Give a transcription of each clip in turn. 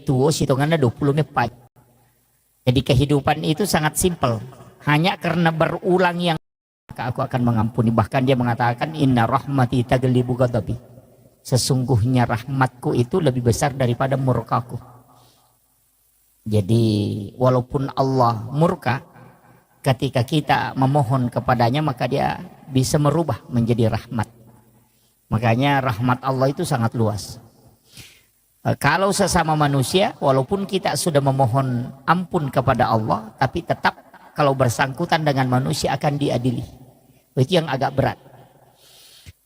tuwo hitungannya 24. Jadi kehidupan itu sangat simpel. Hanya karena berulang yang maka aku akan mengampuni. Bahkan dia mengatakan inna rahmati taglibu ghadabi. Sesungguhnya rahmatku itu lebih besar daripada murkaku. Jadi walaupun Allah murka, ketika kita memohon kepadanya maka dia bisa merubah menjadi rahmat. Makanya rahmat Allah itu sangat luas. Kalau sesama manusia, walaupun kita sudah memohon ampun kepada Allah, tapi tetap kalau bersangkutan dengan manusia akan diadili. Itu yang agak berat.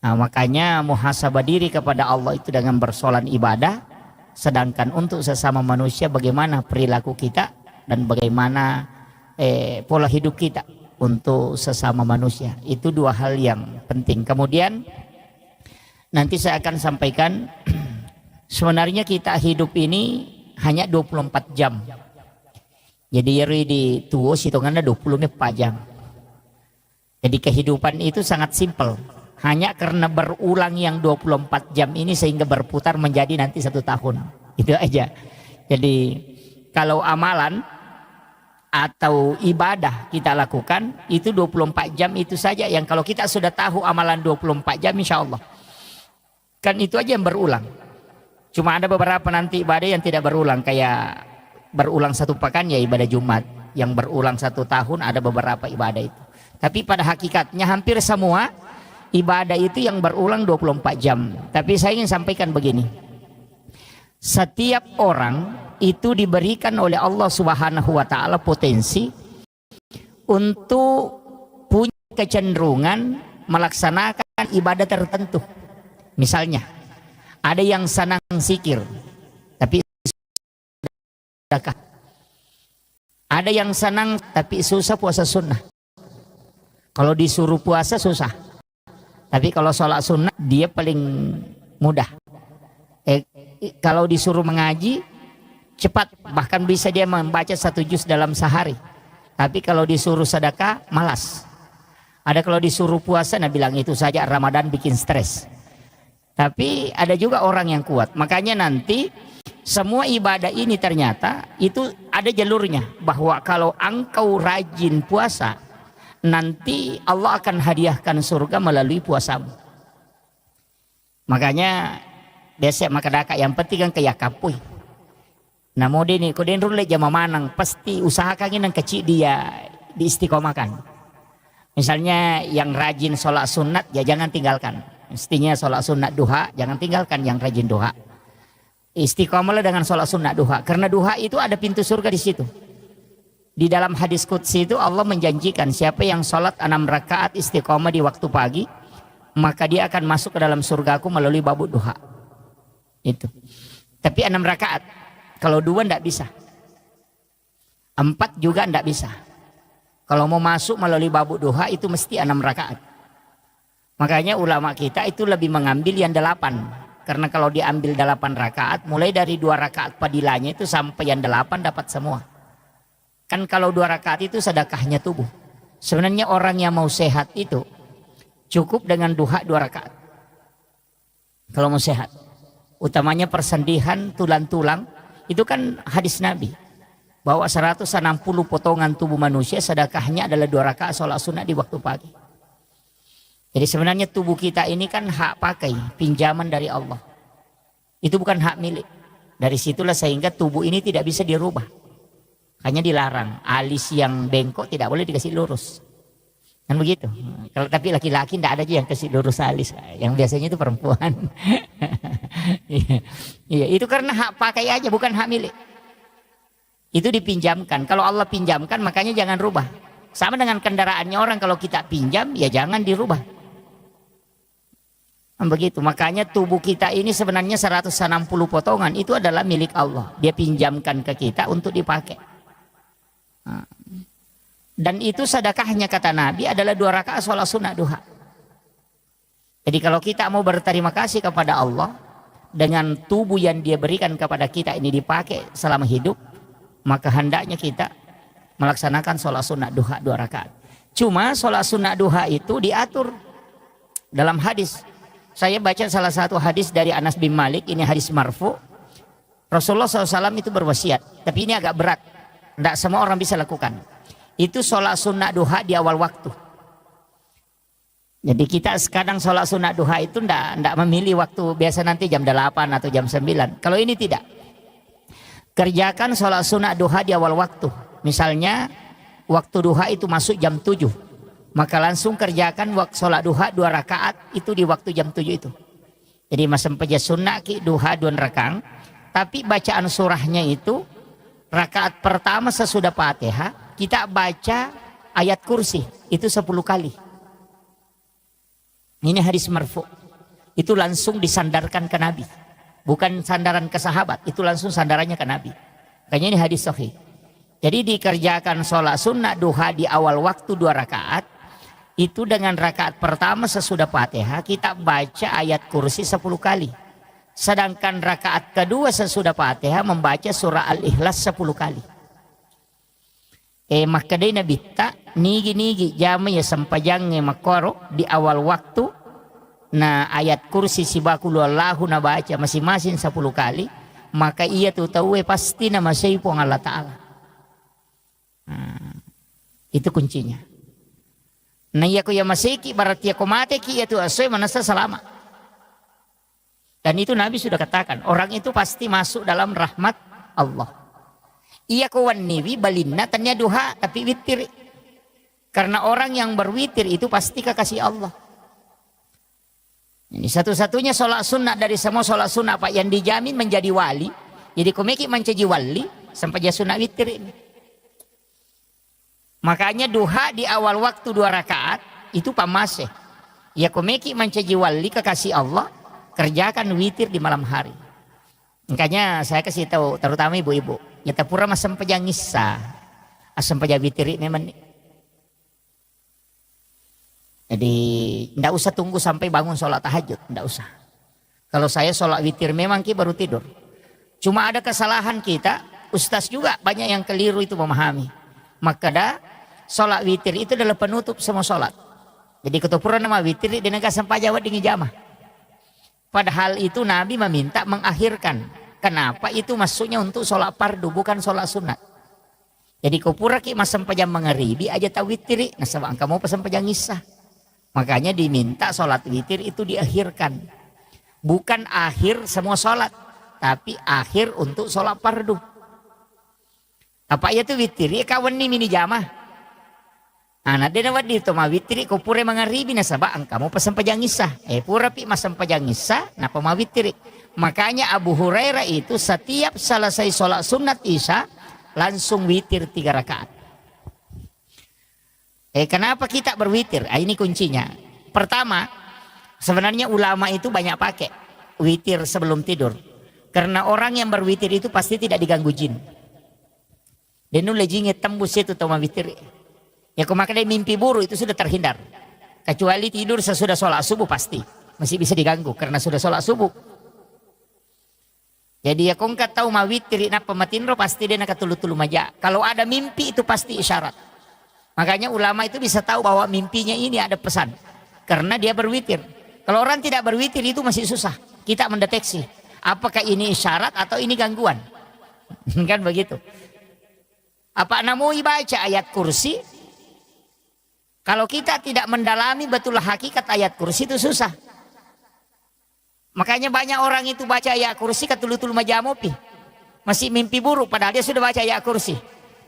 Nah, makanya muhasabah diri kepada Allah itu dengan bersolat ibadah. Sedangkan untuk sesama manusia bagaimana perilaku kita dan bagaimana pola hidup kita untuk sesama manusia. Itu dua hal yang penting. Kemudian nanti saya akan sampaikan sebenarnya kita hidup ini hanya 24 jam. Jadi di tuwo hitungannya 24 jam. Jadi kehidupan itu sangat simpel. Hanya karena berulang yang 24 jam ini sehingga berputar menjadi nanti 1 tahun. Itu aja. Jadi kalau amalan atau ibadah kita lakukan itu 24 jam itu saja. Yang kalau kita sudah tahu amalan 24 jam insya Allah. Kan itu aja yang berulang. Cuma ada beberapa nanti ibadah yang tidak berulang. Kayak berulang 1 pekan ya ibadah Jumat. Yang berulang 1 tahun ada beberapa ibadah itu. Tapi pada hakikatnya hampir semua ibadah itu yang berulang 24 jam. Tapi saya ingin sampaikan begini. Setiap orang itu diberikan oleh Allah Subhanahu wa taala potensi untuk punya kecenderungan melaksanakan ibadah tertentu. Misalnya, ada yang senang zikir tapi sedekah. Ada yang senang tapi susah puasa sunnah. Kalau disuruh puasa susah. Tapi kalau sholat sunnah dia paling mudah. Kalau disuruh mengaji cepat, bahkan bisa dia membaca 1 juz dalam sehari. Tapi kalau disuruh sedekah malas. Ada kalau disuruh puasa, nah bilang itu saja Ramadan bikin stres. Tapi ada juga orang yang kuat. Makanya nanti semua ibadah ini ternyata itu ada jalurnya. Bahwa kalau engkau rajin puasa, nanti Allah akan hadiahkan surga melalui puasamu. Makanya biasa maka daka yang penting kan kayak kapui. Nah mau dini koden rule jama manang pasti usahakan yang kecil dia diistiqomahkan. Misalnya yang rajin sholat sunat ya jangan tinggalkan. Mestinya sholat sunat duha jangan tinggalkan yang rajin duha. Istiqomahlah dengan sholat sunat duha karena duha itu ada pintu surga di situ. Di dalam hadis qudsi itu Allah menjanjikan siapa yang sholat 6 rakaat istiqomah di waktu pagi maka dia akan masuk ke dalam surgaku melalui babu duha. Itu. Tapi 6 rakaat. Kalau 2 tidak bisa. 4 juga tidak bisa. Kalau mau masuk melalui babu duha itu mesti 6 rakaat. Makanya ulama kita itu lebih mengambil yang 8. Karena kalau diambil 8 rakaat mulai dari 2 rakaat padilanya itu sampai yang 8 dapat semua. Kan kalau 2 rakaat itu sedekahnya tubuh. Sebenarnya orang yang mau sehat itu cukup dengan duha 2 rakaat. Kalau mau sehat. Utamanya persendihan tulang-tulang. Itu kan hadis Nabi. Bahwa 160 potongan tubuh manusia sedekahnya adalah 2 rakaat sholat sunat di waktu pagi. Jadi sebenarnya tubuh kita ini kan hak pakai. Pinjaman dari Allah. Itu bukan hak milik. Dari situlah sehingga tubuh ini tidak bisa dirubah. Hanya dilarang, alis yang bengkok tidak boleh dikasih lurus. Kan begitu. Kalau tapi laki-laki tidak ada aja yang kasih lurus alis. Yang biasanya itu perempuan. Iya, itu karena hak pakai aja bukan hak milik. Itu dipinjamkan. Kalau Allah pinjamkan makanya jangan rubah. Sama dengan kendaraannya orang kalau kita pinjam ya jangan dirubah. Kan begitu. Makanya tubuh kita ini sebenarnya 160 potongan itu adalah milik Allah. Dia pinjamkan ke kita untuk dipakai. Dan itu sedekahnya kata Nabi adalah 2 rakaat sholat sunat duha. Jadi kalau kita mau berterima kasih kepada Allah dengan tubuh yang dia berikan kepada kita ini dipakai selama hidup, maka hendaknya kita melaksanakan sholat sunat duha 2 rakaat. Cuma sholat sunat duha itu diatur dalam hadis. Saya baca salah satu hadis dari Anas bin Malik, ini hadis marfu. Rasulullah SAW itu berwasiat, tapi ini agak berat. Tidak semua orang bisa lakukan. Itu sholat sunnah duha di awal waktu. Jadi kita sekarang sholat sunnah duha itu tidak memilih waktu biasa nanti jam 8 atau jam 9. Kalau ini tidak. Kerjakan sholat sunnah duha di awal waktu. Misalnya waktu duha itu masuk jam 7. Maka langsung kerjakan waktu sholat duha 2 rakaat itu di waktu jam 7 itu. Jadi masam peja sunnah ki duha 2 rakaat. Tapi bacaan surahnya itu rakaat pertama sesudah Fatihah kita baca ayat kursi itu 10 kali. Ini hadis marfu. Itu langsung disandarkan ke Nabi. Bukan sandaran ke sahabat, itu langsung sandarannya ke Nabi. Makanya ini hadis sahih. Jadi dikerjakan sholat sunnah duha di awal waktu 2 rakaat. Itu dengan rakaat pertama sesudah Fatihah kita baca ayat kursi 10 kali. Sedangkan rakaat kedua sesudah Fatihah membaca surah Al-Ikhlas 10 kali. Maka dia nabita nigi jamnya sampajangnya makoro di awal waktu. Nah ayat kursi sibakulu Allahu na baca masing-masing 10 kali. Maka ia tuh tahu pasti nama saipong Allah Ta'ala. Itu kuncinya. Nah iya ko ya masiki berarti ya mati ki itu asoy manasa selama. Dan itu Nabi sudah katakan, orang itu pasti masuk dalam rahmat Allah. Iya kawan niwi balinna tanya duha tapi witir. Karena orang yang berwitir itu pasti kekasih Allah. Ini satu-satunya sholat sunnah dari semua sholat sunnah Pak yang dijamin menjadi wali. Jadi komeki menjadi wali sampai dia sunnah witir ini. Makanya duha di awal waktu 2 rakaat itu pamaseh. Ya komeki menjadi wali kekasih Allah. Kerjakan witir di malam hari. Makanya saya kasih tahu terutama ibu-ibu. Ya tapura masam pejang ngisa. Asam pejang witir memang. Jadi tidak usah tunggu sampai bangun sholat tahajud. Tidak usah. Kalau saya sholat witir memang kita baru tidur. Cuma ada kesalahan kita. Ustaz juga banyak yang keliru itu memahami. Maka dah sholat witir itu adalah penutup semua sholat. Jadi ketopura nama witir di negara sampai Jawa dengan jamah. Padahal itu Nabi meminta mengakhirkan. Kenapa? Itu maksudnya untuk sholat fardu bukan sholat sunat. Jadi kau pura ki masam pajam mengeribi aja tahu witiri. Nah sebab kamu pesan pajang isah. Makanya diminta sholat witir itu diakhirkan. Bukan akhir semua sholat. Tapi akhir untuk sholat fardu. Apa ya itu witiri? Kawan ni mini jamah. Anak dia nawat dito mawitiri ko pure mangaribi na saba ang kamu pasang pajangisa. Pura pi masang pajangisa na pamawitiri. Makanya Abu Hurairah itu setiap selesai sholat sunat isya langsung witir 3 rakaat. Kenapa kita berwitir? Ini kuncinya. Pertama, sebenarnya ulama itu banyak pakai witir sebelum tidur. Karena orang yang berwitir itu pasti tidak diganggu jin. Dan lejingnya tembus itu toma witir. Ya kemakan mimpi buruk itu sudah terhindar. Kecuali tidur sesudah sholat subuh pasti. Masih bisa diganggu karena sudah sholat subuh. Jadi ya kau nggak tahu mawitir na pematinro pasti dia nak tulu-tulu maja. Kalau ada mimpi itu pasti isyarat. Makanya ulama itu bisa tahu bahwa mimpinya ini ada pesan. Karena dia berwitir. Kalau orang tidak berwitir itu masih susah. Kita mendeteksi. Apakah ini isyarat atau ini gangguan. Kan begitu. Apa namui baca ayat kursi. Kalau kita tidak mendalami betul hakikat ayat kursi itu susah. Makanya banyak orang itu baca ayat kursi ketulu-tulu majamopi. Masih mimpi buruk padahal dia sudah baca ayat kursi.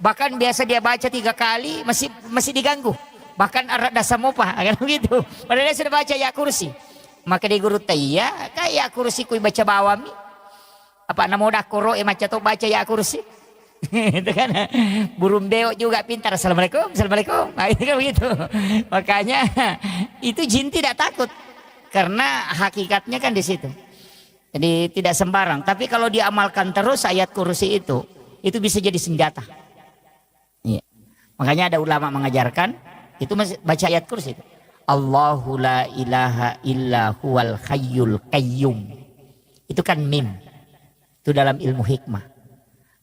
Bahkan biasa dia baca 3 kali masih diganggu. Bahkan arad dasamopa kan begitu. Padahal dia sudah baca ayat kursi. Maka di guru taya kayak kursi kui baca bawami. Apa namo dakoro maca to baca ayat kursi. Itu kan burung beo juga pintar. Assalamualaikum, assalamualaikum. Nah, itu kan begitu. Makanya itu jin tidak takut karena hakikatnya kan di situ. Jadi tidak sembarang. Tapi kalau diamalkan terus ayat kursi itu bisa jadi senjata. Iya. Makanya ada ulama mengajarkan itu baca ayat kursi. Allahu la ilaha illa huwal hayyul qayyum. Itu kan mim. Itu dalam ilmu hikmah.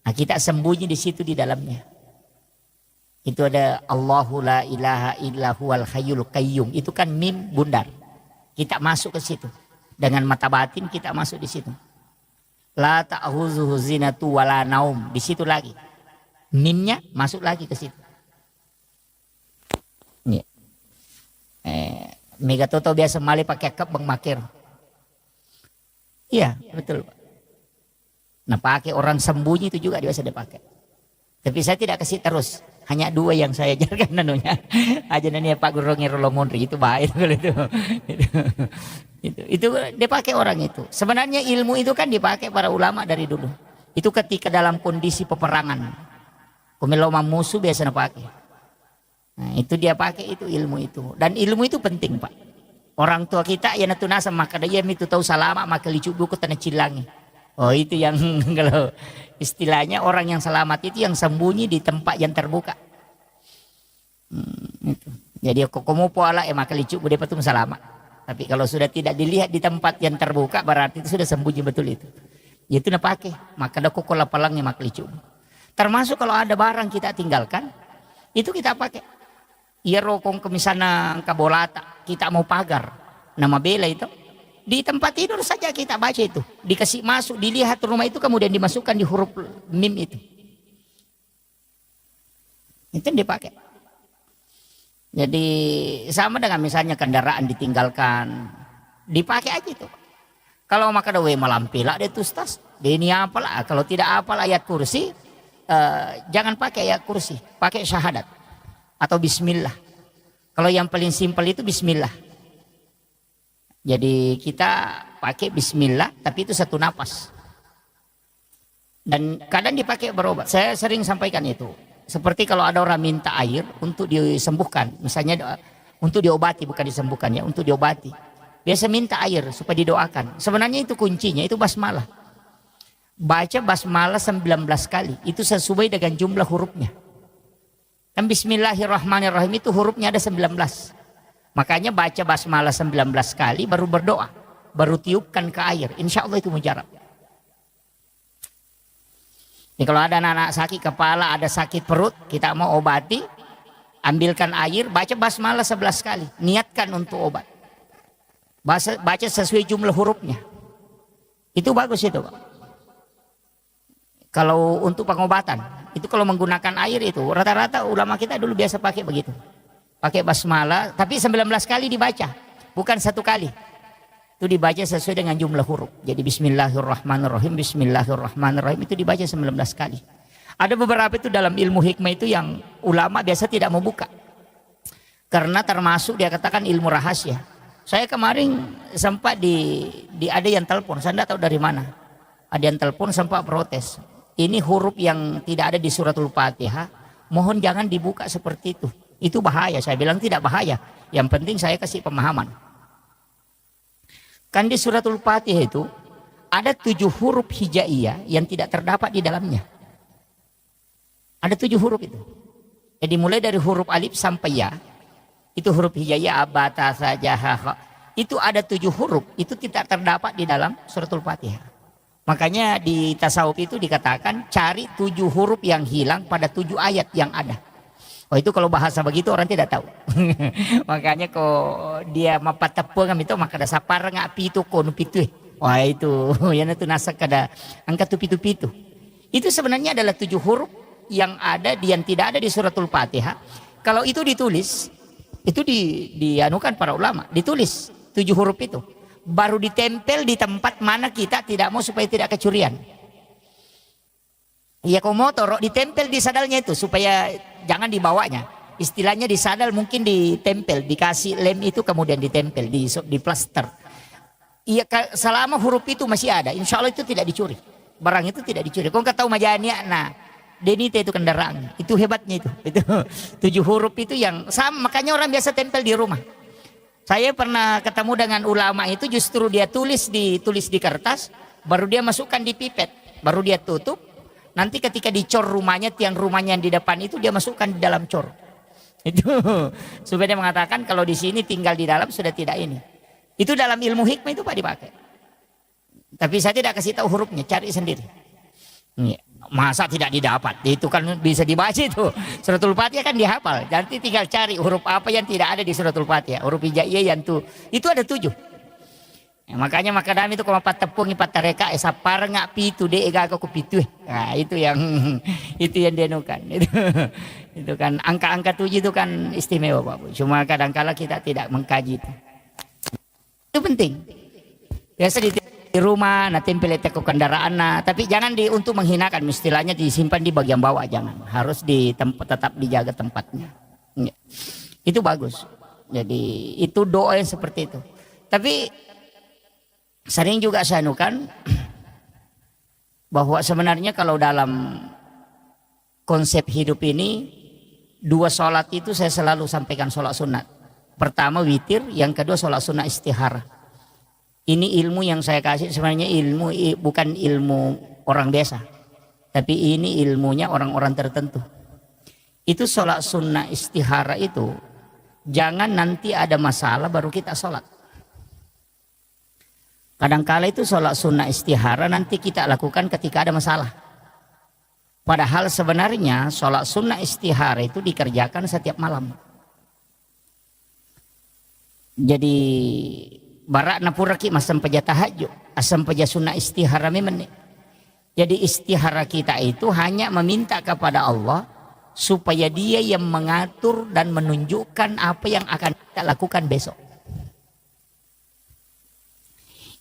Nah kita sembunyi di situ di dalamnya. Itu ada Allahu la ilaha illa huwal hayyul qayyum. Itu kan mim bundar. Kita masuk ke situ. Dengan mata batin kita masuk di situ. La ta'khuzuhu zinatu wala naum. Di situ lagi. Mimnya masuk lagi ke situ. Ya. Mega Toto biasa mali pakai kep bang makir. Iya, betul Pak. Nah pakai orang sembunyi itu juga biasa dipakai. Tapi saya tidak kasih terus. Hanya 2 yang saya ajarkan nanunya. Aja nanya Pak Guru Ngirolongondri itu baik itu. Itu dia pakai orang itu. Sebenarnya ilmu itu kan dipakai para ulama dari dulu. Itu ketika dalam kondisi peperangan. Kumeloma musuh biasa pakai. Nah, itu dia pakai itu ilmu itu. Dan ilmu itu penting Pak. Orang tua kita ya natunasa maka dia itu tahu salama maka licu buku tanah cilangi. Oh itu yang kalau istilahnya orang yang selamat itu yang sembunyi di tempat yang terbuka. Itu. Jadi kamu pola maka licu bude patung selamat. Tapi kalau sudah tidak dilihat di tempat yang terbuka berarti itu sudah sembunyi betul itu. Itu nak pakai maka ada kokola palangnya maka licu. Termasuk kalau ada barang kita tinggalkan itu kita pakai. Ya rokong ke misalnya kabolata kita mau pagar nama bela itu. Di tempat tidur saja kita baca itu. Dikasih masuk, dilihat rumah itu kemudian dimasukkan di huruf mim itu. Itu yang dipakai. Jadi sama dengan misalnya kendaraan ditinggalkan. Dipakai aja itu. Kalau maka dawe malampila dia tustas. Dia ini apalah. Kalau tidak apal ayat kursi. Jangan pakai ayat kursi. Pakai syahadat. Atau bismillah. Kalau yang paling simpel itu bismillah. Jadi kita pakai bismillah tapi itu satu napas. Dan kadang dipakai berobat. Saya sering sampaikan itu. Seperti kalau ada orang minta air untuk disembuhkan. Misalnya untuk diobati bukan disembuhkan ya. Untuk diobati. Biasa minta air supaya didoakan. Sebenarnya itu kuncinya itu basmalah. Baca basmalah 19 kali. Itu sesuai dengan jumlah hurufnya. Dan bismillahirrahmanirrahim itu hurufnya ada 19. Makanya baca basmalah 19 kali baru berdoa. Baru tiupkan ke air. Insya Allah itu mujarab. Jadi kalau ada anak sakit kepala, ada sakit perut, kita mau obati. Ambilkan air, baca basmalah 11 kali. Niatkan untuk obat. Baca sesuai jumlah hurufnya. Itu bagus itu Pak. Kalau untuk pengobatan. Itu kalau menggunakan air itu. Rata-rata ulama kita dulu biasa pakai begitu. Pakai basmalah, tapi 19 kali dibaca, bukan 1 kali. Itu dibaca sesuai dengan jumlah huruf. Jadi bismillahirrahmanirrahim, bismillahirrahmanirrahim itu dibaca 19 kali. Ada beberapa itu dalam ilmu hikmah itu yang ulama biasa tidak mau buka. Karena termasuk dia katakan ilmu rahasia. Saya kemarin sempat ada yang telepon, saya tidak tahu dari mana. Ada yang telepon sempat protes. Ini huruf yang tidak ada di suratul Fatihah, mohon jangan dibuka seperti itu. Itu bahaya. Saya bilang tidak bahaya. Yang penting saya kasih pemahaman. Kan di suratul Fatihah itu ada 7 huruf hijaiyah yang tidak terdapat di dalamnya. Ada 7 huruf itu. Jadi mulai dari huruf alif sampai ya. Itu huruf hijaiyah abata saja. Itu ada 7 huruf. Itu tidak terdapat di dalam suratul Fatihah. Makanya di tasawuf itu dikatakan cari 7 huruf yang hilang pada 7 ayat yang ada. Oh itu kalau bahasa begitu orang tidak tahu. Makanya kok dia mapat tepung itu maka ada sapar ngak pitu kono pitu. Wah itu yang itu nasak ada angka tu pitu. Itu sebenarnya adalah 7 huruf yang ada yang tidak ada di suratul Fatihah. Kalau itu ditulis itu dianukan para ulama, ditulis 7 huruf itu baru ditempel di tempat mana kita tidak mau supaya tidak kecurian. Ya komotor ditempel di sadalnya itu supaya jangan dibawanya. Istilahnya di sadal mungkin ditempel, dikasih lem itu kemudian ditempel di plaster. Iya selama huruf itu masih ada, insya Allah itu tidak dicuri. Barang itu tidak dicuri. Kau nggak tahu majanya, nah denite itu kendaraan, itu hebatnya itu. Itu 7 huruf itu yang sama, makanya orang biasa tempel di rumah. Saya pernah ketemu dengan ulama itu justru dia tulis di kertas, baru dia masukkan di pipet, baru dia tutup. Nanti ketika dicor rumahnya, tiang rumahnya yang di depan itu dia masukkan di dalam cor. Itu supaya dia mengatakan kalau di sini tinggal di dalam sudah tidak ini. Itu dalam ilmu hikmah itu Pak dipakai. Tapi saya tidak kasih tahu hurufnya, cari sendiri. Masa tidak didapat? Itu kan bisa dibaca itu. Suratul Fatihah kan dihafal. Nanti tinggal cari huruf apa yang tidak ada di suratul Fatihah. Huruf hijaiyah yang itu ada 7. Makanya makadami itu kalau patepung ipat reka sapar ngak pitu de ega aku pitu. Nah, itu yang itu yang dianukan. Itu kan angka-angka 7 itu kan istimewa Pak Bu. Cuma kadang-kala kita tidak mengkaji itu. Itu penting. Biasa di rumah nah tempel teko kendaraan nah, tapi jangan untuk menghinakan, istilahnya disimpan di bagian bawah, jangan. Harus di tempat, tetap dijaga tempatnya. Ya. Itu bagus. Jadi itu doa yang seperti itu. Tapi sering juga saya anukan bahwa sebenarnya kalau dalam konsep hidup ini 2 sholat itu saya selalu sampaikan sholat sunat. Pertama witir, yang kedua sholat sunat istihara. Ini ilmu yang saya kasih sebenarnya ilmu bukan ilmu orang biasa, tapi ini ilmunya orang-orang tertentu. Itu sholat sunnah istihara itu jangan nanti ada masalah baru kita sholat. Kadangkala itu sholat sunnah istihara nanti kita lakukan ketika ada masalah. Padahal sebenarnya sholat sunnah istihara itu dikerjakan setiap malam. Jadi barak napuraki masam paja tahajud, asam paja sunnah istihara memang. Jadi istihara kita itu hanya meminta kepada Allah supaya Dia yang mengatur dan menunjukkan apa yang akan kita lakukan besok.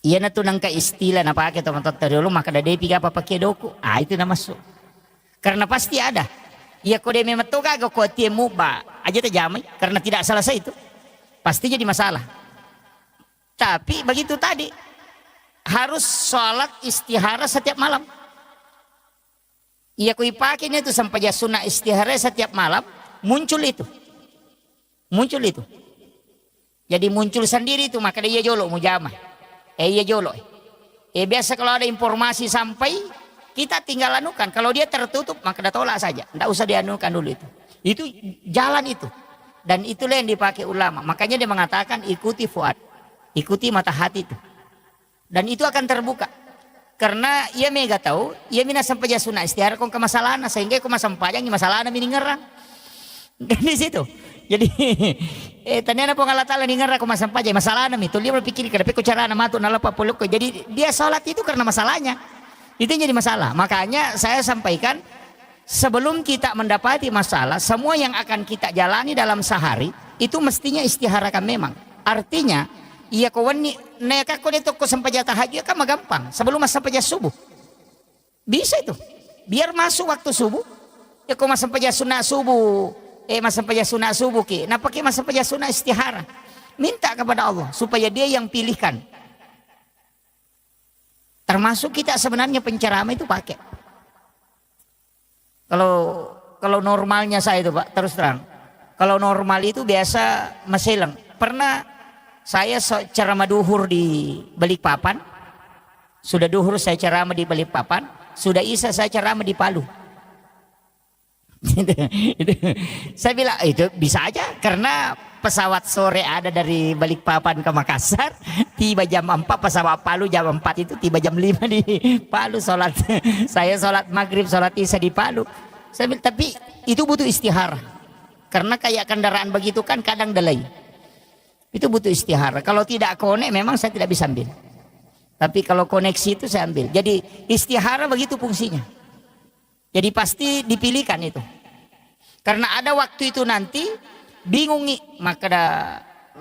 Iya na tunang ka istilah na pakai teman-teman dulu maka ada depi apa pakai doku. Ah itu na masuk. Karena pasti ada. Iya kode memang tuh kagak kok tiemu ba aja terjamai karena tidak selesai itu. Pasti jadi masalah. Tapi begitu tadi harus sholat istihara setiap malam. Iya kui pakainya itu sampai sunnah istihara setiap malam muncul itu. Muncul itu. Jadi muncul sendiri itu maka dia jolo mujamah. Iya jolo. Biasa kalau ada informasi sampai kita tinggal anukan. Kalau dia tertutup maka dah tolak saja. Tidak usah dianukan dulu itu. Itu jalan itu. Dan itulah yang dipakai ulama. Makanya dia mengatakan ikuti fuad. Ikuti mata hati itu. Dan itu akan terbuka. Karena ia mega tahu. Ia mina sampai sunnah istihara kong ke masalah. Sehingga kong masampajang masalah mini ngerang. Di situ. Jadi tanya apa Allah Taala dengar aku masam paja masalah nama itu dia berpikir kada pe cara nama tu nala papuluk. Jadi dia salat itu karena masalahnya. Itu yang jadi masalah. Makanya saya sampaikan sebelum kita mendapati masalah, semua yang akan kita jalani dalam sehari itu mestinya istiharakan memang. Artinya iya kawan ni neka ko dito ko sampai tahajud kan gampang. Sebelum masam paja subuh. Bisa itu. Biar masuk waktu subuh ya ko masam paja sunah subuh. Masa paja sunat subuh ki. Nah pakai masa paja sunat istihara. Minta kepada Allah supaya Dia yang pilihkan. Termasuk kita sebenarnya penceramah itu pakai. Kalau normalnya saya itu Pak terus terang. Kalau normal itu biasa meselang. Pernah saya ceramah duhur di Balikpapan. Sudah duhur saya ceramah di Balikpapan. Sudah isya saya ceramah di Palu. Saya bilang itu bisa aja karena pesawat sore ada dari Balikpapan ke Makassar tiba jam 4 pesawat Palu jam 4 itu tiba jam 5 di Palu sholat saya sholat maghrib sholat isya di Palu. Saya bilang tapi itu butuh istihara karena kayak kendaraan begitu kan kadang delay itu butuh istihara. Kalau tidak konek memang saya tidak bisa ambil tapi kalau koneksi itu saya ambil. Jadi istihara begitu fungsinya. Jadi pasti dipilihkan itu. Karena ada waktu itu nanti bingungi maka dah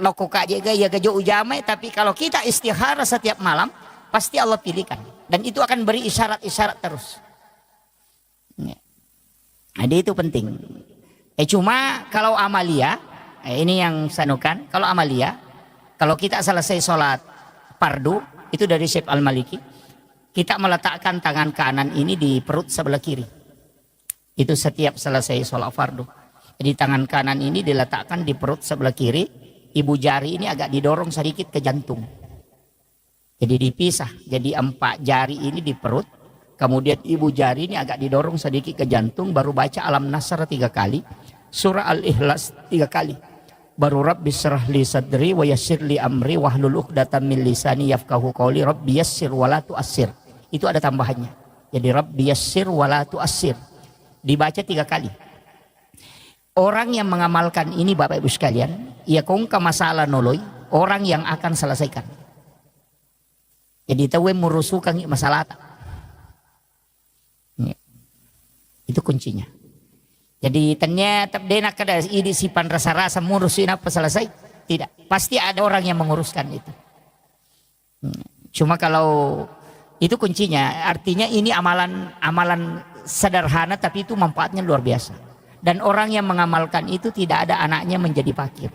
loko kaje ya gajo ujamai tapi kalau kita istihara setiap malam pasti Allah pilihkan dan itu akan beri isyarat-isyarat terus. Jadi itu penting. Cuma kalau amalia ini yang sanukan kalau amalia kalau kita selesai sholat fardu itu dari Syekh Al-Maliki kita meletakkan tangan kanan ini di perut sebelah kiri. Itu setiap selesai sholat fardu. Jadi tangan kanan ini diletakkan di perut sebelah kiri. Ibu jari ini agak didorong sedikit ke jantung. Jadi dipisah. Jadi 4 jari ini di perut. Kemudian ibu jari ini agak didorong sedikit ke jantung. Baru baca alam nasr 3 kali. Surah al-ikhlas 3 kali. Baru Rabbi syrah li sadri wa yassir li amri wahlul uqdatam min lisani yafqahu qawli Rabbi yassir wa la tu'assir. Itu ada tambahannya. Jadi Rabbi yassir wa la tu'assir. Dibaca 3 kali. Orang yang mengamalkan ini Bapak Ibu sekalian, ia kongka masalah noloi, orang yang akan selesaikan. Jadi tahu murusukan masalah tak. Itu kuncinya. Jadi ternyata dia nak ada ide sipan rasa-rasa ngurusin apa selesai? Tidak. Pasti ada orang yang menguruskan itu. Cuma kalau itu kuncinya, artinya ini amalan sederhana tapi itu manfaatnya luar biasa. Dan orang yang mengamalkan itu tidak ada anaknya menjadi fakir.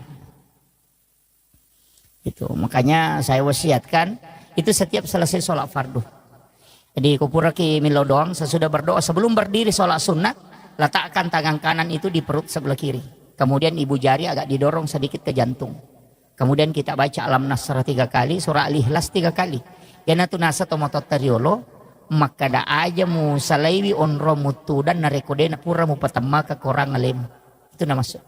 Itu makanya saya wasiatkan itu setiap selesai sholat fardu. Jadi kupura ki milo doang sesudah berdoa sebelum berdiri sholat sunat, letakkan tangan kanan itu di perut sebelah kiri. Kemudian ibu jari agak didorong sedikit ke jantung. Kemudian kita baca alam nasrah 3 kali, surah al-ikhlas 3 kali. Yanatu nasa tomotot teriolo, maka da aja mu salaiwi onro mutu dan narekode na pura mu patama ke korang alim. Itu nama masuk.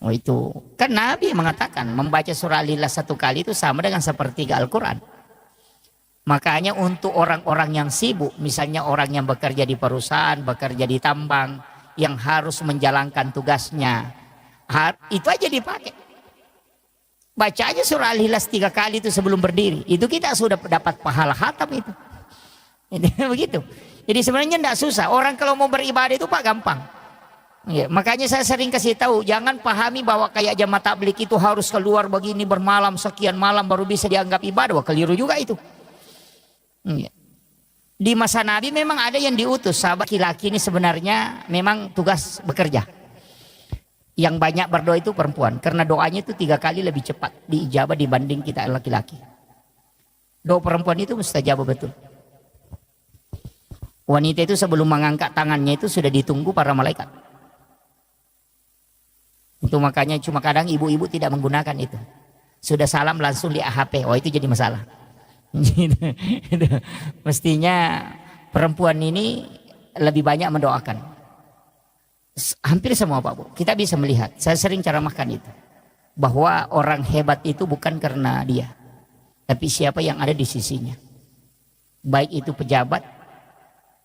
Oh itu kan Nabi mengatakan membaca surah al-ikhlas 1 kali itu sama dengan sepertiga Al-Quran. Makanya untuk orang-orang yang sibuk, misalnya orang yang bekerja di perusahaan, bekerja di tambang, yang harus menjalankan tugasnya, itu aja dipakai. Baca aja surah Al-Ikhlas 3 kali itu sebelum berdiri. Itu kita sudah dapat pahala khatam itu. Jadi begitu. Jadi sebenarnya tidak susah. Orang kalau mau beribadah itu Pak gampang. Ya, makanya saya sering kasih tahu, jangan pahami bahwa kayak jamaah tabligh itu harus keluar begini bermalam sekian malam baru bisa dianggap ibadah. Wah, keliru juga itu. Di masa Nabi memang ada yang diutus sahabat laki-laki ini sebenarnya memang tugas bekerja. Yang banyak berdoa itu perempuan karena doanya itu 3 kali lebih cepat diijabah dibanding kita laki-laki. Doa perempuan itu mustajab betul. Wanita itu sebelum mengangkat tangannya itu sudah ditunggu para malaikat. Itu makanya cuma kadang ibu-ibu tidak menggunakan itu. Sudah salam langsung di AHP. Oh itu jadi masalah. Mestinya perempuan ini lebih banyak mendoakan. Hampir semua Pak Bu, kita bisa melihat. Saya sering ceramahkan itu, bahwa orang hebat itu bukan karena dia, tapi siapa yang ada di sisinya. Baik itu pejabat,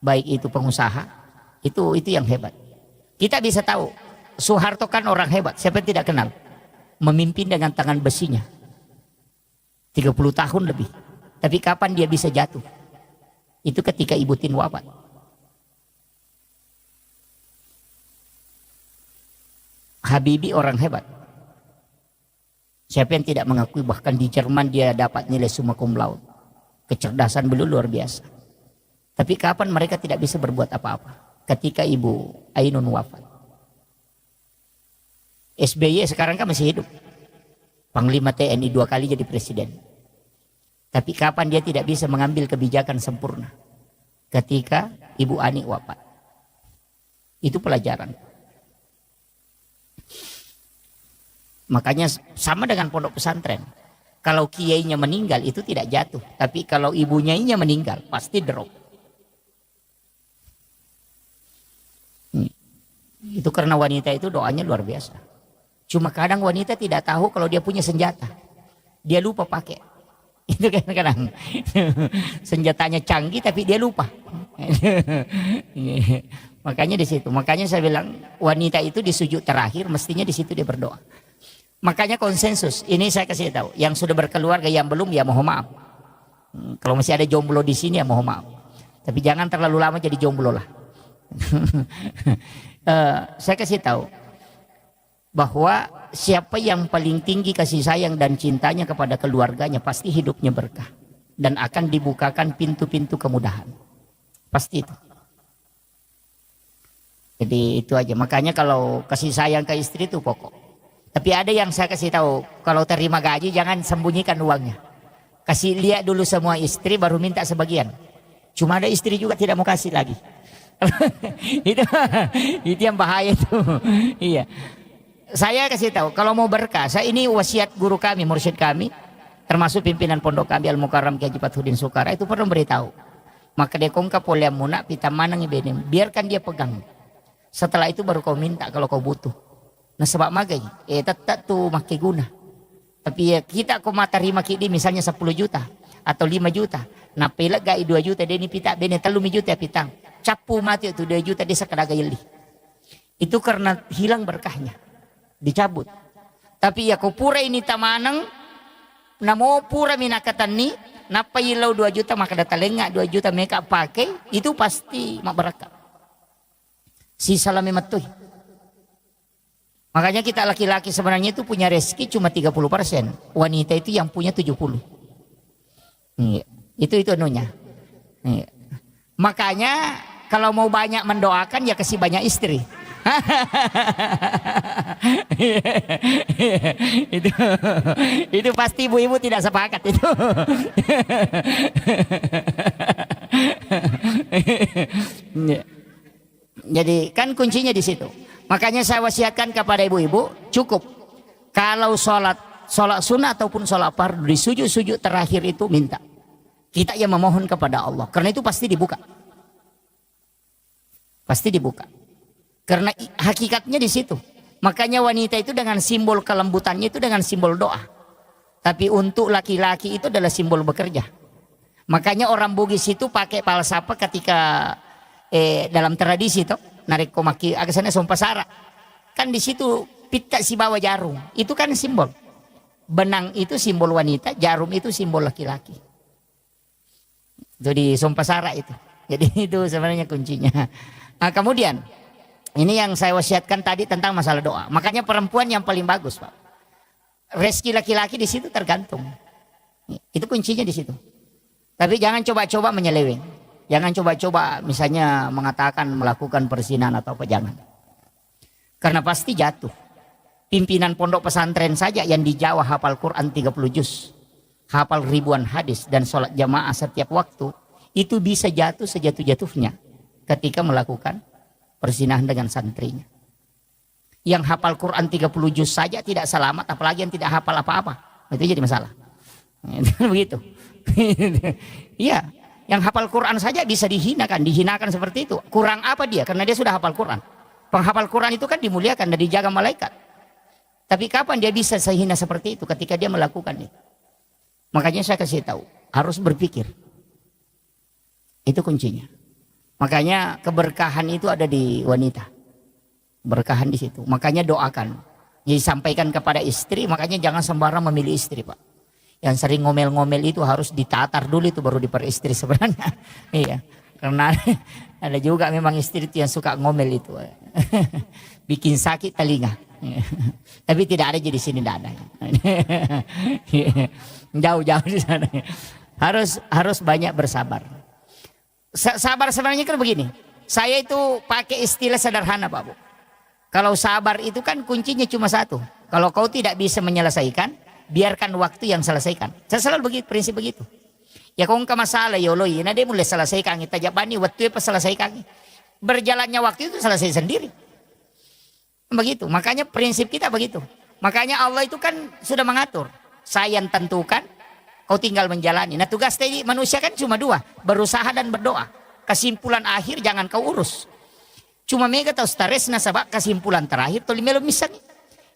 baik itu pengusaha, itu yang hebat. Kita bisa tahu Soeharto kan orang hebat, siapa yang tidak kenal? Memimpin dengan tangan besinya 30 tahun lebih. Tapi kapan dia bisa jatuh? Itu ketika Ibu Tin wafat. Habibie orang hebat. Siapa yang tidak mengakui, bahkan di Jerman dia dapat nilai summa cum laude. Kecerdasan beliau luar biasa. Tapi kapan mereka tidak bisa berbuat apa-apa? Ketika Ibu Ainun wafat. SBY sekarang kan masih hidup. Panglima TNI 2 kali jadi presiden. Tapi kapan dia tidak bisa mengambil kebijakan sempurna? Ketika Ibu Ani wafat. Itu pelajaran. Makanya sama dengan pondok pesantren. Kalau kiainya meninggal itu tidak jatuh. Tapi kalau ibunya meninggal pasti drop. Itu karena wanita itu doanya luar biasa. Cuma kadang wanita tidak tahu kalau dia punya senjata. Dia lupa pakai. Itu kadang-kadang senjatanya canggih tapi dia lupa. Makanya di situ. Makanya saya bilang wanita itu di sujud terakhir mestinya di situ dia berdoa. Makanya konsensus. Ini saya kasih tahu. Yang sudah berkeluarga yang belum ya mohon maaf. Kalau masih ada jomblo di sini ya mohon maaf. Tapi jangan terlalu lama jadi jomblo lah. Saya kasih tahu bahwa siapa yang paling tinggi kasih sayang dan cintanya kepada keluarganya pasti hidupnya berkah dan akan dibukakan pintu-pintu kemudahan. Pasti itu. Jadi itu aja. Makanya kalau kasih sayang ke istri itu pokok. Tapi ada yang saya kasih tahu, kalau terima gaji jangan sembunyikan uangnya. Kasih lihat dulu semua istri baru minta sebagian. Cuma ada istri juga tidak mau kasih lagi. itu yang bahaya tuh. Iya. Saya kasih tahu kalau mau berkah, saya ini wasiat guru kami, mursyid kami, termasuk pimpinan pondok kami Al-Mukarram Kiai Haji Fathuddin Sukara itu pernah beritahu. Maka dia kongka polia munak pita manang ibenim, biarkan dia pegang. Setelah itu baru kau minta kalau kau butuh. Nah sebab magai, tetap tuh makai guna. Tapi ya kita kau mata terima kidi misalnya 10 juta atau 5 juta. Nah pelak gai 2 juta dia ni pita bene 3 juta pitang. Capu mati itu 2 juta dia sekadar gayli. Itu karena hilang berkahnya. Dicabut. Tapi ya kau pura ini tamanang namo pura minakatan ni Napa ilau 2 juta maka data lengak 2 juta mereka pakai, itu pasti mak beraka. Sisa lami matui. Makanya kita laki-laki sebenarnya itu punya rezeki cuma 30%. Wanita itu yang punya 70%. Itu anunya. Makanya kalau mau banyak mendoakan ya kasih banyak istri. itu pasti ibu-ibu tidak sepakat itu. Jadi kan kuncinya di situ. Makanya saya wasiatkan kepada ibu-ibu, cukup kalau sholat sunnah ataupun sholat fardu di sujud terakhir itu minta. Kita yang memohon kepada Allah, karena itu pasti dibuka. Pasti dibuka. Karena hakikatnya di situ. Makanya wanita itu dengan simbol kelembutannya itu dengan simbol doa. Tapi untuk laki-laki itu adalah simbol bekerja. Makanya orang Bugis itu pakai palsapa ketika dalam tradisi itu narik komaki agasana sompasara. Kan di situ pita si bawa jarum. Itu kan simbol. Benang itu simbol wanita, jarum itu simbol laki-laki. Jadi sompasara itu. Jadi itu sebenarnya kuncinya. Nah, kemudian ini yang saya wasiatkan tadi tentang masalah doa. Makanya perempuan yang paling bagus, Pak. Rezeki laki-laki di situ tergantung. Itu kuncinya di situ. Tapi jangan coba-coba menyeleweng. Jangan coba-coba misalnya mengatakan melakukan perzinahan atau apa, jangan. Karena pasti jatuh. Pimpinan pondok pesantren saja yang di Jawa hafal Quran 30 juz, hafal ribuan hadis dan sholat jamaah setiap waktu, itu bisa jatuh sejatuh-jatuhnya ketika melakukan perzinahan dengan santrinya. Yang hafal Quran 30 juz saja tidak selamat, apalagi yang tidak hafal apa-apa. Itu jadi masalah. Begitu. Iya, yang hafal Quran saja bisa dihinakan seperti itu. Kurang apa dia? Karena dia sudah hafal Quran. Penghafal Quran itu kan dimuliakan dan dijaga malaikat. Tapi kapan dia bisa sehina seperti itu ketika dia melakukan itu? Makanya saya kasih tahu, harus berpikir. Itu kuncinya. Makanya keberkahan itu ada di wanita. Berkahan di situ. Makanya doakan. Jadi sampaikan kepada istri, makanya jangan sembarang memilih istri, Pak. Yang sering ngomel-ngomel itu harus ditatar dulu, itu baru diperistri sebenarnya. Iya. Karena ada juga memang istri itu yang suka ngomel itu. Bikin sakit telinga. Tapi tidak ada jadi sini, tidak ada. Jauh-jauh di sana. Harus banyak bersabar. Sabar sebenarnya kan begini. Saya itu pakai istilah sederhana, Pak Bu. Kalau sabar itu kan kuncinya cuma satu. Kalau kau tidak bisa menyelesaikan, biarkan waktu yang selesaikan. Saya selalu begitu, prinsip begitu. Ya kau nggak masalah, ya Allah, nah dia mulai selesaikan. Kita jabani waktu apa selesaikan. Berjalannya waktu itu selesai sendiri. Begitu. Makanya prinsip kita begitu. Makanya Allah itu kan sudah mengatur. Saya yang tentukan, kau tinggal menjalani. Nah tugas tadi manusia kan cuma 2. Berusaha dan berdoa. Kesimpulan akhir jangan kau urus. Cuma mega tahu stres nasabak kesimpulan terakhir. Tuli melo misalnya.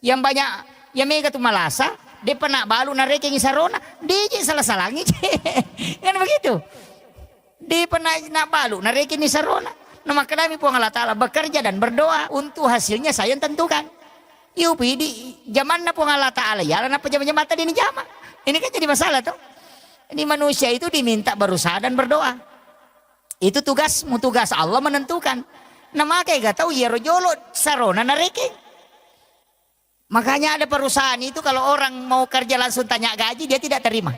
Yang banyak, yang mega tuh malasa. Dia pernah balu nareking isarona. Dia salah-salangi. Kan begitu. Dia pernah nak balu nareking isarona. Nah maka kami puang Allah Ta'ala bekerja dan berdoa. Untuk hasilnya saya yang tentukan. Yupi di zaman na puang Allah Ta'ala. Ya apa jam-jam mata di ini jama. Ini kan jadi masalah tuh. Ini manusia itu diminta berusaha dan berdoa. Itu tugasmu, tugas Allah menentukan. Nah makanya gak tahu ya rojolo sarona nareke. Makanya ada perusahaan itu kalau orang mau kerja langsung tanya gaji dia tidak terima.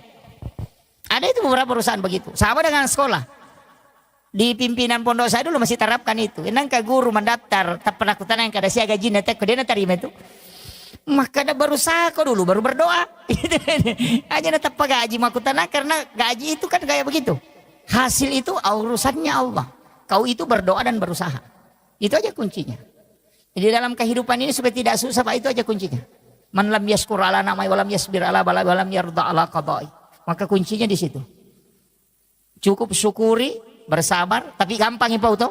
Ada itu beberapa perusahaan begitu. Sama dengan sekolah. Di pimpinan pondok saya dulu masih terapkan itu. Enang ke guru mendaftar tak pernah kutanya yang kada sia gaji netek dia terima itu. Maka ada berusaha kau dulu baru berdoa. Hanya tetap gaji makutana karena gaji itu kan kayak begitu. Hasil itu urusannya Allah. Kau itu berdoa dan berusaha. Itu aja kuncinya. Jadi dalam kehidupan ini supaya tidak susah, Pak, itu aja kuncinya. Man lam yaskur ala namai walam yasbir ala bala walam yarda ala qadai. Maka kuncinya di situ. Cukup syukuri, bersabar, tapi gampang ya Pak Uto.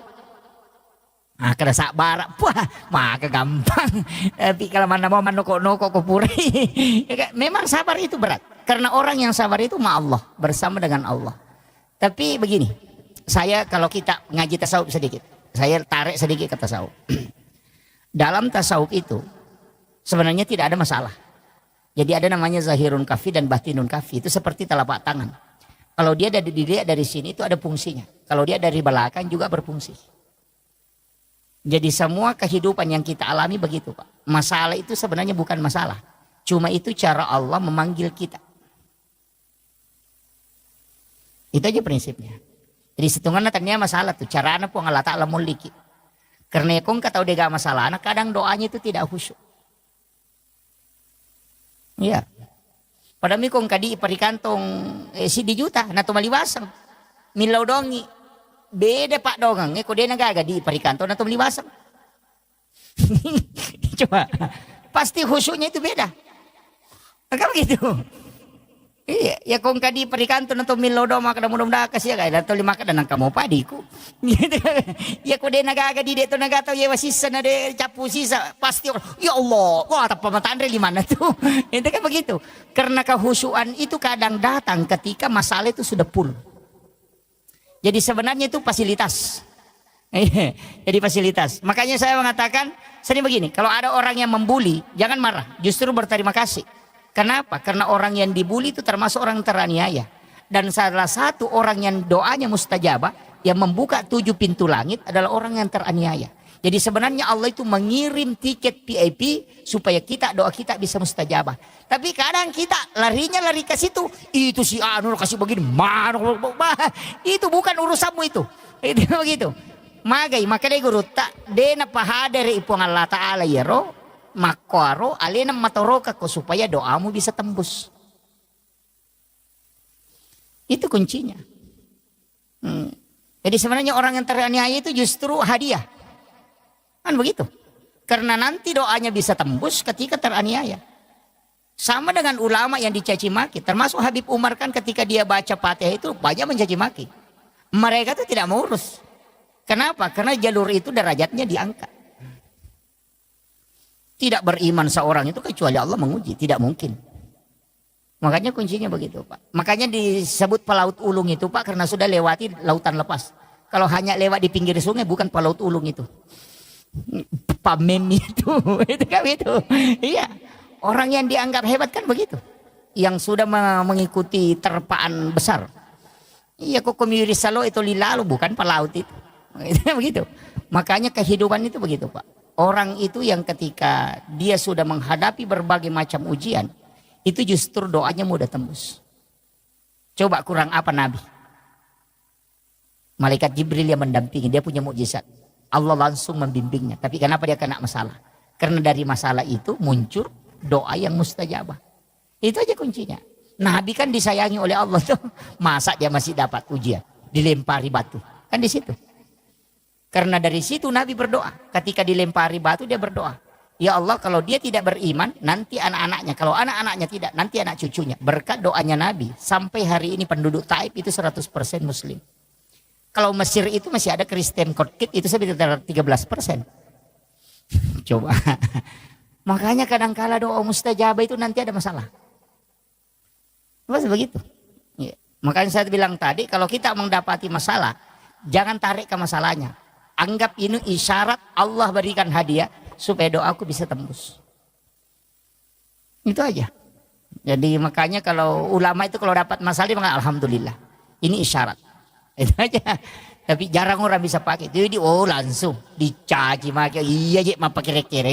Ah, kada sabar, wah, maka gampang. Tapi kalau mana mau noko kupuri. Memang sabar itu berat. Karena orang yang sabar itu ma Allah, bersama dengan Allah. Tapi begini, saya kalau kita ngaji tasawuf sedikit, saya tarik sedikit ke tasawuf. Dalam tasawuf itu sebenarnya tidak ada masalah. Jadi ada namanya zahirun kafi dan batinun kafi. Itu seperti telapak tangan. Kalau dia dilihat dari sini itu ada fungsinya. Kalau dia dari belakang juga berfungsi. Jadi semua kehidupan yang kita alami begitu Pak. Masalah itu sebenarnya bukan masalah. Cuma itu cara Allah memanggil kita. Itu aja prinsipnya. Jadi setengahnya tanya masalah tuh. Cara anak pun Allah Ta'ala muliki. Karena kau nggak tahu dia gak masalah. Anak kadang doanya itu tidak khusyuk. Iya. Pada mi kong kadi parikantong si di juta na tumaliwasang. Milaw dongi. Beda Pak dongang. Ko dia nagaga di parikantong na tumaliwasang. Coba. Pasti khusyuknya itu beda. Agak begitu. Iya, ya kong kadi parikantong na tumilaw do maka mudah-mudahan kasi ya kaya to lima ka nang kamo padiku. Ya ko dia nagaga di dito nagataw ya wasisa na de capu sisa pasti ya Allah, wah tak pamataan rin lima na to. Itu kan begitu. Karena kehusuan itu kadang datang ketika masalah itu sudah full. Jadi sebenarnya itu fasilitas. Jadi fasilitas. Makanya saya mengatakan sering begini, kalau ada orang yang membuli, jangan marah, justru berterima kasih. Kenapa? Karena orang yang dibuli itu termasuk orang teraniaya. Dan salah satu orang yang doanya mustajabah, yang membuka 7 pintu langit adalah orang yang teraniaya. Jadi sebenarnya Allah itu mengirim tiket VIP supaya doa kita bisa mustajabah. Tapi kadang kita larinya lari ke situ. Itu si Anu kasih begini. Itu bukan urusanmu itu. Itu begitu. Magai makanya guru tak dena pahadere ipong Allah Ta'ala ya roh. Makwaro alena matoroka ko supaya doamu bisa tembus. Itu kuncinya. Jadi sebenarnya orang yang teraniaya itu justru hadiah. Kan begitu. Karena nanti doanya bisa tembus ketika teraniaya. Sama dengan ulama yang dicaci maki. Termasuk Habib Umar kan ketika dia baca Fatihah itu banyak mencaci maki. Mereka itu tidak mau urus. Kenapa? Karena jalur itu derajatnya diangkat. Tidak beriman seorang itu kecuali Allah menguji. Tidak mungkin. Makanya kuncinya begitu Pak. Makanya disebut pelaut ulung itu Pak. Karena sudah lewati lautan lepas. Kalau hanya lewat di pinggir sungai bukan pelaut ulung itu. Pamem itu. Itu kan itu. Iya. Orang yang dianggap hebat kan begitu. Yang sudah mengikuti terpaan besar. Iya kok komiri salo itu lilalu bukan pelaut itu. Itu begitu. Makanya kehidupan itu begitu Pak. Orang itu yang ketika dia sudah menghadapi berbagai macam ujian, itu justru doanya mudah tembus. Coba kurang apa Nabi? Malaikat Jibril yang mendampingi, dia punya mukjizat. Allah langsung membimbingnya. Tapi kenapa dia kena masalah? Karena dari masalah itu muncul doa yang mustajabah. Itu aja kuncinya. Nabi kan disayangi oleh Allah tuh. Masa dia masih dapat ujian? Dilempari batu. Kan di situ. Karena dari situ Nabi berdoa. Ketika dilempari batu dia berdoa. Ya Allah kalau dia tidak beriman nanti anak-anaknya. Kalau anak-anaknya tidak nanti anak cucunya. Berkat doanya Nabi. Sampai hari ini penduduk Taif itu 100% muslim. Kalau Mesir itu masih ada Kristen Kotkit itu sekitar 13%. Coba. Makanya kadang-kala doa mustajabah itu nanti ada masalah. Pas begitu. Ya. Makanya saya bilang tadi kalau kita mendapati masalah. Jangan tarik ke masalahnya. Anggap ini isyarat Allah berikan hadiah supaya doaku bisa tembus. Itu aja. Jadi makanya kalau ulama itu kalau dapat masalah dia mengatakan alhamdulillah. Ini isyarat. Itu aja. Tapi jarang orang bisa pakai. Jadi langsung dicaci maki. Iya je mapa kira-kira.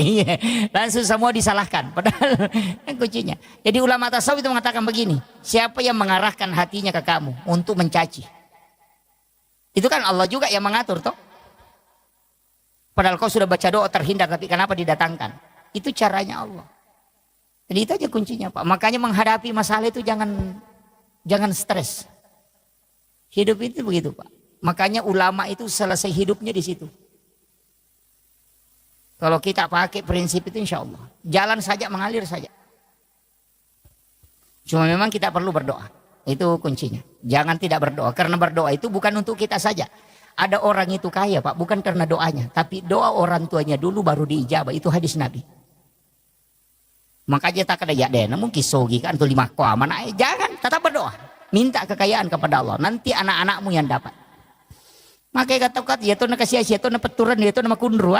Langsung semua disalahkan. Padahal kan kuncinya. Jadi ulama tasawuf itu mengatakan begini. Siapa yang mengarahkan hatinya ke kamu untuk mencaci? Itu kan Allah juga yang mengatur toh. Padahal kau sudah baca doa terhindar tapi kenapa didatangkan? Itu caranya Allah. Jadi itu aja kuncinya Pak. Makanya menghadapi masalah itu jangan stres. Hidup itu begitu Pak. Makanya ulama itu selesai hidupnya di situ. Kalau kita pakai prinsip itu insya Allah. Jalan saja mengalir saja. Cuma memang kita perlu berdoa. Itu kuncinya. Jangan tidak berdoa. Karena berdoa itu bukan untuk kita saja. Ada orang itu kaya Pak, bukan karena doanya. Tapi doa orang tuanya dulu baru diijabah. Itu hadis Nabi. Makanya tak ada ya deh. Mungkin sogi kan tuh 5 mana. Jangan, tetap berdoa. Minta kekayaan kepada Allah. Nanti anak-anakmu yang dapat. Makanya kata-kata ya tuh nakasih ya tuh peturan ya tuh nama kundru.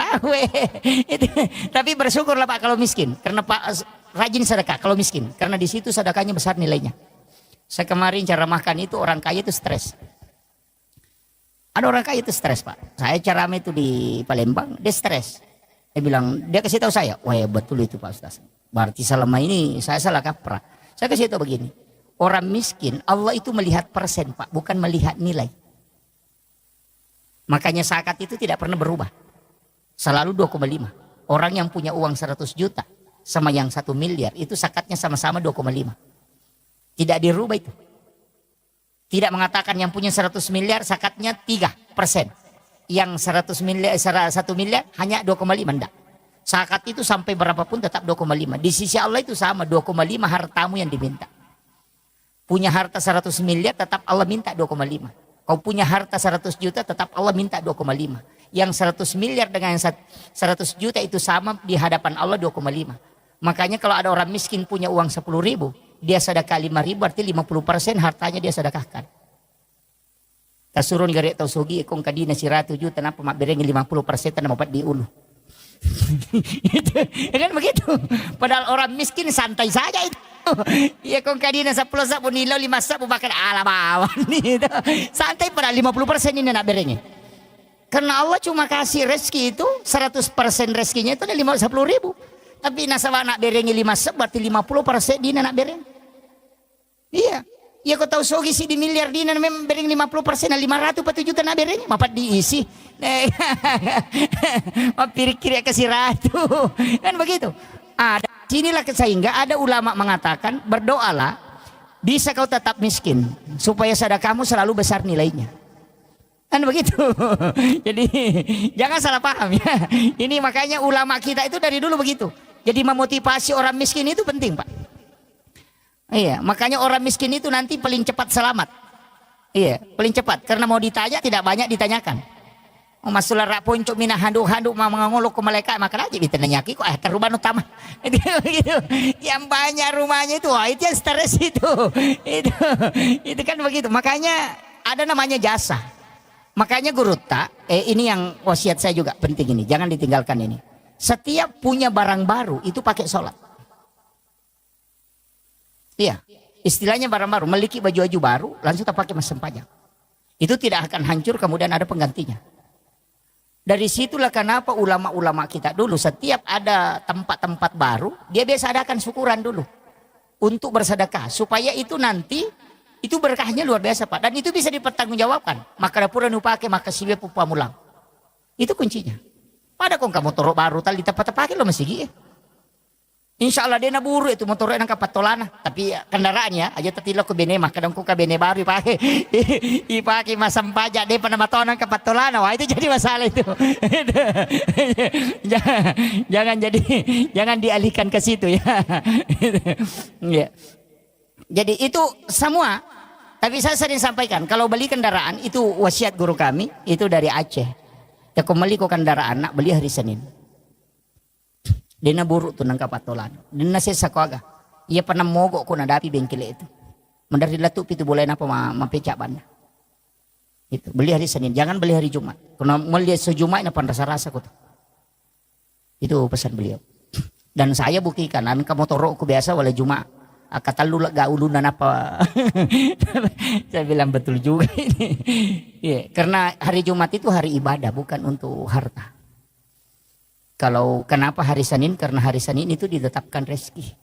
Tapi bersyukurlah Pak kalau miskin. Karena Pak rajin sedekah kalau miskin. Karena di situ sedekahnya besar nilainya. Saya kemarin cara makan itu orang kaya itu stres. Ada orang kaya itu stres Pak. Saya ceramah itu di Palembang, dia stres. Dia bilang, dia kasih tahu saya, wah ya betul itu Pak Ustaz. Berarti selama ini saya salah kaprah. Saya kasih tahu begini, orang miskin Allah itu melihat persen Pak, bukan melihat nilai. Makanya zakat itu tidak pernah berubah. Selalu 2,5. Orang yang punya uang 100 juta sama yang 1 miliar itu zakatnya sama-sama 2,5. Tidak dirubah itu. Tidak mengatakan yang punya 100 miliar zakatnya 3%. Yang 100 miliar, 1 miliar hanya 2,5. Enggak. Zakat itu sampai berapapun tetap 2,5. Di sisi Allah itu sama 2,5 hartamu yang diminta. Punya harta 100 miliar tetap Allah minta 2,5. Kau punya harta 100 juta tetap Allah minta 2,5. Yang 100 miliar dengan yang 100 juta itu sama di hadapan Allah 2,5. Makanya kalau ada orang miskin punya uang 10 ribu, dia sedekah 5 ribu, berarti 50% hartanya dia sedekahkan. Tasurun garek tau sogi kong kadina siratu juta napa mak berengi 50% tanah mapat di ulu. Itu kan begitu. Padahal orang miskin santai saja itu. Iya kong kadina 10 sabu nilo 5 sabu bahkan ala bawan itu. Santai pada 50% ini nak berengi. Karena Allah cuma kasih rezeki itu 100% rezekinya itu ada 10 ribu. Tapi nasabah nak berengi 5 sab berarti 50% dina nak bereng. Iya. Ya kau tahu sogi si di miliar dina memang bereng 50%, 500 atau juta nak bereng. Mapat diisi. Pirik-pirik kasih ratu. Kan begitu. Ada sinilah sehingga ada ulama mengatakan berdoalah bisa kau tetap miskin supaya sedekahmu selalu besar nilainya. Kan begitu. Jadi jangan salah paham ya. Ini makanya ulama kita itu dari dulu begitu. Jadi memotivasi orang miskin itu penting Pak. Iya, makanya orang miskin itu nanti paling cepat selamat. Iya, paling cepat karena mau ditanya tidak banyak ditanyakan. Oh masulah rak puncuk mina handuk-handuk mangolok ke malaikat makan aja ditanyaki kok rumah utama. Gitu. Yang banyak rumahnya itu, wah itu yang stres itu. Itu kan begitu. Makanya ada namanya jasa. Makanya guru tak, ini yang wasiat saya juga penting ini, jangan ditinggalkan ini. Setiap punya barang baru itu pakai sholat. Iya, istilahnya barang baru, memiliki baju-baju baru, langsung tak pakai masam pajak. Itu tidak akan hancur, kemudian ada penggantinya. Dari situlah kenapa ulama-ulama kita dulu setiap ada tempat-tempat baru, dia biasa adakan syukuran dulu untuk bersedekah, supaya itu nanti itu berkahnya luar biasa Pak, dan itu bisa dipertanggungjawabkan. Maka dapur nu pakai maka siwe pupa mulang. Itu kuncinya. Pada kong kamu motor baru tali tepat pakai lo masih Insya Allah dia naburu itu motor yang kapatolana, tapi kendaraannya aja tetilo ke bene mah kadang ku ke bene baru dipakai, dipakai masam pajak dia pernah matonan kapatolana, wah itu jadi masalah itu. jangan dialihkan ke situ ya. Ya. Jadi itu semua. Tapi saya sering sampaikan kalau beli kendaraan itu wasiat guru kami itu dari Aceh. Ya kembali ke kendaraan nak beli hari Senin. Dia buruk tuh nangkap patolan. Dia nasi sakoga. Ia pernah mogok ko nadapi bengkel itu. Mendari latup itu boleh napa mapecak banda. Itu beli hari Senin, jangan beli hari Jumat. Karena melihat sejumat na rasa-rasa ko tuh. Itu pesan beliau. Dan saya buktikan an ka motorok ko biasa wala Jumat. Katalu ga ulunan apa. Saya bilang betul juga ini. Yeah, karena hari Jumat itu hari ibadah bukan untuk harta. Kalau kenapa hari Senin? Karena hari Senin itu ditetapkan rezeki.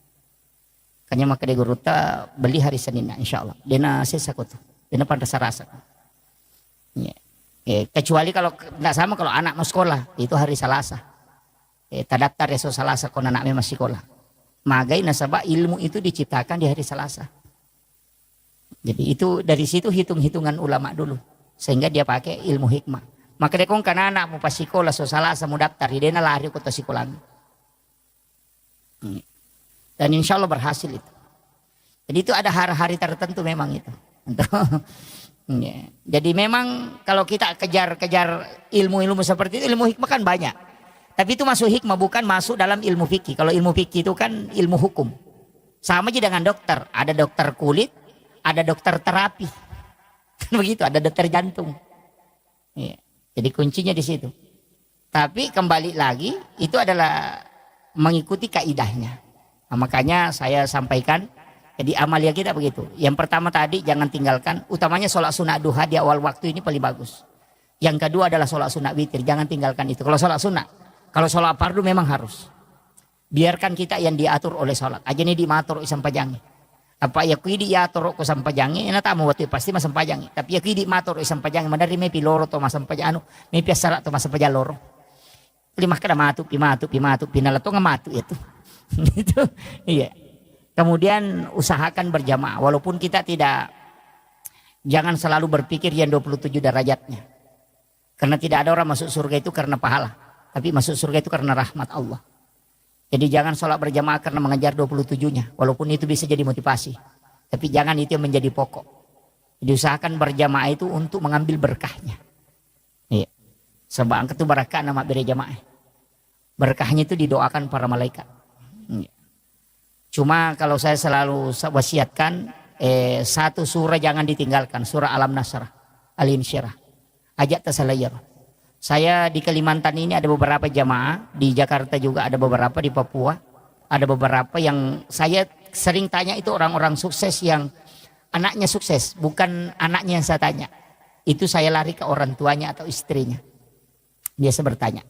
Kanya maka dia guru ta beli hari Senin insya Allah. Dena sesako tuh. Dena pantas rasa. Ya. Kecuali kalau tidak sama kalau anak mau sekolah itu hari Selasa. Tadaptar esok Selasa kalau anaknya masih sekolah. Magai nasabah ilmu itu diciptakan di hari Selasa. Jadi itu dari situ hitung-hitungan ulama dulu. Sehingga dia pakai ilmu hikmah. Maka dia kong kan anak mau pas sekolah so salah mau daftar dia lari ke sekolah. Dan insya Allah berhasil itu. Jadi itu ada hari-hari tertentu memang itu. Jadi memang kalau kita kejar-kejar ilmu-ilmu seperti itu, ilmu hikmah kan banyak. Tapi itu masuk hikmah bukan masuk dalam ilmu fikih. Kalau ilmu fikih itu kan ilmu hukum. Sama aja dengan dokter. Ada dokter kulit, ada dokter terapi. Begitu, ada dokter jantung. Ya. Jadi kuncinya di situ. Tapi kembali lagi itu adalah mengikuti kaidahnya. Nah, makanya saya sampaikan Jadi amalia kita begitu. Yang pertama tadi jangan tinggalkan, utamanya sholat sunat duha di awal waktu ini paling bagus. Yang kedua adalah sholat sunat witir, jangan tinggalkan itu. Kalau sholat sunat, kalau sholat fardu memang harus. Biarkan kita yang diatur oleh sholat. Aja ini dimatur isam pajangi. Apa ya kui diatur ko sampajangi, ina tamu waktu pasti masam pajangi. Tapi ya kui dimatur isam pajangi, madari may piloro to masam pajangi, may piasara to masam pajangi loro. Lima kada matu, pinalato nga matu itu. Itu, iya. Kemudian usahakan berjamaah, walaupun kita tidak, jangan selalu berpikir yang 27 derajatnya. Karena tidak ada orang masuk surga itu karena pahala, tapi masuk surga itu karena rahmat Allah. Jadi jangan sholat berjamaah karena mengejar 27-nya, walaupun itu bisa jadi motivasi. Tapi jangan itu yang menjadi pokok. Jadi usahakan berjamaah itu untuk mengambil berkahnya. Iya. Sebab itu berkah nama berjamaah. Berkahnya itu didoakan para malaikat. Iya. Cuma kalau saya selalu wasiatkan, satu surah jangan ditinggalkan, surah Alam Nasrah, Al-Insyirah, ajak tasalayar. Saya di Kalimantan ini ada beberapa jamaah, di Jakarta juga ada beberapa, di Papua ada beberapa yang saya sering tanya itu orang-orang sukses yang anaknya sukses, bukan anaknya yang saya tanya. Itu saya lari ke orang tuanya atau istrinya. Biasa bertanya.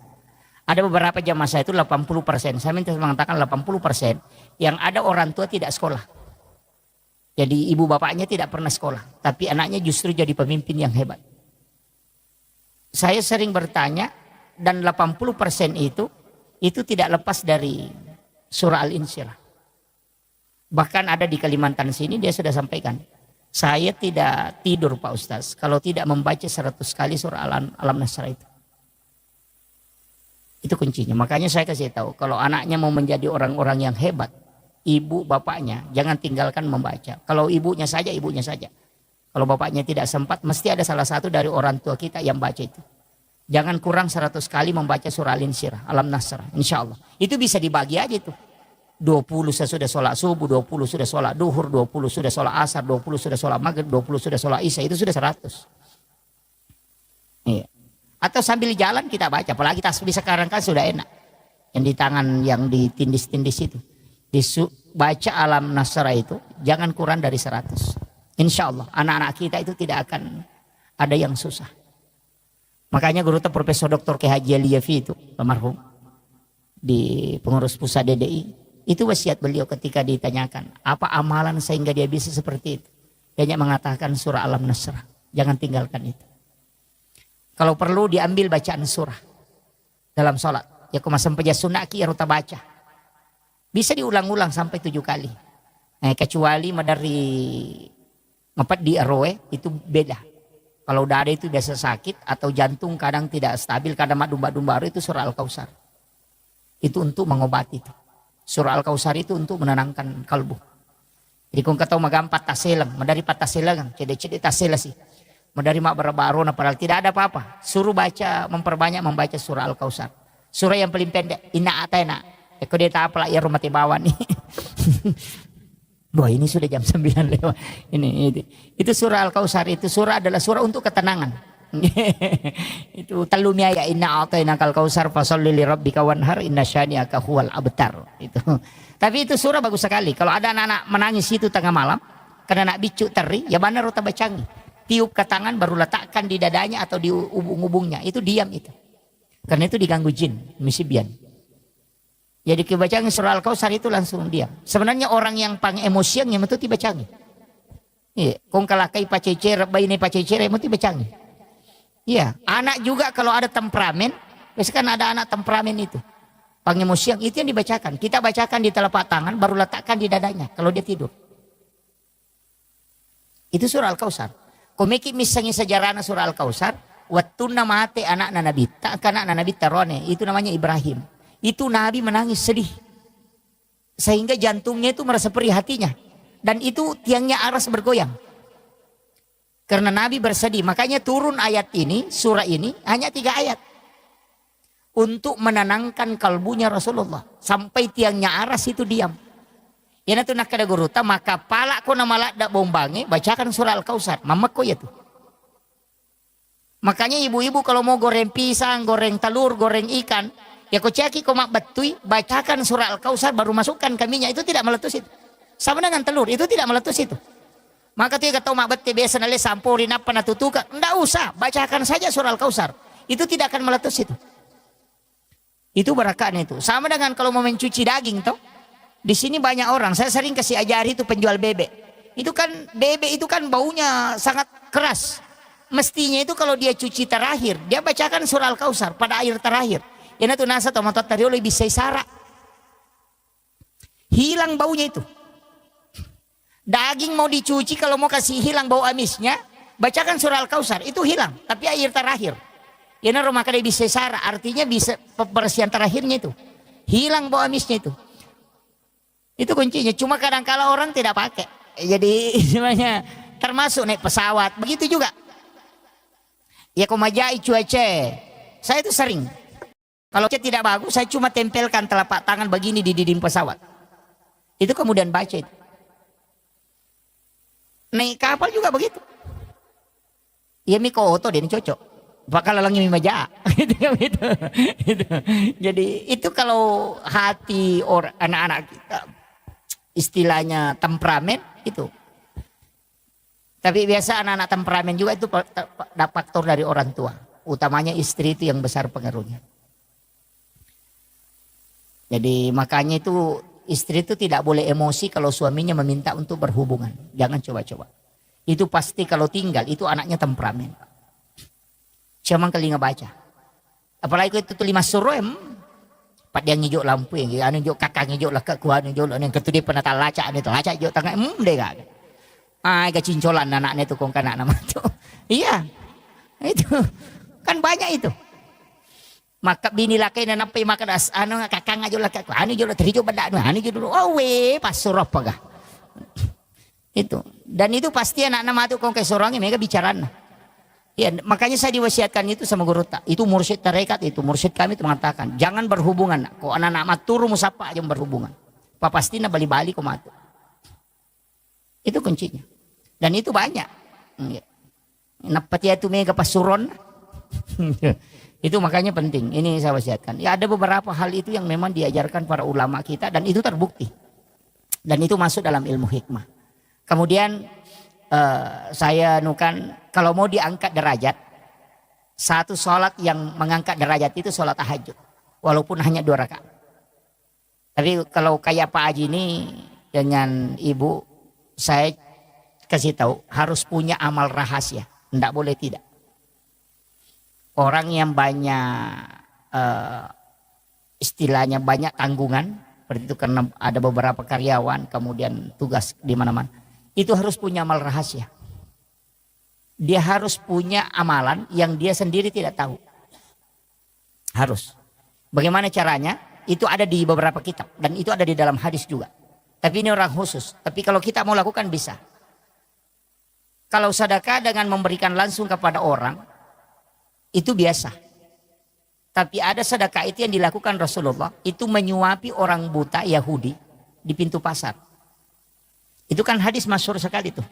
Ada beberapa jamaah saya itu 80%, saya minta mengatakan 80% yang ada orang tua tidak sekolah. Jadi ibu bapaknya tidak pernah sekolah, tapi anaknya justru jadi pemimpin yang hebat. Saya sering bertanya dan 80% itu tidak lepas dari surah Al-Insyirah. Bahkan ada di Kalimantan sini dia sudah sampaikan, saya tidak tidur Pak Ustaz kalau tidak membaca 100 kali surah Alam Nasrah itu. Itu kuncinya. Makanya saya kasih tahu, kalau anaknya mau menjadi orang-orang yang hebat, ibu bapaknya jangan tinggalkan membaca. Kalau ibunya saja, ibunya saja. Kalau bapaknya tidak sempat, mesti ada salah satu dari orang tua kita yang baca itu. Jangan kurang 100 kali membaca surah Al-Insyirah, Alam Nasrah, insya Allah. Itu bisa dibagi aja itu. 20 sudah sholat subuh, 20 sudah sholat duhur, 20 sudah sholat asar, 20 sudah sholat maghrib, 20 sudah sholat isya, itu sudah 100. Iya. Atau sambil jalan kita baca, apalagi tasbih sekarang kan sudah enak. Yang di tangan yang ditindis-tindis itu. Baca Alam Nasrah itu jangan kurang dari 100. Insya Allah anak-anak kita itu tidak akan ada yang susah. Makanya guru Profesor Dr. K. Haji Aliyafi itu almarhum di pengurus pusat DDI, itu wasiat beliau ketika ditanyakan apa amalan sehingga dia bisa seperti itu. Dia mengatakan surah Alam Nasrah, jangan tinggalkan itu. Kalau perlu diambil bacaan surah dalam sholat. Ya kumasam peja sunaki ya ruta baca. Bisa diulang-ulang sampai 7 kali. Kecuali dari ngepat di RW itu beda. Kalau dada itu biasa sakit atau jantung kadang tidak stabil, kadang domba-domba itu surah Al-Kautsar. Itu untuk mengobati itu. Surah Al-Kautsar itu untuk menenangkan kalbu. Jadi kung kataw magampat taselang, madari pataselang, cede-cede tasela sih. Dari mak berbarona padahal tidak ada apa-apa. Suruh baca, memperbanyak membaca surah Al-Kautsar. Surah yang paling pendek, inna atayna. Eko dia tak apa lah ya rumah tibawan nih. Wah ini sudah jam 9 lewat. Itu surah Al-Kautsar, itu surah adalah surah untuk ketenangan. Itu talumia ya inna atayna kal-kautsar fasholli li rabbika wanhar inna syani'aka huwal abtar. Itu. Tapi itu surah bagus sekali. Kalau ada anak-anak menangis itu tengah malam karena nak bicu teri, ya benar rota bacangi. Tiup ke tangan baru letakkan di dadanya atau di ubung-ubungnya. Itu diam itu. Karena itu diganggu jin, misibian. Jadi kebacaan surah Al-Kautsar itu langsung diam. Sebenarnya orang yang pang emosian yang itu dibacangi. Iya, kong kalakai pacecer, bayi ne pacecer yang itu dibacangi. Iya, anak juga kalau ada temperamen, biasanya kan ada anak temperamen itu. Pang emosian itu yang dibacakan. Kita bacakan di telapak tangan baru letakkan di dadanya kalau dia tidur. Itu surah Al-Kautsar. Komiki misalnya sejarahnya surah Al-Kautsar, waktu namate anak Nabi, tak anak Nabi Tarone, itu namanya Ibrahim. Itu Nabi menangis sedih. Sehingga jantungnya itu merasa perih hatinya. Dan itu tiangnya aras bergoyang. Karena Nabi bersedih, makanya turun ayat ini, surah ini hanya 3 ayat. Untuk menenangkan kalbunya Rasulullah. Sampai tiangnya aras itu diam. Ya itu nak kada guruta maka pala ko na malak dak bombange bacakan surah Al-Kautsar mamak ko ya tuh. Makanya ibu-ibu kalau mau goreng pisang, goreng telur, goreng ikan, ya ko ceki ko mak betui bacakan surah Al-Kautsar baru masukkan ke minyak itu tidak meletus itu. Sama dengan telur, itu tidak meletus itu. Maka tu kata mak bete biasa nale sampurin apa natutuka, enggak usah, bacakan saja surah Al-Kausar. Itu tidak akan meletus itu. Itu berakanya itu. Sama dengan kalau mau mencuci daging toh. Di sini banyak orang, saya sering kasih ajari itu penjual bebek. Itu kan bebek itu kan baunya sangat keras. Mestinya itu kalau dia cuci terakhir, dia bacakan surah Al-Kausar pada air terakhir. Yana tu nasa atau motor tadi oleh bisa sara. Hilang baunya itu. Daging mau dicuci kalau mau kasih hilang bau amisnya, bacakan surah Al-Kausar, itu hilang. Tapi air terakhir. Yana rumah kada bisa sara, artinya bisa pembersihan terakhirnya itu. Hilang bau amisnya itu. Itu kuncinya. Cuma kadang-kala orang tidak pakai. Jadi sebenarnya termasuk naik pesawat, begitu juga. Ya komajai cuaca. Saya itu sering. Kalau cuaca tidak bagus, saya cuma tempelkan telapak tangan begini di dinding pesawat. Itu kemudian baca itu. Naik kapal juga begitu. Ya miko oto dia ini cocok. Bakal lalangnya mimaja. Gitu. Jadi itu kalau hati orang anak-anak kita istilahnya temperamen itu. Tapi biasa anak-anak temperamen juga itu faktor dari orang tua. Utamanya istri itu yang besar pengaruhnya. Jadi makanya itu istri itu tidak boleh emosi kalau suaminya meminta untuk berhubungan. Jangan coba-coba. Itu pasti kalau tinggal itu anaknya temperamen. Cuma kali nggak baca. Apalagi itu 5 suruh Pak dia ngijok lampu yang anu ngijok kakak ngijok lah ke kuan ngijok yang ketu dia penata laca itu laca ngijok tengah deh gak. Kecincolan anaknya itu kong kanak nama itu. Iya. Itu kan banyak itu. Maka bini laki dan apa makan anu kakak ngajak laki anu jolo terijo benda anu jolo we pas surah pagah. Itu. Dan itu pasti anak nama itu kong ke sorangnya mereka bicaraan. Ya, makanya saya diwasiatkan itu sama guru tak. Itu mursyid tarekat itu, mursyid kami itu mengatakan, jangan berhubungan. Kok anak-anak maturu musapa aja berhubungan. Pak pasti na bali-bali kok matu. Itu kuncinya. Dan itu banyak. Napat ya itu mega pasuron. Itu makanya penting. Ini saya wasiatkan. Ya ada beberapa hal itu yang memang diajarkan para ulama kita dan itu terbukti. Dan itu masuk dalam ilmu hikmah. Kemudian saya nukan kalau mau diangkat derajat, satu sholat yang mengangkat derajat itu sholat tahajud, walaupun hanya 2 rakaat. Tapi kalau kayak Pak Haji ini dengan ibu, saya kasih tahu harus punya amal rahasia, tidak boleh tidak. Orang yang banyak istilahnya banyak tanggungan, seperti itu karena ada beberapa karyawan, kemudian tugas di mana-mana. Itu harus punya amal rahasia. Dia harus punya amalan yang dia sendiri tidak tahu. Harus. Bagaimana caranya? Itu ada di beberapa kitab. Dan itu ada di dalam hadis juga. Tapi ini orang khusus. Tapi kalau kita mau lakukan bisa. Kalau sedekah dengan memberikan langsung kepada orang. Itu biasa. Tapi ada sedekah itu yang dilakukan Rasulullah. Itu menyuapi orang buta Yahudi di pintu pasar. Itu kan hadis masyhur sekali tuh.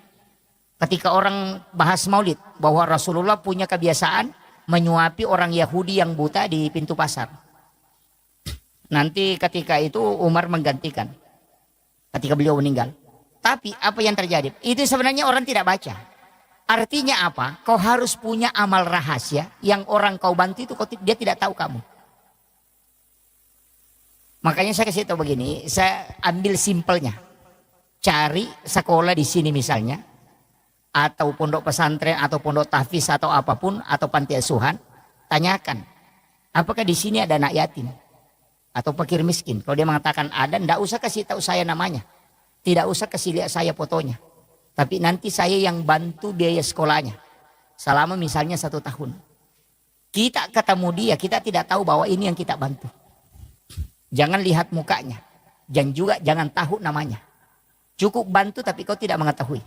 Ketika orang bahas maulid. Bahwa Rasulullah punya kebiasaan menyuapi orang Yahudi yang buta di pintu pasar. Nanti ketika itu Umar menggantikan. Ketika beliau meninggal. Tapi apa yang terjadi? Itu sebenarnya orang tidak baca. Artinya apa? Kau harus punya amal rahasia. Yang orang kau bantu itu dia tidak tahu kamu. Makanya saya kasih tahu begini. Saya ambil simpelnya. Cari sekolah di sini misalnya, atau pondok pesantren, atau pondok tahfiz, atau apapun, atau panti asuhan, tanyakan, apakah di sini ada anak yatim atau fakir miskin? Kalau dia mengatakan ada, tidak usah kasih tahu saya namanya, tidak usah kasih lihat saya fotonya, tapi nanti saya yang bantu biaya sekolahnya, selama misalnya 1 tahun. Kita ketemu dia, kita tidak tahu bahwa ini yang kita bantu. Jangan lihat mukanya, dan juga jangan tahu namanya. Cukup bantu tapi kau tidak mengetahui.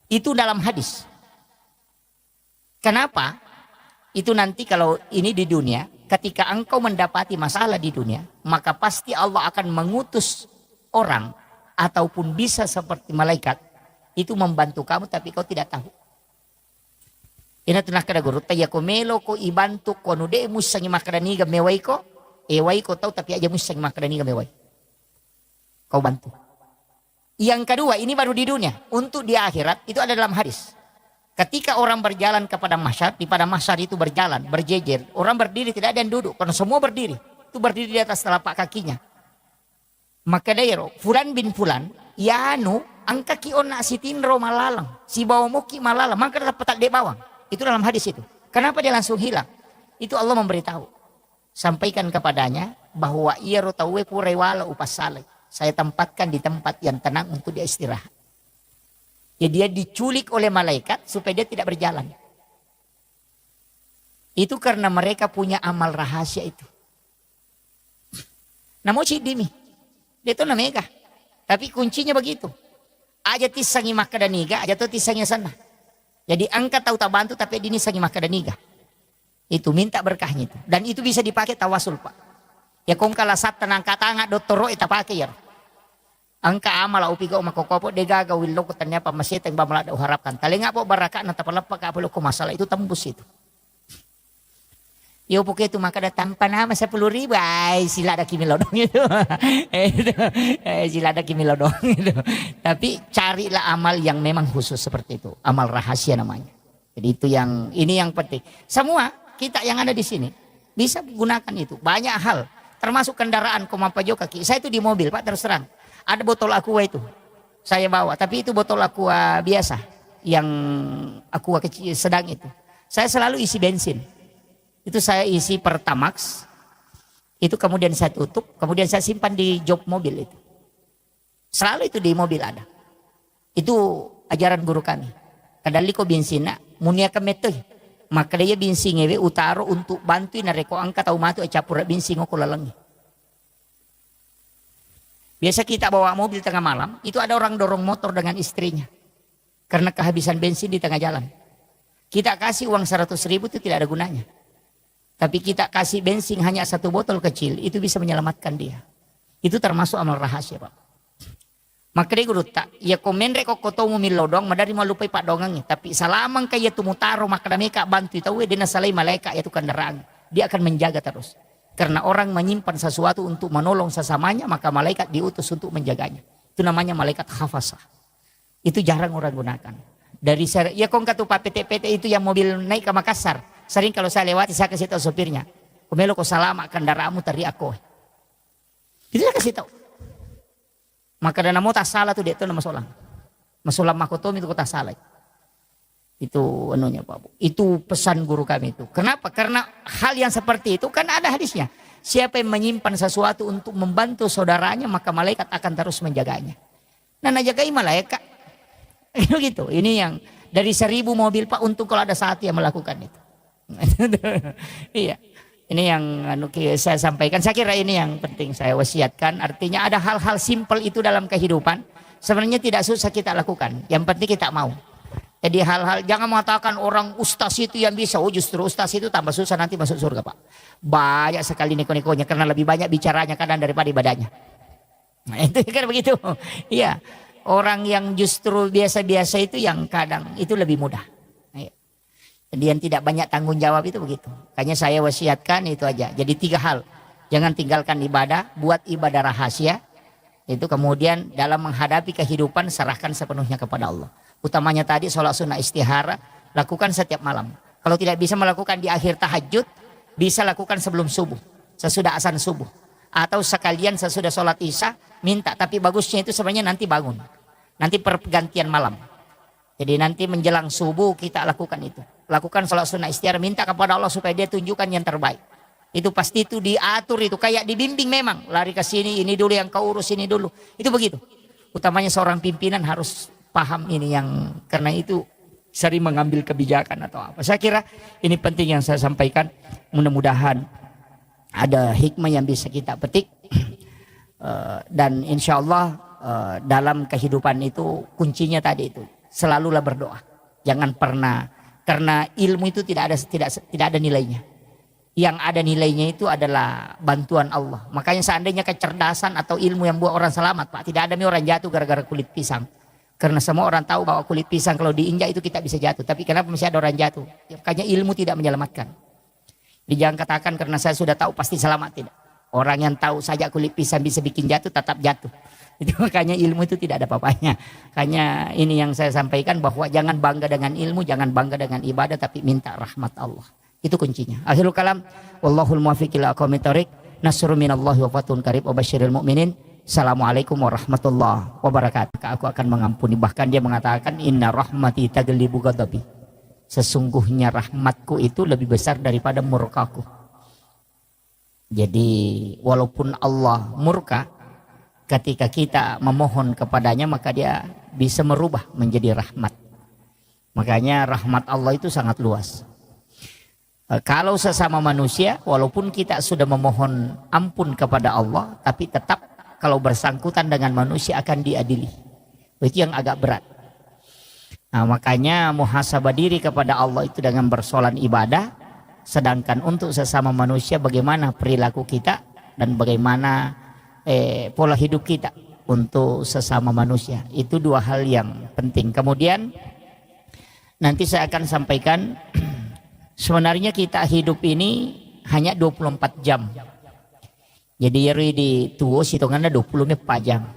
Itu dalam hadis. Kenapa? Itu nanti kalau ini di dunia, ketika engkau mendapati masalah di dunia, maka pasti Allah akan mengutus orang ataupun bisa seperti malaikat itu membantu kamu tapi kau tidak tahu. Ina tunah kada guru tayako melo ko ibantu ko nude musang makadani ga mewai ko tahu tapi aja musang makadani ga mewai. Kau bantu. Yang kedua, ini baru di dunia. Untuk di akhirat itu ada dalam hadis. Ketika orang berjalan kepada mahsyar, di pada mahsyar itu berjalan, berjejer. Orang berdiri, tidak ada yang duduk. Karena semua berdiri. Itu berdiri di atas telapak kakinya. Maka dairo, Fulan bin Fulan, ya anu, angka kiona sitinro malalang. Si bawa muki malalang, maka dapat petak di bawang. Itu dalam hadis itu. Kenapa dia langsung hilang? Itu Allah memberitahu. Sampaikan kepadanya bahwa ia rotawe purewala upas saleh. Saya tempatkan di tempat yang tenang untuk dia istirahat. Ya dia diculik oleh malaikat supaya dia tidak berjalan. Itu karena mereka punya amal rahasia itu. Namun dimi. Dia itu namanya. Tapi kuncinya begitu. Aja tisangi maka daniga, aja tuh tisangi sana. Jadi angkat tahu tak bantu tapi dini sangi maka daniga. Itu minta berkahnya itu. Dan itu bisa dipakai tawasul Pak. Ya kong kala sat tenang katanga doktoro itu pakai ya. Angka amal upiga umakokopo degaga willo kutanya pa masyete yang bamala da uharapkan. Talinga po baraka na tapalapak ka apalo ko masalah itu tembus itu. Yo po itu maka datang panama 10.000 ay sila ada kimilodong itu. Sila ada kimilodong itu. Tapi carilah amal yang memang khusus seperti itu. Amal rahasia namanya. Jadi itu yang ini yang penting. Semua kita yang ada di sini bisa gunakan itu. Banyak hal termasuk kendaraan komapajo kaki. Saya itu di mobil Pak terus terang. Ada botol aqua itu saya bawa, tapi itu botol aqua biasa yang aqua kecil sedang itu. Saya selalu isi bensin. Itu saya isi Pertamax. Itu kemudian saya tutup, kemudian saya simpan di jok mobil itu. Selalu itu di mobil ada. Itu ajaran guru kami. Kadali ko bensina munia kametoy. Maka dia bensin ngewe utaro untuk bantu nareko angka tau matu capur bensin ko lalangi. Biasa kita bawa mobil tengah malam, itu ada orang dorong motor dengan istrinya. Karena kehabisan bensin di tengah jalan. Kita kasih uang 100.000 itu tidak ada gunanya. Tapi kita kasih bensin hanya 1 botol kecil, itu bisa menyelamatkan dia. Itu termasuk amal rahasia Pak. Maka dia guru tak, ya komen reko kotomu milodong, madari malupai Pak dongangnya. Tapi salamang kaya tumutaro, maka mereka bantu, tahu dia nasalai malaikat yaitu kendaraan. Dia akan menjaga terus. Karena orang menyimpan sesuatu untuk menolong sesamanya, maka malaikat diutus untuk menjaganya. Itu namanya malaikat hafasah. Itu jarang orang gunakan. Dari ya kong katu Pak PT-PT itu yang mobil naik ke Makassar. Sering kalau saya lewati saya kasih tahu sopirnya. Kumelo ko salama kendaraanmu tadi aku. Itu saya kasih tahu. Maka dana mo tak salah tuh dia itu nama solang. Masolang makotomi itu kota salah. Itu anunya Pak Bu. Itu pesan guru kami itu. Kenapa? Karena hal yang seperti itu kan ada hadisnya. Siapa yang menyimpan sesuatu untuk membantu saudaranya maka malaikat akan terus menjaganya. Nah najagai malaikat. Gitu. Ini yang dari 1.000 mobil Pak untuk kalau ada saat yang melakukan itu. Iya. Ini yang saya sampaikan. Saya kira ini yang penting saya wasiatkan. Artinya ada hal-hal simpel itu dalam kehidupan. Sebenarnya tidak susah kita lakukan. Yang penting kita mau. Jadi hal-hal jangan mengatakan orang ustaz itu yang bisa. Oh justru ustaz itu tambah susah nanti masuk surga Pak. Banyak sekali neko-nekonya karena lebih banyak bicaranya kadang daripada ibadahnya. Nah itu kan begitu. Iya. Orang yang justru biasa-biasa itu yang kadang itu lebih mudah. Jadi yang tidak banyak tanggung jawab itu begitu. Makanya saya wasiatkan itu aja. Jadi 3 hal. Jangan tinggalkan ibadah, buat ibadah rahasia. Itu kemudian dalam menghadapi kehidupan serahkan sepenuhnya kepada Allah. Utamanya tadi sholat sunnah istihara, lakukan setiap malam. Kalau tidak bisa melakukan di akhir tahajud, bisa lakukan sebelum subuh, sesudah azan subuh. Atau sekalian sesudah sholat isya, minta. Tapi bagusnya itu sebenarnya nanti bangun. Nanti pergantian malam. Jadi nanti menjelang subuh kita lakukan itu. Lakukan sholat sunnah istihara, minta kepada Allah supaya dia tunjukkan yang terbaik. Itu pasti itu diatur itu, kayak dibimbing memang. Lari ke sini, ini dulu yang kau urus, ini dulu. Itu begitu. Utamanya seorang pimpinan harus paham ini yang karena itu sering mengambil kebijakan atau apa. Saya kira ini penting yang saya sampaikan. Mudah-mudahan ada hikmah yang bisa kita petik dan insya Allah dalam kehidupan itu kuncinya tadi itu selalulah berdoa. Jangan pernah karena ilmu itu tidak ada nilainya. Yang ada nilainya itu adalah bantuan Allah. Makanya seandainya kecerdasan atau ilmu yang buat orang selamat Pak, tidak ada orang jatuh gara-gara kulit pisang. Karena semua orang tahu bahwa kulit pisang kalau diinjak itu kita bisa jatuh. Tapi kenapa masih ada orang jatuh? Ya, makanya ilmu tidak menyelamatkan. Jadi jangan katakan karena saya sudah tahu pasti selamat, tidak. Orang yang tahu saja kulit pisang bisa bikin jatuh, tetap jatuh. Itu makanya ilmu itu tidak ada apa-apanya. Hanya ini yang saya sampaikan, bahwa jangan bangga dengan ilmu, jangan bangga dengan ibadah, tapi minta rahmat Allah. Itu kuncinya. Akhirul kalam, wallahul muwaffiq ila aqwamit thoriq. Nasrun minallahi wa fathun qarib wa basyiril mu'minin. Assalamualaikum warahmatullahi wabarakatuh. Aku akan mengampuni. Bahkan dia mengatakan, inna rahmati taglibu ghadabi. Sesungguhnya rahmatku itu lebih besar daripada murkaku. Jadi walaupun Allah murka, ketika kita memohon kepadanya, maka dia bisa merubah menjadi rahmat. Makanya rahmat Allah itu sangat luas. Kalau sesama manusia, walaupun kita sudah memohon ampun kepada Allah, tapi tetap kalau bersangkutan dengan manusia akan diadili. Itu yang agak berat. Nah, makanya muhasabah diri kepada Allah itu dengan bersolat ibadah. Sedangkan untuk sesama manusia bagaimana perilaku kita dan bagaimana pola hidup kita untuk sesama manusia. Itu dua hal yang penting. Kemudian nanti saya akan sampaikan, sebenarnya kita hidup ini hanya 24 jam. Jadi di tuo hitungannya 24 jam.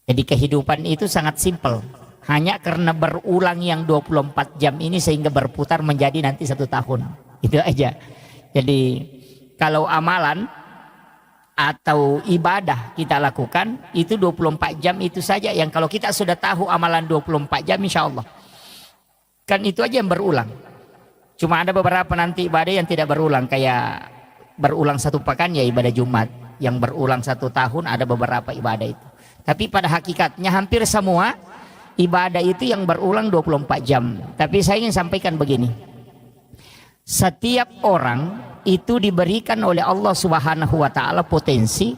Jadi kehidupan itu sangat simpel. Hanya karena berulang yang 24 jam ini sehingga berputar menjadi nanti 1 tahun. Itu aja. Jadi kalau amalan atau ibadah kita lakukan itu 24 jam itu saja, yang kalau kita sudah tahu amalan 24 jam insya Allah. Kan itu aja yang berulang. Cuma ada beberapa nanti ibadah yang tidak berulang, kayak berulang 1 pekan ya ibadah Jumat. Yang berulang 1 tahun ada beberapa ibadah itu. Tapi pada hakikatnya hampir semua ibadah itu yang berulang 24 jam. Tapi saya ingin sampaikan begini. Setiap orang itu diberikan oleh Allah Subhanahu wa taala potensi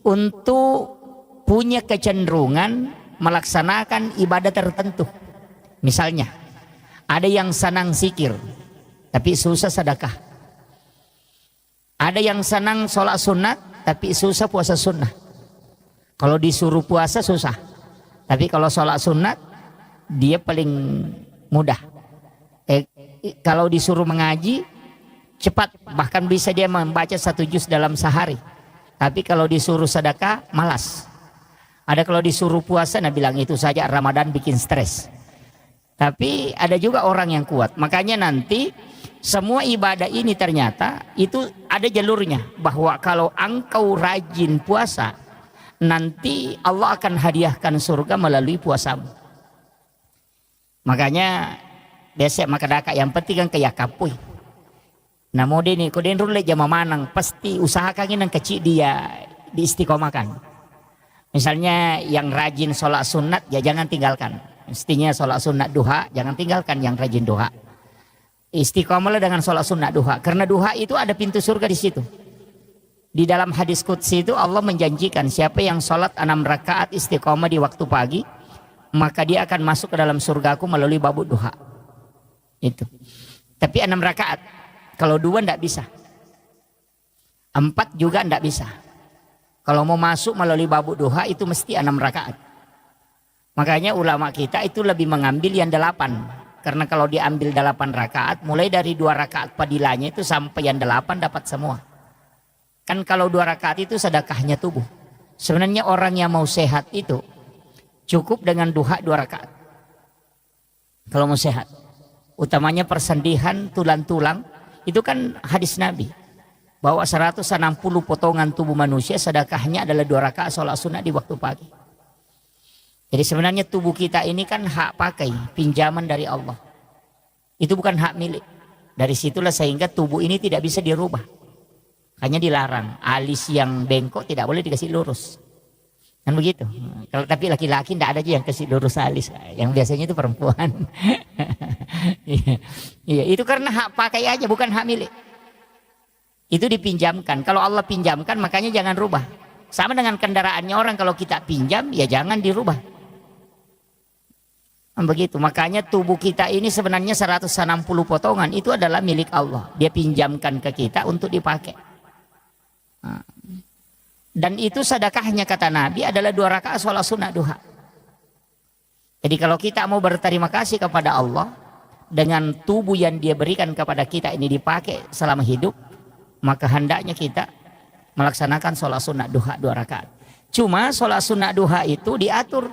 untuk punya kecenderungan melaksanakan ibadah tertentu. Misalnya, ada yang senang zikir tapi susah sedekah. Ada yang senang sholat sunat tapi susah puasa sunnah. Kalau disuruh puasa susah. Tapi kalau sholat sunat dia paling mudah. Kalau disuruh mengaji cepat, bahkan bisa dia membaca 1 juz dalam sehari. Tapi kalau disuruh sedekah malas. Ada kalau disuruh puasa, nah bilang itu saja Ramadan bikin stres. Tapi ada juga orang yang kuat. Makanya nanti semua ibadah ini ternyata itu ada jalurnya, bahwa kalau engkau rajin puasa, nanti Allah akan hadiahkan surga melalui puasamu. Makanya biasa maka daka yang penting kan kayak kapui. Nah mau dini kuden rule jama manang pasti usahakan yang kecil dia diistiqomahkan. Misalnya yang rajin sholat sunat ya jangan tinggalkan. Mestinya sholat sunat duha jangan tinggalkan yang rajin duha. Istiqomahlah dengan sholat sunat duha, karena duha itu ada pintu surga di situ. Di dalam hadis qudsi itu Allah menjanjikan siapa yang sholat 6 rakaat istiqomah di waktu pagi, maka dia akan masuk ke dalam surgaku melalui babu duha. Itu. Tapi 6 rakaat. Kalau 2 enggak bisa. 4 juga enggak bisa. Kalau mau masuk melalui babu duha itu mesti 6 rakaat. Makanya ulama kita itu lebih mengambil yang 8. Karena kalau diambil 8 rakaat, mulai dari 2 rakaat padilanya itu sampai yang 8 dapat semua. Kan kalau 2 rakaat itu sedekahnya tubuh. Sebenarnya orang yang mau sehat itu cukup dengan duha 2 rakaat. Kalau mau sehat. Utamanya persendihan tulang-tulang. Itu kan hadis Nabi. Bahwa 160 potongan tubuh manusia sedekahnya adalah 2 rakaat sholat sunat di waktu pagi. Jadi sebenarnya tubuh kita ini kan hak pakai, pinjaman dari Allah. Itu bukan hak milik. Dari situlah sehingga tubuh ini tidak bisa dirubah. Hanya dilarang. Alis yang bengkok tidak boleh dikasih lurus. Kan begitu. Kalau tapi laki-laki tidak ada aja yang kasih lurus alis. Yang biasanya itu perempuan. Iya, itu karena hak pakai aja, bukan hak milik. Itu dipinjamkan. Kalau Allah pinjamkan, makanya jangan rubah. Sama dengan kendaraannya orang, kalau kita pinjam, ya jangan dirubah. Begitu. Makanya tubuh kita ini sebenarnya 160 potongan itu adalah milik Allah. Dia pinjamkan ke kita untuk dipakai. Dan itu sedekahnya kata Nabi adalah 2 rakaat sholat sunat duha. Jadi kalau kita mau berterima kasih kepada Allah dengan tubuh yang dia berikan kepada kita ini dipakai selama hidup, maka hendaknya kita melaksanakan sholat sunnah duha 2 rakaat. Cuma sholat sunnah duha itu diatur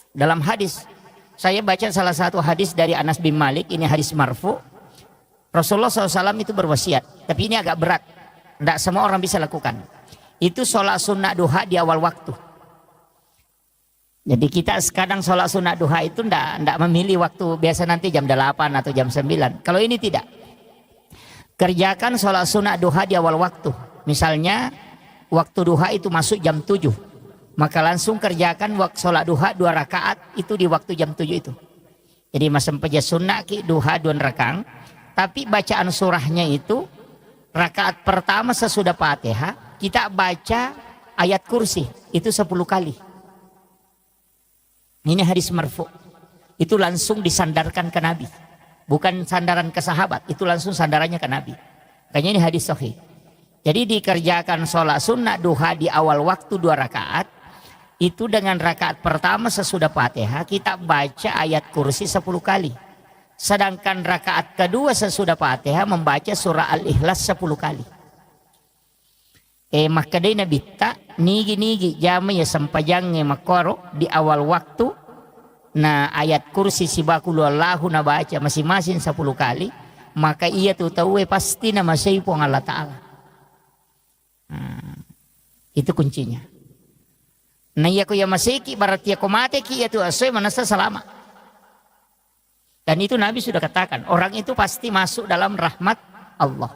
dalam hadis. Saya baca salah satu hadis dari Anas bin Malik, ini hadis marfu. Rasulullah SAW itu berwasiat, tapi ini agak berat, tidak semua orang bisa lakukan. Itu sholat sunnah duha di awal waktu. Jadi kita sekarang sholat sunnah duha itu tidak memilih waktu, biasa nanti jam 8 atau jam 9. Kalau ini tidak. Kerjakan sholat sunnah duha di awal waktu. Misalnya waktu duha itu masuk jam 7. Maka langsung kerjakan waktu sholat duha 2 rakaat itu di waktu jam 7 itu. Jadi masam peja sunnah ki duha 2 rakaat. Tapi bacaan surahnya itu rakaat pertama sesudah Fatihah kita baca ayat kursi itu 10 kali. Ini hadis marfu. Itu langsung disandarkan ke Nabi. Bukan sandaran ke sahabat, itu langsung sandarannya ke Nabi. Kayaknya ini hadis sahih. Jadi dikerjakan sholat sunnah duha di awal waktu 2 rakaat. Itu dengan rakaat pertama sesudah Fatihah kita baca ayat kursi 10 kali. Sedangkan rakaat kedua sesudah Fatihah membaca surah Al-Ikhlas 10 kali. Maka dia Nabi tak nigi jamnya sempajangnya makoro di awal waktu. Nah ayat kursi sibakulu Allahu na baca masing-masing 10 kali. Maka ia tuh tahu pasti nama saipong Allah Ta'ala. Itu kuncinya. Nah iya ko ya masiki berarti ya ko mate ki ya tuh asoy manasa selama. Dan itu Nabi sudah katakan, orang itu pasti masuk dalam rahmat Allah.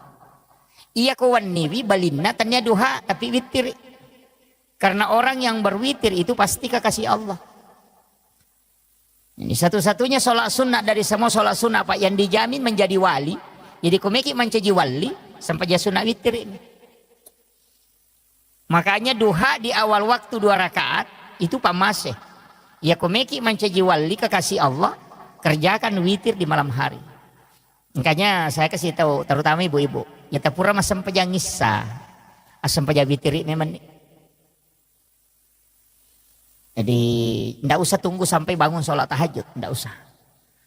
Iya kawan niwi balinna tanya duha tapi witir. Karena orang yang berwitir itu pasti kekasih Allah. Ini satu-satunya sholat sunnah dari semua sholat sunnah Pak yang dijamin menjadi wali. Jadi komeki menjadi wali sampai jadi sunnah witir ini. Makanya duha di awal waktu 2 rakaat itu pamaseh. Ya komeki menjadi wali kekasih Allah. Kerjakan witir di malam hari. Makanya saya kasih tahu terutama ibu-ibu. Nyata pura masam pejang ngissa. Asam pejang witir ini memang. Jadi tidak usah tunggu sampai bangun sholat tahajud. Tidak usah.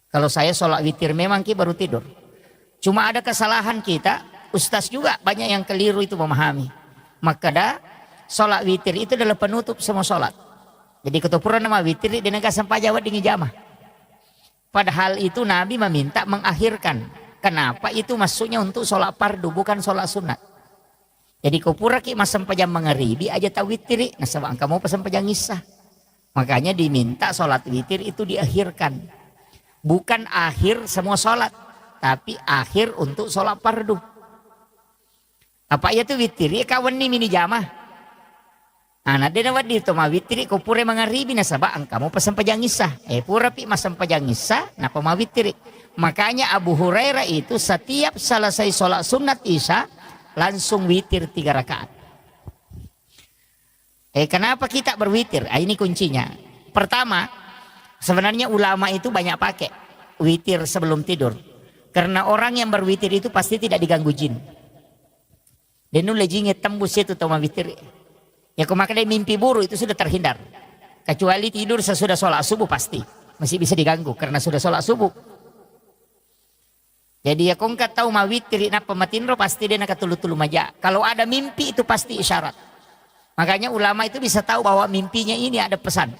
Kalau saya sholat witir memang kita baru tidur. Cuma ada kesalahan kita. Ustaz juga banyak yang keliru itu memahami. Maka dah sholat witir itu adalah penutup semua sholat. Jadi ketopura nama witir di negara sampai jawab dengan jamah. Padahal itu Nabi meminta mengakhirkan. Kenapa? Itu masuknya untuk sholat fardu bukan sholat sunat. Jadi kau pura ki masam pajam mengeribi aja tak witiri. Nah sebab kamu pasang pajang ngisah. Makanya diminta sholat witir itu diakhirkan. Bukan akhir semua sholat. Tapi akhir untuk sholat fardu. Apa ya itu witiri? Kawan ni mini jamah. Anak dia nawat di toma witiri kau pura mengaribi na sabak kamu pasang pajang isah. Pura pi masang pajang isah napa mawitiri. Makanya Abu Hurairah itu setiap selesai sholat sunat isya langsung witir 3 rakaat. Kenapa kita berwitir? Ini kuncinya. Pertama, sebenarnya ulama itu banyak pakai witir sebelum tidur. Karena orang yang berwitir itu pasti tidak diganggu jin. Dan nu lejingnya tembus itu toma witir. Ya kemakan mimpi buruk itu sudah terhindar. Kecuali tidur sesudah sholat subuh pasti. Masih bisa diganggu karena sudah sholat subuh. Jadi ya kau nggak tahu mawitir napa matinro pasti dia nak tulu-tulu maja. Kalau ada mimpi itu pasti isyarat. Makanya ulama itu bisa tahu bahwa mimpinya ini ada pesan.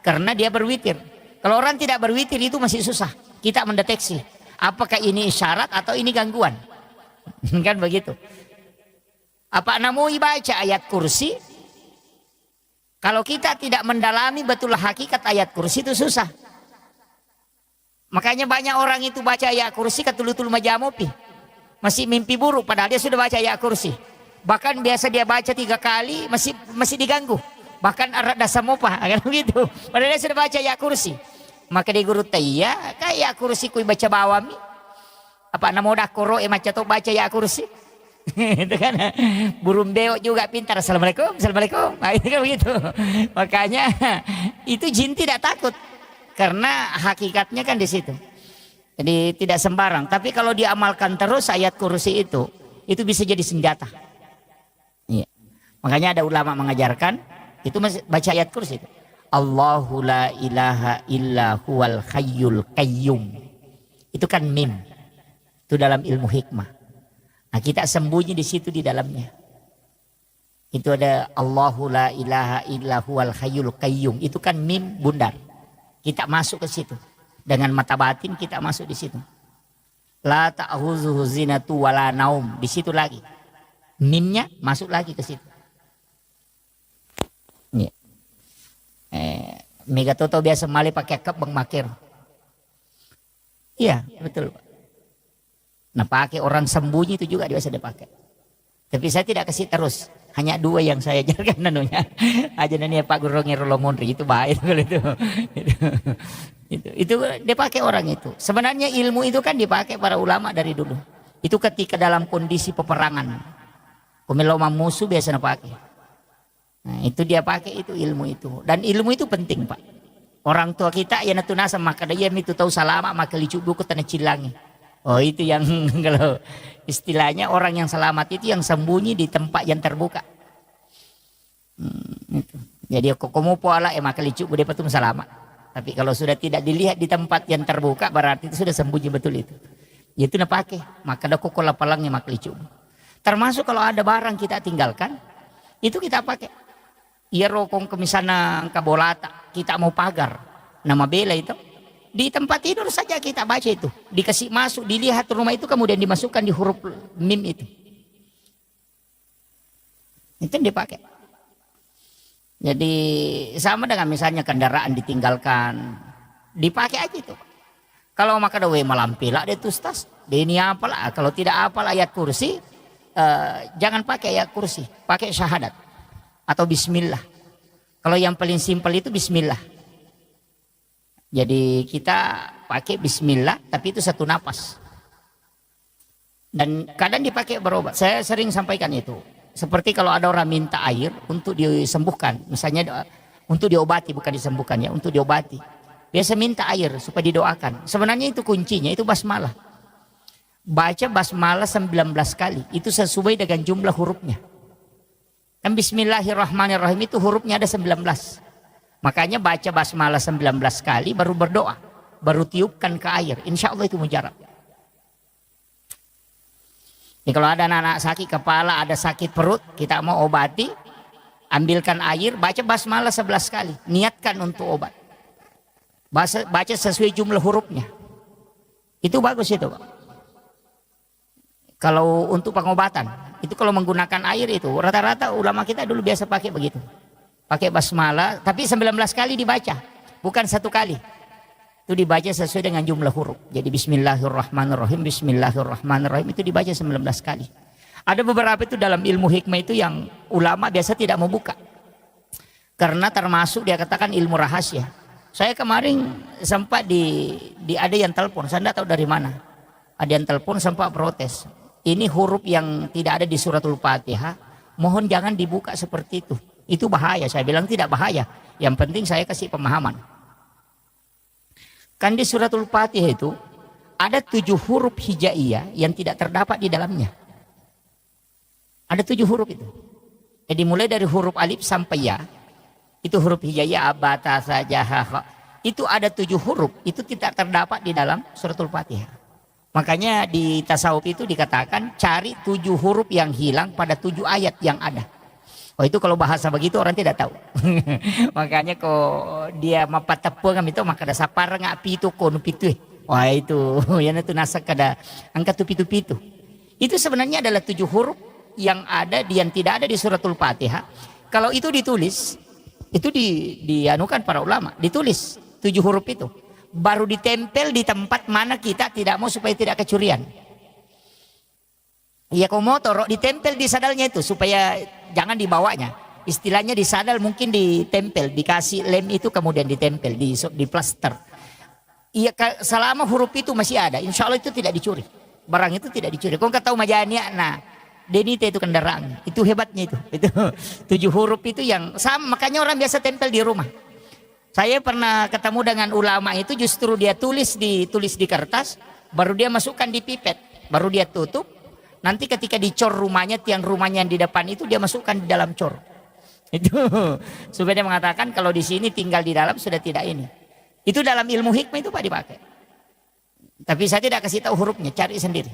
Karena dia berwitir. Kalau orang tidak berwitir itu masih susah. Kita mendeteksi. Apakah ini isyarat atau ini gangguan. Kan begitu. Apa namui baca ayat kursi. Kalau kita tidak mendalami betul hakikat ayat kursi itu susah. Makanya banyak orang itu baca ayat kursi ketulu-tulu majamopi. Masih mimpi buruk padahal dia sudah baca ayat kursi. Bahkan biasa dia baca 3 kali masih diganggu. Bahkan arad dasar mopah kan begitu. Padahal dia sudah baca ayat kursi. Maka di guru taya kayak kursi kui baca bawami. Apa namo dah koro maca to baca ayat kursi. Itu kan burung beok juga pintar. Assalamualaikum, assalamualaikum. Nah, itu kan begitu. Makanya itu jin tidak takut karena hakikatnya kan di situ. Jadi tidak sembarang. Tapi kalau diamalkan terus ayat kursi itu bisa jadi senjata. Iya. Makanya ada ulama mengajarkan itu baca ayat kursi itu. Allahu la ilaha illa huwal hayyul qayyum. Itu kan mim. Itu dalam ilmu hikmah. Nah kita sembunyi di situ di dalamnya. Itu ada Allahu la ilaha illa huwal hayyul qayyum. Itu kan mim bundar. Kita masuk ke situ. Dengan mata batin kita masuk di situ. La ta'khuzuhu zinatu wala naum. Di situ lagi. Mimnya masuk lagi ke situ. Ya. Mega Toto biasa mali pakai kep bang makir. Iya, betul. Nah, pakai orang sembunyi itu juga biasa dipakai. Tapi saya tidak kasih terus. Hanya 2 yang saya ajarkan nanunya. Aja nanya Pak Guru Ngirolo Mondri itu baik itu. Itu dia pakai orang itu. Sebenarnya ilmu itu kan dipakai para ulama dari dulu. Itu ketika dalam kondisi peperangan. Kumeloma musuh biasanya pakai. Nah, itu dia pakai itu ilmu itu. Dan ilmu itu penting, Pak. Orang tua kita ya natunasa maka dia itu tahu salama maka licuk buku tanah cilangi. Oh, itu yang kalau istilahnya orang yang selamat itu yang sembunyi di tempat yang terbuka. Itu. Jadi kok kamu pola maka licuk bude patung selamat. Tapi kalau sudah tidak dilihat di tempat yang terbuka berarti itu sudah sembunyi betul itu. Itu nak pakai maka ada kokola palangnya maka licuk. Termasuk kalau ada barang kita tinggalkan itu kita pakai. Iya rokong ke misalnya ke bolata kita mau pagar nama bela itu. Di tempat tidur saja kita baca itu. Dikasih masuk, dilihat rumah itu kemudian dimasukkan di huruf mim itu. Itu yang dipakai. Jadi sama dengan misalnya kendaraan ditinggalkan. Dipakai aja itu. Kalau maka dawe malampila dia tustas. Dia ini apalah. Kalau tidak apalah ayat kursi. Jangan pakai ayat kursi. Pakai syahadat. Atau bismillah. Kalau yang paling simpel itu bismillah. Jadi kita pakai bismillah tapi itu satu napas. Dan kadang dipakai berobat. Saya sering sampaikan itu. Seperti kalau ada orang minta air untuk disembuhkan. Misalnya untuk diobati bukan disembuhkan ya. Untuk diobati. Biasa minta air supaya didoakan. Sebenarnya itu kuncinya itu basmalah. Baca basmalah 19 kali. Itu sesuai dengan jumlah hurufnya. Dan bismillahirrahmanirrahim itu hurufnya ada 19. Makanya baca basmalah 19 kali baru berdoa. Baru tiupkan ke air. Insya Allah itu mujarab. Jadi kalau ada anak sakit kepala, ada sakit perut, kita mau obati. Ambilkan air, baca basmalah 11 kali. Niatkan untuk obat. Baca sesuai jumlah hurufnya. Itu bagus itu, Pak. Kalau untuk pengobatan. Itu kalau menggunakan air itu. Rata-rata ulama kita dulu biasa pakai begitu. Pakai basmalah, tapi 19 kali dibaca, bukan 1 kali. Itu dibaca sesuai dengan jumlah huruf. Jadi bismillahirrahmanirrahim, bismillahirrahmanirrahim itu dibaca 19 kali. Ada beberapa itu dalam ilmu hikmah itu yang ulama biasa tidak membuka. Karena termasuk dia katakan ilmu rahasia. Saya kemarin sempat ada yang telepon, saya tidak tahu dari mana. Ada yang telepon sempat protes. Ini huruf yang tidak ada di suratul Fatihah, mohon jangan dibuka seperti itu. Itu bahaya. Saya bilang tidak bahaya. Yang penting saya kasih pemahaman. Kan di suratul Fatihah itu ada 7 huruf hijaiyah yang tidak terdapat di dalamnya. Ada 7 huruf itu. Jadi mulai dari huruf alif sampai ya. Itu huruf hijaiyah abata saja. Itu ada 7 huruf. Itu tidak terdapat di dalam suratul Fatihah. Makanya di tasawuf itu dikatakan cari 7 huruf yang hilang pada 7 ayat yang ada. Oh itu kalau bahasa begitu orang tidak tahu. Makanya kok dia mapat tepung itu maka ada sapar ngak pitu kono pitu. Wah itu yang itu nasak kada angka pitu. Itu sebenarnya adalah 7 huruf yang ada yang tidak ada di suratul Fatihah. Kalau itu ditulis itu dianukan para ulama, ditulis 7 huruf itu baru ditempel di tempat mana kita tidak mau supaya tidak kecurian. Iya komo taruh ditempel di sadalnya itu supaya jangan dibawanya. Istilahnya di sadal mungkin ditempel, dikasih lem itu kemudian ditempel di plaster. Iya selama huruf itu masih ada, insya Allah itu tidak dicuri. Barang itu tidak dicuri. Kau nggak tahu majanya, nah denite itu kendaraan, itu hebatnya itu. Itu 7 huruf itu yang sama, makanya orang biasa tempel di rumah. Saya pernah ketemu dengan ulama itu justru dia tulis di kertas, baru dia masukkan di pipet, baru dia tutup. Nanti ketika dicor rumahnya, tiang rumahnya yang di depan itu dia masukkan di dalam cor. Itu supaya dia mengatakan kalau di sini tinggal di dalam sudah tidak ini. Itu dalam ilmu hikmah itu Pak dipakai. Tapi saya tidak kasih tahu hurufnya, cari sendiri.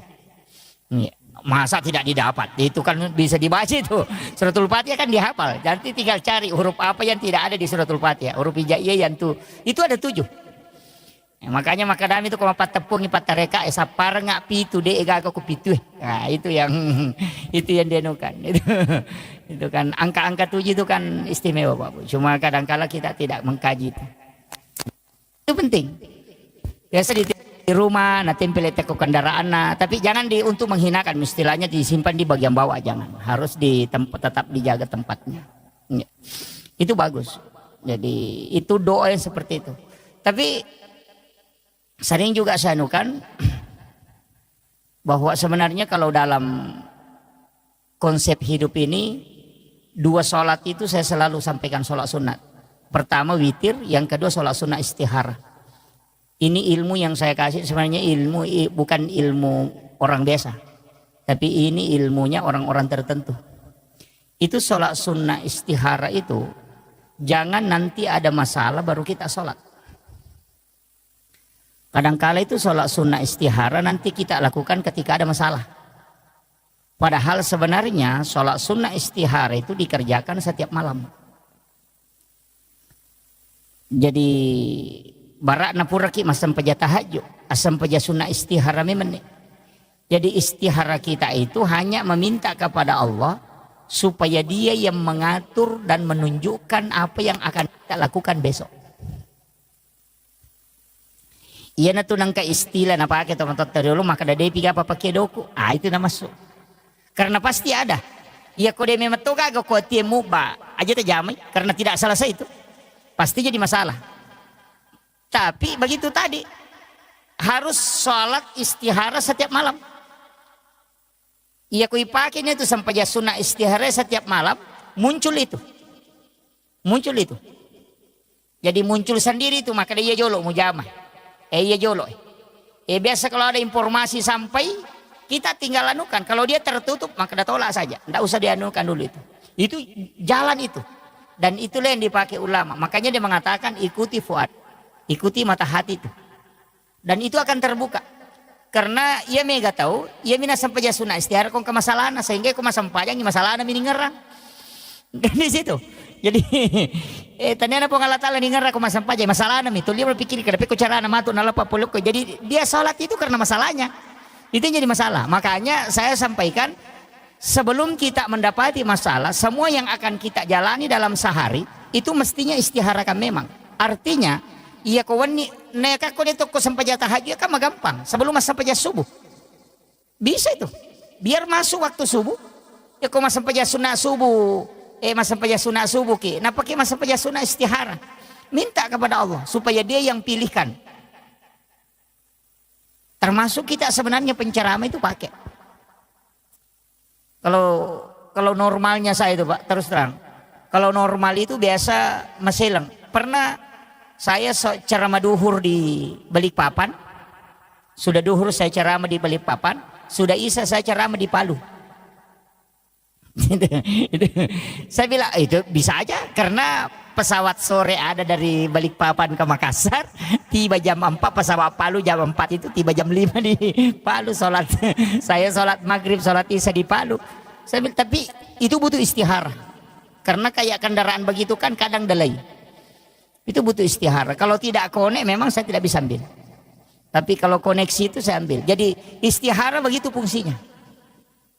Masa tidak didapat? Itu kan bisa dibaca itu. Suratul Fatihah kan dihafal. Nanti tinggal cari huruf apa yang tidak ada di Suratul Fatihah. Huruf hijaiyah yang itu ada 7. Makanya maka dami itu kalau patepung pat reka sapar ngak pitu de ega aku pitu. Nah, itu yang dia nukan. Itu kan angka-angka 7 itu kan istimewa Pak Bu. Cuma kadang-kala kita tidak mengkaji itu. Itu penting. Biasa di rumah, nah tempel ke kendaraan, nah, tapi jangan untuk menghinakan, istilahnya disimpan di bagian bawah, jangan. Harus tetap dijaga tempatnya. Ya. Itu bagus. Jadi itu doa yang seperti itu. Tapi sering juga saya anukan bahwa sebenarnya kalau dalam konsep hidup ini 2 sholat itu saya selalu sampaikan sholat sunat. Pertama witir, yang kedua sholat sunnah istihara. Ini ilmu yang saya kasih sebenarnya bukan ilmu orang biasa, tapi ini ilmunya orang-orang tertentu. Itu sholat sunnah istihara itu jangan nanti ada masalah baru kita sholat. Kadangkala itu sholat sunnah istihara nanti kita lakukan ketika ada masalah. Padahal sebenarnya sholat sunnah istihara itu dikerjakan setiap malam. Jadi barak napuraki masam paja tahajud, asam paja sunnah istihara memang. Jadi istihara kita itu hanya meminta kepada Allah supaya Dia yang mengatur dan menunjukkan apa yang akan kita lakukan besok. Iya na tunang ka istilah na pakai teman-teman dulu maka ada piga apa pakai doku. Itu nama masuk. Karena pasti ada. Iya kode memang tuh kagak kau tiemu ba aja terjamai karena tidak selesai itu. Pasti jadi masalah. Tapi begitu tadi harus sholat istihara setiap malam. Iya kui pakai itu sampai sunnah istihara setiap malam muncul itu. Jadi muncul sendiri itu maka dia jolo mujamah. Iya jolo. Biasa kalau ada informasi sampai kita tinggal anukan. Kalau dia tertutup maka dah tolak saja. Tidak usah dianukan dulu itu. Itu jalan itu. Dan itulah yang dipakai ulama. Makanya dia mengatakan ikuti fuad. Ikuti mata hati itu. Dan itu akan terbuka. Karena ia mega tahu, ia mina sampai sunnah istihara kong kemasalahan sehingga kong masampajang masalah mini ngerang. Dan di situ. Jadi tanya po Allah Taala ni ngerang kong masampajang masalah itu dia berpikir kada pe ko cara na matu nala papulok ko. Jadi dia salat itu karena masalahnya. Itu yang jadi masalah. Makanya saya sampaikan sebelum kita mendapati masalah, semua yang akan kita jalani dalam sehari itu mestinya istiharakan memang. Artinya, iya kawani neka ko dito ko sampai tahajud kan gampang. Sebelum sampai subuh. Bisa itu. Biar masuk waktu subuh, ya ko sampai sunnah subuh, sampai sunnah subuh ki. Nah pakai sampai sunnah istihara. Minta kepada Allah supaya Dia yang pilihkan. Termasuk kita sebenarnya penceramah itu pakai. Kalau normalnya saya itu Pak, terus terang. Kalau normal itu biasa meselang. Pernah saya ceramah duhur di Balikpapan. Sudah duhur saya ceramah di Balikpapan. Sudah isya saya ceramah di Palu. Saya bilang itu bisa aja karena pesawat sore ada dari Balikpapan ke Makassar, tiba jam 4, pesawat Palu jam 4 itu tiba jam 5 di Palu sholat. Saya sholat maghrib, sholat isya di Palu. Saya bilang, tapi itu butuh istihara. Karena kayak kendaraan begitu kan kadang delay. Itu butuh istihara. Kalau tidak konek memang saya tidak bisa ambil. Tapi kalau koneksi itu saya ambil. Jadi istihara begitu fungsinya.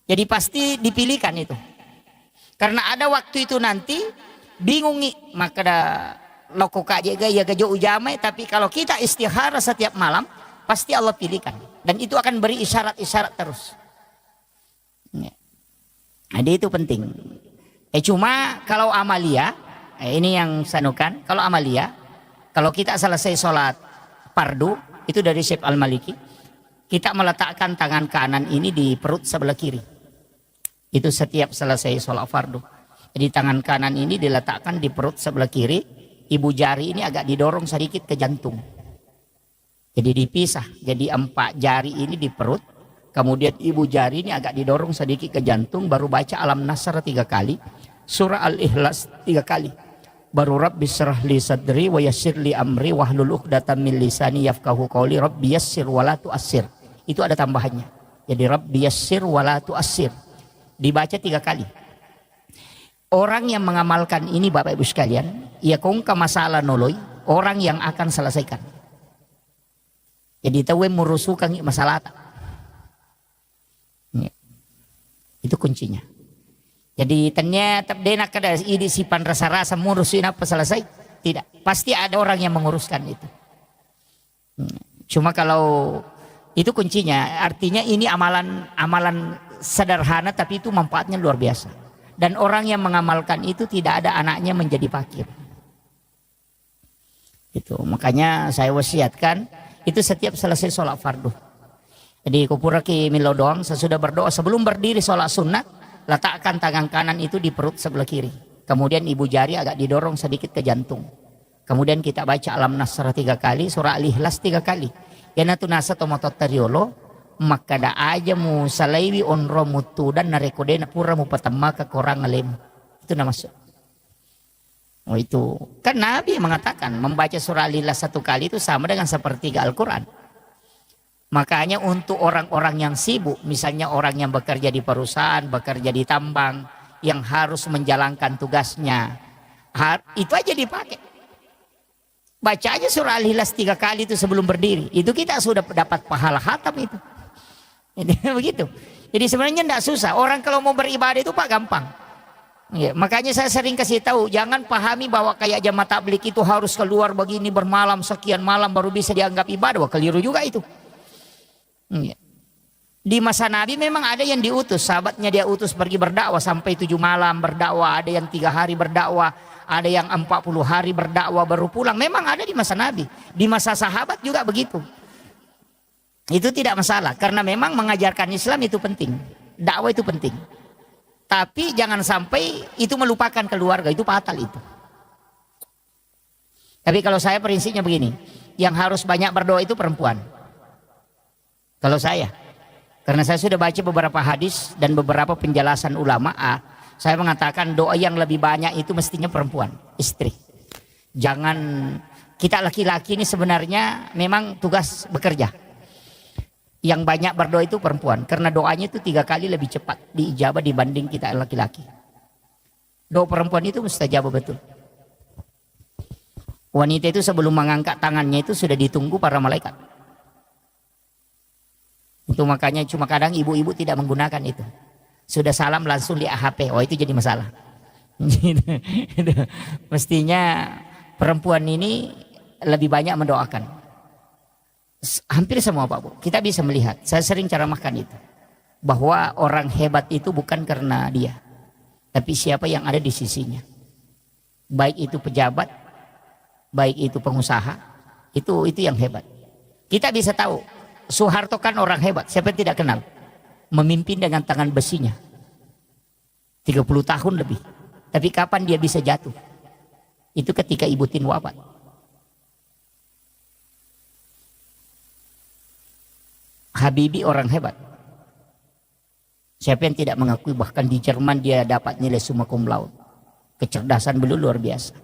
Jadi pasti dipilihkan itu. Karena ada waktu itu nanti bingungi maka ada loko kaje ya gajo ujamai, tapi kalau kita istihara setiap malam pasti Allah pilihkan dan itu akan beri isyarat-isyarat terus. Jadi itu penting. Cuma kalau amalia ini yang sanukan, kalau amalia kalau kita selesai sholat fardu itu dari Syekh Al-Maliki, kita meletakkan tangan kanan ini di perut sebelah kiri. Itu setiap selesai sholat fardu. Jadi tangan kanan ini diletakkan di perut sebelah kiri. Ibu jari ini agak didorong sedikit ke jantung. Jadi dipisah. Jadi 4 jari ini di perut. Kemudian ibu jari ini agak didorong sedikit ke jantung. Baru baca Alam Nasr 3 kali. Surah Al-Ikhlas 3 kali. Baru Rabbi syrah li sadri wa yassir li amri wahlul 'uqdatam min lisani yafqahu qawli Rabbi yassir wa la tu'assir. Itu ada tambahannya. Jadi Rabbi yassir wala tu'assir. Dibaca 3 kali. Orang yang mengamalkan ini Bapak Ibu sekalian, ia kongka masalah noloy, orang yang akan selesaikan. Jadi tahu merusukan masalah. Itu kuncinya. Jadi ternyata denak kada ini sipan rasa-rasa ngurusin apa selesai. Tidak. Pasti ada orang yang menguruskan itu. Cuma kalau itu kuncinya, artinya ini amalan sederhana tapi itu manfaatnya luar biasa. Dan orang yang mengamalkan itu tidak ada anaknya menjadi fakir. Itu makanya saya wasiatkan itu setiap selesai sholat fardu. Jadi kupura ki milo doang sesudah berdoa sebelum berdiri sholat sunnah, letakkan tangan kanan itu di perut sebelah kiri. Kemudian ibu jari agak didorong sedikit ke jantung. Kemudian kita baca alam nasr 3 kali, surah al-ikhlas 3 kali. Yana tu nasa tomotot teriolo, maka da aja mu salaiwi onro mutu dan narekode na pura mu patama ke korang alim. Itu nama masuk. Oh itu kan Nabi mengatakan membaca surah al-ikhlas 1 kali itu sama dengan sepertiga Al-Quran. Makanya untuk orang-orang yang sibuk, misalnya orang yang bekerja di perusahaan, bekerja di tambang, yang harus menjalankan tugasnya, itu aja dipakai. Baca aja surah Al-Ikhlas 3 kali itu sebelum berdiri. Itu kita sudah dapat pahala khatam itu. Jadi begitu. Jadi sebenarnya tidak susah. Orang kalau mau beribadah itu Pak gampang. Ya, makanya saya sering kasih tahu, jangan pahami bahwa kayak jamaah tabligh itu harus keluar begini bermalam sekian malam baru bisa dianggap ibadah. Wah, keliru juga itu. Ya. Di masa Nabi memang ada yang diutus, sahabatnya dia utus pergi berdakwah sampai 7 malam berdakwah, ada yang 3 hari berdakwah, ada yang 40 hari berdakwah baru pulang. Memang ada di masa Nabi, di masa sahabat juga begitu. Itu tidak masalah karena memang mengajarkan Islam itu penting, dakwah itu penting. Tapi jangan sampai itu melupakan keluarga, itu fatal itu. Tapi kalau saya prinsipnya begini, yang harus banyak berdoa itu perempuan. Kalau karena saya sudah baca beberapa hadis dan beberapa penjelasan ulama, saya mengatakan doa yang lebih banyak itu mestinya perempuan, istri. Jangan, kita laki-laki ini sebenarnya memang tugas bekerja. Yang banyak berdoa itu perempuan, karena doanya itu 3 kali lebih cepat diijabah dibanding kita laki-laki. Doa perempuan itu mustajabah betul. Wanita itu sebelum mengangkat tangannya itu sudah ditunggu para malaikat. Itu makanya cuma kadang ibu-ibu tidak menggunakan itu. Sudah salam langsung di HP. Oh itu jadi masalah. Mestinya perempuan ini lebih banyak mendoakan. Hampir semua Pak Bu. Kita bisa melihat. Saya sering ceramahkan itu. Bahwa orang hebat itu bukan karena dia. Tapi siapa yang ada di sisinya. Baik itu pejabat. Baik itu pengusaha. Itu yang hebat. Kita bisa tahu. Soeharto kan orang hebat, siapa yang tidak kenal? Memimpin dengan tangan besinya 30 tahun lebih. Tapi kapan dia bisa jatuh? Itu ketika Ibu Tin wafat. Habibie orang hebat. Siapa yang tidak mengakui, bahkan di Jerman dia dapat nilai summa cum laude. Kecerdasan beliau luar biasa.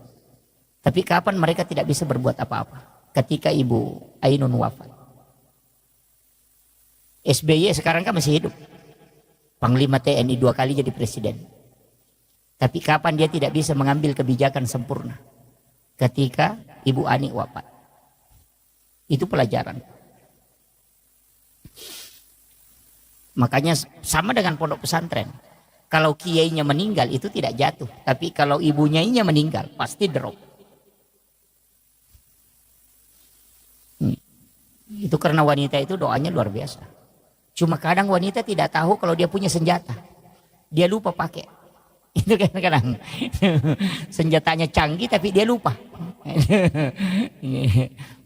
Tapi kapan mereka tidak bisa berbuat apa-apa? Ketika Ibu Ainun wafat. SBY sekarang kan masih hidup. Panglima TNI 2 kali jadi presiden. Tapi kapan dia tidak bisa mengambil kebijakan sempurna? Ketika Ibu Ani wafat. Itu pelajaran. Makanya sama dengan pondok pesantren. Kalau kiainya meninggal itu tidak jatuh. Tapi kalau ibunya meninggal pasti drop. Itu karena wanita itu doanya luar biasa. Cuma kadang wanita tidak tahu kalau dia punya senjata. Dia lupa pakai. Itu kadang-kadang senjatanya canggih tapi dia lupa.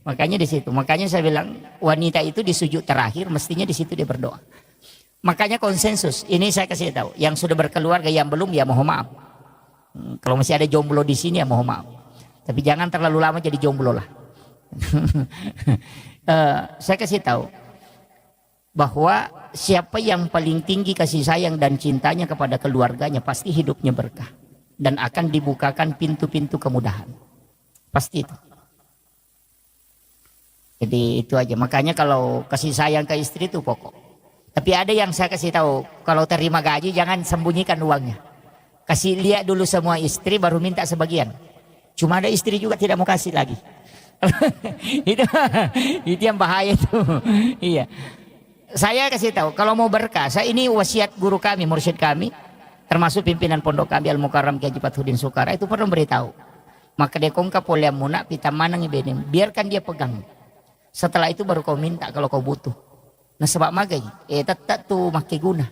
Makanya di situ. Makanya saya bilang wanita itu di sujud terakhir mestinya di situ dia berdoa. Makanya konsensus. Ini saya kasih tahu. Yang sudah berkeluarga, yang belum ya mohon maaf. Kalau masih ada jomblo di sini ya mohon maaf. Tapi jangan terlalu lama jadi jomblo lah. Saya kasih tahu bahwa siapa yang paling tinggi kasih sayang dan cintanya kepada keluarganya pasti hidupnya berkah dan akan dibukakan pintu-pintu kemudahan. Pasti itu. Jadi itu aja. Makanya kalau kasih sayang ke istri itu pokok. Tapi ada yang saya kasih tahu, kalau terima gaji jangan sembunyikan uangnya. Kasih lihat dulu semua istri baru minta sebagian. Cuma ada istri juga tidak mau kasih lagi. itu itu yang bahaya itu. Iya. Saya kasih tahu kalau mau berkah, saya ini wasiat guru kami, mursyid kami, termasuk pimpinan pondok kami Al Mukarram Kiai Haji Fathuddin Sukara itu pernah beritahu. Maka dia kongka polia muna pita manang ibenim, biarkan dia pegang. Setelah itu baru kau minta kalau kau butuh. Nah sebab magai, tetap tuh makai guna.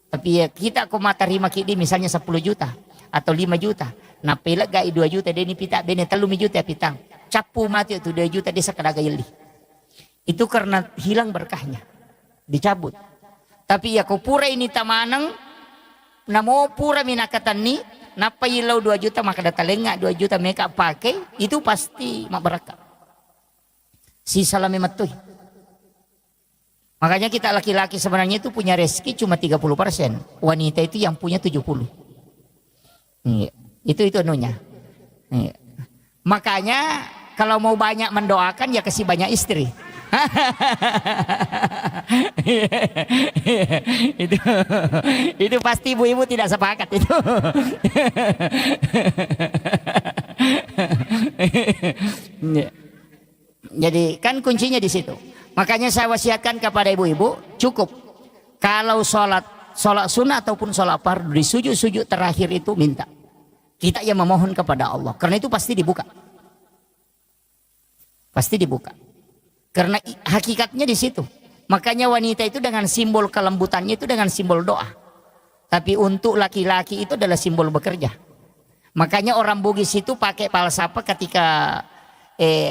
Tapi ya kita kau mata terima kidi misalnya 10 juta atau 5 juta. Nah pelak gai 2 juta dia ni pita bene 3 juta pitang. Capu mati itu 2 juta dia sekadar gayeli. Itu karena hilang berkahnya. Dicabut. Tapi ya kau pura ini tamanang, namo pura minakatan ni, napa ilau 2 juta maka data lengak 2 juta mereka pakai, itu pasti mak berkah. Sisa lame matuh. Makanya kita laki-laki sebenarnya itu punya rezeki cuma 30%. Wanita itu yang punya 70%. Itu anunya. Makanya kalau mau banyak mendoakan ya kasih banyak istri. itu pasti ibu-ibu tidak sepakat itu. Jadi kan kuncinya di situ. Makanya saya wasiatkan kepada ibu-ibu, cukup kalau sholat sunnah ataupun sholat fardu di sujud-sujud terakhir itu minta. Kita yang memohon kepada Allah, karena itu pasti dibuka. Pasti dibuka. Karena hakikatnya di situ. Makanya wanita itu dengan simbol kelembutannya itu dengan simbol doa. Tapi untuk laki-laki itu adalah simbol bekerja. Makanya orang Bugis itu pakai palsapa ketika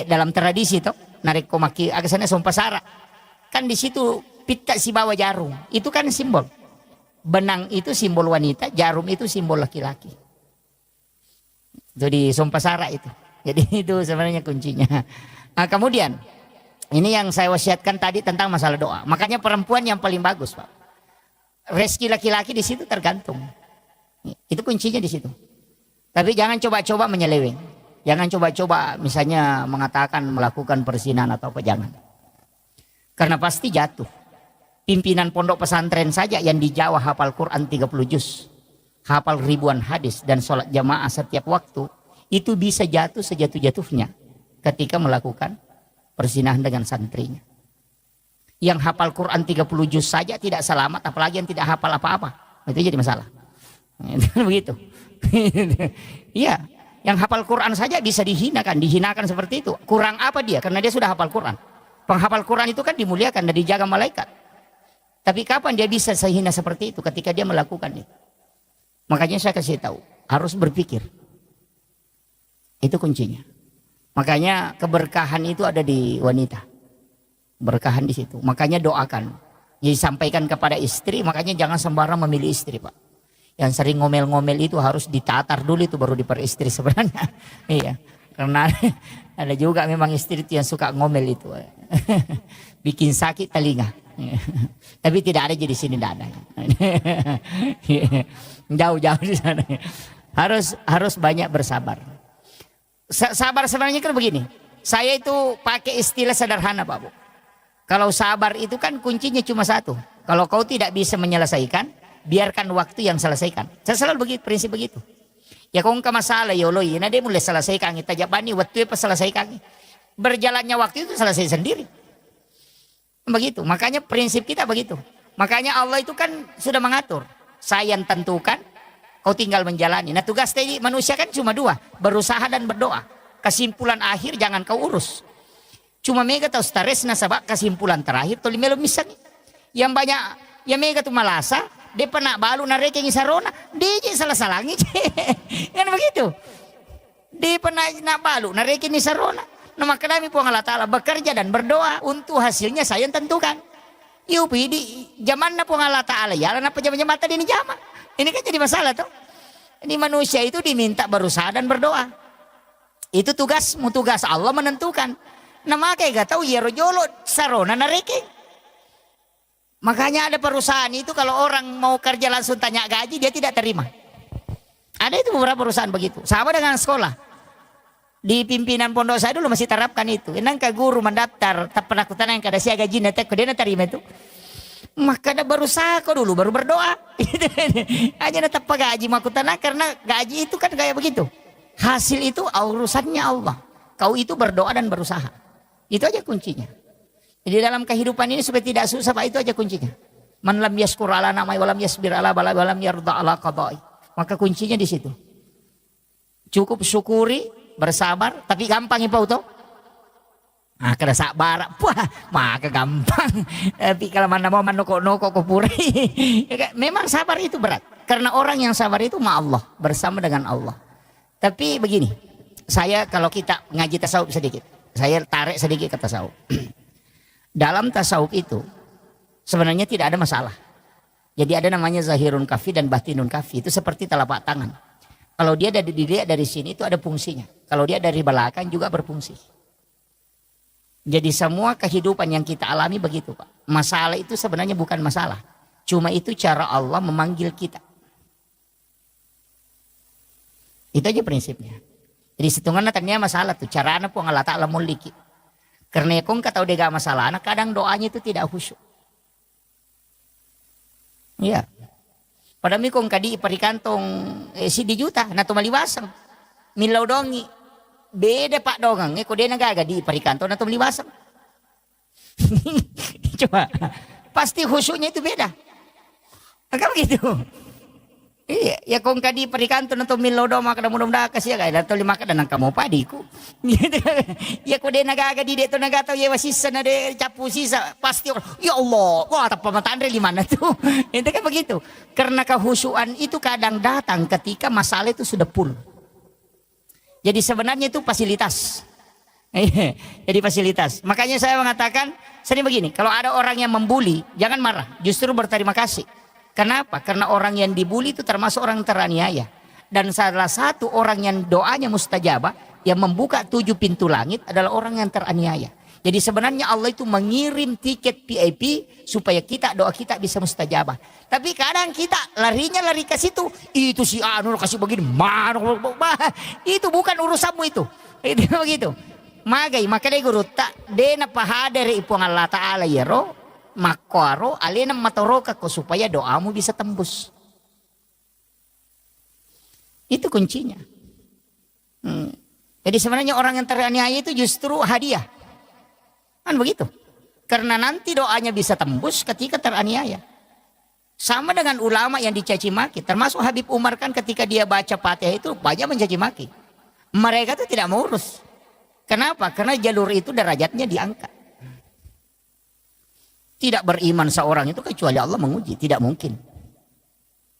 dalam tradisi itu narik komaki agasana sompasara. Kan di situ pita si bawa jarum. Itu kan simbol. Benang itu simbol wanita, jarum itu simbol laki-laki. Itu di sompasara itu. Jadi itu sebenarnya kuncinya. Nah, kemudian ini yang saya wasiatkan tadi tentang masalah doa. Makanya perempuan yang paling bagus, Pak. Rezeki laki-laki di situ tergantung. Itu kuncinya di situ. Tapi jangan coba-coba menyeleweng. Jangan coba-coba misalnya mengatakan melakukan perzinahan atau apa, jangan. Karena pasti jatuh. Pimpinan pondok pesantren saja yang di Jawa hafal Quran 30 juz, hafal ribuan hadis dan sholat jamaah setiap waktu, itu bisa jatuh sejatuh-jatuhnya ketika melakukan perzinahan dengan santrinya. Yang hafal Quran 30 juz saja tidak selamat, apalagi yang tidak hafal apa-apa. Itu jadi masalah. Begitu. Iya. Yang hafal Quran saja bisa dihinakan seperti itu. Kurang apa dia? Karena dia sudah hafal Quran. Penghafal Quran itu kan dimuliakan dan dijaga malaikat. Tapi kapan dia bisa sehina seperti itu ketika dia melakukan itu? Makanya saya kasih tahu, harus berpikir. Itu kuncinya. Makanya keberkahan itu ada di wanita. Berkahan di situ. Makanya doakan. Jadi sampaikan kepada istri, makanya jangan sembarang memilih istri, Pak. Yang sering ngomel-ngomel itu harus ditatar dulu itu baru diperistri sebenarnya. Iya. Karena ada juga memang istri itu yang suka ngomel itu. Bikin sakit telinga. Tapi tidak ada jadi sini tidak ada. Jauh-jauh di sana. Harus banyak bersabar. Sabar sebenarnya kan begini. Saya itu pakai istilah sederhana, Pak Bu. Kalau sabar itu kan kuncinya cuma satu. Kalau kau tidak bisa menyelesaikan, biarkan waktu yang selesaikan. Saya selalu begitu, prinsip begitu. Ya kau nggak masalah ya Allah, nah dia mulai selesaikan kita jabani waktu apa selesaikan. Berjalannya waktu itu selesai sendiri. Begitu. Makanya prinsip kita begitu. Makanya Allah itu kan sudah mengatur. Saya yang tentukan, kau tinggal menjalani. Nah tugas tadi manusia kan cuma dua, berusaha dan berdoa. Kesimpulan akhir jangan kau urus. Cuma mega tahu stres nasabak kesimpulan terakhir tuh lima misalnya. Yang banyak yang mega tuh malasa. Dia pernah balu nareke ngisarona, dia salah-salangi. Kan begitu. Dia pernah nak balu nareke ngisarona. Nah maka kami pun Allah Ta'ala bekerja dan berdoa untuk hasilnya saya yang tentukan. Yupi di zaman na pun Allah Ta'ala ya, apa zaman-zaman tadi ini jama. Ini kan jadi masalah tuh. Ini manusia itu diminta berusaha dan berdoa. Itu tugasmu, tugas Allah menentukan. Nah makanya gak tahu ya rojolo sarona nareke. Makanya ada perusahaan itu kalau orang mau kerja langsung tanya gaji dia tidak terima. Ada itu beberapa perusahaan begitu. Sama dengan sekolah. Di pimpinan pondok saya dulu masih terapkan itu. Enang ke guru mendaftar tak pernah kutanya yang kada sia gaji netek dia terima itu. Maka dah berusaha kau dulu baru berdoa. Hanya tetap gaji makutana karena gaji itu kan kayak begitu. Hasil itu urusannya Allah. Kau itu berdoa dan berusaha. Itu aja kuncinya. Jadi dalam kehidupan ini supaya tidak susah, Pak, itu aja kuncinya. Man lam yaskur ala namai walam yasbir ala bala walam yarda ala qada'i. Maka kuncinya di situ. Cukup syukuri, bersabar, tapi gampang ya Pak Uto. Ah, kada sabar, wah, maka gampang. Tapi kalau mana mau noko kupuri, memang sabar itu berat. Karena orang yang sabar itu ma Allah, bersama dengan Allah. Tapi begini, saya kalau kita ngaji tasawuf sedikit, saya tarik sedikit ke tasawuf. Dalam tasawuf itu sebenarnya tidak ada masalah. Jadi ada namanya zahirun kafi dan batinun kafi, itu seperti telapak tangan. Kalau dia dari sini itu ada fungsinya. Kalau dia dari belakang juga berfungsi. Jadi semua kehidupan yang kita alami begitu Pak. Masalah itu sebenarnya bukan masalah. Cuma itu cara Allah memanggil kita. Itu aja prinsipnya. Jadi setengah tanya masalah tuh. Cara anak pun Allah Ta'ala muliki. Karena kong kata udah gak masalah. Anak kadang doanya itu tidak khusyuk. Iya. Padahal kong kadi perikantong si di juta. Nato maliwasang. Milau dongi. Beda Pak dongang, kok dia nagaga di parikanto na tumliwasan. Coba, pasti khusyuknya itu beda. Agak begitu. Iya, ya kung kadi parikanto na tumilodo maka mudah-mudahan kasi ya kaya to lima ka nang kamo padiku. Ya kung dia nagaga di dito nagataw ya wasisa na de capu sisa pasti ya Allah, wah tapamataan re lima na to. Itu kan begitu. Karena kehusyuan itu kadang datang ketika masalah itu sudah full. Jadi sebenarnya itu fasilitas. Jadi fasilitas. Makanya saya mengatakan sering begini, kalau ada orang yang membuli, jangan marah, justru berterima kasih. Kenapa? Karena orang yang dibuli itu termasuk orang teraniaya. Dan salah satu orang yang doanya mustajabah, yang membuka 7 pintu langit adalah orang yang teraniaya. Jadi sebenarnya Allah itu mengirim tiket VIP supaya doa kita bisa mustajabah. Tapi kadang kita lari ke situ, itu si Anu kasih begini, itu bukan urusanmu itu. Itu begitu. Maka deh guru tak dena pahadere ipong Allah Ta'ala yero makaro alena matoroka ko supaya doamu bisa tembus. Itu kuncinya. Jadi sebenarnya orang yang teraniaya itu justru hadiah. Kan begitu. Karena nanti doanya bisa tembus ketika teraniaya. Sama dengan ulama yang dicaci maki. Termasuk Habib Umar kan ketika dia baca Fatihah itu banyak mencaci maki. Mereka itu tidak mau urus. Kenapa? Karena jalur itu derajatnya diangkat. Tidak beriman seorang itu kecuali Allah menguji. Tidak mungkin.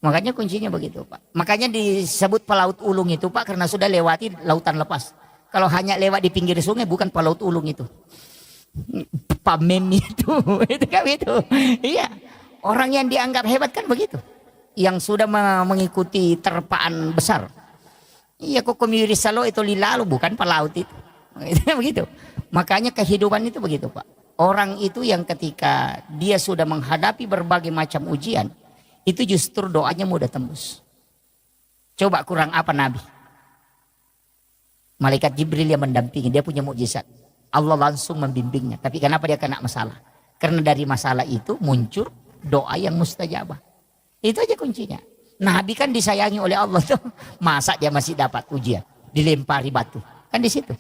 Makanya kuncinya begitu Pak. Makanya disebut pelaut ulung itu Pak. Karena sudah lewati lautan lepas. Kalau hanya lewat di pinggir sungai bukan pelaut ulung itu. Pamem itu kan itu. Iya, orang yang dianggap hebat kan begitu, yang sudah mengikuti terpaan besar. Iya, kok komiri salo itu lilalu bukan pelaut itu. Itu begitu. Makanya kehidupan itu begitu Pak. Orang itu yang ketika dia sudah menghadapi berbagai macam ujian, itu justru doanya mudah tembus. Coba kurang apa Nabi? Malaikat Jibril yang mendampingi, dia punya mukjizat. Allah langsung membimbingnya. Tapi kenapa dia kena masalah? Karena dari masalah itu muncul doa yang mustajabah. Itu aja kuncinya. Nabi kan disayangi oleh Allah tuh. Masa dia masih dapat ujian? Dilempari batu. Kan di situ.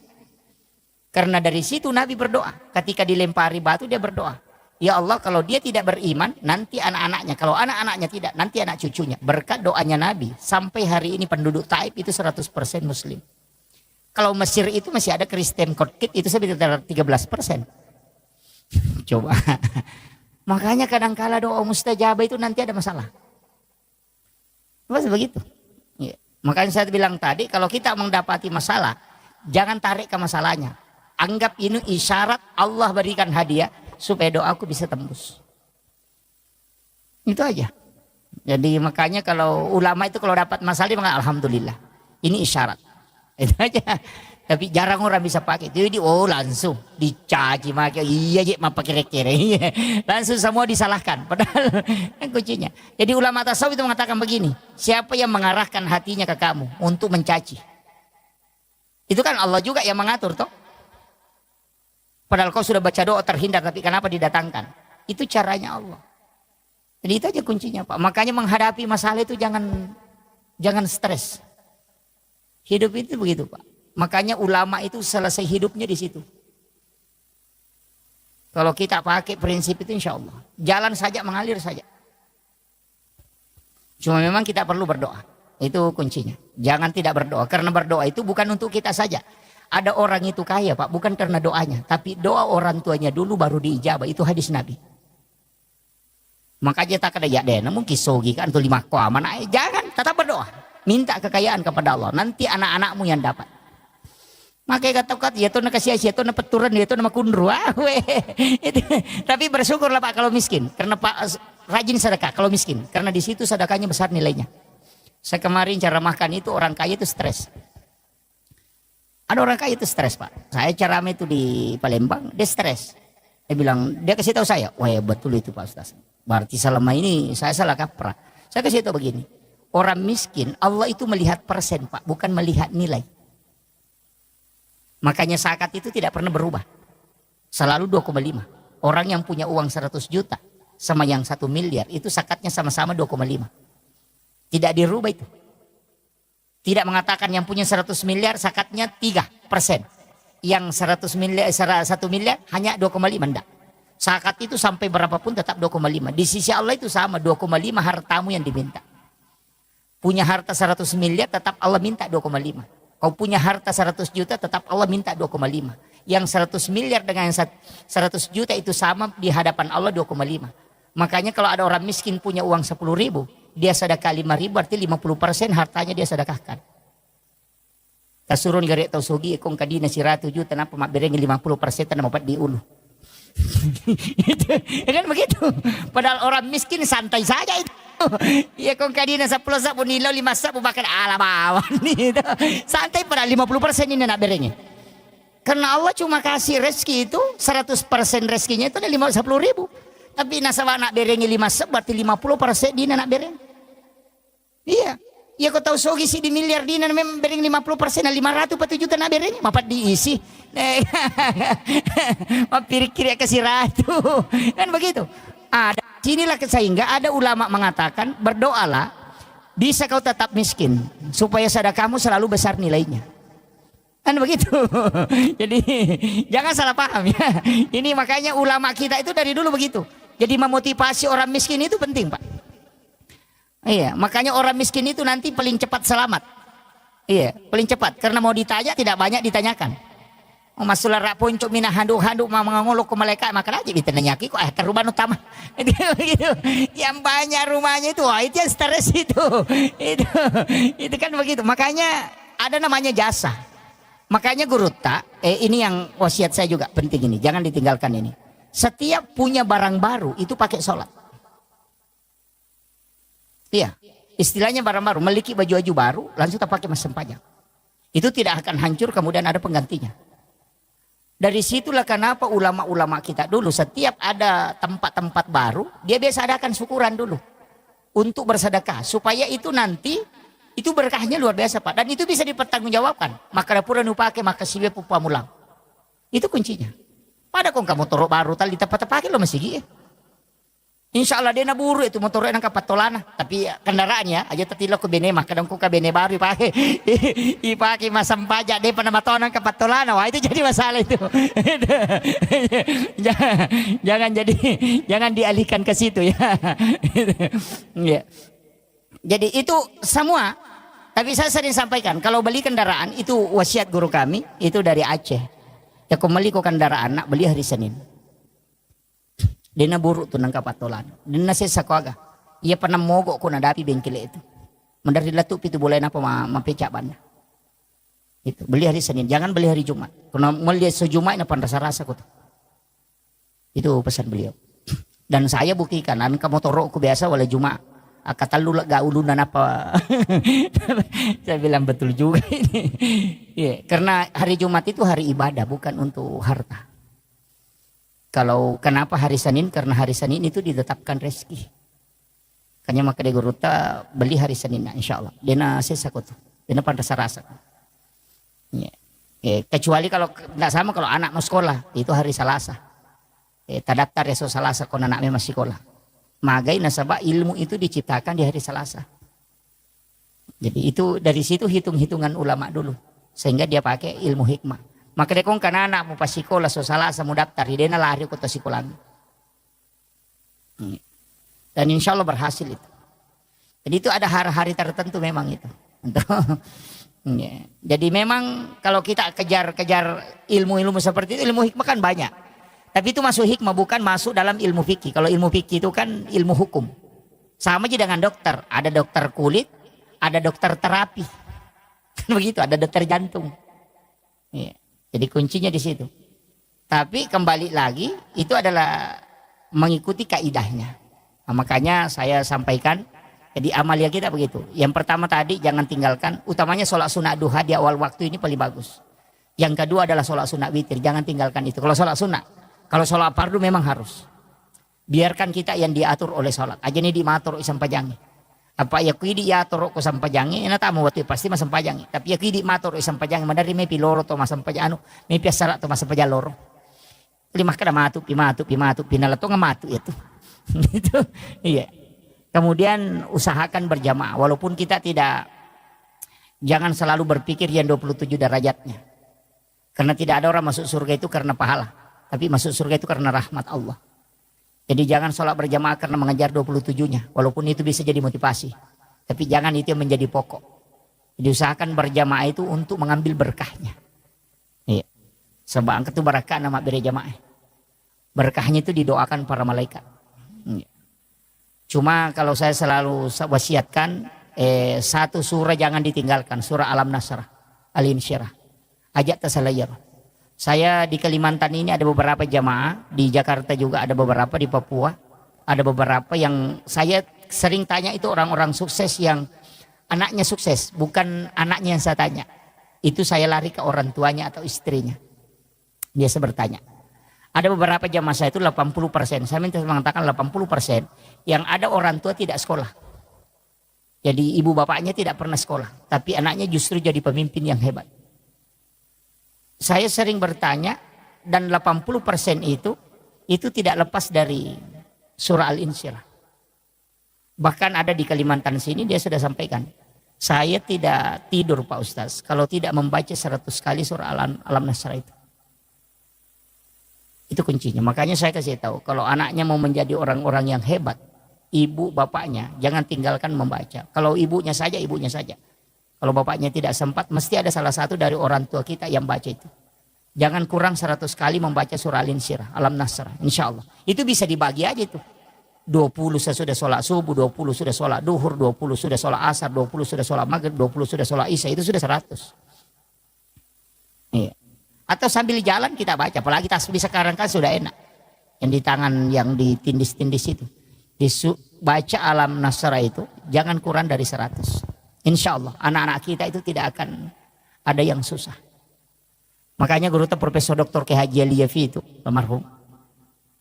Karena dari situ Nabi berdoa. Ketika dilempari batu dia berdoa. Ya Allah, kalau dia tidak beriman, nanti anak-anaknya. Kalau anak-anaknya tidak, nanti anak cucunya. Berkat doanya Nabi. Sampai hari ini penduduk Taif itu 100% Muslim. Kalau Mesir itu masih ada Kristen Kotkit itu sekitar 13%. Coba. Makanya kadang-kala doa mustajabah itu nanti ada masalah. Pas begitu. Ya. Makanya saya bilang tadi kalau kita mendapati masalah, jangan tarik ke masalahnya. Anggap ini isyarat Allah berikan hadiah supaya doaku bisa tembus. Itu aja. Jadi makanya kalau ulama itu kalau dapat masalah dia mengatakan alhamdulillah. Ini isyarat. Itu aja. Tapi jarang orang bisa pakai. Jadi langsung dicaci maki. Iya je mapa kira-kira. Langsung semua disalahkan. Padahal kan kuncinya. Jadi ulama tasawuf itu mengatakan begini. Siapa yang mengarahkan hatinya ke kamu untuk mencaci? Itu kan Allah juga yang mengatur toh. Padahal kau sudah baca doa terhindar tapi kenapa didatangkan? Itu caranya Allah. Jadi itu aja kuncinya Pak. Makanya menghadapi masalah itu jangan stres. Hidup itu begitu Pak. Makanya ulama itu selesai hidupnya di situ. Kalau kita pakai prinsip itu insya Allah. Jalan saja, mengalir saja. Cuma memang kita perlu berdoa. Itu kuncinya. Jangan tidak berdoa. Karena berdoa itu bukan untuk kita saja. Ada orang itu kaya Pak. Bukan karena doanya. Tapi doa orang tuanya dulu baru diijabah. Itu hadis Nabi. Makanya tak ada ya deh. Namun kisogi kan tuh 5 mana. Jangan. Tetap berdoa. Minta kekayaan kepada Allah. Nanti anak-anakmu yang dapat. Makanya kata-kata ya tuh nakasih ya tuh peturan ya tuh nama kundru. Tapi bersyukurlah Pak kalau miskin. Karena Pak rajin sedekah kalau miskin. Karena di situ sedekahnya besar nilainya. Saya kemarin cara makan itu orang kaya itu stres. Ada orang kaya itu stres Pak. Saya cara itu di Palembang dia stres. Dia bilang dia kasih tahu saya. Wah ya betul itu Pak Ustaz. Berarti selama ini saya salah kaprah. Saya kasih tahu begini. Orang miskin Allah itu melihat persen Pak. Bukan melihat nilai. Makanya zakat itu tidak pernah berubah. Selalu 2,5. Orang yang punya uang 100 juta sama yang 1 miliar itu zakatnya sama-sama 2,5. Tidak dirubah itu. Tidak mengatakan yang punya 100 miliar zakatnya 3%. Yang 100 miliar, 1 miliar hanya 2,5 enggak. Zakat itu sampai berapapun tetap 2,5. Di sisi Allah itu sama 2,5 hartamu yang diminta. Punya harta 100 miliar tetap Allah minta 2,5. Kau punya harta 100 juta tetap Allah minta 2,5. Yang 100 miliar dengan 100 juta itu sama di hadapan Allah 2,5. Makanya kalau ada orang miskin punya uang 10 ribu. Dia sedekah 5 ribu berarti 50% hartanya dia sedekahkan. Kasurun garek tau sogi ekong kadina siratu juta napa mak berengi 50% tanah mapat di ulu. Kan begitu. Padahal orang miskin santai saja itu. Ya kong kadina 10 sapu nilo 5 sapu bahkan alabawan itu. Santai pada 50% ini nak berengi. Karena Allah cuma kasih rezeki itu 100% rezekinya itu ada 10 ribu. Tapi nasabah nak berengi 5 sapu berarti 50% dina nak bereng. Iya. Ya kau tahu sogi si di miliar dina memang bereng 50% 500 juta nak bereng. Mapat diisi. Mapir-kiri kasih ratu. Kan begitu. Ada sinilah sehingga ada ulama mengatakan berdoalah bisa kau tetap miskin supaya sedekahmu selalu besar nilainya. Kan begitu. Jadi jangan salah paham ya. Ini makanya ulama kita itu dari dulu begitu. Jadi memotivasi orang miskin itu penting Pak. Iya, makanya orang miskin itu nanti paling cepat selamat. Iya, paling cepat karena mau ditanya tidak banyak ditanyakan. Masulah rapon cuk mina handuk-handuk mangolok ke malaikat makan aja ditanyaki kok ke rumah utama. Gitu. Yang banyak rumahnya itu, wah itu yang stres itu. Itu kan begitu. Makanya ada namanya jasa. Makanya guru tak ini yang wasiat saya juga penting ini, jangan ditinggalkan ini. Setiap punya barang baru itu pakai sholat. Iya, istilahnya barang baru, memiliki baju-baju baru langsung tak pakai mas sempajak. Itu tidak akan hancur kemudian ada penggantinya. Dari situlah kenapa ulama-ulama kita dulu setiap ada tempat-tempat baru dia biasa adakan syukuran dulu untuk bersedekah supaya itu nanti itu berkahnya luar biasa Pak dan itu bisa dipertanggungjawabkan. Maka dapura nu pakai maka siwe pupa mulang. Itu kuncinya. Pada kong kamu motor baru tali tempat pakai lo masih gitu. Insya Allah dia naburu itu motor yang kapatolana tapi kendaraannya aja tetilo ke benemah kadang ku ke bene baru pakai ipakai masam pajak dia pernah matonan kapatolana wah itu jadi masalah itu. jangan dialihkan ke situ ya. Ya. Jadi itu semua tapi saya sering sampaikan kalau beli kendaraan itu wasiat guru kami itu dari Aceh ya kembali ke kendaraan nak beli hari Senin. Dena buruk tuh nang kapatolan. Dena sesa ko aga. Ia pernah mogok ko nadapi bengkel itu. Mendari latup itu boleh apa mapecak banda. Itu beli hari Senin, jangan beli hari Jumat. Karena melihat sejumat ini rasa-rasa ko tuh. Itu pesan beliau. Dan saya buktikan an ka motorok ko biasa wala Jumat. Kata lu gak ulunan apa. Saya bilang betul juga ini. Yeah, karena hari Jumat itu hari ibadah bukan untuk harta. Kalau kenapa hari Senin? Karena hari Senin itu ditetapkan rezeki. Kanya maka dia guruta beli hari Senin insya Allah. Dena sesakut. Dena pantas rasa. Ya. Kecuali kalau tidak sama kalau anak mau sekolah itu hari Selasa. Terdaftar esok Selasa kalau anaknya masih sekolah. Magai nasabah ilmu itu diciptakan di hari Selasa. Jadi itu dari situ hitung-hitungan ulama dulu. Sehingga dia pakai ilmu hikmah. Maka dia kong kanana mau pas sekolah so Selasa mau daftar. Dia lari ke sekolah. Dan insya Allah berhasil itu. Jadi itu ada hari-hari tertentu memang itu. Jadi memang kalau kita kejar-kejar ilmu-ilmu seperti itu, ilmu hikmah kan banyak. Tapi itu masuk hikmah, bukan masuk dalam ilmu fikih. Kalau ilmu fikih itu kan ilmu hukum. Sama aja dengan dokter. Ada dokter kulit, ada dokter terapi. Kan begitu, ada dokter jantung. Ya. Jadi kuncinya di situ. Tapi kembali lagi, itu adalah mengikuti kaidahnya. Nah, makanya saya sampaikan, jadi amalia kita begitu. Yang pertama tadi jangan tinggalkan, utamanya sholat sunat duha di awal waktu ini paling bagus. Yang kedua adalah sholat sunat witir, jangan tinggalkan itu. Kalau sholat sunat, kalau sholat fardu memang harus. Biarkan kita yang diatur oleh sholat. Aja ini dimatur isam pajangi. Apa ya kui diatur ko sampajangi, ina tamu waktu pasti masam pajangi. Tapi ya kui di matur isam pajangi, mandari may piloro to masam pajano, may piasara to masam pajaloro. Lima kada matu, pinalato nga matu itu. Itu, iya. Kemudian usahakan berjamaah, walaupun kita tidak, jangan selalu berpikir yang 27 derajatnya. Karena tidak ada orang masuk surga itu karena pahala, tapi masuk surga itu karena rahmat Allah. Jadi jangan sholat berjamaah karena mengejar 27-nya, walaupun itu bisa jadi motivasi. Tapi jangan itu yang menjadi pokok. Jadi usahakan berjamaah itu untuk mengambil berkahnya. Iya. Sebab angkat itu berkah nama beri jamaah. Berkahnya itu didoakan para malaikat. Iya. Cuma kalau saya selalu wasiatkan, satu surah jangan ditinggalkan, surah Alam Nasrah, Al-Insyirah, ajak tasalayar. Saya di Kalimantan ini ada beberapa jamaah, di Jakarta juga ada beberapa, di Papua ada beberapa yang saya sering tanya itu orang-orang sukses yang anaknya sukses, bukan anaknya yang saya tanya. Itu saya lari ke orang tuanya atau istrinya. Biasa bertanya. Ada beberapa jamaah saya itu 80%, saya minta mengatakan 80% yang ada orang tua tidak sekolah. Jadi ibu bapaknya tidak pernah sekolah, tapi anaknya justru jadi pemimpin yang hebat. Saya sering bertanya dan 80% itu tidak lepas dari surah Al-Insyirah. Bahkan ada di Kalimantan sini dia sudah sampaikan, saya tidak tidur Pak Ustaz kalau tidak membaca 100 kali surah Alam Nasrah itu. Itu kuncinya. Makanya saya kasih tahu, kalau anaknya mau menjadi orang-orang yang hebat, ibu bapaknya jangan tinggalkan membaca. Kalau ibunya saja, ibunya saja. Kalau bapaknya tidak sempat, mesti ada salah satu dari orang tua kita yang baca itu. Jangan kurang 100 kali membaca surah Al-Insyirah, Alam Nasrah, insya Allah. Itu bisa dibagi aja itu. 20 sudah sholat subuh, 20 sudah sholat duhur, 20 sudah sholat asar, 20 sudah sholat maghrib, 20 sudah sholat isya, itu sudah 100. Iya. Atau sambil jalan kita baca, apalagi tasbih sekarang kan sudah enak. Yang di tangan, yang ditindis-tindis itu. Baca Alam Nasrah itu, jangan kurang dari 100. Insya Allah anak-anak kita itu tidak akan ada yang susah. Makanya guru Profesor Dr. K. Haji Aliyafi itu almarhum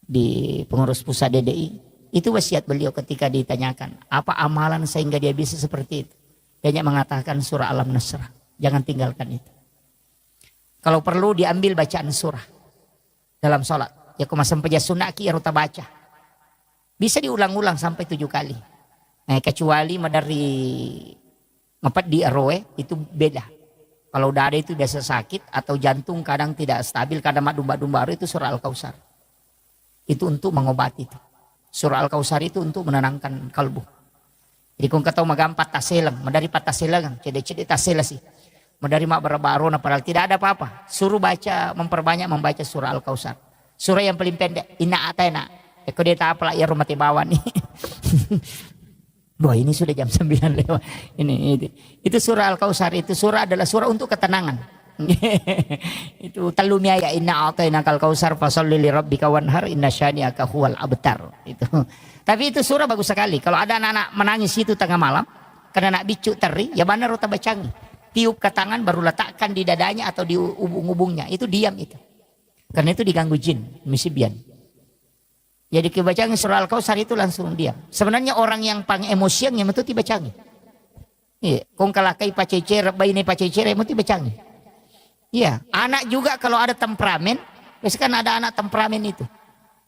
di pengurus pusat DDI, itu wasiat beliau ketika ditanyakan apa amalan sehingga dia bisa seperti itu. Dia mengatakan surah Alam Nasrah, jangan tinggalkan itu. Kalau perlu diambil bacaan surah dalam sholat, ya kumasam peja sunaki ya ruta baca, bisa diulang-ulang sampai 7 kali. Kecuali dari ngepat di RW itu beda. Kalau dada itu biasa sakit atau jantung kadang tidak stabil, kadang domba-domba itu surah Al-Kautsar. Itu untuk mengobati itu. Surah Al-Kautsar itu untuk menenangkan kalbu. Jadi kung kataw magampat taselang, madari pataselang, cede-cede tasela sih. Madari mak barabaro na padahal tidak ada apa-apa. Suruh baca, memperbanyak membaca surah Al-Kautsar. Surah yang paling pendek, inna atena. Eko dia tak apalah ya rumah tibawan nih. Wah ini sudah jam 9 lewat. Itu surah Al-Kautsar, itu surah adalah surah untuk ketenangan. Itu talumia ya inna a'tainaka al-kautsar fasholli li rabbika wanhar inna syani'aka huwal abtar. Itu. Tapi itu surah bagus sekali. Kalau ada anak-anak menangis itu tengah malam karena nak bicu teri, ya mana rota bacangi. Tiup ke tangan baru letakkan di dadanya atau di ubung-ubungnya. Itu diam itu. Karena itu diganggu jin, misibian. Jadi kebacangi surah Al-Kautsar itu langsung diam. Sebenarnya orang yang pang emosian yang itu dibacangi. Iya, kong kalakai pacecer, bayi pacecer yang itu dibacangi. Iya, anak juga kalau ada temperamen, biasanya kan ada anak temperamen itu.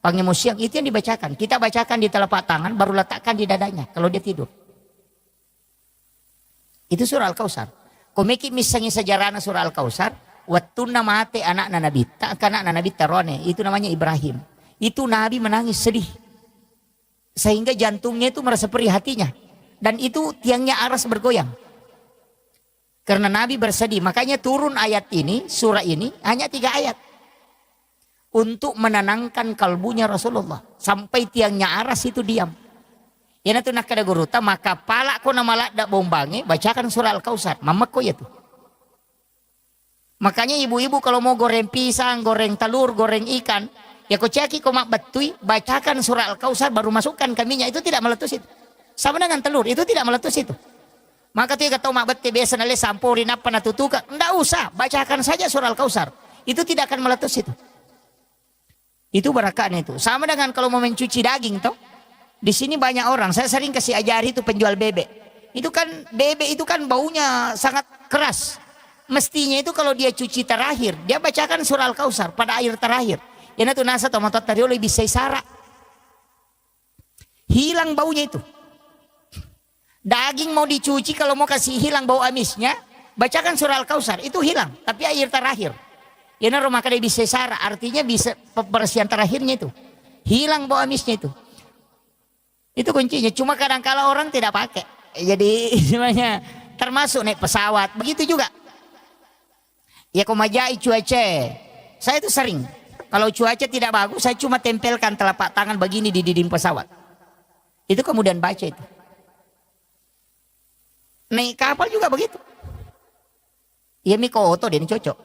Pangimu siang itu yang dibacakan. Kita bacakan di telapak tangan baru letakkan di dadanya kalau dia tidur. Itu surah Al-Kautsar. Komeki misalnya sejarahnya surah Al-Kautsar, wattuna mate anak Nabi, tak anak Nabi tarone, itu namanya Ibrahim. Itu Nabi menangis sedih. Sehingga jantungnya itu merasa perih hatinya. Dan itu tiangnya aras bergoyang. Karena Nabi bersedih, makanya turun ayat ini, surah ini hanya 3 ayat. Untuk menenangkan kalbunya Rasulullah. Sampai tiangnya aras itu diam. Ya itu nak kada guruta, maka pala ko na malak dak bombange, bacakan surah Al-Kautsar. Mamak ko ya tuh. Makanya ibu-ibu kalau mau goreng pisang, goreng telur, goreng ikan, ya ko ceki ko mak batui, bacakan surah Al-Kautsar baru masukkan ke minyak, itu tidak meletus itu. Sama dengan telur, itu tidak meletus itu. Maka tuh kata mak bete biasa nale sampurin apa natutuka, enggak usah, bacakan saja surah Al-Kautsar. Itu tidak akan meletus itu. Itu barakaan itu. Sama dengan kalau mau mencuci daging toh. Di sini banyak orang, saya sering kasih ajari itu penjual bebek. Itu kan bebek itu kan baunya sangat keras. Mestinya itu kalau dia cuci terakhir, dia bacakan surah Al-Kautsar pada air terakhir. Ya itu nasa tomatot tadi lebih sara. Hilang baunya itu. Daging mau dicuci kalau mau kasih hilang bau amisnya, bacakan surah Al-Kautsar, itu hilang, tapi air terakhir. Ya rumah kada bisa sara, artinya bisa pembersihan terakhirnya itu. Hilang bau amisnya itu. Itu kuncinya. Cuma kadang-kala orang tidak pakai. Jadi semuanya termasuk naik pesawat, begitu juga. Ya komajai cuaca. Saya itu sering. Kalau cuaca tidak bagus, saya cuma tempelkan telapak tangan begini di dinding pesawat. Itu kemudian baca itu. Naik kapal juga begitu. Ya miko oto dia ini cocok.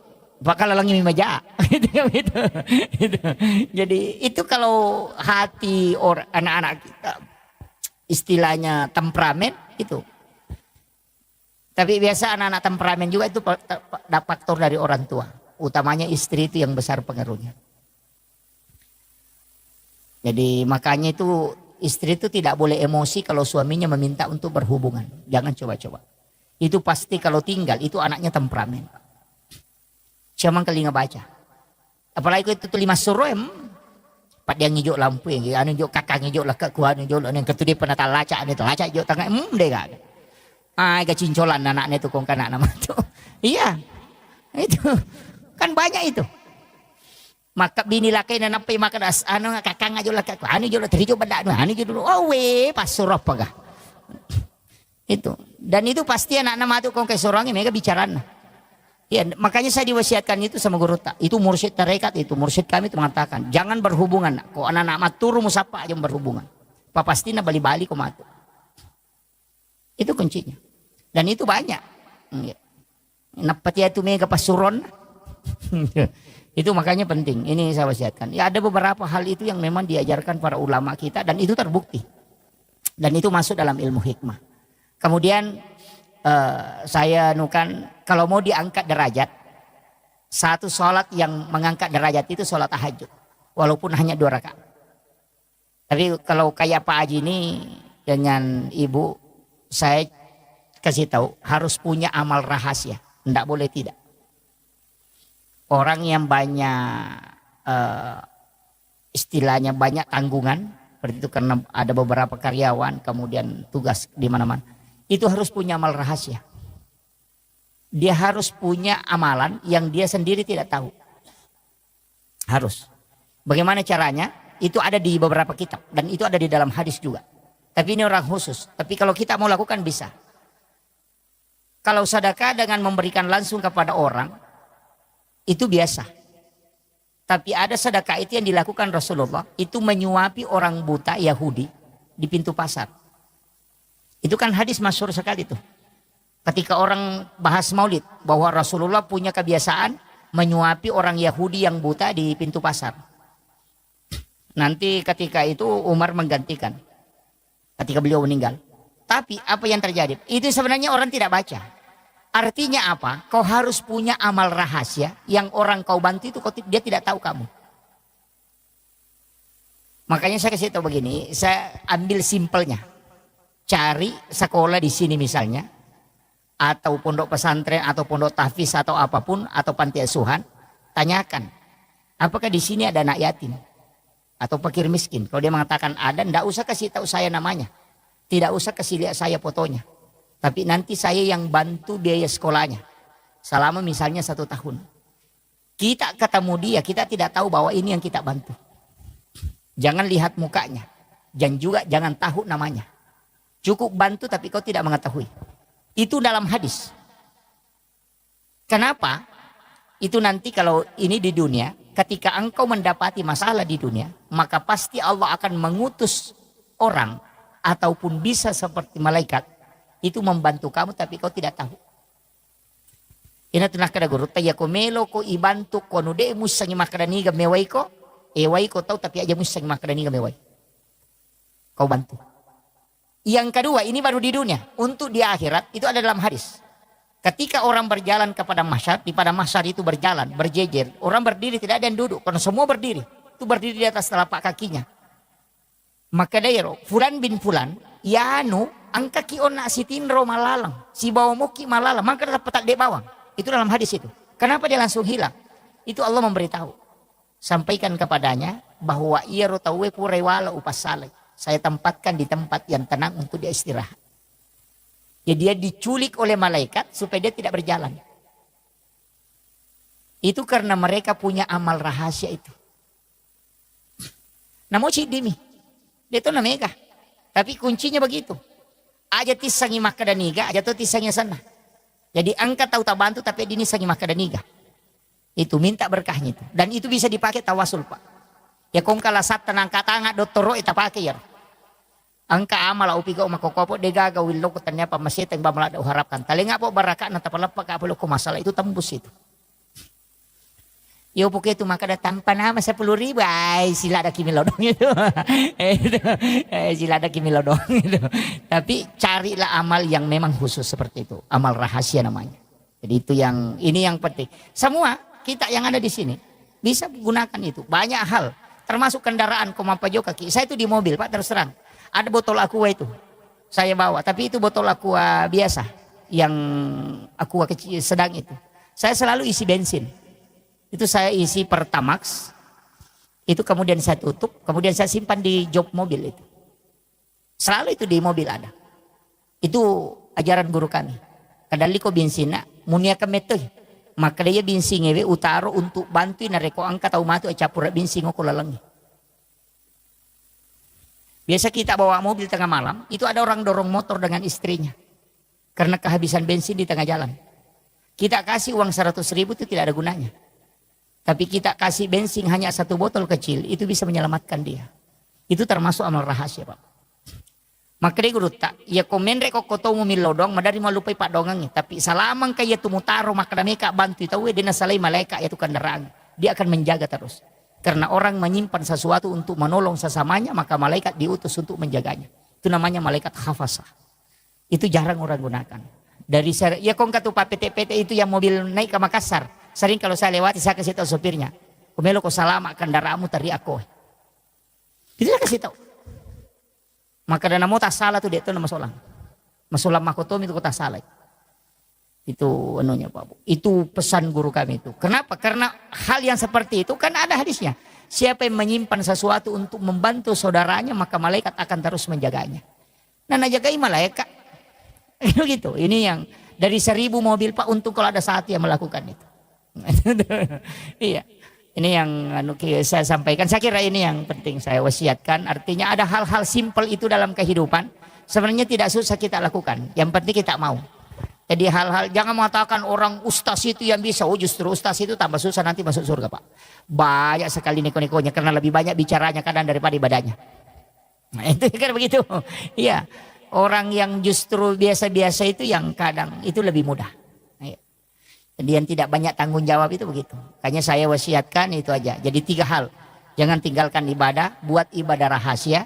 Bakal lalangi mimaja. Gitu. Jadi itu kalau hati orang anak-anak kita istilahnya temperamen itu. Tapi biasa anak-anak temperamen juga itu faktor dari orang tua. Utamanya istri itu yang besar pengaruhnya. Jadi makanya itu istri itu tidak boleh emosi kalau suaminya meminta untuk berhubungan. Jangan coba-coba. Itu pasti kalau tinggal itu anaknya temperamen. Cuma kali ngebaca. Apalagi itu tulis suruh Pak dia ngijuk lampu yang anu ngijuk kakak ngijuk lah kuan ngijuk yang ketu dia pernah laca itu laca ngijuk tangan deh gak. Gak cincolan anaknya itu kong kanak nama itu. Iya. Itu kan banyak itu. Maka bini laki dan apa yang makan anu kakak ngijuk lah anu ngijuk lah terijuk benda anu ngijuk dulu. Oh we pas suruh apa gak. Itu. Dan itu pasti anak nama itu kong ke sorangnya mereka bicara. Ya, makanya saya diwasiatkan itu sama guru tak. Itu mursyid tarekat itu, mursyid kami itu mengatakan, jangan berhubungan. Kok anak-anak maturu musapa aja berhubungan. Pasti na bali-bali kok matu. Itu kuncinya. Dan itu banyak. Napati itu mega pasuron. Itu makanya penting. Ini saya wasiatkan. Ya ada beberapa hal itu yang memang diajarkan para ulama kita dan itu terbukti. Dan itu masuk dalam ilmu hikmah. Kemudian saya nukan kalau mau diangkat derajat, satu sholat yang mengangkat derajat itu sholat tahajud, walaupun hanya 2 rakaat. Tapi kalau kayak Pak Haji ini dengan ibu, saya kasih tahu harus punya amal rahasia, tidak boleh tidak. Orang yang banyak istilahnya banyak tanggungan, seperti itu karena ada beberapa karyawan, kemudian tugas di mana-mana. Itu harus punya amal rahasia. Dia harus punya amalan yang dia sendiri tidak tahu. Harus. Bagaimana caranya? Itu ada di beberapa kitab. Dan itu ada di dalam hadis juga. Tapi ini orang khusus. Tapi kalau kita mau lakukan bisa. Kalau sedekah dengan memberikan langsung kepada orang. Itu biasa. Tapi ada sedekah itu yang dilakukan Rasulullah. Itu menyuapi orang buta Yahudi di pintu pasar. Itu kan hadis masyhur sekali tuh. Ketika orang bahas maulid. Bahwa Rasulullah punya kebiasaan menyuapi orang Yahudi yang buta di pintu pasar. Nanti ketika itu Umar menggantikan. Ketika beliau meninggal. Tapi apa yang terjadi? Itu sebenarnya orang tidak baca. Artinya apa? Kau harus punya amal rahasia. Yang orang kau bantu itu dia tidak tahu kamu. Makanya saya kasih tahu begini. Saya ambil simpelnya. Cari sekolah di sini misalnya, atau pondok pesantren, atau pondok tahfiz, atau apapun, atau panti asuhan, tanyakan, apakah di sini ada anak yatim? atau fakir miskin. Kalau dia mengatakan ada, tidak usah kasih tahu saya namanya. Tidak usah kasih lihat saya fotonya. Tapi nanti saya yang bantu biaya sekolahnya. Selama misalnya 1 tahun. Kita ketemu dia, kita tidak tahu bahwa ini yang kita bantu. Jangan lihat mukanya. Dan juga jangan tahu namanya. Cukup bantu tapi kau tidak mengetahui. Itu dalam hadis. Kenapa? Itu nanti kalau ini di dunia, ketika engkau mendapati masalah di dunia, maka pasti Allah akan mengutus orang ataupun bisa seperti malaikat itu membantu kamu tapi kau tidak tahu. Ina tunah kada guru taya ko melo ko ibantu ko nude musangi makadani ga mewai ko ko tahu tapi aja musangi makadani ga mewai. Kau bantu. Yang kedua, ini baru di dunia. Untuk di akhirat itu ada dalam hadis. Ketika orang berjalan kepada mahsyar, di pada mahsyar itu berjalan, berjejer. Orang berdiri, tidak ada yang duduk. Karena semua berdiri. Itu berdiri di atas telapak kakinya. Maka dairo, Fulan bin Fulan, ya anu, angka kiona sitinro malalang. Si bawa muki malalang, maka dapat de bawang. Itu dalam hadis itu. Kenapa dia langsung hilang? Itu Allah memberitahu. Sampaikan kepadanya bahwa ia rotawe purewala upas saleh. Saya tempatkan di tempat yang tenang untuk dia istirahat. Ya dia diculik oleh malaikat supaya dia tidak berjalan. Itu karena mereka punya amal rahasia itu. Namo dimi. Dia itu namanya. Tapi kuncinya begitu. Aja tisangi makadaniga, aja tuh tisangnya sana. Jadi angkat tahu tak bantu tapi dini sangi makadaniga. Itu minta berkahnya itu. Dan itu bisa dipakai tawasul Pak. Ya kong kala sat tenang katanga doktoro ita pakai ya. Angka amala upi ko makokopo de gagawin lo ko tanya pa masiteng ba malada uharapkan. Talinga po baraka na tapalapa ka po ko masalah itu tembus itu. Yo po itu maka datang pa nama 10.000 ay sila ada kimilodong itu. Sila ada kimilodong itu. Tapi carilah amal yang memang khusus seperti itu. Amal rahasia namanya. Jadi itu yang ini yang penting. Semua kita yang ada di sini bisa gunakan itu. Banyak hal. Termasuk kendaraan komapajo kaki. Saya itu di mobil Pak terus terang. Ada botol aqua itu. Saya bawa. Tapi itu botol aqua biasa. Yang aqua kecil sedang itu. Saya selalu isi bensin. Itu saya isi Pertamax. Itu kemudian saya tutup. Kemudian saya simpan di jok mobil itu. Selalu itu di mobil ada. Itu ajaran guru kami. Kadali ko bensina. Munia kemetoy. Maka dia binsing ewe utaro untuk bantu nareko angka tau matu capur binsing ko lalangi. Biasa kita bawa mobil tengah malam, itu ada orang dorong motor dengan istrinya. Karena kehabisan bensin di tengah jalan. Kita kasih uang 100.000 itu tidak ada gunanya. Tapi kita kasih bensin hanya 1 botol kecil, itu bisa menyelamatkan dia. Itu termasuk amal rahasia Pak. Maka dia guru tak, ya komen reko koto milodong, madari malupai Pak dongangnya. Tapi salamang kaya tumutaro maka mereka bantu itu, dia nasalai malaikat yaitu kendaraan. Dia akan menjaga terus. Karena orang menyimpan sesuatu untuk menolong sesamanya, maka malaikat diutus untuk menjaganya. Itu namanya malaikat hafazah. Itu jarang orang gunakan. Dari ya kong katu Pak PT itu yang mobil naik ke Makassar. Sering kalau saya lewati saya kasih tahu sopirnya. Kumelo ko salama kendaraanmu tadi aku. Itu saya kasih tahu. Maka dana mo tak salah tuh dia itu nama solang. Masolang makotom itu kota salah. Itu anunya Pak Bu. Itu pesan guru kami itu. Kenapa? Karena hal yang seperti itu kan ada hadisnya. Siapa yang menyimpan sesuatu untuk membantu saudaranya maka malaikat akan terus menjaganya. Nah najagai malaikat. Gitu. Ini yang dari 1.000 mobil Pak untuk kalau ada satu yang melakukan itu. Iya. Ini yang saya sampaikan. Saya kira ini yang penting saya wasiatkan. Artinya ada hal-hal simpel itu dalam kehidupan. Sebenarnya tidak susah kita lakukan. Yang penting kita mau. Jadi hal-hal jangan mengatakan orang ustaz itu yang bisa. Oh justru ustaz itu tambah susah nanti masuk surga Pak. Banyak sekali neko-nekonya karena lebih banyak bicaranya kadang daripada ibadahnya. Nah itu kan begitu. Iya. Orang yang justru biasa-biasa itu yang kadang itu lebih mudah. Jadi yang tidak banyak tanggung jawab itu begitu. Makanya saya wasiatkan itu aja. Jadi 3 hal. Jangan tinggalkan ibadah, buat ibadah rahasia.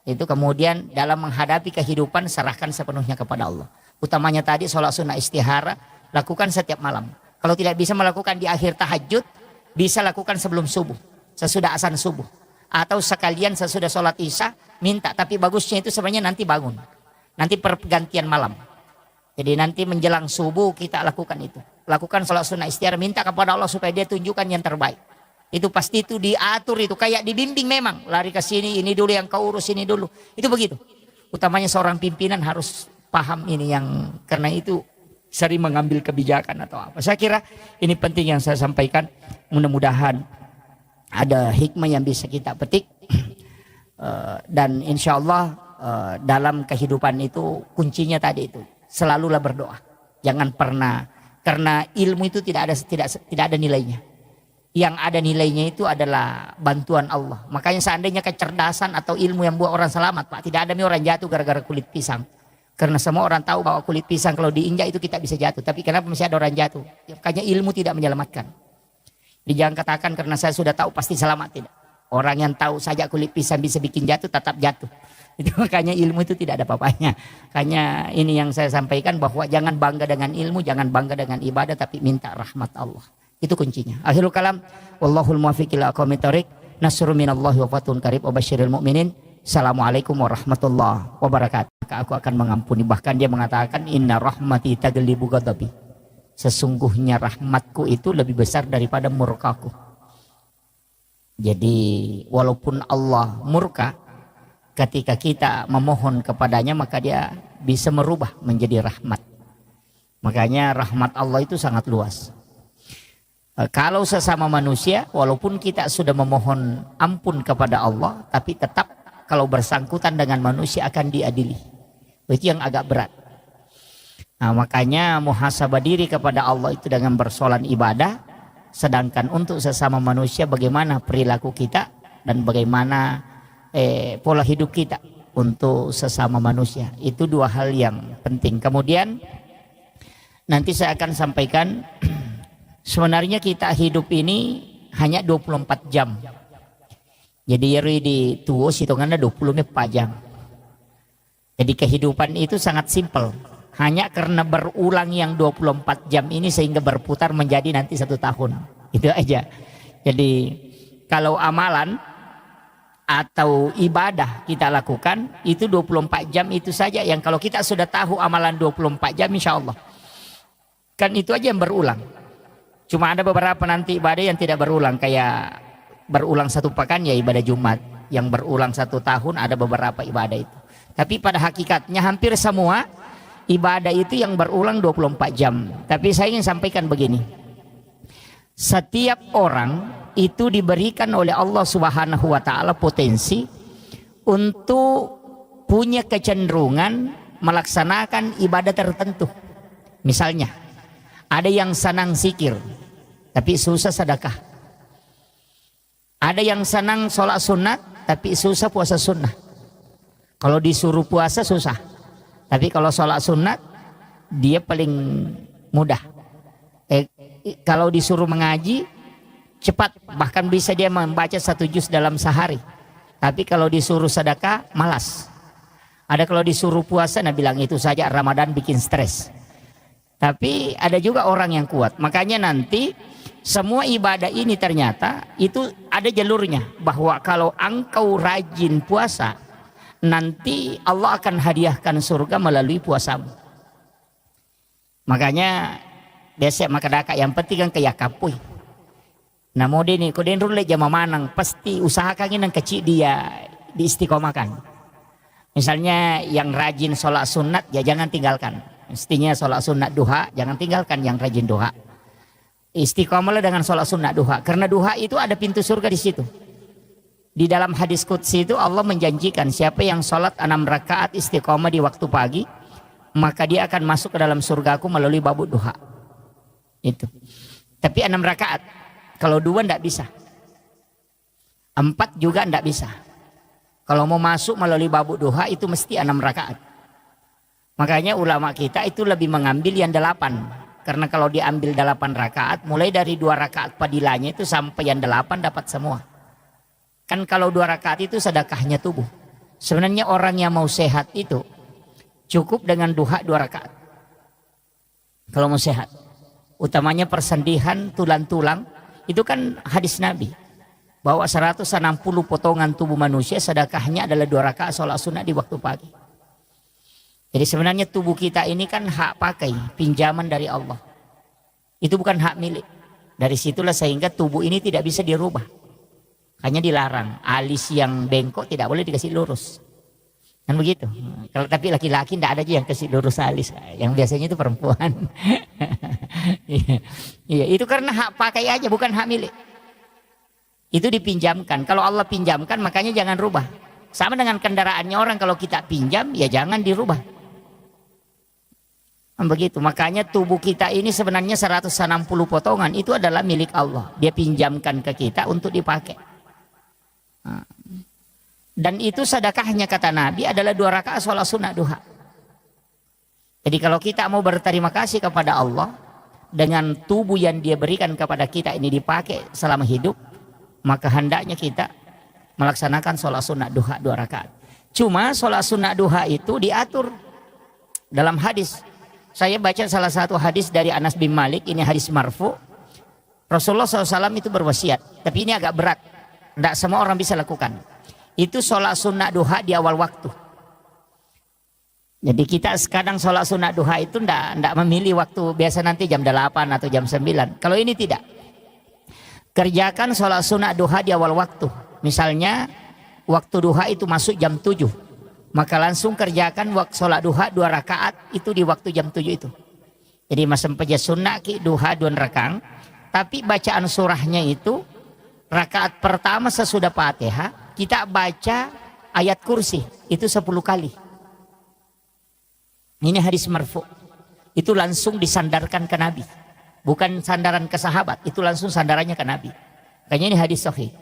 Itu kemudian dalam menghadapi kehidupan serahkan sepenuhnya kepada Allah. Utamanya tadi sholat sunnah istihara, lakukan setiap malam. Kalau tidak bisa melakukan di akhir tahajud, bisa lakukan sebelum subuh. Sesudah azan subuh. Atau sekalian sesudah sholat isya, minta. Tapi bagusnya itu sebenarnya nanti bangun. Nanti pergantian malam. Jadi nanti menjelang subuh kita lakukan itu. Lakukan sholat sunnah istighfar, minta kepada Allah supaya dia tunjukkan yang terbaik. Itu pasti itu diatur, itu kayak dibimbing memang. Lari ke sini, ini dulu yang kau urus, ini dulu. Itu begitu. Utamanya seorang pimpinan harus paham ini, yang karena itu sering mengambil kebijakan atau apa. Saya kira ini penting yang saya sampaikan. Mudah-mudahan ada hikmah yang bisa kita petik. Dan insya Allah dalam kehidupan itu kuncinya tadi itu. Selalulah berdoa. Jangan pernah, karena ilmu itu tidak ada nilainya. Yang ada nilainya itu adalah bantuan Allah. Makanya seandainya kecerdasan atau ilmu yang buat orang selamat, Pak, tidak ada orang jatuh gara-gara kulit pisang. Karena semua orang tahu bahwa kulit pisang kalau diinjak itu kita bisa jatuh. Tapi kenapa masih ada orang jatuh? Makanya ilmu tidak menyelamatkan. Jadi jangan katakan karena saya sudah tahu pasti selamat, tidak. Orang yang tahu saja kulit pisang bisa bikin jatuh, tetap jatuh. Itu makanya ilmu itu tidak ada apa-apanya. Makanya ini yang saya sampaikan, bahwa jangan bangga dengan ilmu, jangan bangga dengan ibadah, tapi minta rahmat Allah. Itu kuncinya. Akhirul kalam, wallahul muwaffiq ila aqwamit thoriq. Nasrun minallahi wa fathun qarib wa basyiril mu'minin. Assalamualaikum warahmatullahi wabarakatuh. Aku akan mengampuni. Bahkan dia mengatakan, inna rahmati taglibu ghadabi. Sesungguhnya rahmatku itu lebih besar daripada murkaku. Jadi walaupun Allah murka, ketika kita memohon kepadanya, maka dia bisa merubah menjadi rahmat. Makanya rahmat Allah itu sangat luas. Kalau sesama manusia, walaupun kita sudah memohon ampun kepada Allah, tapi tetap kalau bersangkutan dengan manusia akan diadili. Itu yang agak berat. Nah, makanya muhasabah diri kepada Allah itu dengan bersolat ibadah. Sedangkan untuk sesama manusia bagaimana perilaku kita dan bagaimana pola hidup kita untuk sesama manusia. Itu dua hal yang penting. Kemudian nanti saya akan sampaikan, sebenarnya kita hidup ini hanya 24 jam. Jadi di tuos hitungannya 24 jam. Jadi kehidupan itu sangat simpel. Hanya karena berulang yang 24 jam ini sehingga berputar menjadi nanti 1 tahun. Itu aja. Jadi kalau amalan atau ibadah kita lakukan itu 24 jam itu saja. Yang kalau kita sudah tahu amalan 24 jam insya Allah. Kan itu aja yang berulang. Cuma ada beberapa nanti ibadah yang tidak berulang. Kayak berulang 1 pekan ya ibadah Jumat. Yang berulang 1 tahun ada beberapa ibadah itu. Tapi pada hakikatnya hampir semua ibadah itu yang berulang 24 jam. Tapi saya ingin sampaikan begini. Setiap orang itu diberikan oleh Allah Subhanahu wa taala potensi untuk punya kecenderungan melaksanakan ibadah tertentu. Misalnya, ada yang senang zikir tapi susah sedekah. Ada yang senang sholat sunat tapi susah puasa sunnah. Kalau disuruh puasa susah. Tapi kalau sholat sunat dia paling mudah. Kalau disuruh mengaji cepat, bahkan bisa dia membaca 1 juz dalam sehari. Tapi kalau disuruh sedekah malas. Ada kalau disuruh puasa, nah bilang itu saja Ramadan bikin stres. Tapi ada juga orang yang kuat. Makanya nanti semua ibadah ini ternyata itu ada jalurnya, bahwa kalau engkau rajin puasa, nanti Allah akan hadiahkan surga melalui puasamu. Makanya biasa maka daka yang penting kan kayak kapui. Nah mau dini kuden rule jama manang pasti usahakan yang kecil dia diistiqomahkan. Misalnya yang rajin sholat sunat ya jangan tinggalkan. Mestinya sholat sunat duha jangan tinggalkan yang rajin duha. Istiqomahlah dengan sholat sunat duha, karena duha itu ada pintu surga di situ. Di dalam hadis qudsi itu Allah menjanjikan siapa yang sholat 6 rakaat istiqomah di waktu pagi, maka dia akan masuk ke dalam surgaku melalui babu duha. Itu. Tapi 6 rakaat. Kalau 2 enggak bisa. 4 juga enggak bisa. Kalau mau masuk melalui babu duha itu mesti 6 rakaat. Makanya ulama kita itu lebih mengambil yang 8. Karena kalau diambil 8 rakaat, mulai dari 2 rakaat padilanya itu sampai yang 8 dapat semua. Kan kalau 2 rakaat itu sedekahnya tubuh. Sebenarnya orang yang mau sehat itu cukup dengan duha 2 rakaat. Kalau mau sehat. Utamanya persendihan tulang-tulang. Itu kan hadis Nabi. Bahwa 160 potongan tubuh manusia sedekahnya adalah 2 rakaat sholat sunat di waktu pagi. Jadi sebenarnya tubuh kita ini kan hak pakai, pinjaman dari Allah. Itu bukan hak milik. Dari situlah sehingga tubuh ini tidak bisa dirubah. Hanya dilarang. Alis yang bengkok tidak boleh dikasih lurus. Kan begitu. Kalau tapi laki-laki tidak ada aja yang kasih lurus alis. Yang biasanya itu perempuan. Iya, itu karena hak pakai aja, bukan hak milik. Itu dipinjamkan. Kalau Allah pinjamkan, makanya jangan rubah. Sama dengan kendaraannya orang, kalau kita pinjam, ya jangan dirubah. Begitu, makanya tubuh kita ini sebenarnya 160 potongan itu adalah milik Allah. Dia pinjamkan ke kita untuk dipakai. Dan itu sedekahnya kata Nabi adalah 2 rakaat sholat sunnah duha. Jadi kalau kita mau berterima kasih kepada Allah dengan tubuh yang dia berikan kepada kita ini dipakai selama hidup, maka hendaknya kita melaksanakan sholat sunnah duha 2 rakaat. Cuma sholat sunnah duha itu diatur dalam hadis. Saya baca salah satu hadis dari Anas bin Malik, ini hadis marfu. Rasulullah SAW itu berwasiat, tapi ini agak berat. Tidak semua orang bisa lakukan. Itu sholat sunnah duha di awal waktu. Jadi kita sekarang sholat sunnah duha itu tidak memilih waktu biasa nanti jam 8 atau jam 9. Kalau ini tidak. Kerjakan sholat sunnah duha di awal waktu. Misalnya waktu duha itu masuk jam 7. Maka langsung kerjakan waktu sholat duha 2 rakaat itu di waktu jam 7 itu. Jadi masam peja sunnah ki duha 2 rakaat. Tapi bacaan surahnya itu rakaat pertama sesudah Fatihah kita baca ayat kursi itu 10 kali. Ini hadis marfu. Itu langsung disandarkan ke Nabi. Bukan sandaran ke sahabat, itu langsung sandarannya ke Nabi. Makanya ini hadis sahih.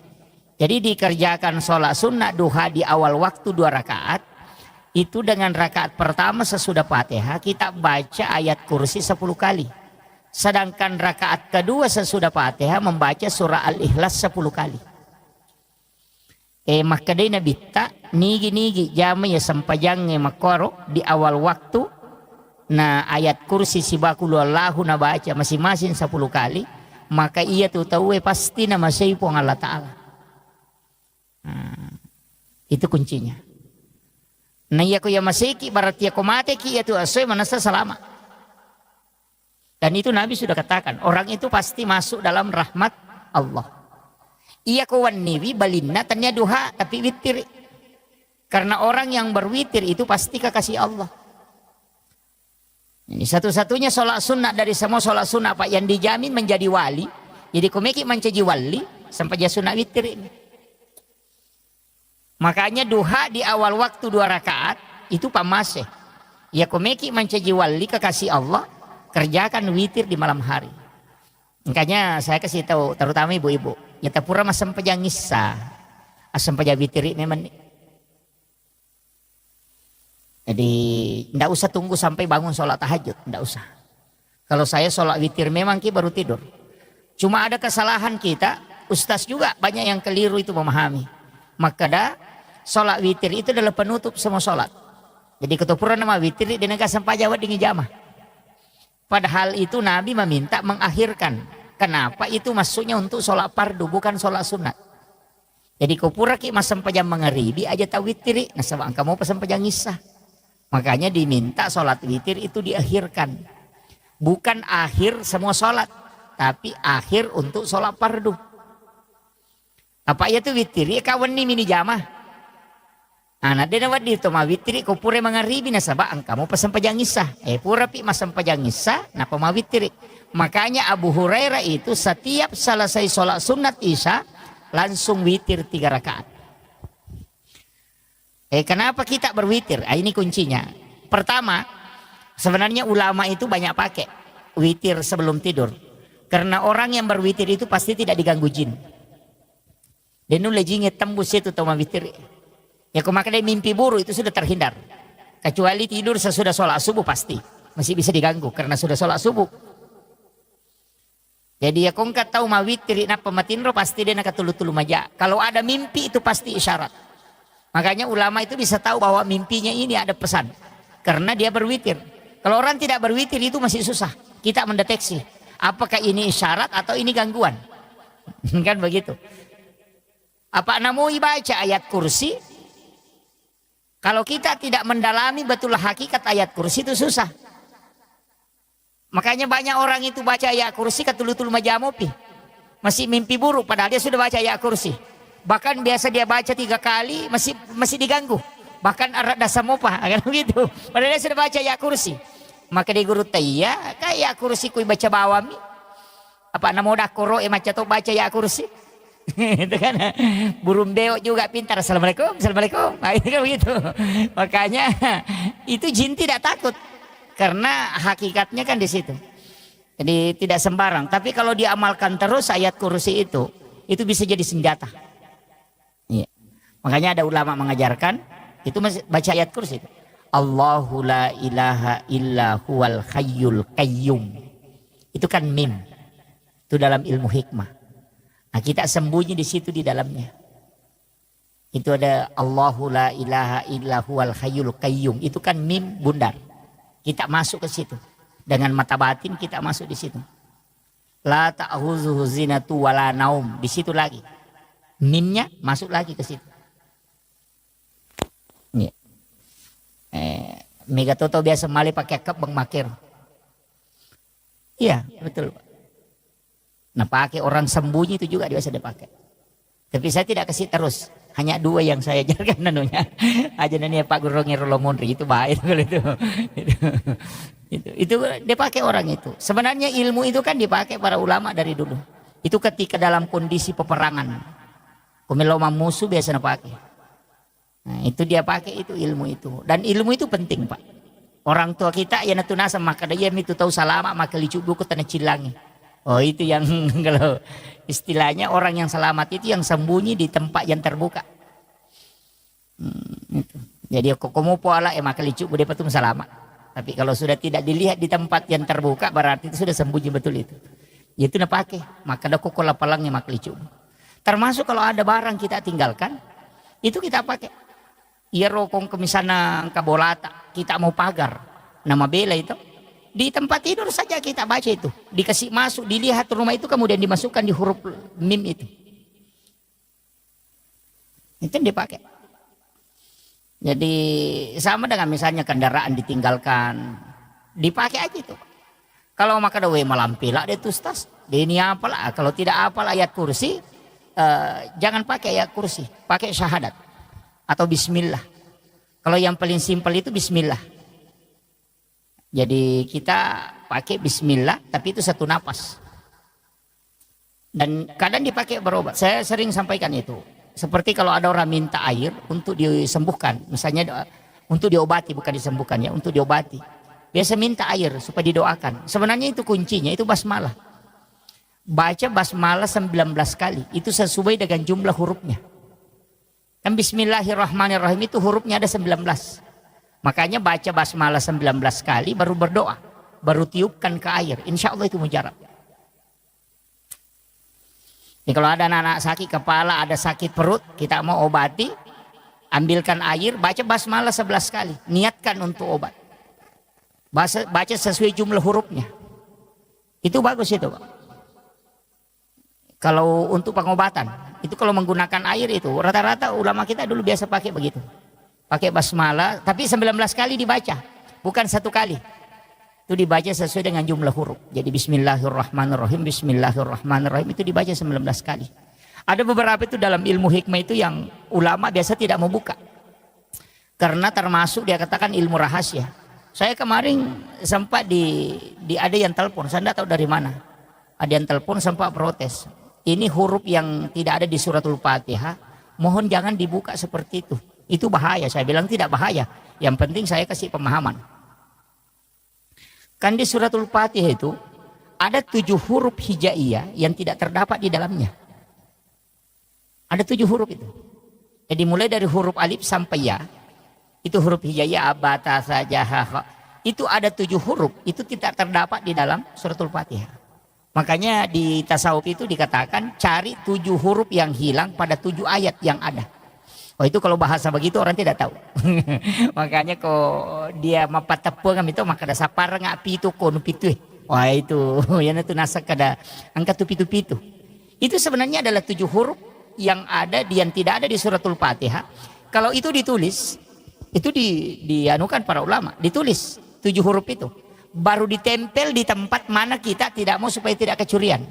Jadi dikerjakan sholat sunnah duha di awal waktu 2 rakaat. Itu dengan rakaat pertama sesudah Fatihah kita baca ayat kursi 10 kali. Sedangkan rakaat kedua sesudah Fatihah membaca surah Al-Ikhlas 10 kali. Makadai Nabi tak nigi jama ya sampajang makoro di awal waktu. Nah ayat kursi sibakulullahu na baca masing-masing 10 kali. Maka ia tu tahu pasti nama sayupong Allah Ta'ala. Itu kuncinya. Na iya ko ya masiki berarti ako mati ki itu asoy manasa salama. Dan itu Nabi sudah katakan, orang itu pasti masuk dalam rahmat Allah. Iya ko waniwi balinna tanya duha tapi witir. Karena orang yang berwitir itu pasti kekasih Allah. Ini satu-satunya sholat sunnah dari semua sholat sunnah Pak yang dijamin menjadi wali. Jadi komeki menjadi wali sampai dia sunnah witir ini. Makanya duha di awal waktu 2 rakaat itu pamase. Ya komeki mencaji wali kekasih Allah, kerjakan witir di malam hari. Makanya saya kasih tahu terutama ibu-ibu, ya tapura masam pejang ngissa, asam pejang witir memang. Jadi tidak usah tunggu sampai bangun sholat tahajud, tidak usah. Kalau saya sholat witir memang ki baru tidur. Cuma ada kesalahan kita, ustaz juga banyak yang keliru itu memahami. Maka dah sholat witir itu adalah penutup semua sholat. Jadi ketupuran nama witir di negara sampai Jawa dengan jamah. Padahal itu Nabi meminta mengakhirkan. Kenapa? Itu masuknya untuk sholat fardu bukan sholat sunat. Jadi kupura ki masam pajam mengeribi aja tahu witir. Nah sabang kamu pasam pajang ngisah. Makanya diminta sholat witir itu diakhirkan. Bukan akhir semua sholat. Tapi akhir untuk sholat fardu. Apa ya itu witir? Ya kawan ni mini jamah. Anak dia nawat dito mawitiri ko pure mangaribi na sabang kamu pasang pajangisa. Pura pi masang pajangisa na pamawitiri. Makanya Abu Hurairah itu setiap selesai sholat sunat isya langsung witir 3 rakaat. Kenapa kita berwitir? Ini kuncinya. Pertama, sebenarnya ulama itu banyak pakai witir sebelum tidur. Karena orang yang berwitir itu pasti tidak diganggu jin. Dan nu lejinge tembus itu toma witir. Ya kemakai mimpi buruk itu sudah terhindar. Kecuali tidur sesudah sholat subuh pasti. Masih bisa diganggu karena sudah sholat subuh. Jadi ya kong tahu ma witir na pematinro pasti dia nak tulu-tulu maja. Kalau ada mimpi itu pasti isyarat. Makanya ulama itu bisa tahu bahwa mimpinya ini ada pesan. Karena dia berwitir. Kalau orang tidak berwitir itu masih susah. Kita mendeteksi. Apakah ini isyarat atau ini gangguan. Kan begitu. Apa namu baca ayat kursi. Kalau kita tidak mendalami betul hakikat ayat kursi itu susah. Makanya banyak orang itu baca ayat kursi katulutul majamopi. Masih mimpi buruk padahal dia sudah baca ayat kursi. Bahkan biasa dia baca 3 kali masih diganggu. Bahkan arat dasamopa kan begitu. Padahal dia sudah baca ayat kursi. Maka dia guru taya kayak kursi kui baca bawami. Apa namo dakoro maca to baca ayat kursi. Itu kan burung beo juga pintar. Assalamualaikum, assalamualaikum. Nah, itu kan begitu. Makanya itu jin tidak takut karena hakikatnya kan di situ. Jadi tidak sembarang. Tapi kalau diamalkan terus ayat kursi itu bisa jadi senjata. Ya. Makanya ada ulama mengajarkan itu baca ayat kursi. Allahu la ilaha illa huwal hayyul qayyum. Itu kan mim. Itu dalam ilmu hikmah. Nah, kita sembunyi di situ di dalamnya. Itu ada Allahu la ilaha illa huwal hayyul qayyum. Itu kan mim bundar. Kita masuk ke situ. Dengan mata batin kita masuk di situ. La ta'khuzuhu zinatu wala naum. Di situ lagi. Mimnya masuk lagi ke situ. Ya. Mega Toto biasa mali pakai kep bang makir. Iya, betul. Nah, pakai orang sembunyi itu juga biasa dipakai. Tapi saya tidak kasih terus. Hanya 2 yang saya ajarkan nanunya. Aja nanya Pak Guru Ngirolo Mondri itu baik kalau itu. Itu dia pakai orang itu. Sebenarnya ilmu itu kan dipakai para ulama dari dulu. Itu ketika dalam kondisi peperangan. Kumeloma musuh biasa pakai. Nah, itu dia pakai itu ilmu itu. Dan ilmu itu penting, Pak. Orang tua kita ya natuna sama maka dia itu tahu salama maka licu buku tanah cilangi. Oh, itu yang kalau istilahnya orang yang selamat itu yang sembunyi di tempat yang terbuka. Itu. Jadi kokomo poala maka licu bude patung selamat. Tapi kalau sudah tidak dilihat di tempat yang terbuka berarti itu sudah sembunyi betul itu. Itu nak pakai maka ada kokola palangnya maka licu. Termasuk kalau ada barang kita tinggalkan itu kita pakai. Iya rokong ke misalnya kabolata kita mau pagar nama bela itu di tempat tidur saja kita baca itu dikasih masuk dilihat rumah itu kemudian dimasukkan di huruf mim itu dipakai. Jadi sama dengan misalnya kendaraan ditinggalkan dipakai aja itu. Kalau maka dawe malampila dia tustas dia ini apalah kalau tidak apalah ayat kursi jangan pakai ayat kursi pakai syahadat atau bismillah. Kalau yang paling simpel itu bismillah. Jadi kita pakai bismillah tapi itu 1 napas. Dan kadang dipakai berobat. Saya sering sampaikan itu. Seperti kalau ada orang minta air untuk disembuhkan. Misalnya untuk diobati bukan disembuhkan ya. Untuk diobati. Biasa minta air supaya didoakan. Sebenarnya itu kuncinya itu basmalah. Baca basmalah 19 kali. Itu sesuai dengan jumlah hurufnya. Dan bismillahirrahmanirrahim itu hurufnya ada 19. Makanya baca basmalah 19 kali baru berdoa. Baru tiupkan ke air. Insya Allah itu mujarab. Jadi kalau ada anak sakit kepala, ada sakit perut, kita mau obati. Ambilkan air, baca basmalah 11 kali. Niatkan untuk obat. Baca sesuai jumlah hurufnya. Itu bagus itu, Pak. Kalau untuk pengobatan, itu kalau menggunakan air itu rata-rata ulama kita dulu biasa pakai begitu. Pakai basmalah, tapi 19 kali dibaca, bukan 1 kali. Itu dibaca sesuai dengan jumlah huruf. Jadi bismillahirrahmanirrahim, bismillahirrahmanirrahim itu dibaca 19 kali. Ada beberapa itu dalam ilmu hikmah itu yang ulama biasa tidak membuka. Karena termasuk dia katakan ilmu rahasia. Saya kemarin sempat ada yang telepon, saya tidak tahu dari mana. Ada yang telepon sempat protes. Ini huruf yang tidak ada di suratul Fatihah, mohon jangan dibuka seperti itu. Itu bahaya. Saya bilang tidak bahaya. Yang penting saya kasih pemahaman. Kan di suratul Fatihah itu ada 7 huruf hijaiyah yang tidak terdapat di dalamnya. Ada 7 huruf itu. Jadi mulai dari huruf alif sampai ya, itu huruf hijaiyah abata saja. Itu ada 7 huruf, itu tidak terdapat di dalam suratul Fatihah. Makanya di tasawuf itu dikatakan cari 7 huruf yang hilang pada 7 ayat yang ada. Oh itu kalau bahasa begitu orang tidak tahu. Makanya kok dia mapat tepung itu maka ada sapar ngak pitu kono pitu. Wah itu yang itu nasak kada angka tu pitu. Itu sebenarnya adalah 7 huruf yang ada yang tidak ada di suratul Fatihah. Kalau itu ditulis itu dianukan para ulama, ditulis 7 huruf itu. baru ditempel di tempat mana kita tidak mau supaya tidak kecurian.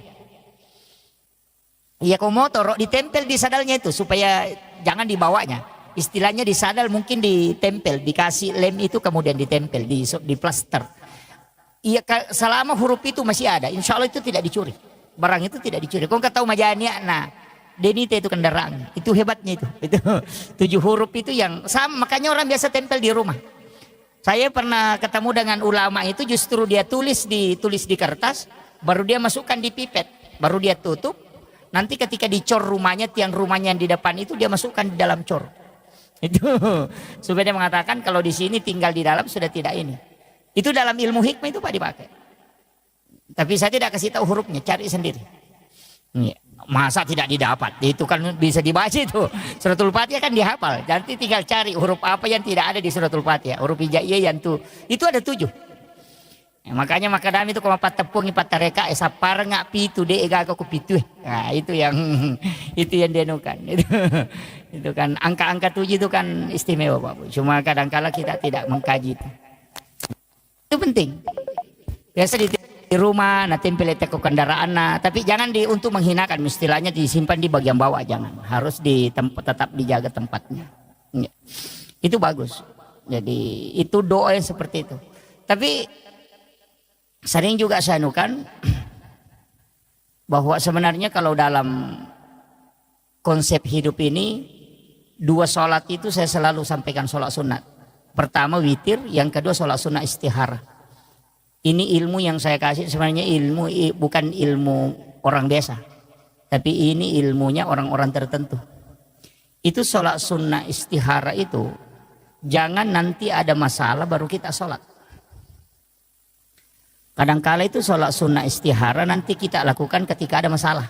Iya, kalau motor ditempel di sadalnya itu supaya jangan dibawanya. Istilahnya di sadal mungkin ditempel, dikasih lem itu kemudian ditempel di plaster. Iya, selama huruf itu masih ada, insya Allah itu tidak dicuri. Barang itu tidak dicuri. Kau nggak tahu majanya, nah denite itu kendaraan, itu hebatnya itu 7 huruf itu yang sama, makanya orang biasa tempel di rumah. Saya pernah ketemu dengan ulama itu, justru dia tulis di kertas, baru dia masukkan di pipet, baru dia tutup. Nanti ketika dicor rumahnya, tiang rumahnya yang di depan itu dia masukkan di dalam cor. Itu supaya dia mengatakan kalau di sini tinggal di dalam sudah tidak ini. Itu dalam ilmu hikmah itu Pak dipakai. Tapi saya tidak kasih tahu hurufnya, cari sendiri. Masa tidak didapat? Itu kan bisa dibaca itu. Suratul Fatihah kan dihafal. Nanti tinggal cari huruf apa yang tidak ada di Suratul Fatihah. Huruf hijaiyah yang itu ada 7. Makanya maka dami itu kalau patepung patareka sapar ngak pitu de ega aku pitu. Nah, itu yang dianukan. Itu kan angka-angka 7 itu kan istimewa Pak. Cuma kadang-kala kita tidak mengkaji itu. Itu penting. Biasa di rumah, nah tempel ke kendaraan, nah, tapi jangan untuk menghinakan, istilahnya disimpan di bagian bawah, jangan. Harus tetap dijaga tempatnya. Ya. Itu bagus. Jadi itu doa yang seperti itu. Tapi sering juga saya anukan bahwa sebenarnya kalau dalam konsep hidup ini 2 sholat itu saya selalu sampaikan sholat sunat. Pertama witir, yang kedua sholat sunat istihara. Ini ilmu yang saya kasih sebenarnya bukan ilmu orang biasa, tapi ini ilmunya orang-orang tertentu. Itu sholat sunnah istihara itu jangan nanti ada masalah baru kita sholat. Kadangkala itu sholat sunnah istihara nanti kita lakukan ketika ada masalah.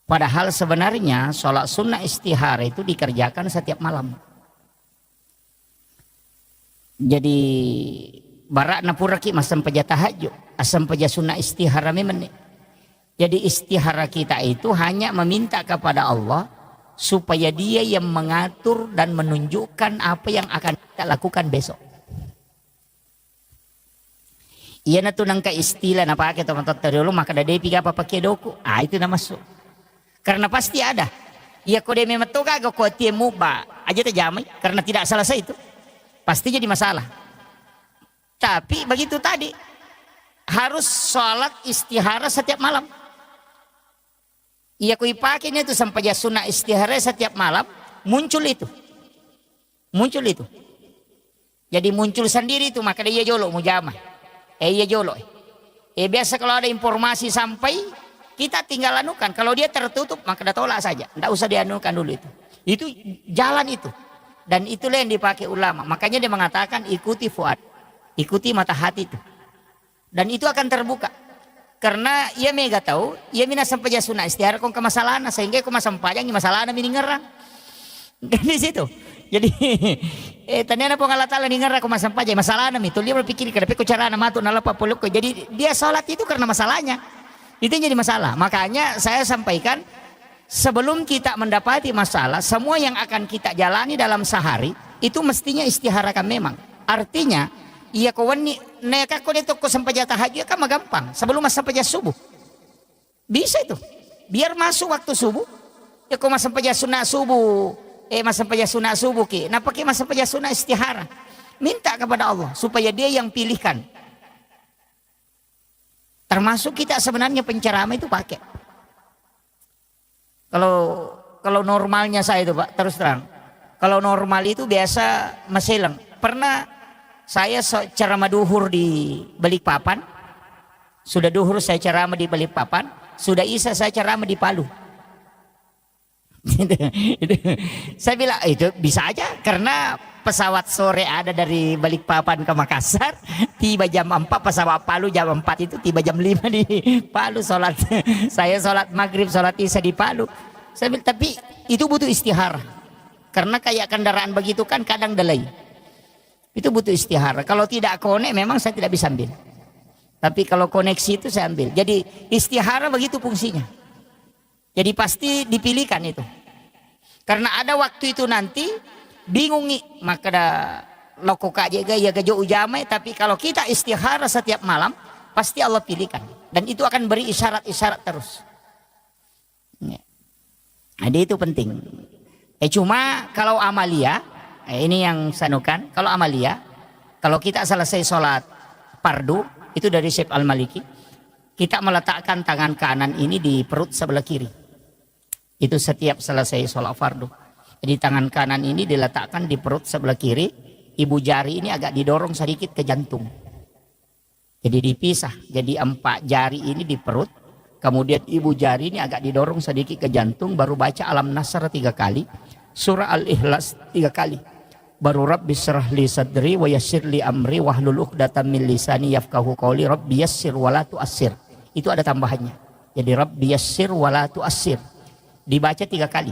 Padahal sebenarnya sholat sunnah istihara itu dikerjakan setiap malam. Jadi barak napuraki masam paja tahajud, asam paja sunnah istihara memang. Jadi istihara kita itu hanya meminta kepada Allah supaya Dia yang mengatur dan menunjukkan apa yang akan kita lakukan besok. Iya na tunang ka istilah na pakai teman-teman dulu maka ada piga apa pakai doku. Itu na masuk. Karena pasti ada. Iya kode memetoga go ko tie muba aja terjamai karena tidak selesai itu. Pasti jadi masalah. Tapi begitu tadi harus sholat istihara setiap malam. Iya kui pakai itu sampai sunnah istihara setiap malam muncul itu. Muncul itu. Jadi muncul sendiri itu maka dia jolo mujamah. Iya jolo. Biasa kalau ada informasi sampai kita tinggal anukan. Kalau dia tertutup maka dia tolak saja. Tidak usah dianukan dulu itu. Itu jalan itu. Dan itulah yang dipakai ulama. Makanya dia mengatakan ikuti fuad. Ikuti mata hati itu. Dan itu akan terbuka. Karena ia mega tahu, ia mina sampai sunnah istihara kong ke masalah sehingga kong masampajang masalah mini ngerang. Di situ. Jadi tanya apa ngalah tala ni ngerang kong masampajang masalah itu dia berpikir kenapa kok cara matu nalapa poluk. Jadi dia sholat itu karena masalahnya. Itu jadi masalah. Makanya saya sampaikan sebelum kita mendapati masalah, semua yang akan kita jalani dalam sehari itu mestinya istiharakan memang. Artinya iya kawan ni neka ko dito ko sampai tahajud kan gampang sebelum sampai subuh. Bisa itu. Biar masuk waktu subuh. Ya ko sampai sunnah subuh. Sampai sunnah subuh ki. Nah pakai sampai sunnah istihara. Minta kepada Allah supaya Dia yang pilihkan. Termasuk kita sebenarnya penceramah itu pakai. Kalau normalnya saya itu Pak terus terang. Kalau normal itu biasa maselang. Pernah saya ceramah duhur di Balikpapan. Sudah duhur saya ceramah di Balikpapan. Sudah isya saya ceramah di Palu. Saya bilang itu bisa aja karena pesawat sore ada dari Balikpapan ke Makassar. Tiba jam 4 pesawat Palu jam 4 itu tiba jam 5 di Palu sholat. Saya sholat maghrib sholat isya di Palu. Saya bilang tapi itu butuh istihara. Karena kayak kendaraan begitu kan kadang delay. Itu butuh istihara. Kalau tidak konek memang saya tidak bisa ambil. Tapi kalau koneksi itu saya ambil. Jadi istihara begitu fungsinya. Jadi pasti dipilihkan itu. Karena ada waktu itu nanti bingung nih. Maka loko kajaga ya gajo ujamai, tapi kalau kita istihara setiap malam, pasti Allah pilihkan. Dan itu akan beri isyarat-isyarat terus. Ya. Jadi itu penting. Cuma kalau amalia, ini yang sanukan, kalau amalia, kalau kita selesai sholat fardu, itu dari Syekh Al-Maliki, kita meletakkan tangan kanan ini di perut sebelah kiri. Itu setiap selesai sholat fardu. Jadi tangan kanan ini diletakkan di perut sebelah kiri, ibu jari ini agak didorong sedikit ke jantung. Jadi dipisah, jadi 4 jari ini di perut, kemudian ibu jari ini agak didorong sedikit ke jantung, baru baca Alam Nasr 3 kali, surah Al-Ikhlas 3 kali. Baru Rabbi syrah li sadri wa yassir li amri wahlul 'uqdatam min lisani yafqahu qawli Rabbi yassir wa la tu'assir. Itu ada tambahannya. Jadi Rabbi yassir wa la tu'assir. Dibaca 3 kali.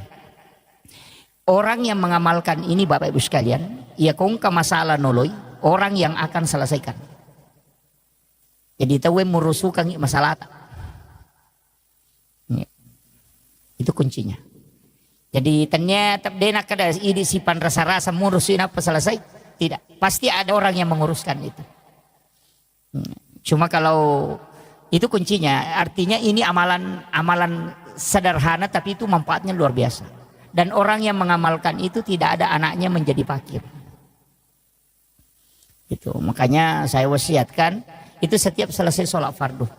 Orang yang mengamalkan ini Bapak Ibu sekalian, ia kongka masalah noloi, orang yang akan selesaikan. Jadi tahu murusukan masalah. Itu kuncinya. Jadi ternyata denak kada ini sipan rasa-rasa ngurusin apa selesai. Tidak. Pasti ada orang yang menguruskan itu. Cuma kalau itu kuncinya, artinya ini amalan sederhana tapi itu manfaatnya luar biasa. Dan orang yang mengamalkan itu tidak ada anaknya menjadi fakir. Itu makanya saya wasiatkan itu setiap selesai sholat fardu.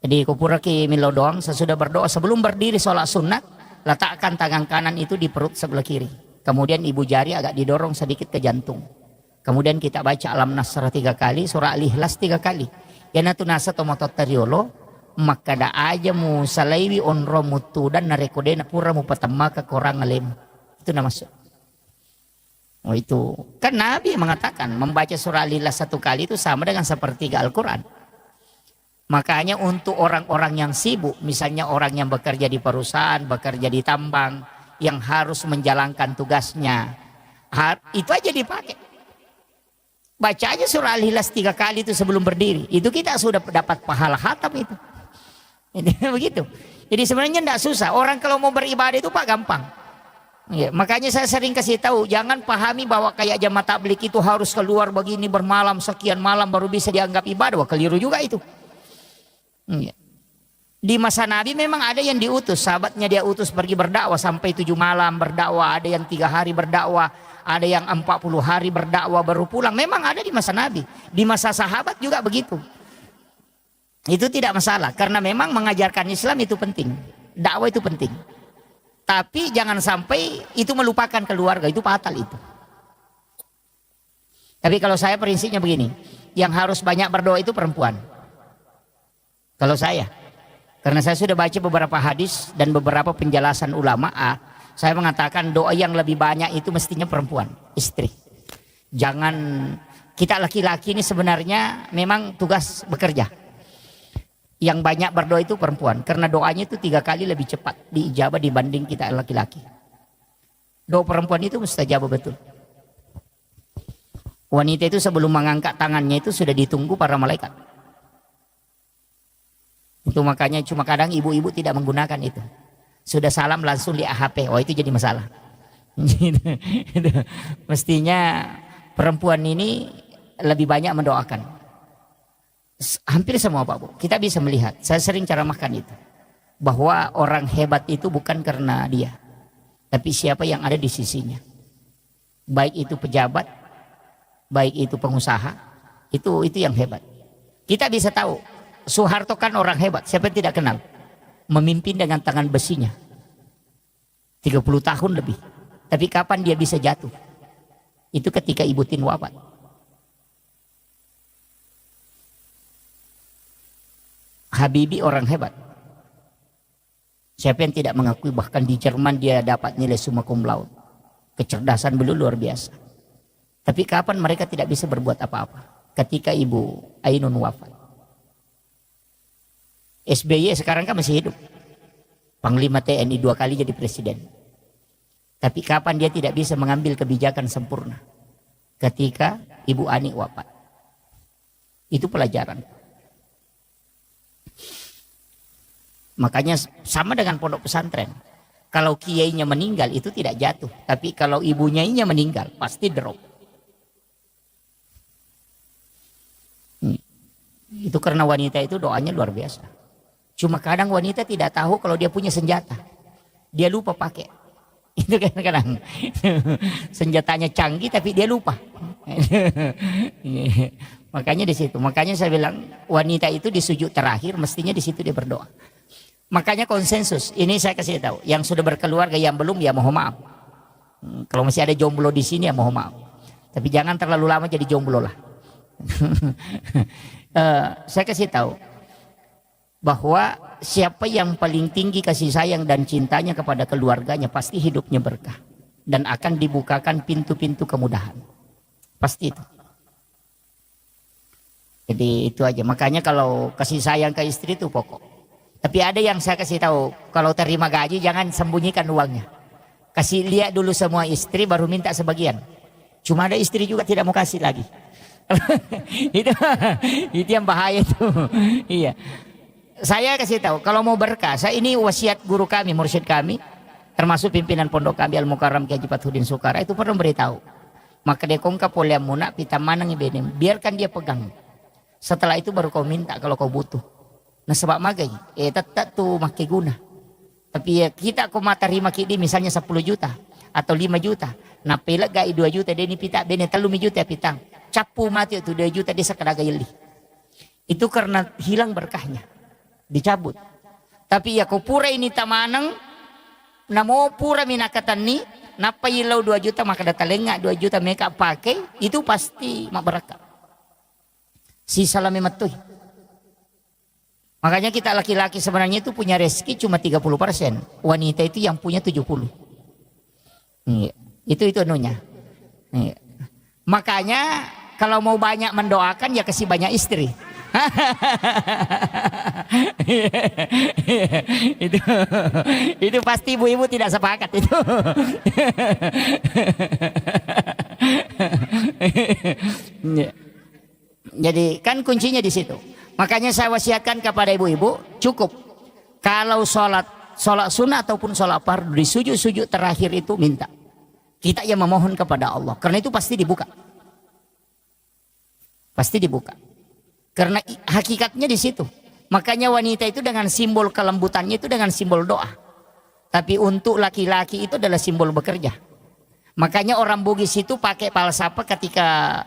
Jadi kupuraki milo doang sesudah berdoa sebelum berdiri sholat sunat, letakkan tangan kanan itu di perut sebelah kiri. Kemudian ibu jari agak didorong sedikit ke jantung. Kemudian kita baca Alam Nasr 3 kali, surah Al-Ikhlas 3 kali. Yana tu nasa tomatot teriolo, maka da aja mu salaiwi onro mutu dan narekode na pura mu patama ke korang alim. Itu nama masuk. Oh itu kan Nabi mengatakan membaca surah Al-Ikhlas 1 kali itu sama dengan sepertiga Al-Quran. Makanya untuk orang-orang yang sibuk, misalnya orang yang bekerja di perusahaan, bekerja di tambang, yang harus menjalankan tugasnya, itu aja dipakai. Baca aja surah Al-Ikhlas 3 kali itu sebelum berdiri. Itu kita sudah dapat pahala khatam itu. Begitu. Jadi sebenarnya tidak susah. Orang kalau mau beribadah itu Pak gampang. Ya, makanya saya sering kasih tahu, jangan pahami bahwa kayak jamaah tabligh itu harus keluar begini bermalam sekian malam baru bisa dianggap ibadah. Wah, keliru juga itu. Ya. Di masa Nabi memang ada yang diutus, sahabatnya dia utus pergi berdakwah sampai 7 malam berdakwah, ada yang 3 hari berdakwah, ada yang 40 hari berdakwah baru pulang. Memang ada di masa Nabi. Di masa sahabat juga begitu. Itu tidak masalah karena memang mengajarkan Islam itu penting. Dakwah itu penting. Tapi jangan sampai itu melupakan keluarga, itu fatal itu. Tapi kalau saya prinsipnya begini, yang harus banyak berdoa itu perempuan. Kalau saya, karena saya sudah baca beberapa hadis dan beberapa penjelasan ulama, saya mengatakan doa yang lebih banyak itu mestinya perempuan, istri. Jangan, kita laki-laki ini sebenarnya memang tugas bekerja. Yang banyak berdoa itu perempuan, karena doanya itu 3 kali lebih cepat diijabah dibanding kita laki-laki. Doa perempuan itu mustajab betul. Wanita itu sebelum mengangkat tangannya itu sudah ditunggu para malaikat. Itu makanya cuma kadang ibu-ibu tidak menggunakan itu. Sudah salam langsung di AHP. Oh itu jadi masalah. Mestinya perempuan ini lebih banyak mendoakan. Hampir semua Pak Bu. Kita bisa melihat. Saya sering ceramahkan itu. Bahwa orang hebat itu bukan karena dia. Tapi siapa yang ada di sisinya. Baik itu pejabat. Baik itu pengusaha. Itu yang hebat. Kita bisa tahu. Soeharto kan orang hebat, siapa yang tidak kenal? Memimpin dengan tangan besinya 30 tahun lebih. Tapi kapan dia bisa jatuh? Itu ketika Ibu Tin wafat. Habibie orang hebat. Siapa yang tidak mengakui, bahkan di Jerman dia dapat nilai summa cum laude. Kecerdasan beliau luar biasa. Tapi kapan mereka tidak bisa berbuat apa-apa? Ketika Ibu Ainun wafat. SBY sekarang kan masih hidup. Panglima TNI 2 kali jadi presiden. Tapi kapan dia tidak bisa mengambil kebijakan sempurna? Ketika Ibu Ani wafat. Itu pelajaran. Makanya sama dengan pondok pesantren. Kalau kiainya meninggal itu tidak jatuh. Tapi kalau ibunya meninggal pasti drop. Itu karena wanita itu doanya luar biasa. Cuma kadang wanita tidak tahu kalau dia punya senjata. Dia lupa pakai. Itu kadang-kadang senjatanya canggih tapi dia lupa. Makanya di situ. Makanya saya bilang wanita itu di sujud terakhir mestinya di situ dia berdoa. Makanya konsensus. Ini saya kasih tahu. Yang sudah berkeluarga, yang belum ya mohon maaf. Kalau masih ada jomblo di sini ya mohon maaf. Tapi jangan terlalu lama jadi jomblo lah. Saya kasih tahu bahwa siapa yang paling tinggi kasih sayang dan cintanya kepada keluarganya pasti hidupnya berkah dan akan dibukakan pintu-pintu kemudahan. Pasti itu. Jadi itu aja. Makanya kalau kasih sayang ke istri itu pokok. Tapi ada yang saya kasih tahu, kalau terima gaji jangan sembunyikan uangnya. Kasih lihat dulu semua istri baru minta sebagian. Cuma ada istri juga tidak mau kasih lagi. itu yang bahaya itu. Iya. Saya kasih tahu, kalau mau berkah, saya ini wasiat guru kami, mursyid kami, termasuk pimpinan pondok kami Al-Mukarram Kiai Haji Fathudin Sukara itu pernah beritahu. Maka dekongka poliamuna pita manang ibenem, biarkan dia pegang. Setelah itu baru kau minta kalau kau butuh. Nah sebab magai, tetap tuh makai guna. Tapi ya kita kau mata terima kidi misalnya 10 juta atau 5 juta. Nah pelak gai 2 juta dia ni pita, bene 3 juta pitang. Capu mati itu 2 juta dia sekadar gayeli. Itu karena hilang berkahnya. Dicabut. Tapi ya kau pura ini tamanang, namo pura minakatan ni, napa ilau 2 juta maka datalengak 2 juta mereka pakai, itu pasti mak berkah. Sisa lame matuh. Makanya kita laki-laki sebenarnya itu punya rezeki cuma 30%. Wanita itu yang punya 70%. Itu anunya. Makanya kalau mau banyak mendoakan ya kasih banyak istri. itu pasti ibu-ibu tidak sepakat itu. Jadi kan kuncinya di situ. Makanya saya wasiatkan kepada ibu-ibu, cukup kalau sholat sunnah ataupun sholat fardu di sujud terakhir itu minta. Kita yang memohon kepada Allah, karena itu pasti dibuka. Pasti dibuka. Karena hakikatnya di situ. Makanya wanita itu dengan simbol kelembutannya itu dengan simbol doa. Tapi untuk laki-laki itu adalah simbol bekerja. Makanya orang Bugis itu pakai palsapa ketika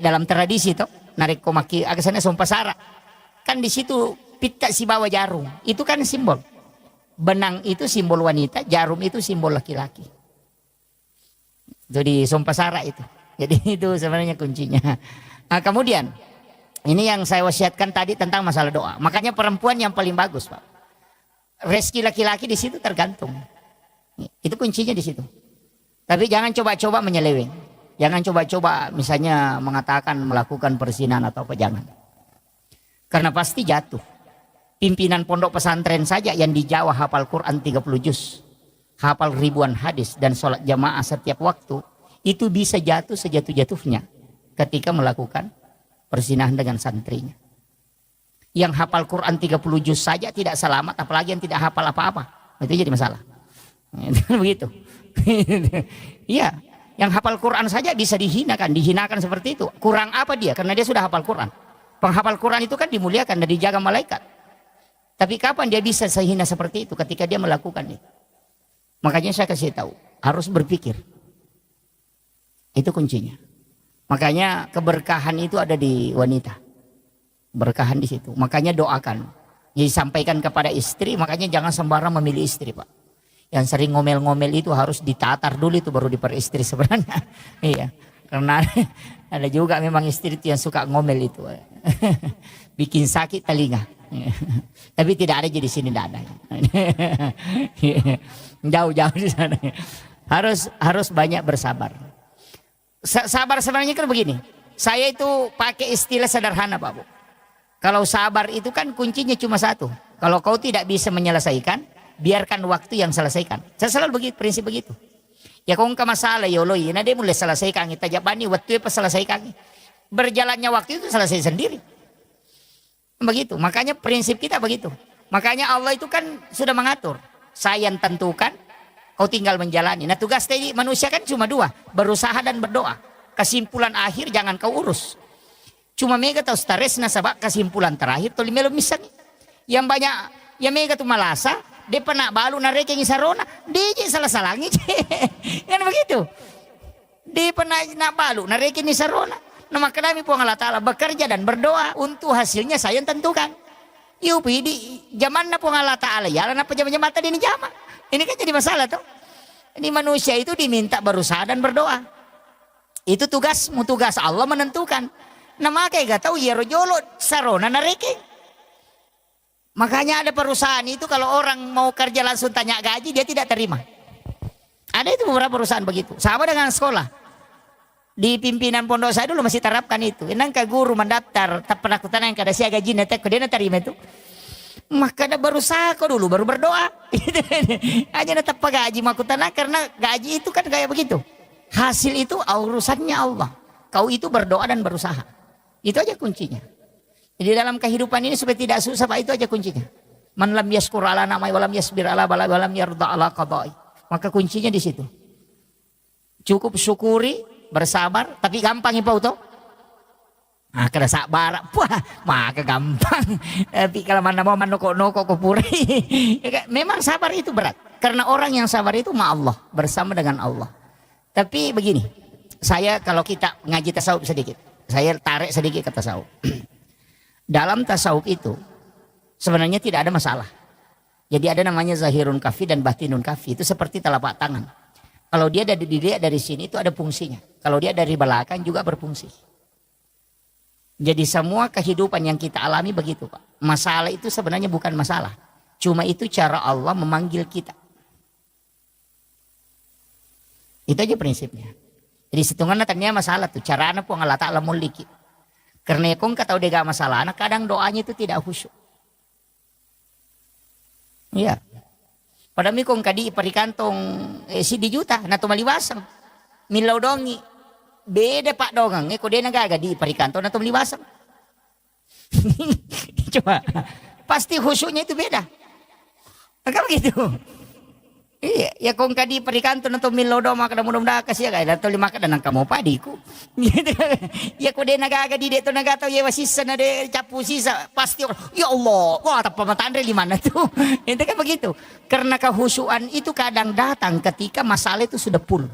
dalam tradisi itu narik komaki agasana sompasara. Kan di situ pita si bawa jarum. Itu kan simbol. Benang itu simbol wanita, jarum itu simbol laki-laki. Jadi sompasara itu. Jadi itu sebenarnya kuncinya. Nah, kemudian ini yang saya wasiatkan tadi tentang masalah doa. Makanya perempuan yang paling bagus, Pak. Rezeki laki-laki di situ tergantung. Itu kuncinya di situ. Tapi jangan coba-coba menyeleweng. Jangan coba-coba misalnya mengatakan melakukan perzinahan atau apa, jangan. Karena pasti jatuh. Pimpinan pondok pesantren saja yang di Jawa hafal Quran 30 juz. Hafal ribuan hadis dan sholat jamaah setiap waktu. Itu bisa jatuh sejatuh-jatuhnya ketika melakukan perzinahan dengan santrinya. Yang hafal Quran 30 juz saja tidak selamat, apalagi yang tidak hafal apa-apa. Itu jadi masalah. Begitu. Iya. Yang hafal Quran saja bisa dihinakan seperti itu. Kurang apa dia? Karena dia sudah hafal Quran. Penghafal Quran itu kan dimuliakan dan dijaga malaikat. Tapi kapan dia bisa sehina seperti itu ketika dia melakukan itu? Makanya saya kasih tahu, harus berpikir. Itu kuncinya. Makanya keberkahan itu ada di wanita. Berkahan di situ. Makanya doakan. Jadi sampaikan kepada istri, makanya jangan sembarang memilih istri, Pak. Yang sering ngomel-ngomel itu harus ditatar dulu itu baru diperistri sebenarnya. Iya. Karena ada juga memang istri itu yang suka ngomel itu. Bikin sakit telinga. Tapi tidak ada jadi sini, tidak ada. Jauh-jauh di sana. Harus banyak bersabar. Sabar sebenarnya kan begini. Saya itu pakai istilah sederhana, Pak Bu. Kalau sabar itu kan kuncinya cuma satu. Kalau kau tidak bisa menyelesaikan, biarkan waktu yang selesaikan. Saya selalu begitu, prinsip begitu. Ya kung ka masalah yoloy, na dia mulai selesaikan kita jabani waktu apa selesaikan. Berjalannya waktu itu selesai sendiri. Begitu. Makanya prinsip kita begitu. Makanya Allah itu kan sudah mengatur. Saya yang tentukan, kau tinggal menjalani. Nah tugas tadi manusia kan cuma dua, berusaha dan berdoa. Kesimpulan akhir jangan kau urus. Cuma mega tahu stares na sabak kesimpulan terakhir toli melo misalnya. Yang banyak ya mega tu malasa, dia pernah balu na reke sarona, dia je salah-salangi. Kan begitu. Dia pernah nak balu na reke sarona. Nama kami pun Allah Ta'ala bekerja dan berdoa untuk hasilnya saya yang tentukan. Yupi di zaman na pun Allah Ta'ala ya apa zaman mata di jama. Ini kan jadi masalah tuh. Ini manusia itu diminta berusaha dan berdoa. Itu tugas Allah menentukan. Nama kayak gak tahu ya rojolo sarona nareke. Makanya ada perusahaan itu kalau orang mau kerja langsung tanya gaji dia tidak terima. Ada itu beberapa perusahaan begitu. Sama dengan sekolah. Di pimpinan pondok saya dulu masih terapkan itu. Nangka guru mendaftar tak pernah kutanya yang kada sia gaji netek dia terima itu. Maka ada berusaha kok dulu baru berdoa. Aja tetap gaji makutana karena gaji itu kan kayak begitu. Hasil itu urusannya Allah. Kau itu berdoa dan berusaha. Itu aja kuncinya. Jadi dalam kehidupan ini supaya tidak susah Pak, itu aja kuncinya. Man lam yaskur ala namai walam yasbir ala bala walam yarda ala qada'i. Maka kuncinya di situ. Cukup syukuri, bersabar, tapi gampang ya Pak Uto. Nah, kada sabar, wah, maka gampang. Tapi kalau mana mau noko kupuri, memang sabar itu berat. Karena orang yang sabar itu ma Allah, bersama dengan Allah. Tapi begini, saya kalau kita ngaji tasawuf sedikit, saya tarik sedikit ke tasawuf. Dalam tasawuf itu sebenarnya tidak ada masalah. Jadi ada namanya zahirun kafi dan batinun kafi, itu seperti telapak tangan. Kalau dia dari sini itu ada fungsinya. Kalau dia dari belakang juga berfungsi. Jadi semua kehidupan yang kita alami begitu Pak. Masalah itu sebenarnya bukan masalah. Cuma itu cara Allah memanggil kita. Itu aja prinsipnya. Jadi setengah natanya masalah tuh. Cara anak pun Allah Ta'ala muliki. Karena kong kata udah gak masalah. Anak kadang doanya itu tidak khusyuk. Iya. Padahal mi kong kadi perikantong si di juta na tumaliwasang. Milaw dongi. Beda Pak dongang. Ko dia nagaga di perikantong na tumaliwasang. Coba. Pasti khusyuknya itu beda. Maka begitu. Iya, ya kong kadi perikantong na tumilaw dong maka mudah-mudahan kasih ya kaya. Dato lima ka dan kamu padiku. Ya ko dia nagaga di dito nagataw ya wasisa na de capu sisa. Pasti ya Allah. Wah tak pemataan di mana tuh. Itu kan begitu. Karena kehusuan itu kadang datang ketika masalah itu sudah full.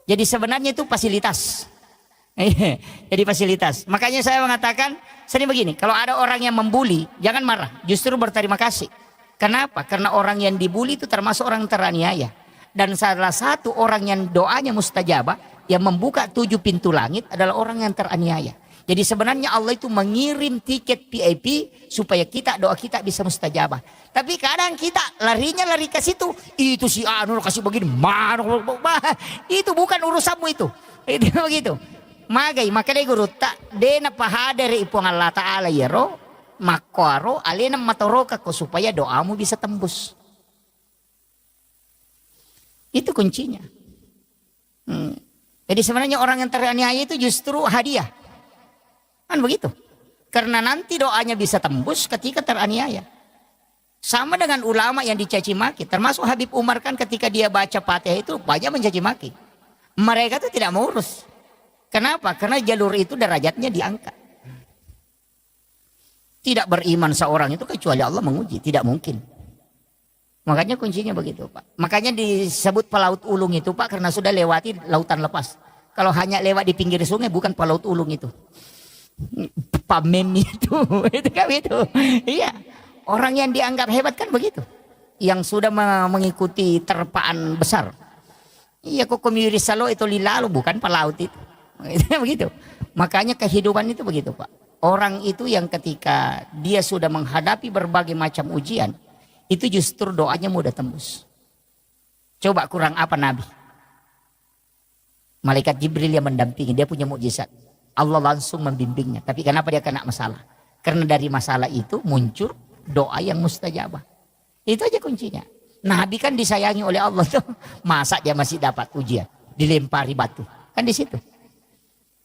Jadi sebenarnya itu fasilitas. Jadi fasilitas. Makanya saya mengatakan, sering begini, kalau ada orang yang membuli, jangan marah, justru berterima kasih. Kenapa? Karena orang yang dibuli itu termasuk orang teraniaya. Dan salah satu orang yang doanya mustajabah, yang membuka 7 pintu langit adalah orang yang teraniaya. Jadi sebenarnya Allah itu mengirim tiket VIP supaya doa kita bisa mustajabah. Tapi kadang kita lari ke situ, itu si anu kasih begini, itu bukan urusanmu itu. Itu begitu. Maka dia guru tak dena pahadere ipong Allah Ta'ala yero makoro alena matoroka ko supaya doamu bisa tembus. Itu kuncinya. Jadi sebenarnya orang yang teraniaya itu justru hadiah. Kan begitu. Karena nanti doanya bisa tembus ketika teraniaya. Sama dengan ulama yang dicaci maki. Termasuk Habib Umar kan ketika dia baca Fatihah itu banyak mencaci maki. Mereka itu tidak mau urus. Kenapa? Karena jalur itu derajatnya diangkat. Tidak beriman seorang itu kecuali Allah menguji. Tidak mungkin. Makanya kuncinya begitu Pak. Makanya disebut pelaut ulung itu Pak. Karena sudah lewati lautan lepas. Kalau hanya lewat di pinggir sungai bukan pelaut ulung itu. Pamem itu. Itu kan begitu. Iya. Orang yang dianggap hebat kan begitu. Yang sudah mengikuti terpaan besar. Iya kok komiri salo itu lilalu bukan pelaut itu. Begitu. Makanya kehidupan itu begitu Pak. Orang itu yang ketika dia sudah menghadapi berbagai macam ujian, itu justru doanya mudah tembus. Coba kurang apa Nabi? Malaikat Jibril yang mendampingi, dia punya mukjizat. Allah langsung membimbingnya. Tapi kenapa dia kena masalah? Karena dari masalah itu muncul doa yang mustajabah. Itu aja kuncinya. Nabi kan disayangi oleh Allah tuh. Masa dia masih dapat ujian? Dilempari batu. Kan di situ.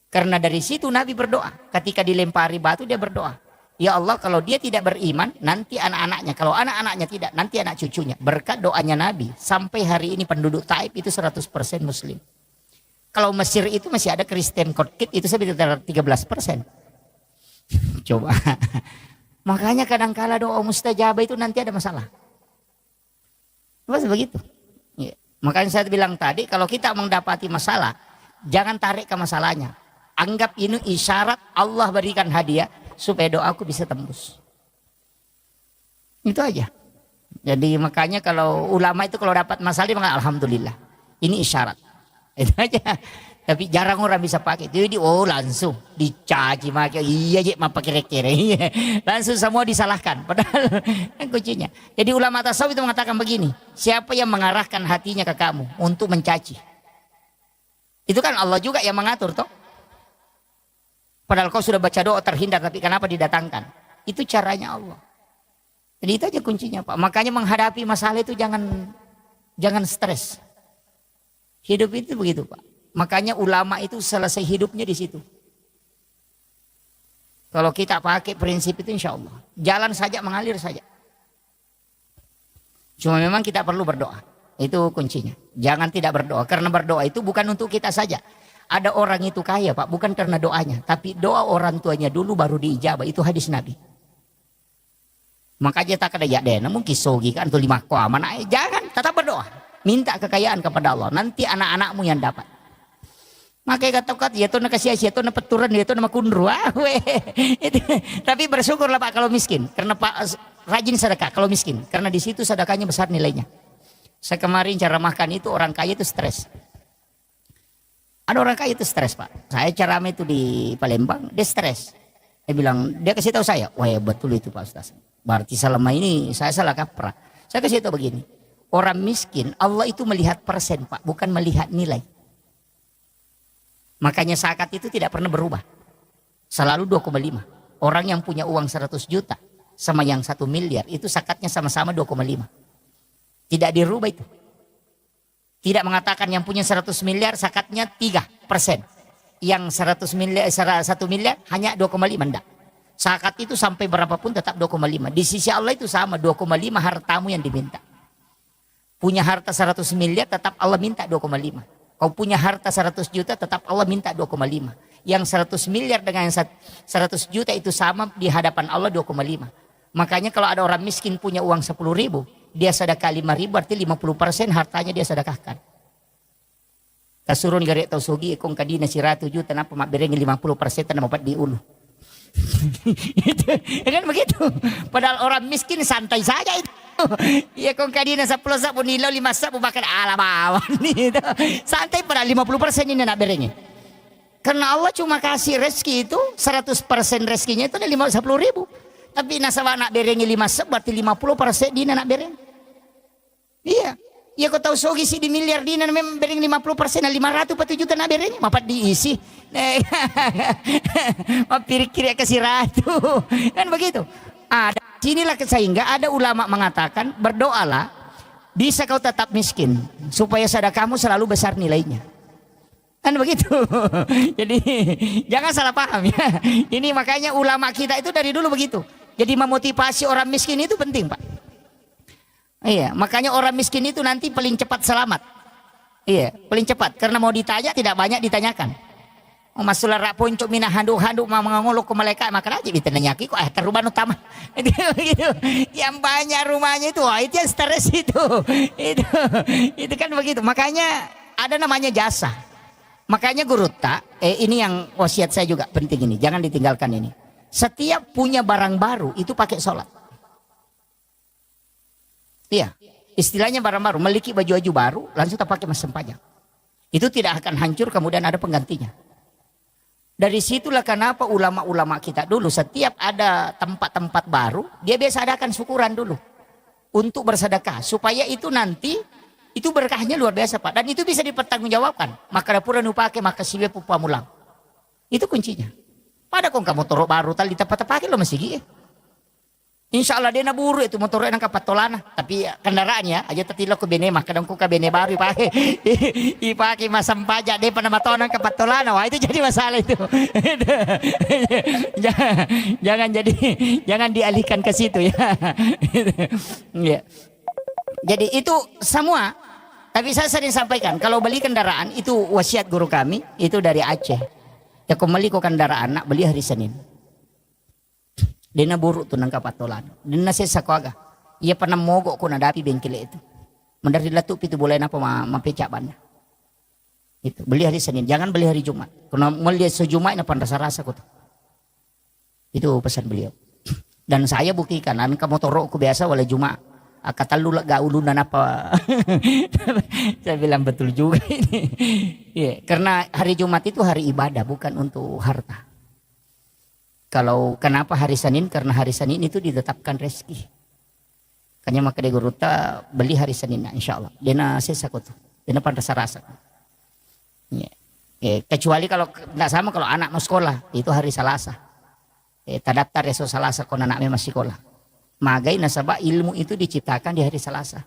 Karena dari situ Nabi berdoa. Ketika dilempari batu dia berdoa. Ya Allah kalau dia tidak beriman nanti anak-anaknya. Kalau anak-anaknya tidak nanti anak cucunya. Berkat doanya Nabi. Sampai hari ini penduduk Taif itu 100% muslim. Kalau Mesir itu masih ada Kristen Kotkit itu sekitar 13%. Coba. Makanya kadang-kala doa mustajabah itu nanti ada masalah. Pas begitu. Ya. Makanya saya bilang tadi, kalau kita mendapati masalah, jangan tarik ke masalahnya. Anggap ini isyarat Allah berikan hadiah supaya doaku bisa tembus. Itu aja. Jadi makanya kalau ulama itu kalau dapat masalah dia mengatakan alhamdulillah. Ini isyarat. Itu aja. Tapi jarang orang bisa pakai. Jadi langsung dicaci maki. Iya je mah pakai kere. Langsung semua disalahkan. Padahal kuncinya. Jadi ulama tasawuf itu mengatakan begini, siapa yang mengarahkan hatinya ke kamu untuk mencaci? Itu kan Allah juga yang mengatur toh. Padahal kau sudah baca doa terhindar, tapi kenapa didatangkan? Itu caranya Allah. Jadi itu aja kuncinya Pak. Makanya menghadapi masalah itu jangan stres. Hidup itu begitu Pak. Makanya ulama itu selesai hidupnya di situ. Kalau kita pakai prinsip itu insya Allah. Jalan saja, mengalir saja. Cuma memang kita perlu berdoa. Itu kuncinya. Jangan tidak berdoa. Karena berdoa itu bukan untuk kita saja. Ada orang itu kaya Pak. Bukan karena doanya. Tapi doa orang tuanya dulu baru diijabah. Itu hadis Nabi. Makanya tak ada ya deh. Namun kisogi kan tuh 5 koaman. Jangan. Tetap berdoa. Minta kekayaan kepada Allah. Nanti anak-anakmu yang dapat. Makanya kata-kata ya tuh nakasih ya tuh napeturan ya tuh nama kundru. Tapi bersyukurlah Pak kalau miskin. Karena Pak rajin sedekah kalau miskin. Karena di situ sedekahnya besar nilainya. Saya kemarin cara makan itu orang kaya itu stres. Ada orang kaya itu stres Pak. Saya ceramah itu di Palembang, dia stres. Dia bilang, dia kasih tahu saya, wah ya betul itu Pak Ustaz. Berarti selama ini saya salah kaprah. Saya kasih tahu begini, orang miskin Allah itu melihat persen Pak, bukan melihat nilai. Makanya zakat itu tidak pernah berubah. Selalu 2,5. Orang yang punya uang 100 juta sama yang 1 miliar itu zakatnya sama-sama 2,5. Tidak dirubah itu. Tidak mengatakan yang punya 100 miliar zakatnya 3%. Yang 100 miliar, 1 miliar hanya 2,5. Enggak. Zakat itu sampai berapapun tetap 2,5. Di sisi Allah itu sama 2,5 hartamu yang diminta. Punya harta 100 miliar tetap Allah minta 2,5. Kau punya harta 100 juta tetap Allah minta 2,5. Yang 100 miliar dengan 100 juta itu sama di hadapan Allah 2,5. Makanya kalau ada orang miskin punya uang 10 ribu, dia sedekah 5 ribu, berarti 50% hartanya dia sedekahkan. Kasurun garek tau sogi ekong kadina siratu juta napa mak berengi 50% tanah mapat di ulu. Kan begitu. Padahal orang miskin santai saja itu. Ya kong kadina 10 sapu nilau 5 sapu bahkan alabawan itu. Santai pada 50% ini nak berengi. Karena Allah cuma kasih rezeki itu 100% rezekinya itu ada 10 ribu. Tapi nasabah nak berengi 5 sep berarti 50% dina nak bereng. Iya. Ya kau tahu sogi si di miliar dina memang bereng 50% 500 patu juta nak bereng. Mapat diisi. Mapir-kiri kasih ratu. Kan begitu. Ada sinilah sehingga ada ulama mengatakan berdoalah bisa kau tetap miskin supaya sedekahmu selalu besar nilainya. Kan begitu. Jadi jangan salah paham ya. Ini makanya ulama kita itu dari dulu begitu. Jadi memotivasi orang miskin itu penting Pak. Iya, makanya orang miskin itu nanti paling cepat selamat. Iya, paling cepat karena mau ditanya tidak banyak ditanyakan. Oh masalah rak poncok mina handuk-handuk mau mengolok ke malaikat maka aja ditanyaki kok teruban utama. Gitu. Yang banyak rumahnya itu, wah, itu yang stres itu. Itu kan begitu. Makanya ada namanya jasa. Makanya guru tak, ini yang wasiat saya juga penting ini, jangan ditinggalkan ini. Setiap punya barang baru itu pakai sholat. Iya, istilahnya barang baru, memiliki baju-baju baru, langsung tak pakai mas sempajang. Itu tidak akan hancur, kemudian ada penggantinya. Dari situlah kenapa ulama-ulama kita dulu setiap ada tempat-tempat baru, dia biasa adakan syukuran dulu untuk bersedekah supaya itu nanti itu berkahnya luar biasa Pak, dan itu bisa dipertanggungjawabkan. Maka dapura nu pakai maka siwe pupa mulang. Itu kuncinya. Pada kong kamu motor baru tali tepat pakai lo masih gih. Insya Allah dia naburu itu motornya nang kapatolana, tapi kendaraannya aja tetilo ke bene mah kadang ku ke bene baru pakai ipakai masam pajak dia pada matonan kapatolana, wah itu jadi masalah itu. jangan dialihkan ke situ ya. Ya. Jadi itu semua Tapi saya sering sampaikan, kalau beli kendaraan itu wasiat guru kami, itu dari Aceh. Ya kau beli kau kendaraan, nak beli hari Senin. Dena buruk tuh nangka patolan. Dena sesa ko aga. Ia pernah mogok ko nadapi bengkel itu. Mendari latup itu boleh napa mapecak ban. Itu beli hari Senin, jangan beli hari Jumat. Karena melihat sejumat na rasa-rasa ko tuh. Itu pesan beliau. Dan saya buktikan, anka motor ku biasa wala Jumat. Kata lu gak ulunan apa. Saya bilang betul juga ini. Yeah, karena hari Jumat itu hari ibadah, bukan untuk harta. Kalau kenapa hari Senin? Karena hari Senin itu ditetapkan rezeki. Kanya maka de guruta beli hari Senin, insya Allah. Dena sesa ko tuh, dena pantas rasa. Yeah. Kecuali kalau tidak sama, kalau anak mau sekolah itu hari Selasa. Terdaftar esok Selasa kalau anaknya masih sekolah. Magai nasabah ilmu itu diciptakan di hari Selasa.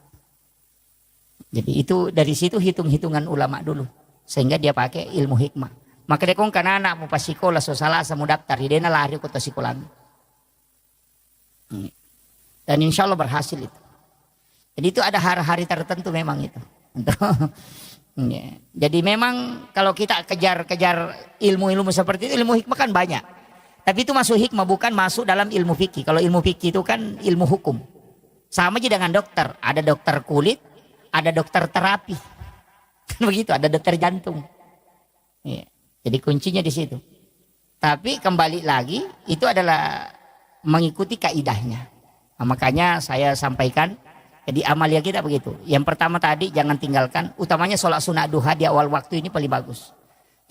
Jadi itu dari situ hitung-hitungan ulama dulu. Sehingga dia pakai ilmu hikmah. Maka dia kong karena anak mau pas sekolah so Selasa mau daftar. Dia lari ke sekolah. Dan insya Allah berhasil itu. Jadi itu ada hari-hari tertentu memang itu. Jadi memang kalau kita kejar-kejar ilmu-ilmu seperti itu, ilmu hikmah kan banyak. Tapi itu masuk hikmah, bukan masuk dalam ilmu fikih. Kalau ilmu fikih itu kan ilmu hukum. Sama aja dengan dokter. Ada dokter kulit, ada dokter terapi. Begitu, ada dokter jantung. Ya. Jadi kuncinya di situ. Tapi kembali lagi, itu adalah mengikuti kaidahnya. Nah, makanya saya sampaikan, jadi amalia kita begitu. Yang pertama tadi, jangan tinggalkan. Utamanya sholat sunat duha di awal waktu ini paling bagus.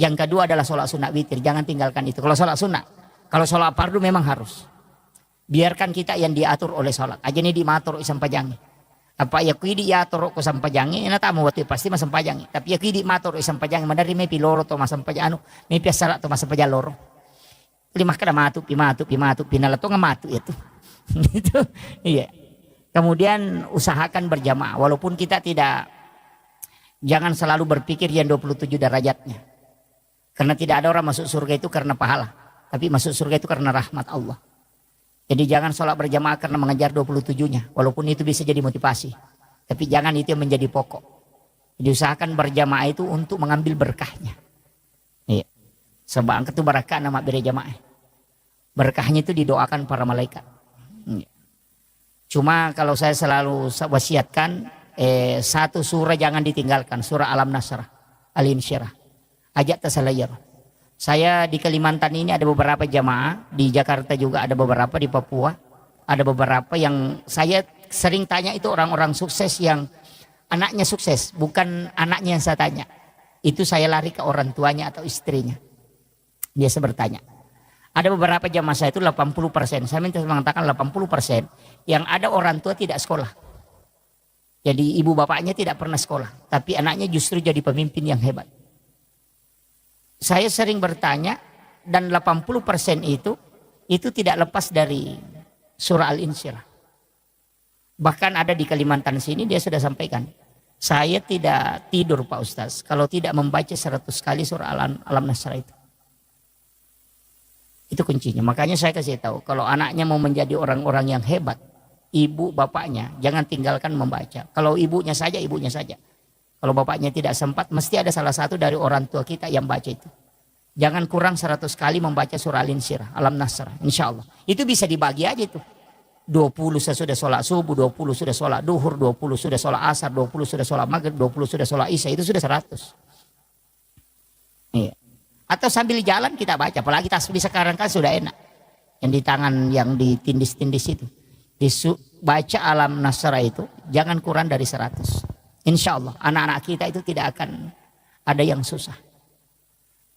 Yang kedua adalah sholat sunat witir. Jangan tinggalkan itu. Kalau sholat sunat. Kalau sholat fardu memang harus. Biarkan kita yang diatur oleh sholat. Aja ini dimatur isam pajangi. Apa ya kui diatur ko sampajangi. Ina tamu waktu pasti masam pajangi. Tapi ya kui dimatur isam pajangi. Mandari mepi loro to masam pajangi. Mepi asarat to masam pajangi loro. Lima kada matu, pimatu, pinala to ngamatu itu. Itu iya. Kemudian usahakan berjamaah. Walaupun kita tidak, jangan selalu berpikir yang 27 derajatnya. Karena tidak ada orang masuk surga itu karena pahala. Tapi masuk surga itu karena rahmat Allah. Jadi jangan sholat berjamaah karena mengejar 27-nya. Walaupun itu bisa jadi motivasi. Tapi jangan itu yang menjadi pokok. Jadi usahakan berjamaah itu untuk mengambil berkahnya. Iya. Sebab angkat itu barakah nama berjamaah. Berkahnya itu didoakan para malaikat. Iya. Cuma kalau saya selalu wasiatkan, satu surah jangan ditinggalkan. Surah Alam Nasrah, Al-Insyirah. Ajak tasalayar. Saya di Kalimantan ini ada beberapa jamaah, di Jakarta juga ada beberapa, di Papua ada beberapa yang saya sering tanya itu orang-orang sukses yang anaknya sukses, bukan anaknya yang saya tanya. Itu saya lari ke orang tuanya atau istrinya. Biasa bertanya. Ada beberapa jamaah saya itu 80%, saya minta mengatakan 80% yang ada orang tua tidak sekolah. Jadi ibu bapaknya tidak pernah sekolah, tapi anaknya justru jadi pemimpin yang hebat. Saya sering bertanya dan 80% itu tidak lepas dari surah Al-Insyirah. Bahkan ada di Kalimantan sini dia sudah sampaikan. Saya tidak tidur Pak Ustaz kalau tidak membaca 100 kali surah Alam Nasrah itu. Itu kuncinya. Makanya saya kasih tahu kalau anaknya mau menjadi orang-orang yang hebat, ibu bapaknya jangan tinggalkan membaca. Kalau ibunya saja, ibunya saja. Kalau bapaknya tidak sempat, mesti ada salah satu dari orang tua kita yang baca itu. Jangan kurang 100 kali membaca surah Al-Insyirah, Alam Nasrah, insya Allah. Itu bisa dibagi aja itu. 20 sudah sholat subuh, 20 sudah sholat duhur, 20 sudah sholat asar, 20 sudah sholat maghrib, 20 sudah sholat isya, itu sudah 100. Iya. Atau sambil jalan kita baca, apalagi tasbih sekarang kan sudah enak. Yang di tangan, yang ditindis-tindis itu. Baca Alam Nasrah itu, jangan kurang dari 100. Insya Allah anak-anak kita itu tidak akan ada yang susah.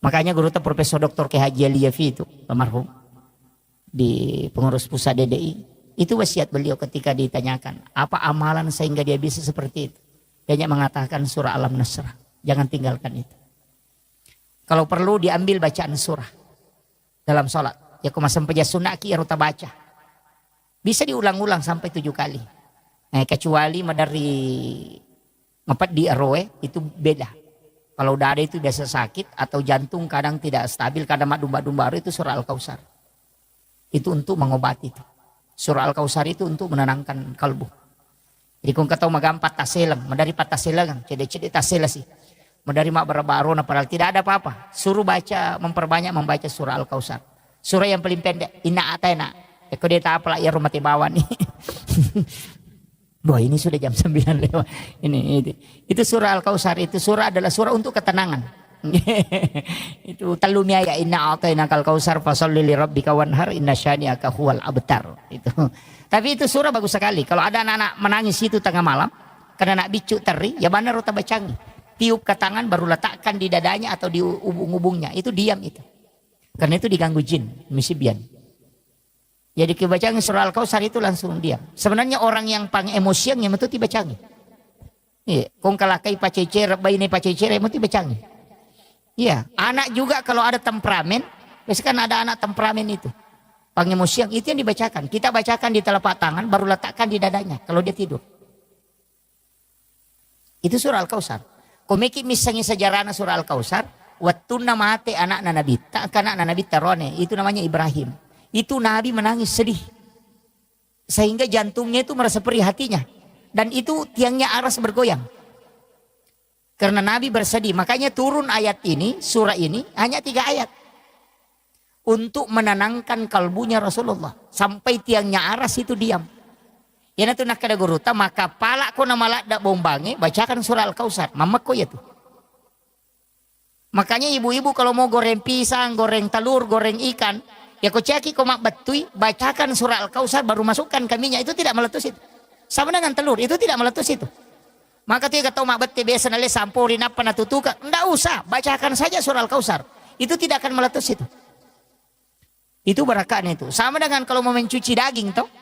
Makanya guru Profesor Dr. K. Haji Aliyafi itu almarhum di pengurus pusat DDI itu wasiat beliau ketika ditanyakan apa amalan sehingga dia bisa seperti itu. Dia mengatakan surah Alam Nasrah, jangan tinggalkan itu. Kalau perlu diambil bacaan surah dalam sholat. Ya kumasam peja sunaki ya ruta baca. Bisa diulang-ulang sampai 7 kali. Kecuali dari Ngepat di RW itu beda. Kalau dada itu biasa sakit atau jantung kadang tidak stabil, kadang domba-domba itu surah Al-Kausar. Itu untuk mengobati itu. Surah Al-Kausar itu untuk menenangkan kalbu. Jadi kung kataw magampat taselang, madari pat taselang, cede-cede tasela sih. Madari mak barabarona padahal tidak ada apa-apa. Suruh baca, memperbanyak membaca surah Al-Kautsar. Surah yang paling pendek, inna atayna. Eko dia tak apalah ya rumah tibawan nih. Wah ini sudah jam 9 lewat. Ini itu surah Al-Kautsar, itu surah adalah surah untuk ketenangan. Itu talumia ya inna atayna Al-Kautsar fasholli li rabbika wanhar inna syani'aka huwal abtar. Itu. Tapi itu surah bagus sekali. Kalau ada anak-anak menangis itu tengah malam karena nak bicu teri, ya benar rota bacangi. Tiup ke tangan baru letakkan di dadanya atau di ubung-ubungnya. Itu diam itu. Karena itu diganggu jin, misibian. Jadi kebacangi surah Al-Kautsar itu langsung diam. Sebenarnya orang yang pang emosian yang itu dibacangi. Iya, kong kalakai pacecer, bayi ini pacecer yang itu dibacangi. Iya, anak juga kalau ada temperamen, biasanya kan ada anak temperamen itu. Pang emosian itu yang dibacakan. Kita bacakan di telapak tangan baru letakkan di dadanya kalau dia tidur. Itu surah Al-Kautsar. Komeki misalnya sejarahnya surah Al-Kautsar, waktu nama ate anak Nabi, tak anak Nabi Tarone, itu namanya Ibrahim. Itu Nabi menangis sedih. Sehingga jantungnya itu merasa perih hatinya. Dan itu tiangnya aras bergoyang. Karena Nabi bersedih. Makanya turun ayat ini, surah ini, hanya 3 ayat. Untuk menenangkan kalbunya Rasulullah. Sampai tiangnya aras itu diam. Yana tu nak kada guruta, maka pala ko na malak dak bombange, bacakan surah Al-Kautsar. Mamak ko ya tuh. Makanya ibu-ibu kalau mau goreng pisang, goreng telur, goreng ikan, ya kau ceki kau mak betui, bacakan surah Al-Kautsar baru masukkan ke minyak, itu tidak meletus itu. Sama dengan telur, itu tidak meletus itu. Maka tu kata mak beti biasa nale sampurin apa natutuka, enggak usah, bacakan saja surah Al-Kautsar. Itu tidak akan meletus itu. Itu berakanya itu. Sama dengan kalau mau mencuci daging toh.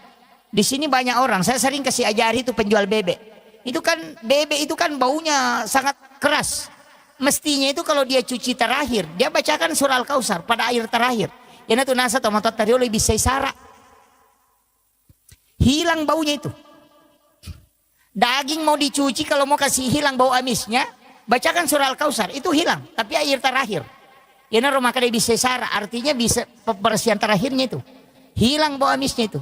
Di sini banyak orang, saya sering kasih ajari itu penjual bebek. Itu kan bebek itu kan baunya sangat keras. Mestinya itu kalau dia cuci terakhir, dia bacakan surah Al-Kautsar pada air terakhir. Yana tu nasa tomatot tadi oleh bisa sara. Hilang baunya itu. Daging mau dicuci kalau mau kasih hilang bau amisnya, bacakan surah Al-Kautsar itu hilang, tapi air terakhir. Yana rumah kada bisa sara, artinya bisa pembersihan terakhirnya itu. Hilang bau amisnya itu.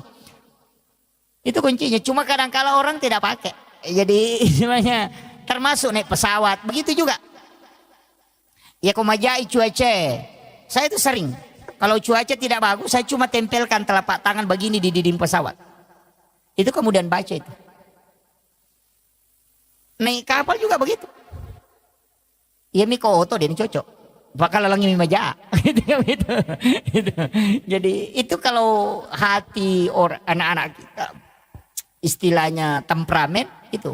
Itu kuncinya. Cuma kadang-kala orang tidak pakai. Jadi semuanya termasuk naik pesawat, begitu juga. Ya komajai cuaca. Saya itu sering. Kalau cuaca tidak bagus, saya cuma tempelkan telapak tangan begini di dinding pesawat. Itu kemudian baca itu. Naik kapal juga begitu. Ya miko oto dia cocok. Bakal lalangi mimaja. Gitu. Jadi itu kalau hati orang anak-anak kita istilahnya temperamen itu.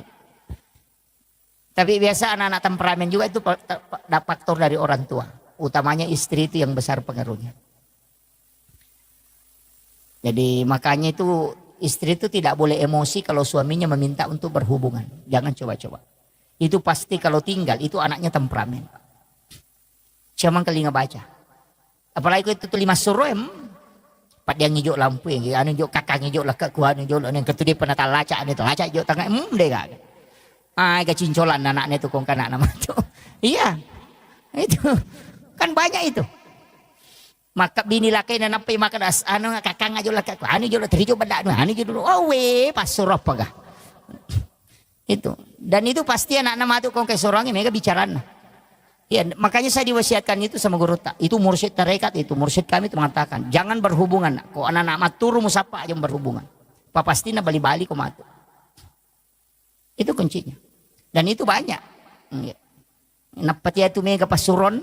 Tapi biasa anak-anak temperamen juga itu faktor dari orang tua. Utamanya istri itu yang besar pengaruhnya. Jadi makanya itu istri itu tidak boleh emosi kalau suaminya meminta untuk berhubungan. Jangan coba-coba. Itu pasti kalau tinggal itu anaknya temperamen. Cuma kali ngebaca. Apalagi itu 5 suruh Pak dia ngijok lampu yang anu ngijok kakak ngijok lah kuan ngijok yang ketu dia pernah laca itu laca ngijok tengah deh gak. Kecincolan anaknya itu kong kanak nama itu. Iya. Itu kan banyak itu. Maka bini laki dan apa maka das anu kakak ngajol laki anu jolo terijo benda anu jolo pas surah pagah. Itu. Dan itu pasti anak nama itu kong ke sorangnya mereka bicaraan. Ya, makanya saya diwasiatkan itu sama guru tak. Itu mursyid tarekat itu, mursyid kami itu mengatakan, jangan berhubungan. Kok anak-anak maturu musapa aja berhubungan. Papastina bali-bali kok matu. Itu kuncinya. Dan itu banyak. Napati itu mega pasuron.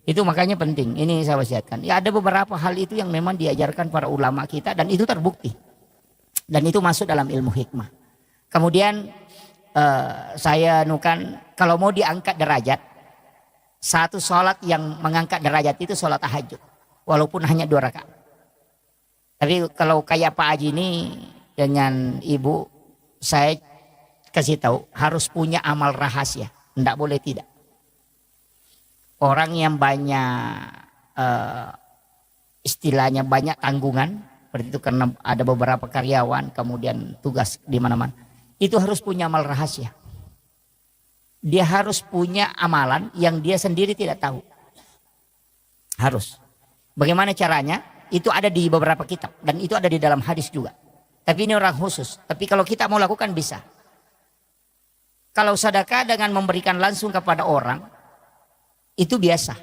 Itu makanya penting. Ini saya wasiatkan. Ya ada beberapa hal itu yang memang diajarkan para ulama kita dan itu terbukti. Dan itu masuk dalam ilmu hikmah. Kemudian saya nukan kalau mau diangkat derajat, satu sholat yang mengangkat derajat itu sholat tahajud, walaupun hanya 2 rakaat. Tapi kalau kayak Pak Haji ini dengan ibu, saya kasih tahu harus punya amal rahasia, tidak boleh tidak. Orang yang banyak istilahnya banyak tanggungan, seperti itu karena ada beberapa karyawan, kemudian tugas di mana-mana. Itu harus punya amal rahasia. Dia harus punya amalan yang dia sendiri tidak tahu. Harus. Bagaimana caranya? Itu ada di beberapa kitab dan itu ada di dalam hadis juga. Tapi ini orang khusus. Tapi kalau kita mau lakukan bisa. Kalau sedekah dengan memberikan langsung kepada orang, itu biasa.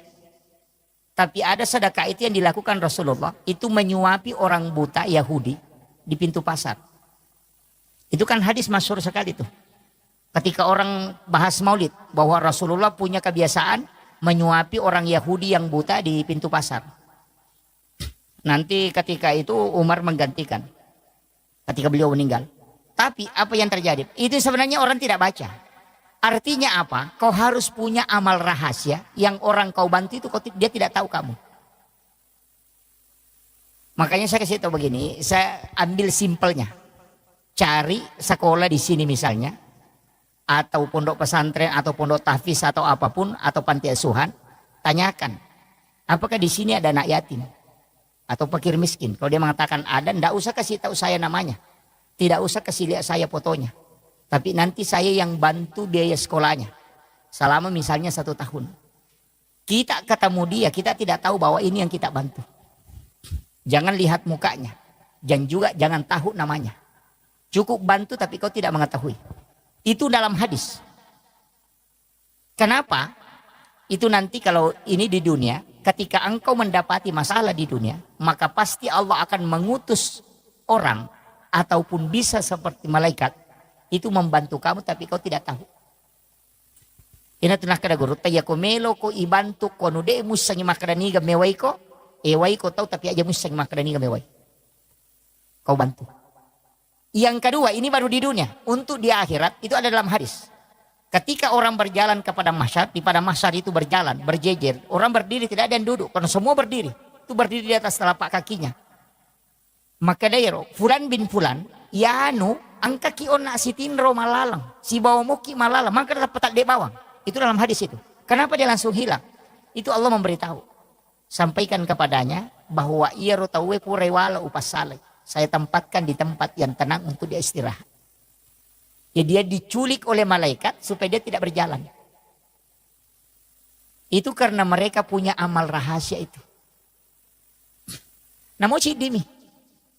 Tapi ada sedekah itu yang dilakukan Rasulullah, itu menyuapi orang buta Yahudi di pintu pasar. Itu kan hadis masyhur sekali tuh. Ketika orang bahas maulid, bahwa Rasulullah punya kebiasaan menyuapi orang Yahudi yang buta di pintu pasar. Nanti ketika itu Umar menggantikan. Ketika beliau meninggal. Tapi apa yang terjadi? Itu sebenarnya orang tidak baca. Artinya apa? Kau harus punya amal rahasia yang orang kau bantu itu dia tidak tahu kamu. Makanya saya kasih tahu begini, saya ambil simpelnya. Cari sekolah di sini misalnya, atau pondok pesantren, atau pondok tahfiz, atau apapun, atau panti asuhan, tanyakan, apakah di sini ada anak yatim? Atau fakir miskin. Kalau dia mengatakan ada, tidak usah kasih tahu saya namanya. Tidak usah kasih lihat saya fotonya. Tapi nanti saya yang bantu biaya sekolahnya. Selama misalnya 1 tahun. Kita ketemu dia, kita tidak tahu bahwa ini yang kita bantu. Jangan lihat mukanya. Dan juga jangan tahu namanya. Cukup bantu tapi kau tidak mengetahui. Itu dalam hadis. Kenapa? Itu nanti kalau ini di dunia, ketika engkau mendapati masalah di dunia, maka pasti Allah akan mengutus orang ataupun bisa seperti malaikat itu membantu kamu tapi kau tidak tahu. Ina tunah kada guru taya ko melo ko ibantu ko nude musangi makadani ga mewai ko ko tahu tapi aja musangi makadani ga mewai. Kau bantu. Yang kedua ini baru di dunia, untuk di akhirat itu ada dalam hadis. Ketika orang berjalan kepada mahsyar, di pada mahsyar itu berjalan, berjejer. Orang berdiri, tidak ada yang duduk. Karena semua berdiri. Itu berdiri di atas telapak kakinya. Maka dairo, Fulan bin Fulan, ya anu, angka kion nak sitinro malalang. Si bawamuki malalang, maka dapat petak de bawang. Itu dalam hadis itu. Kenapa dia langsung hilang? Itu Allah memberitahu. Sampaikan kepadanya, bahwa ia rotawe purewala upas saleh. Saya tempatkan di tempat yang tenang untuk dia istirahat. Ya dia diculik oleh malaikat supaya dia tidak berjalan. Itu karena mereka punya amal rahasia itu. Namun dimi.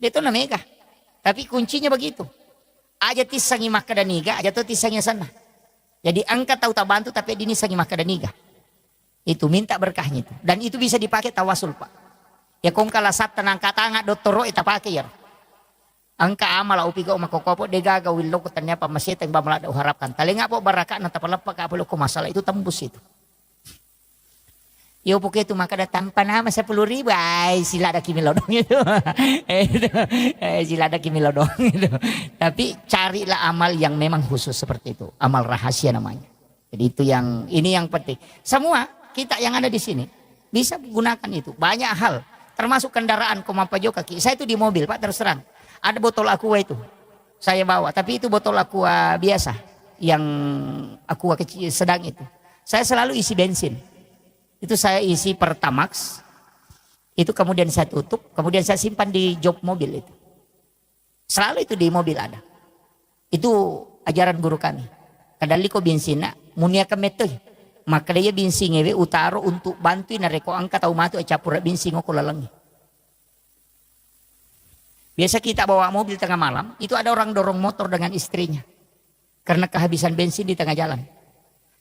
Dia itu namanya. Tapi kuncinya begitu. Aja tisangi maka dan niga, aja tuh tisangi sana. Jadi angkat tahu tak bantu tapi dini sangi maka dan niga. Itu minta berkahnya itu. Dan itu bisa dipakai tawasul Pak. Ya kong kala sat tenang katanga doktoro ita pakai ya. Angka amal au piga makokopo degaga willo ko tanya pa masita yang bamala harapkan. Talinga po baraka na tapalapa ka apolo ko masalah itu tembus itu. Yo po itu maka datang panama 10.000 ay sila ada kimilodong itu. Sila ada kimilodong itu. Tapi carilah amal yang memang khusus seperti itu. Amal rahasia namanya. Jadi itu yang ini yang penting. Semua kita yang ada di sini bisa gunakan itu. Banyak hal termasuk kendaraan komapajo kaki. Saya itu di mobil Pak terus terang. Ada botol aqua itu, saya bawa. Tapi itu botol aqua biasa, yang aqua kecil sedang itu. Saya selalu isi bensin. Itu saya isi Pertamax. Itu kemudian saya tutup, kemudian saya simpan di jok mobil itu. Selalu itu di mobil ada. Itu ajaran guru kami. Kadali ko bensina, munia kametoy. Maka dia bensin ngewe utaro untuk bantu nareko angkat atau matu capura bensin ko lalangi. Biasa kita bawa mobil tengah malam, itu ada orang dorong motor dengan istrinya. Karena kehabisan bensin di tengah jalan.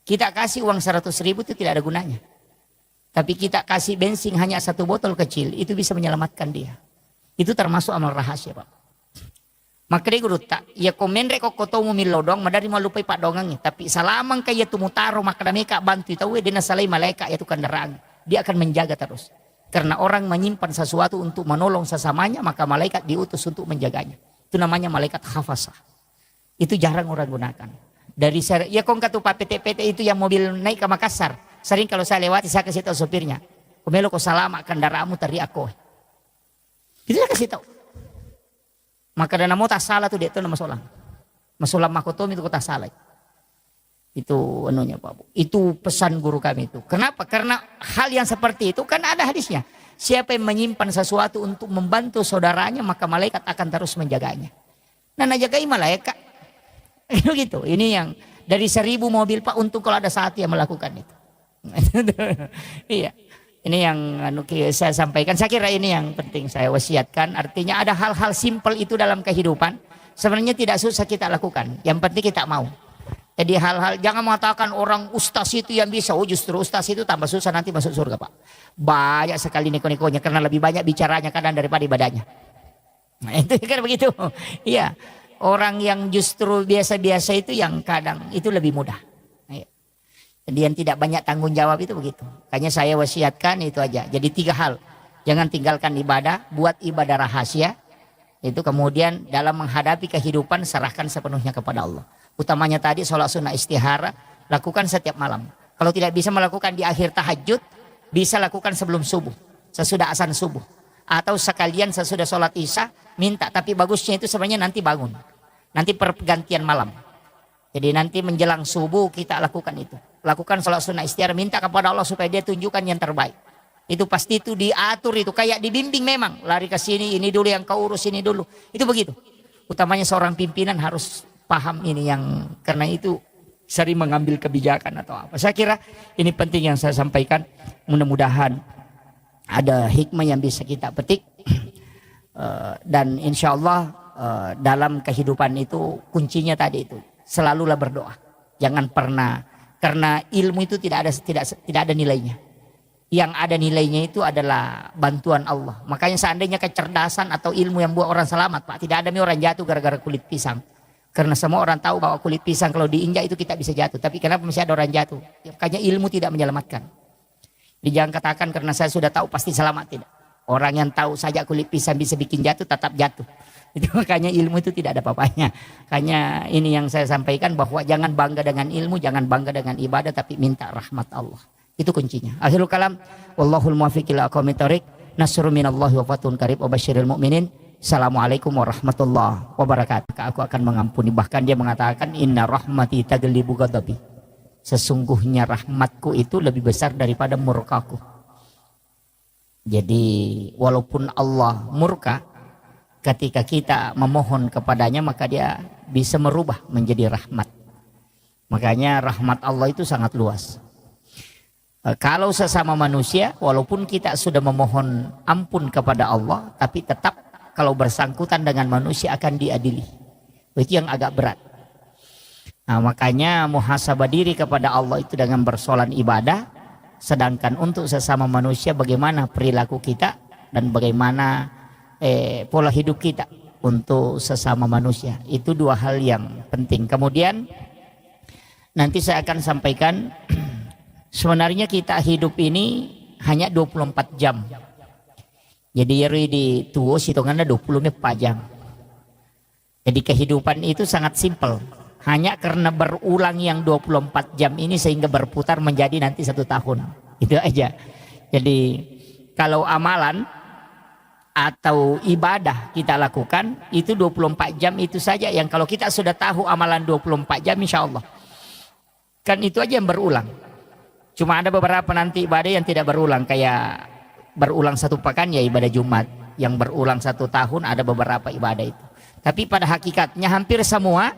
Kita kasih uang 100.000 itu tidak ada gunanya. Tapi kita kasih bensin hanya 1 botol kecil, itu bisa menyelamatkan dia. Itu termasuk amal rahasia Pak. Maka dia guru tak, ya komen reko kotomu milodong, madari malupai Pak dongangnya. Tapi salamang kaya tumutaro, maka mereka bantu, tahu dia nasalai malaikat yaitu kendaraan. Dia akan menjaga terus. Karena orang menyimpan sesuatu untuk menolong sesamanya, maka malaikat diutus untuk menjaganya. Itu namanya malaikat hafazah. Itu jarang orang gunakan. Dari ya kong katu Pak PT-PT itu yang mobil naik ke Makassar. Sering kalau saya lewati saya kasih tahu sopirnya. Kumelo ko salama kendaraanmu tari aku. Itu saya kasih tahu. Maka dana mo tak salah tuh dia itu nama solang. Masolang makotom itu kota salah. Itu anunya Pak Bu. Itu pesan guru kami itu. Kenapa? Karena hal yang seperti itu kan ada hadisnya. Siapa yang menyimpan sesuatu untuk membantu saudaranya maka malaikat akan terus menjaganya. Nah najagai malaikat. Gitu. Ini yang dari 1.000 mobil Pak untuk kalau ada saat yang melakukan itu. Iya. Ini yang saya sampaikan. Saya kira ini yang penting saya wasiatkan. Artinya ada hal-hal simpel itu dalam kehidupan. Sebenarnya tidak susah kita lakukan. Yang penting kita mau. Jadi hal-hal, jangan mengatakan orang ustaz itu yang bisa. Oh justru ustaz itu tambah susah nanti masuk surga Pak. Banyak sekali neko-nekonya karena lebih banyak bicaranya kadang daripada ibadahnya. Nah itu kan begitu. Iya. Orang yang justru biasa-biasa itu yang kadang itu lebih mudah. Jadi yang tidak banyak tanggung jawab itu begitu. Makanya saya wasiatkan itu aja. Jadi 3 hal. Jangan tinggalkan ibadah, buat ibadah rahasia. Itu kemudian dalam menghadapi kehidupan serahkan sepenuhnya kepada Allah. Utamanya tadi sholat sunnah istihara, lakukan setiap malam. Kalau tidak bisa melakukan di akhir tahajud, bisa lakukan sebelum subuh, sesudah azan subuh. Atau sekalian sesudah sholat isya, minta. Tapi bagusnya itu sebenarnya nanti bangun. Nanti pergantian malam. Jadi nanti menjelang subuh kita lakukan itu. Lakukan sholat sunnah istihara, minta kepada Allah supaya dia tunjukkan yang terbaik. Itu pasti itu diatur itu, kayak dibimbing memang. Lari ke sini, ini dulu yang kau urus, ini dulu. Itu begitu. Utamanya seorang pimpinan harus paham ini yang karena itu sering mengambil kebijakan atau apa. Saya kira ini penting yang saya sampaikan. Mudah-mudahan ada hikmah yang bisa kita petik dan insya Allah dalam kehidupan itu kuncinya tadi itu selalulah berdoa. Jangan pernah, karena ilmu itu tidak ada nilainya. Yang ada nilainya itu adalah bantuan Allah. Makanya seandainya kecerdasan atau ilmu yang buat orang selamat Pak, tidak ada orang jatuh gara-gara kulit pisang. Karena semua orang tahu bahwa kulit pisang kalau diinjak itu kita bisa jatuh. Tapi kenapa masih ada orang jatuh? Makanya ilmu tidak menyelamatkan. Jangan katakan karena saya sudah tahu pasti selamat, tidak. Orang yang tahu saja kulit pisang bisa bikin jatuh, tetap jatuh. Itu makanya ilmu itu tidak ada apa-apanya. Makanya ini yang saya sampaikan bahwa jangan bangga dengan ilmu, jangan bangga dengan ibadah, tapi minta rahmat Allah. Itu kuncinya. Akhirul kalam, wallahul muwaffiq ila aqwamit thoriq. Nasrun minallahi wa fathun qarib wa basyiril mu'minin. Assalamualaikum warahmatullahi wabarakatuh. Aku akan mengampuni. Bahkan dia mengatakan inna rahmati taglibu ghadabi. Sesungguhnya rahmatku itu lebih besar daripada murkaku. Jadi walaupun Allah murka, ketika kita memohon kepadanya maka dia bisa merubah menjadi rahmat. Makanya rahmat Allah itu sangat luas. Kalau sesama manusia, walaupun kita sudah memohon ampun kepada Allah, tapi tetap kalau bersangkutan dengan manusia akan diadili. Itu yang agak berat. Nah, makanya muhasabah diri kepada Allah itu dengan bersolat ibadah. Sedangkan untuk sesama manusia bagaimana perilaku kita dan bagaimana pola hidup kita untuk sesama manusia. Itu 2 hal yang penting. Kemudian nanti saya akan sampaikan sebenarnya kita hidup ini hanya 24 jam. Jadi di tuo hitungannya 24 jam. Jadi kehidupan itu sangat simpel. Hanya karena berulang yang 24 jam ini sehingga berputar menjadi nanti 1 tahun. Itu aja. Jadi kalau amalan atau ibadah kita lakukan itu 24 jam itu saja. Yang kalau kita sudah tahu amalan 24 jam insya Allah. Kan itu aja yang berulang. Cuma ada beberapa nanti ibadah yang tidak berulang, kayak berulang 1 pekan ya ibadah Jumat, yang berulang 1 tahun ada beberapa ibadah itu. Tapi pada hakikatnya hampir semua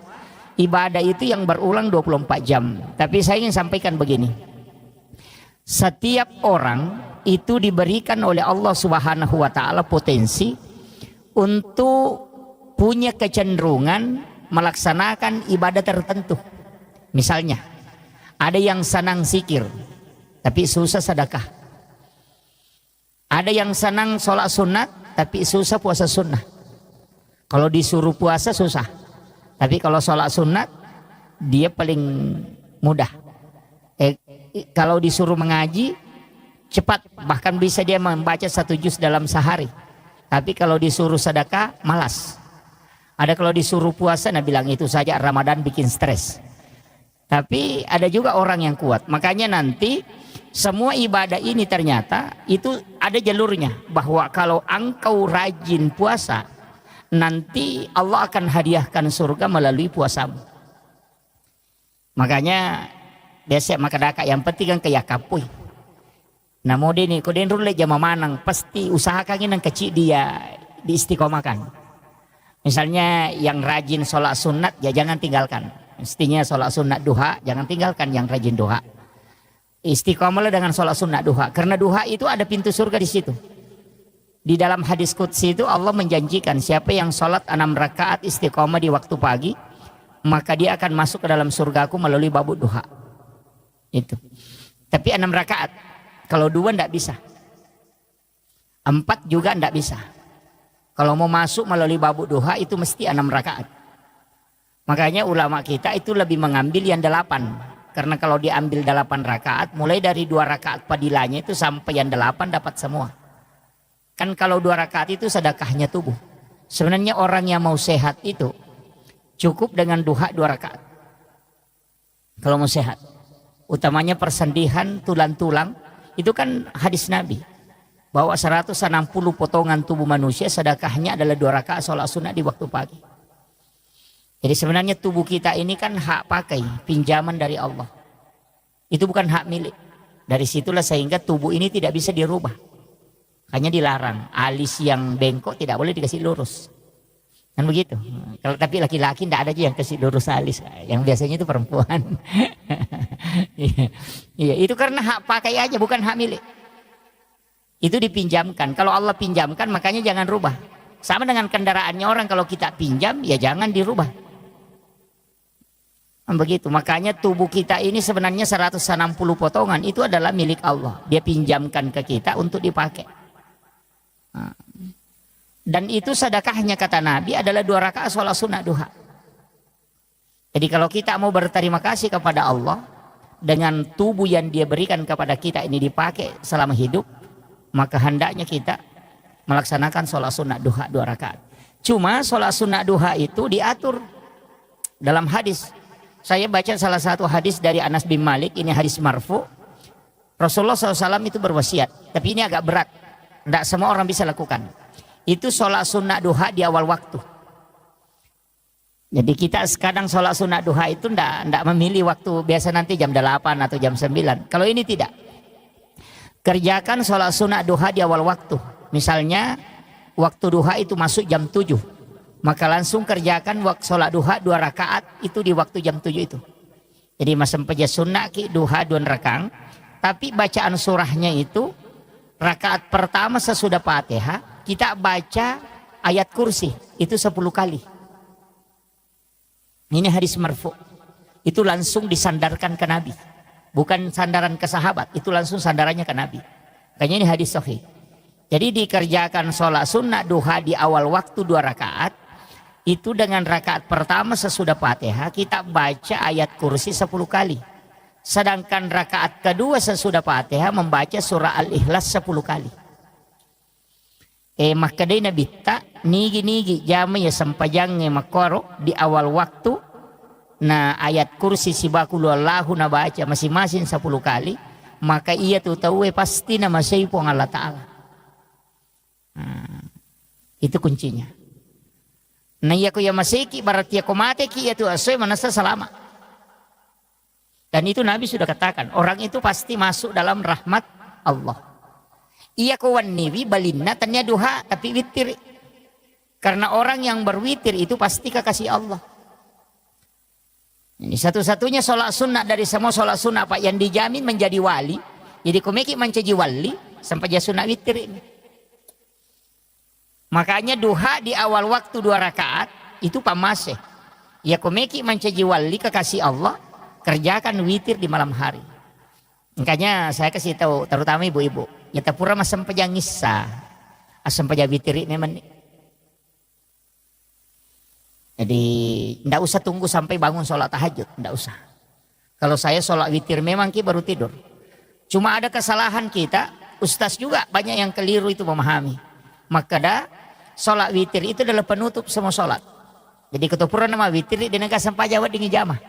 ibadah itu yang berulang 24 jam. Tapi saya ingin sampaikan begini. Setiap orang itu diberikan oleh Allah Subhanahu wa taala potensi untuk punya kecenderungan melaksanakan ibadah tertentu. Misalnya, ada yang senang zikir tapi susah sedekah. Ada yang senang sholat sunat tapi susah puasa sunnah. Kalau disuruh puasa susah, tapi kalau sholat sunat dia paling mudah. Kalau disuruh mengaji cepat, bahkan bisa dia membaca 1 juz dalam sehari. Tapi kalau disuruh sedekah malas. Ada kalau disuruh puasa, nah bilang itu saja Ramadan bikin stres. Tapi ada juga orang yang kuat. Makanya nanti semua ibadah ini ternyata itu ada jalurnya. Bahwa kalau engkau rajin puasa, nanti Allah akan hadiahkan surga melalui puasamu. Makanya biasa maka daka yang penting kan kayak kapui. Nah mau ini kau den rule jama manang pasti usahakan yang kecil dia diistiqomahkan. Misalnya yang rajin sholat sunat ya jangan tinggalkan. Mestinya sholat sunat duha jangan tinggalkan yang rajin duha. Istiqomalah dengan sholat sunnah duha. Karena duha itu ada pintu surga di situ. Di dalam hadis qudsi itu Allah menjanjikan siapa yang sholat 6 rakaat istiqomah di waktu pagi, maka dia akan masuk ke dalam surgaku melalui babuk duha. Itu. Tapi 6 rakaat. Kalau 2 tidak bisa. 4 juga tidak bisa. Kalau mau masuk melalui babuk duha itu mesti 6 rakaat. Makanya ulama kita itu lebih mengambil yang 8. Karena kalau diambil 8 rakaat, mulai dari 2 rakaat padilanya itu sampai yang 8 dapat semua. Kan kalau 2 rakaat itu sedekahnya tubuh. Sebenarnya orang yang mau sehat itu cukup dengan duha 2 rakaat. Kalau mau sehat. Utamanya persendihan tulang-tulang, itu kan hadis Nabi. Bahwa 160 potongan tubuh manusia sedekahnya adalah 2 rakaat sholat sunnah di waktu pagi. Jadi sebenarnya tubuh kita ini kan hak pakai, pinjaman dari Allah. Itu bukan hak milik. Dari situlah sehingga tubuh ini tidak bisa dirubah. Hanya dilarang. Alis yang bengkok tidak boleh dikasih lurus. Kan begitu. Kalau tapi laki-laki tidak ada aja yang kasih lurus alis. Yang biasanya itu perempuan. Iya, itu karena hak pakai aja, bukan hak milik. Itu dipinjamkan. Kalau Allah pinjamkan, makanya jangan rubah. Sama dengan kendaraannya orang, kalau kita pinjam, ya jangan dirubah. Begitu, makanya tubuh kita ini sebenarnya 160 potongan itu adalah milik Allah. Dia pinjamkan ke kita untuk dipakai. Dan itu sedekahnya kata Nabi adalah 2 rakaat sholat sunnah duha. Jadi kalau kita mau berterima kasih kepada Allah dengan tubuh yang dia berikan kepada kita ini dipakai selama hidup, maka hendaknya kita melaksanakan sholat sunnah duha 2 rakaat. Cuma sholat sunnah duha itu diatur dalam hadis. Saya baca salah satu hadis dari Anas bin Malik, ini hadis marfu. Rasulullah SAW itu berwasiat, tapi ini agak berat. Tidak semua orang bisa lakukan. Itu sholat sunnah duha di awal waktu. Jadi kita sekarang sholat sunnah duha itu tidak memilih waktu biasa nanti jam 8 atau jam 9. Kalau ini tidak. Kerjakan sholat sunnah duha di awal waktu. Misalnya waktu duha itu masuk jam 7. Maka langsung kerjakan waktu sholat duha 2 rakaat itu di waktu jam 7 itu. Jadi masam peja sunnah ki duha 2 rakaat. Tapi bacaan surahnya itu rakaat pertama sesudah Fatihah kita baca ayat kursi itu 10 kali. Ini hadis marfu. Itu langsung disandarkan ke Nabi. Bukan sandaran ke sahabat, itu langsung sandarannya ke Nabi. Kayaknya ini hadis sahih. Jadi dikerjakan sholat sunnah duha di awal waktu 2 rakaat. Itu dengan rakaat pertama sesudah Fatihah kita baca ayat kursi 10 kali. Sedangkan rakaat kedua sesudah Fatihah membaca surah Al-Ikhlas 10 kali. Makadai Nabi tak nigi jamnya sampajangnya makoro di awal waktu. Nah ayat kursi sibakulu Allahu na baca masing-masing 10 kali. Maka ia tuh tahu pasti nama saypong Allah Ta'ala. Itu kuncinya. Na iya ko ya masiki berarti ko mate ki itu asoy manasa salama. Dan itu Nabi sudah katakan, orang itu pasti masuk dalam rahmat Allah. Iya ko waniwi balinna tanya duha tapi witir. Karena orang yang berwitir itu pasti kekasih Allah. Ini satu-satunya sholat sunnah dari semua sholat sunnah Pak yang dijamin menjadi wali. Jadi komeki menjadi wali sampai dia sunnah witir ini. Makanya duha di awal waktu 2 rakaat itu pamase. Ya komeki mencaji wali kekasih Allah, kerjakan witir di malam hari. Makanya saya kasih tahu terutama ibu-ibu, ya tapura masam pejang ngissa. Asam pejang witir memang. Jadi tidak usah tunggu sampai bangun sholat tahajud, tidak usah. Kalau saya sholat witir memang ki baru tidur. Cuma ada kesalahan kita, ustaz juga banyak yang keliru itu memahami. Maka dah sholat witir itu adalah penutup semua sholat. Jadi ketupuran nama witir di negara sampai jawab dengan jamah.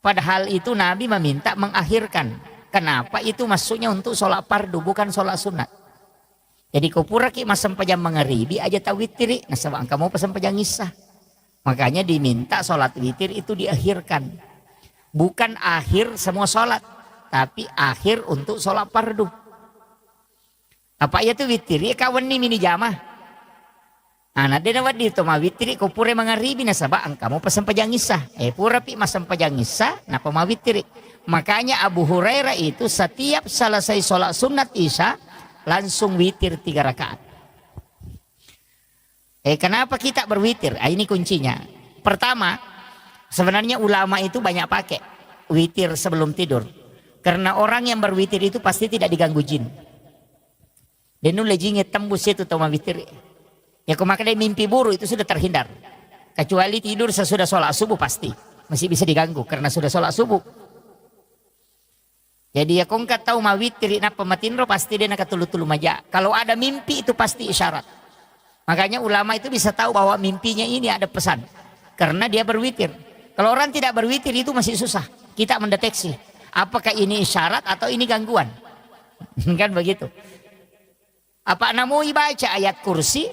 Padahal itu Nabi meminta mengakhirkan. Kenapa? Itu masuknya untuk sholat fardu bukan sholat sunat. Jadi kupura ki masam pajam mengeribi aja tak witir. Nah sebab kamu pasam pajang ngisah. Makanya diminta sholat witir itu diakhirkan. Bukan akhir semua sholat. Tapi akhir untuk sholat fardu. Apa ya itu witir? Ya kawan ni mini jamah. Anak dia nawat dito mawitiri ko pure mangaribi na saba ang kamu pasam pajang isa. Pura pi masam pajang isa na pamawitiri. Makanya Abu Hurairah itu setiap selesai sholat sunat Isya langsung witir 3 rakaat. Kenapa kita berwitir? Ini kuncinya. Pertama, sebenarnya ulama itu banyak pakai witir sebelum tidur. Karena orang yang berwitir itu pasti tidak diganggu jin. Dan nulai jinnya tembus itu sama witir. Ya kemakan mimpi buruk itu sudah terhindar. Kecuali tidur sesudah sholat subuh pasti. Masih bisa diganggu karena sudah sholat subuh. Jadi ya kau nggak tahu ma witir napa matinro pasti dia nak tulu-tulu maja. Kalau ada mimpi itu pasti isyarat. Makanya ulama itu bisa tahu bahwa mimpinya ini ada pesan. Karena dia berwitir. Kalau orang tidak berwitir itu masih susah. Kita mendeteksi. Apakah ini isyarat atau ini gangguan. Kan begitu. Apa namui baca ayat kursi.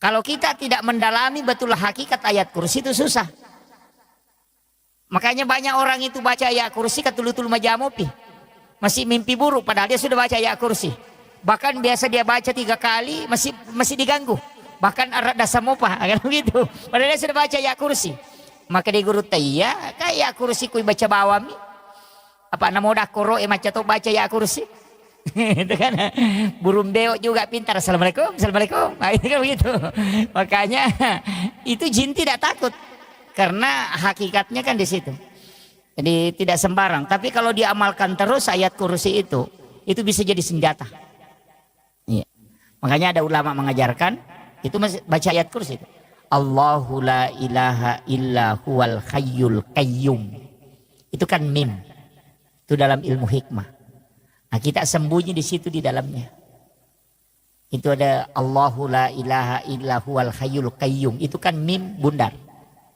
Kalau kita tidak mendalami betul hakikat ayat kursi itu susah. Makanya banyak orang itu baca ayat kursi ketulu-tulu majamopi. Masih mimpi buruk padahal dia sudah baca ayat kursi. Bahkan biasa dia baca 3 kali masih diganggu. Bahkan arat dasamopa kan begitu. Padahal dia sudah baca ayat kursi. Maka dia guru taya kayak kursi kui baca bawami. Apa namo dah koro maca to baca ayat kursi. Itu kan burung beo juga pintar. Assalamualaikum, assalamualaikum. Nah, itu kan begitu. Makanya itu jin tidak takut. Karena hakikatnya kan di situ. Jadi tidak sembarang. Tapi kalau diamalkan terus ayat kursi itu bisa jadi senjata. Iya. Makanya ada ulama mengajarkan itu baca ayat kursi itu. Allahu la ilaha illa huwal hayyul qayyum. Itu kan mim. Itu dalam ilmu hikmah. Nah, kita sembunyi di situ di dalamnya. Itu ada Allahu la ilaha illa huwal hayyul qayyum. Itu kan mim bundar.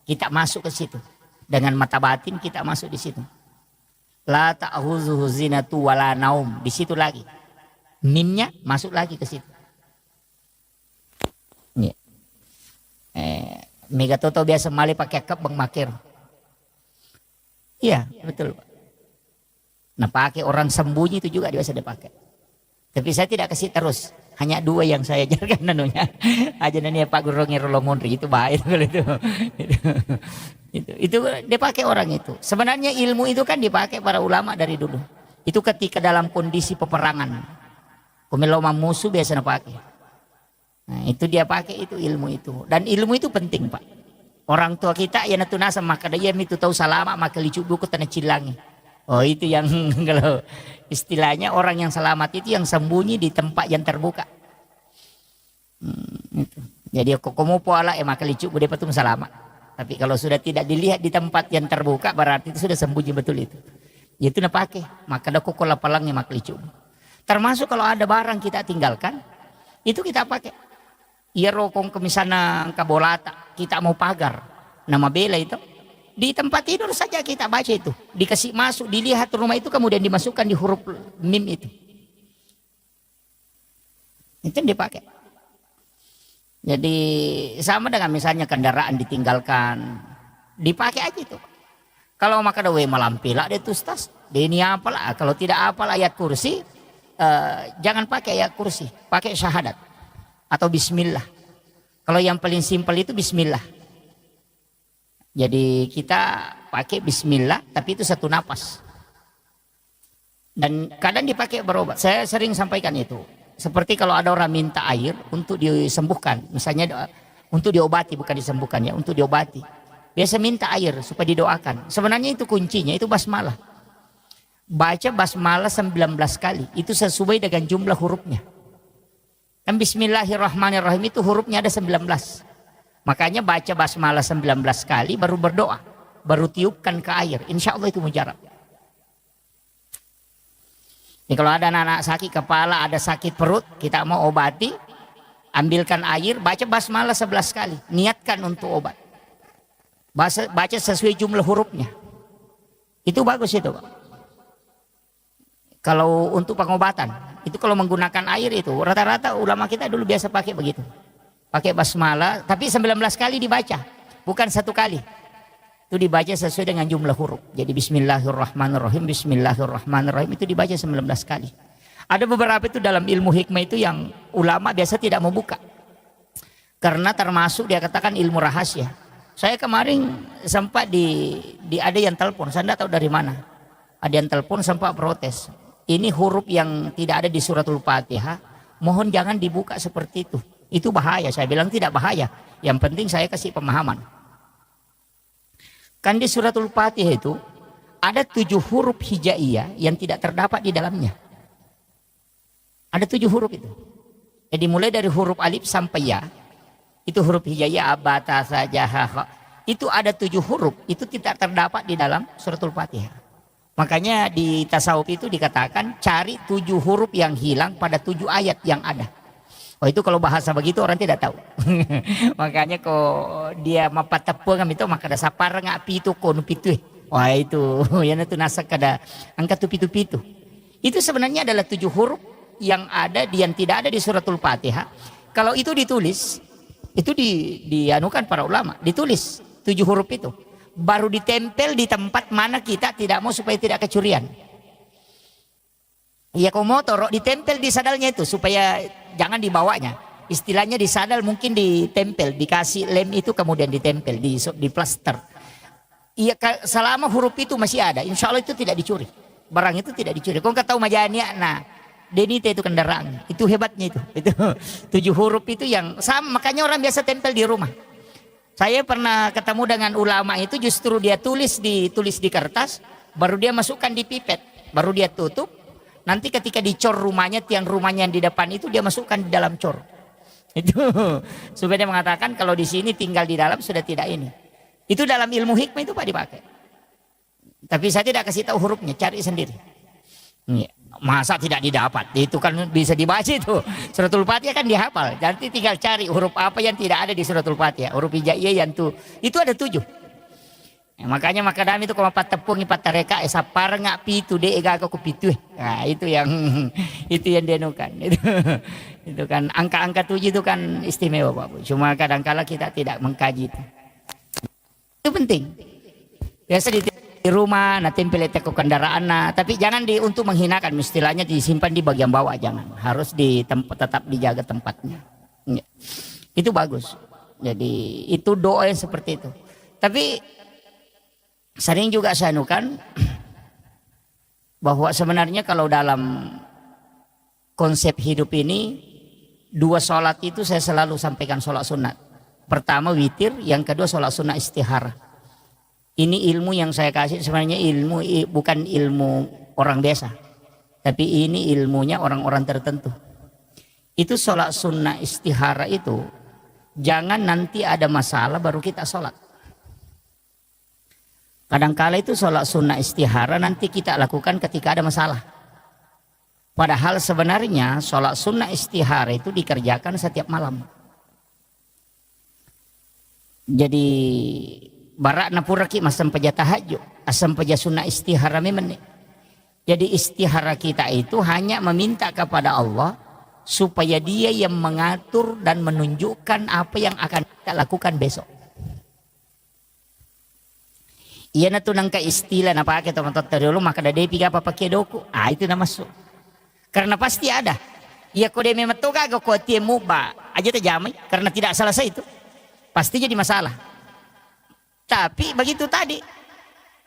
Kita masuk ke situ. Dengan mata batin kita masuk di situ. La ta'khuzuhu zinatu wala naum. Di situ lagi. Mimnya masuk lagi ke situ. Ya. Mega Toto biasa mali pakai kep bang makir. Iya, betul. Nah, pakai orang sembunyi itu juga biasa dipakai. Tapi saya tidak kasih terus. Hanya 2 yang saya ajarkan nanunya. Aja nanya Pak Guru Ngirolomondri itu baik itu. Itu dipakai orang itu. Sebenarnya ilmu itu kan dipakai para ulama dari dulu. Itu ketika dalam kondisi peperangan. Kumeloma musuh biasa pakai. Nah, itu dia pakai itu ilmu itu. Dan ilmu itu penting, Pak. Orang tua kita ya natunasa maka dia itu tahu salama maka licu buku tanah cilangi. Oh, itu yang kalau istilahnya orang yang selamat itu yang sembunyi di tempat yang terbuka. Itu. Jadi kokomo poala maka licu bude patung selamat. Tapi kalau sudah tidak dilihat di tempat yang terbuka berarti itu sudah sembunyi betul itu. Itu nak pakai maka ada kokola palangnya maka licu. Termasuk kalau ada barang kita tinggalkan itu kita pakai. Iya rokong ke misalnya kabolata kita mau pagar nama bela itu. Di tempat tidur saja kita baca itu. Dikasih masuk, dilihat rumah itu kemudian dimasukkan di huruf mim itu. Itu yang dipakai. Jadi sama dengan misalnya kendaraan ditinggalkan. Dipakai aja itu. Kalau maka ada malampila ada tustas. Ini apalah. Kalau tidak apal ayat kursi. Jangan pakai ayat kursi. Pakai syahadat. Atau bismillah. Kalau yang paling simpel itu bismillah. Jadi kita pakai bismillah tapi itu 1 napas. Dan kadang dipakai berobat. Saya sering sampaikan itu. Seperti kalau ada orang minta air untuk disembuhkan. Misalnya untuk diobati bukan disembuhkan ya. Untuk diobati. Biasa minta air supaya didoakan. Sebenarnya itu kuncinya itu basmalah. Baca basmalah 19 kali. Itu sesuai dengan jumlah hurufnya. Dan bismillahirrahmanirrahim itu hurufnya ada 19. Makanya baca basmalah 19 kali baru berdoa. Baru tiupkan ke air. Insya Allah itu mujarab. Jadi kalau ada anak sakit kepala, ada sakit perut, kita mau obati. Ambilkan air, baca basmalah 11 kali. Niatkan untuk obat. Baca sesuai jumlah hurufnya. Itu bagus itu, Pak. Kalau untuk pengobatan. Itu kalau menggunakan air itu. Rata-rata ulama kita dulu biasa pakai begitu. Pakai basmalah, tapi 19 kali dibaca, bukan 1 kali. Itu dibaca sesuai dengan jumlah huruf. Jadi bismillahirrahmanirrahim, bismillahirrahmanirrahim itu dibaca 19 kali. Ada beberapa itu dalam ilmu hikmah itu yang ulama biasa tidak mau buka. Karena termasuk dia katakan ilmu rahasia. Saya kemarin sempat di ada yang telepon, saya tidak tahu dari mana. Ada yang telepon sempat protes. Ini huruf yang tidak ada di suratul Fatihah, mohon jangan dibuka seperti itu. Itu bahaya. Saya bilang tidak bahaya. Yang penting saya kasih pemahaman. Kan di suratul Fatihah itu ada 7 huruf hijaiyah yang tidak terdapat di dalamnya. Ada 7 huruf itu. Jadi mulai dari huruf alif sampai ya. Itu huruf hijaiyah abata saja. Itu ada 7 huruf. Itu tidak terdapat di dalam suratul Fatihah. Makanya di tasawuf itu dikatakan cari 7 huruf yang hilang pada 7 ayat yang ada. Oh itu kalau bahasa begitu orang tidak tahu. Makanya kok dia mapat tepung itu maka ada sapar ngak pitu kono pitu. Wah itu yang itu nasak ada angka tu pitu. Itu sebenarnya adalah 7 huruf yang ada yang tidak ada di suratul Fatihah. Kalau itu ditulis itu dianukan para ulama, ditulis 7 huruf itu baru ditempel di tempat mana kita tidak mau supaya tidak kecurian. Iya kau motor ditempel di sadalnya itu supaya jangan dibawanya. Istilahnya di sadal mungkin ditempel, dikasih lem itu kemudian ditempel di plaster. Iya selama huruf itu masih ada, insya Allah itu tidak dicuri. Barang itu tidak dicuri. Kau nggak tahu majanya, nah Denite itu kendaraan, itu hebatnya itu 7 huruf itu yang sama, makanya orang biasa tempel di rumah. Saya pernah ketemu dengan ulama itu justru dia tulis di kertas, baru dia masukkan di pipet, baru dia tutup. Nanti ketika dicor rumahnya, tiang rumahnya yang di depan itu dia masukkan di dalam cor. Itu supaya dia mengatakan kalau di sini tinggal di dalam sudah tidak ini. Itu dalam ilmu hikmah itu Pak dipakai. Tapi saya tidak kasih tahu hurufnya, cari sendiri. Masa tidak didapat? Itu kan bisa dibaca itu. Suratul Fatihah kan dihafal. Nanti tinggal cari huruf apa yang tidak ada di suratul Fatihah. Huruf hijaiyah yang itu ada 7. Makanya makadami itu kalau 4 tepung 4 tareka sapar ngak pitu de ega aku pitu. Nah, itu yang denukan. Itu kan angka-angka 7 itu kan istimewa Pak Bu. Cuma kadang-kala kita tidak mengkaji itu. Itu penting. Biasa di rumah, nah tempel teko kendaraan, nah, tapi jangan untuk menghinakan, istilahnya disimpan di bagian bawah, jangan. Harus tetap dijaga tempatnya. Ya. Itu bagus. Jadi itu doa yang seperti itu. Tapi sering juga saya anukan bahwa sebenarnya kalau dalam konsep hidup ini 2 sholat itu saya selalu sampaikan sholat sunat. Pertama witir, yang kedua sholat sunat istihara. Ini ilmu yang saya kasih sebenarnya ilmu bukan ilmu orang biasa, tapi ini ilmunya orang-orang tertentu. Itu sholat sunnah istihara itu jangan nanti ada masalah baru kita sholat. Kadangkala itu sholat sunnah istihara nanti kita lakukan ketika ada masalah. Padahal sebenarnya sholat sunnah istihara itu dikerjakan setiap malam. Jadi barak napura ki masam paja tahajud, asam paja sunnah istihara memang. Jadi istihara kita itu hanya meminta kepada Allah supaya Dia yang mengatur dan menunjukkan apa yang akan kita lakukan besok. Iya na tunang ka istilah na pakai teman-teman dulu maka ada depi apa pakai doku. Ah itu nama masuk. Karena pasti ada. Iya kode memang toga kok tie muba aja terjamai karena tidak selesai itu. Pasti jadi masalah. Tapi begitu tadi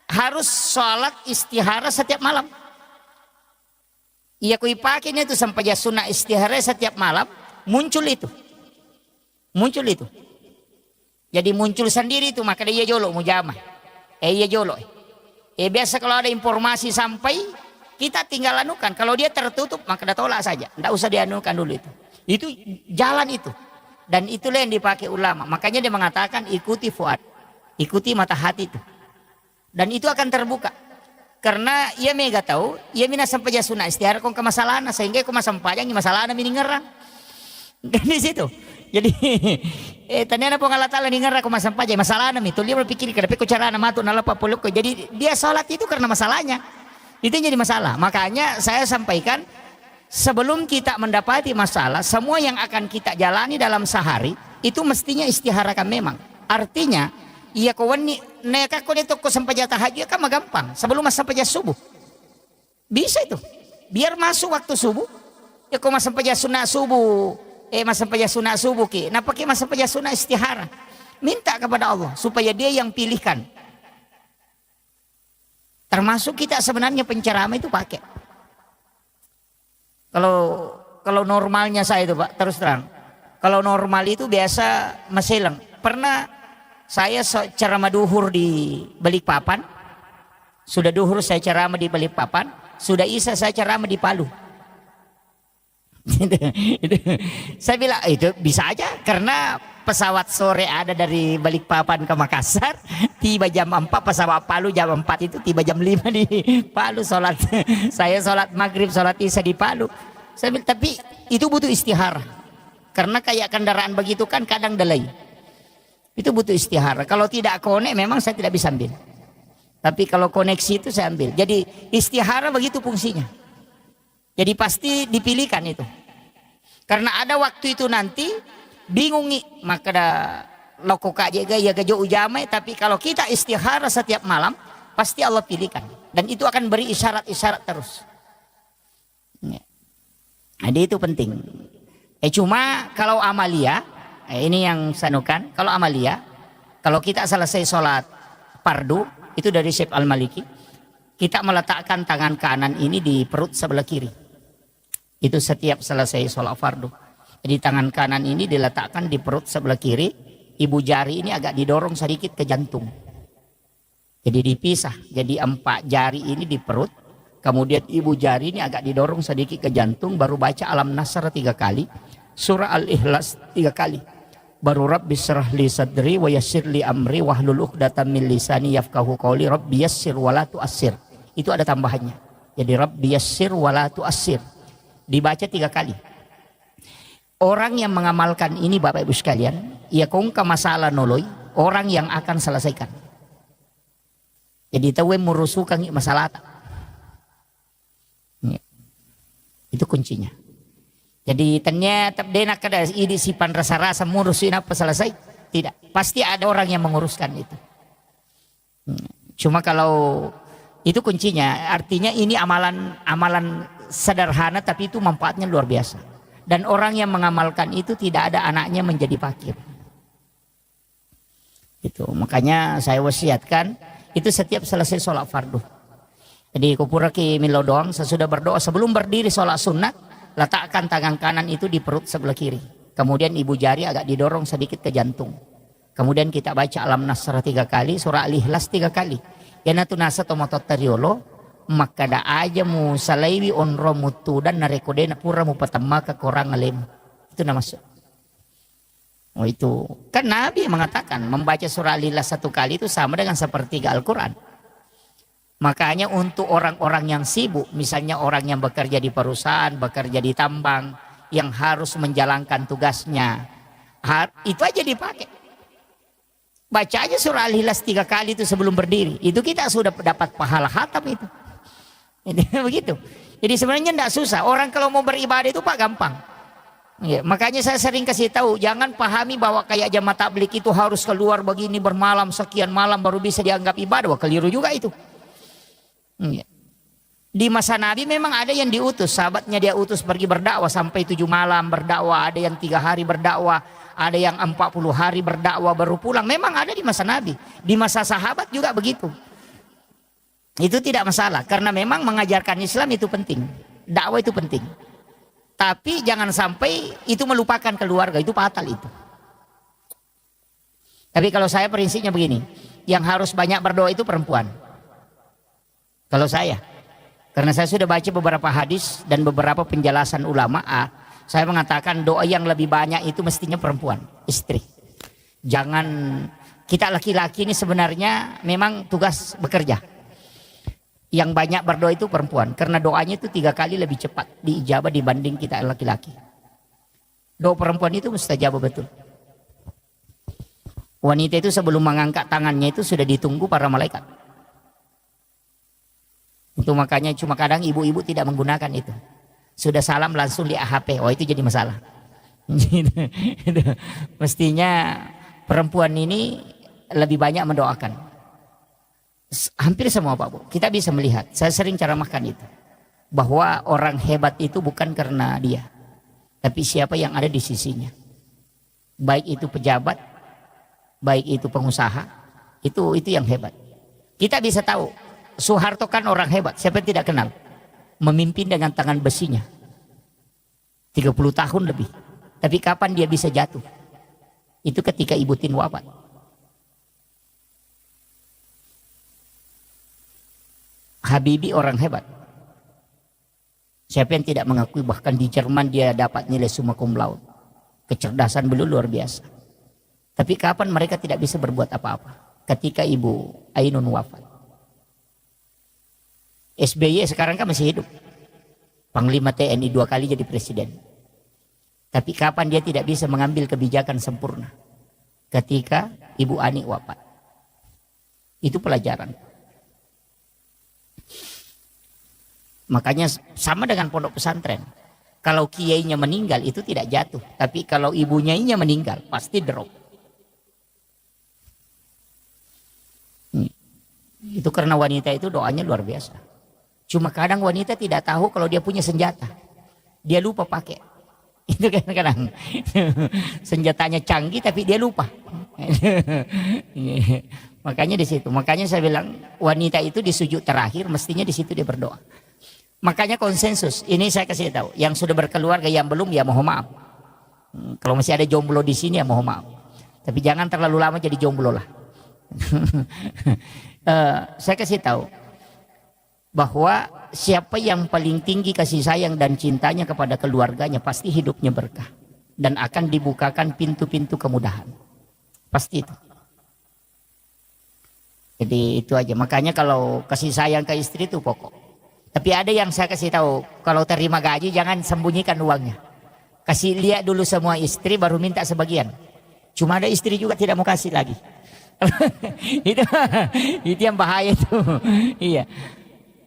harus sholat istihara setiap malam. Iya kui pakainya itu sampai sunnah istihara setiap malam muncul itu. Jadi muncul sendiri itu maka dia jolo mujamah. Iya jolo. Biasa kalau ada informasi sampai kita tinggal anukan. Kalau dia tertutup maka dia tolak saja. Tidak usah dianukan dulu itu. Itu jalan itu. Dan itulah yang dipakai ulama. Makanya dia mengatakan ikuti fuad. Ikuti mata hati itu. Dan itu akan terbuka. Karena ia mega tahu, ia mina sampai sunnah istihara kong kemasalahna sehingga kong masampajang ni masalahna mini ngerang. Kan di situ. Jadi tanyana po Allah Taala ni ngerang kong masampajang masalahna mi. Dia berpikir kada pe ko cara na matu na lapa puluk ko. Jadi dia salat itu karena masalahnya. Itu jadi masalah. Makanya saya sampaikan sebelum kita mendapati masalah, semua yang akan kita jalani dalam sehari itu mestinya istiharakan memang. Artinya iya kawan ni neka ko nito ko sampai tahajud kan gampang sebelum sampai subuh. Bisa itu. Biar masuk waktu subuh. Ya ko sampai sunnah subuh. Mas sampai sunnah subuh ki. Napa ki mas sampai sunnah istihara. Minta kepada Allah supaya dia yang pilihkan. Termasuk kita sebenarnya penceramah itu pakai. Kalau normalnya saya itu Pak, terus terang. Kalau normal itu biasa meseleng. Pernah saya ceramah duhur di Balikpapan. Sudah duhur saya ceramah di Balikpapan. Sudah isya saya ceramah di Palu. itu. Saya bilang itu bisa aja karena pesawat sore ada dari Balikpapan ke Makassar, tiba jam 4, pesawat Palu jam 4 itu tiba jam 5 di Palu sholat. Saya sholat maghrib, sholat isya di Palu. Saya bilang, tapi itu butuh istihara karena kayak kendaraan begitu kan kadang delay. Itu butuh istihara. Kalau tidak konek memang saya tidak bisa ambil. Tapi kalau koneksi itu saya ambil. Jadi istihara begitu fungsinya. Jadi pasti dipilihkan itu. Karena ada waktu itu nanti bingung nih, maka ada loko kajaga ya kejo ujamai. Tapi kalau kita istihara setiap malam, pasti Allah pilihkan. Dan itu akan beri isyarat-isyarat terus. Jadi itu penting. Cuma kalau amalia, ini yang sanukan. Kalau amalia, kalau kita selesai sholat fardu, itu dari Syekh Al-Maliki, kita meletakkan tangan kanan ini di perut sebelah kiri. Itu setiap selesai sholat fardu. Jadi tangan kanan ini diletakkan di perut sebelah kiri. Ibu jari ini agak didorong sedikit ke jantung. Jadi dipisah. Jadi 4 jari ini di perut. Kemudian ibu jari ini agak didorong sedikit ke jantung. Baru baca Alam Nasr 3 kali. Surah Al-Ikhlas 3 kali. Baru Rabbi syrah li sadri wa yassir li amri wahlul 'uqdatam min lisani yafqahu qawli Rabbi yassir wa la tu'assir. Itu ada tambahannya. Jadi Rabbi yassir wa la tu'assir. Dibaca 3 kali. Orang yang mengamalkan ini Bapak Ibu sekalian, ia kongka masalah noloi, orang yang akan selesaikan. Jadi tahu merusukan masalah. Itu kuncinya. Jadi ternyata denak kada ini sipan rasa-rasa ngurusin apa selesai? Tidak. Pasti ada orang yang menguruskan itu. Cuma kalau itu kuncinya, artinya ini amalan sederhana tapi itu manfaatnya luar biasa. Dan orang yang mengamalkan itu tidak ada anaknya menjadi fakir. Itu makanya saya wasiatkan itu setiap selesai sholat fardu. Jadi kupura ki milo doang sesudah berdoa sebelum berdiri sholat sunat, letakkan tangan kanan itu di perut sebelah kiri. Kemudian ibu jari agak didorong sedikit ke jantung. Kemudian kita baca Alam Nasr 3 kali, surah Al-Ikhlas 3 kali. Yana tunasa tomotot teriolo maka da aja mu salaiwi onro mutu dan narekode na pura mu patama ke korang alim. Itu nama. Oh itu kan Nabi mengatakan membaca surah Al-Ikhlas 1 kali itu sama dengan sepertiga Al-Quran. Makanya untuk orang-orang yang sibuk, misalnya orang yang bekerja di perusahaan, bekerja di tambang, yang harus menjalankan tugasnya, itu aja dipakai. Baca aja surah Al-Ikhlas 3 kali itu sebelum berdiri. Itu kita sudah dapat pahala khatam itu. Begitu. Jadi sebenarnya tidak susah. Orang kalau mau beribadah itu Pak gampang. Ya, makanya saya sering kasih tahu, jangan pahami bahwa kayak jamaah tabligh itu harus keluar begini bermalam sekian malam baru bisa dianggap ibadah. Wah, keliru juga itu. Ya. Di masa Nabi memang ada yang diutus, sahabatnya dia utus pergi berdakwah sampai 7 malam berdakwah, ada yang 3 hari berdakwah, ada yang 40 hari berdakwah baru pulang. Memang ada di masa Nabi. Di masa sahabat juga begitu. Itu tidak masalah karena memang mengajarkan Islam itu penting. Dakwah itu penting. Tapi jangan sampai itu melupakan keluarga, itu fatal itu. Tapi kalau saya prinsipnya begini, yang harus banyak berdoa itu perempuan. Kalau saya, karena saya sudah baca beberapa hadis dan beberapa penjelasan ulama, saya mengatakan doa yang lebih banyak itu mestinya perempuan, istri. Jangan, kita laki-laki ini sebenarnya memang tugas bekerja. Yang banyak berdoa itu perempuan, karena doanya itu 3 kali lebih cepat diijabah dibanding kita laki-laki. Doa perempuan itu mustajabah betul. Wanita itu sebelum mengangkat tangannya itu sudah ditunggu para malaikat. Itu makanya cuma kadang ibu-ibu tidak menggunakan itu. Sudah salam langsung di AHP, oh itu jadi masalah. Mestinya perempuan ini lebih banyak mendoakan. Hampir semua Pak Bu, kita bisa melihat, saya sering ceramahkan itu, bahwa orang hebat itu bukan karena dia, tapi siapa yang ada di sisinya. Baik itu pejabat, baik itu pengusaha, itu yang hebat. Kita bisa tahu, Soeharto kan orang hebat, siapa yang tidak kenal? Memimpin dengan tangan besinya 30 tahun lebih. Tapi kapan dia bisa jatuh? Itu ketika Ibu Tin wafat. Habibie orang hebat. Siapa yang tidak mengakui, bahkan di Jerman dia dapat nilai summa cum laude. Kecerdasan beliau luar biasa. Tapi kapan mereka tidak bisa berbuat apa-apa? Ketika Ibu Ainun wafat. SBY sekarang kan masih hidup. Panglima TNI 2 kali jadi presiden. Tapi kapan dia tidak bisa mengambil kebijakan sempurna? Ketika Ibu Ani wafat. Itu pelajaran. Makanya sama dengan pondok pesantren. Kalau kiainya meninggal itu tidak jatuh. Tapi kalau ibunya meninggal pasti drop. Itu karena wanita itu doanya luar biasa. Cuma kadang wanita tidak tahu kalau dia punya senjata. Dia lupa pakai. Itu kadang-kadang senjatanya canggih tapi dia lupa. Makanya di situ. Makanya saya bilang wanita itu di sujud terakhir mestinya di situ dia berdoa. Makanya konsensus. Ini saya kasih tahu. Yang sudah berkeluarga, yang belum ya mohon maaf. Kalau masih ada jomblo di sini ya mohon maaf. Tapi jangan terlalu lama jadi jomblo lah. Saya kasih tahu bahwa siapa yang paling tinggi kasih sayang dan cintanya kepada keluarganya pasti hidupnya berkah dan akan dibukakan pintu-pintu kemudahan. Pasti itu. Jadi itu aja. Makanya kalau kasih sayang ke istri itu pokok. Tapi ada yang saya kasih tahu, kalau terima gaji jangan sembunyikan uangnya. Kasih lihat dulu semua istri baru minta sebagian. Cuma ada istri juga tidak mau kasih lagi. itu yang bahaya tuh. Iya.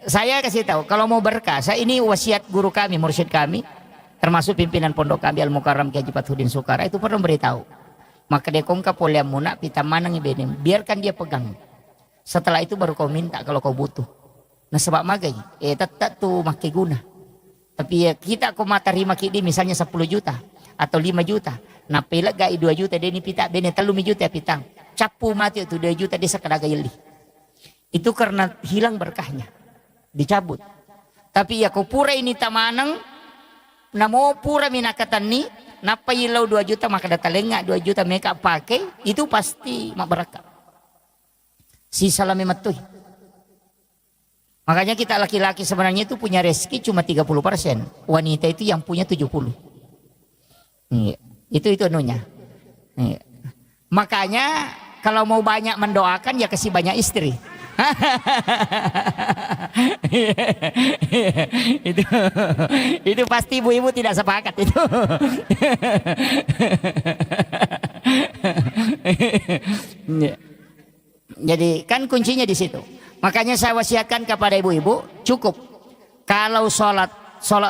Saya kasih tahu, kalau mau berkah, saya ini wasiat guru kami, mursyid kami, termasuk pimpinan pondok kami Al-Mukarram Kiai Haji Fathudin Sukara itu pernah beritahu. Maka dia kongka polia muna pita manang ibenim, biarkan dia pegang. Setelah itu baru kau minta kalau kau butuh. Nah sebab magai, tetap tuh makai guna. Tapi ya kita kau terima kidi misalnya 10 juta atau 5 juta. Nah pelak gai 2 juta dia ni pita, dia 3 juta pitang. Capu mati itu 2 juta dia sekadar gayeli. Itu karena hilang berkahnya. Dicabut. Tapi ya kau pura ini tamanang namo pura minakatan ni napa ilau 2 juta maka data lengak 2 juta mereka pakai itu pasti mak berkah. Sisa lami matuh. Makanya kita laki-laki sebenarnya itu punya rezeki cuma 30%. Wanita itu yang punya 70%. Iya. Itu anunya. Iya. Makanya kalau mau banyak mendoakan ya kasih banyak istri. itu pasti ibu-ibu tidak sepakat itu. Jadi kan kuncinya di situ. Makanya saya wasiatkan kepada ibu-ibu cukup kalau sholat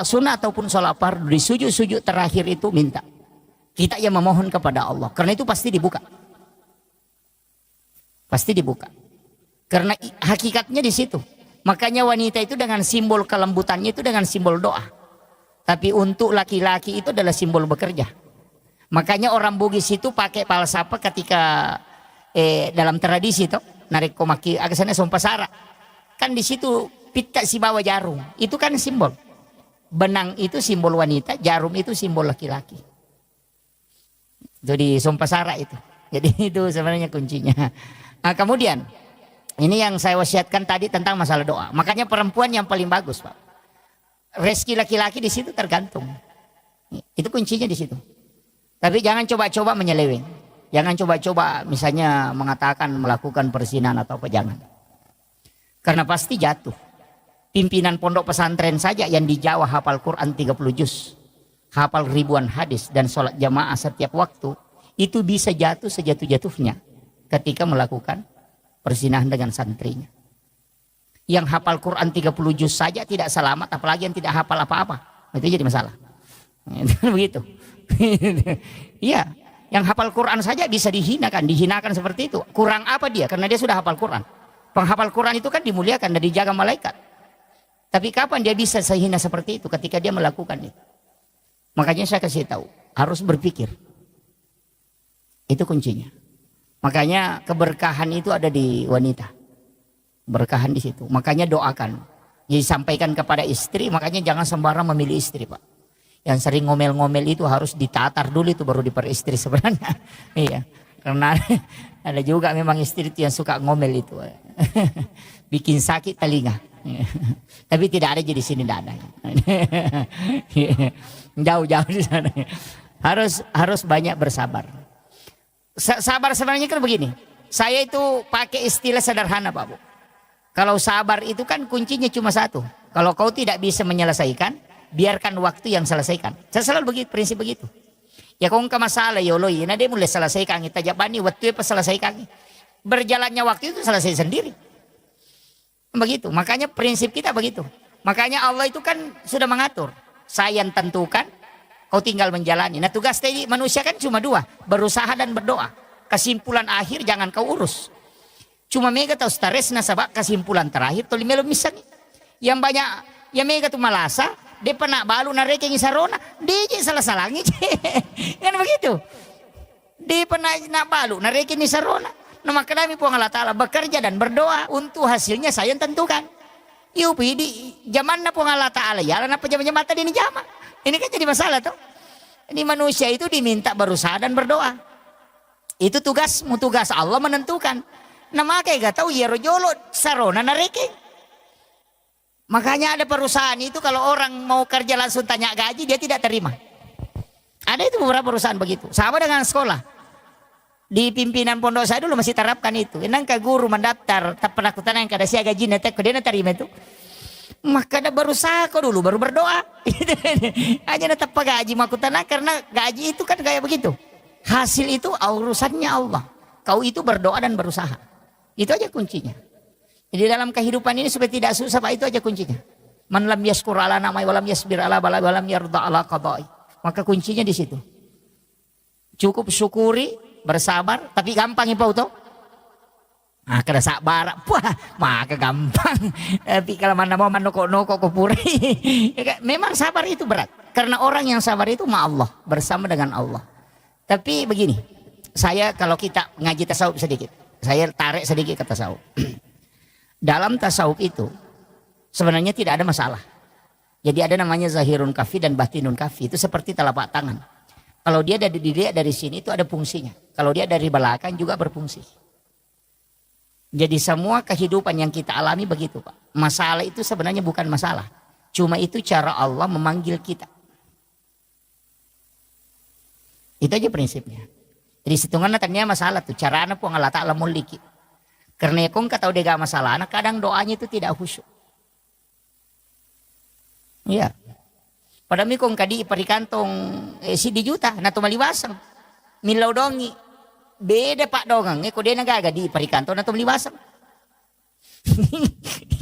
sunnah ataupun sholat fardu di sujud terakhir itu minta. Kita yang memohon kepada Allah karena itu pasti dibuka. Pasti dibuka. Karena hakikatnya di situ. Makanya wanita itu dengan simbol kelembutannya itu dengan simbol doa. Tapi untuk laki-laki itu adalah simbol bekerja. Makanya orang Bugis itu pakai palsapa ketika dalam tradisi itu narik komaki agasana sompasara. Kan di situ pita si bawa jarum. Itu kan simbol. Benang itu simbol wanita, jarum itu simbol laki-laki. Jadi sompasara itu. Jadi itu sebenarnya kuncinya. Nah, kemudian ini yang saya wasiatkan tadi tentang masalah doa. Makanya perempuan yang paling bagus, Pak. Rezeki laki-laki di situ tergantung. Itu kuncinya di situ. Tapi jangan coba-coba menyeleweng. Jangan coba-coba misalnya mengatakan melakukan perzinahan atau apa, jangan. Karena pasti jatuh. Pimpinan pondok pesantren saja yang di Jawa hafal Quran 30 juz. Hafal ribuan hadis dan sholat jamaah setiap waktu. Itu bisa jatuh sejatuh-jatuhnya ketika melakukan perzinahan dengan santrinya. Yang hafal Quran 30 juz saja tidak selamat, apalagi yang tidak hafal apa-apa. Itu jadi masalah. Begitu. Iya, yang hafal Quran saja bisa dihinakan seperti itu. Kurang apa dia? Karena dia sudah hafal Quran. Penghafal Quran itu kan dimuliakan dan dijaga malaikat. Tapi kapan dia bisa sehina seperti itu ketika dia melakukan itu? Makanya saya kasih tahu, harus berpikir. Itu kuncinya. Makanya keberkahan itu ada di wanita. Berkahan di situ. Makanya doakan. Jadi sampaikan kepada istri, makanya jangan sembarang memilih istri, Pak. Yang sering ngomel-ngomel itu harus ditatar dulu, itu baru diperistri sebenarnya. Iya. Karena ada juga memang istri itu yang suka ngomel itu. Bikin sakit telinga. Tapi tidak ada jadi sini, tidak ada. Jauh-jauh di sana. Harus banyak bersabar. Sabar sebenarnya kan begini. Saya itu pakai istilah sederhana, Pak Bu. Kalau sabar itu kan kuncinya cuma satu. Kalau kau tidak bisa menyelesaikan, biarkan waktu yang selesaikan. Saya selalu begitu, prinsip begitu. Ya kau ke masalah ya Allah, nah dia mulai selesaikan kita jabani waktu apa selesaikan. Berjalannya waktu itu selesai sendiri. Begitu. Makanya prinsip kita begitu. Makanya Allah itu kan sudah mengatur. Saya yang tentukan, kau tinggal menjalani. Nah tugas tadi manusia kan cuma dua, berusaha dan berdoa. Kesimpulan akhir jangan kau urus. Cuma mega tahu staresna sabak kesimpulan terakhir toli melo misalnya. Yang banyak yang mega tu malasa, dia pernah balu nareke ngisarona, dia salah-salangi. Kan begitu. Dia pernah nak balu nareke ngisarona. Nama kami pun Allah Ta'ala bekerja dan berdoa untuk hasilnya saya yang tentukan. Yupi di zaman pun Allah Ta'ala ya, apa jam-jam mata ini jama. Ini kan jadi masalah tuh. Ini manusia itu diminta berusaha dan berdoa. Itu tugasmu, tugas Allah menentukan. Nama kayak gak tahu ya rojolo sarona nareke. Makanya ada perusahaan itu kalau orang mau kerja langsung tanya gaji dia tidak terima. Ada itu beberapa perusahaan begitu. Sama dengan sekolah. Di pimpinan pondok saya dulu masih terapkan itu. Enang ke guru mendaftar tak pernah kutanya yang kada sia gaji netek dia terima itu. Maka ada berusaha kok dulu baru berdoa. Hanya tetap gaji makutana karena gaji itu kan kayak begitu. Hasil itu urusannya Allah. Kau itu berdoa dan berusaha. Itu aja kuncinya. Jadi dalam kehidupan ini supaya tidak susah, Pak, itu aja kuncinya. Man lam yaskur ala namai walam yasbir ala bala walam yarda ala qadai. Maka kuncinya di situ. Cukup syukuri, bersabar, tapi gampang ya Pak Uto. Nah, kada sabar, wah, maka gampang. Tapi kalau mana mau noko kupuri. Memang sabar itu berat. Karena orang yang sabar itu ma Allah, bersama dengan Allah. Tapi begini, saya kalau kita ngaji tasawuf sedikit. Saya tarik sedikit ke tasawuf. Dalam tasawuf itu sebenarnya tidak ada masalah. Jadi ada namanya zahirun kafi dan batinun kafi. Itu seperti telapak tangan. Kalau dia dari sini itu ada fungsinya. Kalau dia dari belakang juga berfungsi. Jadi semua kehidupan yang kita alami begitu, Pak. Masalah itu sebenarnya bukan masalah. Cuma itu cara Allah memanggil kita. Itu aja prinsipnya. Jadi hitungannya ternyata masalah tuh. Cara anak pun Allah Ta'ala muliki. Karena kong kata udah gak masalah. Anak kadang doanya itu tidak khusyuk. Iya. Pada mi kong kadi iparikantong si di juta. Nato maliwasang. Milaw dongi. Beda Pak dongang. Kok dia nagaga di iparikantong nato maliwasang.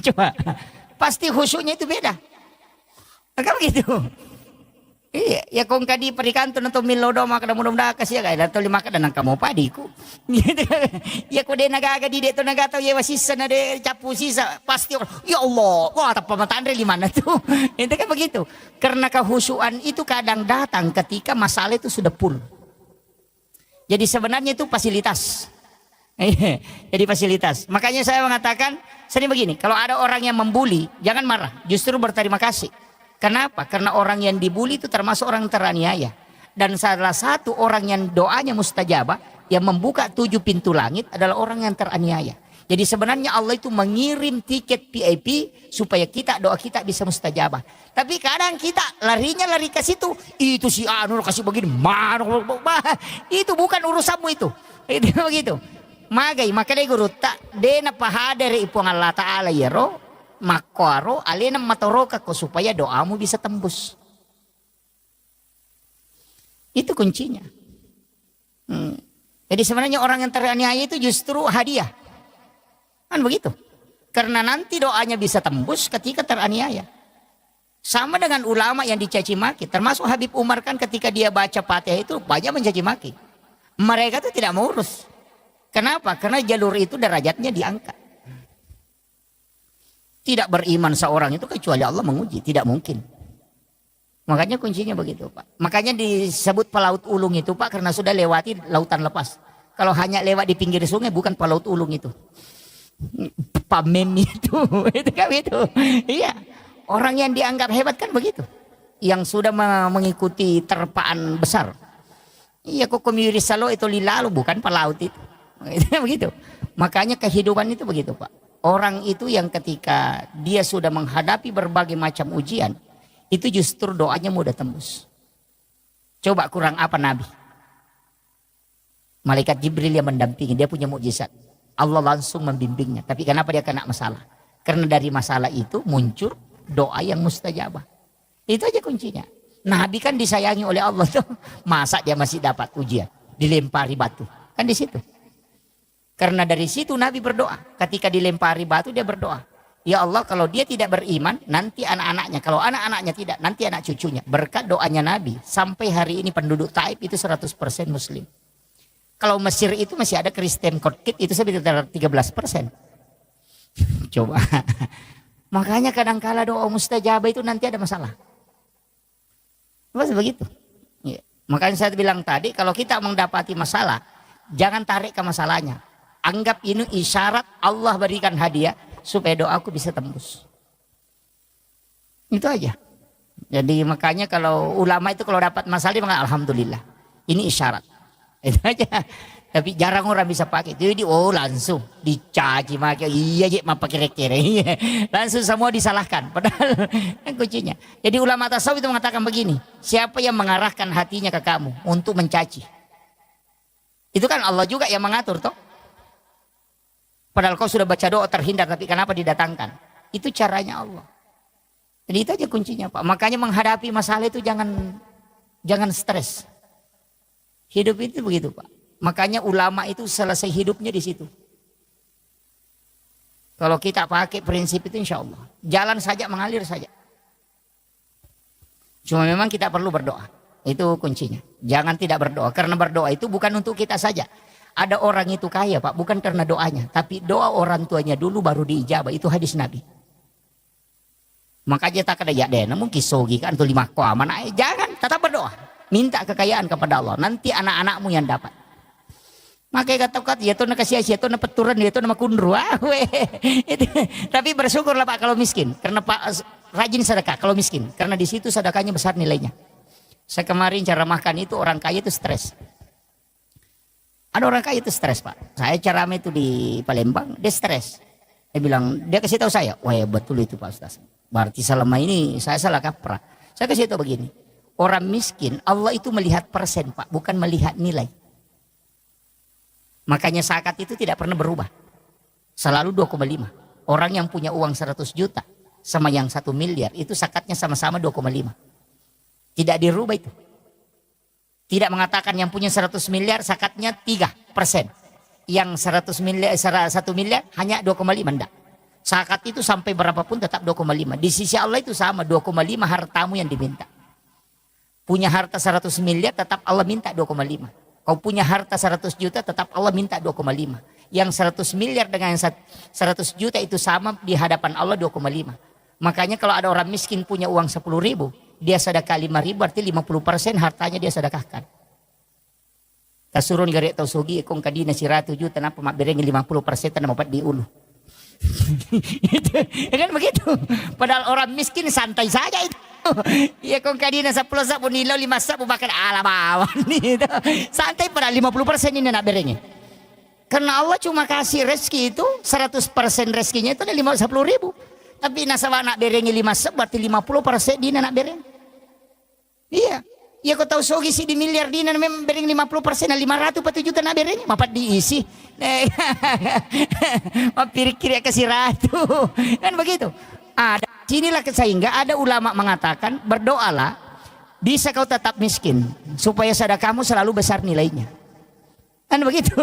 Coba. Pasti khusyuknya itu beda. Maka begitu. Iya, ya kong kadi perikanto na to milodo maka mudah-mudahan kasi ya kaya to lima ka nang kamo padiku. Ya ko de nagagadi de to nagataw ya wasisa na de capu sisa pasti ya Allah, wah tak pamataan re lima na to. Itu kan begitu. Karena kehusuan itu kadang datang ketika masalah itu sudah full. Jadi sebenarnya itu fasilitas. Jadi fasilitas. Makanya saya mengatakan sering begini, kalau ada orang yang membuli, jangan marah, justru berterima kasih. Kenapa? Karena orang yang dibuli itu termasuk orang teraniaya. Dan salah satu orang yang doanya mustajabah, yang membuka 7 pintu langit adalah orang yang teraniaya. Jadi sebenarnya Allah itu mengirim tiket VIP supaya doa kita bisa mustajabah. Tapi kadang kita lari ke situ, itu si Anu kasih begini, itu bukan urusanmu itu. Itu begitu. Maka dia guru tak dena pahadere ipong Allah Ta'ala ya roh. Makwaro alena matoroka ko supaya doamu bisa tembus. Itu kuncinya. Jadi sebenarnya orang yang teraniaya itu justru hadiah. Kan begitu. Karena nanti doanya bisa tembus ketika teraniaya. Sama dengan ulama yang dicaci maki. Termasuk Habib Umar kan ketika dia baca Fatihah itu banyak mencaci maki. Mereka itu tidak mau urus. Kenapa? Karena jalur itu derajatnya diangkat. Tidak beriman seorang itu kecuali Allah menguji. Tidak mungkin. Makanya kuncinya begitu Pak. Makanya disebut pelaut ulung itu Pak. Karena sudah lewati lautan lepas. Kalau hanya lewat di pinggir sungai bukan pelaut ulung itu. Pamem itu. Itu kan itu. Iya. Orang yang dianggap hebat kan begitu. Yang sudah mengikuti terpaan besar. Iya kok komiri salo itu lilalu bukan pelaut itu. Itu begitu. Makanya kehidupan itu begitu Pak. Orang itu yang ketika dia sudah menghadapi berbagai macam ujian, itu justru doanya mudah tembus. Coba kurang apa Nabi? Malaikat Jibril yang mendampingi, dia punya mukjizat. Allah langsung membimbingnya. Tapi kenapa dia kena masalah? Karena dari masalah itu muncul doa yang mustajabah. Itu aja kuncinya. Nabi kan disayangi oleh Allah tuh. Masa dia masih dapat ujian? Dilempari batu. Kan di situ. Karena dari situ Nabi berdoa. Ketika dilempari batu dia berdoa. Ya Allah kalau dia tidak beriman nanti anak-anaknya. Kalau anak-anaknya tidak nanti anak cucunya. Berkat doanya Nabi. Sampai hari ini penduduk Taif itu 100% muslim. Kalau Mesir itu masih ada Kristen Kotkit itu sekitar 13%. Coba. Makanya kadang-kala doa mustajabah itu nanti ada masalah. Pasti begitu. Ya. Makanya saya bilang tadi kalau kita mendapati masalah, jangan tarik ke masalahnya. Anggap ini isyarat Allah berikan hadiah supaya doaku bisa tembus. Itu aja. Jadi makanya kalau ulama itu kalau dapat masalah dia mengatakan alhamdulillah. Ini isyarat. Itu aja. Tapi jarang orang bisa pakai. Jadi langsung dicaci maki. Iya je apa kira-kira. Langsung semua disalahkan. Padahal kan kuncinya. Jadi ulama tasawuf itu mengatakan begini. Siapa yang mengarahkan hatinya ke kamu untuk mencaci? Itu kan Allah juga yang mengatur toh. Padahal kau sudah baca doa terhindar tapi kenapa didatangkan? Itu caranya Allah. Jadi itu aja kuncinya Pak. Makanya menghadapi masalah itu jangan stres. Hidup itu begitu Pak. Makanya ulama itu selesai hidupnya di situ. Kalau kita pakai prinsip itu insya Allah. Jalan saja mengalir saja. Cuma memang kita perlu berdoa. Itu kuncinya. Jangan tidak berdoa. Karena berdoa itu bukan untuk kita saja. Ada orang itu kaya Pak. Bukan karena doanya. Tapi doa orang tuanya dulu baru diijabah. Itu hadis Nabi. Makanya tak ada ya deh. Namun kisogi kan. Itu 5 koaman. Jangan. Tetap berdoa. Minta kekayaan kepada Allah. Nanti anak-anakmu yang dapat. Makanya kata-kata ya tuh nakasih ya tuh peturan ya tuh nama kundru. Tapi bersyukurlah Pak kalau miskin. Karena Pak rajin sedekah kalau miskin. Karena di situ sedekahnya besar nilainya. Saya kemarin cara makan itu orang kaya itu stres. Ada orang kaya itu stres Pak. Saya ceramah itu di Palembang. Dia stres. Dia bilang, dia kasih tahu saya. Wah ya betul itu Pak Ustaz. Berarti selama ini saya salah kaprah. Saya kasih tahu begini. Orang miskin Allah itu melihat persen Pak. Bukan melihat nilai. Makanya zakat itu tidak pernah berubah. Selalu 2,5. Orang yang punya uang 100 juta. Sama yang 1 miliar. Itu zakatnya sama-sama 2,5. Tidak dirubah itu. Tidak mengatakan yang punya 100 miliar zakatnya 3%. Yang 100 miliar, 1 miliar hanya 2,5. Enggak. Zakat itu sampai berapapun tetap 2,5. Di sisi Allah itu sama 2,5 hartamu yang diminta. Punya harta 100 miliar tetap Allah minta 2,5. Kau punya harta 100 juta tetap Allah minta 2,5. Yang 100 miliar dengan yang 100 juta itu sama di hadapan Allah 2,5. Makanya kalau ada orang miskin punya uang 10 ribu. Dia sedekah 5 ribu berarti 50% hartanya dia sedekahkan. Kasurun garek tau sugi kong kadina siratu juta napa mak berengin 50% tanah mapat di ulu. Itu, kan begitu. Padahal orang miskin santai saja itu. Ya kong kadina 10 sabu nilo 5 sabu makan ala bawan itu. Santai pada 50% ini nak berengin. Karena Allah cuma kasih rezeki itu 100% rezekinya itu ada 10 ribu. Tapi nasabah nak berengin 5 sabu berarti 50% dia nak berengin. Iya. Ya kau tahu sogi si di miliar dina memang bering 50% 500 atau juta na bering mapat diisi. Mapirik-kirik kasih ratu. Kan begitu. Ada sinilah sehingga ada ulama mengatakan berdoalah bisa kau tetap miskin supaya sedekahmu selalu besar nilainya. Kan begitu.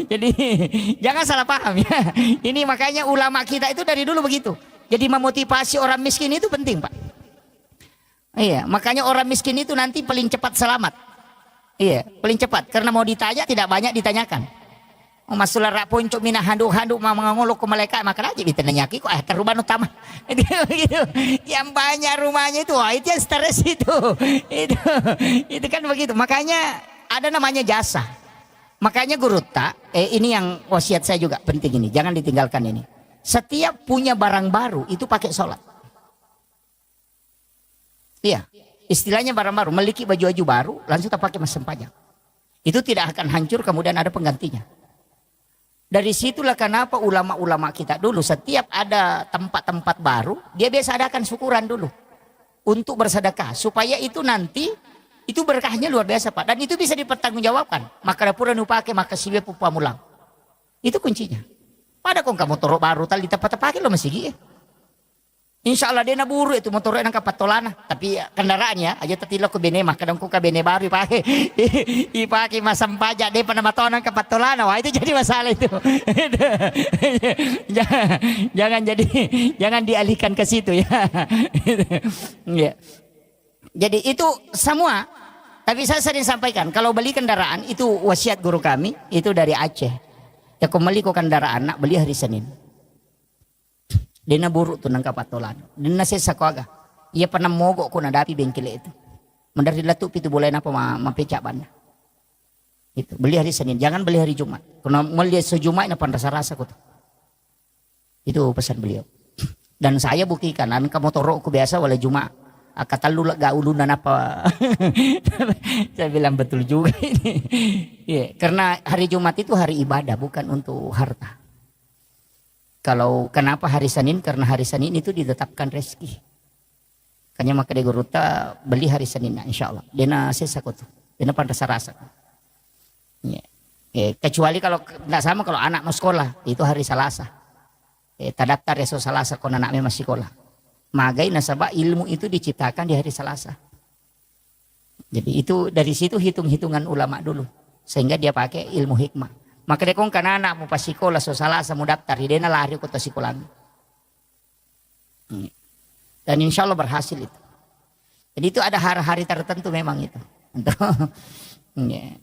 Jadi jangan salah paham ya. Ini makanya ulama kita itu dari dulu begitu. Jadi memotivasi orang miskin itu penting, Pak. Iya, makanya orang miskin itu nanti paling cepat selamat. Iya, paling cepat karena mau ditanya tidak banyak ditanyakan. Masulah rak poncok mina handuk-handuk mangolok ke malaikat makan aja ditanyaki kok ke rumah utama. Gitu. Yang banyak rumahnya itu, wah itu yang stres itu. Itu kan begitu. Makanya ada namanya jasa. Makanya guru tak, ini yang wasiat saya juga penting ini, jangan ditinggalkan ini. Setiap punya barang baru itu pakai sholat. Iya, istilahnya barang baru, memiliki baju-baju baru, langsung tak pakai mas sempajang. Itu tidak akan hancur, kemudian ada penggantinya. Dari situlah kenapa ulama-ulama kita dulu setiap ada tempat-tempat baru, dia biasa adakan syukuran dulu untuk bersedekah supaya itu nanti itu berkahnya luar biasa Pak, dan itu bisa dipertanggungjawabkan. Maka dapur nu pakai maka siwe pupa mulang. Itu kuncinya. Pada kong kamu motor baru tali tempat pakai lo masih gini. Insya Allah dia naburu itu motornya nang kapatolana, tapi kendaraannya aja tetilo ke bene mah kadang ku ke bene baru ipakai ipakai masam pajak dia pernah matonan kapatolana, wah itu jadi masalah itu. jangan jangan dialihkan ke situ ya. Ya. Jadi itu semua, tapi saya sering sampaikan kalau beli kendaraan itu wasiat guru kami itu dari Aceh. Ya kembali ke kendaraan nak beli hari Senin. Dena buruk tuh nang kapatolan. Dena sesa ko aga. Ia pernah mogok ko nadapi bengkel itu. Mendari latup itu boleh napa mapecak banda. Itu beli hari Senin, jangan beli hari Jumat. Karena melihat sejumat na rasa-rasa ko tuh. Itu pesan beliau. Dan saya buktikan an ka motor ko biasa wala Jumat. Katalu ga ulunan apa. Saya bilang betul juga ini. Yeah, karena hari Jumat itu hari ibadah bukan untuk harta. Kalau kenapa hari Senin? Karena hari Senin itu ditetapkan rezeki. Kanya maka de guruta beli hari Senin insya Allah. Dena sesa tuh. Dena rasa. Ya. Kecuali kalau tidak sama kalau anak mau sekolah itu hari Selasa. Tadaptar esok Selasa kalau anaknya masih sekolah. Magai nasabah ilmu itu diciptakan di hari Selasa. Jadi itu dari situ hitung-hitungan ulama dulu. Sehingga dia pakai ilmu hikmah. Maka dia kong kanana mo pa sikola so Salasa mo daftar hindi na lari ko to sikolan. Dan insya Allah berhasil itu. Jadi itu ada hari-hari tertentu memang itu.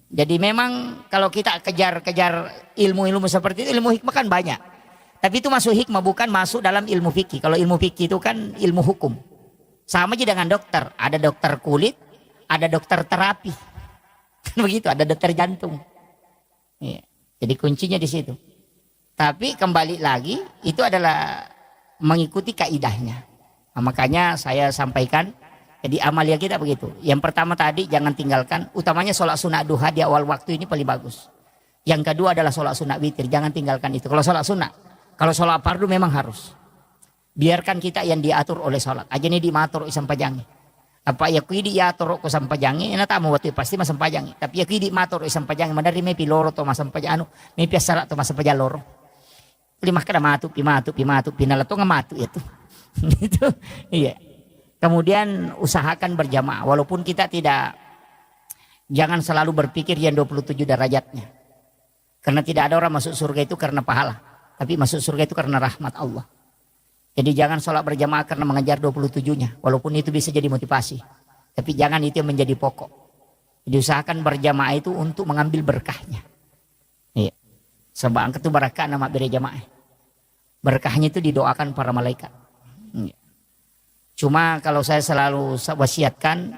Jadi memang kalau kita kejar-kejar ilmu-ilmu seperti itu, ilmu hikmah kan banyak. Tapi itu masuk hikmah bukan masuk dalam ilmu fikih. Kalau ilmu fikih itu kan ilmu hukum. Sama aja dengan dokter. Ada dokter kulit, ada dokter terapi. Begitu, ada dokter jantung. Iya. Jadi kuncinya di situ. Tapi kembali lagi itu adalah mengikuti kaidahnya. Nah, makanya saya sampaikan jadi amalia kita begitu. Yang pertama tadi jangan tinggalkan, utamanya sholat sunat duha di awal waktu ini paling bagus. Yang kedua adalah sholat sunat witir, jangan tinggalkan itu. Kalau sholat sunat, kalau sholat fardu memang harus. Biarkan kita yang diatur oleh sholat. Aja ini dimatur isam pajangi. Apa ya kuidi ya torok ko sampajangi ina tamu waktu pasti masam pajangi tapi ya kuidi mator isam pajangi mandari me piloro to masam pajano me piasara to masam pajaloro lima kada matu pinala to ngamatu itu itu iya. Kemudian usahakan berjamaah walaupun kita tidak, jangan selalu berpikir yang 27 derajatnya, karena tidak ada orang masuk surga itu karena pahala, tapi masuk surga itu karena rahmat Allah. Jadi jangan sholat berjamaah karena mengejar 27-nya. Walaupun itu bisa jadi motivasi. Tapi jangan itu yang menjadi pokok. Jadi usahakan berjamaah itu untuk mengambil berkahnya. Iya. Sebab itu berkah nama berjamaah. Berkahnya itu didoakan para malaikat. Iya. Cuma kalau saya selalu wasiatkan,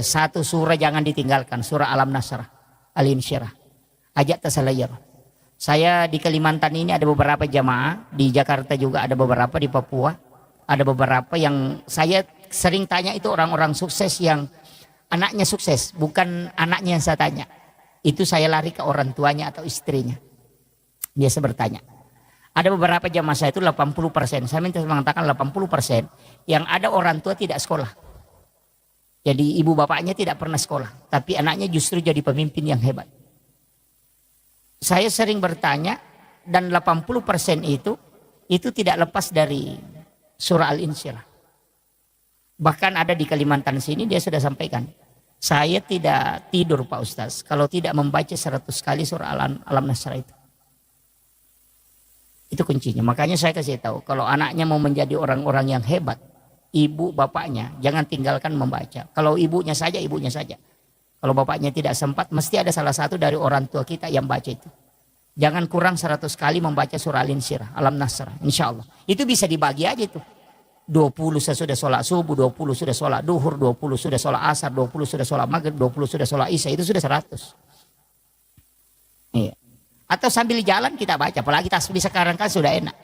satu surah jangan ditinggalkan. Surah Alam Nasrah, Al-Insyirah. Ajak tasalayar. Saya di Kalimantan ini ada beberapa jamaah, di Jakarta juga ada beberapa, di Papua ada beberapa yang saya sering tanya itu orang-orang sukses yang anaknya sukses, bukan anaknya yang saya tanya. Itu saya lari ke orang tuanya atau istrinya. Biasa bertanya. Ada beberapa jamaah saya itu 80%, saya minta mengatakan 80% yang ada orang tua tidak sekolah. Jadi ibu bapaknya tidak pernah sekolah, tapi anaknya justru jadi pemimpin yang hebat. Saya sering bertanya dan 80% itu tidak lepas dari surah Al-Insyirah. Bahkan ada di Kalimantan sini dia sudah sampaikan, saya tidak tidur Pak Ustaz kalau tidak membaca 100 kali surah Alam Nasrah itu. Itu kuncinya. Makanya saya kasih tahu kalau anaknya mau menjadi orang-orang yang hebat, ibu bapaknya jangan tinggalkan membaca. Kalau ibunya saja, ibunya saja. Kalau bapaknya tidak sempat, mesti ada salah satu dari orang tua kita yang baca itu. Jangan kurang 100 kali membaca surah Al-Insyirah, Alam Nasrah, insya Allah. Itu bisa dibagi aja itu. 20 sudah sholat subuh, 20 sudah sholat duhur, 20 sudah sholat asar, 20 sudah sholat maghrib, 20 sudah sholat isya, itu sudah 100. Iya. Atau sambil jalan kita baca, apalagi tasbih sekarang kan sudah enak.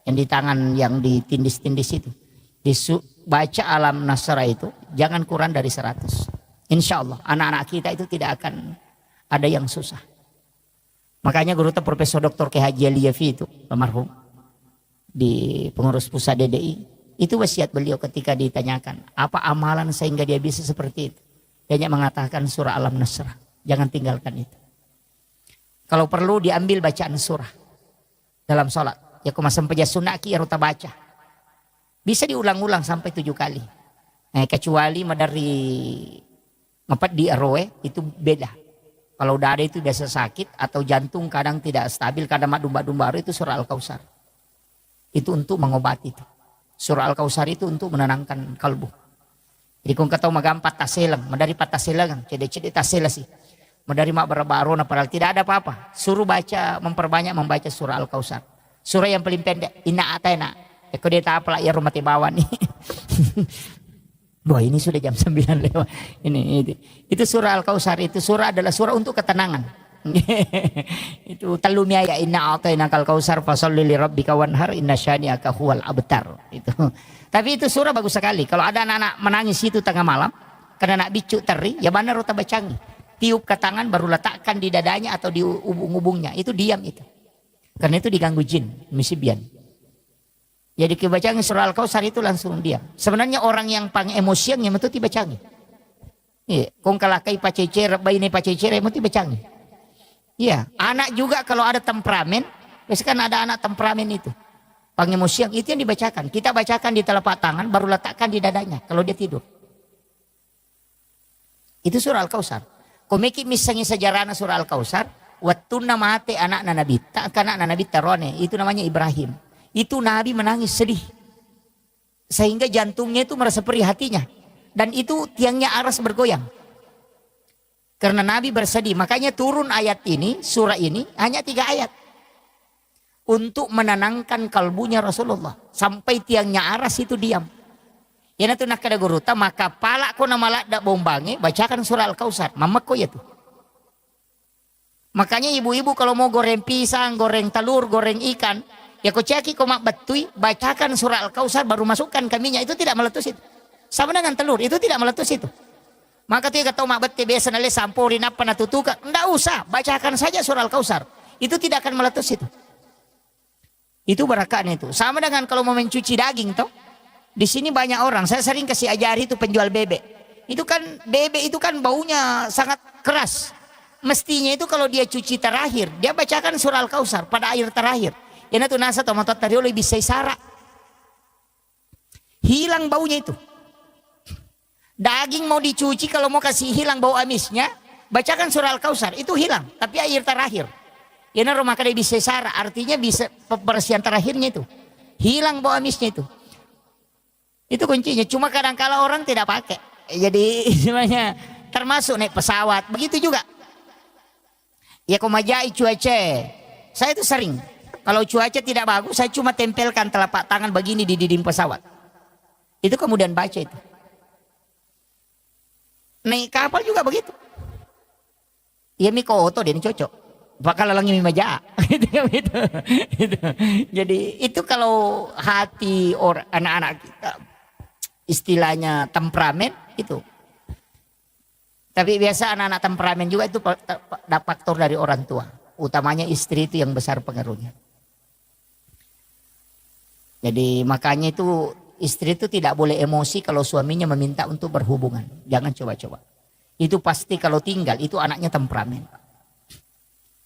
Yang di tangan yang ditindis-tindis itu. Baca alam nasra itu jangan kurang dari 100. Insya Allah anak-anak kita itu tidak akan ada yang susah. Makanya guru Profesor Dr. K. Haji Aliyafi itu almarhum di pengurus pusat DDI, itu wasiat beliau ketika ditanyakan apa amalan sehingga dia bisa seperti itu. Dia mengatakan surah alam nasra, jangan tinggalkan itu. Kalau perlu diambil bacaan surah dalam sholat. Ya kuma sampai sunaki ya ruta baca. Bisa diulang-ulang sampai 7 kali. Kecuali dari di RW itu beda. Kalau dada itu biasa sakit atau jantung kadang tidak stabil, kadang domba-domba itu surah Al-Kautsar. Itu untuk mengobati itu. Surah Al-Kautsar itu untuk menenangkan kalbu. Jadi kung kataw magampat taselang, madari pataselang, cede-cede tasela sih. Madari mak barbarona padahal tidak ada apa-apa. Suruh baca, memperbanyak membaca surah Al-Kautsar. Surah yang paling pendek, inna atayna. Eko dia tak apalah ya rumah tibawan nih. Wah ini sudah jam 9 lewat. Itu surah Al-Kautsar, itu surah adalah surah untuk ketenangan. Itu talumia ya inna atayna kal kautsar fasholli li rabbika wanhar inna syani'aka huwal abtar. Itu. Tapi itu surah bagus sekali. Kalau ada anak-anak menangis itu tengah malam karena nak bicu teri, ya benar rota bacangi. Tiup ke tangan baru letakkan di dadanya atau di ubung-ubungnya. Itu diam itu. Karena itu diganggu jin, misibian. Jadi kebacangi surah Al-Kautsar itu langsung diam. Sebenarnya orang yang pang emosian yang itu dibacangi. Iya, kong kalakai pacecer, bayi ini pacecer, yang itu dibacangi. Iya, anak juga kalau ada temperamen, biasanya kan ada anak temperamen itu. Pang emosian itu yang dibacakan. Kita bacakan di telapak tangan, baru letakkan di dadanya kalau dia tidur. Itu surah Al-Kautsar. Komeki misalnya sejarahnya surah Al-Kautsar, wattuna mate anak Nabi, tak anak Nabi Tarone, itu namanya Ibrahim. Itu Nabi menangis sedih. Sehingga jantungnya itu merasa perih hatinya. Dan itu tiangnya aras bergoyang. Karena Nabi bersedih, makanya turun ayat ini, surah ini hanya 3 ayat. Untuk menenangkan kalbunya Rasulullah. Sampai tiangnya aras itu diam. Ya nanti nak kada guruta maka pala ko na malak dak bombange bacakan surah Al-Kautsar mamak ko ya tuh. Makanya ibu-ibu kalau mau goreng pisang, goreng telur, goreng ikan, ya ko ceki ko mak batui bacakan surah Al-Kautsar baru masukkan ke minyak, itu tidak meletus itu. Sama dengan telur itu tidak meletus itu. Maka tuh kata mak batti biasa nale sampurin apa natutuka, enggak usah, bacakan saja surah Al-Kautsar. Itu tidak akan meletus itu. Itu barakan itu. Sama dengan kalau mau mencuci daging toh. Di sini banyak orang, saya sering kasih ajari itu penjual bebek. Itu kan bebek itu kan baunya sangat keras. Mestinya itu kalau dia cuci terakhir, dia bacakan surah Al-Kautsar pada air terakhir. Yana tuh nasa tomato tario lebih sara. Hilang baunya itu. Daging mau dicuci kalau mau kasih hilang bau amisnya, bacakan surah Al-Kautsar itu hilang, tapi air terakhir. Yana rumah kada bisa sara, artinya bisa pembersihan terakhirnya itu. Hilang bau amisnya itu. Itu kuncinya. Cuma kadang-kala orang tidak pakai. Jadi semuanya termasuk naik pesawat. Begitu juga. Ya komajai cuaca. Saya itu sering. Kalau cuaca tidak bagus, saya cuma tempelkan telapak tangan begini di dinding pesawat. Itu kemudian baca itu. Naik kapal juga begitu. Ya miko oto dia ini cocok. Bakal lalangi mimaja. Gitu. Jadi itu kalau hati orang anak-anak kita istilahnya temperamen itu. Tapi biasa anak-anak temperamen juga itu faktor dari orang tua. Utamanya istri itu yang besar pengaruhnya. Jadi makanya itu istri itu tidak boleh emosi kalau suaminya meminta untuk berhubungan. Jangan coba-coba. Itu pasti kalau tinggal itu anaknya temperamen.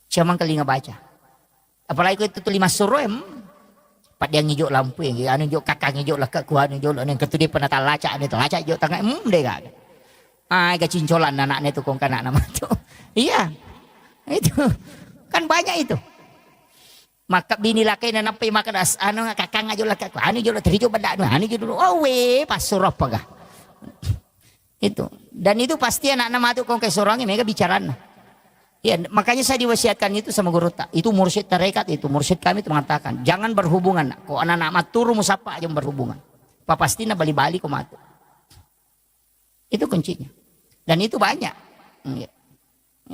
Cuma kali nggak baca. Apalagi itu 5 suruh Pak dia ngijok lampu yang anu ngijok kakak ngijok lah ke kuan ngijok yang ketudi penata laca itu laca ngijok tengah deh gak ada cincolan anaknya itu kong kanak nama itu iya itu kan banyak itu maka bini laki dan apa makan anu kakak ngajok lah ke anu ngijok lah terijo benda anu ngijok dulu oh we pas suruh apa gak itu dan itu pasti anak nama itu kong ke sorangnya mereka bicara. Ya, makanya saya diwasiatkan itu sama guru tak. Itu mursyid tarekat itu, mursyid kami itu mengatakan, jangan berhubungan. Kok anak-anak maturu musapa aja berhubungan. Papasti na bali-bali kok matu. Itu kuncinya. Dan itu banyak.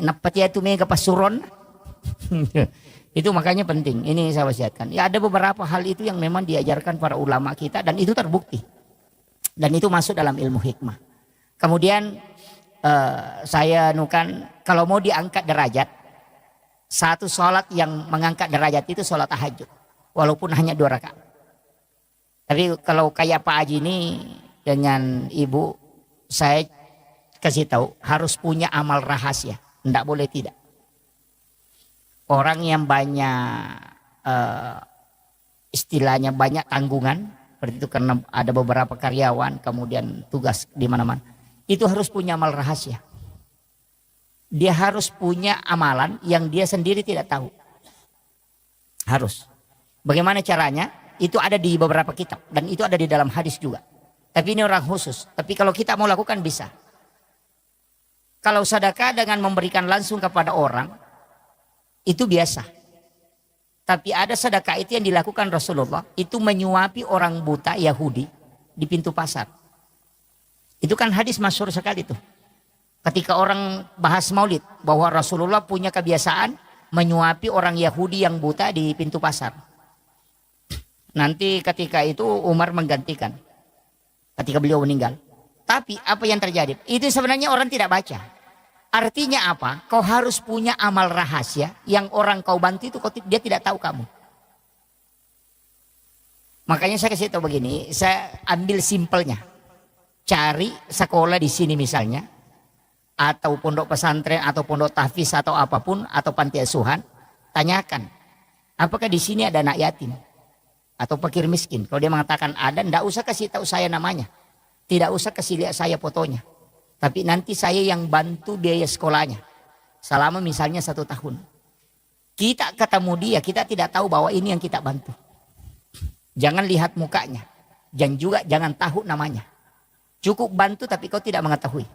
Napati itu mega pasuron. Itu makanya penting, ini saya wasiatkan. Ya ada beberapa hal itu yang memang diajarkan para ulama kita dan itu terbukti. Dan itu masuk dalam ilmu hikmah. Kemudian saya nukan kalau mau diangkat derajat, satu sholat yang mengangkat derajat itu sholat tahajud. Walaupun hanya 2 rakaat. Tapi kalau kayak Pak Haji ini dengan Ibu, saya kasih tahu harus punya amal rahasia. Tidak boleh tidak. Orang yang banyak istilahnya banyak tanggungan, seperti itu karena ada beberapa karyawan, kemudian tugas di mana-mana, itu harus punya amal rahasia. Dia harus punya amalan yang dia sendiri tidak tahu. Harus. Bagaimana caranya? Itu ada di beberapa kitab dan itu ada di dalam hadis juga. Tapi ini orang khusus. Tapi kalau kita mau lakukan bisa. Kalau sedekah dengan memberikan langsung kepada orang, itu biasa. Tapi ada sedekah itu yang dilakukan Rasulullah, itu menyuapi orang buta Yahudi di pintu pasar. Itu kan hadis masyhur sekali tuh. Ketika orang bahas maulid, bahwa Rasulullah punya kebiasaan menyuapi orang Yahudi yang buta di pintu pasar. Nanti ketika itu Umar menggantikan. Ketika beliau meninggal. Tapi apa yang terjadi? Itu sebenarnya orang tidak baca. Artinya apa? Kau harus punya amal rahasia yang orang kau bantu itu dia tidak tahu kamu. Makanya saya kasih tahu begini, saya ambil simpelnya. Cari sekolah di sini misalnya, atau pondok pesantren, atau pondok tahfiz, atau apapun, atau panti asuhan, tanyakan, apakah di sini ada anak yatim atau fakir miskin? Kalau dia mengatakan ada, tidak usah kasih tahu saya namanya, tidak usah kasih lihat saya fotonya. Tapi nanti saya yang bantu biaya sekolahnya. Selama misalnya 1 tahun. Kita ketemu dia, kita tidak tahu bahwa ini yang kita bantu. Jangan lihat mukanya. Dan juga jangan tahu namanya. Cukup bantu tapi kau tidak mengetahui.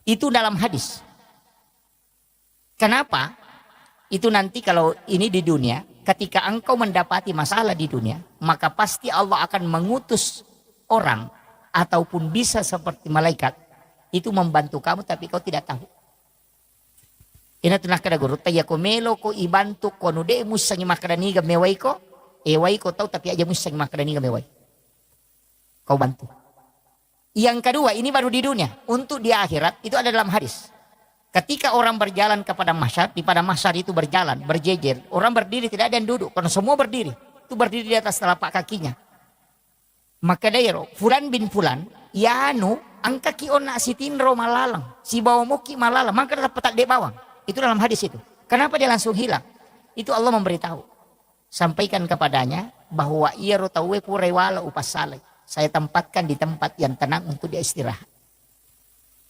Itu dalam hadis. Kenapa? Itu nanti kalau ini di dunia, ketika engkau mendapati masalah di dunia, maka pasti Allah akan mengutus orang ataupun bisa seperti malaikat itu membantu kamu tapi kau tidak tahu. Ina tunah kada guru taya ko melo ko ibantu ko nude musang makadani ga mewai ko ewai ko tahu tapi aja musang makadani ga mewai. Kau bantu. Yang kedua ini baru di dunia, untuk di akhirat itu ada dalam hadis. Ketika orang berjalan kepada mahsyar, di pada mahsyar itu berjalan, berjejer, orang berdiri tidak ada yang duduk karena semua berdiri. Itu berdiri di atas telapak kakinya. Maka dairo Fulan bin Fulan ya anu angka kiona si tinro malalang, si bawa muki malalang, maka dapat petak de bawang. Itu dalam hadis itu. Kenapa dia langsung hilang? Itu Allah memberitahu. Sampaikan kepadanya bahwa ia rotawe purewala upas saleh. Saya tempatkan di tempat yang tenang untuk dia istirahat.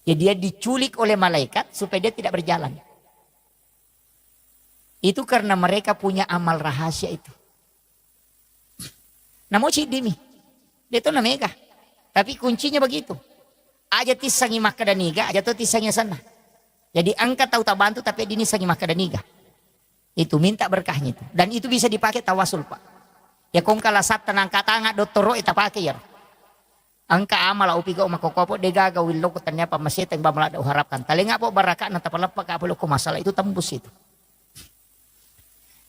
Ya dia diculik oleh malaikat supaya dia tidak berjalan. Itu karena mereka punya amal rahasia itu. Namun dimi. Dia itu namanya. Tapi kuncinya begitu. Aja tisangi makadaniga, aja tuh tisangnya sana. Jadi angkat tahu tak bantu tapi dini sangi makadaniga. Itu minta berkahnya itu. Dan itu bisa dipakai tawasul Pak. Ya kong kala sat tenang katanga doktoro ita pakai ya. Angka amala upiga umakokopo degaga willo ko tanya pa masita yang bamala da uharapkan. Talinga po baraka na tapalapak ka po masalah itu tembus itu.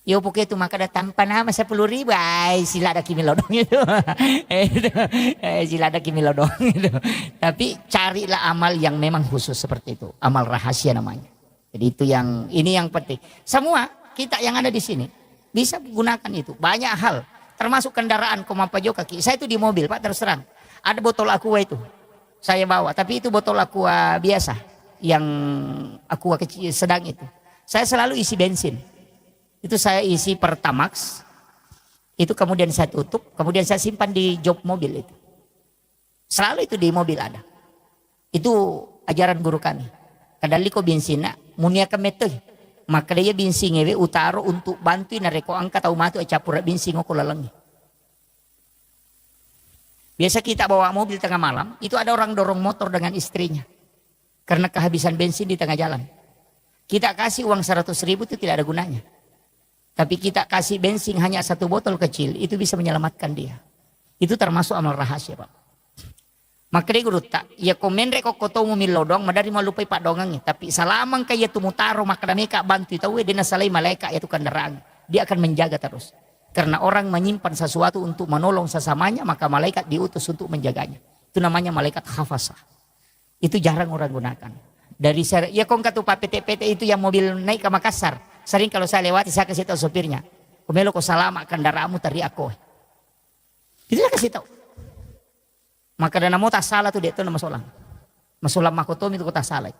Yo pokoknya itu maka datang panama 10.000 ay sila ada kimilodong itu. Sila ada kimilodong itu. Tapi carilah amal yang memang khusus seperti itu. Amal rahasia namanya. Jadi itu yang ini yang penting. Semua kita yang ada di sini bisa gunakan itu. Banyak hal termasuk kendaraan komampajo kaki. Saya itu di mobil Pak terus terang. Ada botol aqua itu. Saya bawa tapi itu botol aqua biasa yang aqua kecil sedang itu. Saya selalu isi bensin. Itu saya isi Pertamax, itu kemudian saya tutup, kemudian saya simpan di jok mobil itu. Selalu itu di mobil ada. Itu ajaran guru kami. Kadali ko bensina, munia kametoy. Maka dia bensin ngewe utaro untuk bantu nareko angka tau matu capura bensin ko lalangi. Biasa kita bawa mobil tengah malam, itu ada orang dorong motor dengan istrinya. Karena kehabisan bensin di tengah jalan. Kita kasih uang 100.000 itu tidak ada gunanya. Tapi kita kasih bensin hanya 1 botol kecil, itu bisa menyelamatkan dia. Itu termasuk amal rahasia Pak. Maka dia guru tak, ya komen rek kok kotomu milodong, madari malupai pak dongangi. Tapi salamang kaya tumutaro maka mereka bantu tahu dia nasalai malaikat itu kendaraan. Dia akan menjaga terus. Karena orang menyimpan sesuatu untuk menolong sesamanya, maka malaikat diutus untuk menjaganya. Itu namanya malaikat hafasah. Itu jarang orang gunakan. Dari ya kong katu pak PT-PT itu yang mobil naik ke Makassar. Sering kalau saya lewati saya kasih tahu sopirnya. Komelo ko salama kendaraanmu tadi aku. Itu saya kasih tahu. Maka dana mau tak salah tuh dia itu nama solang. Masulam makotom itu kota salah.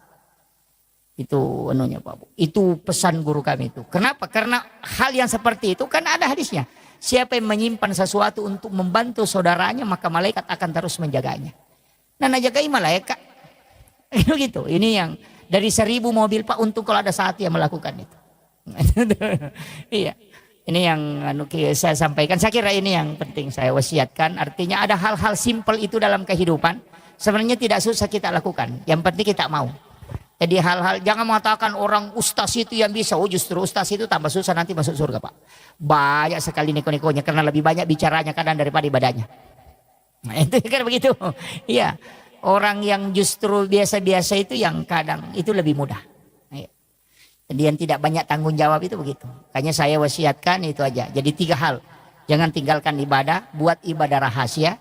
Itu anunya Pak Bu. Itu pesan guru kami itu. Kenapa? Karena hal yang seperti itu kan ada hadisnya. Siapa yang menyimpan sesuatu untuk membantu saudaranya maka malaikat akan terus menjaganya. Nah najagai malaikat. Gitu. Ini yang dari 1000 mobil Pak untuk kalau ada saat yang melakukan itu. Iya. Ini yang saya sampaikan. Saya kira ini yang penting saya wasiatkan. Artinya ada hal-hal simpel itu dalam kehidupan. Sebenarnya tidak susah kita lakukan. Yang penting kita mau. Jadi hal-hal jangan mengatakan orang ustaz itu yang bisa. Oh justru ustaz itu tambah susah nanti masuk surga Pak. Banyak sekali neko-nekonya karena lebih banyak bicaranya kadang daripada ibadahnya. Nah itu kan begitu. Iya. Orang yang justru biasa-biasa itu yang kadang itu lebih mudah. Jadi yang tidak banyak tanggung jawab itu begitu. Makanya saya wasiatkan itu aja. Jadi 3 hal. Jangan tinggalkan ibadah, buat ibadah rahasia.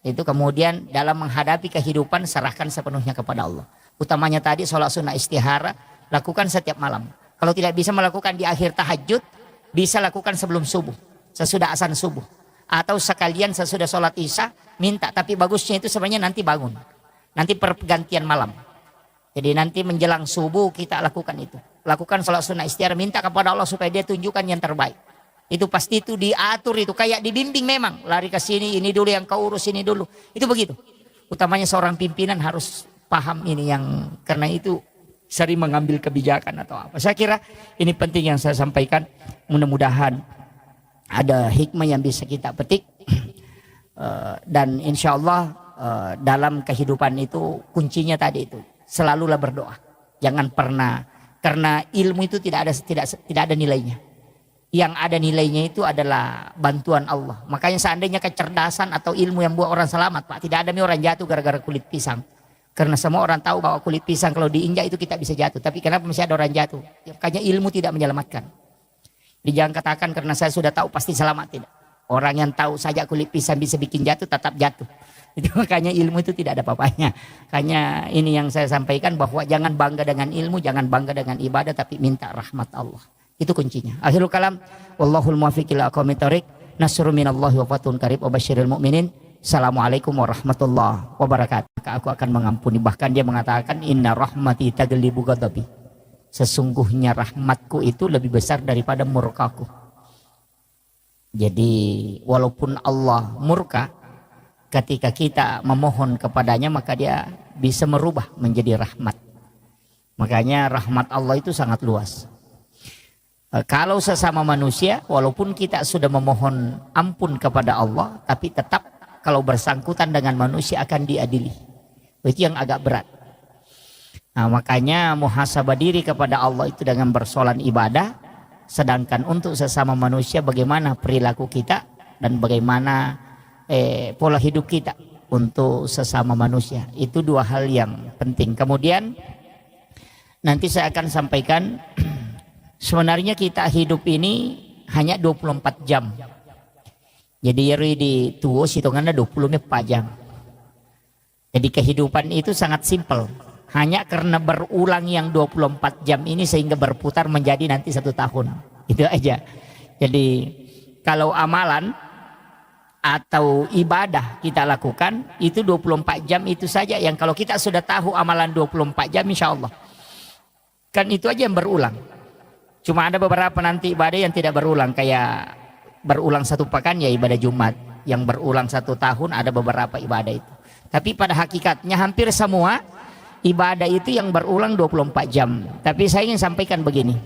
Itu kemudian dalam menghadapi kehidupan serahkan sepenuhnya kepada Allah. Utamanya tadi sholat sunnah istihara, lakukan setiap malam. Kalau tidak bisa melakukan di akhir tahajud, bisa lakukan sebelum subuh, sesudah azan subuh. Atau sekalian sesudah sholat isya, minta. Tapi bagusnya itu sebenarnya nanti bangun. Nanti pergantian malam. Jadi nanti menjelang subuh kita lakukan itu. Lakukan sholat sunnah istihara, minta kepada Allah supaya dia tunjukkan yang terbaik. Itu pasti itu diatur itu, kayak dibimbing memang. Lari ke sini, ini dulu yang kau urus, ini dulu. Itu begitu. Utamanya seorang pimpinan harus paham ini yang karena itu sering mengambil kebijakan atau apa. Saya kira ini penting yang saya sampaikan. Mudah-mudahan ada hikmah yang bisa kita petik dan insya Allah dalam kehidupan itu kuncinya tadi itu selalulah berdoa. Jangan pernah karena ilmu itu tidak ada nilainya. Yang ada nilainya itu adalah bantuan Allah. Makanya seandainya kecerdasan atau ilmu yang buat orang selamat Pak, tidak ada orang jatuh gara-gara kulit pisang. Karena semua orang tahu bahwa kulit pisang kalau diinjak itu kita bisa jatuh. Tapi kenapa masih ada orang jatuh? Ya, makanya ilmu tidak menyelamatkan. Jadi jangan katakan karena saya sudah tahu pasti selamat, tidak. Orang yang tahu saja kulit pisang bisa bikin jatuh tetap jatuh. Itu makanya ilmu itu tidak ada apa-apanya. Makanya ini yang saya sampaikan bahwa jangan bangga dengan ilmu, jangan bangga dengan ibadah, tapi minta rahmat Allah. Itu kuncinya. Akhirul kalam, wallahul muwaffiq ila aqwamit thoriq. Nasrun minallahi wa fathun qarib wa basyiril mu'minin. Assalamualaikum warahmatullahi wabarakatuh. Aku akan mengampuni. Bahkan dia mengatakan inna rahmati taglibu ghadabi. Sesungguhnya rahmatku itu lebih besar daripada murkaku. Jadi walaupun Allah murka, ketika kita memohon kepadanya maka dia bisa merubah menjadi rahmat. Makanya rahmat Allah itu sangat luas. Kalau sesama manusia walaupun kita sudah memohon ampun kepada Allah, tapi tetap kalau bersangkutan dengan manusia akan diadili. Itu yang agak berat. Nah, makanya muhasabah diri kepada Allah itu dengan bersolat ibadah. Sedangkan untuk sesama manusia bagaimana perilaku kita dan bagaimana pola hidup kita untuk sesama manusia. Itu 2 hal yang penting. Kemudian nanti saya akan sampaikan sebenarnya kita hidup ini hanya 24 jam. Jadi di tuo hitungannya 24 jam. Jadi kehidupan itu sangat simpel. Hanya karena berulang yang 24 jam ini sehingga berputar menjadi nanti 1 tahun. Itu aja. Jadi kalau amalan atau ibadah kita lakukan itu 24 jam itu saja. Yang kalau kita sudah tahu amalan 24 jam insya Allah. Kan itu aja yang berulang. Cuma ada beberapa nanti ibadah yang tidak berulang. Kayak berulang 1 pekan ya ibadah Jumat. Yang berulang 1 tahun ada beberapa ibadah itu. Tapi pada hakikatnya hampir semua ibadah itu yang berulang 24 jam. Tapi saya ingin sampaikan begini.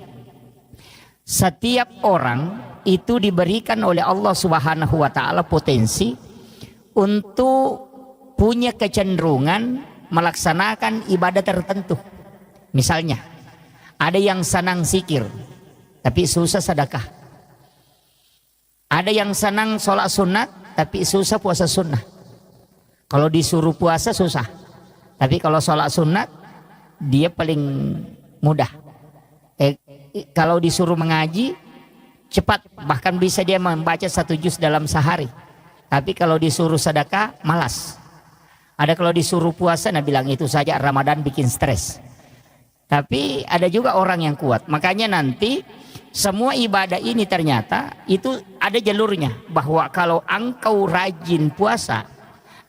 Setiap orang itu diberikan oleh Allah Subhanahu wa taala potensi untuk punya kecenderungan melaksanakan ibadah tertentu. Misalnya, ada yang senang zikir tapi susah sedekah. Ada yang senang sholat sunat tapi susah puasa sunnah. Kalau disuruh puasa susah. Tapi kalau sholat sunat dia paling mudah. Kalau disuruh mengaji cepat, bahkan bisa dia membaca 1 juz dalam sehari. Tapi kalau disuruh sedekah malas. Ada kalau disuruh puasa, nah bilang itu saja Ramadan bikin stres. Tapi ada juga orang yang kuat. Makanya nanti semua ibadah ini ternyata itu ada jalurnya. Bahwa kalau engkau rajin puasa,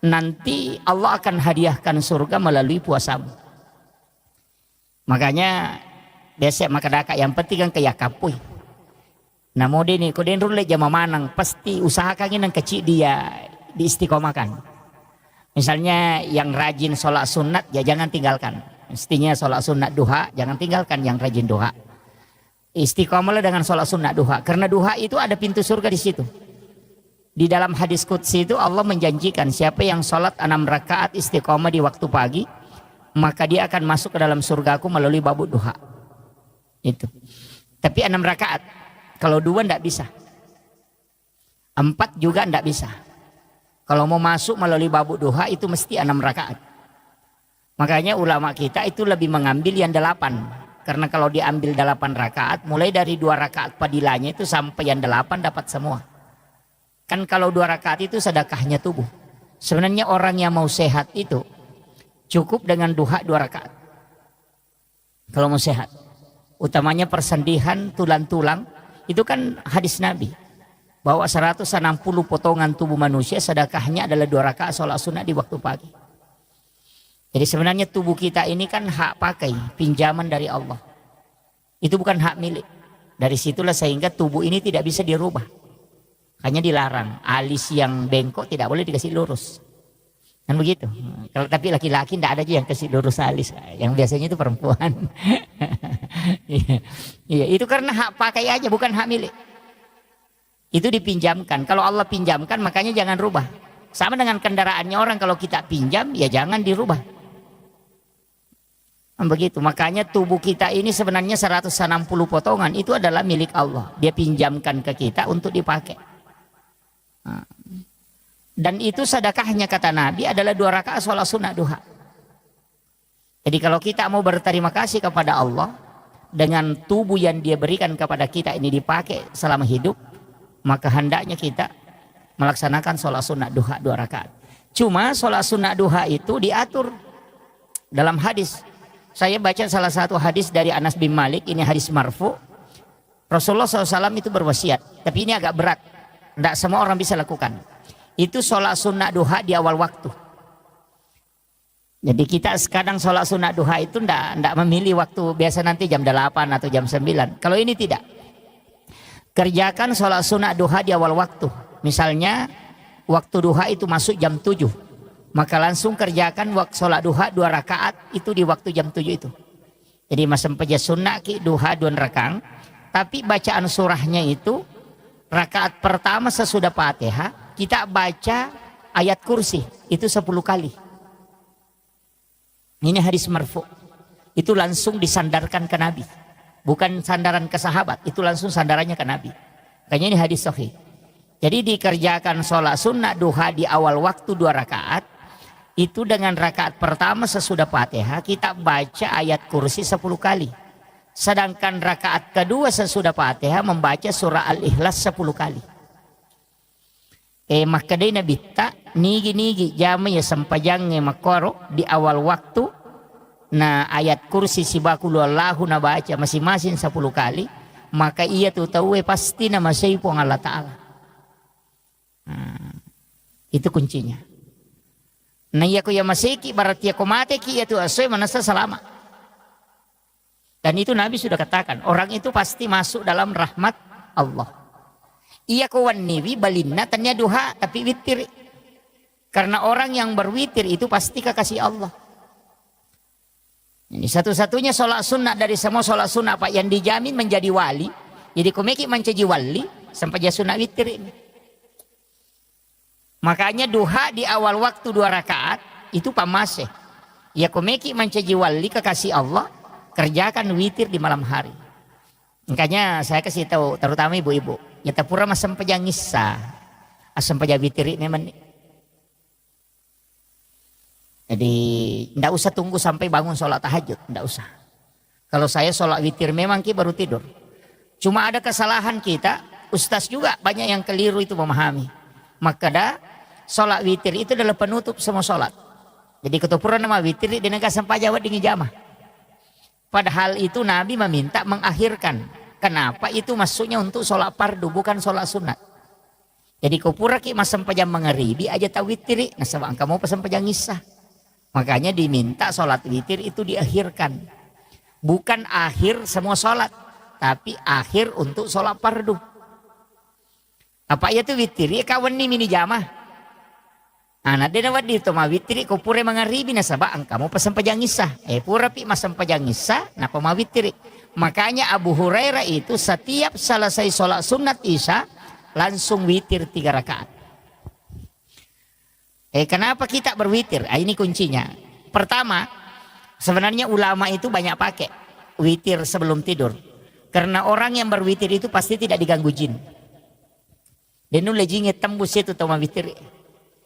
nanti Allah akan hadiahkan surga melalui puasamu. Makanya biasa maka daka yang penting kan kayak kapui. Nah mau ini kau den rule jama manang pasti usahakan yang kecil dia diistiqomahkan. Misalnya yang rajin sholat sunat ya jangan tinggalkan. Mestinya sholat sunat duha jangan tinggalkan yang rajin duha. Istiqomahlah dengan sholat sunat duha karena duha itu ada pintu surga di situ. Di dalam hadis qudsi itu Allah menjanjikan siapa yang sholat 6 rakaat istiqomah di waktu pagi maka dia akan masuk ke dalam surgaku melalui babu duha. Itu. Tapi 6 rakaat. Kalau 2 tidak bisa. 4 juga tidak bisa. Kalau mau masuk melalui babu duha itu mesti 6 rakaat. Makanya ulama kita itu lebih mengambil yang 8. Karena kalau diambil 8 rakaat, mulai dari 2 rakaat padilanya itu sampai yang 8 dapat semua. Kan kalau 2 rakaat itu sedekahnya tubuh. Sebenarnya orang yang mau sehat itu cukup dengan duha 2 rakaat. Kalau mau sehat. Utamanya persendihan tulang-tulang. Itu kan hadis Nabi. Bahwa 160 potongan tubuh manusia sedekahnya adalah 2 rakaat sholat sunat di waktu pagi. Jadi sebenarnya tubuh kita ini kan hak pakai, pinjaman dari Allah. Itu bukan hak milik. Dari situlah sehingga tubuh ini tidak bisa dirubah. Hanya dilarang. Alis yang bengkok tidak boleh dikasih lurus. Kan begitu. Kalau tapi laki-laki tidak ada aja yang kasih lurus alis. Yang biasanya itu perempuan. Iya, itu karena hak pakai aja bukan hak milik. Itu dipinjamkan. Kalau Allah pinjamkan makanya jangan rubah. Sama dengan kendaraannya orang kalau kita pinjam ya jangan dirubah. Begitu. Makanya tubuh kita ini sebenarnya 160 potongan itu adalah milik Allah. Dia pinjamkan ke kita untuk dipakai. Dan itu sedekahnya kata Nabi adalah 2 rakaat sholat sunat duha. Jadi kalau kita mau berterima kasih kepada Allah dengan tubuh yang dia berikan kepada kita ini dipakai selama hidup, maka hendaknya kita melaksanakan sholat sunat duha 2 rakaat. Cuma sholat sunat duha itu diatur dalam hadis. Saya baca salah satu hadis dari Anas bin Malik, ini hadis marfu. Rasulullah SAW itu berwasiat, tapi ini agak berat. Tidak semua orang bisa lakukan. Itu sholat sunat duha di awal waktu. Jadi kita sekarang sholat sunat duha itu tidak memilih waktu biasa nanti jam 8 atau jam 9. Kalau ini tidak. Kerjakan sholat sunat duha di awal waktu. Misalnya waktu duha itu masuk jam 7. Maka langsung kerjakan waktu sholat duha 2 rakaat itu di waktu jam 7 itu. Jadi masam peja sunnah ki duha 2 rakaat. Tapi bacaan surahnya itu rakaat pertama sesudah Fatihah kita baca ayat kursi itu 10 kali. Ini hadis marfu. Itu langsung disandarkan ke Nabi. Bukan sandaran ke sahabat, itu langsung sandarannya ke Nabi. Kayaknya ini hadis sahih. Jadi dikerjakan sholat sunnah duha di awal waktu 2 rakaat. Itu dengan rakaat pertama sesudah Fatihah kita baca ayat kursi 10 kali. Sedangkan rakaat kedua sesudah Fatihah membaca surah Al-Ikhlas 10 kali. Makadai Nabi tak nigi jamnya sempajangnya makoro di awal waktu. Nah ayat kursi si bakulu Allahu na baca masing-masing 10 kali. Maka ia tuh tahu pasti nama saipong Allah Ta'ala. Itu kuncinya. Nah iya ko ya masiki berarti ya mate ki itu asoy manasa selama. Dan itu Nabi sudah katakan orang itu pasti masuk dalam rahmat Allah. Iya ko waniwi balinna tanya duha tapi witir. Karena orang yang berwitir itu pasti kekasih Allah. Ini satu-satunya sholat sunnah dari semua sholat sunnah Pak yang dijamin menjadi wali. Jadi komeki menjadi wali sampai dia sunnah witir ini. Makanya duha di awal waktu 2 rakaat itu pamase. Ya komeki menjadi wali kekasih Allah kerjakan witir di malam hari. Makanya saya kasih tahu terutama ibu-ibu. Ya tapura masam pejang ngissa. Asam pejang witir memang. Jadi tidak usah tunggu sampai bangun sholat tahajud, tidak usah. Kalau saya sholat witir memang baru tidur. Cuma ada kesalahan kita, ustaz juga banyak yang keliru itu memahami. Maka sholat witir itu adalah penutup semua sholat. Jadi ketupuran nama witir di negara sampai jawab dengan jamah. Padahal itu Nabi meminta mengakhirkan. Kenapa? Itu maksudnya untuk sholat fardu bukan sholat sunat. Jadi kupura ki masam pajang mengeribi aja tak witiri. Nah sebab kamu pasang pajang ngisah. Makanya diminta sholat witir itu diakhirkan. Bukan akhir semua sholat. Tapi akhir untuk sholat fardu. Apa ya itu witiri? Kawan ni mini jamah. Anak dia nawat di toma witiri kupura mengeribi. Nah sebab kamu pasang pajang ngisah. Pura pi masam pajang ngisah. Napa ma witiri? Makanya Abu Hurairah itu setiap selesai sholat sunat isya langsung witir 3 rakaat. Kenapa kita berwitir? Ini kuncinya. Pertama, sebenarnya ulama itu banyak pakai witir sebelum tidur. Karena orang yang berwitir itu pasti tidak diganggu jin. Dan nu lejingnya tembus itu toma witir.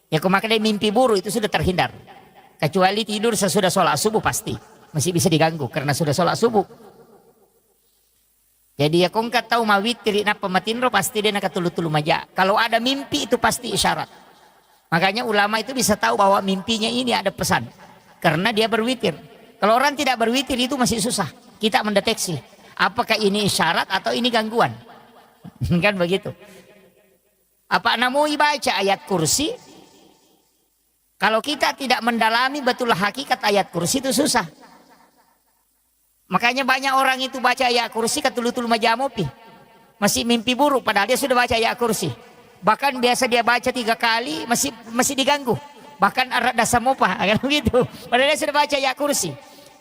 Ya kemakai mimpi buruk itu sudah terhindar. Kecuali tidur sesudah sholat subuh pasti masih bisa diganggu karena sudah sholat subuh. Jadi ya kau nggak tahu ma witir napa matinro pasti dia nak tulu-tulu maja. Kalau ada mimpi itu pasti isyarat. Makanya ulama itu bisa tahu bahwa mimpinya ini ada pesan. Karena dia berwitir. Kalau orang tidak berwitir itu masih susah. Kita mendeteksi. Apakah ini isyarat atau ini gangguan. Kan begitu. Apa namui baca ayat kursi. Kalau kita tidak mendalami betul hakikat ayat kursi itu susah. Makanya banyak orang itu baca ayat kursi ketulu-tulu majamopi. Masih mimpi buruk padahal dia sudah baca ayat kursi. Bahkan biasa dia baca 3 kali masih diganggu. Bahkan arat dasar mopa kan begitu. Padahal dia sudah baca ayat kursi.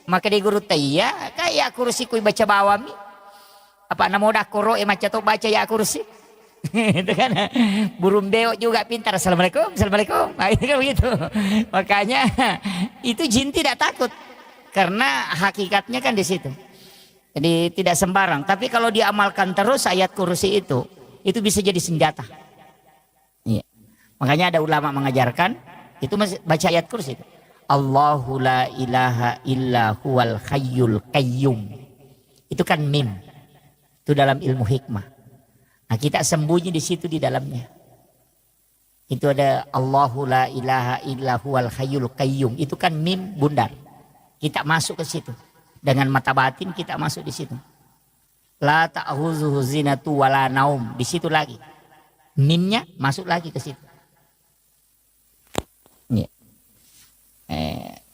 Maka dia guru taya kayak kursi kui baca bawami. Apa nama dah koro macam tu baca ayat kursi. Itu kan burung beok juga pintar. Assalamualaikum, assalamualaikum. Nah, itu kan begitu. Makanya itu jin tidak takut karena hakikatnya kan di situ. Jadi tidak sembarang. Tapi kalau diamalkan terus ayat kursi itu bisa jadi senjata. Iya. Makanya ada ulama mengajarkan itu baca ayat kursi itu. Allahu la ilaha illa huwal hayyul qayyum. Itu kan mim. Itu dalam ilmu hikmah. Nah, kita sembunyi di situ di dalamnya. Itu ada Allahu la ilaha illa huwal hayyul qayyum. Itu kan mim bundar. Kita masuk ke situ. Dengan mata batin kita masuk di situ. La ta'khuzuhu zinatu wala naum. Di situ lagi. Mimnya masuk lagi ke situ. Ya.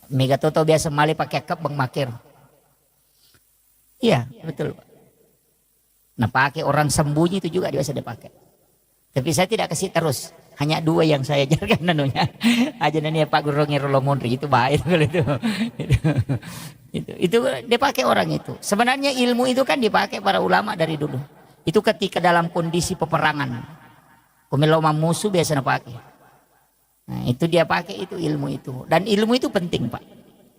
Mega Toto biasa mali pakai kep bang makir. Iya betul. Nah pakai orang sembunyi itu juga biasa dipakai. Tapi saya tidak kasih terus. Hanya 2 yang saya ajarkan nanunya. Aja nanya Pak Guru Ngirolo Mondri itu baik kalau itu. Itu dipakai orang itu. Sebenarnya ilmu itu kan dipakai para ulama dari dulu. Itu ketika dalam kondisi peperangan. Kumeloma musuh biasa pakai. Nah, itu dia pakai itu ilmu itu. Dan ilmu itu penting, Pak.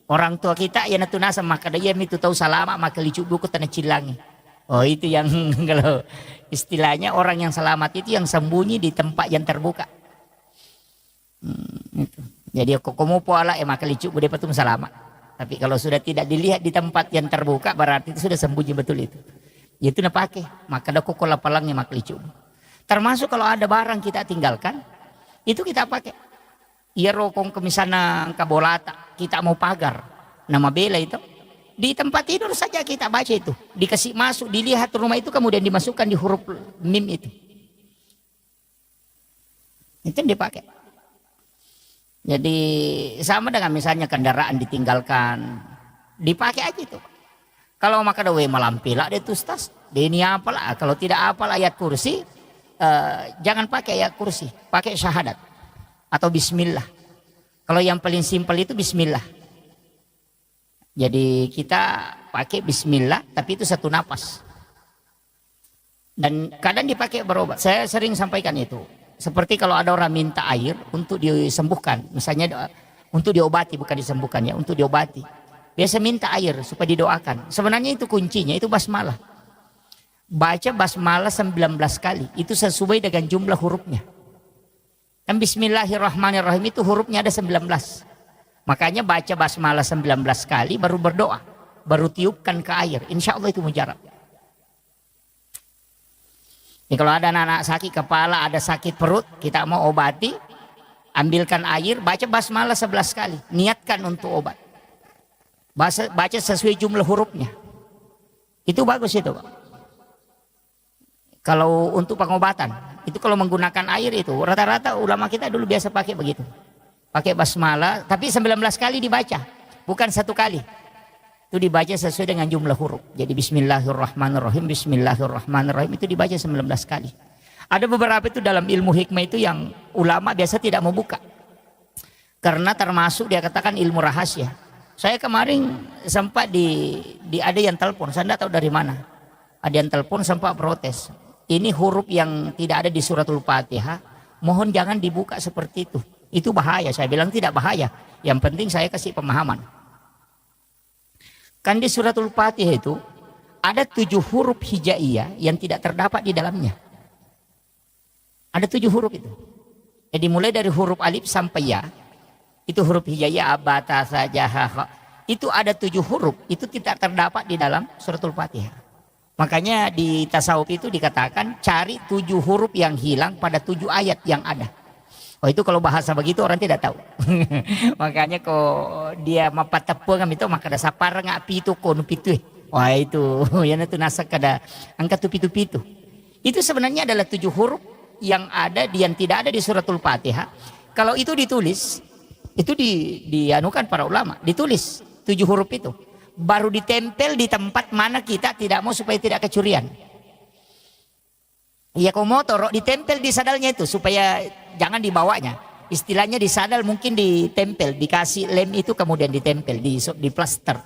Orang tua kita ya natunasa maka dia itu tahu salama maka licu buku tanah cilangi. Oh itu yang kalau istilahnya orang yang selamat itu yang sembunyi di tempat yang terbuka. Itu. Jadi kokomu poala maka licu bude patung selamat. Tapi kalau sudah tidak dilihat di tempat yang terbuka berarti itu sudah sembunyi betul itu. Itu nak pakai maka ada kokola palangnya maka licu. Termasuk kalau ada barang kita tinggalkan itu kita pakai. Iya rokong ke misalnya kabolata kita mau pagar nama bela itu. Di tempat tidur saja kita baca itu. Dikasih masuk, dilihat rumah itu kemudian dimasukkan di huruf mim itu. Itu yang dipakai. Jadi sama dengan misalnya kendaraan ditinggalkan. Dipakai aja itu. Kalau maka dawe malampila dia tustas. Dia ini apalah. Kalau tidak apal ayat kursi. Jangan pakai ayat kursi. Pakai syahadat. Atau bismillah. Kalau yang paling simpel itu bismillah. Jadi kita pakai bismillah tapi itu 1 napas. Dan kadang dipakai berobat. Saya sering sampaikan itu. Seperti kalau ada orang minta air untuk disembuhkan. Misalnya untuk diobati bukan disembuhkan ya. Untuk diobati. Biasa minta air supaya didoakan. Sebenarnya itu kuncinya itu basmalah. Baca basmalah 19 kali. Itu sesuai dengan jumlah hurufnya. Dan bismillahirrahmanirrahim itu hurufnya ada 19. Makanya baca basmalah 19 kali baru berdoa, baru tiupkan ke air. Insya Allah itu mujarab. Jadi kalau ada anak sakit kepala, ada sakit perut, kita mau obati, ambilkan air, baca basmalah 11 kali, niatkan untuk obat. Baca sesuai jumlah hurufnya. Itu bagus itu, Pak. Kalau untuk pengobatan, itu kalau menggunakan air itu, rata-rata ulama kita dulu biasa pakai begitu. Pakai basmalah, tapi 19 kali dibaca, bukan satu kali. Itu dibaca sesuai dengan jumlah huruf. Jadi bismillahirrahmanirrahim, bismillahirrahmanirrahim itu dibaca 19 kali. Ada beberapa itu dalam ilmu hikmah itu yang ulama biasa tidak mau buka. Karena termasuk dia katakan ilmu rahasia. Saya kemarin sempat ada yang telepon, saya tidak tahu dari mana. Ada yang telepon sempat protes. Ini huruf yang tidak ada di suratul Fatihah, mohon jangan dibuka seperti itu. Itu bahaya. Saya bilang tidak bahaya. Yang penting saya kasih pemahaman. Kan di suratul Fatihah itu ada 7 huruf hijaiyah yang tidak terdapat di dalamnya. Ada 7 huruf itu. Jadi mulai dari huruf alif sampai ya, itu huruf hijaiyah abata saja. Itu ada 7 huruf, itu tidak terdapat di dalam suratul Fatihah. Makanya di tasawuf itu dikatakan cari 7 huruf yang hilang pada 7 ayat yang ada. Oh itu kalau bahasa begitu orang tidak tahu. Makanya kok dia mapat tepung itu maka ada sapar ngak pitu kono pitu. Wah itu yang itu nasak kada angka tu pitu. Itu sebenarnya adalah 7 huruf yang ada yang tidak ada di suratul Fatihah. Kalau itu ditulis, itu dianukan para ulama, ditulis 7 huruf itu. Baru ditempel di tempat mana kita tidak mau supaya tidak kecurian. Iya kau motor ditempel di sadalnya itu supaya jangan dibawanya. Istilahnya di sadal mungkin ditempel, dikasih lem itu kemudian ditempel di plaster.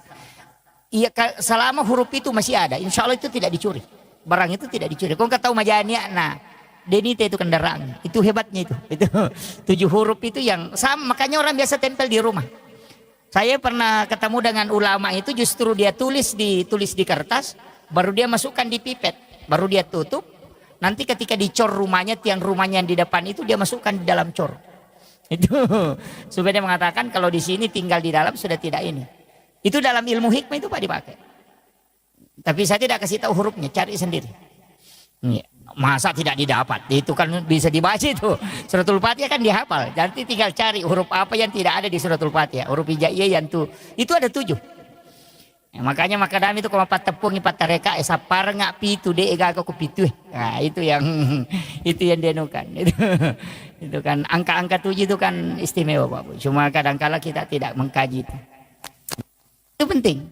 Iya selama huruf itu masih ada, insya Allah itu tidak dicuri. Barang itu tidak dicuri. Kau nggak tahu majanya, nah denite itu kendaraan. Itu hebatnya itu. Itu 7 huruf itu yang sama. Makanya orang biasa tempel di rumah. Saya pernah ketemu dengan ulama itu justru dia tulis di kertas, baru dia masukkan di pipet, baru dia tutup. Nanti ketika dicor rumahnya, tiang rumahnya yang di depan itu dia masukkan di dalam cor. Itu supaya dia mengatakan kalau di sini tinggal di dalam sudah tidak ini. Itu dalam ilmu hikmah itu Pak dipakai. Tapi saya tidak kasih tahu hurufnya, cari sendiri. Masa tidak didapat? Itu kan bisa dibaca itu. Suratul Fatihah kan dihafal. Nanti tinggal cari huruf apa yang tidak ada di suratul Fatihah. Huruf hijaiyah yang itu ada 7. Makanya makadami itu kalau empat tepung empat tareka sapar ngak pitu de ega aku pitu. Nah itu yang denukan. Itu kan angka-angka 7 itu kan istimewa Pak Bu. Cuma kadang-kala kita tidak mengkaji itu. Itu penting.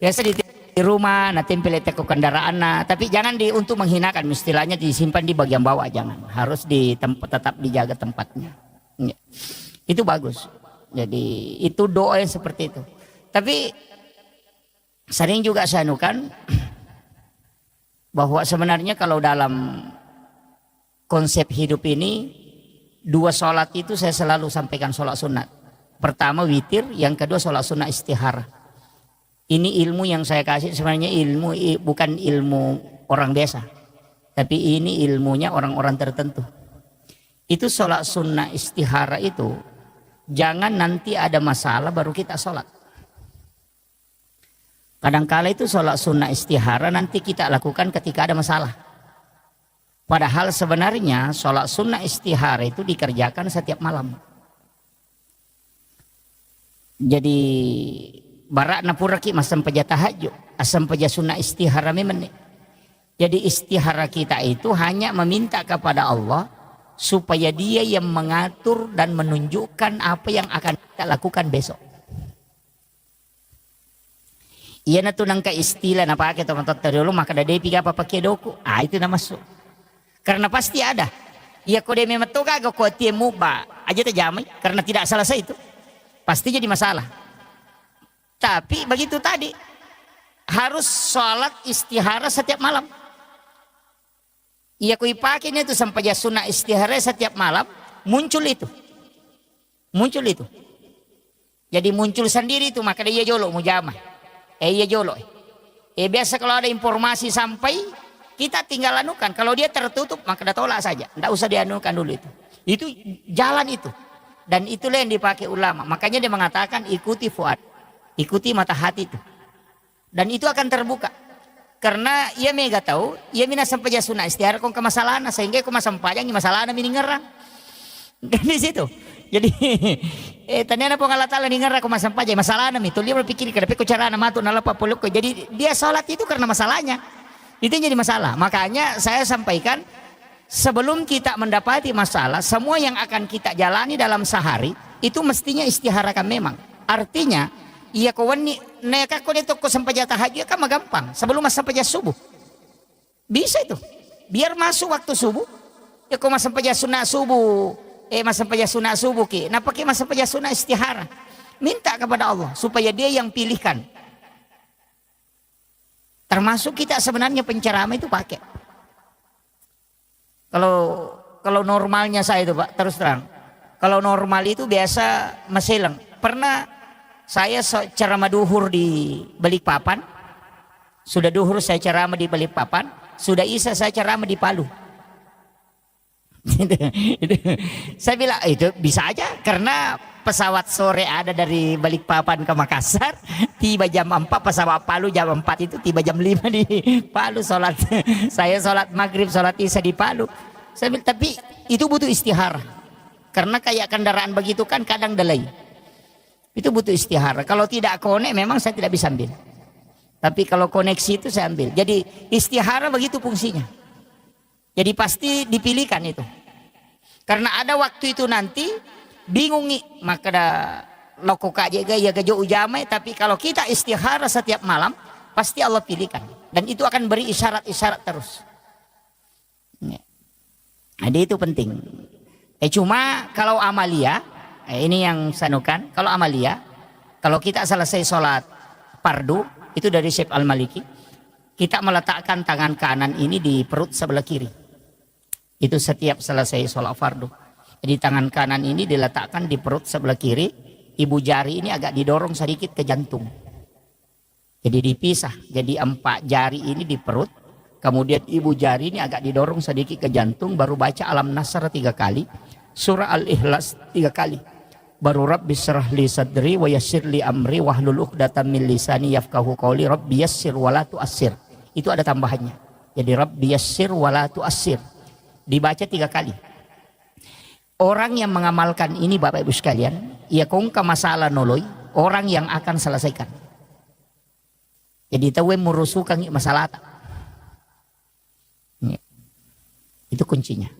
Biasa di rumah nah tempel ke kendaraan nah, tapi jangan untuk menghinakan, istilahnya disimpan di bagian bawah, jangan. Harus di tempat tetap dijaga tempatnya. Ya. Itu bagus. Jadi itu doa yang seperti itu. Tapi sering juga saya anukan bahwa sebenarnya kalau dalam konsep hidup ini 2 sholat itu saya selalu sampaikan sholat sunat. Pertama witir, yang kedua sholat sunat istihara. Ini ilmu yang saya kasih sebenarnya ilmu bukan ilmu orang biasa, tapi ini ilmunya orang-orang tertentu. Itu sholat sunnah istihara itu jangan nanti ada masalah baru kita sholat. Kadangkala itu sholat sunnah istihara nanti kita lakukan ketika ada masalah. Padahal sebenarnya sholat sunnah istihara itu dikerjakan setiap malam. Jadi barak napuraki masam paja tahajud, asam paja sunnah istihara memang. Jadi istihara kita itu hanya meminta kepada Allah supaya Dia yang mengatur dan menunjukkan apa yang akan kita lakukan besok. Iya na tunang ka istilah na pakai teman-teman dulu maka ada depi apa pakai doku. Ah itu nama masuk. Karena pasti ada. Iya kode memang tuh kagak kau tiemu ba aja terjamai karena tidak selesai itu pasti jadi masalah. Tapi begitu tadi harus sholat istihara setiap malam. Iya kui pakainya itu sampai ya sunnah istihara setiap malam muncul itu. Jadi muncul sendiri itu maka dia jolo mujamah. Iya jolo. Biasa kalau ada informasi sampai kita tinggal anukan. Kalau dia tertutup maka dah tolak saja. Tidak usah dianukan dulu itu. Itu jalan itu. Dan itulah yang dipakai ulama. Makanya dia mengatakan ikuti fuad, ikuti mata hati itu. Dan itu akan terbuka. Karena ia mega tahu, ia mina sampai jasuna istihara kong kemasalahna sehingga kong masampajang ni masalahna mini ngerang. Kan di situ. Jadi tanyana po Allah Ta'ala ni ngerang kong masampajang masalahna mi. Tulia berpikir kenapa ko cara na matu nalapa puluk ko. Jadi dia sholat itu karena masalahnya. Itu yang jadi masalah. Makanya saya sampaikan sebelum kita mendapati masalah, semua yang akan kita jalani dalam sehari itu mestinya istiharakan memang. Artinya iya kawani neka ko nito ko sampai tahajud kan gampang sebelum sampai subuh. Bisa itu. Biar masuk waktu subuh. Ya ko sampai sunat subuh. Sampai sunat subuh ki. Nah pakai sampai sunat istihara. Minta kepada Allah supaya dia yang pilihkan. Termasuk kita sebenarnya penceramah itu pakai. Kalau normalnya saya itu Pak, terus terang. Kalau normal itu biasa meselang. Pernah saya ceramah duhur di Balikpapan. Sudah duhur saya ceramah di Balikpapan. Sudah isya saya ceramah di Palu. Saya bilang itu bisa aja karena pesawat sore ada dari Balikpapan ke Makassar. Tiba jam 4 pesawat Palu jam 4 itu tiba jam 5 di Palu sholat. Saya sholat maghrib sholat isya di Palu. Saya bilang tapi itu butuh istihara. Karena kayak kendaraan begitu kan kadang delay. Itu butuh istihara. Kalau tidak konek memang saya tidak bisa ambil. Tapi kalau koneksi itu saya ambil. Jadi istihara begitu fungsinya. Jadi pasti dipilihkan itu. Karena ada waktu itu nanti bingung nih. Maka ada loko kajaga ya gajo ujamai. Tapi kalau kita istihara setiap malam pasti Allah pilihkan. Dan itu akan beri isyarat-isyarat terus. Jadi itu penting. Cuma kalau amalia. Ini yang sanukan, kalau amalia, kalau kita selesai sholat fardu, itu dari Syekh Al-Maliki, kita meletakkan tangan kanan ini di perut sebelah kiri. Itu setiap selesai sholat fardu. Jadi tangan kanan ini diletakkan di perut sebelah kiri, ibu jari ini agak didorong sedikit ke jantung. Jadi dipisah, jadi 4 jari ini di perut, kemudian ibu jari ini agak didorong sedikit ke jantung, baru baca Alam Nasr 3 kali, surah Al-Ikhlas 3 kali. Baru Rabbi syrah li sadri wa yassir li amri wahlul 'uqdatam min lisani yafqahu qawli Rabbi yassir wa la tu'assir. Itu ada tambahannya. Jadi Rabbi yassir wa la tu'assir. Dibaca 3 kali. Orang yang mengamalkan ini Bapak Ibu sekalian, ia kongka masalah noloi, orang yang akan selesaikan. Jadi tahu murusukan masalah. Itu kuncinya.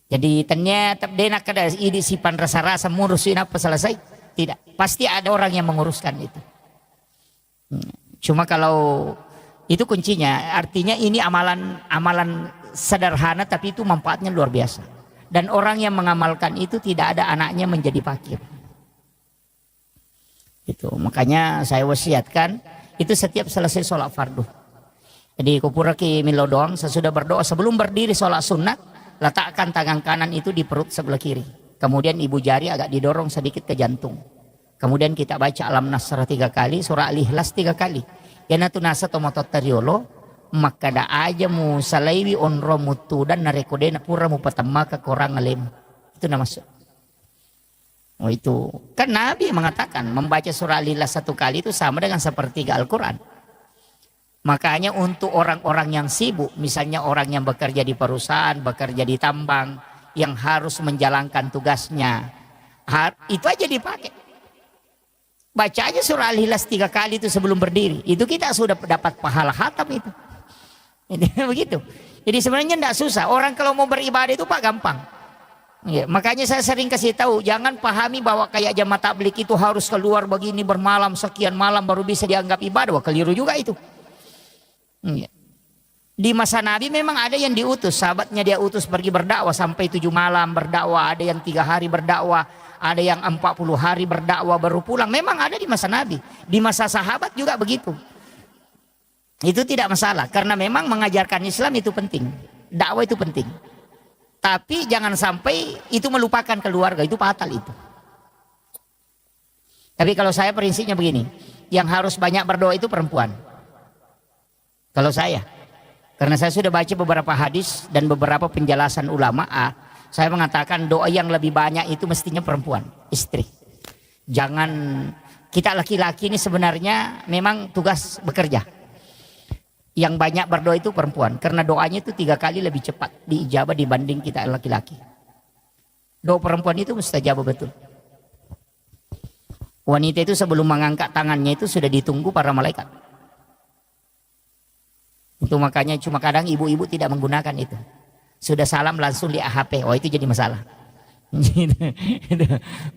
Jadi ternyata dia nak ada ide sipan rasa-rasa ngurusin apa selesai? Tidak. Pasti ada orang yang menguruskan itu. Cuma kalau itu kuncinya, artinya ini amalan sederhana tapi itu manfaatnya luar biasa. Dan orang yang mengamalkan itu tidak ada anaknya menjadi fakir. Itu makanya saya wasiatkan itu setiap selesai sholat fardu. Jadi kupura ki milo doang sesudah berdoa sebelum berdiri sholat sunat. Letakkan tangan kanan itu di perut sebelah kiri. Kemudian ibu jari agak didorong sedikit ke jantung. Kemudian kita baca Alam Nasr 3 kali, surah Al-Ikhlas 3 kali. Yana tu nasa tomatot teriolo, maka da aja mu salaiwi onro mutu dan narekode na pura mu patama ke korang alem. Itu nama. Oh itu kan Nabi mengatakan membaca surah Al-Ikhlas 1 kali itu sama dengan sepertiga Al-Quran. Makanya untuk orang-orang yang sibuk, misalnya orang yang bekerja di perusahaan, bekerja di tambang, yang harus menjalankan tugasnya, itu aja dipakai. Baca aja surah Al-Ikhlas 3 kali itu sebelum berdiri, itu kita sudah dapat pahala khatam itu. Begitu. Jadi sebenarnya tidak susah. Orang kalau mau beribadah itu Pak gampang. Ya, makanya saya sering kasih tahu, jangan pahami bahwa kayak jamaah tabligh itu harus keluar begini bermalam sekian malam baru bisa dianggap ibadah. Wah, keliru juga itu. Di masa Nabi memang ada yang diutus, sahabatnya dia utus pergi berdakwah sampai 7 malam berdakwah, ada yang 3 hari berdakwah, ada yang 40 hari berdakwah baru pulang. Memang ada di masa Nabi, di masa sahabat juga begitu. Itu tidak masalah karena memang mengajarkan Islam itu penting, dakwah itu penting. Tapi jangan sampai itu melupakan keluarga, itu fatal itu. Tapi kalau saya prinsipnya begini, yang harus banyak berdoa itu perempuan. Kalau saya, karena saya sudah baca beberapa hadis dan beberapa penjelasan ulama, Saya mengatakan doa yang lebih banyak itu mestinya perempuan, istri. Jangan, kita laki-laki ini sebenarnya memang tugas bekerja. Yang banyak berdoa itu perempuan, karena doanya itu 3 kali lebih cepat diijabah dibanding kita laki-laki. Doa perempuan itu mustajab betul. Wanita itu sebelum mengangkat tangannya itu sudah ditunggu para malaikat. Itu makanya cuma kadang ibu-ibu tidak menggunakan itu. Sudah salam langsung di AHP, itu jadi masalah.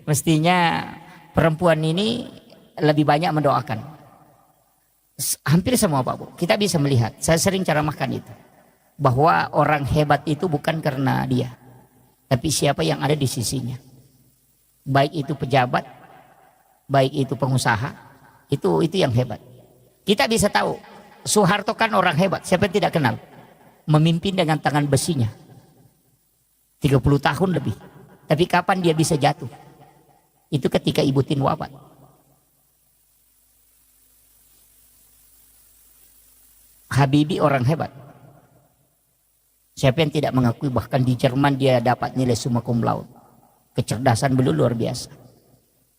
Mestinya perempuan ini lebih banyak mendoakan. Hampir semua Pak Bu, kita bisa melihat. Saya sering ceramahkan itu, bahwa orang hebat itu bukan karena dia, tapi siapa yang ada di sisinya. Baik itu pejabat, baik itu pengusaha, itu yang hebat. Kita bisa tahu, Soeharto kan orang hebat, siapa yang tidak kenal? Memimpin dengan tangan besinya 30 tahun lebih. Tapi kapan dia bisa jatuh? Itu ketika Ibu Tin wafat. Habibie orang hebat. Siapa yang tidak mengakui? Bahkan di Jerman dia dapat nilai summa cum laude. Kecerdasan beliau luar biasa.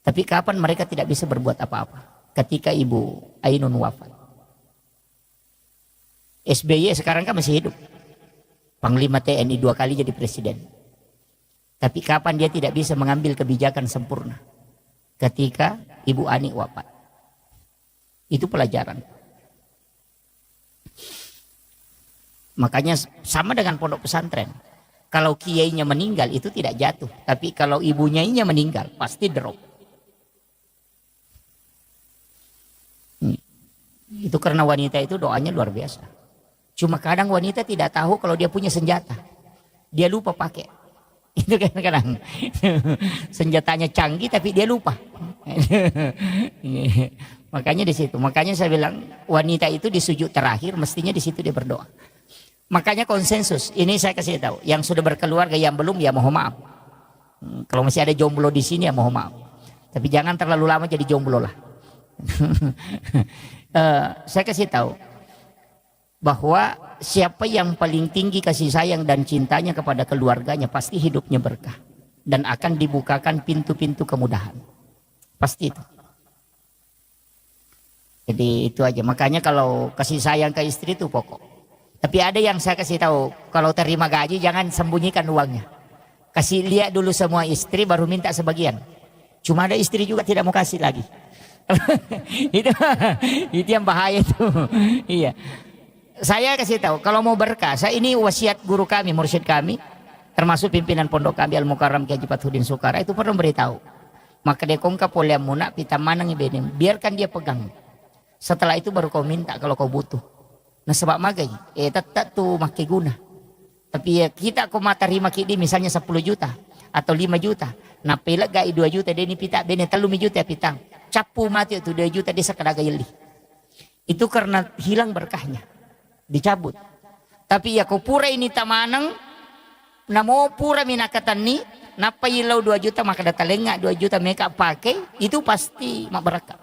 Tapi kapan mereka tidak bisa berbuat apa-apa? Ketika Ibu Ainun wafat. SBY sekarang kan masih hidup. Panglima TNI 2 kali jadi presiden. Tapi kapan dia tidak bisa mengambil kebijakan sempurna? Ketika Ibu Ani wafat. Itu pelajaran. Makanya sama dengan pondok pesantren. Kalau kiainya meninggal itu tidak jatuh. Tapi kalau ibunya meninggal pasti drop. Itu karena wanita itu doanya luar biasa. Cuma kadang wanita tidak tahu kalau dia punya senjata. Dia lupa pakai. Itu kadang-kadang senjatanya canggih tapi dia lupa. Makanya di situ. Makanya saya bilang wanita itu di sujud terakhir mestinya di situ dia berdoa. Makanya konsensus. Ini saya kasih tahu. Yang sudah berkeluarga, yang belum ya mohon maaf. Kalau masih ada jomblo di sini ya mohon maaf. Tapi jangan terlalu lama jadi jomblo lah. Saya kasih tahu bahwa siapa yang paling tinggi kasih sayang dan cintanya kepada keluarganya pasti hidupnya berkah dan akan dibukakan pintu-pintu kemudahan. Pasti itu. Jadi itu aja. Makanya kalau kasih sayang ke istri itu pokok. Tapi ada yang saya kasih tahu, kalau terima gaji jangan sembunyikan uangnya. Kasih lihat dulu semua istri baru minta sebagian. Cuma ada istri juga tidak mau kasih lagi. itu yang bahaya tuh. Iya. Saya kasih tahu, kalau mau berkah, saya ini wasiat guru kami, mursyid kami, termasuk pimpinan pondok kami Al-Mukarram Kiai Haji Fathudin Sukara itu pernah beritahu. Maka dia kongka polia muna pita manang ibenim, biarkan dia pegang. Setelah itu baru kau minta kalau kau butuh. Nah sebab magai, tetap tuh makai guna. Tapi ya kita kau terima kidi misalnya 10 juta atau 5 juta. Nah pelak gai 2 juta, dia ini pita, dia ini 3 juta pitang. Capu mati itu 2 juta dia sekadaga yeli. Itu karena hilang berkahnya. Dicabut. Tapi ya kau pura ini tamanang namo pura minakatan ni napa ilau 2 juta maka data lengak 2 juta mereka pakai itu pasti mak berkah.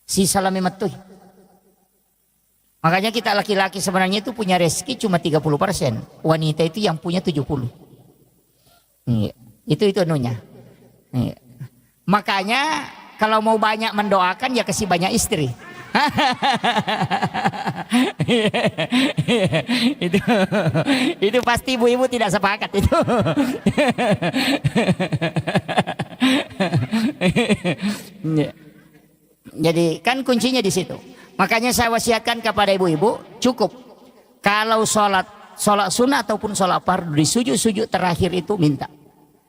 Sisa lami matuh. Makanya kita laki-laki sebenarnya itu punya rezeki cuma 30%. Wanita itu yang punya 70%. Itu anunya. Makanya kalau mau banyak mendoakan ya kasih banyak istri. itu pasti ibu-ibu tidak sepakat itu. Jadi kan kuncinya di situ. Makanya saya wasiatkan kepada ibu-ibu cukup kalau sholat sunnah ataupun sholat fardu di sujud terakhir itu minta.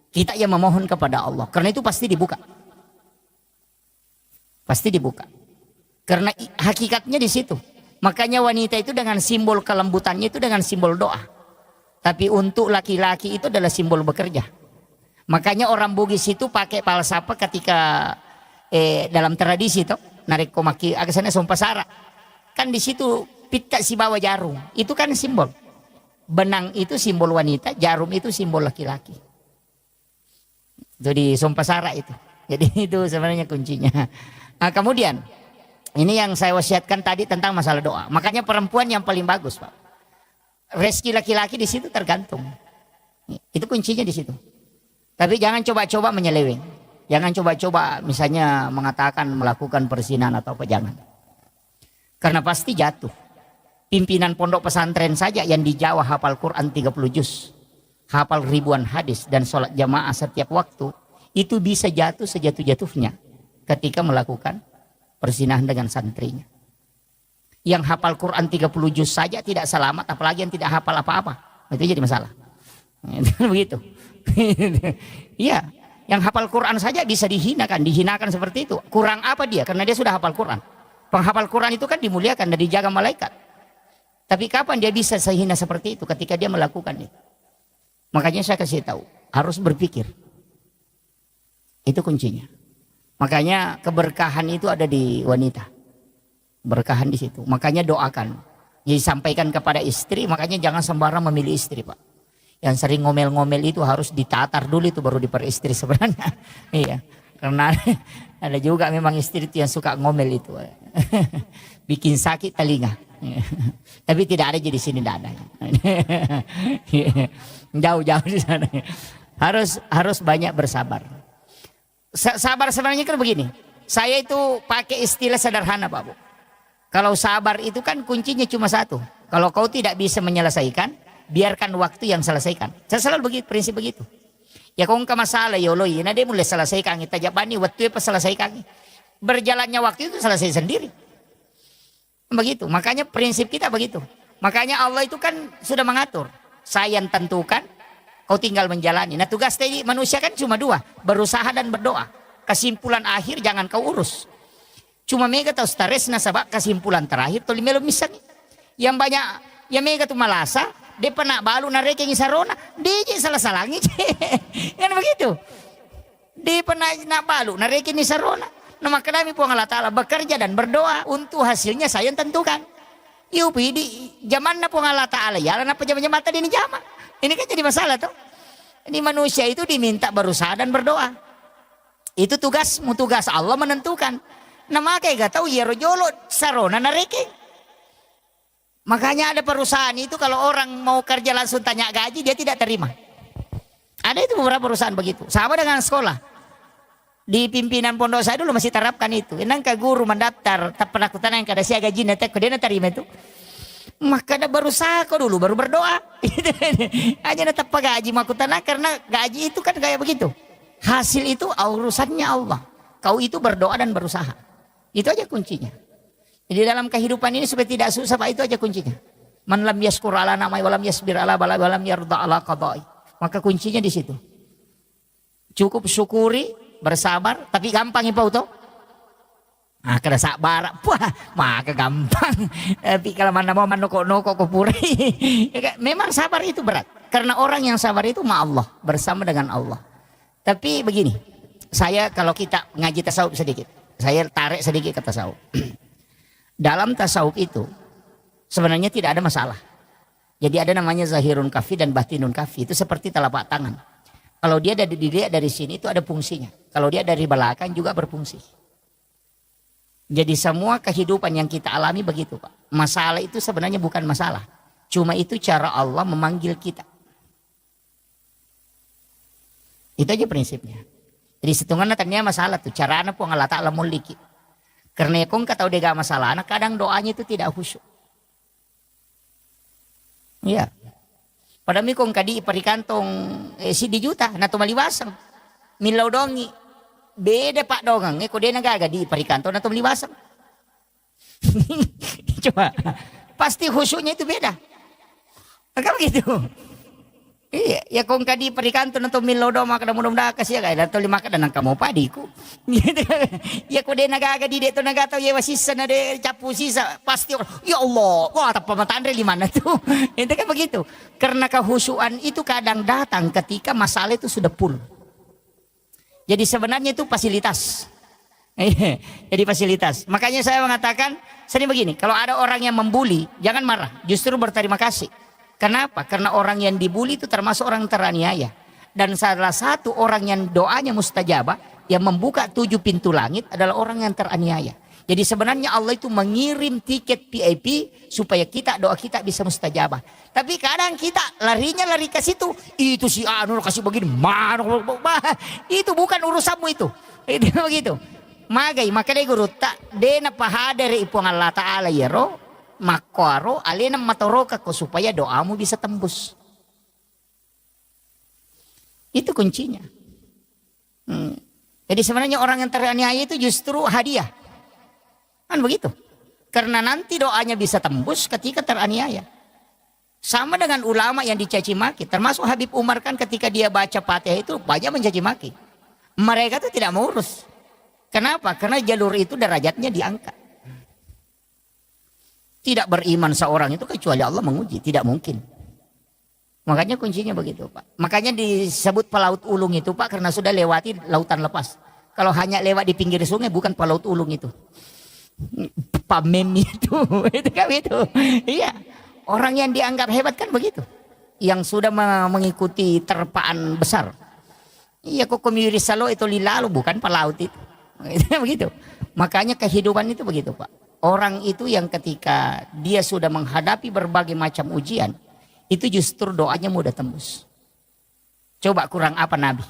Kita yang memohon kepada Allah karena itu pasti dibuka. Pasti dibuka. Karena hakikatnya di situ. Makanya wanita itu dengan simbol kelembutannya itu dengan simbol doa. Tapi untuk laki-laki itu adalah simbol bekerja. Makanya orang Bugis itu pakai palsapa ketika dalam tradisi itu narik komaki agasana sompasara. Kan di situ pita si bawa jarum. Itu kan simbol. Benang itu simbol wanita, jarum itu simbol laki-laki. Jadi sompasara itu. Jadi itu sebenarnya kuncinya. Nah, kemudian ini yang saya wasiatkan tadi tentang masalah doa. Makanya perempuan yang paling bagus, Pak. Rezeki laki-laki di situ tergantung. Itu kuncinya di situ. Tapi jangan coba-coba menyeleweng. Jangan coba-coba misalnya mengatakan melakukan perzinahan atau apa, jangan. Karena pasti jatuh. Pimpinan pondok pesantren saja yang di Jawa hafal Quran 30 juz, hafal ribuan hadis dan sholat jamaah setiap waktu, itu bisa jatuh sejatuh-jatuhnya ketika melakukan perzinahan dengan santrinya. Yang hafal Quran 30 juz saja tidak selamat, apalagi yang tidak hafal apa-apa. Itu jadi masalah. Begitu. Iya, yang hafal Quran saja bisa dihinakan seperti itu. Kurang apa dia? Karena dia sudah hafal Quran. Penghafal Quran itu kan dimuliakan dan dijaga malaikat. Tapi kapan dia bisa sehina seperti itu? Ketika dia melakukan itu. Makanya saya kasih tahu, harus berpikir. Itu kuncinya. Makanya keberkahan itu ada di wanita. Berkahan di situ. Makanya doakan. Jadi sampaikan kepada istri, makanya jangan sembarang memilih istri, Pak. Yang sering ngomel-ngomel itu harus ditatar dulu, itu baru diperistri sebenarnya. Iya. Karena ada juga memang istri itu yang suka ngomel itu. Bikin sakit telinga. Tapi tidak ada di sini, tidak ada. Jauh-jauh di sana. Harus banyak bersabar. Sabar sebenarnya kan begini. Saya itu pakai istilah sederhana, Pak Bu. Kalau sabar itu kan kuncinya cuma satu. Kalau kau tidak bisa menyelesaikan, biarkan waktu yang selesaikan. Saya selalu begitu, prinsip begitu. Ya kau nggak masalah ya Allah, dia mulai selesaikan kita jabani waktu apa selesaikan. Berjalannya waktu itu selesai sendiri. Begitu, makanya prinsip kita begitu. Makanya Allah itu kan sudah mengatur. Saya yang tentukan, kau tinggal menjalani. Nah tugas dari manusia kan cuma dua, berusaha dan berdoa. Kesimpulan akhir jangan kau urus. Cuma mega tahu staresna sabak kesimpulan terakhir toli melo misalnya. Yang banyak, yang mega tuh malasa, dia pernah balu nareke ngisarona, dia salah-salangi. Kan begitu. Dia pernah nak balu nareke ngisarona. Nama kami pun Allah Ta'ala bekerja dan berdoa untuk hasilnya saya yang tentukan. Yupi di zaman pun Allah Ta'ala ya apa jam-jam mata ini jama. Ini kan jadi masalah tuh. Ini manusia itu diminta berusaha dan berdoa. Itu tugas Allah menentukan. Nama kayak gak tahu ya rojolo sarona nareke. Makanya ada perusahaan itu kalau orang mau kerja langsung tanya gaji dia tidak terima. Ada itu beberapa perusahaan begitu. Sama dengan sekolah. Di pimpinan pondok saya dulu masih terapkan itu. Enang ke guru mendaftar, tak pernah kutanya yang kada sia gaji nanti dia terima itu. Maka ada berusaha kok dulu baru berdoa. Aja tetap gaji makutana karena gaji itu kan kayak begitu. Hasil itu urusannya Allah. Kau itu berdoa dan berusaha. Itu aja kuncinya. Jadi dalam kehidupan ini supaya tidak susah, Pak, itu aja kuncinya. Man lam yaskur ala namai walam yasbir ala bala walam yarda ala qadai. Maka kuncinya di situ. Cukup syukuri, bersabar, tapi gampang ya Pak Uto. Nah, kada sabar, wah, maka gampang. Tapi kalau mana mau noko kupuri, memang sabar itu berat. Karena orang yang sabar itu ma Allah, bersama dengan Allah. Tapi begini, saya kalau kita ngaji tasawuf sedikit, saya tarik sedikit ke tasawuf. Dalam tasawuf itu sebenarnya tidak ada masalah. Jadi ada namanya zahirun kafi dan batinun kafi, itu seperti telapak tangan. Kalau dia dari sini itu ada fungsinya. Kalau dia dari belakang juga berfungsi. Jadi semua kehidupan yang kita alami begitu, Pak. Masalah itu sebenarnya bukan masalah. Cuma itu cara Allah memanggil kita. Itu aja prinsipnya. Jadi setengahnya ternyata masalah tuh. Cara anak pun Allah Ta'ala muliki. Karena kau nggak tahu dia gak masalah. Anak kadang doanya itu tidak khusyuk. Iya. Pada mi kong kadi iparikantong si di juta na tumaliwasang. Milaw dongi. Beda Pak dongang. Ko dia nagaga di iparikantong na tumaliwasang. Coba. Pasti khusyuknya itu beda. Kan begitu. Iya, ya kong kadi iparikantong na tumilaw dong maka mudah-mudahan kasi ya kaya dato lima ka dan kamu padiku. Ya ko dia nagaga di dito nagataw ya wasisa na de capu sisa pasti ya Allah, wah tak pamataan rin lima na tuh. Itu kan begitu. Karena kehusuan itu kadang datang ketika masalah itu sudah full. Jadi sebenarnya itu fasilitas. Jadi fasilitas. Makanya saya mengatakan sering begini, kalau ada orang yang membuli, jangan marah, justru berterima kasih. Kenapa? Karena orang yang dibuli itu termasuk orang teraniaya. Dan salah satu orang yang doanya mustajabah, yang membuka 7 pintu langit adalah orang yang teraniaya. Jadi sebenarnya Allah itu mengirim tiket VIP supaya doa kita bisa mustajabah. Tapi kadang kita lari ke situ. Itu si anu kasih begini, mana itu bukan urusanmu itu. Itu begitu. Maka dia guru tak dena pahadere ipung Allah Ta'ala ya roh. Makwaro alena matoroka ko supaya doamu bisa tembus. Itu kuncinya. Jadi sebenarnya orang yang teraniaya itu justru hadiah. Kan begitu. Karena nanti doanya bisa tembus ketika teraniaya. Sama dengan ulama yang dicaci maki. Termasuk Habib Umar kan ketika dia baca Fatihah itu banyak mencaci maki. Mereka itu tidak mengurus. Kenapa? Karena jalur itu derajatnya diangkat. Tidak beriman seorang itu kecuali Allah menguji. Tidak mungkin. Makanya kuncinya begitu Pak. Makanya disebut pelaut ulung itu Pak karena sudah lewati lautan lepas. Kalau hanya lewat di pinggir sungai bukan pelaut ulung itu. Pamem itu kan itu. Iya. Orang yang dianggap hebat kan begitu. Yang sudah mengikuti terpaan besar. Iya kok komiri salo itu lilalu bukan pelaut itu. Begitu. Makanya kehidupan itu begitu Pak. Orang itu yang ketika dia sudah menghadapi berbagai macam ujian, itu justru doanya mudah tembus. Coba kurang apa Nabi?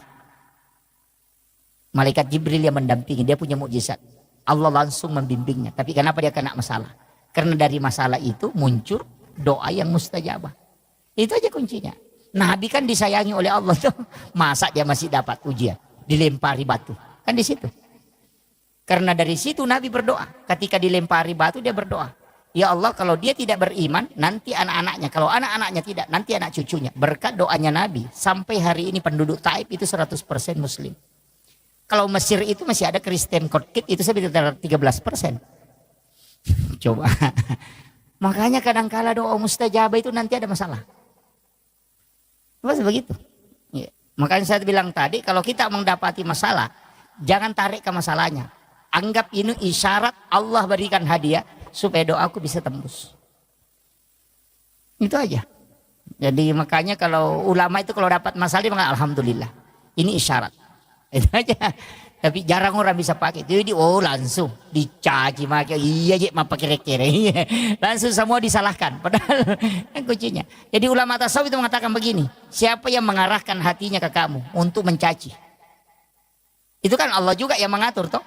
Malaikat Jibril yang mendampingi, dia punya mukjizat. Allah langsung membimbingnya. Tapi kenapa dia kena masalah? Karena dari masalah itu muncul doa yang mustajabah. Itu aja kuncinya. Nabi kan disayangi oleh Allah tuh. Masa dia masih dapat ujian? Dilempari batu. Kan di situ. Karena dari situ Nabi berdoa. Ketika dilempari batu dia berdoa. Ya Allah kalau dia tidak beriman nanti anak-anaknya. Kalau anak-anaknya tidak nanti anak cucunya. Berkat doanya Nabi. Sampai hari ini penduduk Taif itu 100% muslim. Kalau Mesir itu masih ada Kristen Kotkit itu sekitar 13%. Coba. Makanya kadang-kala doa mustajabah itu nanti ada masalah. Pas begitu. Ya. Makanya saya bilang tadi kalau kita mendapati masalah. Jangan tarik ke masalahnya. Anggap ini isyarat Allah berikan hadiah supaya doaku bisa tembus. Itu aja. Jadi makanya kalau ulama itu kalau dapat masalah dia mengatakan alhamdulillah. Ini isyarat. Itu aja. Tapi jarang orang bisa pakai. Jadi langsung dicaci maki. Iya je mah pakai kere. Langsung semua disalahkan. Padahal kan kuncinya. Jadi ulama tasawuf itu mengatakan begini. Siapa yang mengarahkan hatinya ke kamu untuk mencaci? Itu kan Allah juga yang mengatur toh.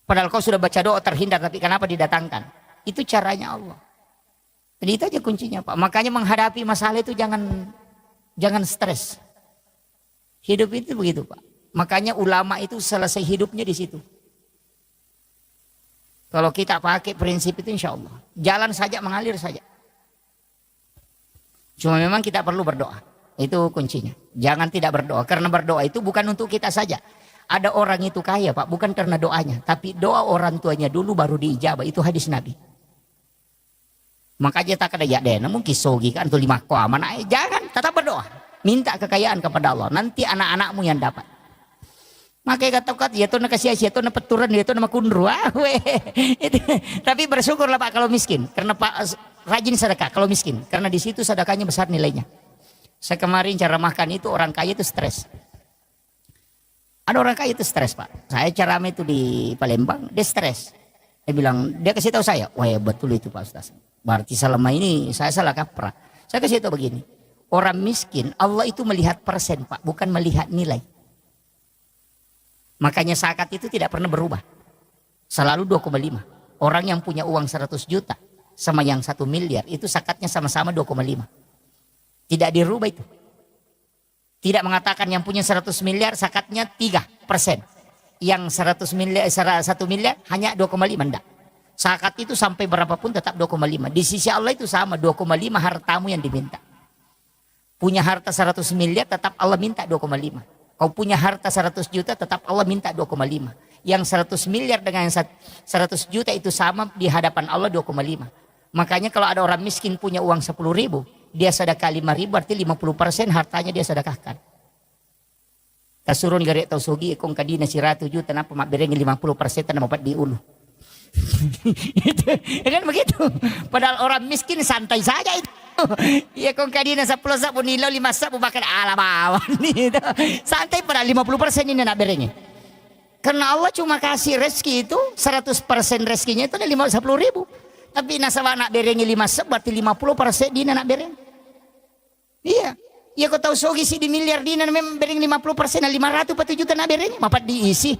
Padahal kau sudah baca doa terhindar tapi kenapa didatangkan? Itu caranya Allah. Jadi itu aja kuncinya Pak. Makanya menghadapi masalah itu jangan stres. Hidup itu begitu Pak. Makanya ulama itu selesai hidupnya di situ. Kalau kita pakai prinsip itu insya Allah. Jalan saja mengalir saja. Cuma memang kita perlu berdoa. Itu kuncinya. Jangan tidak berdoa. Karena berdoa itu bukan untuk kita saja. Ada orang itu kaya Pak, bukan karena doanya. Tapi doa orang tuanya dulu baru diijabah. Itu hadis Nabi. Makanya tak ada ya deh, namun kisogi kan tuh 5 mana. Jangan, tetap berdoa. Minta kekayaan kepada Allah. Nanti anak-anakmu yang dapat. Makanya kata-kata ya tuh nakasih ya tuh napeturan ya tuh nama kundru. Tapi bersyukurlah Pak kalau miskin. Karena Pak rajin sedekah kalau miskin. Karena di situ sedekahnya besar nilainya. Saya kemarin cara makan itu orang kaya itu stres. Ada orang kaya itu stres Pak. Saya ceramah itu di Palembang, dia stres. Dia bilang, dia kasih tahu saya, wah ya betul itu Pak Ustaz. Berarti selama ini saya salah kaprah. Saya kasih tahu begini, orang miskin Allah itu melihat persen Pak, bukan melihat nilai. Makanya zakat itu tidak pernah berubah. Selalu 2,5. Orang yang punya uang 100 juta sama yang 1 miliar itu zakatnya sama-sama 2,5. Tidak dirubah itu. Tidak mengatakan yang punya 100 miliar zakatnya 3%. Yang 100 miliar, 1 miliar hanya 2,5 enggak. Zakat itu sampai berapapun tetap 2,5. Di sisi Allah itu sama 2,5 hartamu yang diminta. Punya harta 100 miliar tetap Allah minta 2,5. Kau punya harta 100 juta tetap Allah minta 2,5. Yang 100 miliar dengan yang 100 juta itu sama di hadapan Allah 2,5. Makanya kalau ada orang miskin punya uang 10.000. Dia sedekah 5.000 berarti 50% hartanya dia sedekahkan. Kasurun garek tau sogi kong kadina siratu juta napa mak berengin 50% tanah mapat di ulu. Kan begitu. Padahal orang miskin santai saja itu. Ya kong kadina 10 sabu nilo 5 sabu bahkan ala bawan itu. Santai padahal 50% ini nak berengin. Karena Allah cuma kasih rezeki itu 100% rezekinya itu ada 10.000. Tapi nasabah nak berengi 5 sep berarti 50% dina nak bereng. Iya. Ya kau tahu sogi si di miliar dina memang bereng 50%, 500 atau juta nak bereng. Mapat diisi.